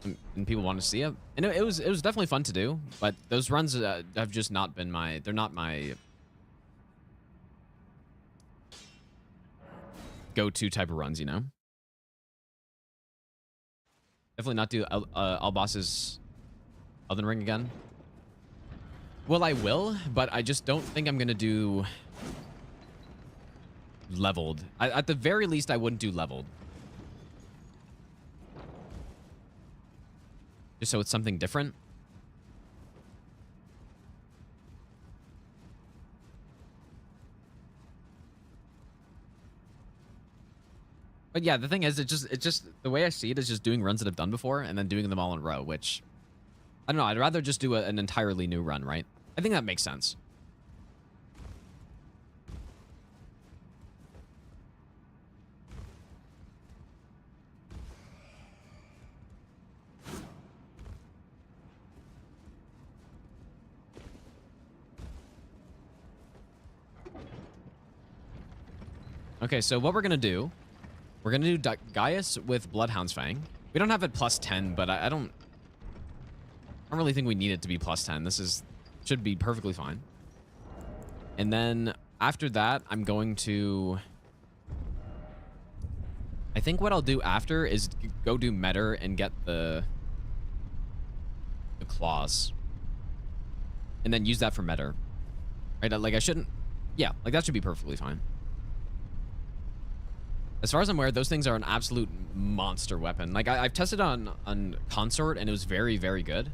and people want to see it, and it was definitely fun to do. But those runs have just not been they're not my go-to type of runs, you know. Definitely not do Albos's Elden Ring again. Well, I will, but I just don't think I'm gonna do leveled. At the very least, I wouldn't do leveled. Just so it's something different. But yeah, the thing is, it's just the way I see it is just doing runs that I've done before and then doing them all in a row, which I don't know. I'd rather just do an entirely new run, right? I think that makes sense. Okay, so what we're going to do, we're going to do Gaius with Bloodhound's Fang. We don't have it plus 10, but I don't really think we need it to be plus 10. Should be perfectly fine. And then after that, I'm going to... I think what I'll do after is go do Metter and get the claws. And then use that for Metter. Right? Like, I shouldn't... Yeah, like, that should be perfectly fine. As far as I'm aware, those things are an absolute monster weapon. Like, I've tested on Consort, and it was very, very good.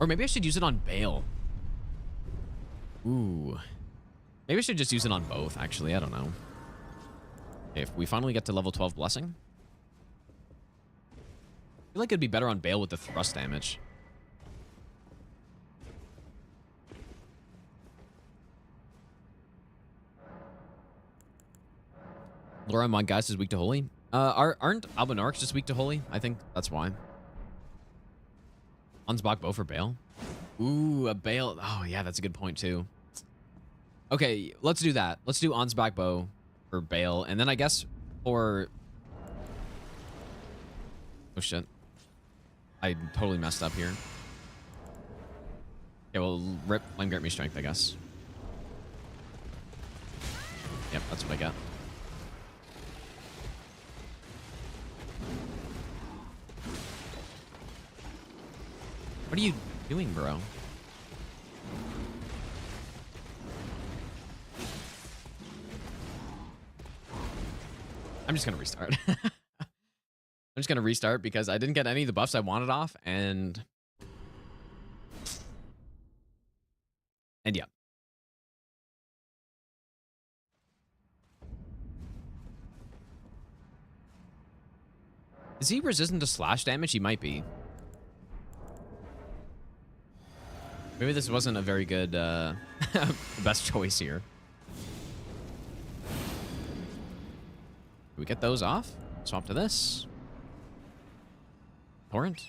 Or maybe I should use it on Bale. Ooh. Maybe I should just use it on both, actually. I don't know. Okay, if we finally get to level 12 Blessing. I feel like it'd be better on Bale with the thrust damage. Laura Mongeist is weak to Holy. Aren't Albinaurics just weak to Holy? I think that's why. Ansbach bow for Bale. Ooh, a Bale. Oh, yeah, that's a good point, too. Okay, let's do that. Let's do Ansbach bow for Bale. And then I guess for... Oh, shit. I totally messed up here. Okay, well, rip Flame Grant me strength, I guess. Yep, that's what I got. What are you doing, bro? I'm just gonna restart. I'm just gonna restart because I didn't get any of the buffs I wanted off, and yeah. Is he resistant to slash damage? He might be. Maybe this wasn't a very good, best choice here. Can we get those off? Swap to this. Torrent.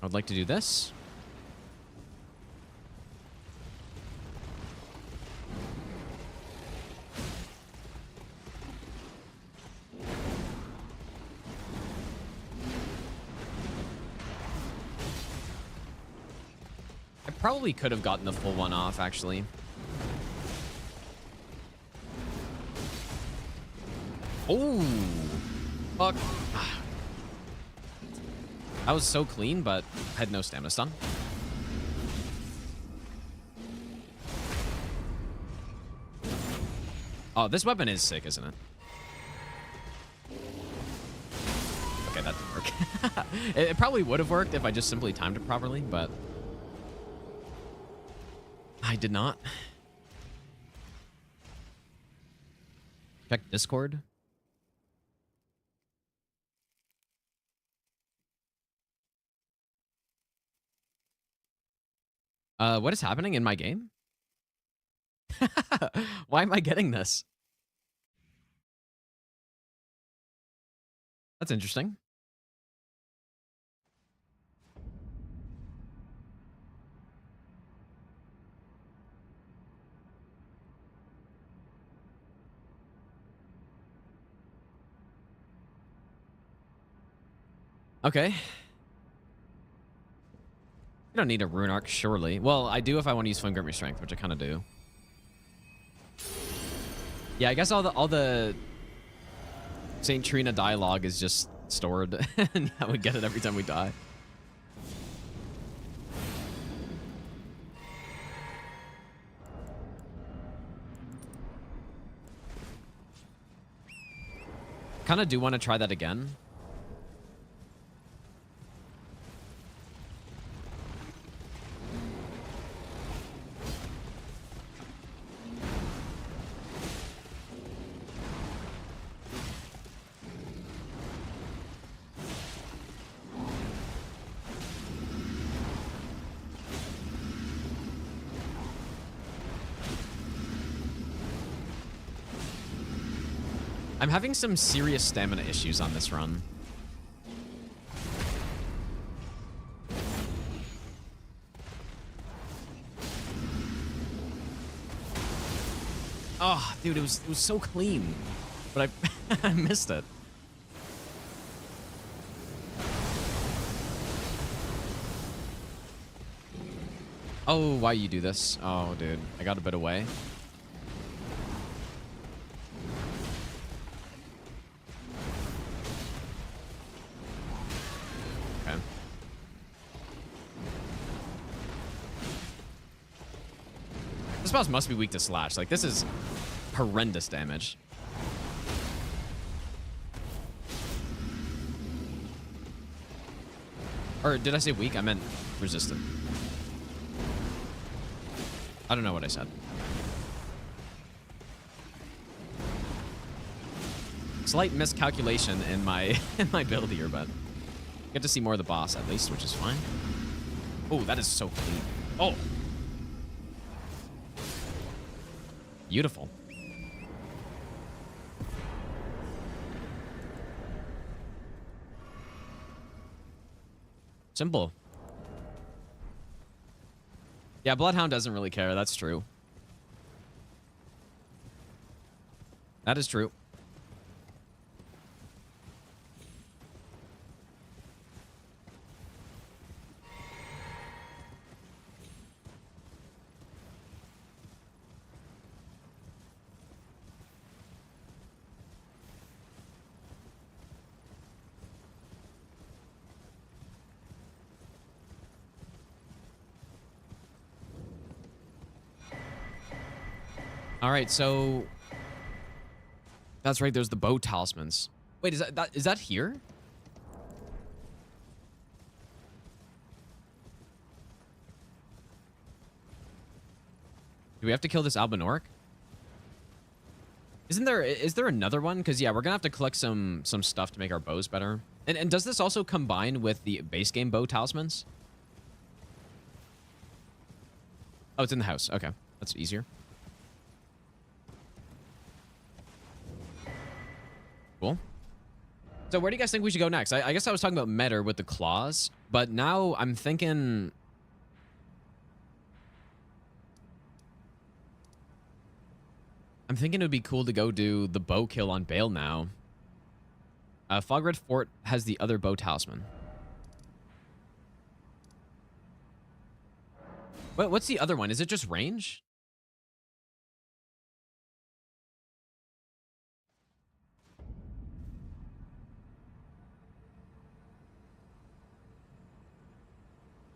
I would like to do this. Probably could have gotten the full one off, actually. Oh, fuck. That was so clean, but had no stamina stun. Oh, this weapon is sick, isn't it? Okay, that didn't work. It probably would have worked if I just simply timed it properly, but... I did not. Check Discord. What is happening in my game? Why am I getting this? That's interesting. Okay. You don't need a rune arc, surely. Well, I do if I want to use Flame Grip Me Strength, which I kind of do. Yeah, I guess all the Saint Trina dialogue is just stored, and yeah, we get it every time we die. Kind of do want to try that again. I'm having some serious stamina issues on this run. Oh, dude, it was so clean, but I missed it. Oh, why you do this? Oh, dude, I got a bit away. This boss must be weak to slash. Like, this is horrendous damage. Or did I say weak? I meant resistant. I don't know what I said. Slight miscalculation in my my build here, but get to see more of the boss at least, which is fine. Oh, that is so clean. Oh. Beautiful. Simple. Yeah, Bloodhound doesn't really care. That's true. That is true. All right, so that's right. There's the bow talismans. Wait, is that here? Do we have to kill this Albinauric? Is there another one? Because yeah, we're gonna have to collect some stuff to make our bows better. And does this also combine with the base game bow talismans? Oh, it's in the house. Okay, that's easier. Cool. So where do you guys think we should go next? I guess I was talking about Metter with the claws, but now I'm thinking... it would be cool to go do the bow kill on Bale now. Fogred Fort has the other bow talisman. What's the other one? Is it just range?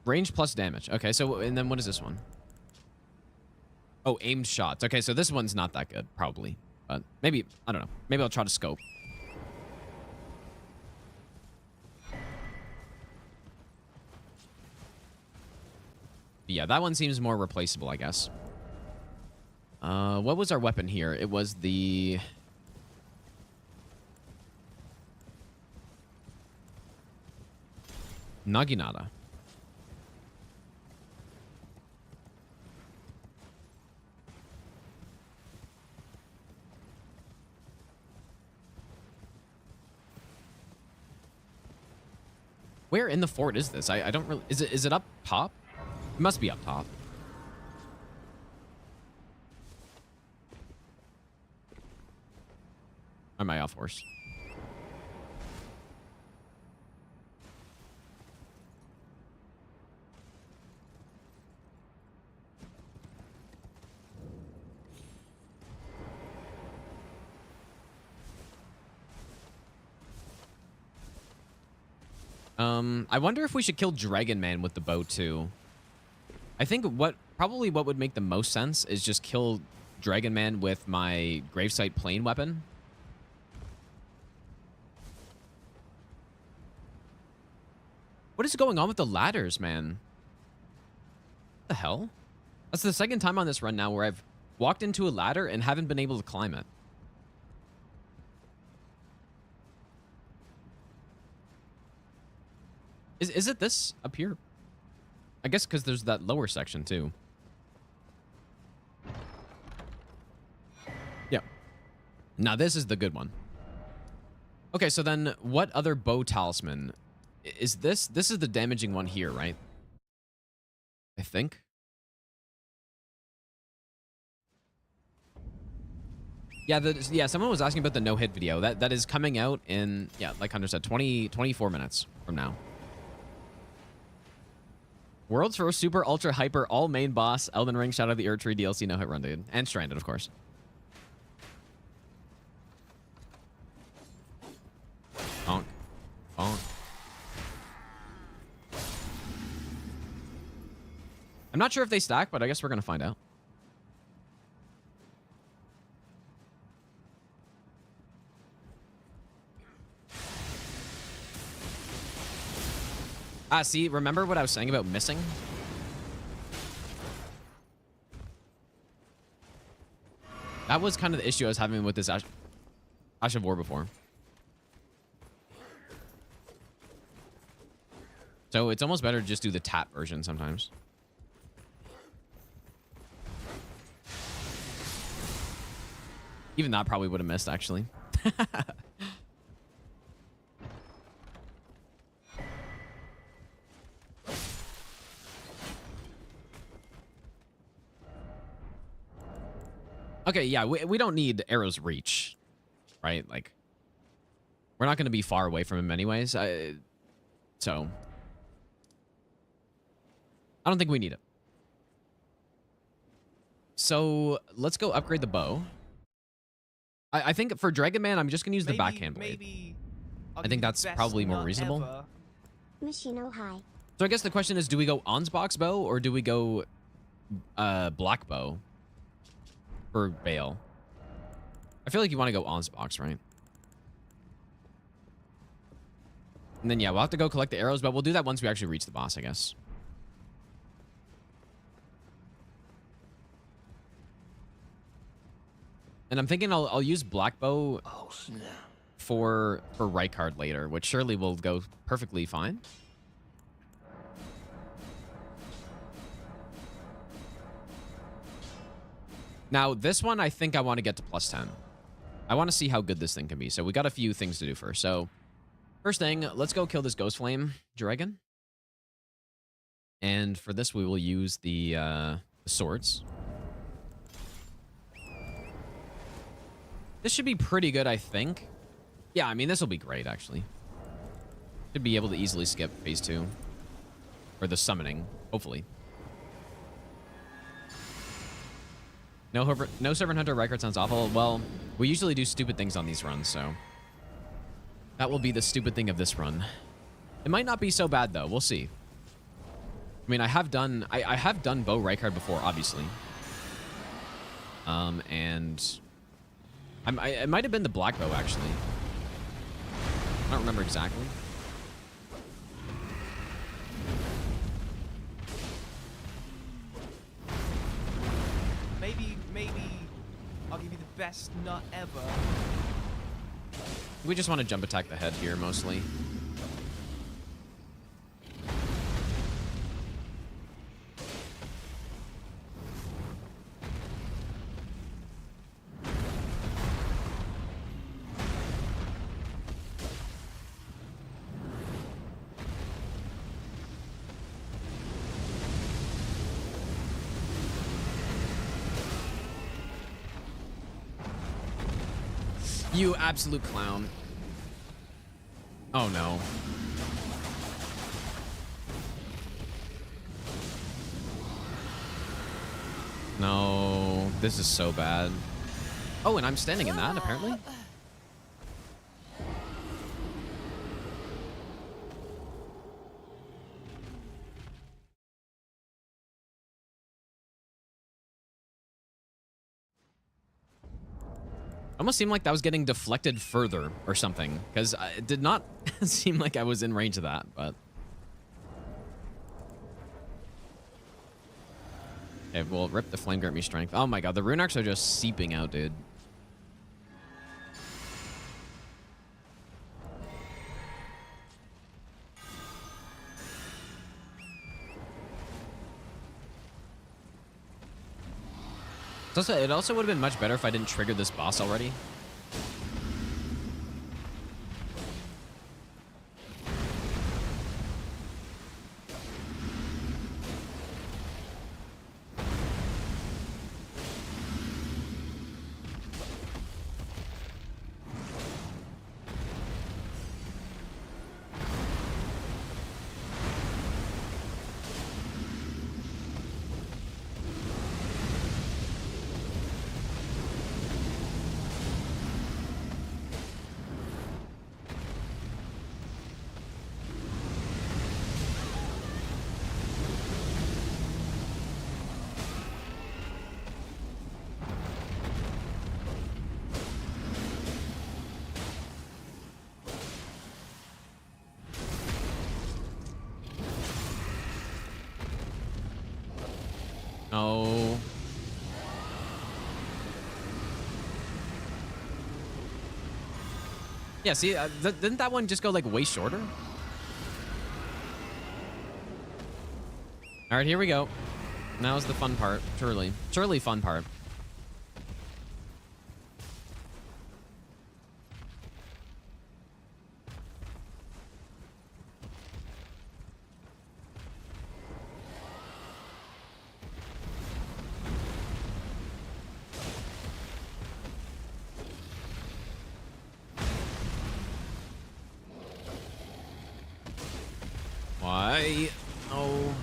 Range plus damage. Okay, so, and then what is this one? Oh, aimed shots. Okay, so this one's not that good, probably. But maybe, I don't know. Maybe I'll try to scope. Yeah, that one seems more replaceable, I guess. What was our weapon here? It was the... Naginata. Where in the fort is this? I don't really... Is it up top? It must be up top. Or am I off horse? I wonder if we should kill Dragon Man with the bow too. I think probably what would make the most sense is just kill Dragon Man with my Gravesite plane weapon. What is going on with the ladders, man? What the hell? That's the second time on this run now where I've walked into a ladder and haven't been able to climb it. Is it this up here? I guess because there's that lower section too. Yeah. Now this is the good one. Okay, so then what other bow talisman is this? This is the damaging one here, right? I think. Yeah, someone was asking about the no-hit video. That is coming out in, yeah, like Hunter said, 24 minutes from now. World's first super ultra hyper all main boss, Elden Ring, Shadow of the Erdtree DLC no hit run, dude. And Stranded, of course. Bonk. Bonk. I'm not sure if they stack, but I guess we're gonna find out. Ah, see, remember what I was saying about missing? That was kind of the issue I was having with this Ash of War before. So it's almost better to just do the tap version sometimes. Even that probably would have missed, actually. Okay, yeah, we don't need arrow's reach, right? Like, we're not going to be far away from him anyways. So, I don't think we need it. So, let's go upgrade the bow. I think for Dragon Man, I'm just going to use the backhand blade. I think that's probably more reasonable. Machino high. So I guess the question is, do we go Onsbox bow or do we go black bow for Bale? I feel like you want to go Onsbox, right? And then, yeah, we'll have to go collect the arrows, but we'll do that once we actually reach the boss, I guess. And I'm thinking I'll use black bow for Rykard later, which surely will go perfectly fine. Now, this one, I think I want to get to plus 10. I want to see how good this thing can be. So we got a few things to do first. So first thing, let's go kill this Ghost Flame Dragon. And for this, we will use the swords. This should be pretty good, I think. Yeah, I mean, this will be great, actually. Should be able to easily skip phase 2. Or the summoning, hopefully. No Servant Hunter record sounds awful. Well, we usually do stupid things on these runs, so that will be the stupid thing of this run. It might not be so bad though. We'll see. I mean, I have done bow Rykard before, obviously. And it might have been the black bow actually. I don't remember exactly. Maybe I'll give you the best nut ever. We just want to jump attack the head here, mostly. You absolute clown. Oh no. No, this is so bad. Oh, and I'm standing in that, apparently. Almost seemed like that was getting deflected further or something, because it did not seem like I was in range of that, but... Okay, we'll rip the flame, grant me strength. Oh my god, the rune arcs are just seeping out, dude. It also would have been much better if I didn't trigger this boss already. Oh. Yeah, see, didn't that one just go like way shorter? All right, here we go. Now's the fun part. Truly fun part. Why? Oh.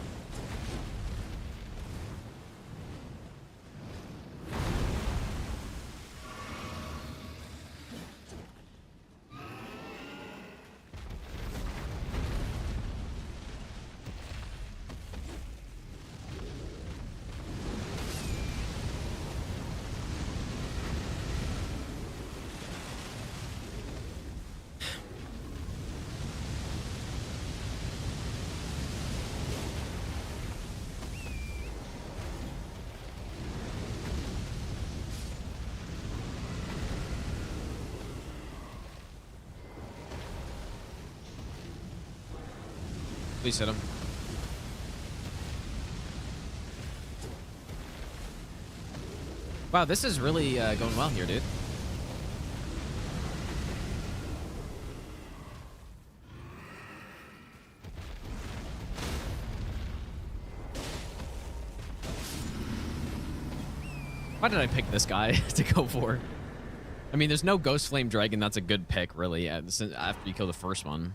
Please hit him. Wow, this is really going well here, dude. Why did I pick this guy to go for? I mean, there's no Ghost Flame Dragon. That's a good pick, really, after you kill the first one.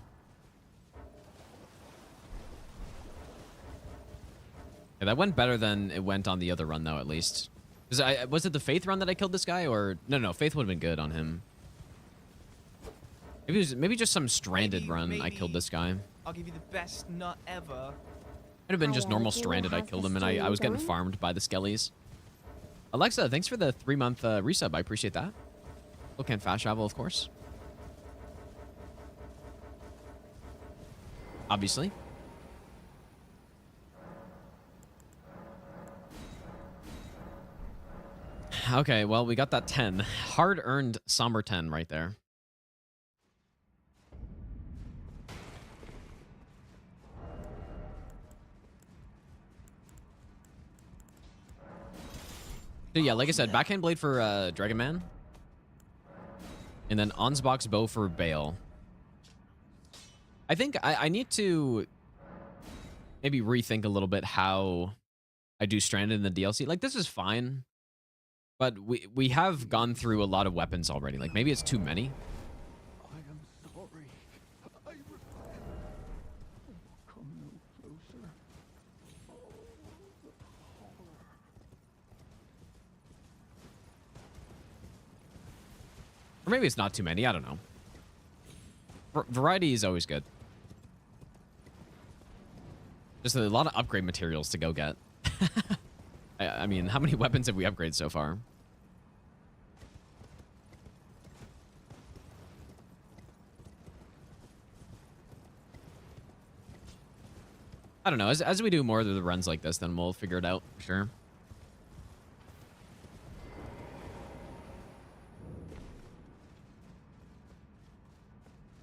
Yeah, that went better than it went on the other run, though, at least. Was it the Faith run that I killed this guy? Or no, Faith would have been good on him. Maybe just some stranded run I killed this guy. I'll give you the best nut ever. Might have been just normal stranded I killed him, and I was getting farmed by the skellies. Alexa, thanks for the 3-month resub. I appreciate that. Look and fast travel, of course. Obviously. Okay, well, we got that 10. Hard-earned somber 10 right there. So yeah, like I said, backhand blade for Dragon Man. And then Ansbach's bow for Bale. I think I need to maybe rethink a little bit how I do Stranded in the DLC. Like, this is fine. But we have gone through a lot of weapons already. Like, maybe it's too many. I am sorry. I repent. Come no closer. Or maybe it's not too many. I don't know. Variety is always good. Just a lot of upgrade materials to go get. I mean, how many weapons have we upgraded so far? I don't know. As we do more of the runs like this, then we'll figure it out for sure.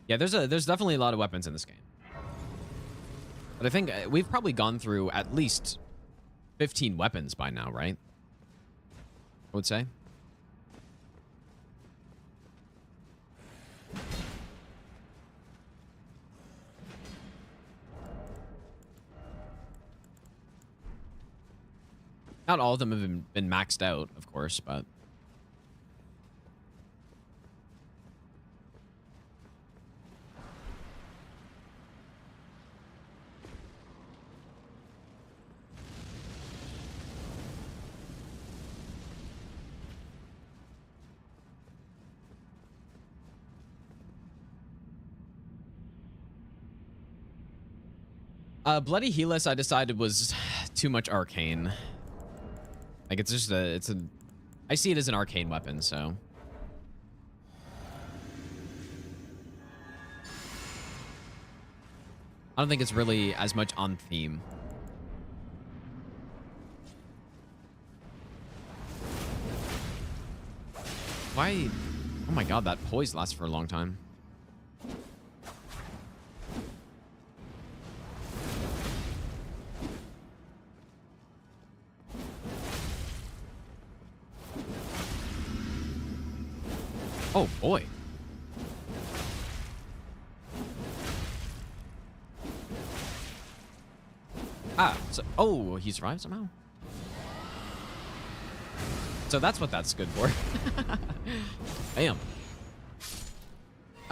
Yeah, there's definitely a lot of weapons in this game. But I think we've probably gone through at least 15 weapons by now, right? I would say. Not all of them have been maxed out, of course, but... Bloody Helis, I decided was too much arcane. Like, it's just I see it as an arcane weapon, so. I don't think it's really as much on theme. Why? Oh my god, that poise lasts for a long time. Oh, boy. Ah, so, oh, he survived somehow? So that's what that's good for. Bam.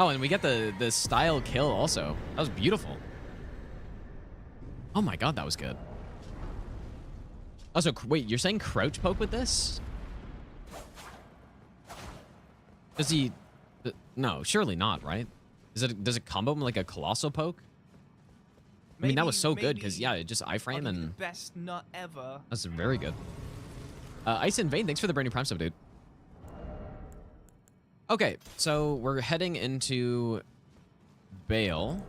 Oh, and we get the style kill also. That was beautiful. Oh my god, that was good. Also, wait, you're saying crouch poke with this? Does he... No, surely not, right? Does it combo him like a colossal poke? I mean, that was so good because, yeah, it just iframe and... Best nut ever. That's very good. Ice in Vain, thanks for the brand new Prime sub, dude. Okay, so we're heading into Bale.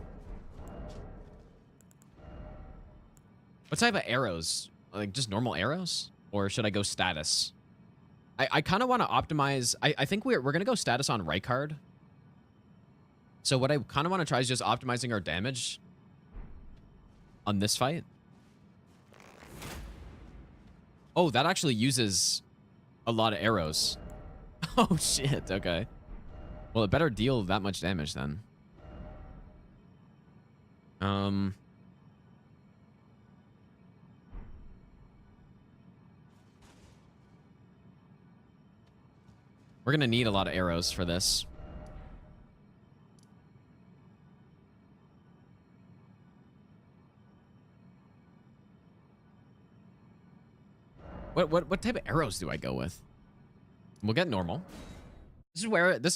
What type of arrows? Like, just normal arrows? Or should I go status? I kind of want to optimize... I think we're going to go status on Rykard. So what I kind of want to try is just optimizing our damage on this fight. Oh, that actually uses a lot of arrows. Oh, shit. Okay. Well, it better deal that much damage then. We're going to need a lot of arrows for this. What type of arrows do I go with? We'll get normal. This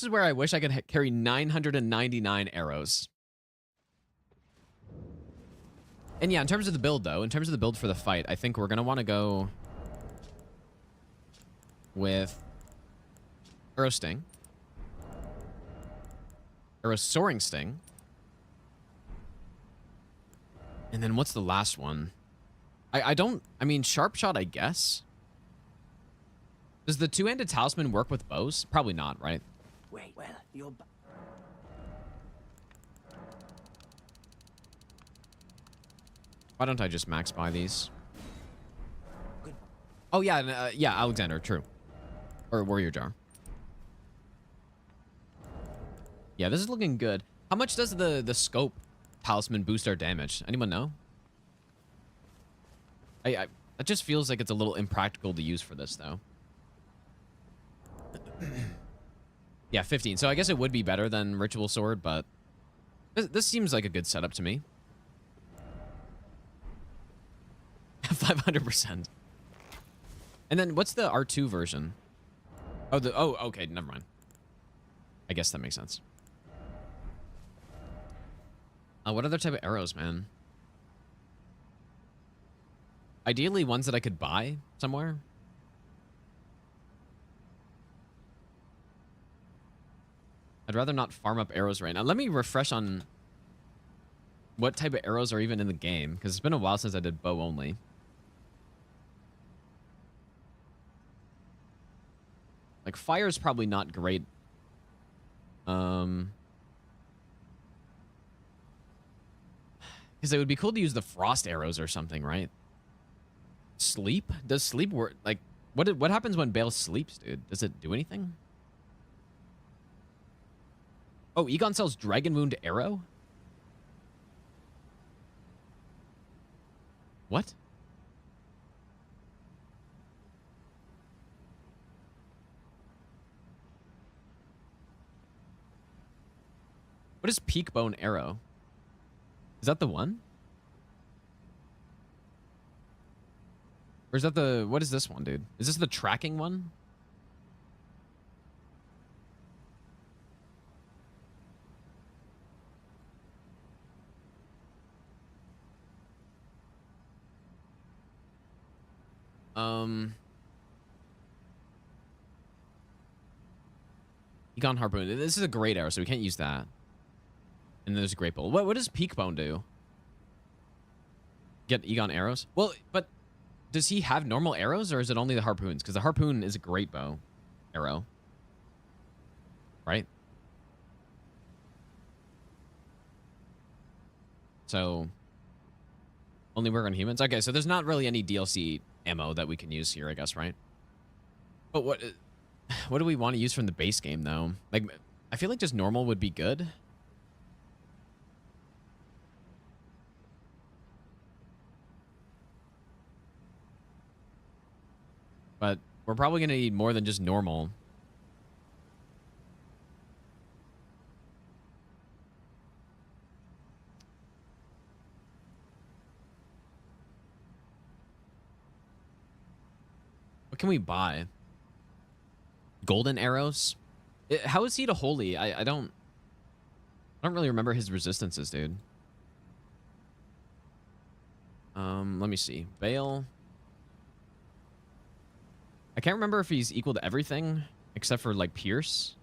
is where I wish I could carry 999 arrows. And yeah, in terms of the build though, in terms of the build for the fight, I think we're going to want to go with Arrow Sting, Arrow Soaring Sting, and then what's the last one? I mean, Sharp Shot, I guess. Does the two-handed talisman work with bows? Probably not, right? Wait, well, you're... Why don't I just max buy these? Oh, yeah, yeah, Alexander, true. Or Warrior Jar. Yeah, this is looking good. How much does the scope talisman boost our damage? Anyone know? It just feels like it's a little impractical to use for this, though. Yeah, 15. So I guess it would be better than Ritual Sword, but this seems like a good setup to me. 500%. And then what's the R2 version? Oh, okay, never mind. I guess that makes sense. What other type of arrows, man? Ideally, ones that I could buy somewhere. I'd rather not farm up arrows right now. Let me refresh on what type of arrows are even in the game, because it's been a while since I did bow only. Like, fire's probably not great. Because it would be cool to use the frost arrows or something, right? Sleep? Does sleep work? Like, what happens when Bale sleeps, dude? Does it do anything? Oh, Egon sells Dragon Wound Arrow? What? What is Peak Bone Arrow? Is that the one? Or is that the... What is this one, dude? Is this the tracking one? Egon Harpoon. This is a great arrow, so we can't use that. And there's a great bowl. What does Peak Bone do? Get Egon arrows? Well, but does he have normal arrows, or is it only the harpoons? Because the harpoon is a great bow arrow. Right? So, only work on humans? Okay, so there's not really any DLC ammo that we can use here, I guess, right? But what do we want to use from the base game, though? Like, I feel like just normal would be good. But we're probably going to need more than just normal. What can we buy? Golden arrows? How is he to holy? I don't really remember his resistances, dude. Let me see. Bale. I can't remember if he's equal to everything except for like Pierce.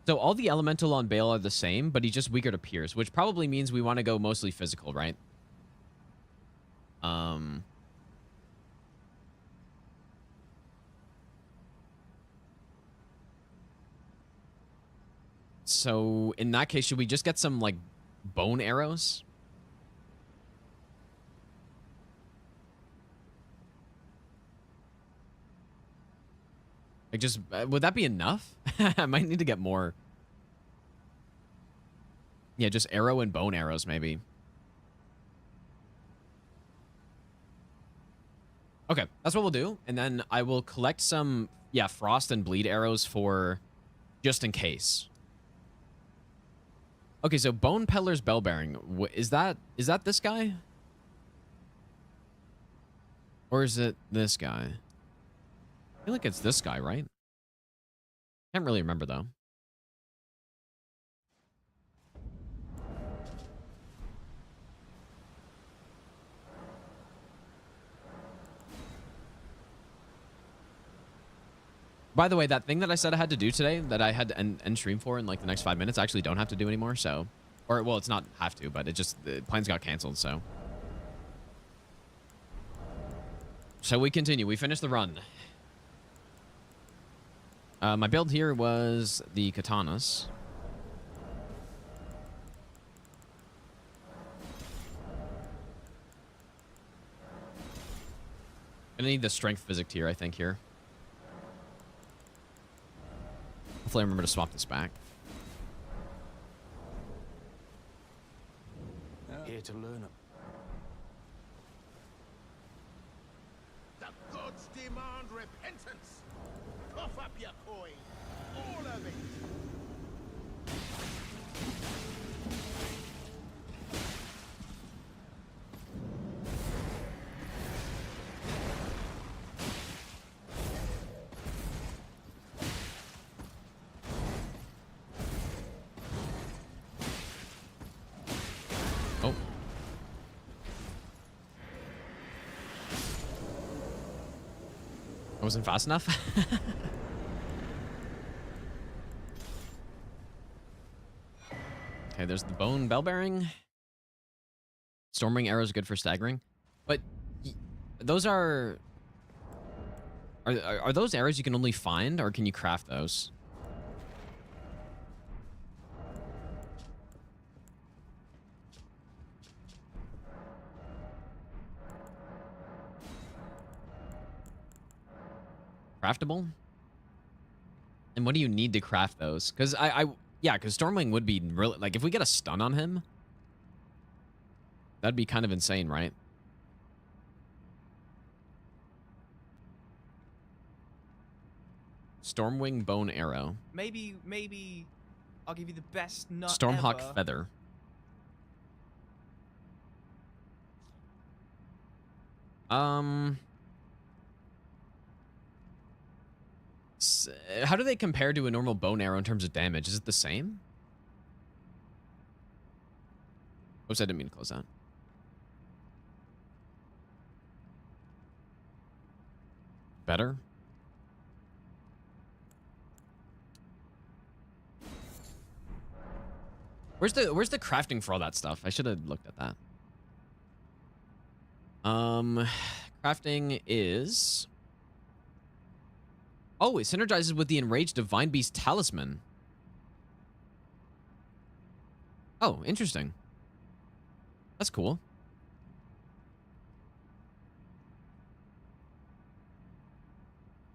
So all the elemental on Bale are the same, but he's just weaker to Pierce, which probably means we want to go mostly physical, right? So in that case, should we just get some like bone arrows? Like just, would that be enough? I might need to get more. Yeah, just arrow and bone arrows maybe. Okay, that's what we'll do. And then I will collect some, yeah, frost and bleed arrows for just in case. Okay, so Bone Peddler's Bell Bearing. Is that this guy? Or is it this guy? I feel like it's this guy, right? Can't really remember, though. By the way, that thing that I said I had to do today, that I had to end stream for in like the next 5 minutes, I actually don't have to do anymore, so... Or, well, it's not have to, but it just... The plans got canceled, so... So we continue. We finished the run. My build here was the katanas. Gonna need the strength physic tier, I think, here. Hopefully I remember to swap this back. Here to learn them. The Cough up your coin. All of it. Oh. I wasn't fast enough. Okay, there's the bone bell bearing. Stormwing arrow is good for staggering, but those are those arrows you can only find, or can you craft those? Craftable? And what do you need to craft those? Because yeah, because Stormwing would be really, like, if we get a stun on him, that'd be kind of insane, right? Stormwing bone arrow. Maybe I'll give you the best nut Stormhawk ever. feather. How do they compare to a normal bone arrow in terms of damage? Is it the same? Oops, I didn't mean to close that. Better? Where's the crafting for all that stuff? I should have looked at that. Crafting is... Oh, it synergizes with the Enraged Divine Beast talisman. Oh, interesting. That's cool.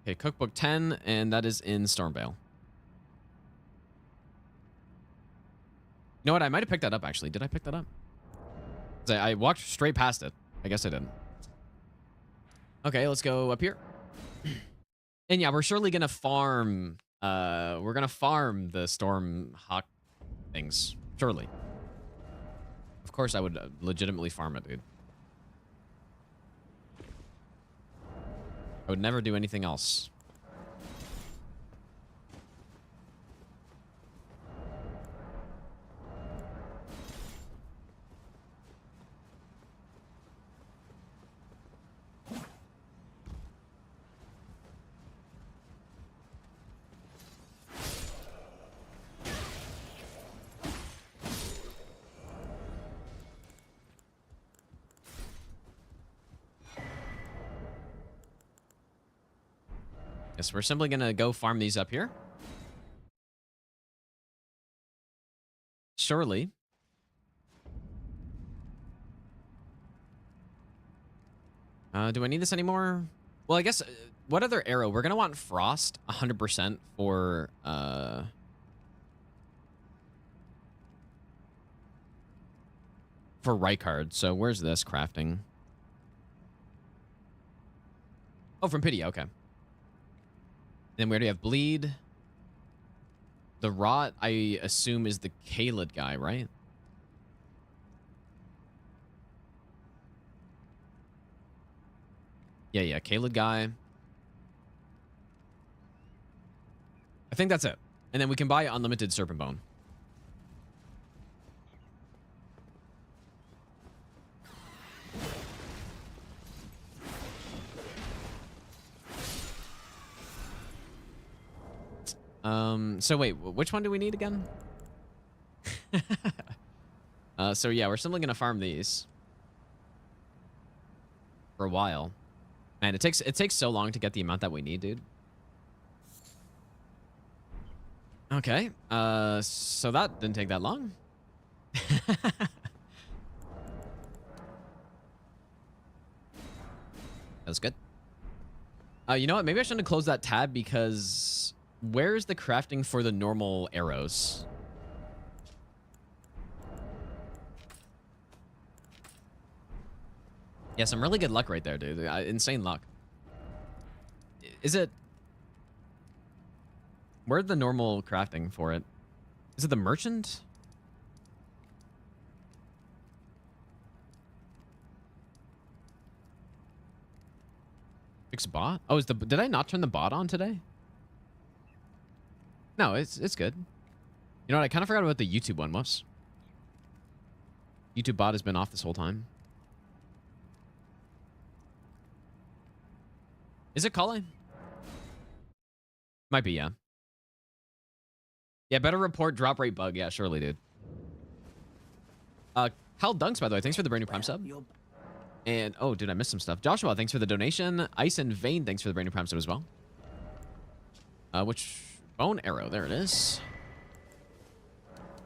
Okay, Cookbook 10, and that is in Stormvale. You know what? I might have picked that up, actually. Did I pick that up? I walked straight past it. I guess I didn't. Okay, let's go up here. And yeah, we're surely gonna farm. We're gonna farm the Stormhawk things. Surely. Of course, I would legitimately farm it, dude. I would never do anything else. Yes, we're simply gonna go farm these up here. Surely. Do I need this anymore? Well, I guess, what other arrow? We're gonna want Frost 100% for, Rykard. So where's this crafting? Oh, from Pity, okay. Then we already have Bleed. The Rot, I assume, is the Kaled guy, right? Yeah, Kaled guy. I think that's it. And then we can buy unlimited Serpent Bone. So wait, which one do we need again? So yeah, we're simply gonna farm these for a while. Man, it takes so long to get the amount that we need, dude. Okay, so that didn't take that long. That's good. You know what? Maybe I shouldn't have closed that tab because where's the crafting for the normal arrows? Yeah, some really good luck right there, dude. Insane luck. Is it... Where's the normal crafting for it? Is it the merchant? Fix bot? Oh, did I not turn the bot on today? No, it's good. You know what? I kind of forgot about the YouTube one. Whoops. YouTube bot has been off this whole time. Is it calling? Might be, yeah. Yeah, better report drop rate bug. Yeah, surely, dude. Hal Dunks, by the way, thanks for the brand new Prime sub. And, oh, dude, I missed some stuff. Joshua, thanks for the donation. Ice and Vane, thanks for the brand new Prime sub as well. Which bone arrow? There it is.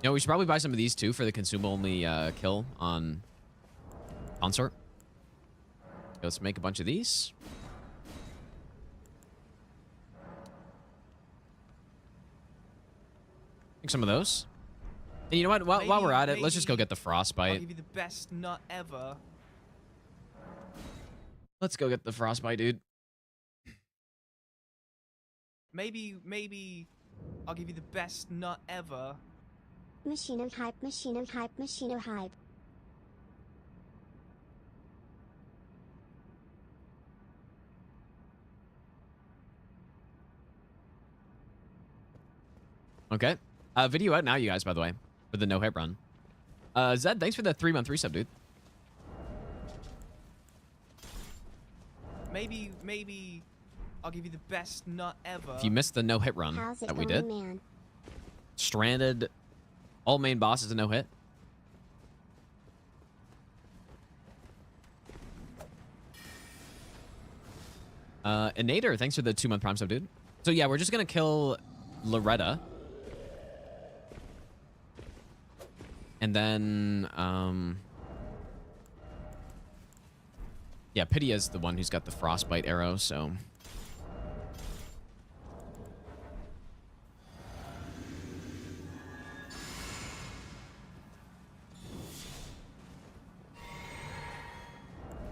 You know, we should probably buy some of these too for the consume-only kill on Consort. Let's make a bunch of these. Make some of those. And you know what? While we're at it, let's just go get the frostbite. I'll give you the best nut ever. Let's go get the frostbite, dude. Maybe I'll give you the best nut ever. Machino hype, machino hype, machino hype. Okay. Video out now, you guys, by the way, for the no-hit run. Zed, thanks for the 3-month resub, dude. Maybe I'll give you the best nut ever. If you missed the no-hit run that we did. Man? Stranded. All main bosses a no-hit. Inator, thanks for the 2-month Prime sub, dude. So yeah, we're just gonna kill Loretta. And then, yeah, Pity's the one who's got the frostbite arrow, so.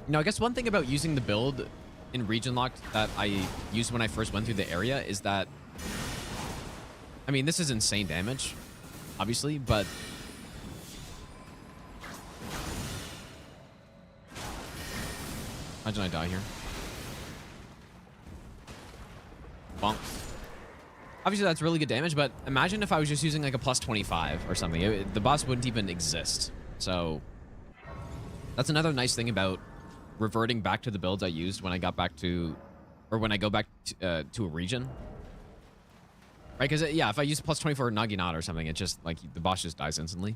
You know, I guess one thing about using the build in Region Locked that I used when I first went through the area is that, I mean, this is insane damage, obviously, but imagine I die here. Bonk. Obviously, that's really good damage, but imagine if I was just using like a plus 25 or something. The boss wouldn't even exist. So that's another nice thing about reverting back to the builds I used when I got back to, or when I go back to a region. Right? Because, yeah, if I use plus 24 Naginata or something, it just, like, the boss just dies instantly.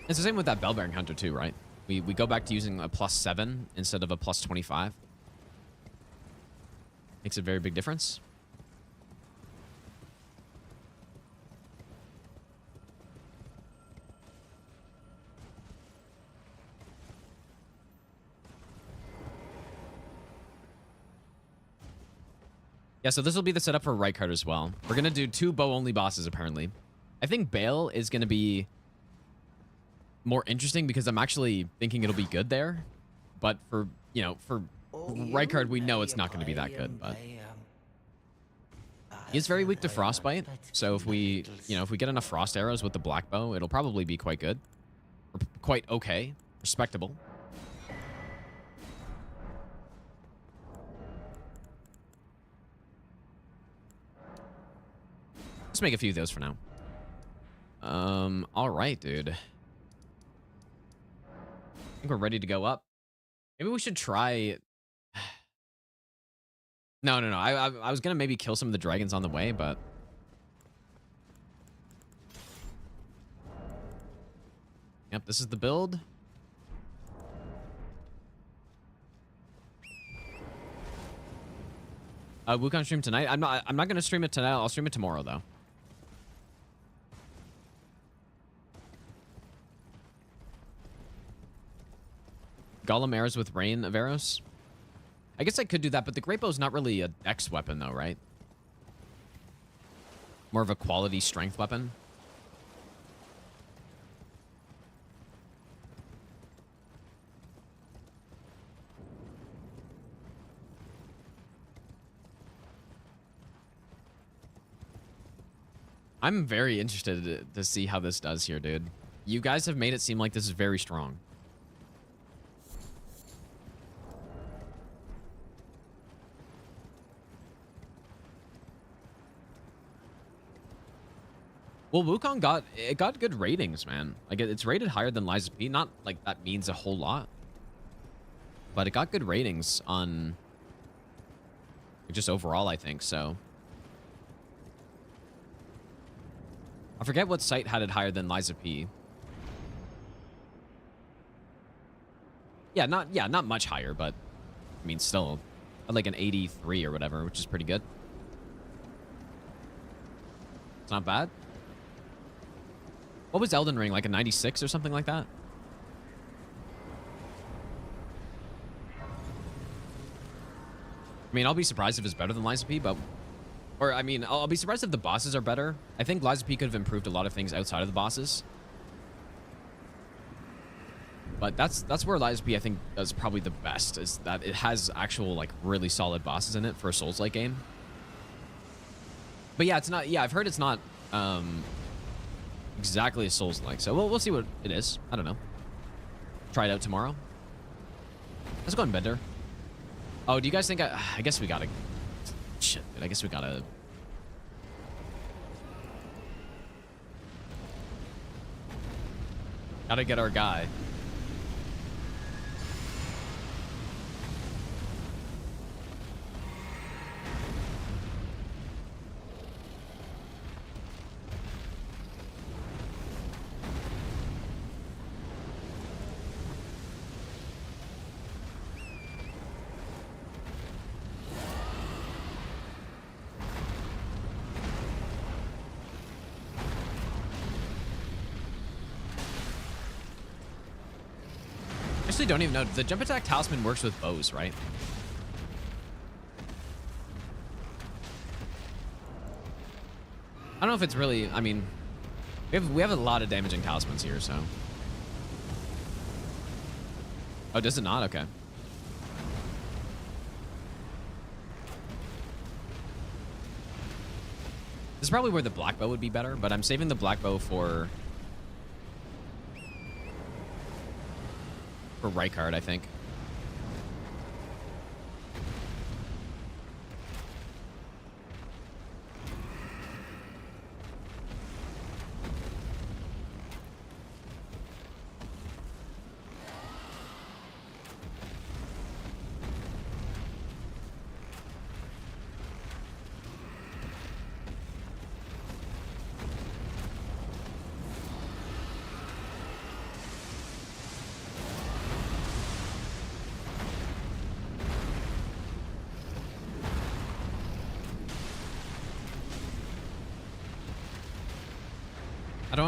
It's the same with that Bellbearing Hunter, too, right? We go back to using a plus 7 instead of a plus 25. Makes a very big difference. Yeah, so this will be the setup for Rykard as well. We're going to do 2 bow-only bosses, apparently. I think Bale is going to be more interesting because I'm actually thinking it'll be good there. But for, you know, for Rykard, we know it's not going to be that good, but he is very weak to frostbite. So if we, you know, if we get enough frost arrows with the black bow, it'll probably be quite good. Or quite okay. Respectable. Let's make a few of those for now. All right, dude. I think we're ready to go up. Maybe we should try. No. I was gonna maybe kill some of the dragons on the way, but yep, this is the build. Wukong stream tonight. I'm not gonna stream it tonight. I'll stream it tomorrow though. Golem arrows with rain of arrows. I guess I could do that, but the great bow is not really a dex weapon though, right? More of a quality strength weapon. I'm very interested to see how this does here, dude. You guys have made it seem like this is very strong. Well, Wukong got good ratings, man. Like it's rated higher than Lies of P. Not like that means a whole lot, but it got good ratings on just overall, I think. So I forget what site had it higher than Lies of P. Yeah, not much higher, but I mean still like an 83 or whatever, which is pretty good. It's not bad. What was Elden Ring, like a 96 or something like that? I mean, I'll be surprised if it's better than Lies of P, but... Or, I mean, I'll be surprised if the bosses are better. I think Lies of P could have improved a lot of things outside of the bosses. But that's where Lies of P, I think, does probably the best, is that it has actual, like, really solid bosses in it for a Souls-like game. But yeah, it's not... Yeah, I've heard it's not... exactly a Souls-like, so we'll see what it is. I don't know. Try it out tomorrow. Let's go on Bender. Oh, do you guys think I guess we gotta... Shit, dude, I guess we gotta... Gotta get our guy. Actually don't even know. The jump attack talisman works with bows, right? I don't know if it's really... I mean, we have a lot of damaging talismans here, so... Oh, does it not? Okay. This is probably where the black bow would be better, but I'm saving the black bow for Rykard, I think.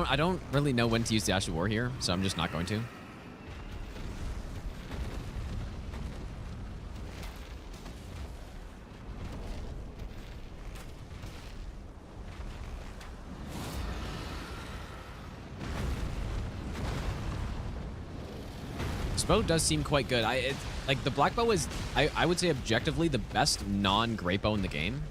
I don't really know when to use the Ash of War here, so I'm just not going to. This bow does seem quite good. Like the black bow is, I would say objectively the best non-great bow in the game.